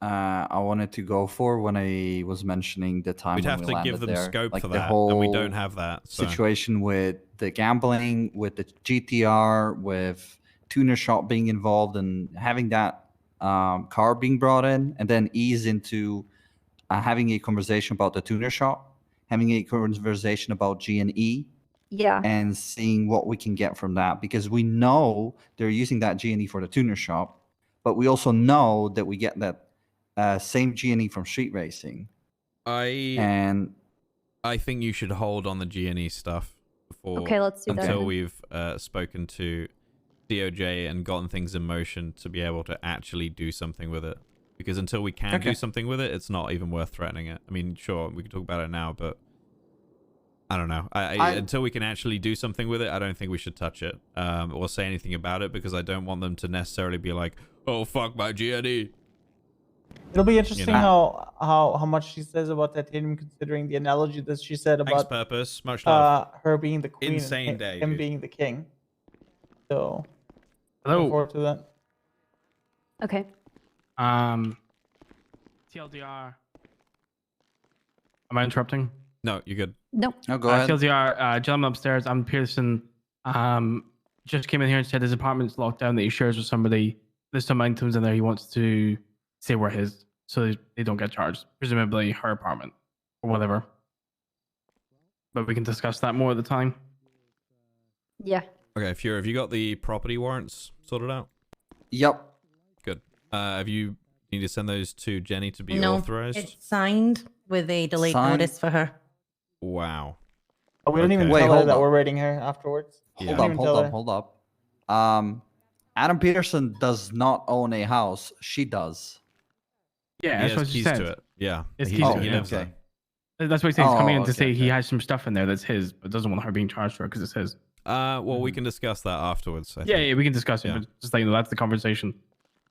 I wanted to go for when I was mentioning the time We'd when have we to landed give them there. scope like for the that, whole and we don't have that. So. situation with the gambling, with the GTR, with tuner shop being involved, and having that car being brought in, and then ease into having a conversation about the tuner shop, having a conversation about G&E, Yeah. and seeing what we can get from that, because we know they're using that G&E for the tuner shop, but we also know that we get that same G&E from street racing. I think you should hold on the G&E stuff before Okay, let's do that until then. we've spoken to DOJ and gotten things in motion to be able to actually do something with it. Because until we can do something with it, it's not even worth threatening it. I mean, sure, we can talk about it now, but I don't know. Until we can actually do something with it, I don't think we should touch it or say anything about it, because I don't want them to necessarily be like, "Oh fuck my G&E." It'll be interesting how much she says about titanium, considering the analogy that she said Thanks, about Purpose. Much love. her being the queen, Insane and day, him dude. being the king. So, Hello. look forward to that. Okay. TLDR. Am I interrupting? No, you're good. No. No, go ahead. TLDR, gentleman upstairs. I'm Pearson. Just came in here and said his apartment's locked down that he shares with somebody. There's some items in there he wants to say were his, so they don't get charged. Presumably her apartment or whatever. But we can discuss that more at the time. Yeah. Okay, Fury, have you got the property warrants sorted out? Yep. Good. Have you need to send those to Jenny to be No, authorized? it's signed with a delayed Signed? notice for her. Wow. Oh, we don't even Wait, tell her hold that up. we're rating her afterwards. Yeah. Hold up. Adam Peterson does not own a house. She does. Yeah, He that's has what she keys said. to it. Yeah. It's He keys to it, lives okay. there. That's what he says. He's coming in to okay, say he has some stuff in there that's his, but doesn't want her being charged for it because it's his. Well, we can discuss that afterwards. I Yeah, think. yeah, we can discuss it, Yeah. but just like, that's the conversation.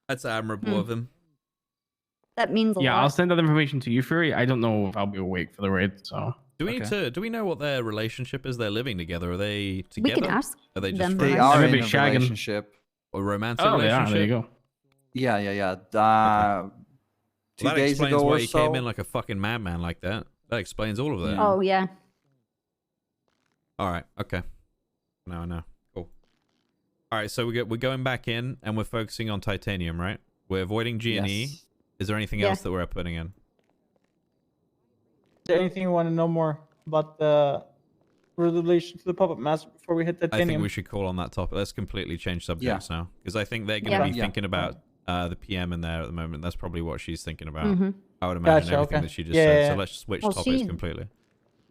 That's admirable of him. That means a Yeah, lot. I'll send that information to you, Fury. I don't know if I'll be awake for the raid, so. Do we need to? Do we know what their relationship is? They're living together. Are they We together? can ask Are they just them. They friends? are Maybe in a shagging. relationship. Or romantic Oh, they relationship? are. There you go. Yeah. Well, 2 that days explains ago why or he so. came in like a fucking madman like that. That explains all of that. Oh yeah. All right. Okay. Now I know. Cool. All right. So we're going back in and we're focusing on titanium, right? We're avoiding G&E. Yes. Is there anything else that we're putting in? Is there anything you want to know more about the relation to the puppet master before we hit I titanium? think we should call on that topic. Let's completely change subjects now, because I think they're going to Yeah. be Yeah. thinking about the PM in there at the moment. That's probably what she's thinking about. Mhm. I would imagine Gotcha, everything okay. that she just Yeah, said. yeah, So yeah. let's switch Well, topics she- completely.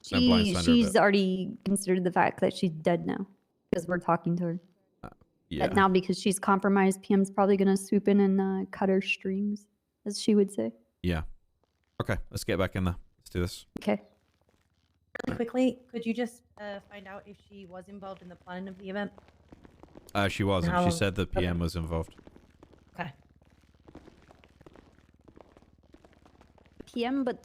Don't blindside her a She's bit. already considered the fact that she's dead now because we're talking to her. Yeah. But now because she's compromised, PM's probably gonna swoop in and cut her strings, as she would say. Yeah. Okay. Let's get back in there. Let's do this. Okay. Really quickly, could you just find out if she was involved in the planning of the event? She wasn't. How She long- said the okay. PM was involved. Okay. PM, but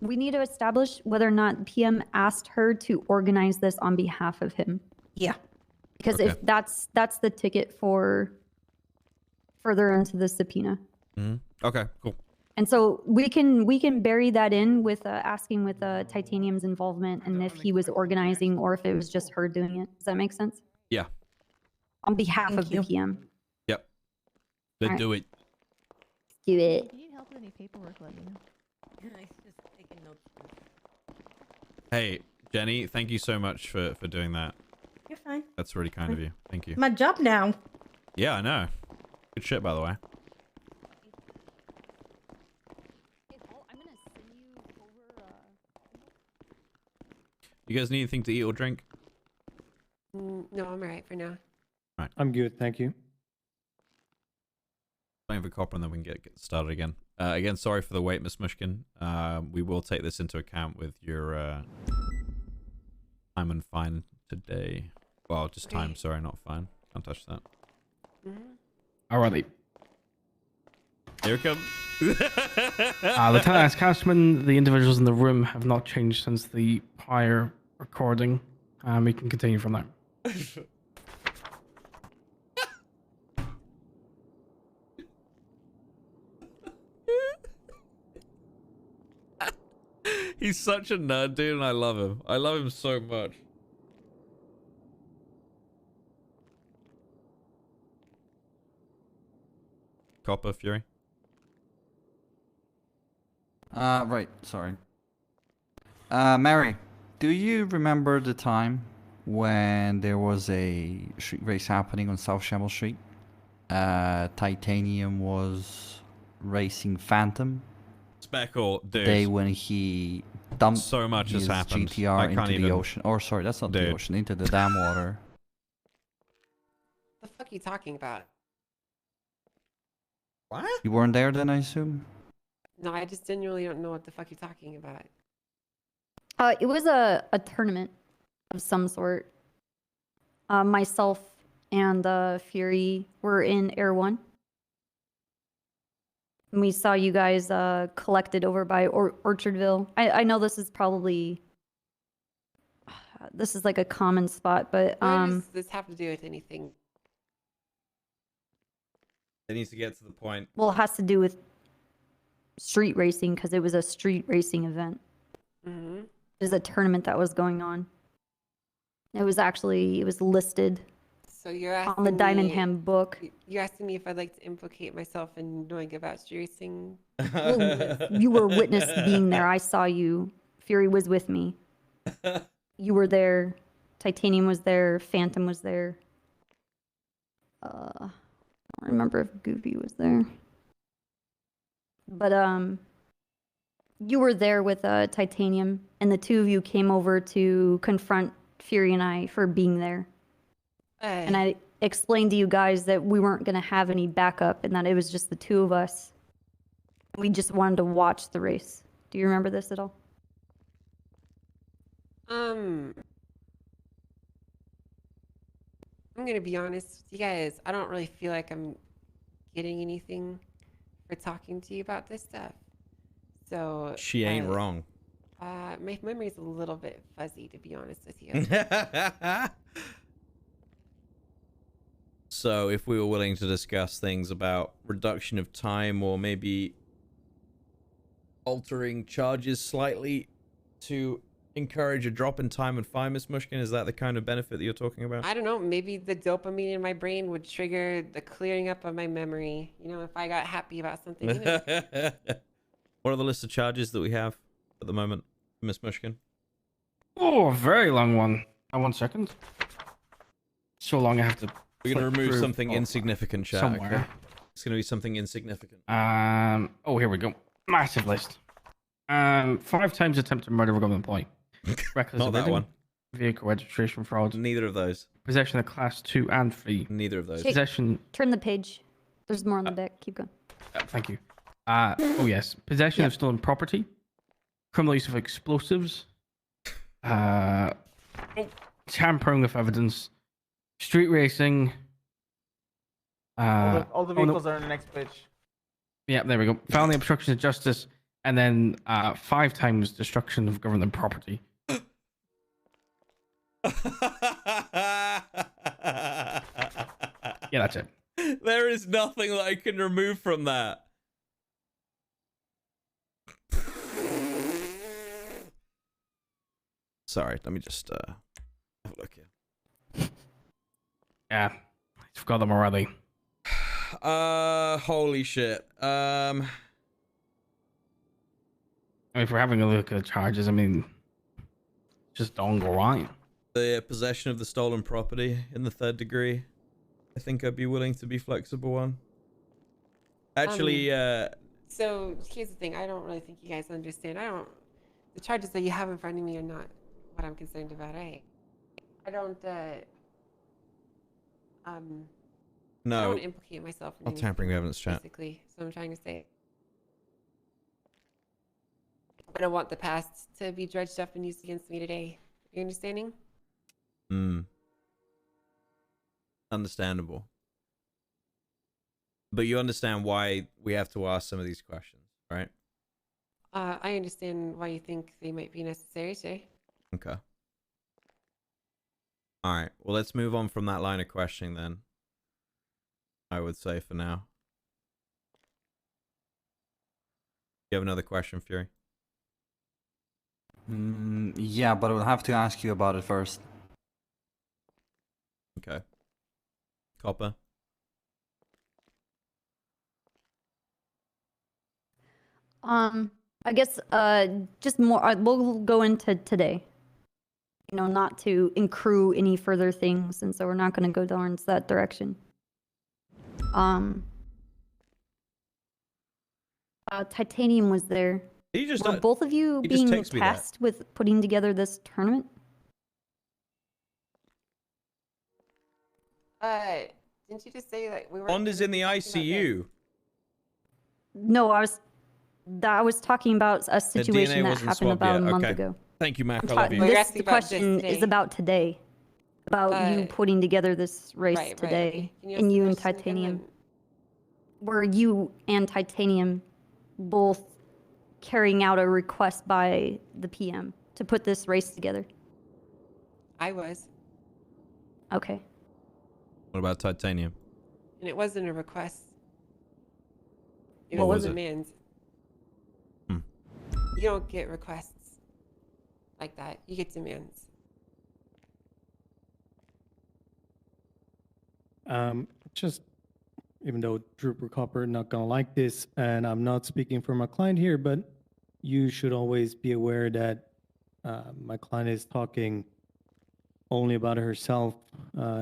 we need to establish whether or not PM asked her to organize this on behalf of him. Yeah. Because Okay. if that's the ticket for further into the subpoena. Okay. Cool. And so we can bury that in with asking with Titanium's involvement and if he was organizing or if it was just her doing it. Does that make sense? Yeah. On behalf of the PM. Yep. Let's Alright. do it. Do it. If you need help with any paperwork, let me know. Just taking notes. Hey, Jenny, thank you so much for doing that. You're fine. That's really kind of you. Thank you. My job now. Yeah, I know. Good shit, by the way. You guys need anything to eat or drink? No, I'm alright for now. Right. I'm good, thank you. Playing for copper and then we can get started again. Again, sorry for the wait, Miss Mushkin. We will take this into account with your time and fine today. Well, just time, sorry, not fine. Can't touch that. Alrighty. Here it comes. Lieutenant asks, Councilman, the individuals in the room have not changed since the prior recording. We can continue from there. He's such a nerd, dude, and I love him. I love him so much. Copper Fury. Right, sorry. Mary, do you remember the time when there was a street race happening on South Shamble Street? Titanium was racing Phantom. Speckle, The dude. day when he dumped So much has his happened. I GTR can't into the even- ocean. Or sorry, that's not the Dude. ocean, into the dam water. The fuck are you talking about? What? You weren't there then, I assume? No, I just genuinely don't know what the fuck you're talking about. It was a tournament of some sort. Myself and Fury were in Air 1. And we saw you guys collected over by Orchardville. I know this is probably... This is like a common spot, but... What does this have to do with anything? It needs to get to the point. Well, it has to do with street racing because it was a street racing event. Mm-hmm. There's a tournament that was going on. It was listed So you're asking on the Diamond me- Ham book. You're asking me if I'd like to implicate myself in knowing about street racing? Well, you were witness being there. I saw you. Fury was with me. You were there. Titanium was there. Phantom was there. I don't remember if Goofy was there. But you were there with Titanium, and the two of you came over to confront Fury and I for being there. And I explained to you guys that we weren't going to have any backup and that it was just the two of us. We just wanted to watch the race. Do you remember this at all? I'm gonna be honest with you guys. I don't really feel like I'm getting anything for talking to you about this stuff. So She ain't wrong. My memory's a little bit fuzzy, to be honest with you. So if we were willing to discuss things about reduction of time or maybe altering charges slightly to encourage a drop in time and fine, Miss Mushkin, is that the kind of benefit that you're talking about? I don't know. Maybe the dopamine in my brain would trigger the clearing up of my memory. You know, if I got happy about something. You know? What are the list of charges that we have at the moment, Miss Mushkin? Oh, a very long one. 1 second. So long I have to. We're going to flip remove through something insignificant, chat. Okay? somewhere. It's going to be something insignificant. Oh, here we go. Massive list. 5 times attempted murder of a government employee. Reckless Not that evading, one. Vehicle registration fraud. Neither of those. Possession of class 2 and 3. Neither of those. Shake. Possession. Turn the page. There's more on the deck. Keep going. Thank you. Oh yes. Possession of stolen property. Criminal use of explosives. Tampering with evidence. Street racing. All the oh, no. vehicles are on the next page. Yeah, there we go. Felony obstruction of justice, and then 5 times destruction of government property. Yeah, that's it. There is nothing that I can remove from that. Sorry, let me just have a look here. Yeah, I forgot them already. Holy shit. I mean, if we're having a look at the charges, I mean, just don't go right. The possession of the stolen property in the 3rd degree, I think I'd be willing to be flexible on. Actually, So here's the thing. I don't really think you guys understand. The charges that you have in front of me are not what I'm concerned about. I don't no. implicate myself in I'll tampering with evidence, chat. basically. So I'm trying to say. I don't want the past to be dredged up and used against me today. You understanding? Understandable. But you understand why we have to ask some of these questions, right? I understand why you think they might be necessary, sir. Okay. All right. Well, let's move on from that line of questioning then. I would say for now. You have another question, Fury? Yeah, but I would have to ask you about it first. Okay. Copper? I guess just more. We'll go into today. You know, not to accrue any further things, and so we're not going to go towards that direction. Titanium was there. He just Were both of you he just being texted me that. tasked with putting together this tournament? Didn't you just say that we were? Bond is in the ICU. No, I was talking about a situation DNA that wasn't happened swabbed about yet. a month Okay. ago. Thank you, Mac. I I'm love you. talking- You're This asking about this question is today. about today. About you putting together this race Right, today, okay. Can you ask and the you and question again Titanium. then? Were you and Titanium both carrying out a request by the PM to put this race together? I was, Okay. What about Titanium? and it wasn't a request. It What was was a it? demand. Hmm. You don't get requests like that. You get demands. Just even though Trooper Copper not gonna like this, and I'm not speaking for my client here, but you should always be aware that my client is talking only about herself.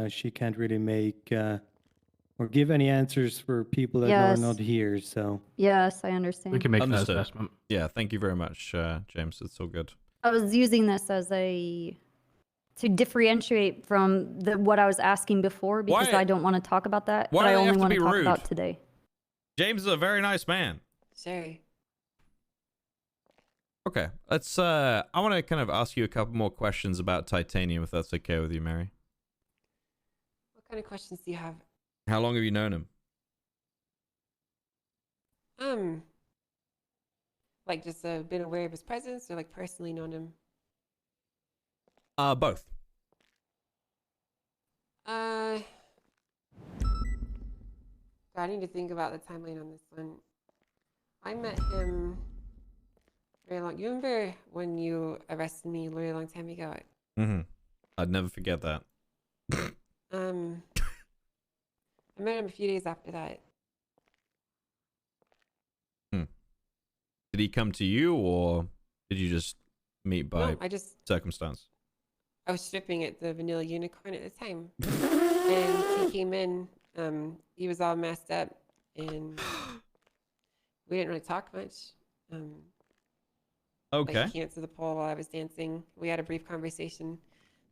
She can't really make or give any answers for people that Yes. are not here. So Yes, I understand. We can make that Understood. assessment. Yeah, thank you very much, James. It's all good. I was using this as to differentiate from what I was asking before because Why- I don't want to talk about that. why But do I they only have to want be to talk rude? about today. James is a very nice man. Sure. Okay, let's. I want to kind of ask you a couple more questions about Titanium, if that's okay with you, Mary. What kind of questions do you have? How long have you known him? Like just been aware of his presence, or like personally known him? Both. God, I need to think about the timeline on this one. I met him very long. You remember when you arrested me a very long time ago? Mm-hmm. I'd never forget that. I met him a few days after that. Did he come to you, or did you just meet by No, I circumstance? was stripping at the Vanilla Unicorn at the time, and he came in. He was all messed up, and we didn't really talk much. Okay. Like he answered the poll while I was dancing. We had a brief conversation.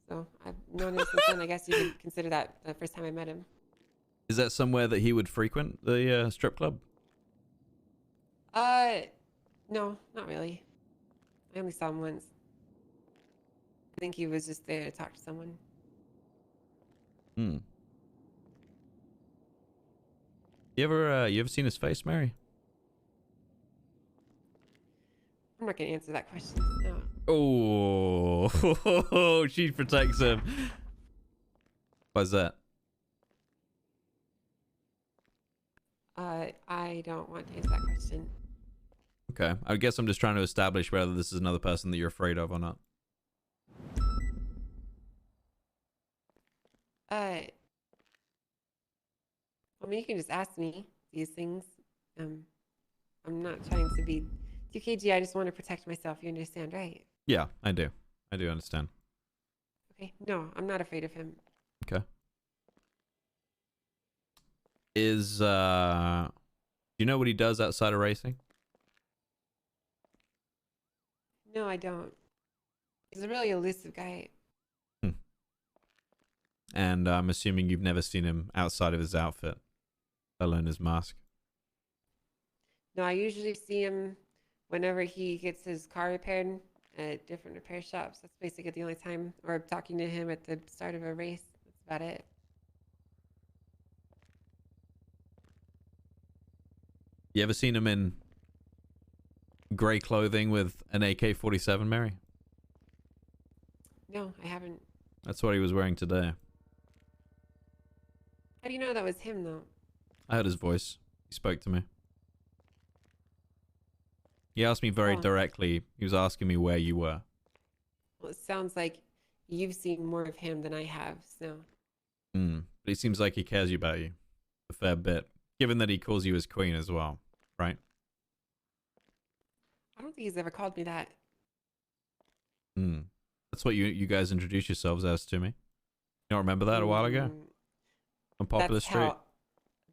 So I've known him since then. I guess you could consider that the first time I met him. Is that somewhere that he would frequent, the strip club? No, not really. I only saw him once. I think he was just there to talk to someone. Hmm. You ever seen his face, Mary? I'm not gonna answer that question. No. Oh, she protects him. Why's that? I don't want to answer that question. Okay, I guess I'm just trying to establish whether this is another person that you're afraid of or not. I mean, you can just ask me these things. I'm not trying to be 2kg. I just want to protect myself. You understand, right? Yeah, I do. I do understand. Okay. No, I'm not afraid of him. Okay. Is do you know what he does outside of racing? No, I don't. He's a really elusive guy. And I'm assuming you've never seen him outside of his outfit, let alone his mask. No, I usually see him whenever he gets his car repaired at different repair shops. That's basically the only time. Or talking to him at the start of a race. That's about it. You ever seen him in gray clothing with an AK-47, Mary? No, I haven't. That's what he was wearing today. How do you know that was him, though? I heard his voice. He spoke to me. He asked me very directly. He was asking me where you were. Well, it sounds like you've seen more of him than I have, so. But it seems like he cares about you a fair bit, given that he calls you his queen as well, right? I don't think he's ever called me that. That's what you guys introduced yourselves as to me. You don't remember that a while ago? On Popular Street?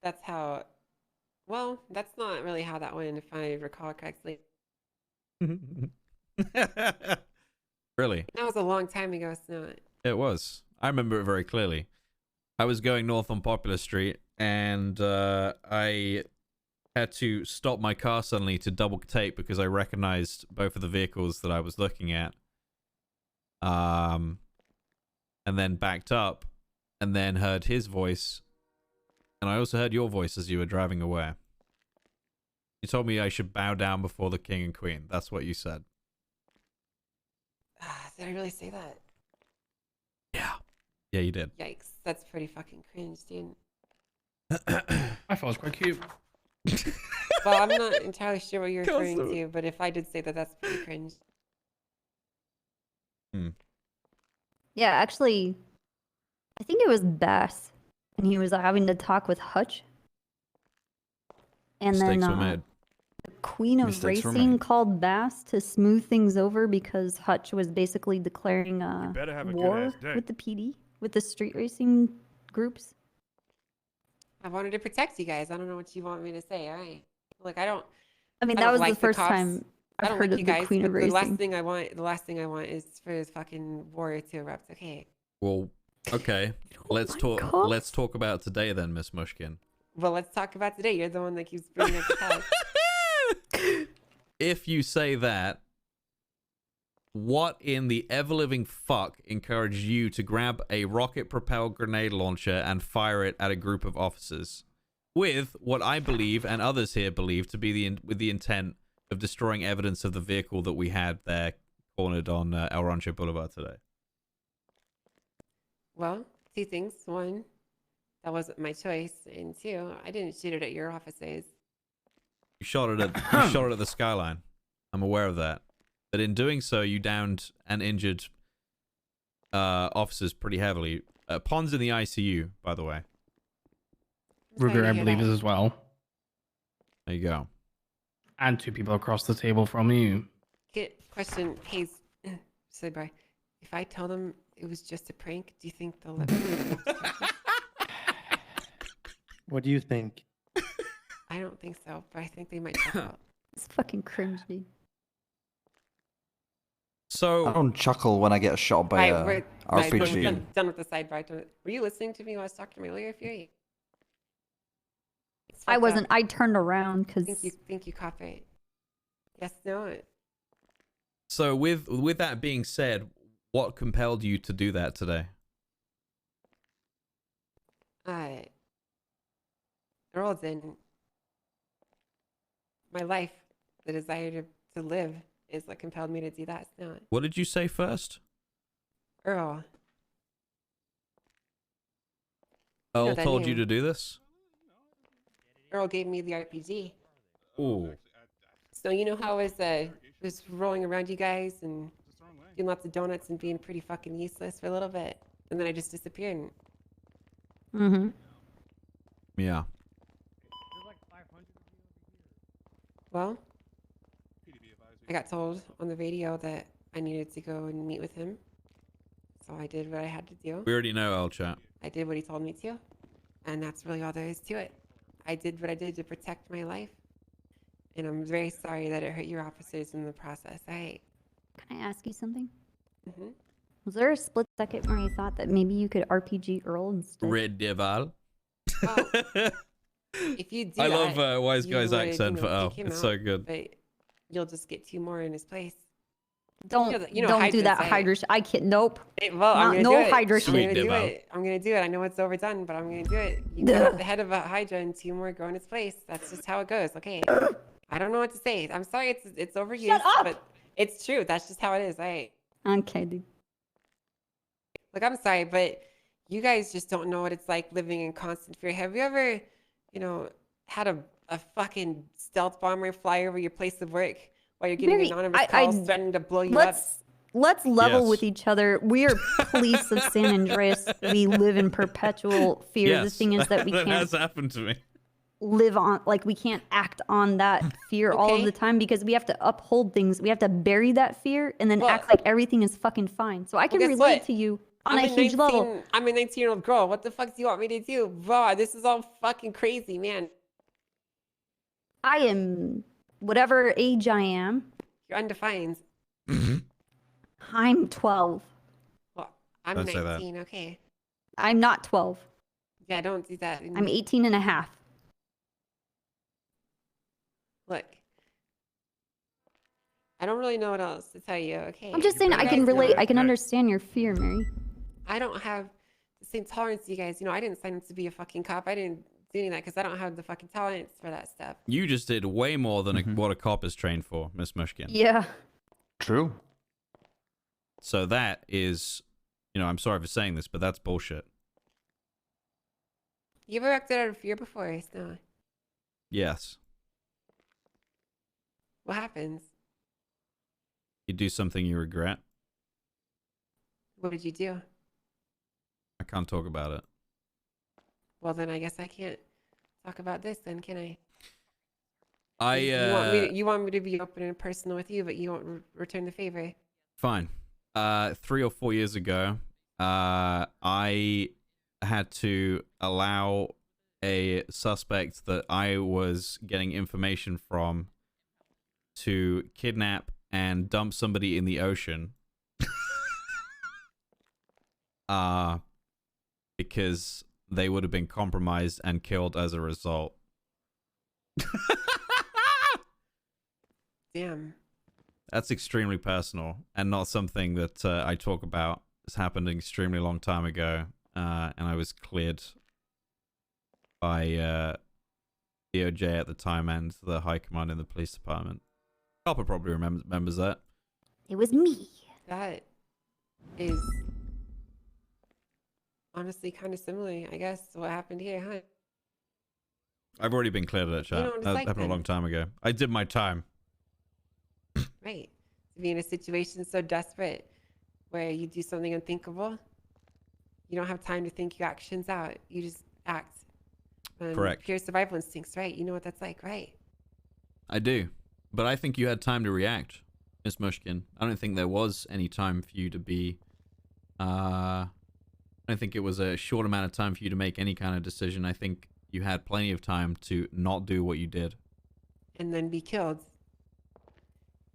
That's how. Well, that's not really how that went, if I recall correctly. Really? That was a long time ago, so. It was. I remember it very clearly. I was going north on Popular Street, and I had to stop my car suddenly to double tape because I recognized both of the vehicles that I was looking at. And then backed up, and then heard his voice, and I also heard your voice as you were driving away. You told me I should bow down before the king and queen. That's what you said. Did I really say that? Yeah, you did. Yikes, that's pretty fucking cringe, dude. I thought it was quite cute. Well, I'm not entirely sure what you're referring to, but if I did say that, that's pretty cringe. Yeah, actually, I think it was Bass, and he was having to talk with Hutch. And then Mistakes were made. the Queen of Mistakes were Racing made. called Bass to smooth things over because Hutch was basically declaring better have a war good-ass day. with the PD, with the street racing groups. I wanted to protect you guys. I don't know what you want me to say. All right. Like, I don't. I mean, I that don't was like the first cops. time I I've don't heard like of you the guys, Queen but of the Racing. last thing I want is for this fucking war to erupt. Okay. Well, okay. Let's talk. God. Let's talk about today then, Miss Mushkin. Well, let's talk about today. You're the one that keeps bringing up the past. If you say that, what in the ever-living fuck encouraged you to grab a rocket-propelled grenade launcher and fire it at a group of officers, with what I believe and others here believe to be with the intent of destroying evidence of the vehicle that we had there cornered on El Rancho Boulevard today? Well, two things. One, that wasn't my choice, and two, I didn't shoot it at your officers. You shot it at the skyline. I'm aware of that. But in doing so, you downed and injured officers pretty heavily. Pond's in the ICU, by the way. Ruger, I believe, is as well. There you go. And two people across the table from you. Question, Hayes. Say bye. If I tell them it was just a prank, do you think they'll let me? What do you think? I don't think so, but I think they might check out. It's fucking cringe, dude. So I don't chuckle when I get shot by a Right, RPG. done with the sidebar. Were you listening to me when I was talking to my lawyer, Fury? I wasn't. I turned around because. Think you caught it. Yes, no. So with that being said, what compelled you to do that today? Earl's in my life. The desire to live is what compelled me to do that. It's not. What did you say first? Earl. Earl that told you name. to do this? Earl gave me the RPG. Ooh. So you know how I was rolling around you guys and doing lots of donuts and being pretty fucking useless for a little bit, and then I just disappeared. Mm-hmm. Yeah. Well, I got told on the radio that I needed to go and meet with him, so I did what I had to do. We already know, Earl Chat. I did what he told me to, and that's really all there is to it. I did what I did to protect my life, and I'm very sorry that it hurt your officers in the process. Can I ask you something? Mm-hmm. Was there a split second where you thought that maybe you could RPG Earl instead? Red Deval. If you do I that, love Wise you Guy's would, accent for kick Earl. him It's out, so good. But you'll just get two more in his place. Don't you know don't do hydras, that right? hydra. I can't. Nope. Hey, well, I'm Not, gonna no do it. hydra I'm shit. gonna do it. I'm gonna do it. I know it's overdone, but I'm gonna do it. You cut off the head of a hydra and 2 more grow in its place. That's just how it goes. Okay. I don't know what to say. I'm sorry. It's overused. Shut up! But it's true. That's just how it is. All right. Okay, dude. Look, I'm sorry, but you guys just don't know what it's like living in constant fear. Have you ever, had a fucking stealth bomber fly over your place of work while you're getting Mary, anonymous calls threatening to blow you up? Let's level Yes. with each other. We are police of San Andreas. We live in perpetual fear. The Yes, thing is that we that can't has happened to me. live on, like, we can't act on that fear all of the time because we have to uphold things. We have to bury that fear and then act like everything is fucking fine. So I can guess relate what? to you on I'm a huge level. I'm a 19-year-old girl. What the fuck do you want me to do? Bro, this is all fucking crazy, man. I am whatever age I am. You're undefined. I'm 12. Well, I'm Don't say that. 19, okay. I'm not 12. Yeah, don't do that. I'm 18 and a half. Look. I don't really know what else to tell you, okay? I'm just saying I can relate. I can understand your fear, Mary. I don't have the same tolerance as you guys. I didn't sign up to be a fucking cop. I didn't do any of that because I don't have the fucking tolerance for that stuff. You just did way more than what a cop is trained for, Miss Mushkin. Yeah. True. So that is, I'm sorry for saying this, but that's bullshit. You ever acted out of fear before, Snow? Yes. What happens? You do something you regret. What did you do? I can't talk about it. Well, then I guess I can't talk about this then, can I? You want me to be open and personal with you, but you won't return the favor. Fine. 3 or 4 years ago, I had to allow a suspect that I was getting information from to kidnap and dump somebody in the ocean. Because they would have been compromised and killed as a result. Damn. That's extremely personal and not something that I talk about. It's happened an extremely long time ago, and I was cleared by DOJ at the time and the high command in the police department. Copper probably remembers that. It was me. That is honestly kind of similar, I guess, to what happened here, huh? I've already been cleared of that chat. know what it's That like happened a then. long time ago. I did my time. Right. To be in a situation so desperate where you do something unthinkable, you don't have time to think your actions out. You just act. Correct. Pure survival instincts, right? You know what that's like, right? I do. But I think you had time to react, Miss Mushkin. I don't think there was any time for you to be... I don't think it was a short amount of time for you to make any kind of decision. I think you had plenty of time to not do what you did. And then be killed.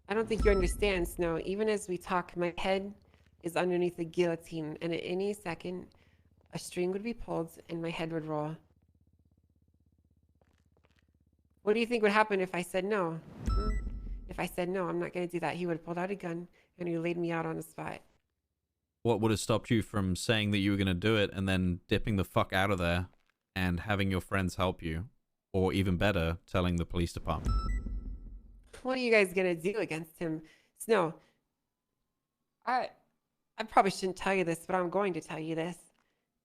I don't think you understand, Snow. Even as we talk, my head is underneath the guillotine, and at any second, a string would be pulled and my head would roll. What do you think would happen if I said no? If I said no, I'm not going to do that, he would have pulled out a gun and he laid me out on the spot. What would have stopped you from saying that you were going to do it and then dipping the fuck out of there and having your friends help you? Or even better, telling the police department? What are you guys going to do against him? Snow, I probably shouldn't tell you this, but I'm going to tell you this.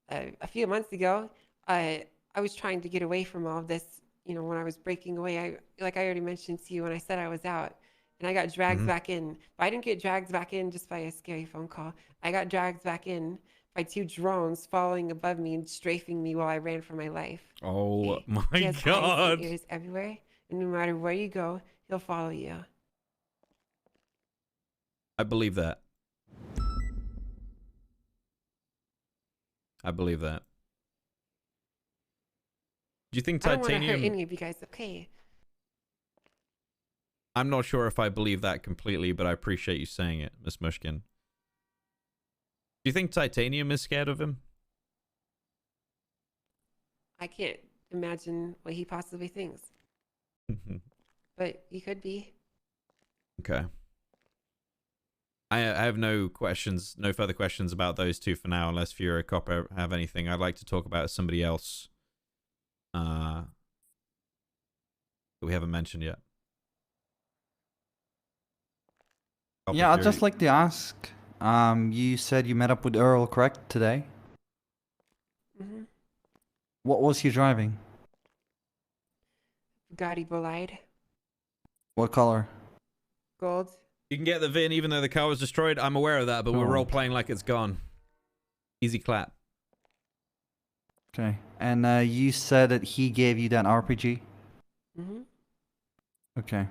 A few months ago, I was trying to get away from all of this. When I was breaking away, like I already mentioned to you when I said I was out, and I got dragged back in. But I didn't get dragged back in just by a scary phone call. I got dragged back in by 2 drones following above me and strafing me while I ran for my life. Oh my He has eyes god. and ears everywhere, and no matter where you go, he'll follow you. I believe that. I believe that. Do you think I don't want to hurt titanium... any of you guys, okay? I'm not sure if I believe that completely, but I appreciate you saying it, Miss Mushkin. Do you think titanium is scared of him? I can't imagine what he possibly thinks. But he could be. Okay. I have no questions, no further questions about those two for now, unless Fury or Copper have anything. I'd like to talk about somebody else that we haven't mentioned yet. Copper, Yeah, I'd Fury. just like to ask. You said you met up with Earl, correct, today? Mm-hmm. What was he driving? Gotti Bolide. What color? Gold. You can get the VIN even though the car was destroyed. I'm aware of that, but we're Oh. role playing like it's gone. Easy clap. Okay. And you said that he gave you that RPG? Mm-hmm. Okay.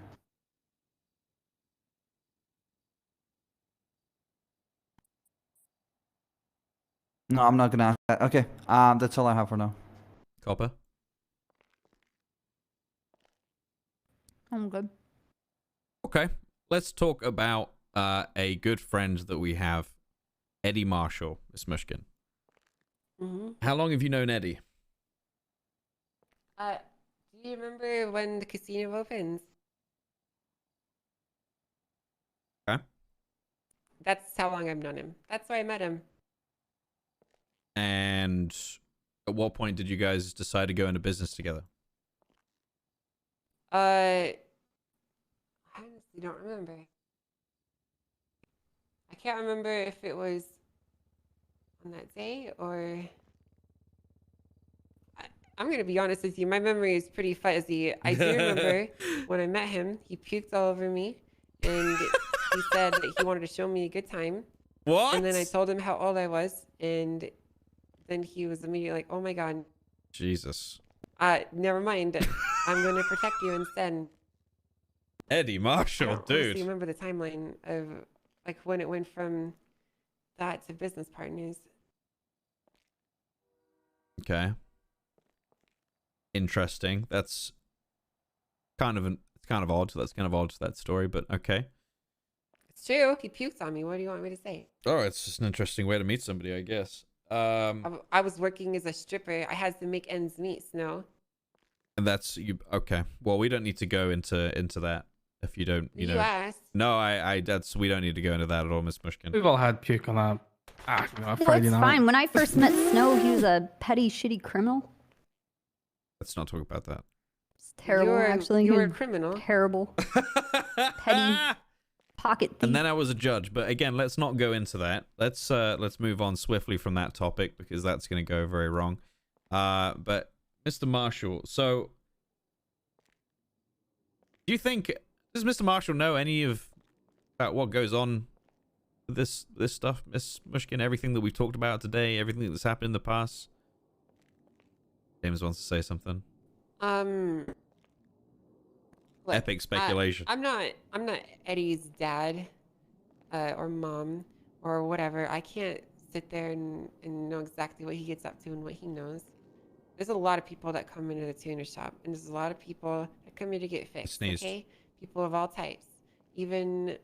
No, I'm not gonna ask that. Okay. That's all I have for now. Copper. I'm good. Okay. Let's talk about a good friend that we have, Eddie Marshall, Miss Mushkin. Mm-hmm. How long have you known Eddie? Do you remember when the casino opens? Okay. That's how long I've known him. That's why I met him. And at what point did you guys decide to go into business together? I honestly don't remember. I can't remember if it was on that day or... I'm going to be honest with you. My memory is pretty fuzzy. I do remember when I met him, he puked all over me and he said that he wanted to show me a good time. What? And then I told him how old I was and then he was immediately like, oh my God. Jesus. Never mind. I'm going to protect you instead. Eddie I Marshall, don't dude. honestly remember the timeline of like when it went from that to business partners. Okay. Interesting. That's kind of it's kind of odd. That's kind of odd, that story, but okay. It's true. He puked on me. What do you want me to say? Oh, it's just an interesting way to meet somebody, I guess. I was working as a stripper. I had to make ends meet, Snow. And that's you. Okay. Well, we don't need to go into that if you don't. You know. asked. No, we don't need to go into that at all, Miss Mushkin. We've all had puke on that. Well, Friday it's night. fine. When I first met Snow, he was a petty, shitty criminal. Let's not talk about that. It's terrible, actually. You were a He was criminal. Terrible. Petty. Pocket thief. And then I was a judge, but again, let's not go into that. Let's move on swiftly from that topic because that's going to go very wrong. But Mr. Marshall, so do you think does Mr. Marshall know any about what goes on with this stuff, Miss Mushkin? Everything that we've talked about today, everything that's happened in the past. James wants to say something. Look, Epic speculation. I'm not Eddie's dad, or mom, or whatever. I can't sit there and know exactly what he gets up to and what he knows. There's a lot of people that come into the tuner shop, and there's a lot of people that come here to get fixed. Sneezed. Okay, people of all types. Even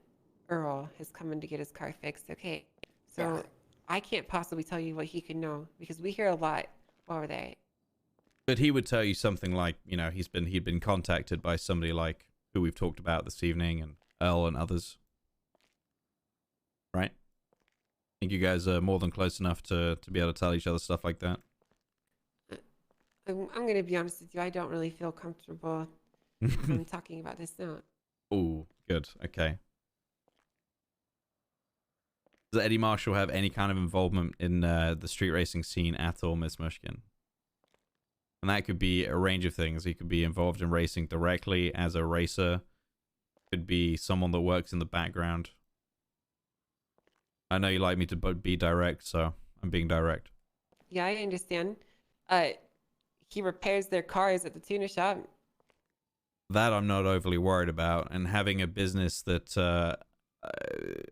Earl has come in to get his car fixed. Okay, so I can't possibly tell you what he could know because we hear a lot while we're there. But he would tell you something like, he'd been contacted by somebody like who we've talked about this evening, and Earl and others. Right? I think you guys are more than close enough to be able to tell each other stuff like that. I'm going to be honest with you. I don't really feel comfortable talking about this now. Oh, good. Okay. Does Eddie Marshall have any kind of involvement in the street racing scene at all, Miss Mushkin? And that could be a range of things. He could be involved in racing directly as a racer. Could be someone that works in the background. I know you like me to be direct, so I'm being direct. Yeah, I understand. He repairs their cars at the tuner shop. That I'm not overly worried about. And having a business that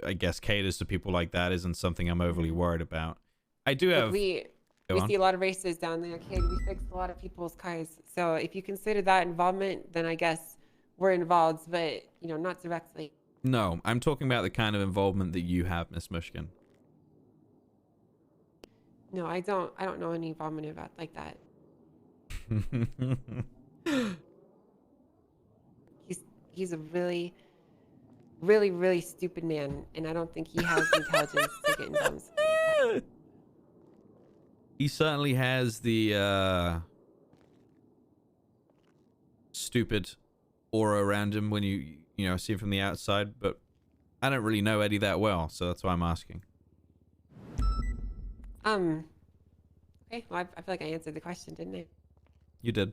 I guess caters to people like that isn't something I'm overly worried about. I do have... We see a lot of races down there, kid. We fix a lot of people's cars. So if you consider that involvement, then I guess we're involved, but, not directly. No, I'm talking about the kind of involvement that you have, Miss Mushkin. No, I don't know any involvement about like that. He's a really really, really stupid man, and I don't think he has the intelligence to get involved. He certainly has the stupid aura around him when you see him from the outside, but I don't really know Eddie that well, so that's why I'm asking. Okay, well, I feel like I answered the question, didn't I? You did.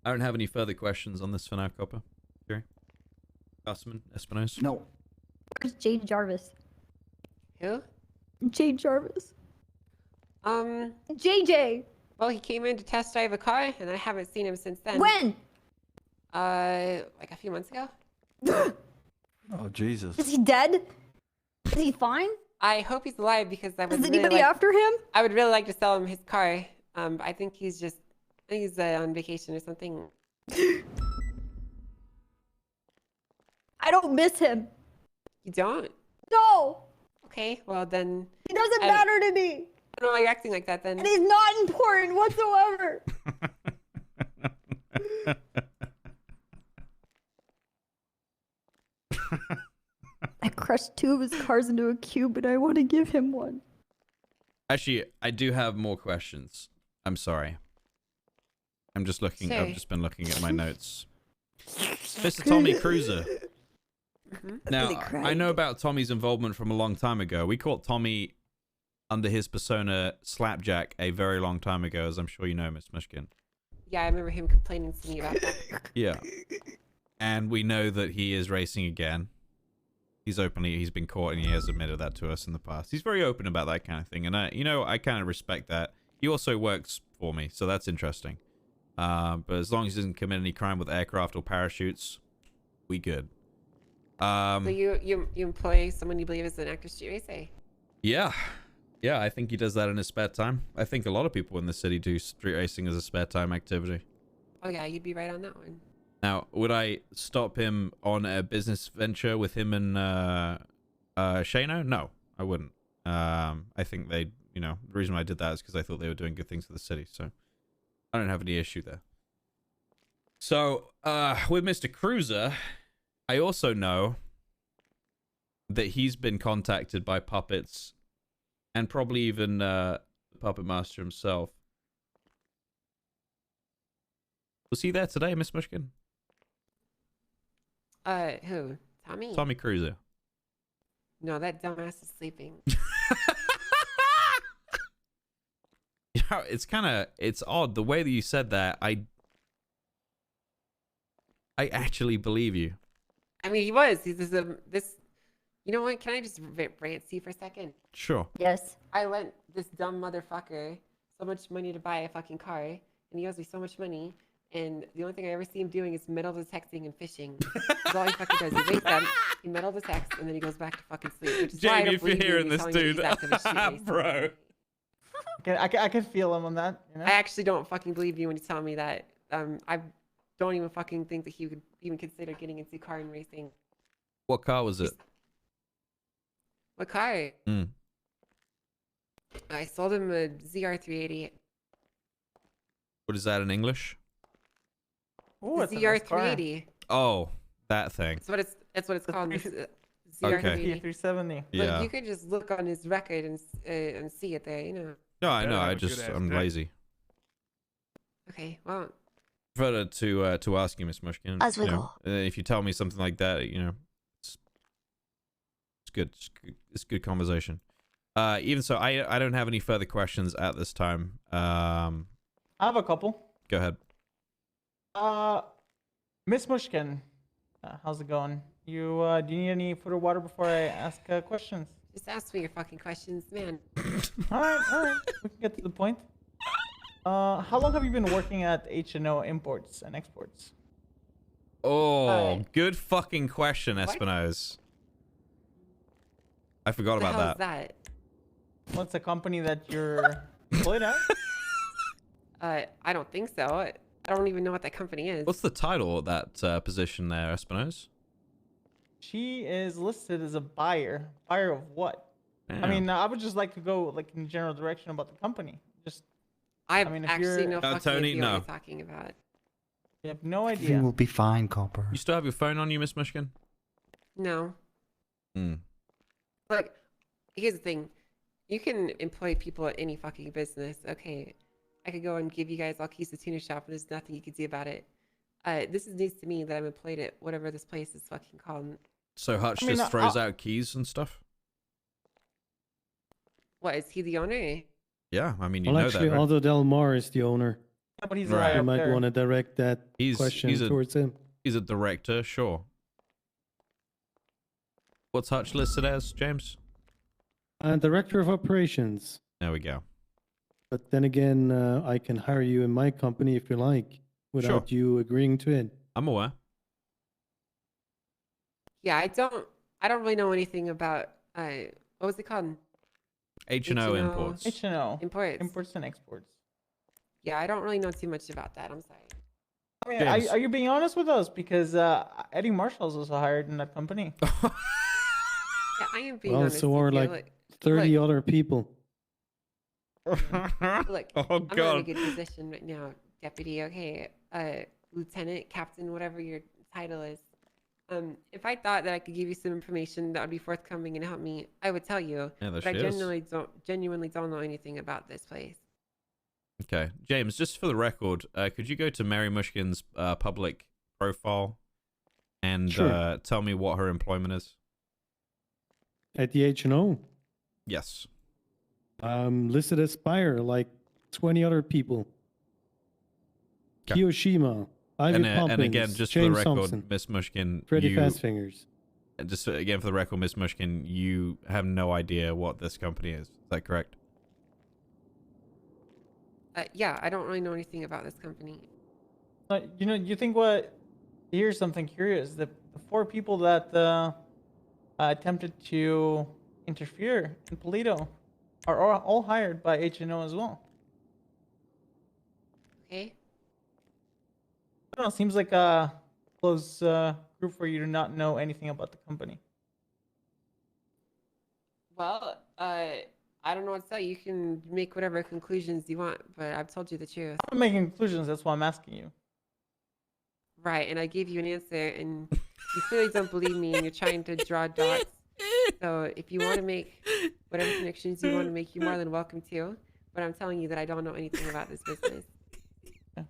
I don't have any further questions on this for now, Copper. Jerry? Customer, Espinosa? No. Where's Jade Jarvis? Who? Jade Jarvis. JJ. Well, he came in to test drive a car, and I haven't seen him since then. When? Like a few months ago. Oh, Jesus. Is he dead? Is he fine? I hope he's alive because I would Is really anybody like, after him? I would really like to sell him his car. I think he's on vacation or something. I don't miss him. You don't? No. Okay, well then. He doesn't matter to me. I don't know why you're acting like that then. And he's not important whatsoever. I crushed 2 of his cars into a cube, and I want to give him one. Actually, I do have more questions. I'm sorry. I'm just looking. Sure. I've just been looking at my notes. Mr. Tommy Cruiser. Now, I know about Tommy's involvement from a long time ago. We caught Tommy under his persona Slapjack a very long time ago, as I'm sure you know, Miss Mushkin. Yeah, I remember him complaining to me about that. Yeah. And we know that he is racing again. He's been caught and he has admitted that to us in the past. He's very open about that kind of thing. And I kind of respect that. He also works for me, so that's interesting. But as long as he doesn't commit any crime with aircraft or parachutes, we good. So you employ someone you believe is an active street racer? Yeah. Yeah, I think he does that in his spare time. I think a lot of people in the city do street racing as a spare time activity. Oh yeah, you'd be right on that one. Now, would I stop him on a business venture with him and Shano? No, I wouldn't. I think the reason why I did that is because I thought they were doing good things for the city, so I don't have any issue there. So, with Mr. Cruiser, I also know that he's been contacted by puppets and probably even the Puppet Master himself. Was he there today, Miss Mushkin? Who? Tommy? Tommy Cruiser. No, that dumbass is sleeping. It's odd the way that you said that. I actually believe you. I mean, he was. He's this. You know what? Can I just rant you for a second? Sure. Yes. I lent this dumb motherfucker so much money to buy a fucking car, and he owes me so much money. And the only thing I ever see him doing is metal detecting and fishing. That's all he fucking does. He wakes up, he metal detects, and then he goes back to fucking sleep. Which is why I Jamie, don't if you're believe you hearing when this, telling me dude, he's active as street racer. bro. I can feel him on that. You know? I actually don't fucking believe you when you tell me that. I don't even fucking think that he would even consider getting into car and racing. What car was it? What car? Mm. I sold him a ZR380. What is that in English? Ooh, The ZR380. Oh, that thing. That's what it's called. Okay. ZR380. 370. Yeah. But you could just look on his record and see it there, you know. No, I know. Yeah, I'm lazy. Okay, well. Further to ask you, Miss Mushkin. As we go. If you tell me something like that, it's good. It's good conversation. Even so, I don't have any further questions at this time. I have a couple. Go ahead. Miss Mushkin, how's it going? Do you need any food or water before I ask questions? Just ask me your fucking questions, man. all right. We can get to the point. How long have you been working at H&O Imports and Exports? Oh, good fucking question, Espinosa. I forgot about What the hell is that? What's a company that you're employed at? I don't think so. I don't even know what that company is. What's the title of that position there, Espinosa? She is listed as a buyer. Buyer of what? Yeah. I mean, I would just like to go like in general direction about the company. I mean, if actually you're... no fucking Tony, idea no. what you're talking about. You have no You idea. will be fine, Copper. You still have your phone on you, Miss Mushkin? No. Hmm. Look, here's the thing. You can employ people at any fucking business. Okay. I could go and give you guys all keys to the tuna shop and there's nothing you can do about it. This is news to me that I'm employed at whatever this place is fucking called. So Hutch just throws out keys and stuff? What, is he the owner? Yeah, I mean, you Well, know actually, that, right? Aldo Del Mar is the owner. Yeah, but he's Right. You up might there. want to direct that question towards him. He's a director, sure. What's Hutch listed as, James? Director of operations. There we go. But then again, I can hire you in my company if you like, without you agreeing to it. I'm aware. Yeah, I don't really know anything about what was it called? H&O imports. H&O. Imports. Imports and exports. Yeah, I don't really know too much about that. I'm sorry. I mean, are you being honest with us? Because Eddie Marshall's also hired in that company. Yeah, I am being Well, honest so with are you. like 30 other people. Look, Oh, I'm not in a God. good position right now, deputy. Okay, lieutenant, captain, whatever your title is. If I thought that I could give you some information that would be forthcoming and help me, I would tell you. Yeah, there but I she is. genuinely don't know anything about this place. Okay, James, just for the record, could you go to Mary Mushkin's public profile and Sure. tell me what her employment is? At the H&O, Yes. listed as Spire, like 20 other people. Kiyoshima, Ivy And Poppins, again, just James for the record, Thompson, Miss Mushkin, Freddy you, Fastfingers. just again for the record, Miss Mushkin, you have no idea what this company is. Is that correct? Yeah, I don't really know anything about this company. You think what? Here's something curious. The 4 people that attempted to interfere in Polito are all hired by H&O as well. Okay. I don't know, seems like a close group for you to not know anything about the company. Well, I don't know what to tell you. You can make whatever conclusions you want, but I've told you the truth. I'm not making conclusions. That's why I'm asking you. Right, and I gave you an answer, and you clearly don't believe me, and you're trying to draw dots. So if you want to make whatever connections you want to make, you're more than welcome to. But I'm telling you that I don't know anything about this business.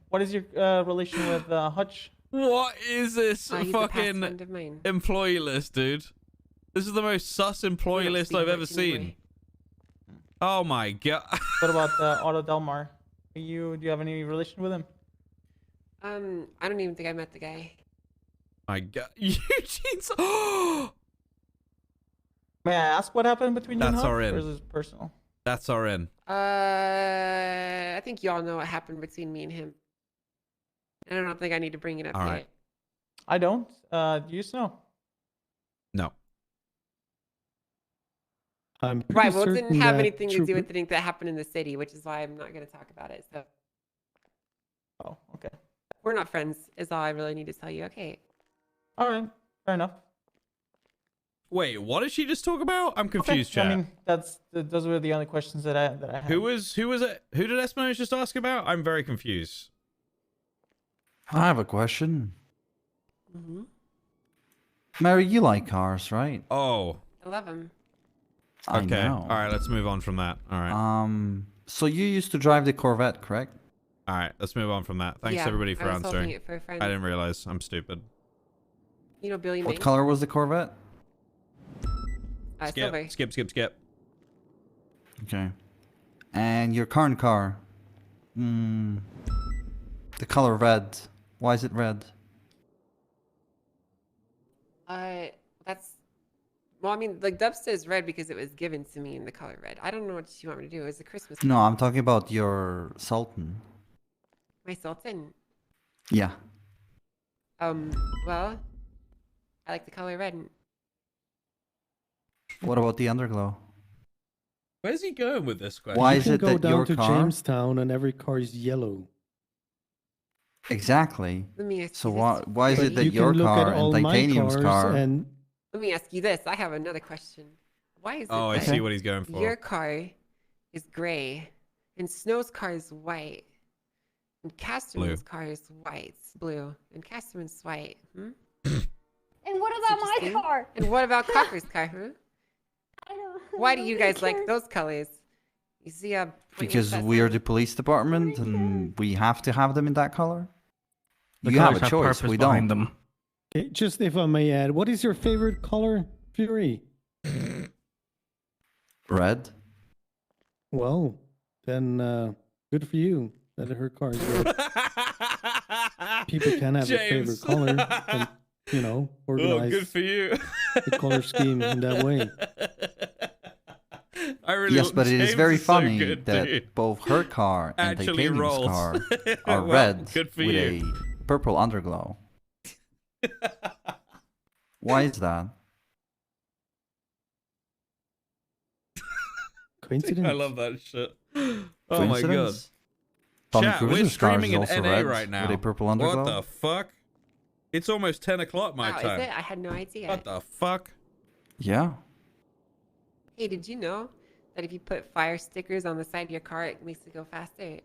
What is your relation with Hutch? What is this He's a past fucking friend of mine. employee list, dude? This is the most sus employee don't list speak I've ever much anyway. seen. Oh my god. What about Otto Delmar? Do you have any relation with him? I don't even think I met the guy. My god. Eugene's. May I ask what happened between you and That's Hutch, our in. or is this personal? That's our in. I think you all know what happened between me and him. And I don't think I need to bring it up All yet. right. I don't. Do you know? No. I'm pretty Right, well, it certain didn't have that anything to do Trooper- with anything that happened in the city, which is why I'm not going to talk about it. So Oh, okay. we're not friends, is all I really need to tell you. Okay. All right. Fair enough. Wait, what did she just talk about? I'm confused, Okay, chat. I mean, those were the only questions that I had. Who was it? Who did Espionage just ask about? I'm very confused. I have a question. Mm-hmm. Mary, you like cars, right? Oh. I love him. I Okay. know. All right, let's move on from that. All right. So you used to drive the Corvette, correct? All right, let's move on from that. Thanks Yeah, everybody for I was hoping answering. it for a friend. I didn't realize. I'm stupid. You know Billy May? What color was the Corvette? Silver. Skip. Okay. And your current car? The color red. Why is it red? That's... Well, I mean, like, Dubster is red because it was given to me in the color red. I don't know what you want me to do. It's a Christmas... No, I'm talking about your Sultan. My Sultan. Yeah. Well, I like the color red. What about the Underglow? Where's he going with this question? Why You is can it go that down your to car? Jamestown and every car is yellow. Exactly. Let me ask So you why is this. it that You your can look car at all and my Titanium's cars car? and Let me ask you this. I have another question. Why is it Oh, I that see what he's going for. your car is gray and Snow's car is white and Casterman's car is white, blue, and Casterman's white? Hmm? And what about my asking. car. And what about Copper's car, huh? Why do you guys like those colors? You see a Because we are the police department and we have to have them in that color. The You have colors a have choice. purpose We behind don't. them. Okay, just if I may add, what is your favorite color, Fury? Red. Well, then good for you that her car is red. People can have a favorite James. color and, you know, organize Oh, good for you. the color scheme in that way. I really Yes, but it is James very so funny good, that dude. both her car and Actually Titanium's rolls. car are Well, red good for with you. a purple underglow. Why is that? Coincidence? I love that shit. Oh my god. Coincidence? Tommy Chat, we're Cruise's car is streaming in also NA red right now. with a purple What underglow. the fuck? It's almost 10 o'clock my Wow, time. is it? I had no idea. What the fuck? Yeah. Hey, did you know that if you put fire stickers on the side of your car, it makes it go faster?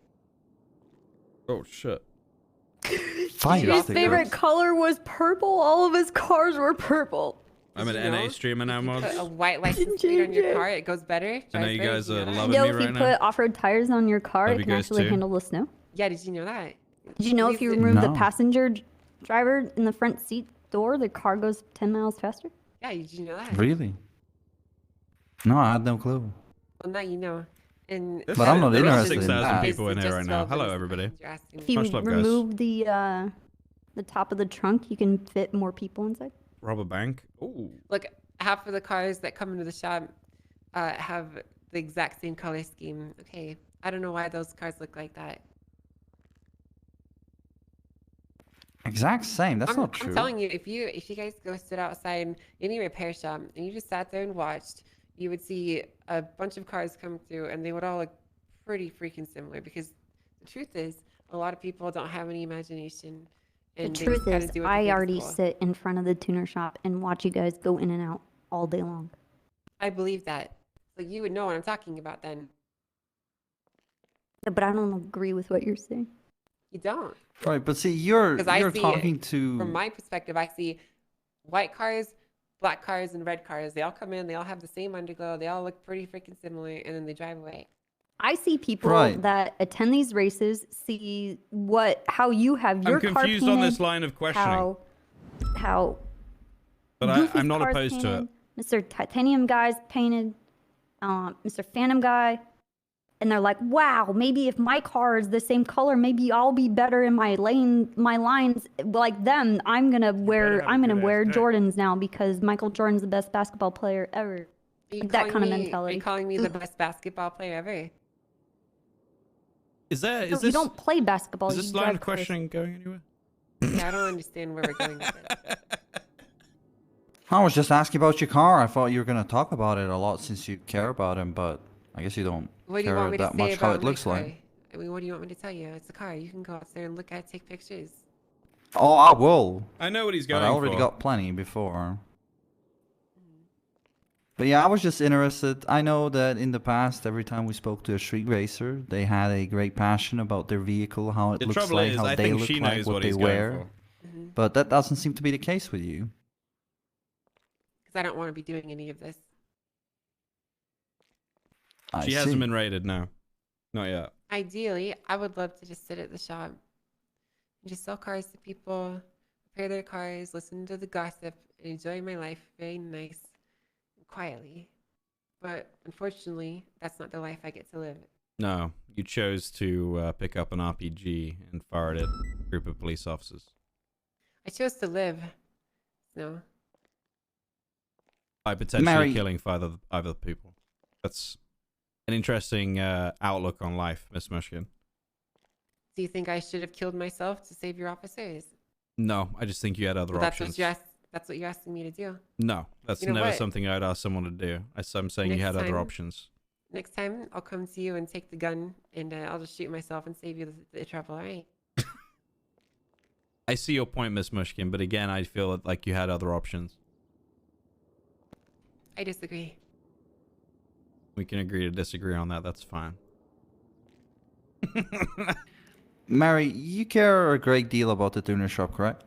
Oh shit. Fire His stickers. favorite color was purple. All of his cars were purple. I'm Did an you NA know streamer now, if you mods. put a white license plate on your car, it goes better. I know drives you better. guys Did you are know that? loving No, me if right you now. put off-road tires on your car, Love it you can guys actually too. handle the snow. Yeah, did you know that? Did you know if you Leaves it- remove the No. passenger driver in the front seat door, the car goes 10 miles faster? Yeah, did you know that? Really? No, I had no clue. Well, now you know. And But I'm not There are interested in 6,000 that. people in It's here just right now. relevant Hello, as the everybody. questions you're asking me. If you Much love, guys. remove the top of the trunk, you can fit more people inside. Rob a bank. Ooh. Look, half of the cars that come into the shop have the exact same color scheme. Okay, I don't know why those cars look like that. Exact same. That's not true. I'm telling you, if you guys go sit outside in any repair shop and you just sat there and watched, you would see a bunch of cars come through and they would all look pretty freaking similar. Because the truth is, a lot of people don't have any imagination. The And they truth just kinda is, do what they I think is already cool. sit in front of the tuner shop and watch you guys go in and out all day long. I believe that. So you would know what I'm talking about then. Yeah, but I don't agree with what you're saying. You don't. Right, but see, you're 'Cause I see talking to. From my perspective, I see white cars, black cars, and red cars. They all come in, they all have the same underglow, they all look pretty freaking similar, and then they drive away. I see people Right. that attend these races, see how you have your I'm car confused on this painted, line of questioning. how But Goofy's I'm not car's opposed to it. painted, Mr. Titanium guy's painted, Mr. Phantom guy, and they're like, wow, maybe if my car is the same color, maybe I'll be better in my lines like them. I'm gonna wear Jordans now because Michael Jordan's the best basketball player ever. Are you Like that calling kind of me- mentality. Are you calling me the best basketball player ever? Is there? No, Is you this? don't play basketball. Is you this line drive of cars. questioning going anywhere? Yeah, I don't understand where we're going with it. I was just asking about your car. I thought you were gonna talk about it a lot since you care about him, but I guess you don't What do you want care me to that say much how about it my looks car? like. I mean, what do you want me to tell you? It's a car. You can go out there and look at it, take pictures. Oh, I will. I know what he's But going I already for. got plenty before. But yeah, I was just interested. I know that in the past, every time we spoke to a street racer, they had a great passion about their vehicle, how it The looks trouble like, is, how I they think look she like, knows what what they he's going wear. for. But that doesn't seem to be the case with you. Because I don't want to be doing any of this. I She see. hasn't been raided, no. Not yet. Ideally, I would love to just sit at the shop and just sell cars to people, repair their cars, listen to the gossip, and enjoy my life very nice and quietly. But unfortunately, that's not the life I get to live. No, you chose to pick up an RPG and fire it at a group of police officers. I chose to live. No. By potentially Mary- killing other people. That's an interesting outlook on life, Miss Mushkin. Do you think I should have killed myself to save your officers? No, I just think you had other Well, that's options. that's what you're asking me to do. No, that's You know never what? something I'd ask someone to do. I'm saying you Next had other time- options. Next time, I'll come to you and take the gun, and I'll just shoot myself and save you the trouble, all right? I see your point, Miss Mushkin, but again, I feel like you had other options. I disagree. We can agree to disagree on that. That's fine. Mary, you care a great deal about the tuner shop, correct?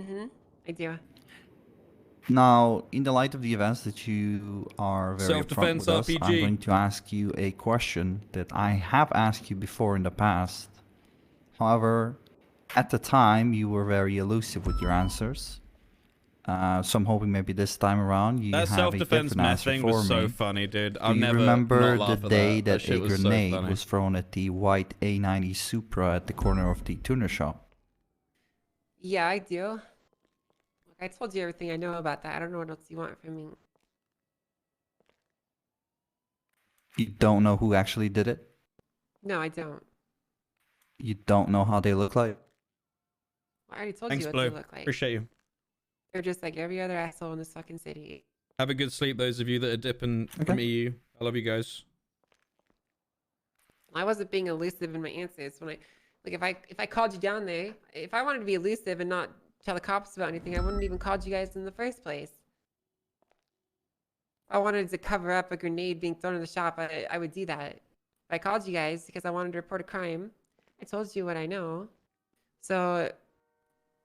Mm-hmm. I do. Now, in the light of the events that you are very upfront Self-defense with us, I'm RPG. going to ask you a question that I have asked you before in the past. However, at the time, you were very elusive with your answers. So I'm hoping maybe this time around you That have a self-defense different meth answer thing for was me. so funny, dude. Do I'll you never remember not laugh the at day that that shit a was so grenade funny. was thrown at the white A90 Supra at the corner of the tuner shop? Yeah, I do. Look, I told you everything I know about that. I don't know what else you want from me. You don't know who actually did it? No, I don't. You don't know how they look like? I already told Thanks, you what Blue. they look like. Appreciate you. They're just like every other asshole in this fucking city. Have a good sleep, those of you that are dipping from EU. I love you guys. I wasn't being elusive in my answers when if I called you down there, if I wanted to be elusive and not tell the cops about anything, I wouldn't even called you guys in the first place. If I wanted to cover up a grenade being thrown in the shop, I would do that. If I called you guys because I wanted to report a crime, I told you what I know. So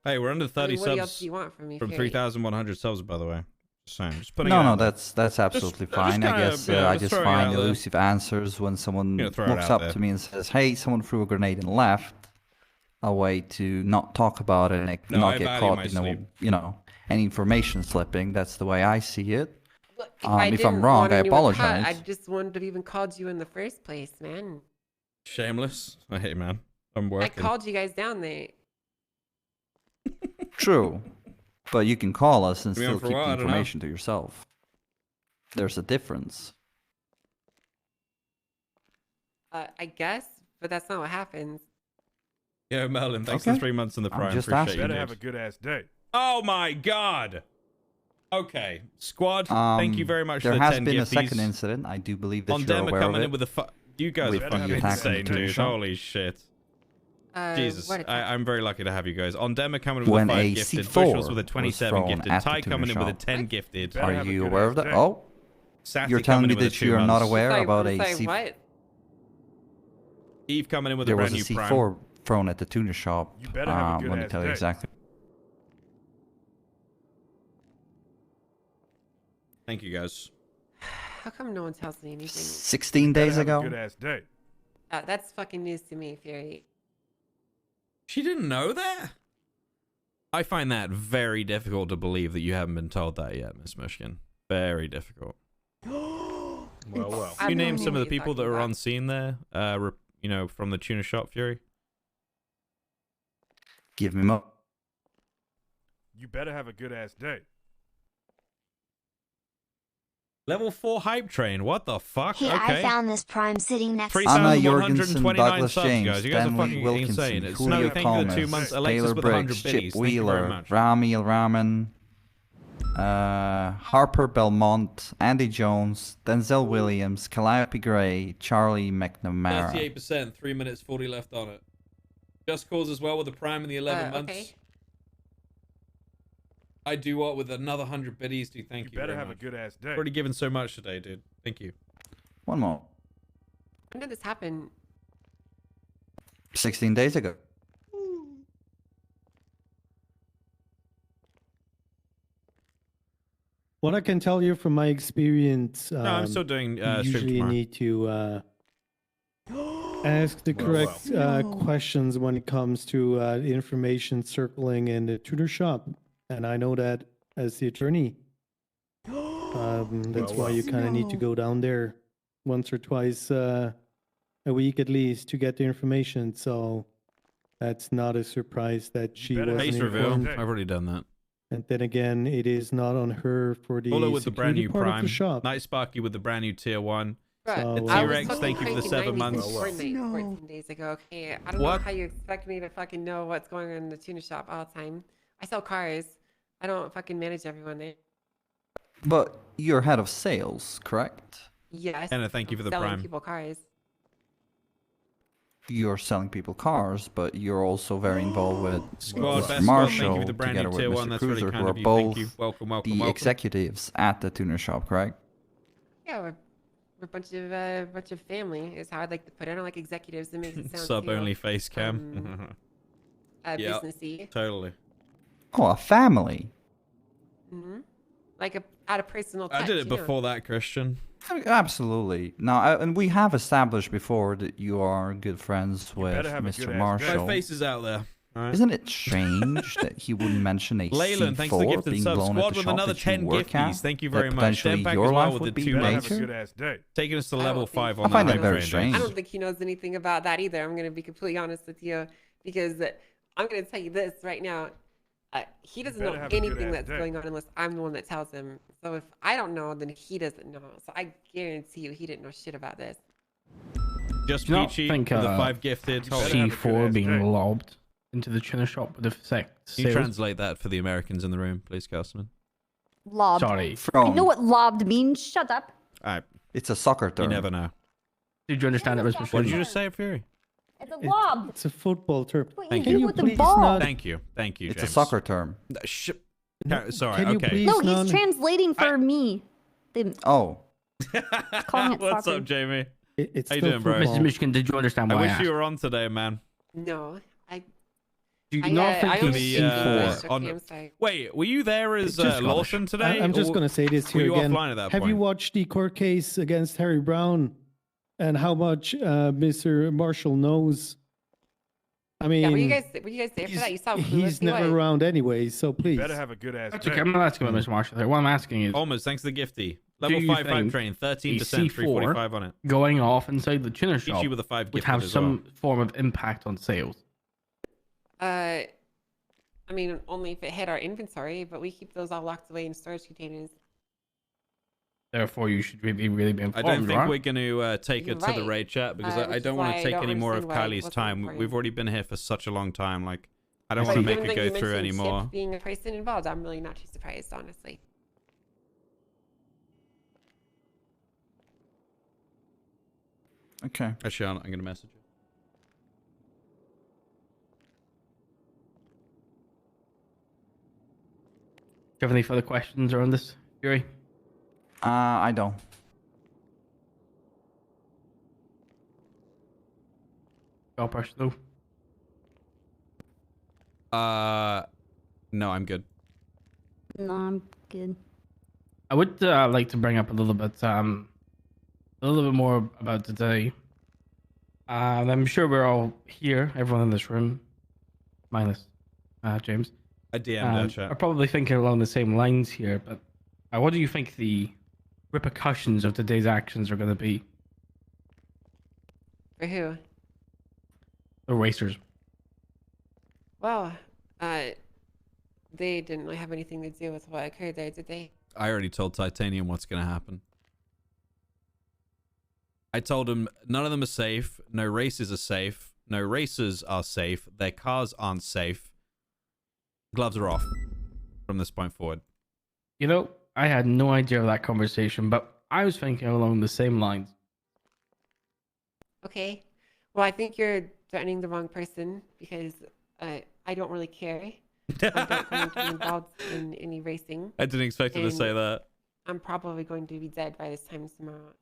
Hey, we're under 30 what else subs do you want from me, from Fury? 3,100 subs, by the way. Just saying. Just putting it No, out no, there. that's absolutely fine. kinda, I guess you know, I just just throwing it find out there. elusive answers when someone Yeah, throw it walks out up there. to me and says, "Hey, someone threw a grenade and left." A way to not talk about it and No, not I get value caught, my any information slipping. That's the way I see it. Look, If I I'm didn't wrong, want I anyone cut, apologize. I just wouldn't have even called you in the first place, man. Shameless. Hey, man. I'm working. I called you guys down there. True, but you can call us and We on still for a keep while? the I don't know. information to yourself. There's a difference. I guess, but that's not what happens. Yeah, Merlin, thanks Okay. for 3 months in the I'm prime. just Appreciate asking. you, Better dude. have a Good ass day. Oh my god. Okay, squad. Thank you very much There for the has 10 been a gifties. second incident. I do believe that On you're Dema aware coming of in it. with you guys with are the fucking attack on the insane, tuner dude. shop. Holy shit. Jesus, what attack? I'm very lucky to have you guys. On Dema coming in with When a 5 a gifted, C4 Bushels with a was 27 thrown gifted, at the Ty tuner coming in with a shop. 10 gifted. Are you aware of that? Oh, Sassy you're telling coming me in with a that 2 you're not months. aware Sorry, about I'm a sorry, C4? what? Eve coming in with There a was brand a new C4 prime. thrown at the tuner shop. You better have a good let me ass tell you day. exactly. Thank you, guys. How come no one tells me anything? 16 days ago. Good ass day. That's fucking news to me, Fury. She didn't know that? I find that very difficult to believe that you haven't been told that yet, Miss Mushkin. Very difficult. Well. Can you name know some of what the people you're that are talking on scene there? From the tuner shop, Fury? Give me more. You better have a good ass day. Level 4 hype train. What the fuck? Hey, okay. I found this prime sitting next to Anna 3,129 Jorgensen, Douglas subs, James, guys. You guys are Stanley fucking Wilkinson, insane. It's Julio Snowy, thank you for the 2 Thomas, months. Alexis Taylor with 100 Briggs, biddies. Chip Thank you very Wheeler, much. Rami Raman, Harper Belmont, Andy Jones, Denzel Williams, Calliope Gray, Charlie McNamara. 38%, 3 minutes 40 left on it. Just Cause as well with the prime in the 11 months. Okay. I do what with another 100 biddies, dude. Thank you. You better very have much. a good ass day. Already given so much today, dude. Thank you. One more. When did this happen? 16 days ago. What I can tell you from my experience, No, I'm still doing you stream usually tomorrow. need to ask the correct questions when it comes to information circling in the tutor shop. And I know that as the attorney. That's why you kind of need to go down there once or twice a week at least to get the information. So that's not a surprise that she wasn't Face reveal. informed. I've already done that. And then again, it is not on her for the Polo with the brand security new part of prime. the shop. Night Sparky with the brand new tier 1. Bruh, So, The I was T-Rex, fucking thank you for the cranking 7 90s months. in Fortnite 14 days ago. Okay, I don't What? know how you expect me to fucking know what's going on in the tuner shop all the time. I sell cars. I don't fucking manage everyone there. But you're head of sales, correct? Yes. Anna, thank you for the selling prime. people cars. You're selling people cars, but you're also very involved with Squad, Mr. best squad, Marshall, thank you for the brand together new with tier Mr. 1. That's really Cruiser, kind who are of you. both Thank you. Welcome, welcome, the welcome. executives at the tuner shop, correct? Yeah, we're a bunch of family is how I'd like to put it. I don't like executives. It makes it sound Sub too, only face cam. businessy. Totally. Oh, a family. Hmm. Like out of personal touch. I did it you know. before that, Christian. Absolutely. Now, and we have established before that you are good friends with Mr. Marshall. My face is out there. All right. Isn't it strange that he wouldn't mention a Leyland, thanks for the C4 gifted being sub. blown Squad at the with shop another that you 10 work gifties. at, Thank you that very much. potentially Stand back your as well life with would the be 2 in months. danger? Taking us to level 5 on I find the that very hydrangea. strange. I don't think he knows anything about that either. I'm gonna be completely honest with you, because I'm gonna tell you this right now. He doesn't know anything that's going on unless I'm the one that tells him. So if I don't know, then he doesn't know. So I guarantee you, he didn't know shit about this. Just Do you not Peachy think with the 5 gifted. C4 being lobbed into the tuna shop would affect Can you sales? translate that for the Americans in the room, please, Castleman? Lobbed. Sorry. I know what lobbed means. Shut up. It's a soccer term. You never know. Did you understand it, Mr. What did you just say, Fury? It's a lob. It's a football term. What Thank you you. do with the please ball? not- Thank you. Thank you, It's James. a soccer term. Sorry, Can you okay. please No, not- he's translating for me. Oh. Calling it What's soccer. up, Jamie? It's How you still doing, bro? football. Mrs. Michigan, did you understand I why I wish asked? you were on today, man. No, Do you I, not I think only the speak English, C4 okay, I'm sorry. Wait, were you there as Just Lawson today? I'm just or going to say this were here you again. offline at that Have point? you watched the court case against Harry Brown and how much Mr. Marshall knows? I mean, Yeah, were you guys there for that? You saw he's never around anyway, so please. Better have a good ass That's day. okay, I'm not asking about Mr. Marshall there. What I'm asking is, Almost, thanks to the gifty. do Level you 5 think train, 13%, a C4 345 on it. going off inside the tuna shop Each with a 5 would gifted have as some form of impact on sales? I mean, only if it hit our inventory, but we keep those all locked away in storage containers. Therefore, you should really be I informed, don't think right? we're going to take You're it to the right. raid chat because I Which don't is want why to I take don't any more of understand why it Kylie's wasn't time. important. We've already been here for such a long time. Like, I don't But want to Given make it that you go through mentioned Chip anymore. being a person involved, I'm really not too surprised, honestly. Okay. Actually, I'm going to message you. Do you have any further questions around this, Fury? I don't. Go personal. No, I'm good. No, I'm good. I would like to bring up a little bit more about today. I'm sure we're all here, everyone in this room, minus James. I DM'd that chat. are probably thinking along the same lines here, but what do you think the repercussions of today's actions are going to be? For who? The racers. Well, they didn't really have anything to do with what occurred there, did they? I already told Titanium what's going to happen. I told him none of them are safe. No races are safe. No racers are safe. Their cars aren't safe. Gloves are off from this point forward. You know, I had no idea of that conversation, but I was thinking along the same lines. Okay. Well, I think you're threatening the wrong person because I don't really care. I don't going to be involved in any racing. I didn't expect him to say and that. I'm probably going to be dead by this time tomorrow.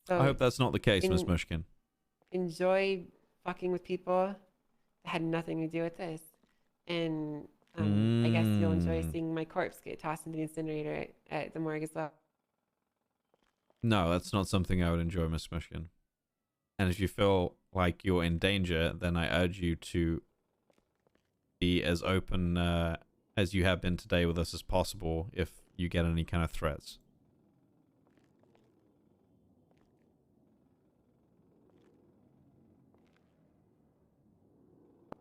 So I hope that's not the case, Miss Mushkin. enjoy fucking with people that had nothing to do with this. And I guess you'll enjoy seeing my corpse get tossed into the incinerator at the morgue as well. No, that's not something I would enjoy, Miss Mushkin. And if you feel like you're in danger, then I urge you to be as open as you have been today with us as possible if you get any kind of threats.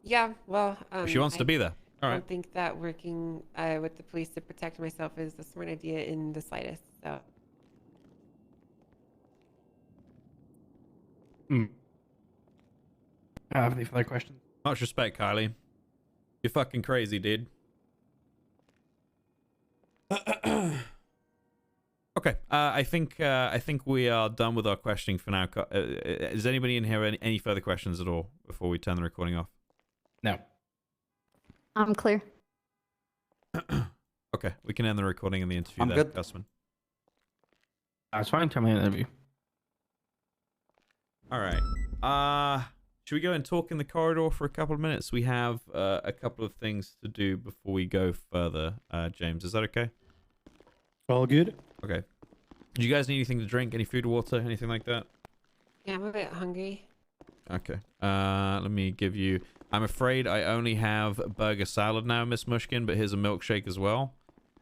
Yeah, well, She wants to be there. All I right. don't think that working with the police to protect myself is a smart idea in the slightest. So Have any further questions? Much respect, Kylie. You're fucking crazy, dude. Okay, I think we are done with our questioning for now. Is anybody in here any further questions at all before we turn the recording off? No. I'm clear. Okay, we can end the recording and the interview I'm there, good. Gusman. That's fine. Tell me an interview. All right. should we go and talk in the corridor for a couple of minutes? We have a couple of things to do before we go further. James, is that okay? All good. Okay. Do you guys need anything to drink? Any food, water, anything like that? Yeah, I'm a bit hungry. Okay. Let me give you... I'm afraid I only have burger salad now, Miss Mushkin, but here's a milkshake as well.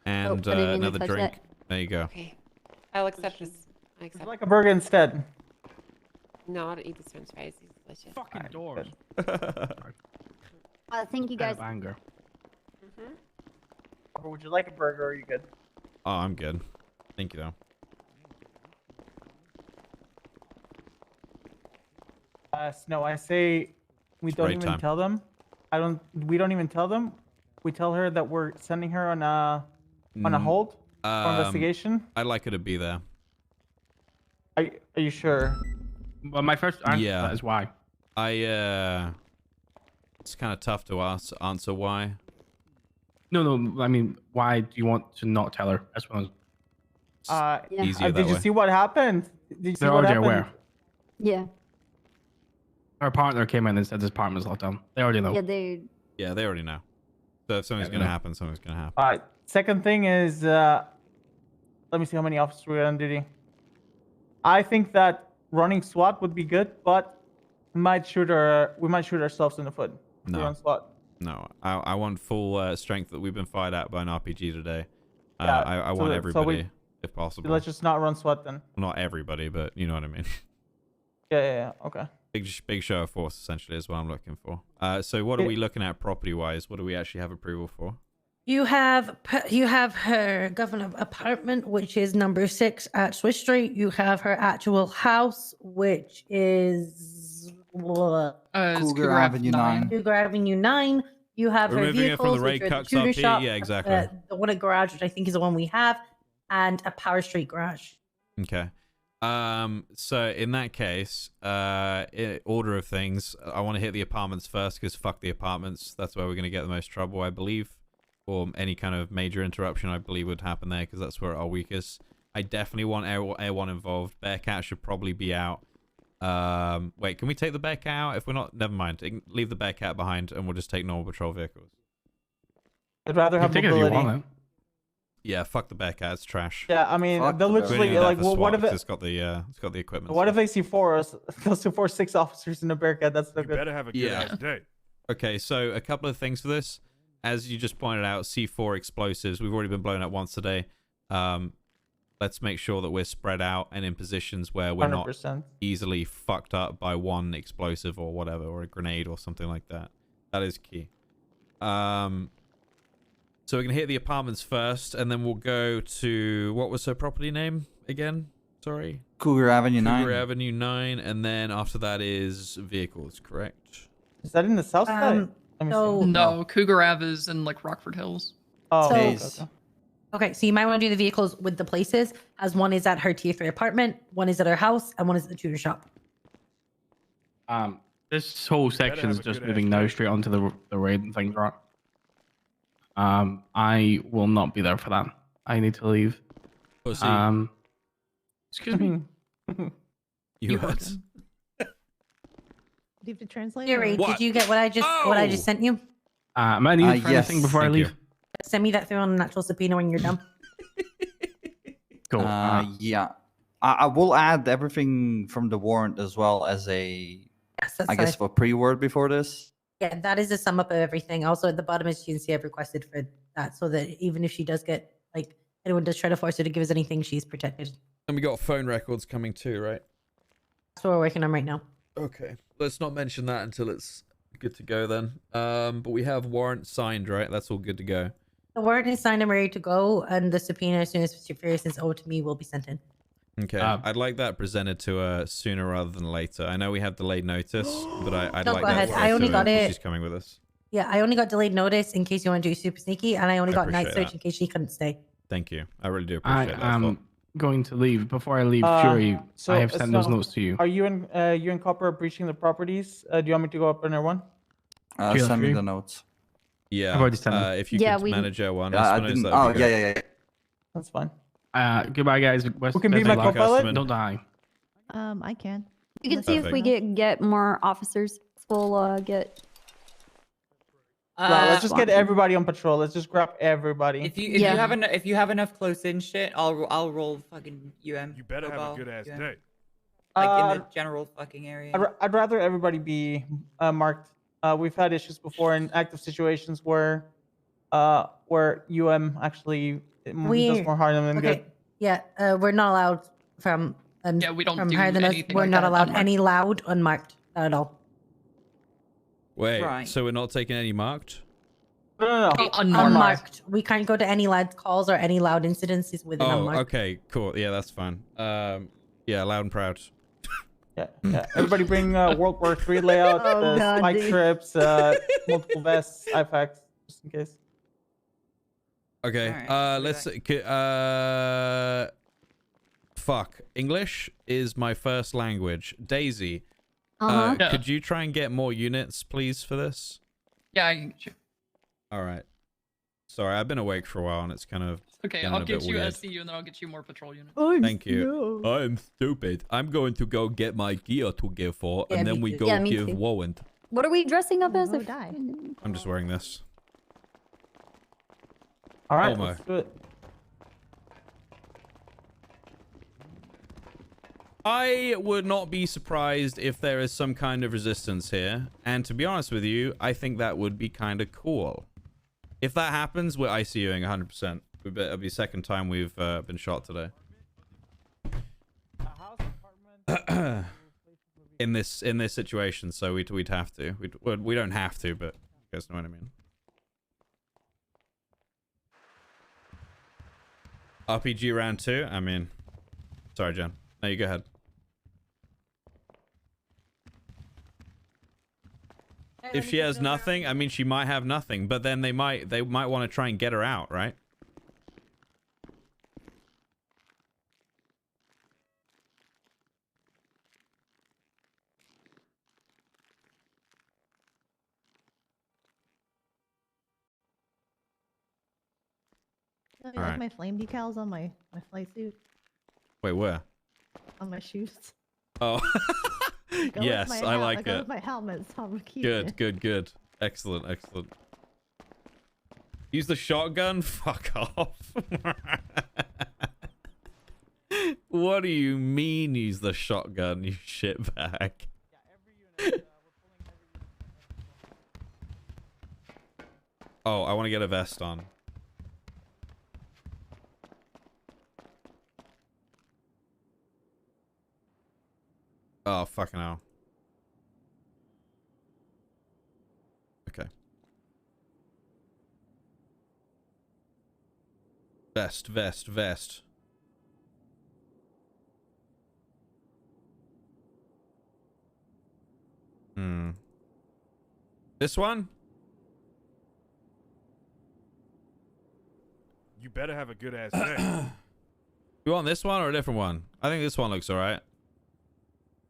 And I didn't mean to another touch drink. that. There you go. Okay. I'll accept this. I Would accept. you like a burger instead? No, I'll eat this french fries. These are delicious. Fucking doors. Thank you guys. Anger. Or would you like a burger? Or are you good? Oh, I'm good. Thank you, though. No, I say we don't right even time. tell them. We don't even tell them. We tell her that we're sending her on a hold for investigation. I'd like her to be there. Are you sure? Well, my first answer Yeah. to that is why. It's kind of tough to answer why. No, I mean, why do you want to not tell her? That's one. Easier that Did you way. see what happened? Did you see They're what already happened? aware. Yeah. Her partner came in and said this apartment's locked down. They already know. Yeah, they. Yeah, they already know. So if something's Yeah, gonna no. happen, something's gonna happen. All right. Second thing is, let me see how many officers we got on duty. I think that running SWAT would be good, but we might shoot ourselves in the foot. if we No. run SWAT. No, I want full strength that we've been fired at by an RPG today. Yeah, I so want that- so everybody, we- if possible. Let's just not run SWAT then. Not everybody, but you know what I mean. Yeah. Okay. Big show of force, essentially, is what I'm looking for. So what are we looking at property-wise? What do we actually have approval for? You have her governor apartment, which is number 6 at Swiss Street. You have her actual house, which is It's Cougar Avenue 9. Cougar Avenue 9. You have We're her moving it from the vehicles, raid which are the cucks tutor up here? shop, Yeah, exactly. the one at garage, which I think is the one we have, and a Power Street garage. Okay. So in that case, in order of things, I want to hit the apartments first because fuck the apartments. That's where we're going to get the most trouble, I believe. Or any kind of major interruption, I believe, would happen there because that's where our weakest. I definitely want Air 1 involved. Bearcat should probably be out. Wait, can we take the Bearcat out? If we're not, never mind. Leave the Bearcat behind and we'll just take normal patrol vehicles. I'd rather have Take it if you mobility. want it. Yeah, fuck the Bearcat. It's trash. Yeah, I mean, Fuck they'll the literally We don't need like, that for well, what SWAT if 'cause it? it's got the equipment. What if they see 4 they'll see 6 officers in a Bearcat? That's no You good. better have a good Yeah. ass day. Okay, so a couple of things for this. As you just pointed out, C4 explosives. We've already been blown up once today. Let's make sure that we're spread out and in positions where we're not 100%. easily fucked up by one explosive or whatever, or a grenade or something like that. That is key. So we're going to hit the apartments first, and then we'll go to... What was her property name again? Sorry. Cougar Avenue 9. Cougar Avenue 9, and then after that is vehicles, correct? Is that in the south side? Let me see. No, Cougar Ave is in like Rockford Hills. Oh, So- okay, Days. okay. Okay, so you might want to do the vehicles with the places, as one is at her tier 3 apartment, one is at her house, and one is at the tutor shop. This whole section is have a just good moving ass now day. straight onto the raid and things, right? I will not be there for that. I need to leave. Pussy. Excuse me. You heard. Do you have to translate? Siri, or- did you get what I just sent you? Am I needed for yes, anything before I thank you. leave? Send me that through on an actual subpoena when you're done. Cool. Yeah. I will add everything from the warrant as well as a, Yes, that's I guess, fine. for pre-word before this. Yeah, that is a sum up of everything. Also, at the bottom, as you can see, I've requested for that so that even if she does get, like, anyone does try to force her to give us anything, she's protected. And we got phone records coming too, right? That's what we're working on right now. Okay. Let's not mention that until it's good to go then. But we have warrant signed, right? That's all good to go. The warrant is signed and ready to go, and the subpoena, as soon as Mr. Furious is owed to me, will be sent in. Okay. I'd like that presented to her sooner rather than later. I know we have delayed notice, but I'd No, like go that ahead. straight I only to her got if it- She's coming with us. Yeah, I only got delayed notice in case you want to do super sneaky, and I only I got night appreciate search that. in case she couldn't stay. Thank you. I really do I appreciate that. am going to leave. Before I leave, Fury, I have sent those notes to you. Are you and Copper breaching the properties? Do you want me to go up in there one? Sheila, Send me Fury? the notes. Yeah. I've already sent them. If you Yeah, could we- manage L1. I didn't. Oh, yeah. That's fine. Goodbye, guys. West, Who can be West- my co-pilot? Don't die. I can. You can see if we Perfect. get more officers. we'll get. Well, let's just get everybody on patrol. Let's just grab everybody. If you have enough close in shit, I'll roll fucking UM. You better have a good ass day. Like in the general fucking area. I'd rather everybody be marked. We've had issues before in active situations where UM actually does more harm than good. Yeah, we're not allowed from we don't from do higher than us. anything We're like not that allowed unmarked. any loud unmarked at all. Wait, Right. so we're not taking any marked? No. Unmarked. We can't go to any loud calls or any loud incidences with an Oh, unmarked. okay, cool. Yeah, that's fine. Yeah, loud and proud. Yeah. Everybody bring World War III layout, Oh, God, spike dude. strips, multiple vests, IFACs, just in case. Okay, let's fuck. English is my first language. Daisy, Yeah. could you try and get more units, please, for this? Yeah, I can get you. All right. Sorry, I've been awake for a while, and it's kind of Okay, getting I'll a get bit you weird. SCU and then I'll get you more patrol units. Thank you. I'm stupid. I'm going to go get my gear to give for, Yeah, and then me we too. go Yeah, me give too. warrant. What are we dressing up as? I'm just wearing this. All right, Homo. let's do it. I would not be surprised if there is some kind of resistance here. And to be honest with you, I think that would be kind of cool. If that happens, we're ICUing 100%. It'll be the second time we've been shot today. in this situation, so we'd have to. We don't have to, but you guys know what I mean. RPG round 2? I mean... Sorry, Jen. No, you go ahead. If she has nothing, I mean, she might have nothing, but then they might want to try and get her out, right? You like Alright. my flame decals on my flight suit, Wait, where? on my shoes? Oh, Go with yes, my I like go it. with my helmet, so I'm keeping Good. Excellent. Use the shotgun? Fuck off. What do you mean use the shotgun, you shitbag? Oh, I want to get a vest on. Oh, fucking hell. Okay. Vest. This one? You better have a good ass day. You want this one or a different one? I think this one looks alright.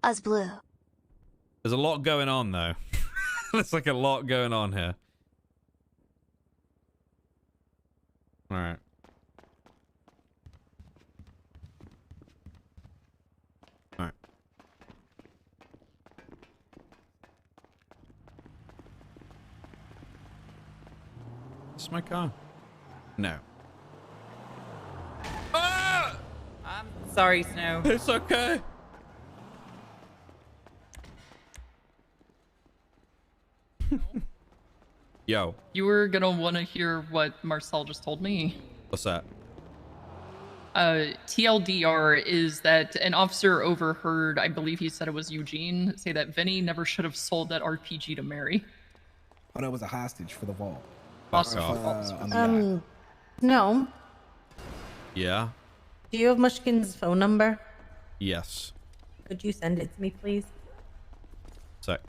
Us blue. There's a lot going on, though. There's like a lot going on here. Alright. Alright. Is this my car? No. Ah! I'm sorry, Snow. It's okay. Yo. You were gonna want to hear what Marcel just told me. What's that? TLDR is that an officer overheard, I believe he said it was Eugene, say that Vinny never should have sold that RPG to Mary. Oh, that was a hostage for the vault. Hostage for, for the on the yacht. No. Yeah? Do you have Mushkin's phone number? Yes. Could you send it to me, please? Sec.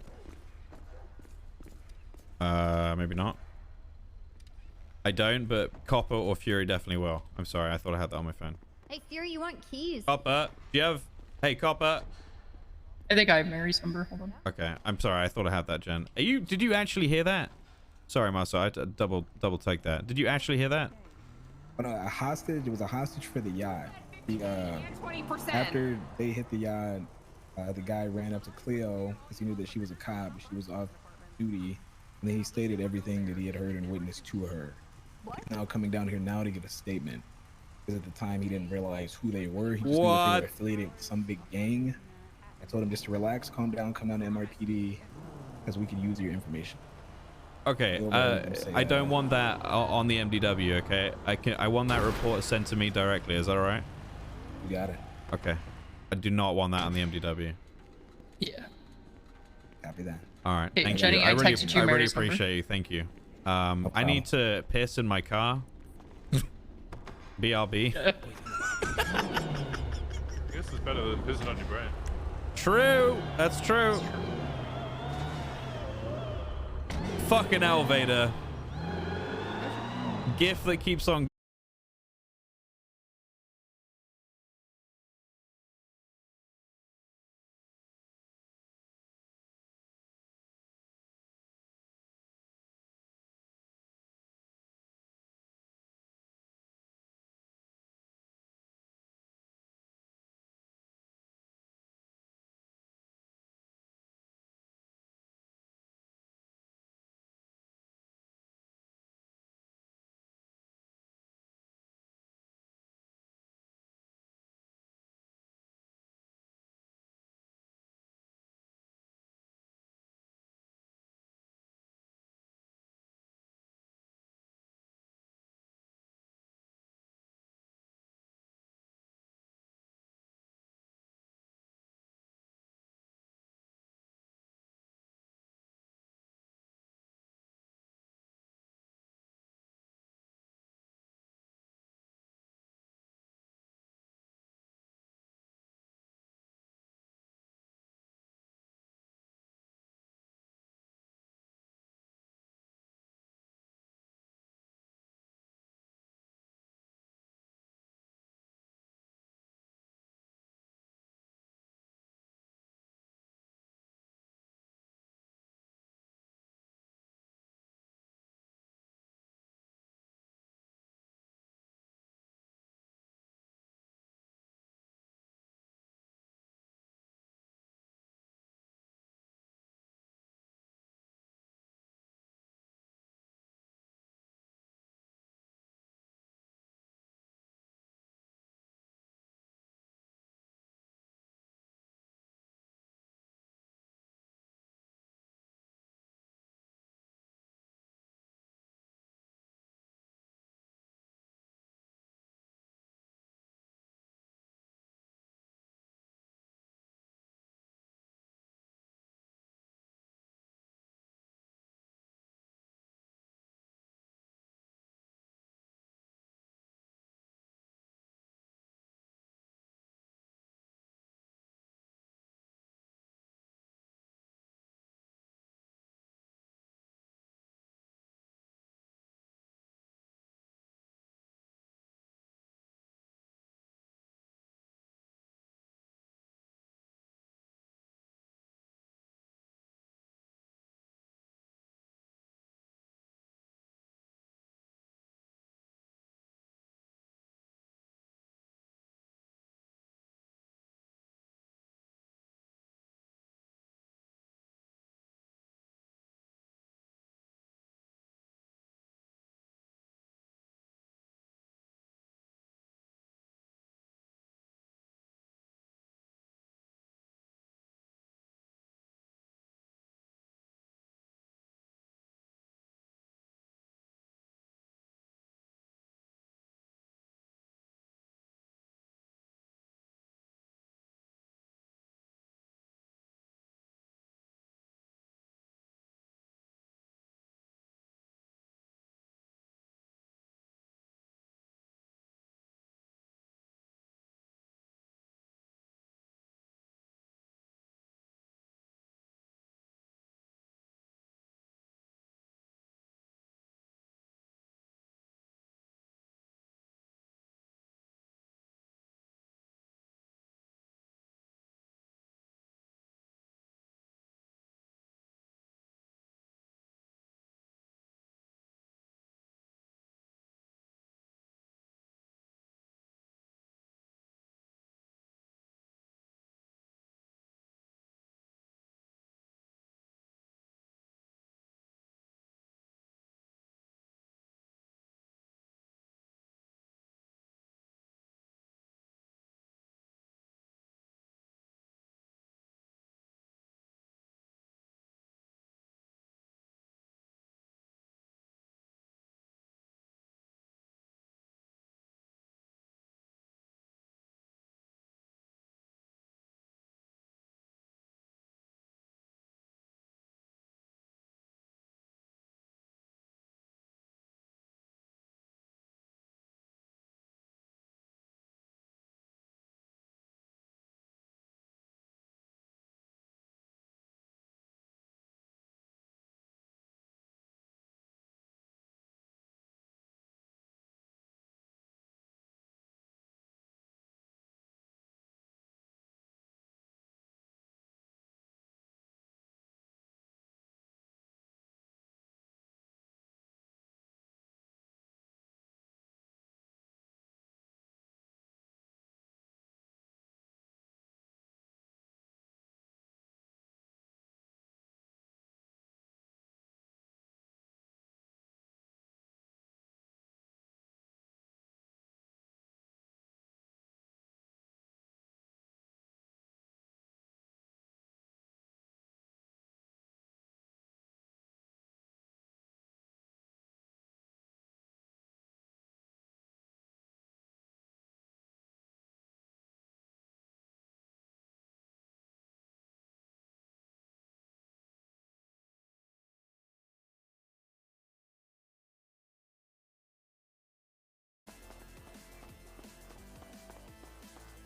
Maybe not. I don't, but Copper or Fury definitely will. I'm sorry, I thought I had that on my phone. Hey, Fury, you want keys? Copper, do you have... Hey, Copper. I think I have Mary's number. Hold on. Okay, I'm sorry, I thought I had that, Jen. Did you actually hear that? Sorry, Marcel, I had to double take that. Did you actually hear that? Oh, no, a hostage. It was a hostage for the yacht. The, after they hit the yacht, The guy ran up to Cleo because he knew that she was a cop. She was off duty, and then he stated everything that he had heard and witnessed to her. He's now coming down here now to get a statement. Because at the time he didn't realize who they were. He just knew that they were affiliated with some big gang. I told him just to relax, calm down, come down to MRPD because we could use your information. Okay, I don't want that on the MDW. Okay, I want that report sent to me directly. Is that all right? You got it. Okay, I do not want that on the MDW. Yeah. Copy that. All right, Hey, thank Jenny, you. I really, texted you I really Mary's number. appreciate you. Thank you. I need to piss in my car. BRB. This is better than pissing on your brain. True. That's true. Fucking elevator. GIF that keeps on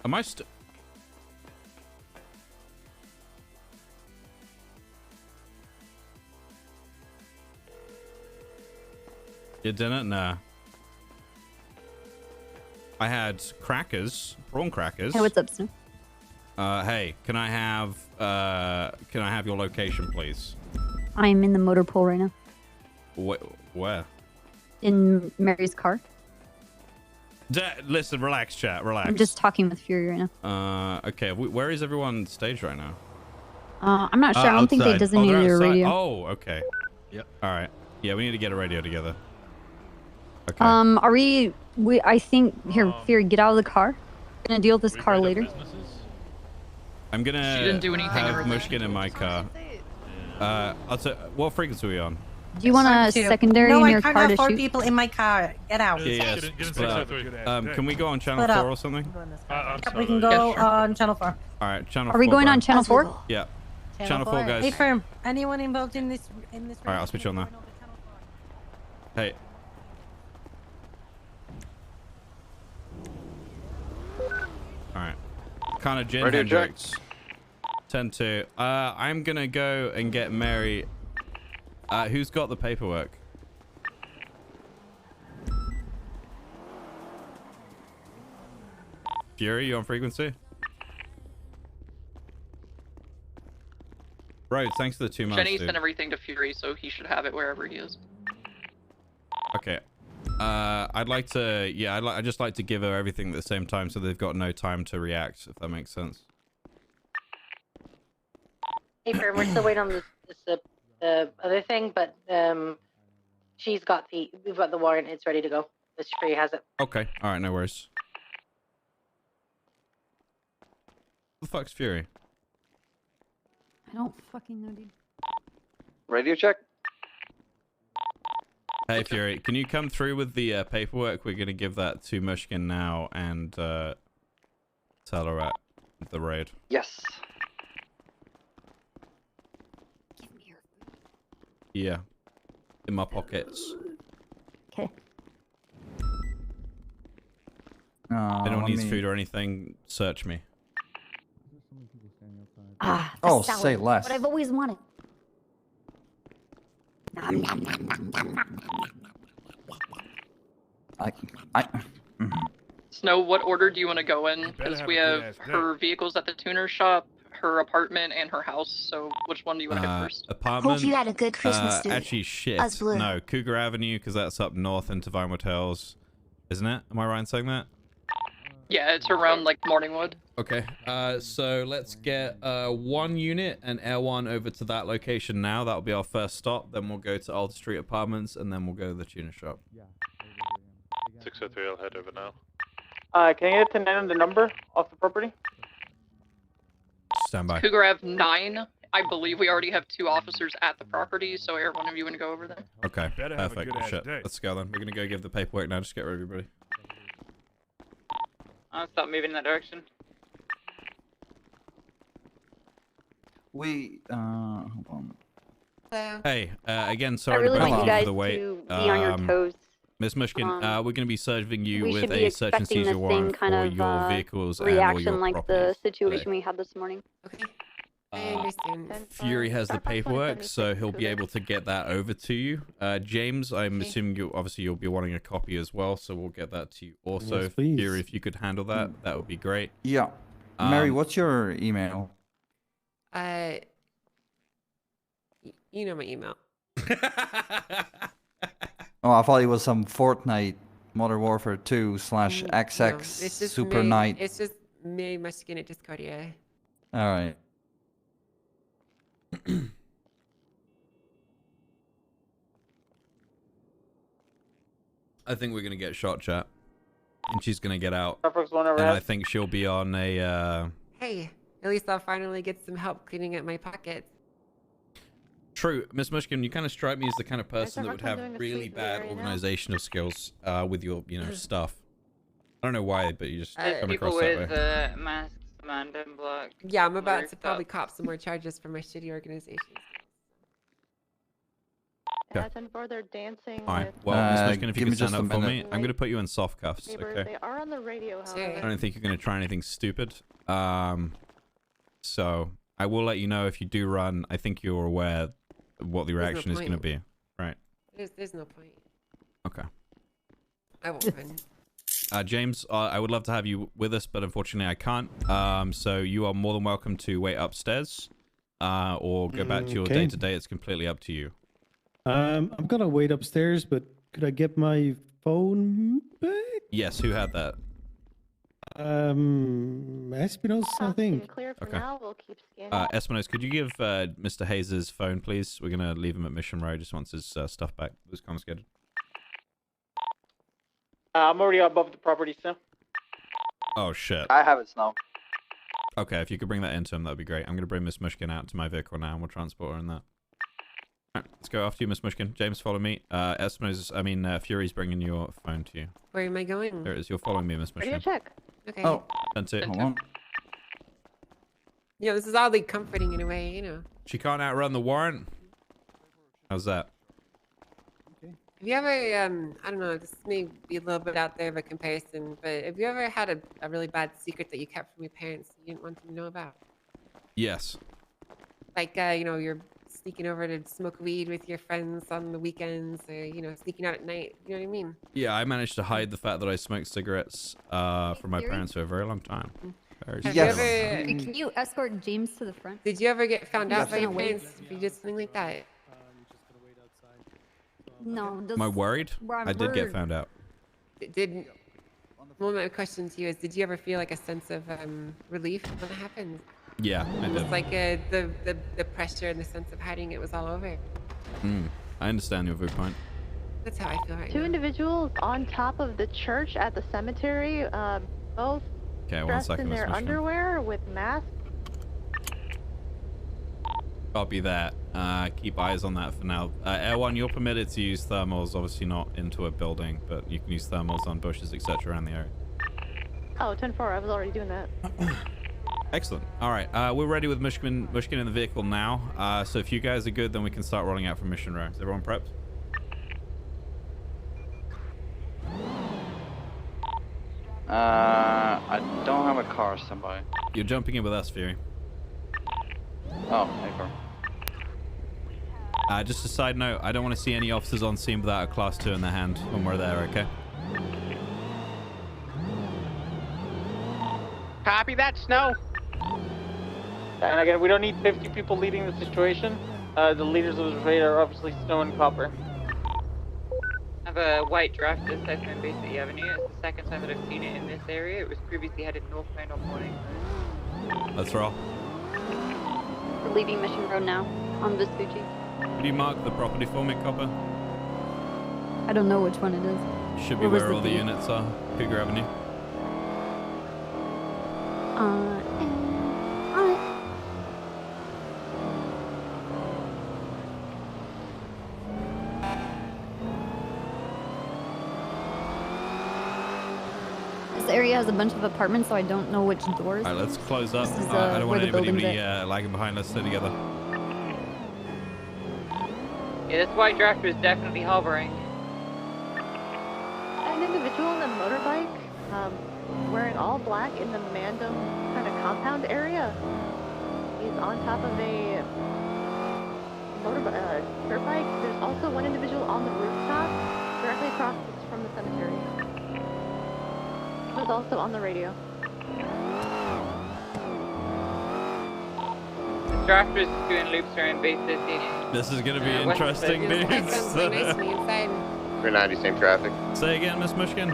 Am I still? You didn't? Nah. I had crackers, prawn crackers. Hey, what's up, Snow? Hey, can I have your location, please? I'm in the motor pool right now. Where? In Mary's car. Listen, relax, chat, relax. I'm just talking with Fury right now. Okay. Where is everyone staged right now? I'm not sure. I don't think they designated a radio. Oh, okay. Yep. All right. Yeah, we need to get a radio together. Okay. Are we I think here, Fury, get out of the car. We're gonna deal with this car later. I'm gonna She didn't do anything have over there. Mushkin in my car. I'll say, what frequency are we on? Do you want a secondary no, in I your can't car have to 4 shoot? people in my car. Get out. Yeah, split up. Can we go on channel Split 4 up. or something? We can go on channel 4. All right, channel 4. Are we going on Brian. channel 4? Yeah. Channel 4, guys. Hey, firm. Anyone involved in this? All right, I'll switch you on there. Hey. All right. Kind of Jen Radio check. Hendricks. 10-2. I'm gonna go and get Mary. Who's got the paperwork? Fury, you on frequency? Right, thanks for the 2 months. Jenny dude. sent everything to Fury, so he should have it wherever he is. Okay. I'd like to. Yeah, I just like to give her everything at the same time, so they've got no time to react. If that makes sense. Hey, firm. We're still waiting on the other thing, but we've got the warrant. It's ready to go. This Free has it. Okay. All right. No worries. Who the fuck's Fury? I don't fucking know, dude. Radio check. Hey Fury, can you come through with the paperwork? We're gonna give that to Mushkin now and tell her at the raid. Yes. Yeah. In my pockets. Okay. If anyone needs food or anything, search me. Ah, Oh, salad. say less. What I've always wanted. Nom, nom, nom, nom, nom, nom. Snow, what order do you want to go in? Because we have her vehicles at the tuner shop, her apartment, and her house. So which one do you want to hit first? Apartment. Hope you had a good Christmas, dude. Actually, shit. Us blue. No, Cougar Avenue, because that's up north into Vinewood Hills, isn't it? Am I right in saying that? Yeah, it's around like Morningwood. Okay. So let's get 1 unit and L1 over to that location now. That'll be our first stop. Then we'll go to Alta Street Apartments, and then we'll go to the tuner shop. 603, I'll head over now. Can I get to 9 on the number off the property? Stand by. Cougar Ave 9. I believe we already have 2 officers at the property, so everyone of you want to go over there? Okay. Better have a Perfect. good-ass Shit. day. Let's go then. We're gonna go give the paperwork now. Just get ready, everybody. I'll stop moving in that direction. We hold on. Hey, again, sorry I really to want bother you you guys for the wait. to be on your toes. Miss Mushkin, we're going to be serving you We with should be a search and expecting the seizure same warrant kind for of your vehicles and all reaction your like property. the situation we had this morning. Okay. I understand. Fury has the paperwork, so he'll be able to get that over to you. James, I'm assuming you'll be wanting a copy as well, so we'll get that to you also. Yes, please. Fury, if you could handle that, that would be great. Yeah. Mary, what's your email? You know my email. Oh, I thought it was some Fortnite Modern Warfare 2 / No, XX it's just Super Mary, Night. It's just Mary Mushkin at Discordia. All right. I think we're going to get shot, chat. And she's going to get out. Starbucks one And over I think she'll be on a... Hey, at least I'll finally get some help cleaning up my pockets. True, Miss Mushkin, you kind of strike me as the kind of person that would have really bad organizational skills with your, stuff. I don't know why, but you just come People across that with way. masks, man, block. Yeah, I'm about blurred to probably up. cop some more charges for my shitty organization. Okay. They're dancing. All right. Well, Miss Michigan, if you give can me stand just a up for me, minute. I'm going to put you in soft cuffs. Neighbors, Okay. they are on the radio, I however. don't think you're going to try anything stupid. So I will let you know if you do run. I think you're aware what the reaction is going to be, right? There's no point. Okay. I won't run. James, I would love to have you with us, but unfortunately I can't. So you are more than welcome to wait upstairs, or go back to your Okay. day-to-day. It's completely up to you. I'm gonna wait upstairs, but could I get my phone back? Yes, who had that? Espinos, I think. Okay. We'll keep scanning. Espinosa, could you give Mr. Hayes' phone, please? We're gonna leave him at Mission Row. Just wants his stuff back. It was confiscated. I'm already above the property, sir. Oh shit. I have it now. Okay, if you could bring that into him, that'd be great. I'm gonna bring Miss Mushkin out to my vehicle now, and we'll transport her in that. All right, let's go after you, Miss Mushkin. James, follow me. Fury's bringing your phone to you. Where am I going? There it is. You're following me, Miss Radio Mushkin. check. Okay. Oh, That's it. hold on. You know, this is oddly comforting in a way, you know. She can't outrun the warrant. How's that? Have you ever, I don't know, this may be a little bit out there of a comparison, but have you ever had a really bad secret that you kept from your parents you didn't want them to know about? Yes. Like, you know, you're sneaking over to smoke weed with your friends on the weekends, or, you know, sneaking out at night. You know what I mean? Yeah, I managed to hide the fact that I smoked cigarettes from my parents for a very long time. Very Have Yes. you ever, Can you escort James to the front? did you ever get found out by your gonna wait. parents if you did something like that? No. Am I worried? I did get found out. One of my questions to you is, did you ever feel like a sense of relief when it happened? Yeah, I It was did. like the pressure and the sense of hiding it was all over. I understand your viewpoint. That's how I feel right Two now. individuals on top of the church at the cemetery, both Okay, one dressed second, in Miss their Mushkin. underwear with masks. Copy that. Keep eyes on that for now. Air One, you're permitted to use thermals, obviously not into a building, but you can use thermals on bushes, etc. around the area. Oh, 10-4, I was already doing that. Excellent. All right, we're ready with Mushkin in the vehicle now. So if you guys are good, then we can start rolling out from Mission Row. Is everyone prepped? I don't have a car, somebody. You're jumping in with us, Fury. Oh, okay. Just a side note, I don't want to see any officers on scene without a Class 2 in their hand when we're there, okay? Copy that, Snow. And again, we don't need 50 people leading the situation. The leaders of the raid are obviously Snow and Copper. I have a white draft that's cycling on Bay City Avenue. It's the second time that I've seen it in this area. It was previously headed northbound all morning. Let's roll. We're leaving Mission Road now on Vespucci. Could you mark the property for me, Copper? I don't know which one it is. Should be What was where the all the date? units are. Cougar Avenue. Alright. This area has a bunch of apartments, so I don't know which doors. All right, let's close up. This is, I don't want where the anybody building's lagging behind. Let's stay together. Yeah, this white draft was definitely hovering. An individual on a motorbike, wearing all black in the Mandem kind of compound area. He's on top of a dirt bike. There's also one individual on the rooftop, directly across from the cemetery. He was also on the radio. The draft was doing loops around Bay City. This is gonna be West interesting, Virginia. dudes. Sounds really nice to me inside. 390, same traffic. Say again, Miss Mushkin.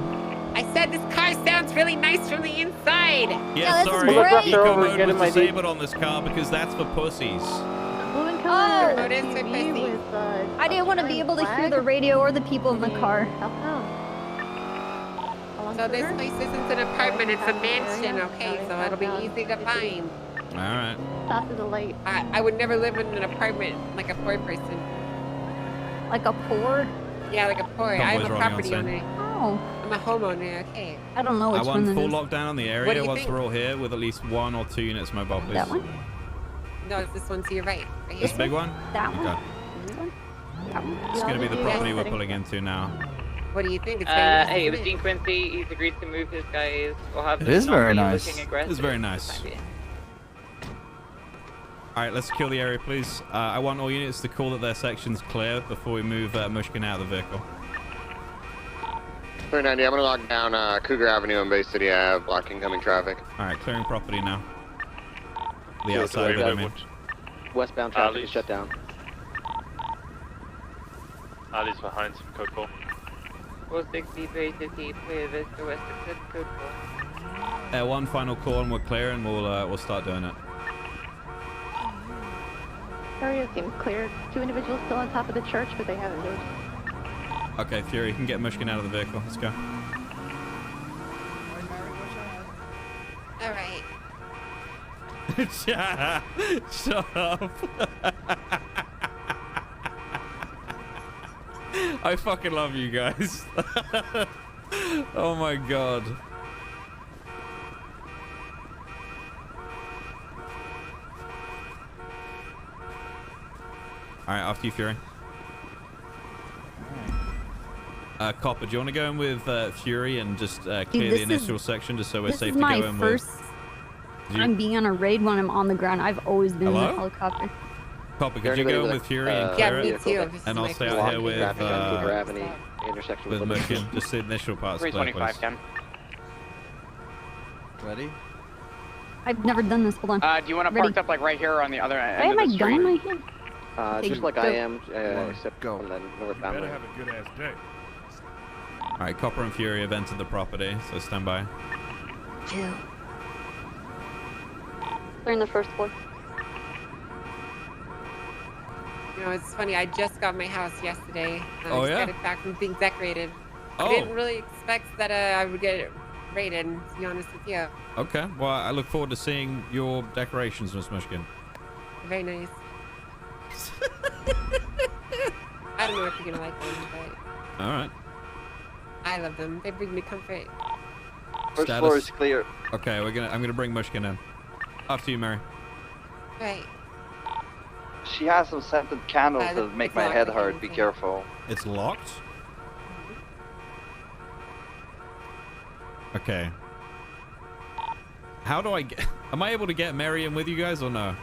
I said this car sounds really nice from the inside. Yeah, this is sorry. great. Eco Over, mode get in was my disabled on this car because that's for pussies. Blue and color Oh, it is SUV so pussy. with, I didn't want to be able to hear the radio or the people in the car. Southbound. So this place isn't an apartment, it's a mansion, okay? So it'll be easy to find. All right. Stop to the light. I would never live in an apartment like a poor person. Like a poor? Yeah, like a poor. Don't I'm boys a rolling on property scene. owner. Oh. I'm a homeowner, okay. I don't know I which want one full that is. lockdown on the What do area you once think? we're all here with at least 1 or 2 units mobile, please. That one? No, it's this one to your right. Right This here. big one? That one? Okay. This one? That It's going to be the property we're pulling into now. What do you think? It's very nice, Hey, it was isn't Dean Quincy. He's agreed to move his guys. We'll have It them is not very be nice. looking It's aggressive. very nice. All right, let's secure the area, please. I want all units to call that their section's clear before we move Mushkin out of the vehicle. 390, I'm gonna lock down Cougar Avenue and Bay City. I have block incoming traffic. All right, clearing property now. The outside of it, I mean. Westbound traffic is shut down. Ali's behind some code 4. 463 city, clear this to west of code 4. One final call and we're clear, and we'll start doing it. Area seems clear. 2 individuals still on top of the church, but they haven't moved. Okay, Fury, you can get Mushkin out of the vehicle. Let's go. All right. Shut up. I fucking love you guys. Oh my god. All right, after you, Fury. Copper, do you want to go in with Fury and just clear the initial section just so we're safe to go in with? This is my first time being on a raid when I'm on the ground. I've always been in a helicopter. Copper, could you go in with Fury and clear it? too. And I'll stay out here with intersection with Mushkin. Just the initial parts. 325, Ken. Ready? I've never done this. Hold on. Do you want to Ready. park up like right here on the other Why end have of my the gun street? in my hand? Okay, Just like go. I am, except on the northbound Better lane. have a good ass day. All right, Copper and Fury have entered the property, so stand by. 2. They're in the first floor. You know, it's funny. I just got my house yesterday. I Oh, just yeah? got it back from being decorated. Oh. I didn't really expect that I would get it raided, to be honest with you. Okay, well, I look forward to seeing your decorations, Miss Mushkin. Very nice. I don't know if you're gonna like them, but All right. I love them. They bring me comfort. First floor is clear. Okay, I'm gonna bring Mushkin in. After you, Mary. Right. She has some scented candles that make my head hurt. Be careful. It's locked? Okay. How do I get... Am I able to get Mary in with you guys or no?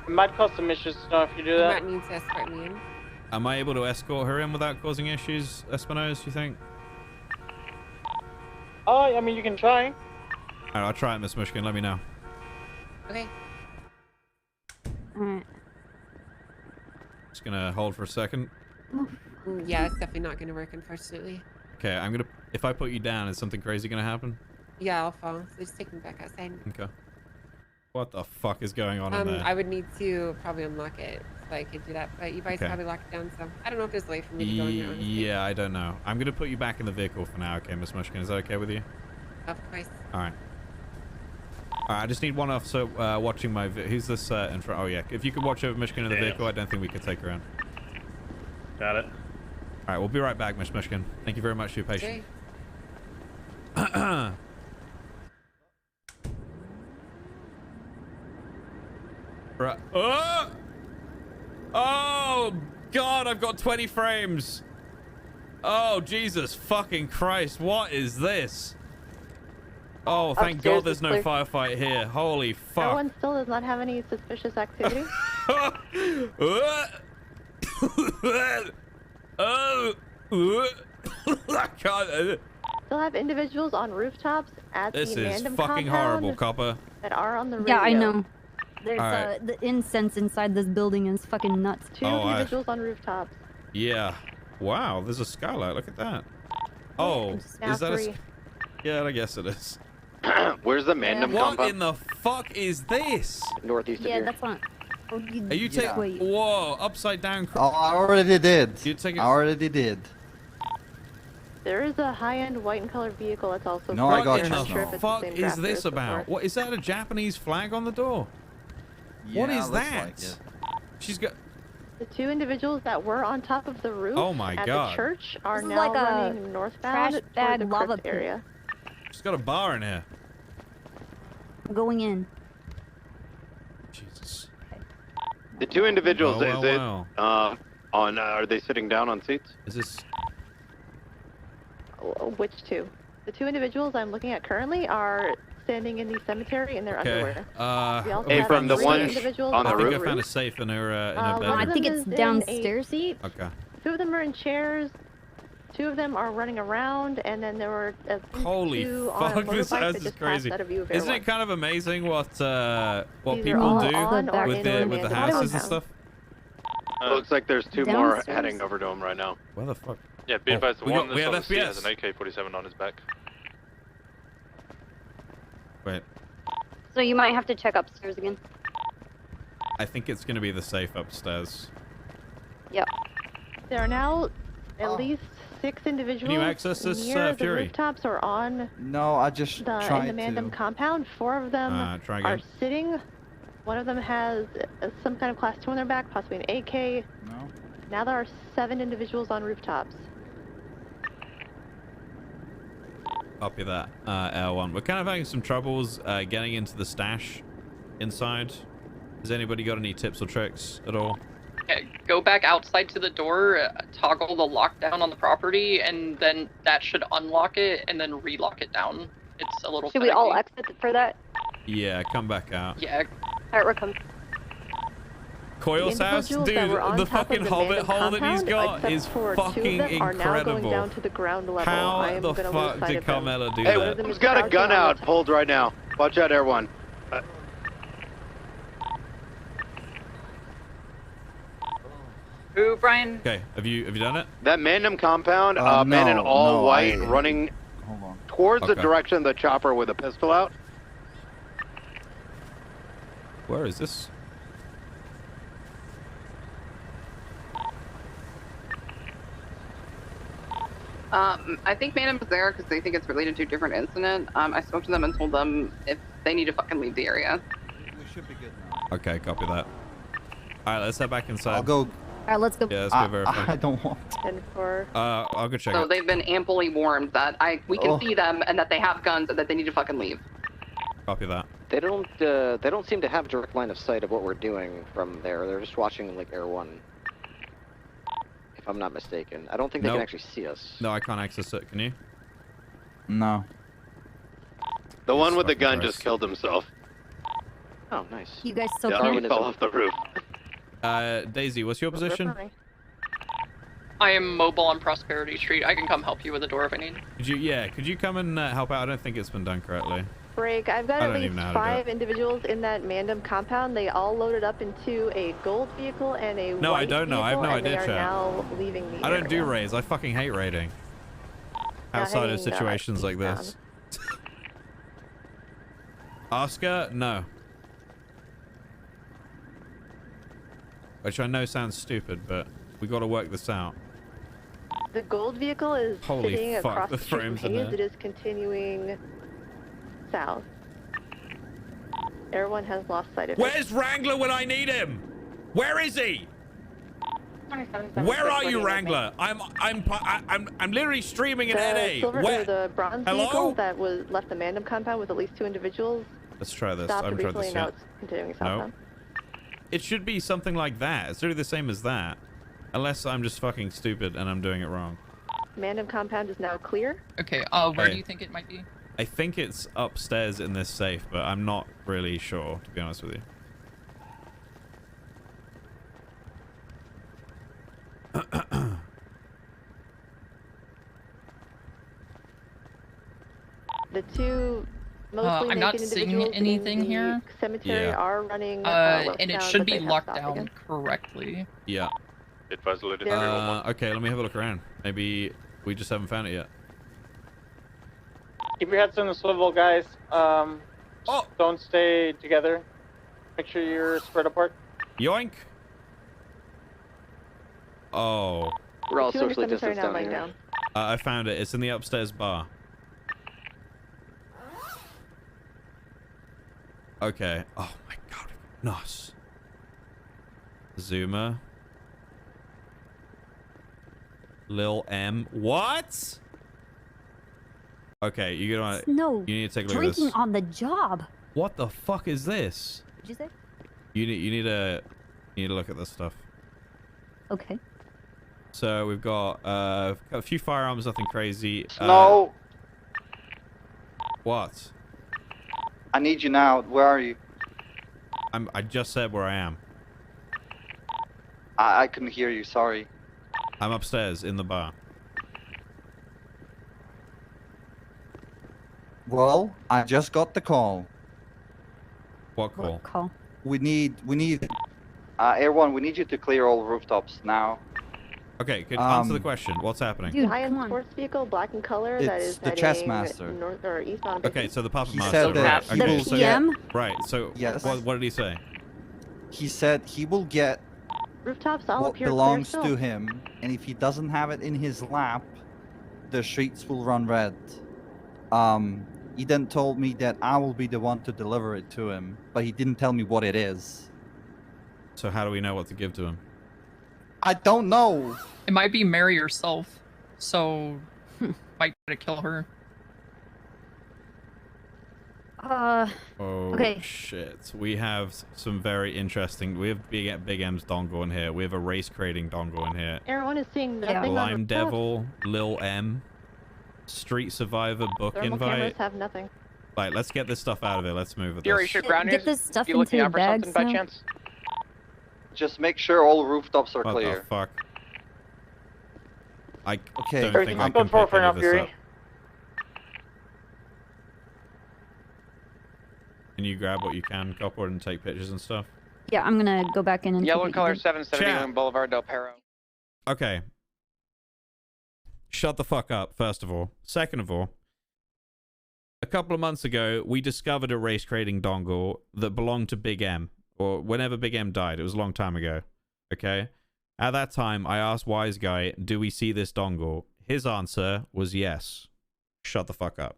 It might cause some issues if you do You that. might need to escort me in. Am I able to escort her in without causing issues, Espinosa, you think? Oh, I mean, you can try. Alright, I'll try it, Miss Mushkin. Let me know. Okay. Alright. Just gonna hold for a second. Yeah, it's definitely not gonna work, unfortunately. Okay, I'm gonna... If I put you down, is something crazy gonna happen? Yeah, I'll fall. So just take me back outside. Okay. What the fuck is going on in there? I would need to probably unlock it so I could do that, but you guys Okay. probably locked it down, so I don't know if there's a way for me to go in there. Honestly. Yeah, I don't know. I'm gonna put you back in the vehicle for now, okay, Miss Mushkin? Is that okay with you? Of course. Alright. Alright, I just need one officer watching my... Who's this in front? Oh, yeah. If you could watch over Mushkin in the vehicle, I don't think we could take her in. Got it. Alright, we'll be right back, Miss Mushkin. Thank you very much for your patience. Okay. Right. Oh! Oh, God, I've got 20 frames. Oh, Jesus fucking Christ. What is this? Oh, thank Upstairs God there's is no clear. firefight here. Holy fuck. Everyone still does not have any suspicious activity. Oh! I can't. Still have individuals on rooftops at This the is Mandem fucking horrible, compound Copper. that are on the radio. Yeah, I know. There's Alright. the incense inside this building is fucking nuts. 2 individuals on rooftops. Yeah. Wow, there's a skylight. Look at that. Oh, Now is that 3. Yeah, I guess it is. Where's the Mandem What compound? in the fuck is this? Northeast of Yeah, here. that's not. Oh, Are you taking... Wait. Whoa, upside down... Oh, I already did. You take it... I already did. There is a high-end white and colored vehicle that's also. No, I got parked you. there. What I'm sure the if it's fuck same is draft this as about? before. What is that? A Japanese flag on the door? What Yeah, is looks that? like it. She's got... The 2 individuals that were on top of the roof Oh my at God. the church are This is now like a running northbound trash toward bag the lava crypt pit. area. She's got a bar in here. I'm going in. Jesus. The 2 individuals, Oh, is wow, it wow. On, are they sitting down on seats? Is this? Which two? The two individuals I'm looking at currently are standing in the cemetery in their underwear. We also Hey, have from the three one individuals on the I think roof. I found a safe in her One bedroom. of them is in a seat. Okay. Two of them are in chairs. Two of them are running around, and then there were at least Holy two on a fuck, this motorbike house that is just crazy. passed out of view of Isn't Air it kind of amazing what These are people all do on or with in the the houses and compound. stuff? Looks like there's two more Downstairs. heading over to him right now. Where the fuck? Yeah, be advised, the we one got- we that's on have the seat has FPS. an AK-47 on his back. Wait, So you might have to check upstairs again. I think it's gonna be the safe upstairs. Yep. There are now at least 6 individuals access this, near the Fury? rooftops or on No, I just in tried the Mandam to. compound. 4 of them Try are again. sitting. One of them has some kind of class 2 on their back, possibly an AK. No. Now there are 7 individuals on rooftops. Copy that, L1. We're kind of having some troubles getting into the stash inside. Has anybody got any tips or tricks at all? Okay, go back outside to the door, toggle the lockdown on the property, and then that should unlock it, and then relock it down. It's a little Should we all finicky. exit for that? Yeah, come back out. Yeah. Alright, we're coming. Coil's The house, individuals dude, that were on the top of fucking the hobbit Mandam hole that he's compound, got except is for 2 of fucking them are now going incredible. down to the ground level. I How am the gonna lose fuck sight did of them. Carmela do Hey, that? who's got a gun out pulled right now? Watch out, Air One. Who, Brian? Okay, have you done it? That Mandam compound, man in no, all no, white, I- running Hold on. towards the Okay. direction of the chopper with a pistol out. Where is this? I think Mandam's there because they think it's related to a different incident. I spoke to them and told them if they need to fucking leave the area. We should be good now. Okay, copy that. Alright, let's head back inside. I'll go. Alright, let's go. Yeah, let's go verify. I don't want. And for I'll go check So it. they've been amply warned that we can Oh. see them and that they have guns and that they need to fucking leave. Copy that. They don't seem to have direct line of sight of what we're doing from there. They're just watching like Air One, if I'm not mistaken. I don't think they Nope. can actually see us. No, I can't access it. Can you? No. The one with the fucking gun gross. just killed himself. Oh, nice. You guys still Yeah, can. he fell off the roof. Daisy, what's your position? I am mobile on Prosperity Street. I can come help you with the door if I need. Could you come and help out? I don't think it's been done correctly. break, I've got I at don't least even know how to do 5 individuals in that Mandam compound. They all loaded up into a gold vehicle and a No, I white don't know. I have vehicle, no and they idea, are chat. now leaving the I don't do area. raids. I fucking hate raiding. Outside of heading, situations like down. this. Oscar, no. Which I know sounds stupid, but we got to work this out. The gold vehicle is Holy sitting fuck, across the the street from frames in Hayes. there. It is continuing south. Everyone has lost sight of it. Where's Wrangler when I need him? Where is he? Where are you, Wrangler? I'm literally streaming in The NA. silver, Where? or the bronze Hello? vehicle that was left the Mandam compound with at least 2 individuals Let's try this. I stopped haven't tried recently, this and now yet. it's continuing No. southbound. It should be something like that. It's literally the same as that. Unless I'm just fucking stupid and I'm doing it wrong. Mandam compound is now clear. Okay, where Hey. do you think it might be? I think it's upstairs in this safe, but I'm not really sure, to be honest with you. The 2 mostly I'm not naked seeing individuals anything in the here. cemetery Yeah. are running And it westbound, should but be they have locked stopped down again. correctly. Yeah. Advise loaded Okay, let me have a look around. Maybe we just haven't found it yet. Keep your heads on the swivel, guys. Don't stay together. Make sure you're spread apart. Yoink! Oh. We're all The 2 in the socially cemetery distanced now down laying here. down. I found it. It's in the upstairs bar. Okay. Oh my god. Nice. Zoomer. Lil M. What? Okay, you gonna. No. You need to take a look at Drinking this. on the job. What the fuck is this? Did you say? You need to look at this stuff. Okay. So we've got a few firearms, nothing crazy. No. What? I need you now. Where are you? I just said where I am. I couldn't hear you. Sorry. I'm upstairs in the bar. Well, I just got the call. What call? What call? We need. Air One, we need you to clear all rooftops now. Okay, can you answer the question? What's happening? Dude, high-end sports vehicle, black in color, that It's is the heading chess master. north or eastbound. Okay, so the puppet He master. said that Right. he Okay, will so, PM? right. So Yes. what did he say? He said he will get Rooftops all what appear belongs clear to still. him, and if he doesn't have it in his lap, the streets will run red. He then told me that I will be the one to deliver it to him, but he didn't tell me what it is. So how do we know what to give to him? I don't know. It might be Mary herself, so might try to kill her. Oh Okay. shit. We have some very interesting. We have Big M's dongle in here. We have a race creating dongle in here. Everyone is seeing nothing on Lime rooftops. Devil, Lil M, Street Survivor book Thermal invite. cameras have nothing. Right, let's get this stuff out of here. Let's move with Fury, this. should ground Get news this stuff be into looking your out for bags something by now. chance? Just make sure all rooftops are What clear. the fuck? I Okay. don't think I can pick any of this up. Can you grab what you can, Copper, and take pictures and stuff? Yeah, I'm gonna go back in and Yellow take color it. 771 Boulevard Del Perro. Okay. Shut the fuck up, first of all. Second of all, a couple of months ago, we discovered a race creating dongle that belonged to Big M. Or whenever Big M died. It was a long time ago. Okay? At that time, I asked Wise Guy, do we see this dongle? His answer was yes. Shut the fuck up.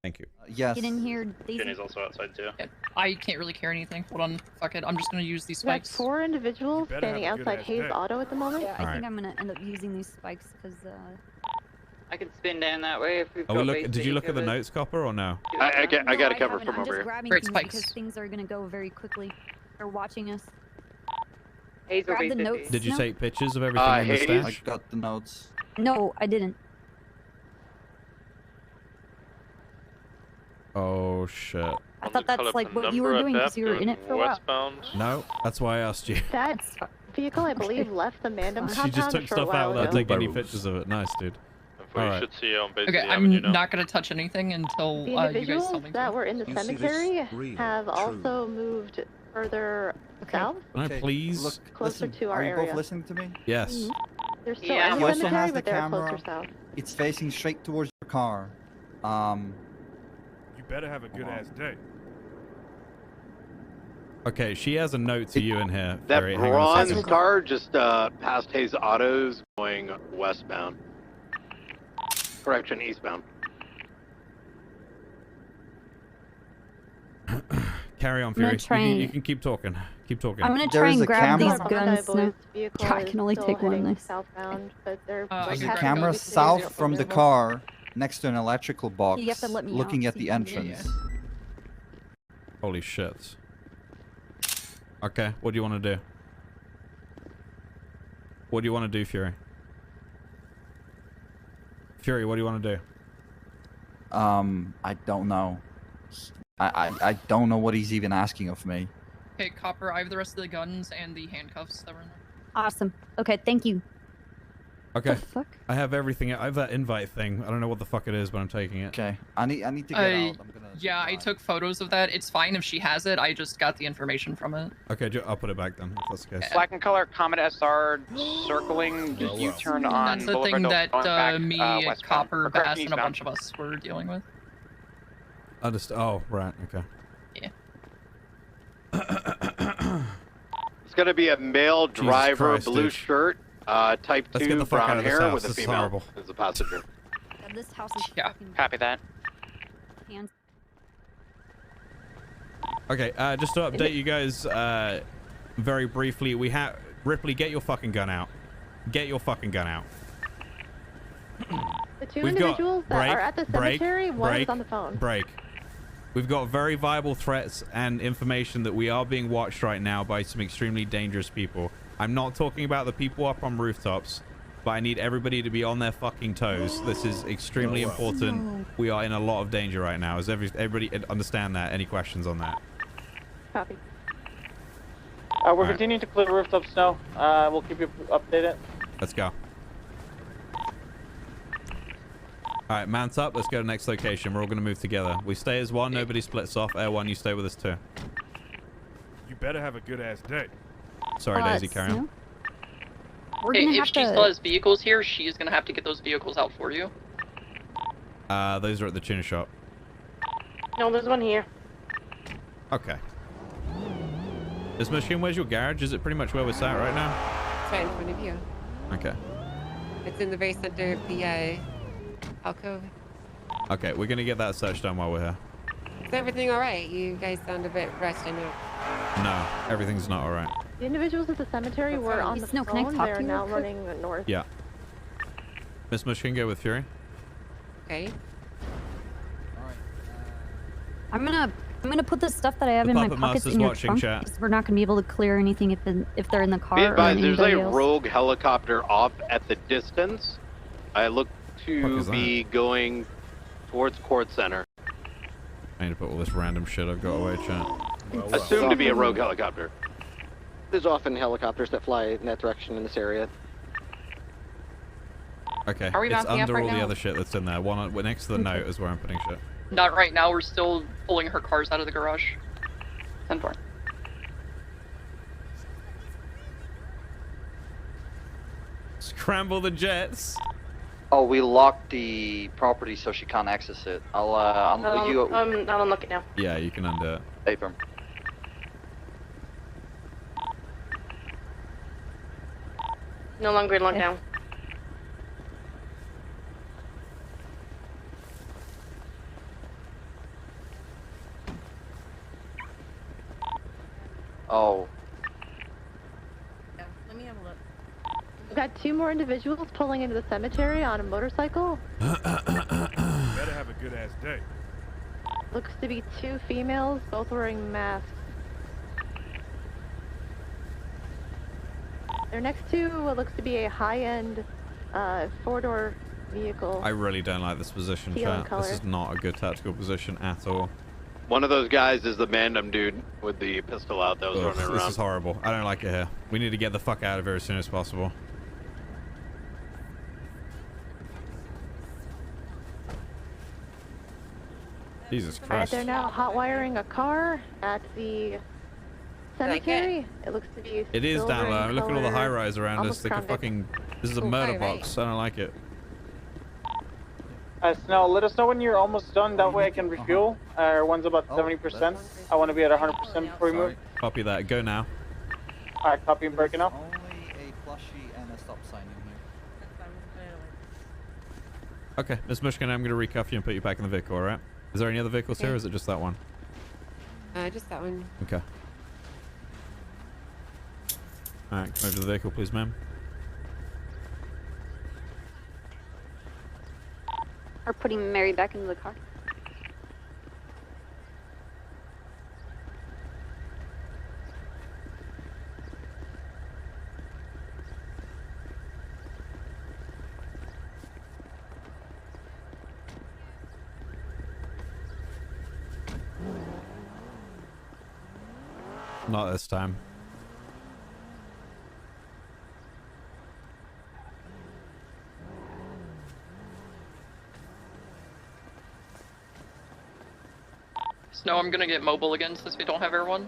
Thank you. Yes. Get in here, Daisy. Jenny's also outside too. I can't really carry anything. Hold on. Fuck it. I'm just gonna use these We have spikes. 4 individuals better standing have a good outside ass Hayes day. Auto at the moment. Yeah, I Alright. think I'm gonna end up using these spikes because I can spin down that way if we've Oh, look, did you look at the notes, Copper, or no? I got a cover haven't. from I'm over just here. grabbing Great things spikes. because things are gonna go very quickly. They're watching us. Hayes will Grab be the 50. notes. Did you No. take pictures of everything in the Hades. I stash? got the notes. No, I didn't. Oh, shit. I thought that's like what you were doing because you were in it for a while. Westbound. No, that's why I asked you. That vehicle, I believe, left the Mandem She compound just a took short stuff while out without ago. taking any pictures of it. Nice, dude. We Alright. should see you on Bay Okay, City I'm Avenue now. not gonna touch anything until The you guys tell individuals me that to. were in the You see this? cemetery Real, have true. also moved further south, Can I Okay, please? Look, closer listen, to our are you area. both listening to me? Yes. They're still Yeah. in He the also cemetery, has the but they're camera. closer south. It's facing straight towards your car. You better have a good ass day. Okay, she has a note to you in here. That Fury. Hang on a bronze second. car just passed Hayes Autos going westbound. Correction, eastbound. Carry on, I'm gonna Fury. try You and- can keep talking. Keep talking. I'm gonna There try is and a grab camera. these guns now. Vehicle I is can only still take one of heading these. Southbound, but they're I There's can a grab camera those. south from the car next to an electrical box You have to let me looking out at so the you can get entrance. Holy shit. Okay, what do you want to do? What do you want to do, Fury? Fury, what do you want to do? I don't know. I don't know what he's even asking of me. Okay, Copper, I have the rest of the guns and the handcuffs that were in there. Awesome. Okay, thank you. Okay. The fuck? I have everything. I have that invite thing. I don't know what the fuck it is, but I'm taking it. Okay. I need to get out. I'm gonna Yeah, I took photos of that. It's fine if she has it. I just got the information from it. Okay, I'll put it back then, if that's the case. Black and color Comet SR circling, just U-turn on That's the Boulevard thing Del- that going back, me, westbound. Copper, Or correct, Bass, and a eastbound. bunch of us were dealing with. Oh, right, okay. Yeah. It's going to be a male Jesus driver, Christ, blue dude. shirt, type Let's 2, get the fuck out brown of this hair house. with a This is female horrible. as a passenger. God, this house is Yeah, fucking Copy that. hands. Okay, just to update you guys, very briefly, we have... Ripley, get your fucking gun out. Get your fucking gun out. The two We've got individuals that break, are at the break, cemetery, one break, is on the phone. break. We've got very viable threats and information that we are being watched right now by some extremely dangerous people. I'm not talking about the people up on rooftops, but I need everybody to be on their fucking toes. This is extremely important. We are in a lot of danger right now. Does everybody understand that? Any questions on that? Copy. We're Alright. continuing to clear rooftop snow. We'll keep you updated. Let's go. Alright, mount up. Let's go to the next location. We're all going to move together. We stay as one. Nobody splits off. Air 1, you stay with us too. You better have a good ass day. Sorry, Daisy, carry on. We're Hey, gonna if have she to. still has vehicles here, she is gonna have to get those vehicles out for you. Those are at the tuna shop. No, there's one here. Okay. This machine, where's your garage? Is it pretty much where we're sat right now? It's right in front of you. Okay. It's in the very center of the alcove. Okay, we're going to get that search done while we're here. Is everything all right? You guys sound a bit rushed, I know. No, everything's not all right. The individuals at the cemetery were on the Snow, can I phone. talk They're to you now real quick? running north. Yeah. Miss Machine, go with Fury. Okay. I'm gonna put the stuff that I have The in my Puppet pockets Master's in your watching, trunk chat. because we're not gonna be able to clear anything if they're in the car. Be or advised, there's anybody a else. rogue helicopter off at the distance. I look to Fuck is be going towards Court Center. I need to put all this random shit I've got away, chat. Assumed to be a rogue helicopter. There's often helicopters that fly in that direction in this area. Okay, Are we it's bouncing up under right all the to other shit that's in there. Next to the note is where I'm putting shit. Not right now. We're still pulling her cars out of the garage. 10-4. Scramble the jets. Oh, we locked the property so she can't access it. I'll you. I'll unlock it now. Yeah, you can undo it. Paper. No longer in lockdown. Oh. Let me have a look. We've got 2 more individuals pulling into the cemetery on a motorcycle. Better have a good ass day. Looks to be 2 females, both wearing masks. They're next to what looks to be a high-end 4-door vehicle. I really don't like this position, Teal in chat. color. This is not a good tactical position at all. One of those guys is the Mandem dude with the pistol out that was Ugh, running this around. is horrible. I don't like it here. We need to get the fuck out of here as soon as possible. Jesus Alright, Christ. they're now hot wiring a car at the cemetery. It looks to be It is silver down in low. Look at all the color, high rise around us. almost They could crown fucking. This is a Ooh, murder high right. box. I don't like it. Snow, let us know when you're almost done. That way I can refuel. Our one's about 70%. I want to be at 100% before we move. Copy that. Go now. Alright, copy and breaking up. Only a plushie and a stop sign in here. Okay, Miss Mushkin, I'm going to recuff you and put you back in the vehicle, alright? Is there any other vehicles here, or is it just that one? Just that one. Okay. Alright, come over to the vehicle, please, ma'am. Or putting Mary back into the car. Not this time. Snow, I'm gonna get mobile again since we don't have Air 1.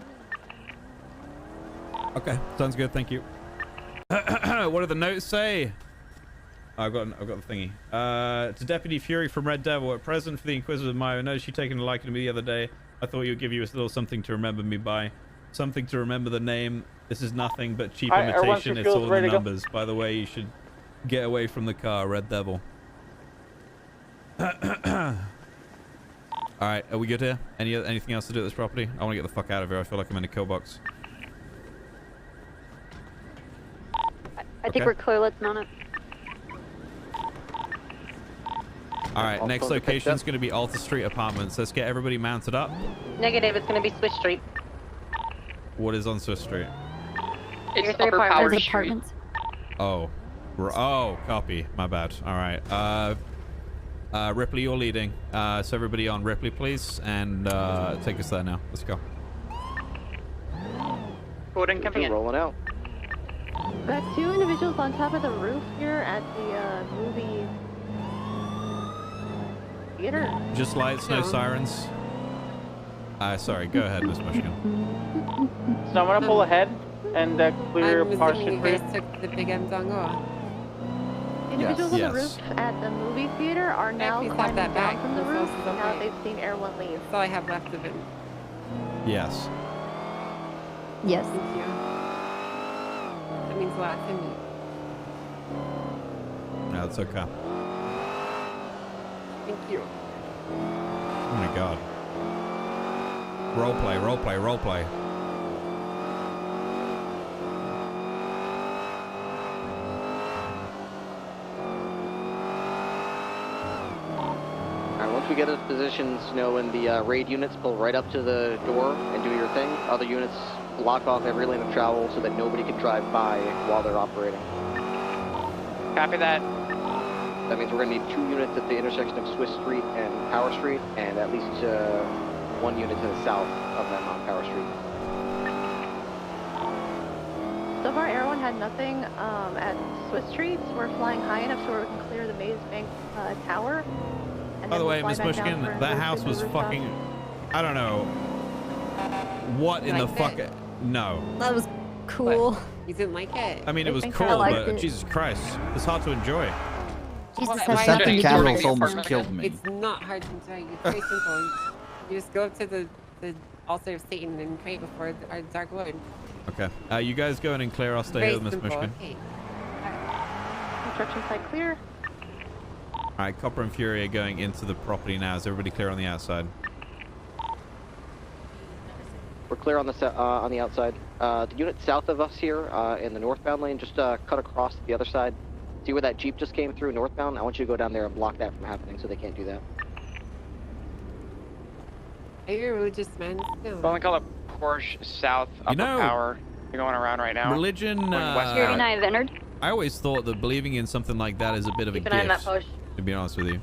Okay, sounds good. Thank you. What do the notes say? I've got the thingy. To Deputy Fury from Red Devil. At present, for the Inquisitor Maya, I noticed you taking a liking to me the other day. I thought you'd give you a little something to remember me by. Something to remember the name. This is nothing but cheap Alright, everyone's imitation. It's refueled, all the ready to go. numbers. By the way, you should get away from the car, Red Devil. Alright, are we good here? Anything else to do at this property? I want to get the fuck out of here. I feel like I'm in a kill box. I think we're clear. Let's mount it. Alright, next location is going to be Alta Street Apartments. Let's get everybody mounted up. Negative, it's going to be Swiss Street. What is on Swiss Street? It's Here's the Upper Power apartments. Street. Apartments. Oh, Oh, copy. My bad. All right. Ripley, you're leading. So everybody on Ripley, please, and take us there now. Let's go. Gordon coming in. Rolling out. Got 2 individuals on top of the roof here at the movie theater. Just lights, no sirens. Sorry, go ahead, Miss Mushkin. So I'm gonna pull ahead and clear I'm Par assuming you Street. guys took the big M dongo. Individuals on the roof at the movie theater are now please have climbing that down back. from the This roof house is now that okay. they've seen Air 1 leave. That's all I have left of it. Yes. Yes. Thank you. That means a lot to me. No, it's okay. Thank you. Oh my god. Roleplay, roleplay, roleplay. Alright, once we get into positions, you know, when the raid units pull right up to the door and do your thing, other units block off every lane of travel so that nobody can drive by while they're operating. Copy that. That means we're going to need 2 units at the intersection of Swiss Street and Power Street, and at least 1 unit to the south of them on Power Street. So far, Air 1 had nothing at Swiss Street. We're flying high enough so we can clear the Maze Bank Tower. And By the then way, we'll Miss fly back down Mushkin, for that the house was rooftop. fucking... I don't know. What in the fuck? No. That was cool. You didn't like it? I mean, it was I cool, liked but it. Jesus Christ. It's hard to enjoy. Jesus Why- has why nothing not? to do candles with it. almost killed me. It's not hard to enjoy. It's very simple. You just go up to the altar of Satan and pray before our Dark Lord. Okay. You guys go in and clear. I'll stay Very here with Miss simple. Mushkin. Okay. Construction site clear. Alright, Copper and Fury are going into the property now. Is everybody clear on the outside? We're clear on the outside. The unit south of us here in the northbound lane, just cut across to the other side. See where that Jeep just came through northbound? I want you to go down there and block that from happening so they can't do that. Are you a religious man? No. Well, we call it Porsche South Upper Power. You're going around right now. Religion, Going westbound. Fury and I have entered. I always thought that believing in something like that is a bit of Keep a an eye on that gift, push. to be honest with you.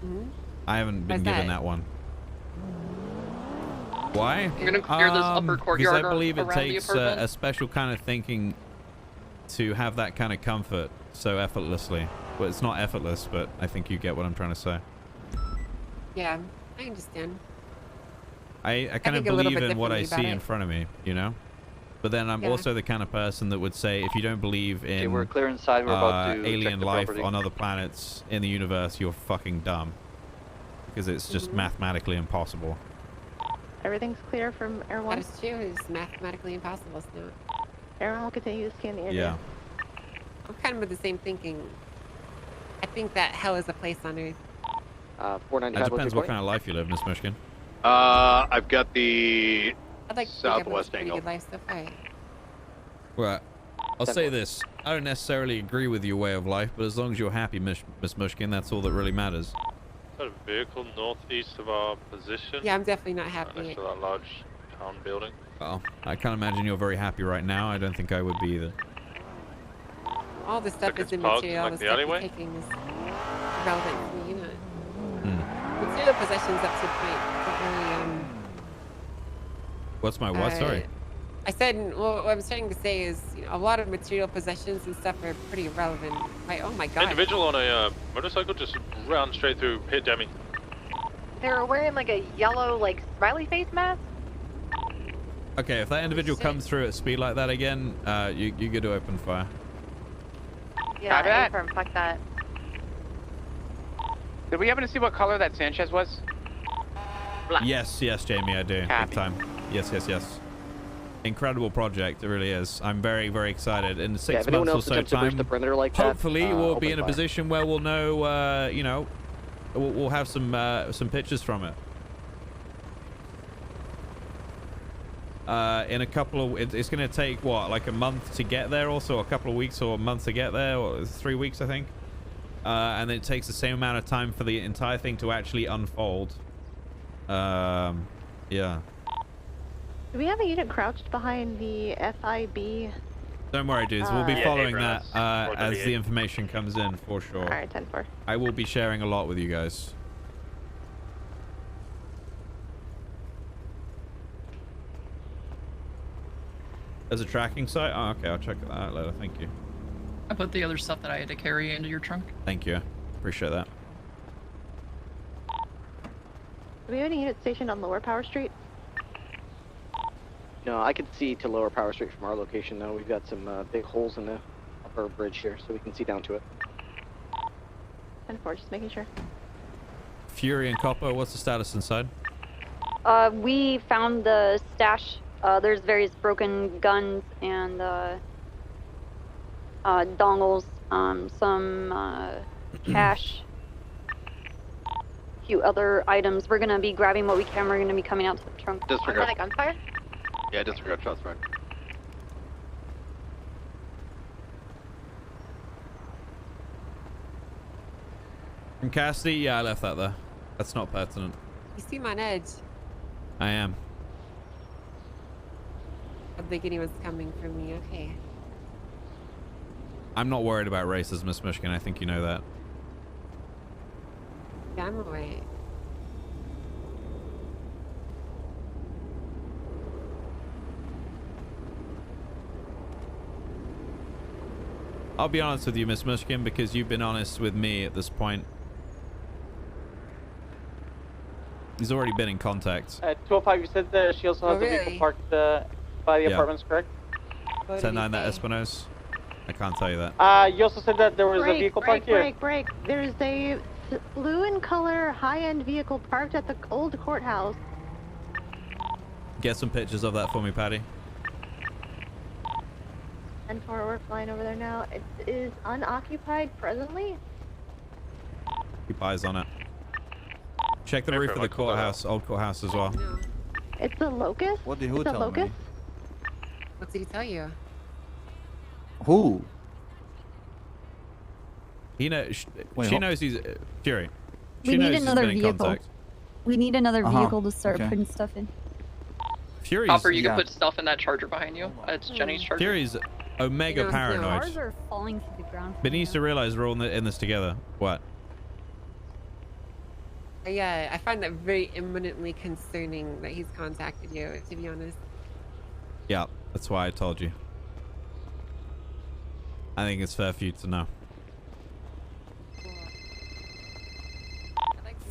Mm-hmm. I haven't been Why's given that? that one. Why? You're gonna clear this upper courtyard Because I believe it around the takes apartment? a special kind of thinking to have that kind of comfort so effortlessly. Well, it's not effortless, but I think you get what I'm trying to say. Yeah, I understand. I kind of think a little believe bit in what I differently see about in it. front of me, you know? But then I'm Yeah. also the kind of person that would say, if you don't believe Okay, in we're clear inside. We're about to check alien the life property. on other planets in the universe, you're fucking dumb. Because it's just Mm-hmm. mathematically impossible. Everything's clear from Air 1. That is true. It's mathematically impossible. It's not. Air 1 will continue to scan the area. Yeah. I'm kind of with the same thinking. I think that hell is a place on Earth. 495. That depends what kind of life you live, Miss Mushkin. I've got the I'd like to think I've lived a southwest pretty angle. good life so far. Well, I'll say this. I don't necessarily agree with your way of life, but as long as you're happy, Miss Mushkin, that's all that really matters. Is that a vehicle northeast of our position? Yeah, I'm definitely not Right happy. next to that large town building. Well, I can't imagine you're very happy right now. I don't think I would be either. All the stuff it's is parked immaterial. like The the stuff you're alleyway? taking is irrelevant to me, you know. Hmm. Material possessions up to a point don't really, What's my what? Sorry. I said, well, what I'm starting to say is, you know, a lot of material possessions and stuff are pretty irrelevant. Like, oh my god. Individual on a motorcycle just ran straight through, hit Demi. They were wearing like a yellow, like, smiley face mask. Okay, if that individual comes through at speed like that again, you get to open fire. Yeah, Copy that. affirm, fuck that. Did we happen to see what color that Sanchez was? Black. Yes, Jamie, I do. Big Copy. time. Yes. Incredible project, it really is. I'm very, very excited. In 6 if anyone months or else so attempts to breach time, the perimeter like that, hopefully we'll be open in a fire. position where we'll know, you know, we'll have some pictures from it. In a couple of, it's going to take what, like a month to get there, also a couple of weeks or a month to get there, or 3 weeks, I think. And then it takes the same amount of time for the entire thing to actually unfold. Yeah. Do we have a unit crouched behind the FIB Don't worry, dudes. We'll be Yeah, following hey, that Braz. as the information comes in, for sure. All right, 10-4. I will be sharing a lot with you guys. There's a tracking site? Oh, okay. I'll check that out later. Thank you. I put the other stuff that I had to carry into your trunk. Thank you. Appreciate that. Do we have any unit stationed on Lower Power Street? No, I can see to Lower Power Street from our location, though. We've got some big holes in the upper bridge here, so we can see down to it. 10-4, just making sure. Fury and Copper, what's the status inside? We found the stash. There's various broken guns and dongles, some cash, a few other items. We're gonna be grabbing what we can. We're gonna be coming out to the trunk. Disregard. Like gunfire? Yeah, disregard shots fired. From Cassidy? Yeah, I left that there. That's not pertinent. You seem on edge. I am. I'm thinking he was coming for me. Okay. I'm not worried about racism, Miss Michigan. I think you know that. Yeah, I'm away. I'll be honest with you, Miss Michigan, because you've been honest with me at this point. He's already been in contact. 205, you said that she also has a vehicle parked by the apartments, correct? 10-9 that Espinosa. I can't tell you that. You also said that there was a vehicle parked here. Break. There's a blue in color high-end vehicle parked at the old courthouse. Get some pictures of that for me, Patty. And we're flying over there now. It is unoccupied presently. Keep eyes on it. Check the roof of the courthouse, old courthouse as well. It's the locust. What did who it's a tell locust. me? What did he tell you? Who? He knows. Wait, She knows he's Fury. We She need knows he's another been in vehicle. contact. We need another Uh-huh. vehicle to start Okay. putting stuff in. Fury's Copper, you can put stuff in that charger behind you. It's Jenny's charger. Fury's omega Cars paranoid. are falling through the ground. But he needs to realize we're all in this together. What? Yeah, I find that very imminently concerning that he's contacted you, to be honest. Yeah, that's why I told you. I think it's fair for you to know.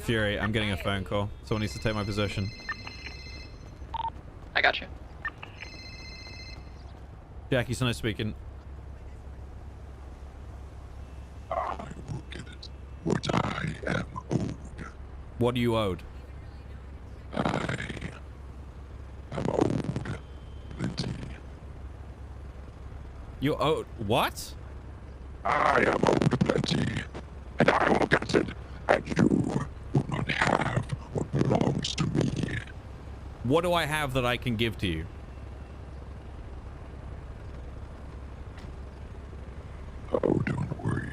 Fury, I'm getting a phone call. Someone needs to take my position. I got you. Jackie Snow speaking. What I am owed. What are you owed? I am owed plenty. You owed what? I am owed plenty, and I will get it, and you will not have what belongs to me. What do I have that I can give to you? Oh, don't worry.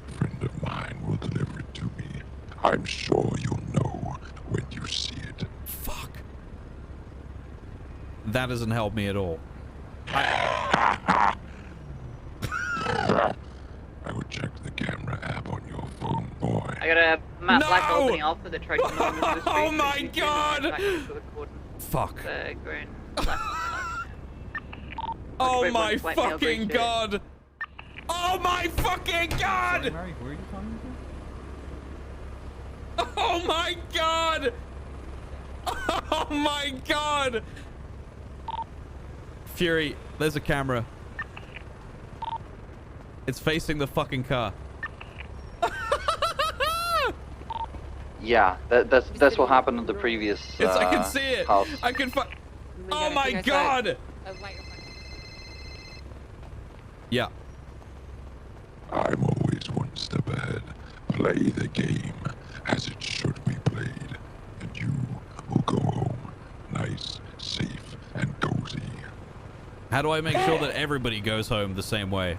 A friend of mine will deliver it to me. I'm sure you'll know when you see it. Fuck. That doesn't help me at all. I would check the camera app on your phone, boy. I got a Matt No! Black opening Alpha that tried to come onto the street. Oh my but she's God! back into the cordon. Fuck. Going left. Oh Wait, my white male fucking bridge god! Oh my fucking god! Mary, who are you talking Oh my god! Oh my god! Fury, there's a camera. It's facing the fucking car. Yeah, that's what happened in the previous I can see it. house. I can Oh my god! Yeah. I'm always one step ahead. Play the game as it should be played, and you will go home nice, safe, and cozy. How do I make sure that everybody goes home the same way?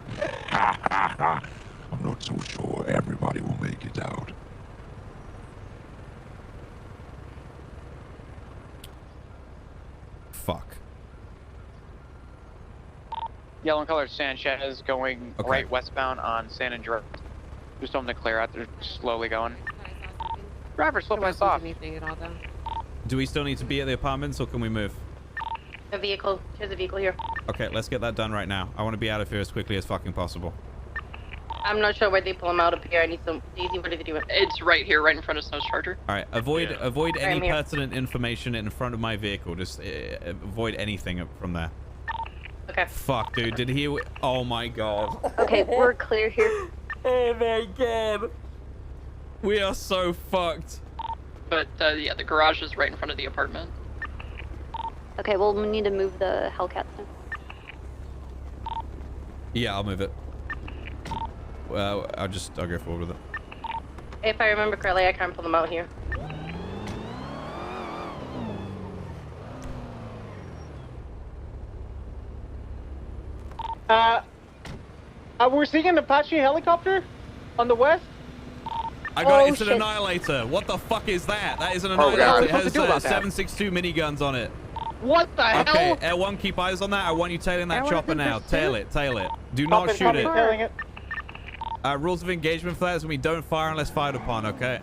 I'm not so sure everybody will make it out. Fuck. Yellow colored Sanchez going Okay. right westbound on San Andreas. Just told them to clear out. They're slowly going. Driver, slip us off. Anything at all, though. Do we still need to be at the apartments or can we move? A vehicle. There's a vehicle here. Okay, let's get that done right now. I want to be out of here as quickly as fucking possible. I'm not sure where they pull him out of here. I need some. Daisy, what did they do? It's right here, right in front of Snow's Charger. All right, avoid any I'm here. pertinent information in front of my vehicle. Just avoid anything from there. Okay. Fuck, dude. Did he? Oh my god. Okay, we're clear here. Oh my god. We are so fucked. But yeah, the garage is right in front of the apartment. Okay, well, we need to move the Hellcats now. Yeah, I'll move it. Well, I'll go forward with it. If I remember correctly, I can't pull them out here. We're seeing an Apache helicopter on the west. I got Oh, it's an shit. Annihilator. What the fuck is that? That is an Oh, Annihilator. God. It What are we has supposed to do about that? 7.62 miniguns on it. What the Okay, hell? Air 1, keep eyes on that. I want you tailing that Air 1 chopper is in now. pursuit? Tail it, tail it. Do not Copy, shoot copy, it. tailing it. Rules of engagement for that is when we don't fire unless fired upon, okay?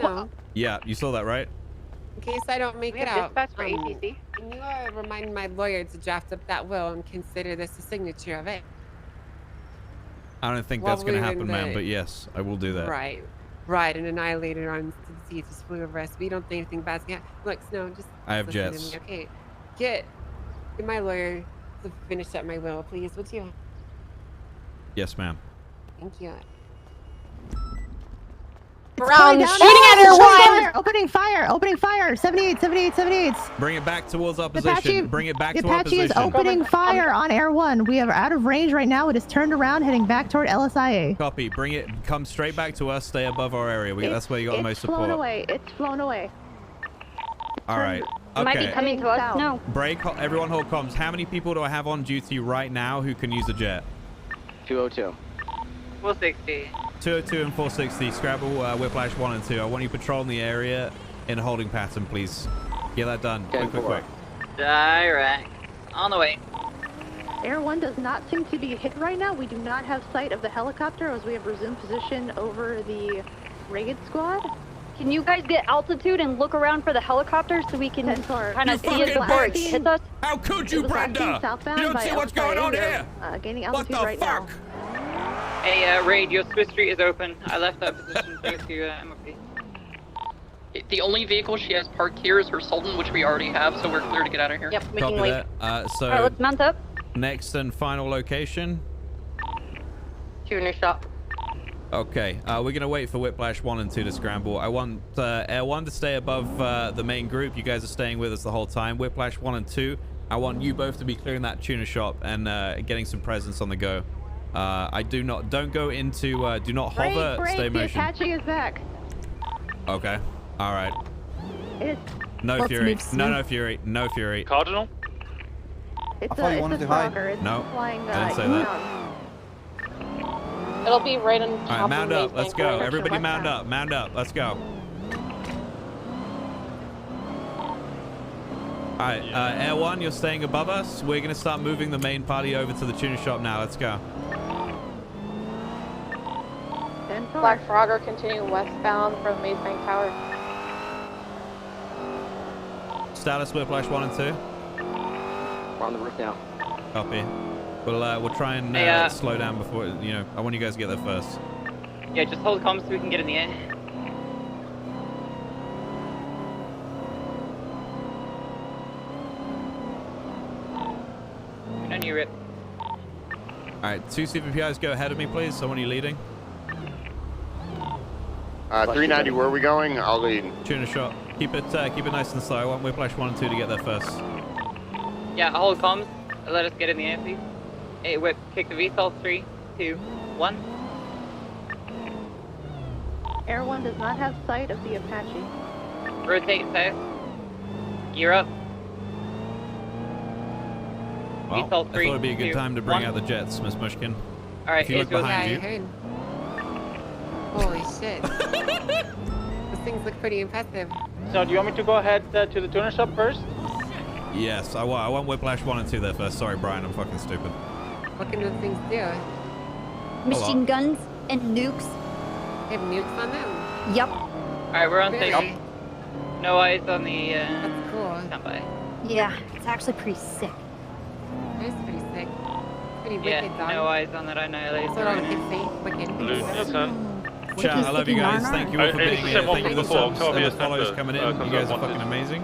No. Yeah, you saw that, right? In case I don't make We it have out, dispatch for APC. Can you remind my lawyer to draft up that will and consider this a signature of it? I don't think Well, that's going to we're in happen, ma'am, the- but yes, I will do that. Right. Right, an annihilator on the sea just flew over us. We don't think anything bad's gonna happen. Look, Snow, just I have listen to jets. me, okay? Get my lawyer to finish up my will, please, would you? Yes, ma'am. Thank you. Round Shooting shooting at at her her one! Opening fire! Opening fire! 78, 78, 78. Bring it back towards our The position. Apache, Bring it back the to our Apache position. is opening fire on Air 1. We are out of range right now. It is turned around, heading back toward LSIA. Copy. Bring it. Come straight back to us. Stay above our area. That's where you got the most It's flown support. away. It's flown away. All right. It might be Okay. coming to us. No. Break. Everyone hold comms. How many people do I have on duty right now who can use a jet? 202. 460. 202 and 460. Scrabble, Whiplash 1 and 2. I want you patrolling the area in a holding pattern, please. Get that done. Quick. Direct. On the way. Air 1 does not seem to be hit right now. We do not have sight of the helicopter as we have resumed position over the raid squad. Can you guys get altitude and look around for the helicopter so we can kind of see it before it hits us? How could you, Brenda? Southbound You don't by see what's LSIA. going on They're, here? Gaining What altitude the right fuck? Hey, Raid, your Swiss Street is open. I left that position thanks to MOP. The only vehicle she has parked here is her Sultan, which we already have, so we're clear to get out of here. Yep, we Copy can wait. that. So Alright, let's mount up. next and final location. Tuner shop. Okay, we're gonna wait for Whiplash 1 and 2 to scramble. I want Air 1 to stay above the main group. You guys are staying with us the whole time. Whiplash 1 and 2, I want you both to be clearing that tuner shop and getting some presence on the go. Don't go into, do not hover, Break, stay the motion. Apache is back. Okay, all right. It's, No Let's fury, move smooth. no fury, no fury. Cardinal? it's thought you a, wanted it's a to hide. stalker. It's No, flying, I didn't say that. It'll be right on All top right, of mount the up. Let's go. main Everybody direction mount westbound. up. Mount up. Let's go. All right, Air 1, you're staying above us. We're going to start moving the main party over to the tuner shop now. Let's go. Black Frogger continuing westbound from Maze Bank Tower. Status Whiplash 1 and 2. We're on the roof now. Copy. We'll try and Hey, slow down before, I want you guys to get there first. Yeah, just hold comms so we can get in the air. I knew it. All right, 2 CVPIs go ahead of me, please. Someone you leading? 390, where are we going? I'll lead. Tuner shop. Keep it nice and slow. I want Whiplash 1 and 2 to get there first. Yeah, hold comms. Let us get in the air, please. Hey, whip, kick the VSOL. 3, 2, 1. Air 1 does not have sight of the Apache. Rotate south. Gear up. Well, I thought it'd be a good time to bring out the jets, Miss Mushkin. All right, if you look behind you. Holy shit. Those things look pretty impressive. So do you want me to go ahead to the tuner shop first? Yes, I want Whiplash 1 and 2 there first. Sorry, Brian, I'm fucking stupid. What can those things do? Machine guns and nukes. They have nukes on them? Yep. Alright, we're on Really? station. No eyes on the, That's cool. standby. Yeah, it's actually pretty sick. That is pretty sick. Pretty Yeah, wicked, dog. no eyes on that annihilator. That's what I would say. Wicked. Blue Nissan. Chat, I love you guys. Thank you all for being here. Thank you for the subs and the Octavia follows Center, coming in. comes You guys up are fucking wanted. amazing.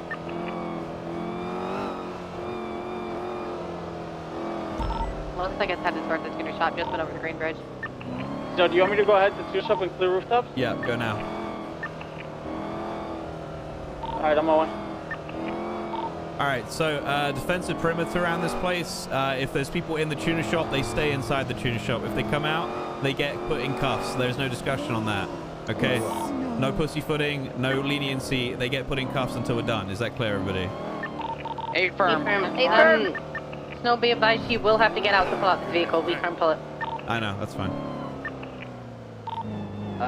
Looks like it's headed towards the tuner shop, just went over the Green Bridge. So do you want me to go ahead to the shop and clear rooftops? Yeah, go now. Alright, I'm on. Alright, so defensive perimeter around this place. If there's people in the tuner shop, they stay inside the tuner shop. If they come out, they get put in cuffs. There's no discussion on that. Okay? No pussyfooting, no leniency. They get put in cuffs until we're done. Is that clear, everybody? A firm. Snow, be advised, you will have to get out to pull out the vehicle. We can't pull it. I know, that's fine.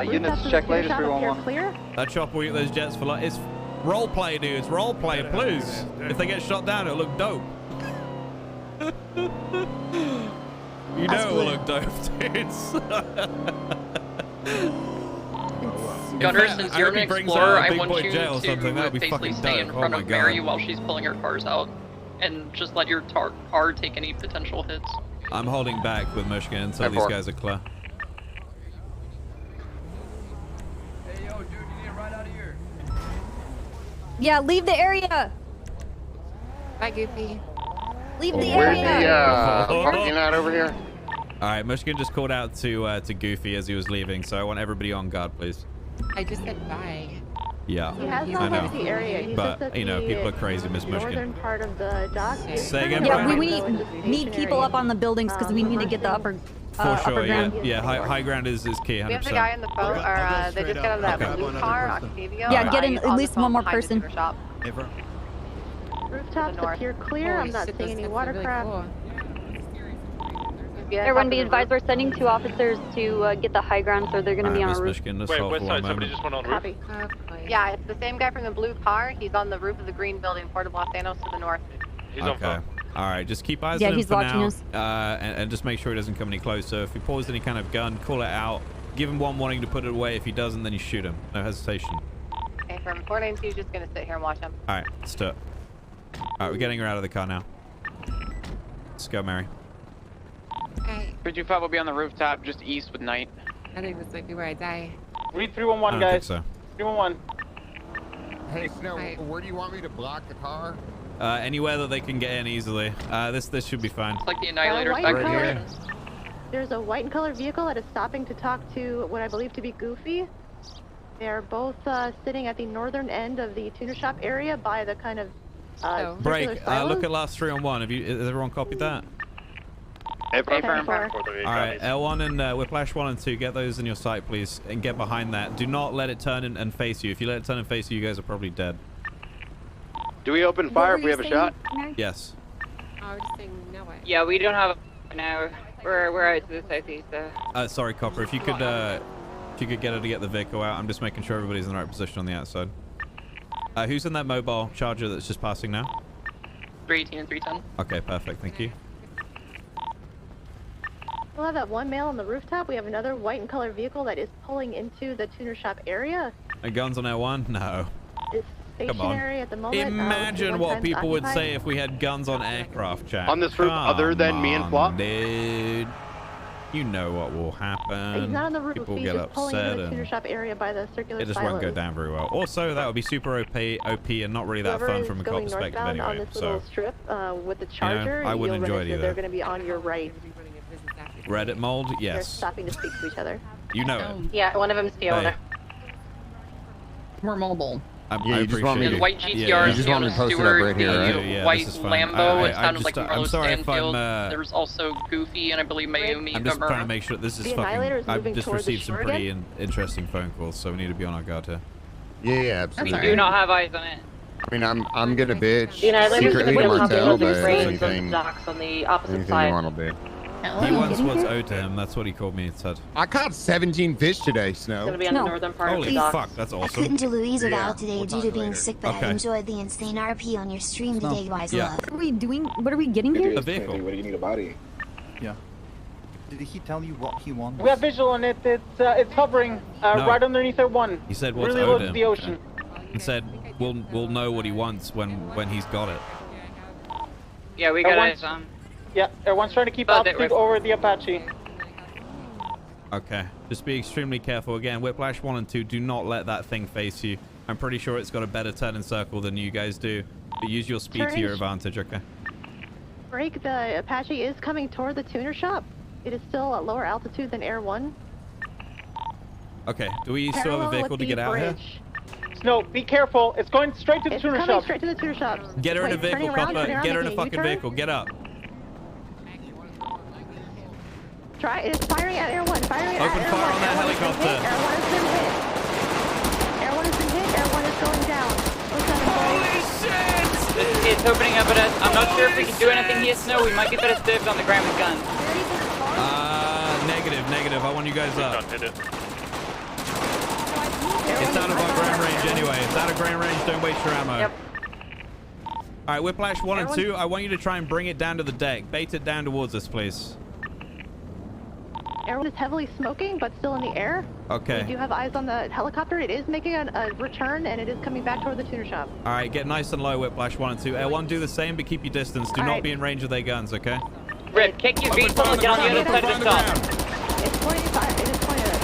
Units check later, 311. Clear? Chopper, we get those jets for like it's role play, dudes. Role play, please. If they get shot down, it'll look dope. You know it'll look dope, dudes. Gunner, fact, since I you're hope an he brings explorer, out a I big want boy you jail or to something. That'd be basically fucking stay in dope. front Oh of my Mary God. while she's pulling her cars out, and just let your car take any potential hits. I'm holding back with Michigan until these guys are clear. Yeah, leave the area. Bye, Goofy. Leave the Where's area. the parking lot over here? All right, Michigan just called out to Goofy as he was leaving, so I want everybody on guard, please. I just said bye. Yeah, He has I not left the know. area. He's just But at you know, the people are crazy, Miss northern Michigan. part of the dock. Say again, Yeah, Brian? we need people up on the buildings because we need to get the upper For upper sure, yeah, ground. yeah. High ground is key, 100%. We have the guy in the boat, or they just got out of that blue car, Octavia. Yeah, get in at least one more person. Rooftops appear clear. I'm not seeing any watercraft. Everyone be advised, we're sending 2 officers to get the high ground, so they're going to be on a roof. Michigan, let's Wait, hold west for one side, somebody moment. just went on roof. Copy. Yeah, it's the same guy from the blue car. He's on the roof of the green building, Port of Los Angeles to the north. He's on Okay. phone. All right, just keep eyes Yeah, on him he's for watching now, us. and just make sure he doesn't come any closer. If he pulls any kind of gun, call it out. Give him one warning to put it away. If he doesn't, then you shoot him. No hesitation. Okay, from 492 is just going to sit here and watch him. All right, let's do it. All right, we're getting her out of the car now. Let's go, Mary. Okay. 325 will be on the rooftop, just east with night. I think this might be where I die. Read I 311, don't think guys. so. 311. Hey, Snow, where do you want me to block the car? Anywhere that they can get in easily. This should be fine. It's like the Annihilator's white back color. here. There's a white and color vehicle that is stopping to talk to what I believe to be Goofy. They are both sitting at the northern end of the tuner shop area by the kind of Break. circular silos. Look at last 3 on 1. Has everyone copied that? Affirm. All right, L1 and Whiplash 1 and 2, get those in your sight, please, and get behind that. Do not let it turn and face you. If you let it turn and face you, you guys are probably dead. Do we open fire if we have a shot? Yes. I was just saying no way. Yeah, we don't have a now. We're out to the southeast there. Sorry, Copper. If you could get her to get the vehicle out, I'm just making sure everybody's in the right position on the outside. Who's in that mobile charger that's just passing now? 318 and 310. Okay, perfect. Thank you. We'll have that one male on the rooftop. We have another white and color vehicle that is pulling into the tuner shop area. Guns on L1? No. It's Come on. stationary at the moment. Imagine what 110's people would occupied. say if we had guns on aircraft, chat. On this roof, other than me and Come Flop? on, dude. You know what will happen. He's not on the roof. People He's get just pulling into upset the tuner and shop area by the circular it just silos. won't go down very well. Also, that would be super OP and not really that Whoever fun is from a cop going perspective northbound on anyway. this So, little strip with the charger, I wouldn't you'll enjoy run it into- either. They're going to be on your right. Reddit mold? They're Yes. stopping to speak to each other. You know it. Yeah, one of them's Fiona. Hey. We're mobile. I You just want me appreciate to- it. White GTR, You just want me to post it up Stewart, right here, the right? Yeah, white this is fine. Lambo. It I sounded just- like I'm Marlo sorry if Stanfield. I'm, There was also Goofy and I believe Mayumi. I'm just Gamera. trying to make sure this is The Annihilator is fucking. I've moving just towards the received some shore pretty again. interesting phone calls, so we need to be on our guard here. Yeah, We absolutely. do not have eyes on it. I mean, I'm gonna bitch The Annihilator's secretly gonna to be Martel, on the but range anything, docks on the opposite anything side. you want will do. He wants what's owed to him. That's what he called me. It said. I caught 17 fish today, Snow. It's gonna be on the northern part of the Holy docks. fuck, that's I awesome. couldn't do Louisa Yeah, out today we'll due talk to being later. sick, but Okay. I enjoyed the insane RP on your stream today, Wise Yeah. Love. What are we doing? What are we getting here? A vehicle. What do you need a body? Yeah. Did he tell you what he wanted? We have visual on it. It's hovering No. right underneath their one. He said what's really owed low to to him. the ocean. He said we'll know what he wants when he's got it. Yeah, we got Everyone's- it. Yeah, everyone's trying to keep But altitude we're- over the Apache. Okay. Just be extremely careful. Again, Whiplash 1 and 2, do not let that thing face you. I'm pretty sure it's got a better turn and circle than you guys do. But use your speed to your advantage, okay? Break, the Apache is coming toward the tuner shop. It is still at lower altitude than Air 1. Okay. Do we still have a Parallel vehicle with to the get out here? bridge. Snow, be careful. It's going straight to the It's tuner coming shop. straight to the tuner shop. Get her in a Wait, turning vehicle, around, Copper. turning around, Get her in a making fucking U-turn. vehicle. Get up. Try. It's firing at Air 1. Firing Open at Air fire 1. on that Air 1 has been helicopter. hit. Air 1 has been hit. Air 1 has been hit. Air 1 is going down. Holy shit! It's opening up at us. I'm not sure if we can do anything here, Snow. We might be better served on the ground with guns. Negative. I want you guys up. Can't hit it. It's out of our ground range anyway. It's out of ground range. Don't waste your ammo. Yep. All right, Whiplash 1 and 2, I want you to try and bring it down to the deck. Bait it down towards us, please. Air 1 is heavily smoking, but still in the air. Okay. We do have eyes on the helicopter. It is making a return, and it is coming back toward the tuner shop. All right, get nice and low, Whiplash 1 and 2. Air 1, do the same, but keep your distance. Do All not right. be in range of their guns, okay? Rip, kick your VTOL and get on the other side of the stop. It's pointing fire. It is pointing at us.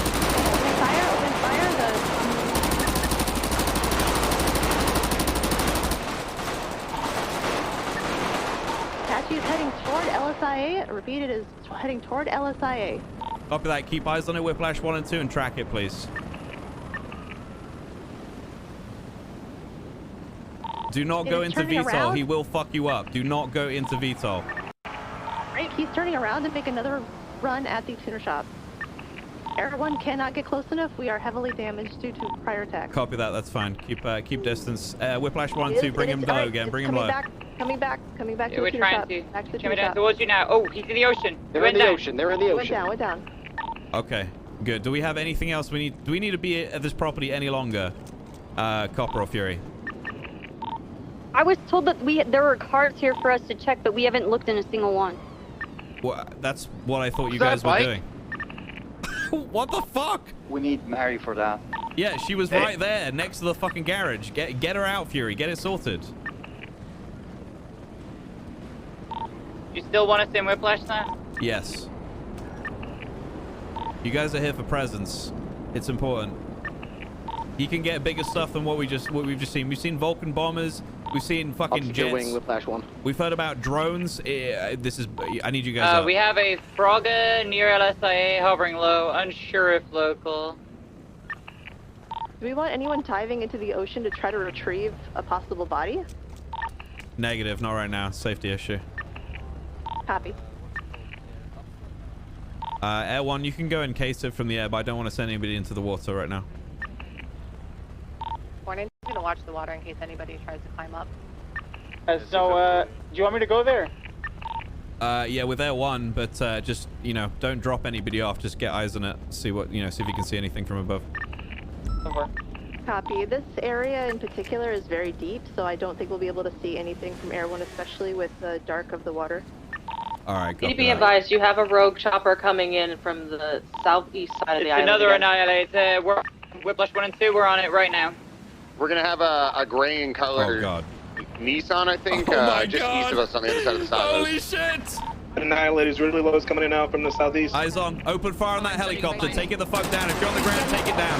Open fire. Open fire. Apache is heading toward LSIA. Repeat, it is heading toward LSIA. Copy that. Keep eyes on it, Whiplash 1 and 2, and track it, please. Do not go is into turning VTOL. around. He will fuck you up. Do not go into VTOL. Right, he's turning around to make another run at the tuner shop. Air 1 cannot get close enough. We are heavily damaged due to prior attacks. Copy that. That's fine. Keep distance. Whiplash 1 and It 2, is- bring it him is- below alright, again. it's Bring him coming low. back, coming back Yeah, to we're the tuner trying shop. to. Back to the Coming tuner down shop. towards you now. Oh, he's in the ocean. They're in Went the down. ocean. They're in the Went ocean. down, went down. Okay, good. Do we have anything else we need? Do we need to be at this property any longer? Copper or Fury? I was told that there were cars here for us to check, but we haven't looked in a single one. Well, that's what I thought you Is that guys a were bike? doing. What the fuck? We need Mary for that. Yeah, she was right there next to the fucking garage. Get her out, Fury. Get it sorted. You still want us in Whiplash now? Yes. You guys are here for presents. It's important. You can get bigger stuff than what we've just seen. We've seen Vulcan bombers. We've seen fucking Altitude jets. wing, Whiplash 1. We've heard about drones. This is. I need you guys up. We have a Frogga near LSIA hovering low, unsure if local. Do we want anyone diving into the ocean to try to retrieve a possible body? Negative. Not right now. Safety issue. Copy. Air 1, you can go and case it from the air, but I don't want to send anybody into the water right now. Morning. I'm gonna watch the water in case anybody tries to climb up. So, do you want me to go there? Yeah, with Air 1, but just, don't drop anybody off. Just get eyes on it. See what, see if you can see anything from above. Over. Copy. This area in particular is very deep, so I don't think we'll be able to see anything from Air 1, especially with the dark of the water. All right, Need to copy be that. advised, you have a rogue chopper coming in from the southeast side of It's the island. another again. Annihilate. We're Whiplash 1 and 2. We're on it right now. We're gonna have a gray and colored Oh, God. Nissan, I think, Oh my just God. east of us on the other side of the silos. Holy shit! Annihilator's really low is coming in out from the southeast. Eyes on. Open fire on that helicopter. Take it the fuck down. If you're on the ground, take it down.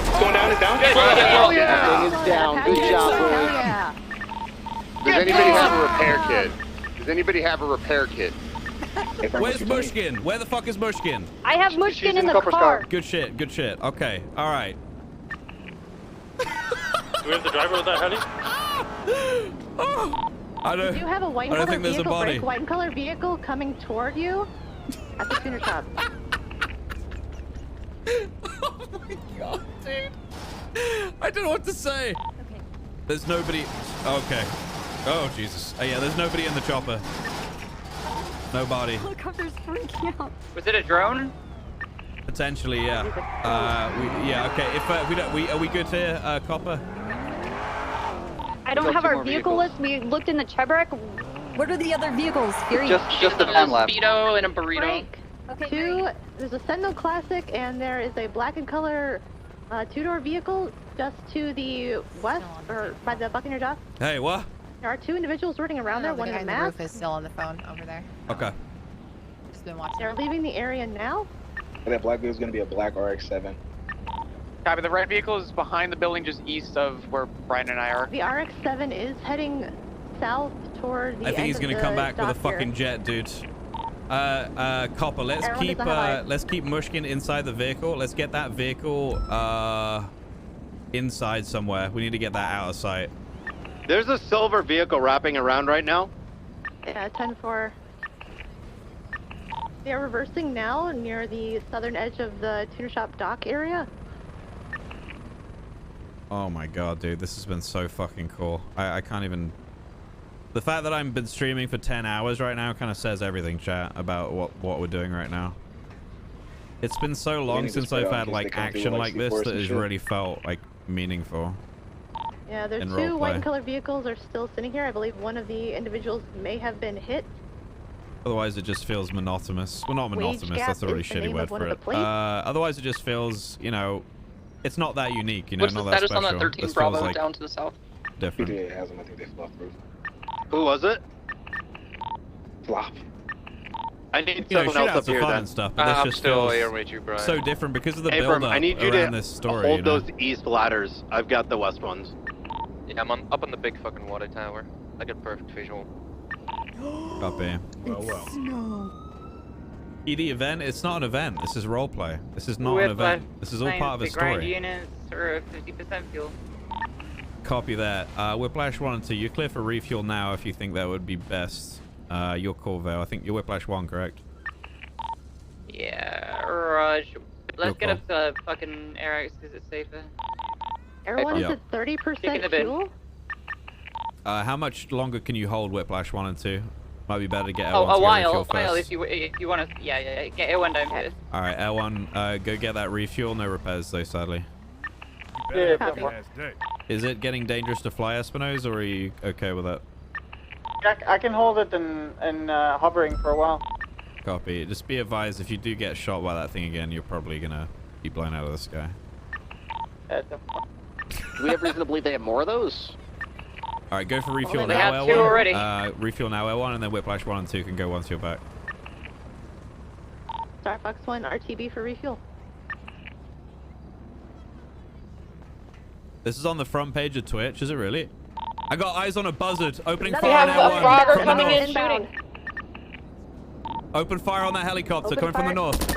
It's going down, it's down. Hell yeah! Thing is down. Good job, Hell boys. yeah! Does anybody have a repair kit? Does anybody have a repair kit? Where's Mushkin? Where the fuck is Mushkin? I have Mushkin in the car. Good shit. Good shit. Okay. All right. Do we have the driver of that heli? I don't. You have a white I don't color think there's a vehicle, body. break, white color vehicle coming toward you at the tuner shop. Oh my God, dude. I don't know what to say. Okay. There's nobody. Okay. Oh, Jesus. Oh, yeah, there's nobody in the chopper. Nobody. Helicopter's freaking out. Was it a drone? Potentially, yeah. Okay. If are we good here, Copper? I don't have our vehicle list. We looked in the checkbook. What are the other vehicles? Fury. Just the van lab. Speedo and a burrito. Okay, there's a Sentinel Classic, and there is a black and color two-door vehicle just to the west, or by the Buccaneer Dock. Hey, what? There are two individuals running around there. One in a mask. The roof is still on the phone over there. Okay. Just been watching. They're leaving the area now. And that black vehicle is going to be a black RX-7. Copy. The red vehicle is behind the building, just east of where Brian and I are. The RX-7 is heading south toward the I think he's gonna come back with a fucking jet, dude. Copper, let's keep Mushkin inside the vehicle. Let's get that vehicle inside somewhere. We need to get that out of sight. There's a silver vehicle wrapping around right now. Yeah, 10-4. They are reversing now near the southern edge of the tuner shop dock area. Oh my god, dude, this has been so fucking cool. I can't even... The fact that I've been streaming for 10 hours right now kind of says everything, chat, about what we're doing right now. It's been so long since I've had like action like this that has really felt like meaningful. Yeah, there's two white and colored vehicles are still sitting here. I believe one of the individuals may have been hit. Otherwise, it just feels monotonous. Well, not monotonous. That's a really shitty word for it. Otherwise, it just feels, you know, it's not that unique. You know, What's not the that status special. on that 13 This Bravo feels, like, down to the south? different. PTA has them. I think they flew off the roof. Who was it? Flop. I need You know, someone else up shootouts are here fun then. and stuff, but this just still feels here with you, Brian. so different because of the Abram, build-up I need you around to this story. hold you know? those east ladders. I've got the west ones. Yeah, I'm up on the big fucking water tower. I get perfect visual. Copy. Snow. ED event? It's not an event. This is roleplay. This is not an event. This is all part of a story. Units or 50% fuel. Copy that. Whiplash 1 and 2. You're clear for refuel now if you think that would be best. Your call, Vale. I think you're Whiplash 1, correct? Yeah, Raj. Let's get up to fucking Eric's because it's safer. Everyone is at 30% fuel. How much longer can you hold Whiplash 1 and 2? Might be better to get L1 Oh, to a get while, refuel if first. you want to, yeah, get L1 down first. All right, L1, go get that refuel. No repairs though, sadly. Yeah, Is it getting dangerous to fly, Espinosa, or are you okay with that? I can hold it and hovering for a while. Copy. Just be advised, if you do get shot by that thing again, you're probably gonna be blown out of the sky. Do we have reason to believe they have more of those? All right, go for refuel they now, have two L1. already. Refuel now, L1, and then Whiplash 1 and 2 can go once you're back. Starbucks 1 RTB for refuel. This is on the front page of Twitch, is it really? I got eyes on a buzzard. Opening We fire have on a L1 frogger from the coming in north. shooting. Open fire on that helicopter Open coming from the fire. north.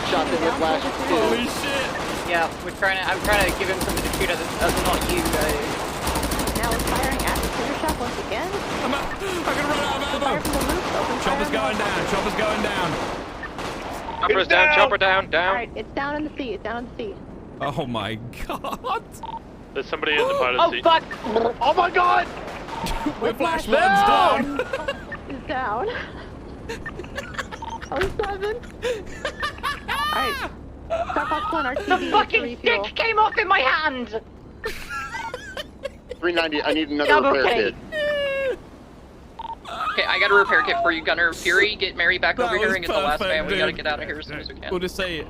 Shot in Whiplash. Holy shit! Yeah, I'm trying to give him something to shoot at. That's not you guys. Now it's firing at the tuner shop once again. I'm gonna run out of ammo. Chopper's going down. Chopper's going down. Chopper's down. Chopper down. Down. Alright, it's down in the sea. It's down in the sea. Oh my god! There's somebody in the pilot's Oh seat. fuck! Oh my god! Whiplash 1's down. Is down. Oh, 7. Alright. Starbucks 1 RTB The fucking refuel. stick came off in my hand. 390. I need another I'm repair okay. kit. Okay, I got a repair kit for you, Gunner. Fury, get Mary back That over here was and get the last perfect, man. We gotta dude. get out of here as soon as we can. We'll just say,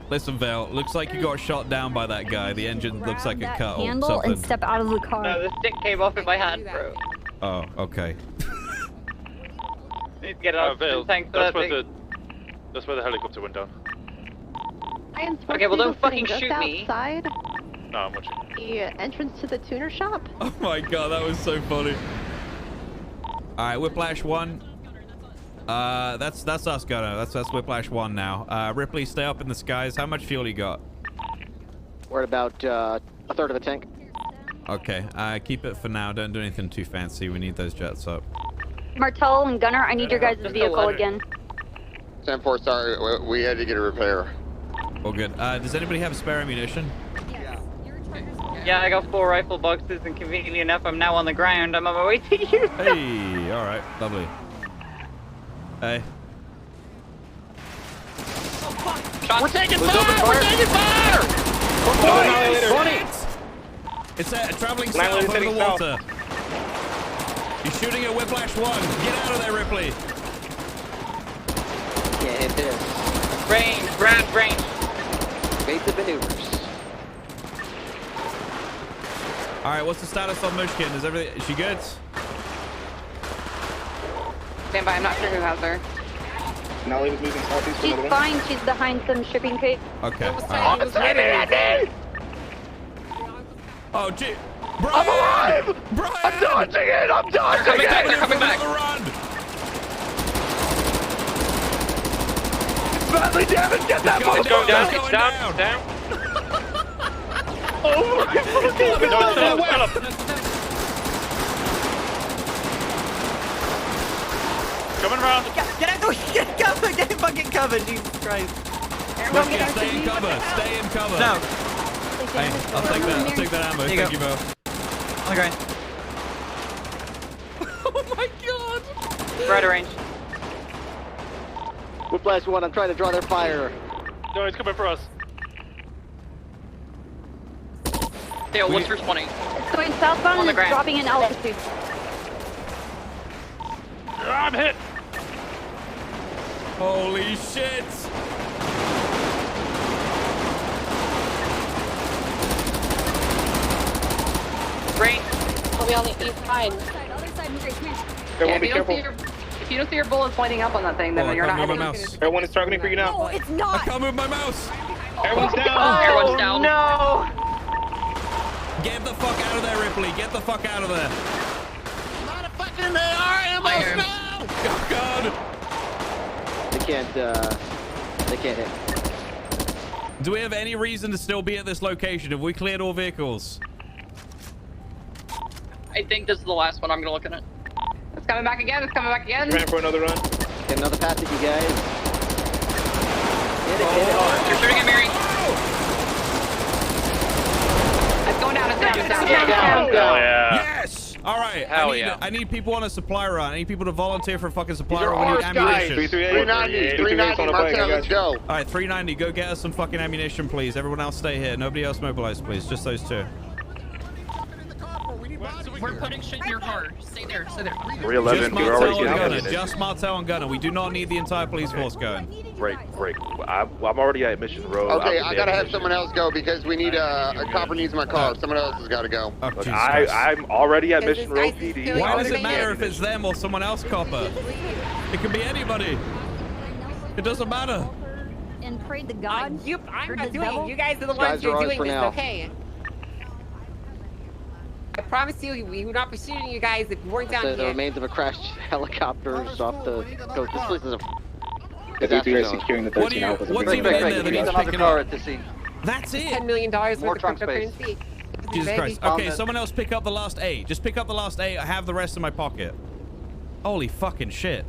listen, Vale. Looks like you got shot down by that guy. The engine looks like it That cut or handle something. and step out of the car. No, the stick came off in my hand, bro. Oh, okay. Need to get it out. Vale, Thanks for that's that where thing. that's where the helicopter went down. Okay, well, don't fucking just shoot me. outside No, I'm watching. the entrance to the tuner shop. Oh my god, that was so funny. All right, Whiplash 1. That's us, Gunner. That's Whiplash 1 now. Ripley, stay up in the skies. How much fuel you got? We're at about a third of a tank. Okay, keep it for now. Don't do anything too fancy. We need those jets up. Martel and Gunner, I need your guys' vehicle again. 10-4, sorry, we had to get a repair. All good. Does anybody have spare ammunition? Yeah, I got 4 rifle boxes, and conveniently enough, I'm now on the ground. I'm on my way to you. Hey, all right, lovely. Hey. We're taking fire! We're taking fire! It's a traveling Nine south over heading the water. He's shooting at Whiplash 1. Get out of there, Ripley. Can't hit this. Range. Evasive maneuvers. All right, what's the status on Mushkin? Is she good? Stand by, I'm not sure who has her. Nolly was moving southeast. She's fine. She's behind some shipping crates. Okay. Oh, gee. Brian! I'm alive! Brian! I'm dodging it! I'm dodging it! They're coming back. Run! It's badly damaged! Get that It's going down! down. It's down. Oh my fucking No, God! Coming around. Get out! Get cover! Get fucking cover! Jesus Christ! Mushkin, stay in cover. Stay in cover. No. Hey, I'll take that. I'll take that ammo. There you Thank go. you, Bo. On the ground. Oh my God! Right of range. Whiplash 1, I'm trying to draw their fire. No, he's coming for us. Dale, what's your 20? Going southbound On the and ground. dropping in altitude. I'm hit. Holy shit! Range. We'll be on the east side. Other side, Mary, come here. Everyone be careful. If you don't see your bullets pointing up on that thing, then Oh, I you're can't not move my hitting. mouse. Everyone is targeting for you now. No, it's I not. can't move my mouse. Everyone's down. Everyone's down. No. Get the fuck out of there, Ripley. Get the fuck out of there. Motherfucking they are ammo now! Oh God. They can't hit. Do we have any reason to still be at this location? Have we cleared all vehicles? I think this is the last one. I'm gonna look at it. It's coming back again. It's coming back again. Ran for another run. Get another pass at you guys. Hit it hard. You're shooting at Mary. It's going down. It's down. It's down. Hell yeah. Yes. All right. Hell I need people on a supply run. I need people to volunteer for a fucking supply These are run. We need ours, guys. ammunition. 390, 390, Martel, let's go. All right, 390. Go get us some fucking ammunition, please. Everyone else stay here. Nobody else mobilize, please. Just those two. We're putting shit in your car. Stay there. Stay there. 311, we're already getting Gunner. ammunition. Just Martel and Gunner. We do not need the entire police force going. Break. I'm already at Mission Road. Okay, I gotta have someone else go because we need a copper needs my car. Someone else has gotta go. Oh, Look, I'm already at Is Mission this Road ISIS PD. killing Why does it everybody? matter if it's them or someone else, copper? It could be anybody. It doesn't matter. And prayed to God. I'm for not the doing devil? it. You guys are the Guys ones who are are ours doing for this, now. okay? I promise you, we would not be shooting you guys if you weren't down The here. remains of a crashed helicopter off the coast. This place is a The disaster VP is zone. securing the What 13 do you- Alpha. what's even in there that We he's need another picking car up? at the scene. That's it. $10 million worth More of trunk space. cryptocurrency. Jesus Baby. Christ. Okay, someone else pick up the last 8. Just pick up the last 8. I have the rest in my pocket. Holy fucking shit.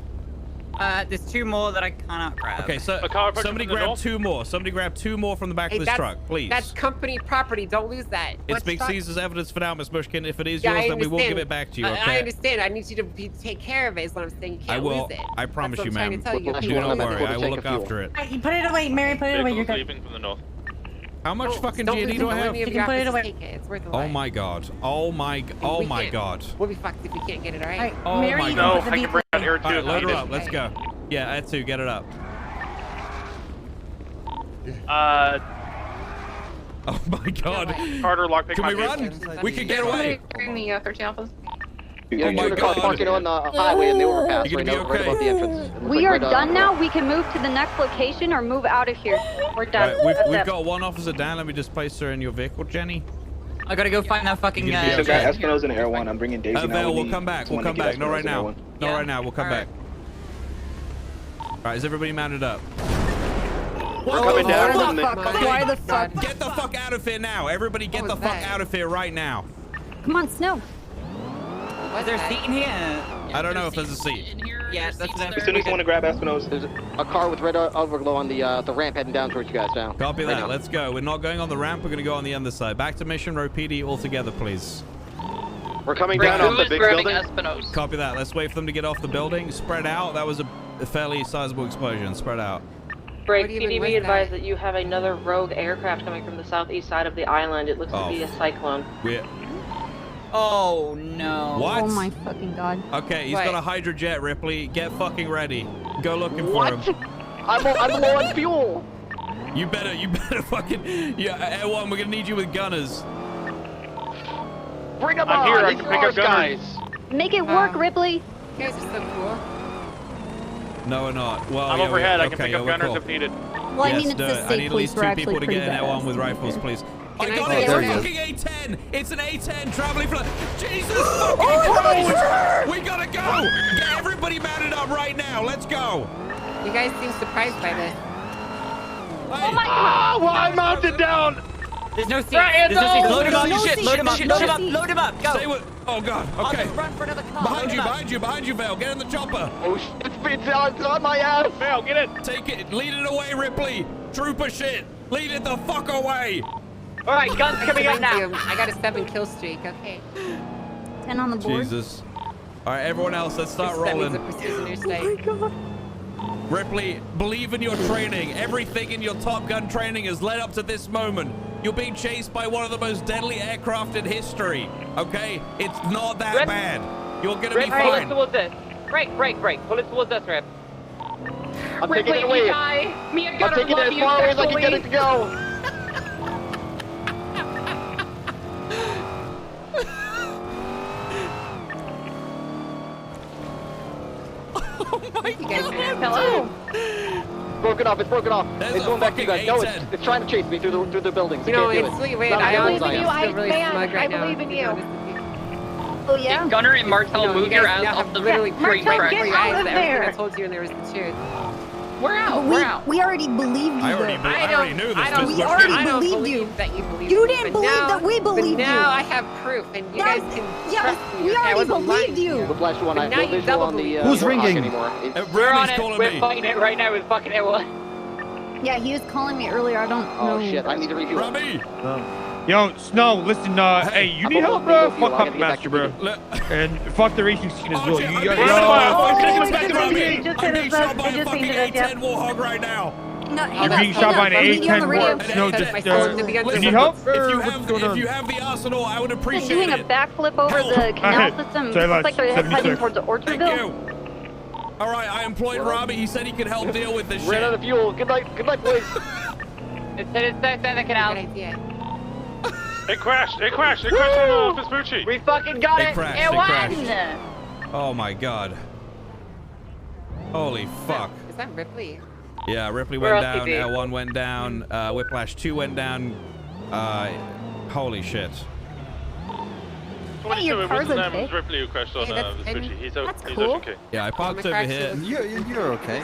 There's 2 more that I cannot grab. Okay, so A car approaching somebody from the grab north? 2 more. Somebody grab 2 more from the back Hey, of this that's- truck, please. That's company property. Don't lose that. It's Big Caesar's evidence for now, Miss Mushkin. If it is Yeah, yours, I then we will understand. give it back to you, I okay? understand. I need you to take care of it. Is what I'm saying. You I can't will. lose it. I promise That's you, what I'm ma'am. trying to tell you. Do not worry. I will Take look a fuel. after it. You put it away, Mary. Put it away. You're Vehicles good. leaving from the north. How much fucking Don't GD lose do I have? any of You your can put it offers, away. take it. It's worth a Oh lot. my god. Oh my god. We'll be fucked if we can't get it, all right? Alright, Oh Mary, my you No, can put I the can bring out here too. Alright, load her if up. needed. Let's go. Yeah, add 2. Get it up. Oh my god. Carter, lockpick Can my we vehicle. run? We can get away. Carrying the 13 Alphas. You're Oh my shooting a car God. parking on the highway in the overpass You right gonna now, be right okay? above the entrance. We are done now. We can move to the next location or move out of here. We're done. Right, That's we've it. got 1 officer down. Let me just place her in your vehicle, Jenny. I gotta go find that fucking. You gonna be So okay? got Espinosa in Air 1. I'm bringing Daisy now. Vale, with we'll me. come back. We'll Someone come to get back. Not right Espinosa in now. Air 1. Not right now. We'll come back. Alright. All right, is everybody mounted up? We're coming down from the... Why the fuck? Get the fuck out of here now. Everybody get the was fuck that? out of here right now. Come on, Snow. Is there a seat in here? I don't know if there's a seat. In here. Yeah, that's enough. As soon as you want to grab Espinosa. There's a car with red overglow on the ramp heading down towards you guys now. Copy Right that. now. Let's go. We're not going on the ramp. We're going to go on the other side. Back to Mission Row PD all together, please. We're coming down off the big building. Espinosa? Copy that. Let's wait for them to get off the building. Spread out. That was a fairly sizable explosion. Spread out. Break, What even PDB was advised that you have another rogue aircraft coming from the southeast side of the island. It looks to be a cyclone. Oh no. What? Oh my fucking god. Okay, he's got a Hydra jet, Ripley. Get fucking ready. Go looking What? for him. I'm low on fuel. You better fucking... Yeah, Air 1, we're gonna need you with gunners. Bring them I'm on. here. I These can pick are up ours, gunners. Make it work, Ripley. You guys are so cool. No, we're not. Well, I'm yeah, overhead. I okay, can pick yeah, up we're gunners cool. if needed. Well, I mean, it's do the it. I state need at police. least We're 2 actually people to pretty get in Air 1 with badass. rifles, please. I Can I got see it. It's it? a There fucking A10. It's an A10 traveling for... Jesus fucking Christ! We gotta go! Get everybody mounted up right now. Let's go. You guys seem surprised by this. Oh my god! Well, I'm mounted down. There's no seats. Right, There's no seats. Load him up. No Shit. seats. Load him up. No Load him up. seats. Load him up. Go. Stay with... Oh, God. Okay. Run for another car. Behind Load you, him up. behind you, Val. Get in the chopper. Oh shit! It's on my ass. Val, get it. Take it. Lead it away, Ripley. Trooper shit. Lead it the fuck away. All right, guns coming up now. I got a 7 kill streak. Okay. 10 on the board. Jesus. All right, everyone else, let's start That means rolling. a precision airstrike. Ripley, believe in your training. Everything in your Top Gun training has led up to this moment. You're being chased by one of the most deadly aircraft in history. Okay? It's not that Rip. bad. You're gonna Rip, be pull it fine. towards this. Break. Pull it towards this, Rip. I'm taking it away. Me and I'm Gunner taking it love as you far away as I can get it sexually. to go. Oh my God. Hello. Broken off. It's broken off. There's It's a going back to you guys. fucking No, A10. it's trying to chase me through the buildings. You I know, can't do it's it. sweet. Wait, Not I as honestly good as feel I am. really smug right now. believe in you. Oh yeah? Gunner and Martel, You know, move you your guys ass now off have the literally train proved tracks. for you Get out guys of that everything there. I told you and there was the truth. We're out. We, We're out. we already believed you. I already though. knew this. I don't, We already I don't believed believe you. that you believe You me, didn't but believe now, that we believed but now you. I have proof, and you guys That's- can yeah, trust me. we okay? I already wasn't lying believed to you. Whiplash one. I But now have no you visual on double the Who's Warhawk ringing? anymore. We're on Remy's it. calling We're me. fighting it right now with fucking Ewa. Yeah, he was calling me earlier. I don't know. Oh shit! I need to refuel. Robbie. Yo, Snow, listen, hey, you need help, bro? Fuck Puppet Master, bro. And fuck the racing scene as well. You got I'm being shot by a fucking A10 Warhog right now. No, You're being shot by an A10 Warhog. Snow, you need help? If you have the arsenal, I would They're appreciate doing a it. backflip over the canal system. Sorry, Looks like they're heading 76. towards Thank Orchardville. you. All right, I employed Robbie. He said he could help deal with this Ran out shit. of fuel. Good night, boys. It's in the canal. Good idea. It crashed on Vespucci. We fucking got It it. crashed, It it won. crashed. Oh my God. Holy fuck. Is that Ripley? Yeah, Ripley We're went on down, TV. L1 went down, Whiplash 2 went down. Holy shit. Hey, your It car's wasn't okay. it was Ripley who crashed on Hey, that's- Vespucci. He's that's he's cool. okay. Yeah, I parked my over car here. You're okay.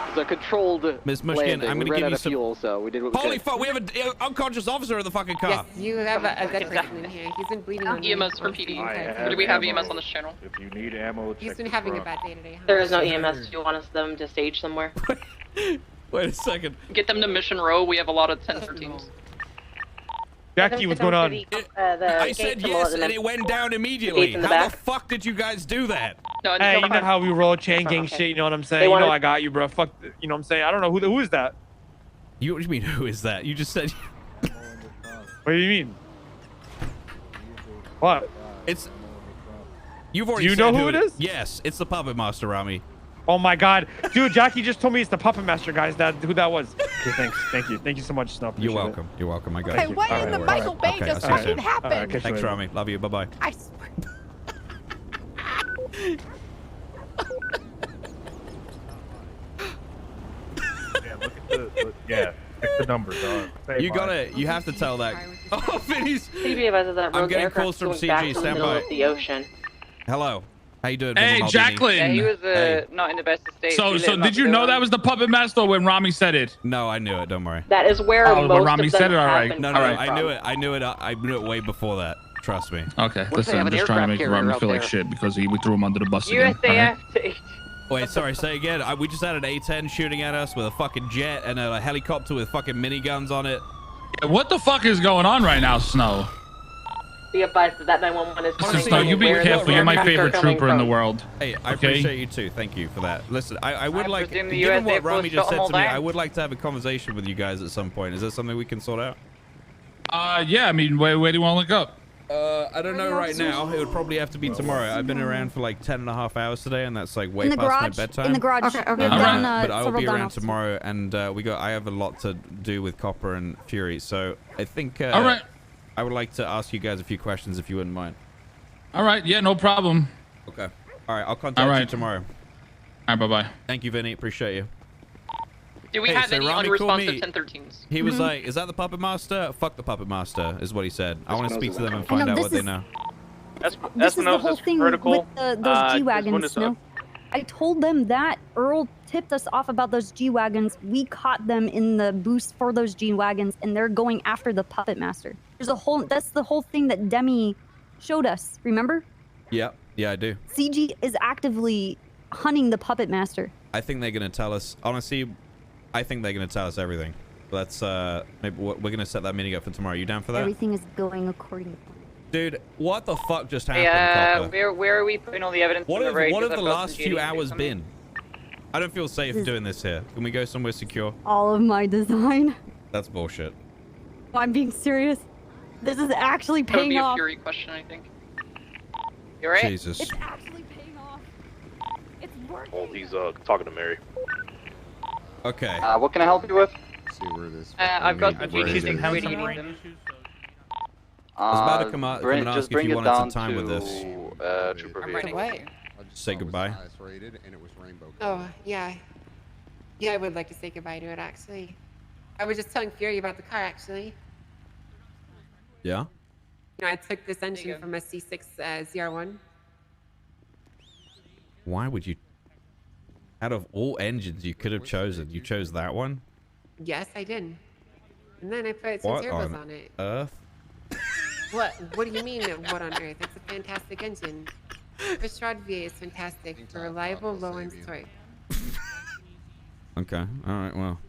It's a controlled Miss Mushkin, landing. I'm We gonna ran give out you of some... fuel, so we did what we Holy could. fuck, we have an unconscious officer in the fucking car. Yes, you have a dead person in here. He's been bleeding on me. EMS for PD. Okay. Or do we have EMS on this channel? If you need ammo, He's been having a bad day today. Huh? There is no EMS. Do you want them to stage somewhere? Wait a second. Get them to Mission Row. We have a lot of 1013s. Jackie, what's going on? I said yes, and it went down immediately. in the How the back. fuck did you guys do that? No, Hey, you know how we roll chain gang Okay. shit, you know what I'm They saying? You wanted- know I got you, bro. Fuck, you know what I'm saying? I don't know who is that? You, what do you mean, who is that? You just said... What do you mean? What? It's... You've already Do you said know who it is? Yes, it's the Puppet Master, Rami. Oh my god. Dude, Jackie just told me it's the Puppet Master, guys. Who that was. Okay, thanks. Thank you. Thank you so much, Snow. You're Appreciate welcome. You're welcome. I got Thank you. you. What in the Michael Bay Okay, just I'll see you fucking soon. happened? Alright, catch you Thanks, later. Rami. Love you. Bye-bye. I swear. Yeah, check the numbers. You gotta, you have to tell that. Oh, Vinny's. PD advises that I'm rogue getting aircraft calls from going back CG. to the Stand middle by. of the ocean. Hello. How you doing? Hey, Maldini? Jacqueline. Yeah, he was Hey. not in the best of state. So did you know that was the Puppet Master when Rami said it? No, I knew it. Don't worry. That is where Oh, when most Rami of them said it, all right. happen No, All no, right. I knew it. I knew it. I knew it way before that. Trust me. Okay, What if they listen, have I'm an just trying to aircraft make carrier Rami out feel like there? shit because we threw him under the bus again. all right? USAF. Wait, sorry, say again. We just had an A-10 shooting at us with a fucking jet and a helicopter with fucking miniguns on it. Yeah, what the fuck is going on right now, Snow? Be advised that 911 is Listen, Snow, you be careful. You're my favorite trooper in the world. Hey, I appreciate you too. Thank you for that. Listen, I would like, presume the given USA what Rami Force just shot said them to me, all down. I would like to have a conversation with you guys at some point. Is that something we can sort out? Yeah, I mean, where do you want to look up? I don't know right now. It would probably have to be tomorrow. I've been around for like 10.5 hours today, and that's like way In the past my garage. bedtime. In the garage. Okay, okay. We've done, But I will several be down around officers. tomorrow, and I have a lot to do with Copper and Fury. So I think All right. I would like to ask you guys a few questions if you wouldn't mind. All right. Yeah, no problem. Okay. All right. I'll contact you tomorrow. All right. Bye-bye. Thank you, Vinny. Appreciate you. Do we Hey, have so any Rami called unresponsive me. 1013s? He was like, "Is that the Puppet Master? Fuck the Puppet Master," is what he said. I want to speak to them and I know, find out this what they is- know. This is the whole thing vertical. with those G-Wagons, no? I told them that Earl tipped us off about those G-Wagons. We caught them in the boost for those G-Wagons, and they're going after the Puppet Master. That's the whole thing that Demi showed us, remember? Yeah, I do. CG is actively hunting the Puppet Master. I think they're gonna tell us. Honestly, I think they're gonna tell us everything. Let's maybe we're gonna set that meeting up for tomorrow. You down for that? Everything is going according to plan. Dude, what the fuck just happened? Yeah, Copper? where are we putting all the evidence? What on have the road? what 'Cause have the I've got last some few GD hours coming. been? I don't feel safe doing this here. Can we go somewhere secure? All of my design. That's bullshit. I'm being serious. This is actually That would be paying a off. Fury question, I think. You alright? Jesus. It's actually paying off. It's working. Oh, he's talking to Mary. Okay. What can I help you with? See where this. I've got the think he's GD. Where do you having need them? I was about to come out and ask if you wanted some time with this. Trooper I'm ready. What? Say goodbye. Rated, and it was rainbow. Oh, yeah. Yeah, I would like to say goodbye to it, actually. I was just telling Fury about the car, actually. Yeah? You know, I took this engine from a C6 ZR1. Why would you? Out of all engines you could have chosen, you chose that one? Yes, I did. And then I put some What turbos on on it. earth? What do you mean, what on earth? It's a fantastic engine. Fistrad V is fantastic for reliable low-end torque. Okay. All right. Well.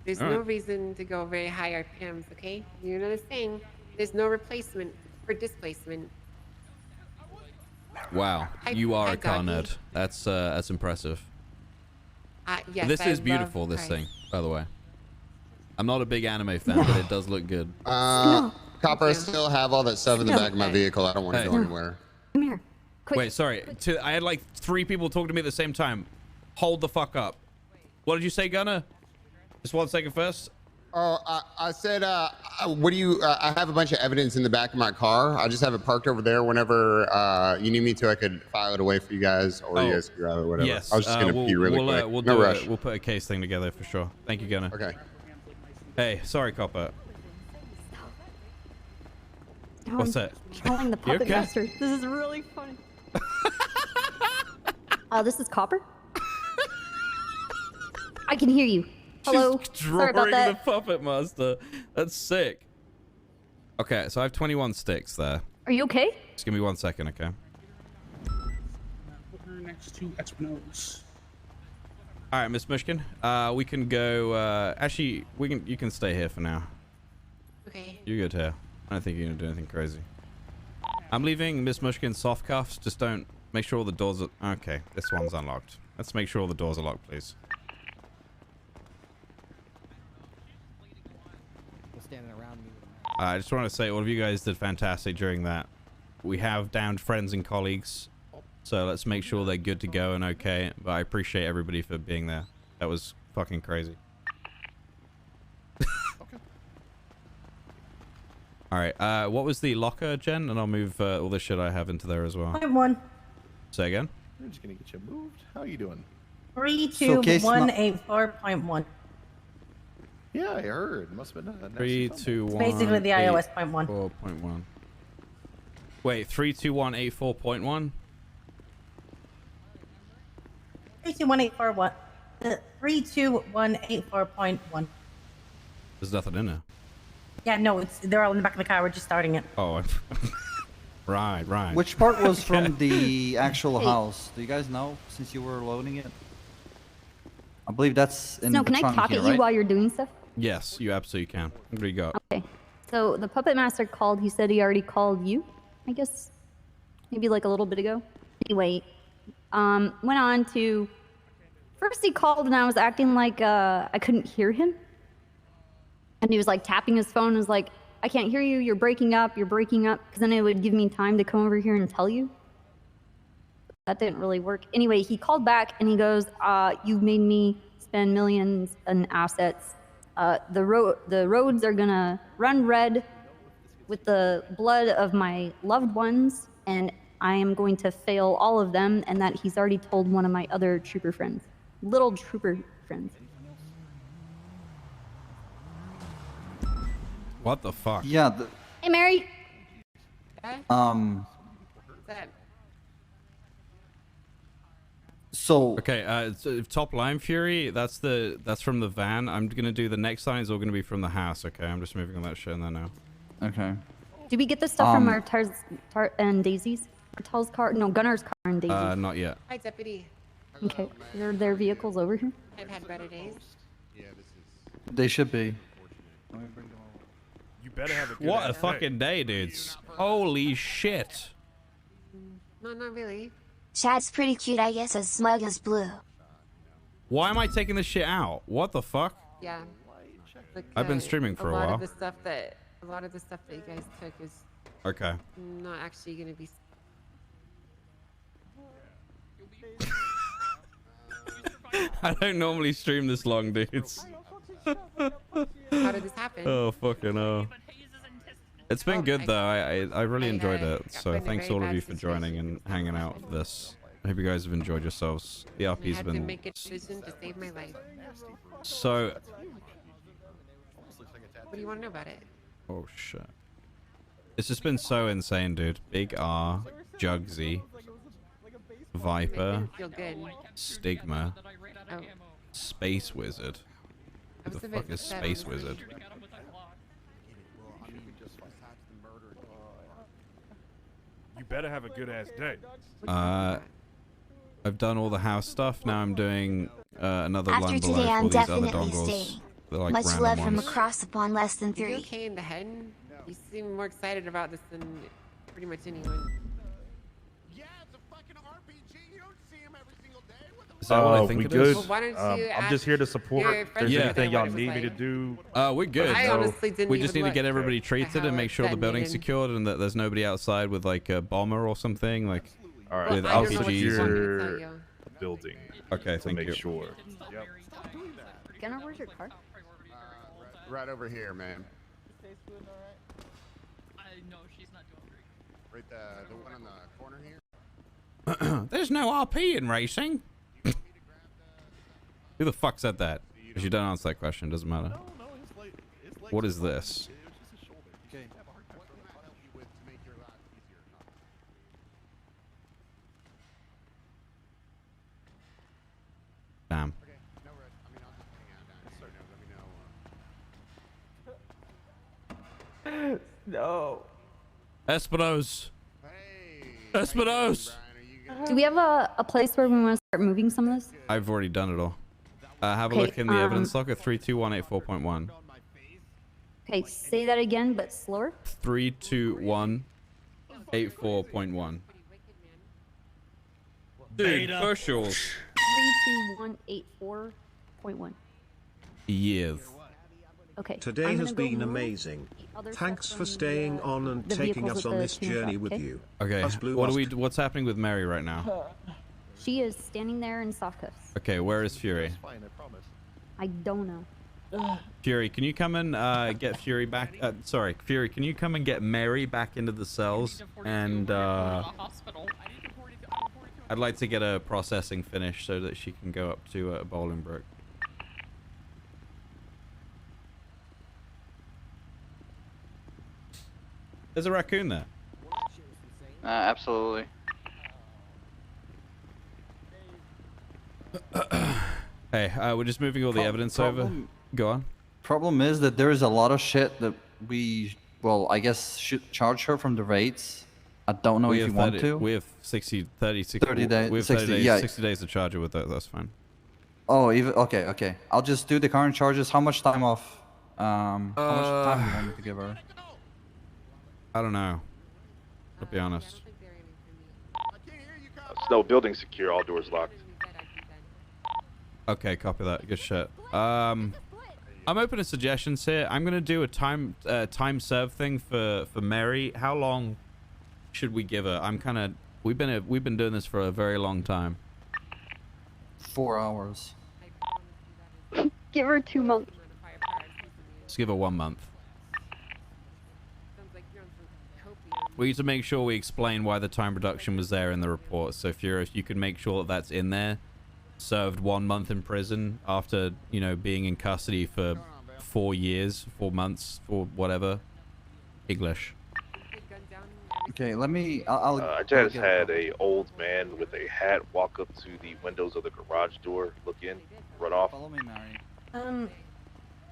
There's All no right. reason to go very high RPMs, okay? You know what I'm saying? There's no replacement for displacement. Wow. Hi- You are hi, a car doggy. nerd. That's impressive. Yes, This I is love beautiful. This cars. thing, by the way. I'm not a big anime fan, but it does look good. Copper, I still have all that stuff in the back of my vehicle. I don't want to Hey. go anywhere. Come here. Quick. Wait, sorry. I had like 3 people talk to me at the same time. Hold the fuck up. What did you say, Gunner? Just 1 second first. Oh, I said, what do you? I have a bunch of evidence in the back of my car. I just have it parked over there. Whenever you need me to, I could file it away for you guys, or you guys could grab it, whatever. Yes. I was just gonna be really quick. We'll No do rush. it. We'll put a case thing together for sure. Thank you, Gunner. Okay. Hey, sorry, Copper. Now What's I'm that? Calling the You Puppet okay? Master. This is really funny. This is Copper. I can hear you. Hello. Sorry about Drawing that. the Puppet Master. That's sick. Okay, so I have 21 sticks there. Are you okay? Just give me 1 second, okay? Next to Espinosa. All right, Miss Mushkin. We can go. Actually, you can stay here for now. Okay. You're good here. I don't think you're gonna do anything crazy. I'm leaving Miss Mushkin soft cuffs. Just don't make sure all the doors are. Okay, this one's unlocked. Let's make sure all the doors are locked, please. Standing around me. I just want to say all of you guys did fantastic during that. We have downed friends and colleagues, so let's make sure they're good to go and okay. But I appreciate everybody for being there. That was fucking crazy. All right. What was the locker, Jen? And I'll move all the shit I have into there as well. Point one. Say again. We're just gonna get you moved. How you doing? 32184.1. Yeah, I heard. Must have been a 3, 2, 1. basically the iOS 0.1. 4.1. Wait, 32184.1. 32184 32184.1. There's nothing in there. Yeah, no, they're all in the back of the car. We're just starting it. Oh. Right, right. Which part was from Okay. the actual Hey. house? Do you guys know, since you were loading it? I believe that's in No, the can I trunk talk here, at you right? while you're doing stuff? Yes, you absolutely can. What do you got? Okay. So the puppet master called. He said he already called you. I guess maybe like a little bit ago. Anyway, went on to. First he called and I was acting like I couldn't hear him, and he was like tapping his phone. And was like, "I can't hear you. You're breaking up. You're breaking up." Because then it would give me time to come over here and tell you. That didn't really work. Anyway, he called back and he goes, "You've made me spend millions in assets. The roads are gonna run red with the blood of my loved ones, and I am going to fail all of them." And that he's already told one of my other trooper friends, little trooper friends. What the fuck? Yeah. Hey, Mary. So okay, so top line Fury. That's from the van. I'm gonna do the next line is all gonna be from the house. Okay, I'm just moving all that shit in there now. Okay. Did we get the stuff from our Tars and Daisy's? Tar's car? No, Gunner's car and Daisy's. Not yet. Hi, deputy. Okay. Are there vehicles over here? I've had better days. They should be. You better have a good What a ass fucking day, dudes! Holy shit! No, not really. Chad's pretty cute, I guess, as smug as blue. Why am I taking this shit out? What the fuck? Yeah. Like, I've been streaming for a lot while. of the stuff that you guys took is Okay. not actually gonna be. I don't normally stream this long, dudes. How did this happen? Oh fucking hell. It's been good though. I really enjoyed it. So thanks all of you for joining and hanging out for this. I hope you guys have enjoyed yourselves. The I RP's had to been make a decision to save my life. so. What do you want to know about it? Oh shit. It's just been so insane, dude. Big R, Jugsy, Viper, Feel good. Stigma, Oh. Space Wizard. Who the fuck is Space Wizard? You better have a good ass day. I've done all the house stuff. Now I'm doing another After line below today, for I'm all these other definitely dongles. staying. They're like Much random love from ones. across upon less than You 3. okay in the head? You seem more excited about this than pretty much anyone. Is that what I think we it good? is? Well, why don't you I'm ask just here to your support. If friends there's over anything there y'all what it need was me to like? do. We're good. I honestly didn't We just even need to look get everybody at treated how and make it sure the building's detonated. secured and that there's nobody outside with like a bomber or something like with I'll RPGs. secure the building. Okay, to thank make you. sure. Yep. Gunner, where's your car? Right over here, man. Right the one on the corner here. There's no RP in racing. Who the fuck said that? If you don't answer that question, doesn't matter. What is this? Damn. No. Espino's. Espino's. Do we have a place where we want to start moving some of this? I've already done it all. Have a Okay, look in the evidence log at 32184.1. Okay, say that again, but slower. 32184.1. Dude, bushels. 32184.1. Years. Okay. Today I'm has gonna go been move amazing. other Thanks stuff for from staying on and the taking vehicles us at on the this tuna journey shop, with okay? you. Okay, Us Blue what's happening with Mary right now? She is standing there in soft cuffs. Okay, where is Fury? I don't know. Fury, can you come and get Fury back? Sorry, Fury, can you come and get Mary back into the cells? And I'd like to get a processing finished so that she can go up to Bolingbroke. There's a raccoon there. Absolutely. Hey, we're just moving all the evidence over. Go on. Problem is that there is a lot of shit that we, well, I guess should charge her from the raids. I don't know if you want to. We have 60 days. We have 30 days, yeah. 60 days to charge her with that. That's fine. Oh, even okay. I'll just do the current charges. How much time off? How much time do you want me to give her? I don't know. To be honest. Snow building secure, all doors locked. Okay, copy that. Good shit. I'm open to suggestions here. I'm gonna do a time serve thing for Mary. How long should we give her? We've been doing this for a very long time. 4 hours. Give her 2 months. Let's give her 1 month. We need to make sure we explain why the time reduction was there in the report. So if you could make sure that that's in there. Served 1 month in prison after, you know, being in custody for 4 years, 4 months, or whatever. English. Okay, let me. I just had a old man with a hat walk up to the windows of the garage door, look in, run off. Follow me, Mary.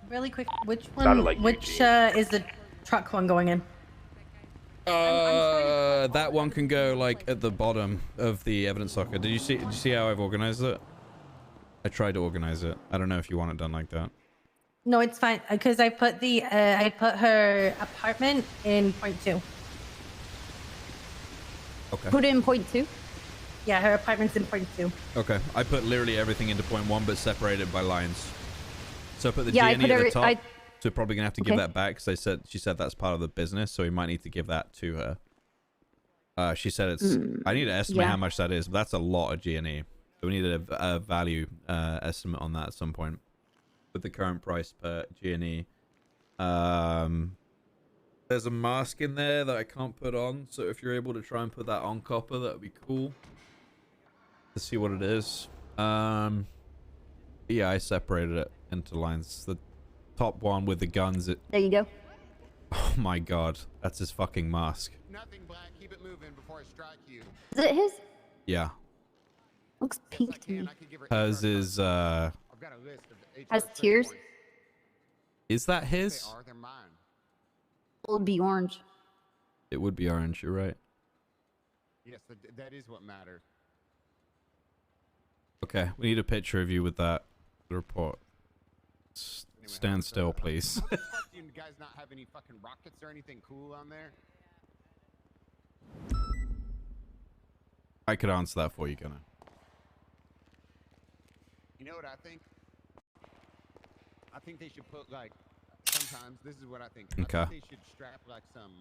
Really quick, which Sounded one? like Which is the truck one going in? That one can go like at the bottom of the evidence locker. Did you see how I've organized it? I tried to organize it. I don't know if you want it done like that. No, it's fine because I put her apartment in .2. Okay. Put it in .2. Yeah, her apartment's in .2. Okay. I put literally everything into .1, but separated by lines. So I put the Yeah, I G&E put at the her- top. I- So we're probably gonna have to give that back because she said that's part of the business, so we might need to give that to her. She said it's. I need to estimate how much that is, but that's a lot of G&E. So we need a value estimate on that at some point with the current price per G&E. There's a mask in there that I can't put on, so if you're able to try and put that on, Copper, that would be cool to see what it is. Yeah, I separated it into lines. The top one with the guns. There you go. Oh my god, that's his fucking mask. Nothing, Black. Keep it moving before I strike you. Is it his? Yeah. Looks pink to me. Hers is Has tears. Is that his? It would be orange. It would be orange, you're right. Yes, that is what matters. Okay, we need a picture of you with that report. Stand still, please. Do you guys not have any fucking rockets or anything cool on there? I could answer that for you, Gunnar. You know what I think? I think they should put like sometimes this is what I think. Okay. I think they should strap like some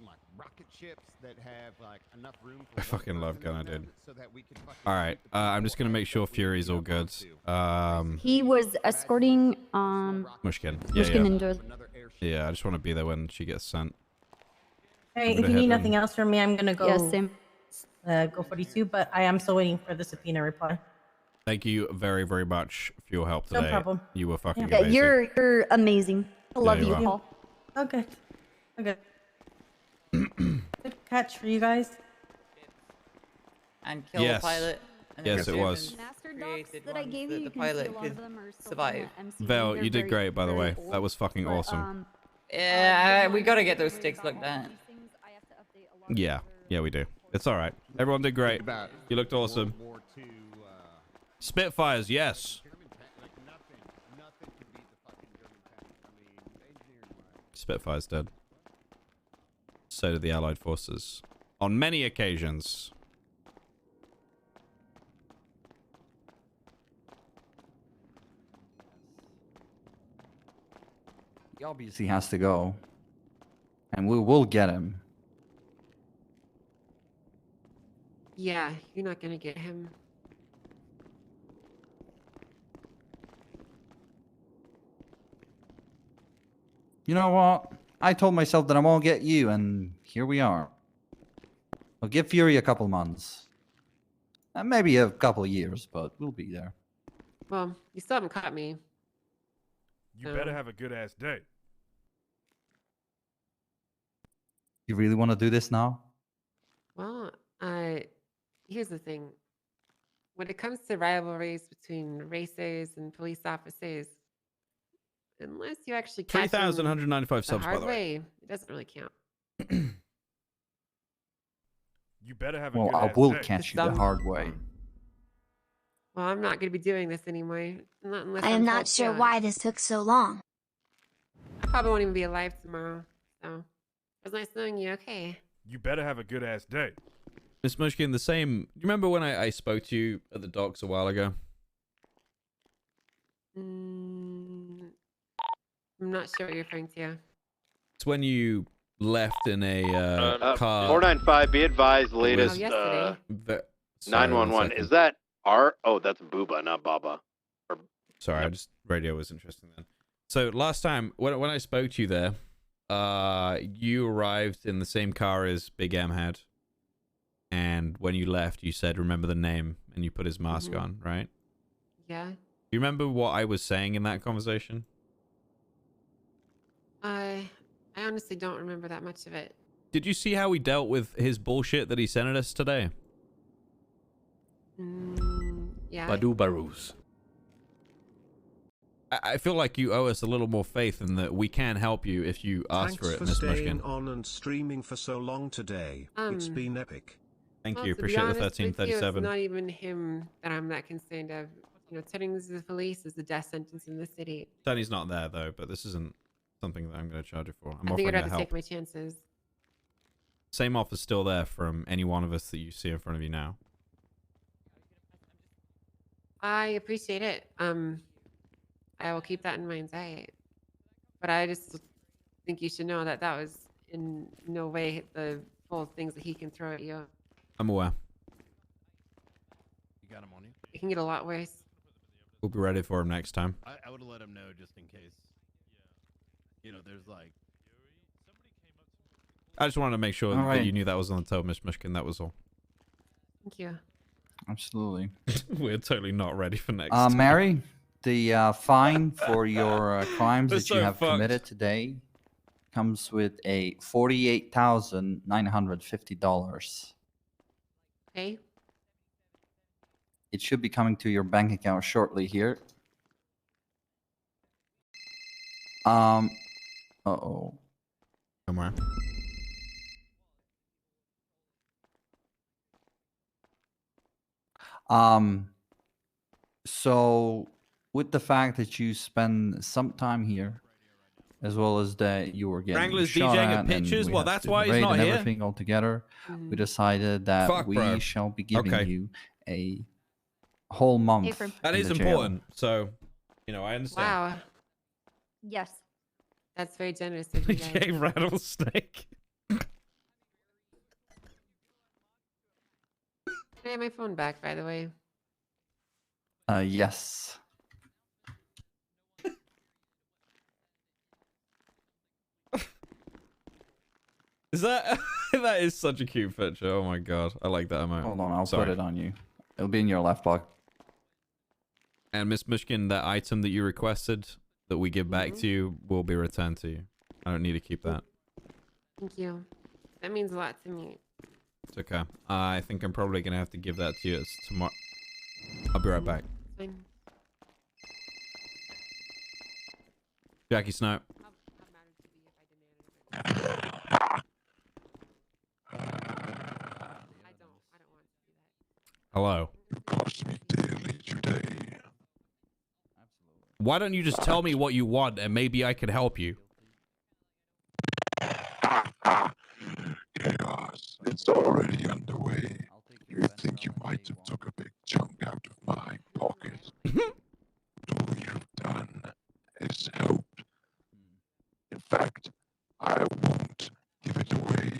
like rocket ships that have like enough room for I fucking love Gunnar, dude. so that we can fucking Alright, I'm just gonna make sure Fury's all good. He was escorting Mushkin. Mushkin Ninja. Yeah, I just want to be there when she gets sent. Hey, I'm if gonna you need hit nothing else from me, I'm gonna go. Yeah, same. Go 42, but I am still waiting for the subpoena reply. Thank you very, very much for your help No today. problem. You were fucking Yeah, amazing. you're amazing. I love you you, are. Paul. Okay. Okay. Good catch for you guys. And kill Yes. the pilot. And Yes, then it was. Master created that I ones gave that you, the you can see pilot a lot could of them are still survive. from the MC. Vel, They're you did very, great, by the very way. old. That was fucking But, awesome. Yeah, we gotta get those sticks looked at. Yeah, we do. It's alright. Everyone did great. You looked awesome. Spitfires, yes. Spitfire's dead. So did the Allied forces. On many occasions. He obviously has to go. And we will get him. Yeah, you're not gonna get him. You know what? I told myself that I won't get you, and here we are. I'll give Fury a couple months. And maybe a couple years, but we'll be there. Well, you still haven't caught me. You better have a good ass day. You really want to do this now? Well, here's the thing. When it comes to rivalries between racers and police officers, unless you actually catch them 3,195 the subs, by hard the way. way, it doesn't really count. You better have a Well, good I ass will day. catch you the hard way. Well, I'm not going to be doing this anymore. Not unless I I'm am told not sure to. why this took so long. I probably won't even be alive tomorrow. So, it was nice knowing you. Okay. You better have a good ass day. Miss Mushkin, the same. You remember when I spoke to you at the docks a while ago? I'm not sure what you're referring to. It's when you left in a car. 495, be advised, latest yesterday. 911. Is that R? Oh, that's Booba, not Baba. Sorry, I just radio was interesting then. So last time when I spoke to you there, you arrived in the same car as Big M had, and when you left, you said, "Remember the name," and you put his mask on, right? Yeah. Do you remember what I was saying in that conversation? I honestly don't remember that much of it. Did you see how we dealt with his bullshit that he sent us today? Yeah. Badu Barus. I feel like you owe us a little more faith in that we can help you if you ask for it, Miss staying Mushkin. on and streaming for so long today. It's been epic. Thank Well, you. to be Appreciate the honest with you, 1337. It's not even him that I'm that concerned of. You know, telling this to the police is the death sentence in the city. Tony's not there though, but this isn't something that I'm going to charge you for. I'm I think offering I'd to have to help. take my chances. Same offer's still there from any one of us that you see in front of you now. I appreciate it. I will keep that in mind. But I just think you should know that that was in no way the full things that he can throw at you. I'm aware. You got him on you? It can get a lot worse. We'll be ready for him next time. I would have let him know just in case. You know, there's like. I just wanted to make sure All right. that you knew that was on the toe, Miss Mushkin. That was all. Thank you. Absolutely. We're totally not ready for next time. Mary, the fine for your crimes We're that you so have fucked. committed today comes with a $48,950. Okay. It should be coming to your bank account shortly here. Uh-oh. Somewhere. So with the fact that you spend some time here, as well as that you were getting Wrangler's shot DJing at at, and pitches? we Well, have that's to why he's raid not and here. everything all together, we decided that Fuck, we bro. shall be giving Okay. you a whole month. That in is the jail. important. So, you know, I understand. Wow. Yes. That's very generous of you guys. Yay, rattlesnake. Can I have my phone back, by the way? Yes. Is that that is such a cute picture? Oh my god, I like that emote. Hold on, I'll Sorry. put it on you. It'll be in your left pocket. And Miss Mushkin, that item that you requested that we give back to you will be returned to you. I don't need to keep that. Thank you. That means a lot to me. It's okay. I think I'm probably gonna have to give that to you tomorrow. I'll be right back. Fine. Jackie Snow. Hello. Why don't you just tell me what you want and maybe I could help you? Chaos. It's already underway. You think you might have took a big chunk out of my pocket. But all you've done is helped. In fact, I won't give it away.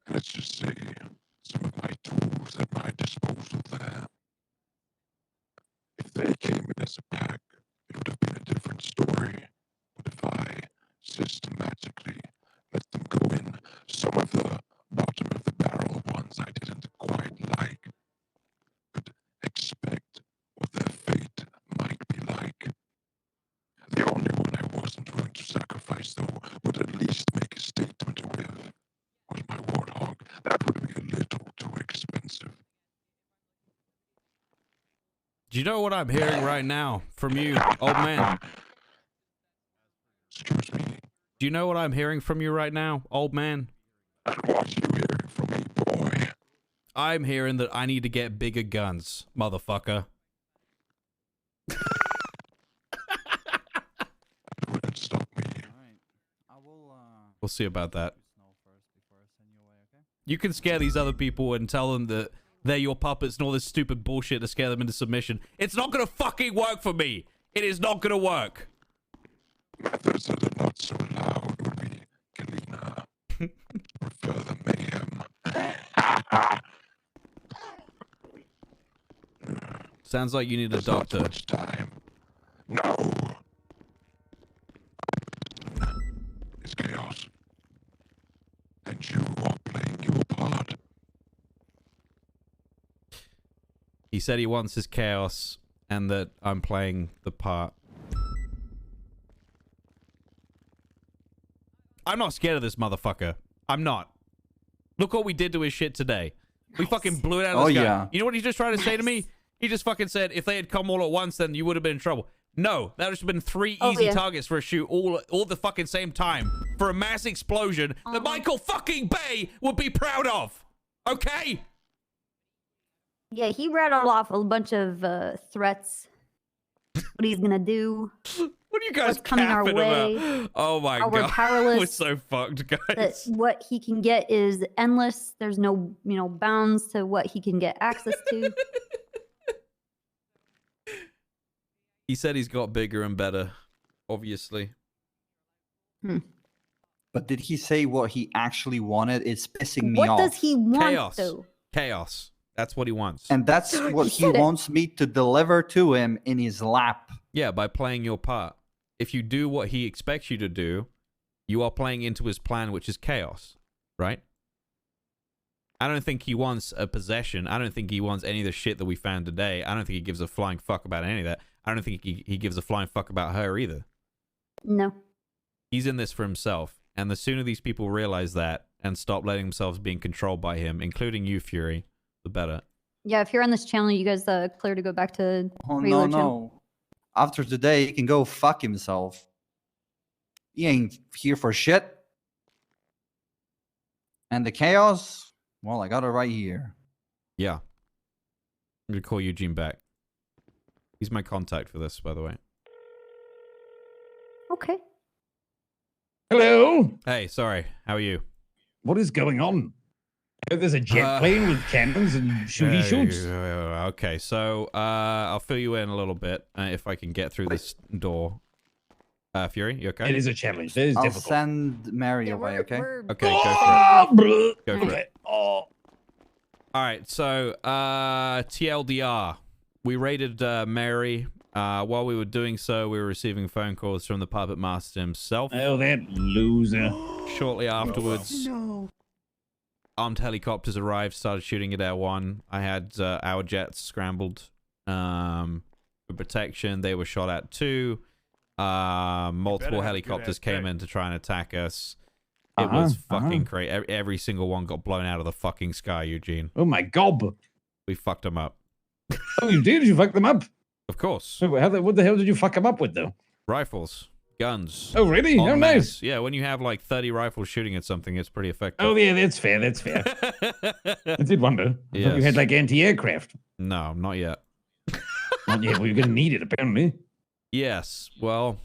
Let's just say some of my tools at my disposal there. If they came in as a pack, it would have been a different story. But if I systematically let them go in, some of the bottom of the barrel ones I didn't quite like, could expect what their fate might be like. The only one I wasn't willing to sacrifice, though, would at least make a statement with, was my warthog. That would be a little too expensive. Do you know what I'm hearing right now from you, old man? Excuse me, Do you know what I'm hearing from you right now, old man? What are you hearing from me, boy? I'm hearing that I need to get bigger guns, motherfucker. Wouldn't stop me. We'll see about that. You can scare these other people and tell them that they're your puppets and all this stupid bullshit to scare them into submission. It's not gonna fucking work for me. It is not gonna work. Methods that are not so loud would be Kalina. Prefer the mayhem. Sounds like you need a doctor. Time. No. It's chaos. And you are playing your part. He said he wants his chaos and that I'm playing the part. I'm not scared of this motherfucker. I'm not. Look what we did to his shit today. We fucking blew it out of the sky. Yeah. You know what he just tried to say to me? He just fucking said, if they had come all at once, then you would have been in trouble. No, that would have been 3 easy targets for a shoot all the fucking same time for a mass explosion that Michael fucking Bay would be proud of. Okay? Yeah, he rattled off a bunch of threats. What he's gonna do. What are you guys what's coming our capping way. about? Oh my How god. we're powerless. We're so fucked, That guys. what he can get is endless. There's no, bounds to what he can get access to. He said he's got bigger and better, obviously. But did he say what he actually wanted? It's pissing me What off. does he want, Chaos. though? Chaos. That's what he wants. And that's what he said it. wants me to deliver to him in his lap. Yeah, by playing your part. If you do what he expects you to do, you are playing into his plan, which is chaos, right? I don't think he wants a possession. I don't think he wants any of the shit that we found today. I don't think he gives a flying fuck about any of that. I don't think he gives a flying fuck about her either. No. He's in this for himself. And the sooner these people realize that and stop letting themselves being controlled by him, including you, Fury, the better. Yeah, if you're on this channel, you guys clear to go back to Oh, regular no, channel. no. After today, he can go fuck himself. He ain't here for shit. And the chaos, well, I got it right here. Yeah. I'm going to call Eugene back. He's my contact for this, by the way. Okay. Hello. Hey, sorry. How are you? What is going on? There's a jet plane with cannons and shooty shoots. Okay, so I'll fill you in a little bit if I can get through this door. Fury, you okay? It is a challenge. It is I'll difficult. send Mary away, okay? Okay, go for it. Go for Okay. it. All right, so TLDR. We raided Mary. While we were doing so, we were receiving phone calls from the puppet master himself. Oh, that loser. Shortly afterwards, armed helicopters arrived, started shooting at Air 1. I had our jets scrambled for protection. They were shot at too. Multiple helicopters came in to try and attack us. It was fucking crazy. Every single one got blown out of the fucking sky, Eugene. Oh my god. We fucked them up. Oh, you did? You fucked them up? Of course. What the hell did you fuck them up with, though? Rifles. Guns. Oh, really? En Oh, masse. nice. Yeah, when you have like 30 rifles shooting at something, it's pretty effective. Oh, yeah, that's fair. That's fair. I did wonder. I thought you had like anti-aircraft. No, not yet. Not yet. Well, you're going to need it, apparently. Yes. Well,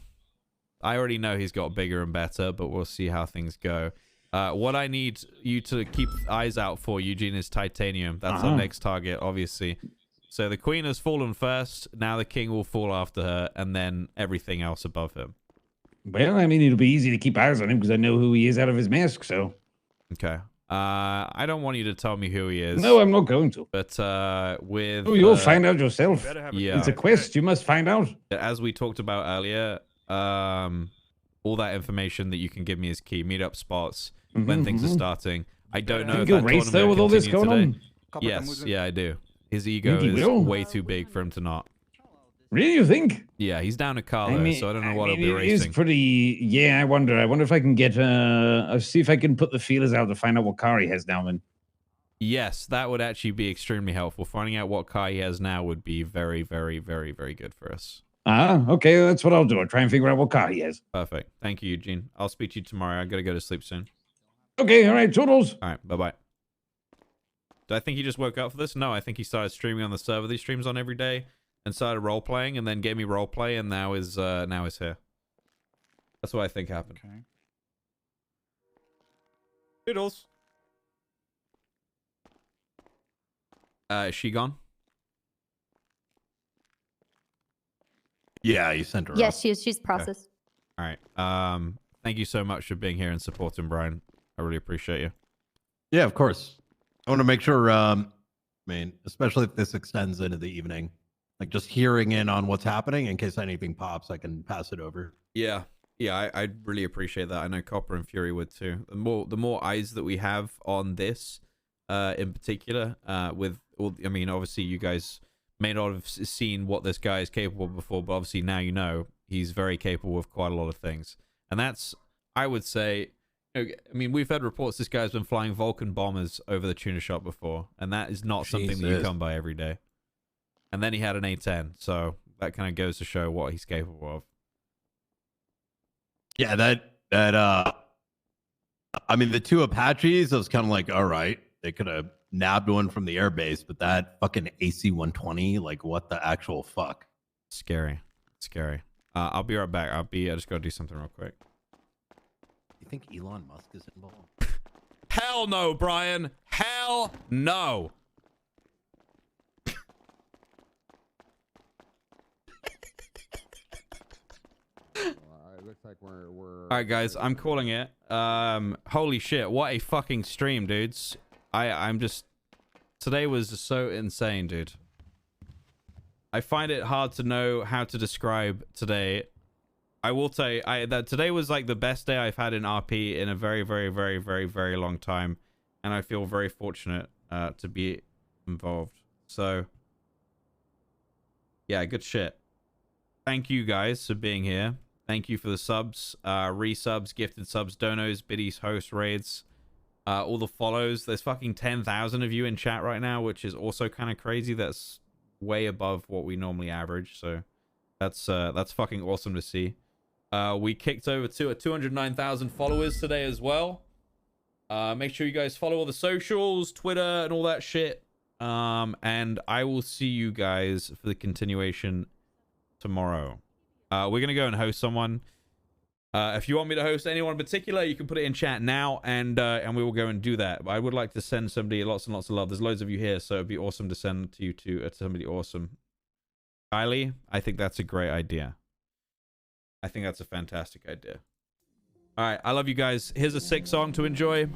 I already know he's got bigger and better, but we'll see how things go. What I need you to keep eyes out for, Eugene, is titanium. That's our next target, obviously. So the queen has fallen first. Now the king will fall after her, and then everything else above him. Well, I mean, it'll be easy to keep eyes on him because I know who he is out of his mask, so. Okay. I don't want you to tell me who he is. No, I'm not going to. But with... Oh, you'll find out yourself. Yeah. It's a quest. You must find out. As we talked about earlier, all that information that you can give me is key. Meet-up spots, when things are starting. I don't know if you'll that race tournament though with all this continue going today. on? Yes, yeah, I do. His ego Think he is will? way too big for him to not. Really, you think? Yeah, he's down a car though, so I don't know what he'll be it is racing. pretty. Yeah, I wonder if I can get. I'll see if I can put the feelers out to find out what car he has now. Then. Yes, that would actually be extremely helpful. Finding out what car he has now would be very, very, very, very good for us. Okay, that's what I'll do. I'll try and figure out what car he has. Perfect. Thank you, Eugene. I'll speak to you tomorrow. I gotta go to sleep soon. Okay, all right, toodles. All right, bye-bye. Do I think he just woke up for this? No, I think he started streaming on the server that he streams on every day and started role-playing and then gave me role-play and now is here. That's what I think happened. Okay. Toodles. Is she gone? Yeah, you sent her. Yes, up. she's processed. All right. Thank you so much for being here and supporting Brian. I really appreciate you. Yeah, of course. I want to make sure, I mean, especially if this extends into the evening, like just hearing in on what's happening in case anything pops, I can pass it over. Yeah. Yeah, I really appreciate that. I know Copper and Fury would too. The more eyes that we have on this, in particular, with all, I mean, obviously you guys may not have seen what this guy is capable of before, but obviously now you know he's very capable of quite a lot of things. And that's, I would say, I mean, we've had reports this guy's been flying Vulcan bombers over the tuna shop before, and that is not something that you come by every day. And then he had an A-10, so that kind of goes to show what he's capable of. Yeah, I mean, the two Apaches, I was kind of like, all right, they could have nabbed one from the airbase, but that fucking AC-120, like, what the actual fuck? Scary. Scary. I'll be right back. I just gotta do something real quick. You think Elon Musk is involved? Hell no, Brian. Hell no. It looks like we're all right, guys. I'm calling it. Holy shit! What a fucking stream, dudes. I'm just. Today was just so insane, dude. I find it hard to know how to describe today. I will say that today was like the best day I've had in RP in a very, very, very, very, very long time, and I feel very fortunate to be involved. So, yeah, good shit. Thank you guys for being here. Thank you for the subs, resubs, gifted subs, donos, biddies, host raids, all the follows. There's fucking 10,000 of you in chat right now, which is also kind of crazy. That's way above what we normally average. So that's fucking awesome to see. We kicked over to 209,000 followers today as well. Make sure you guys follow all the socials, Twitter, and all that shit. And I will see you guys for the continuation tomorrow. We're going to go and host someone. If you want me to host anyone in particular, you can put it in chat now, and we will go and do that. But I would like to send somebody lots and lots of love. There's loads of you here, so it'd be awesome to send to you to somebody awesome. Kylie, I think that's a great idea. I think that's a fantastic idea. All right, I love you guys. Here's a sick song to enjoy.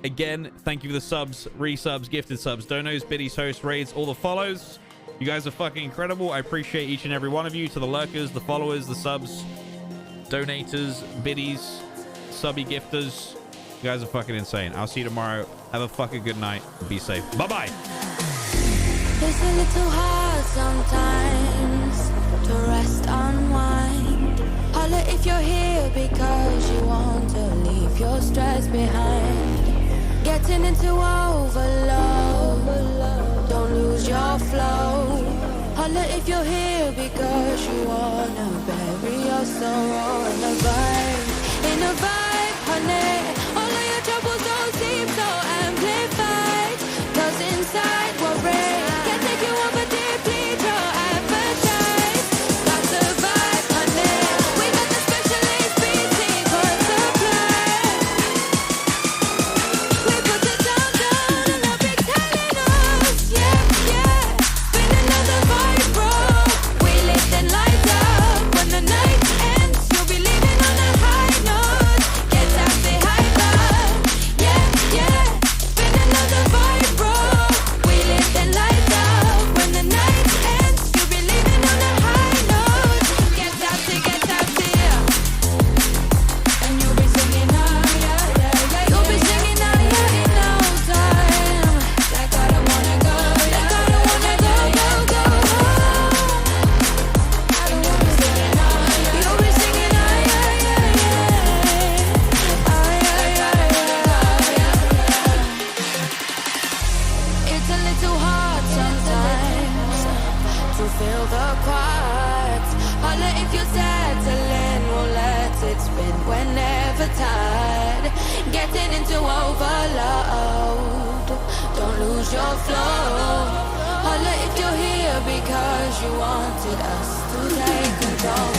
Again, thank you for the subs, resubs, gifted subs, donos, biddies, hosts, raids, all the follows. You guys are fucking incredible. I appreciate each and every one of you. To the lurkers, the followers, the subs, donators, biddies, subby gifters. You guys are fucking insane. I'll see you tomorrow. Have a fucking good night. Be safe. Bye-bye. It's a little hard sometimes to rest, unwind. Holla if you're here because you want to leave your stress behind. Getting into overload, don't lose your flow. Holla if you're here because you wanna bury your sorrow in a vibe, honey. All of your troubles don't seem so amplified, 'cause inside we're brave. Can't take you over deeply, your appetite. Got the vibe, honey. We got the specialist BT for supply. We put the down and the big telling us, yeah. Spin another vibe, bro. We lift and light up. When the night ends, you'll be leaving on a high note. Get that big hype up, yeah. Spin another vibe, bro. We lift and light up. When the night ends, you'll be leaving on a high note. Get that, yeah. And you'll be singing, yeah. You'll be singing, yeah, in no time. Like I don't wanna go, go. I don't wanna be singing, you'll be singing, It's a little hard sometimes to feel the quiet, Holla if you're settling, we'll let it spin whenever tired. Getting into overload, don't lose your flow. Holla if you're here because you wanted us to take control.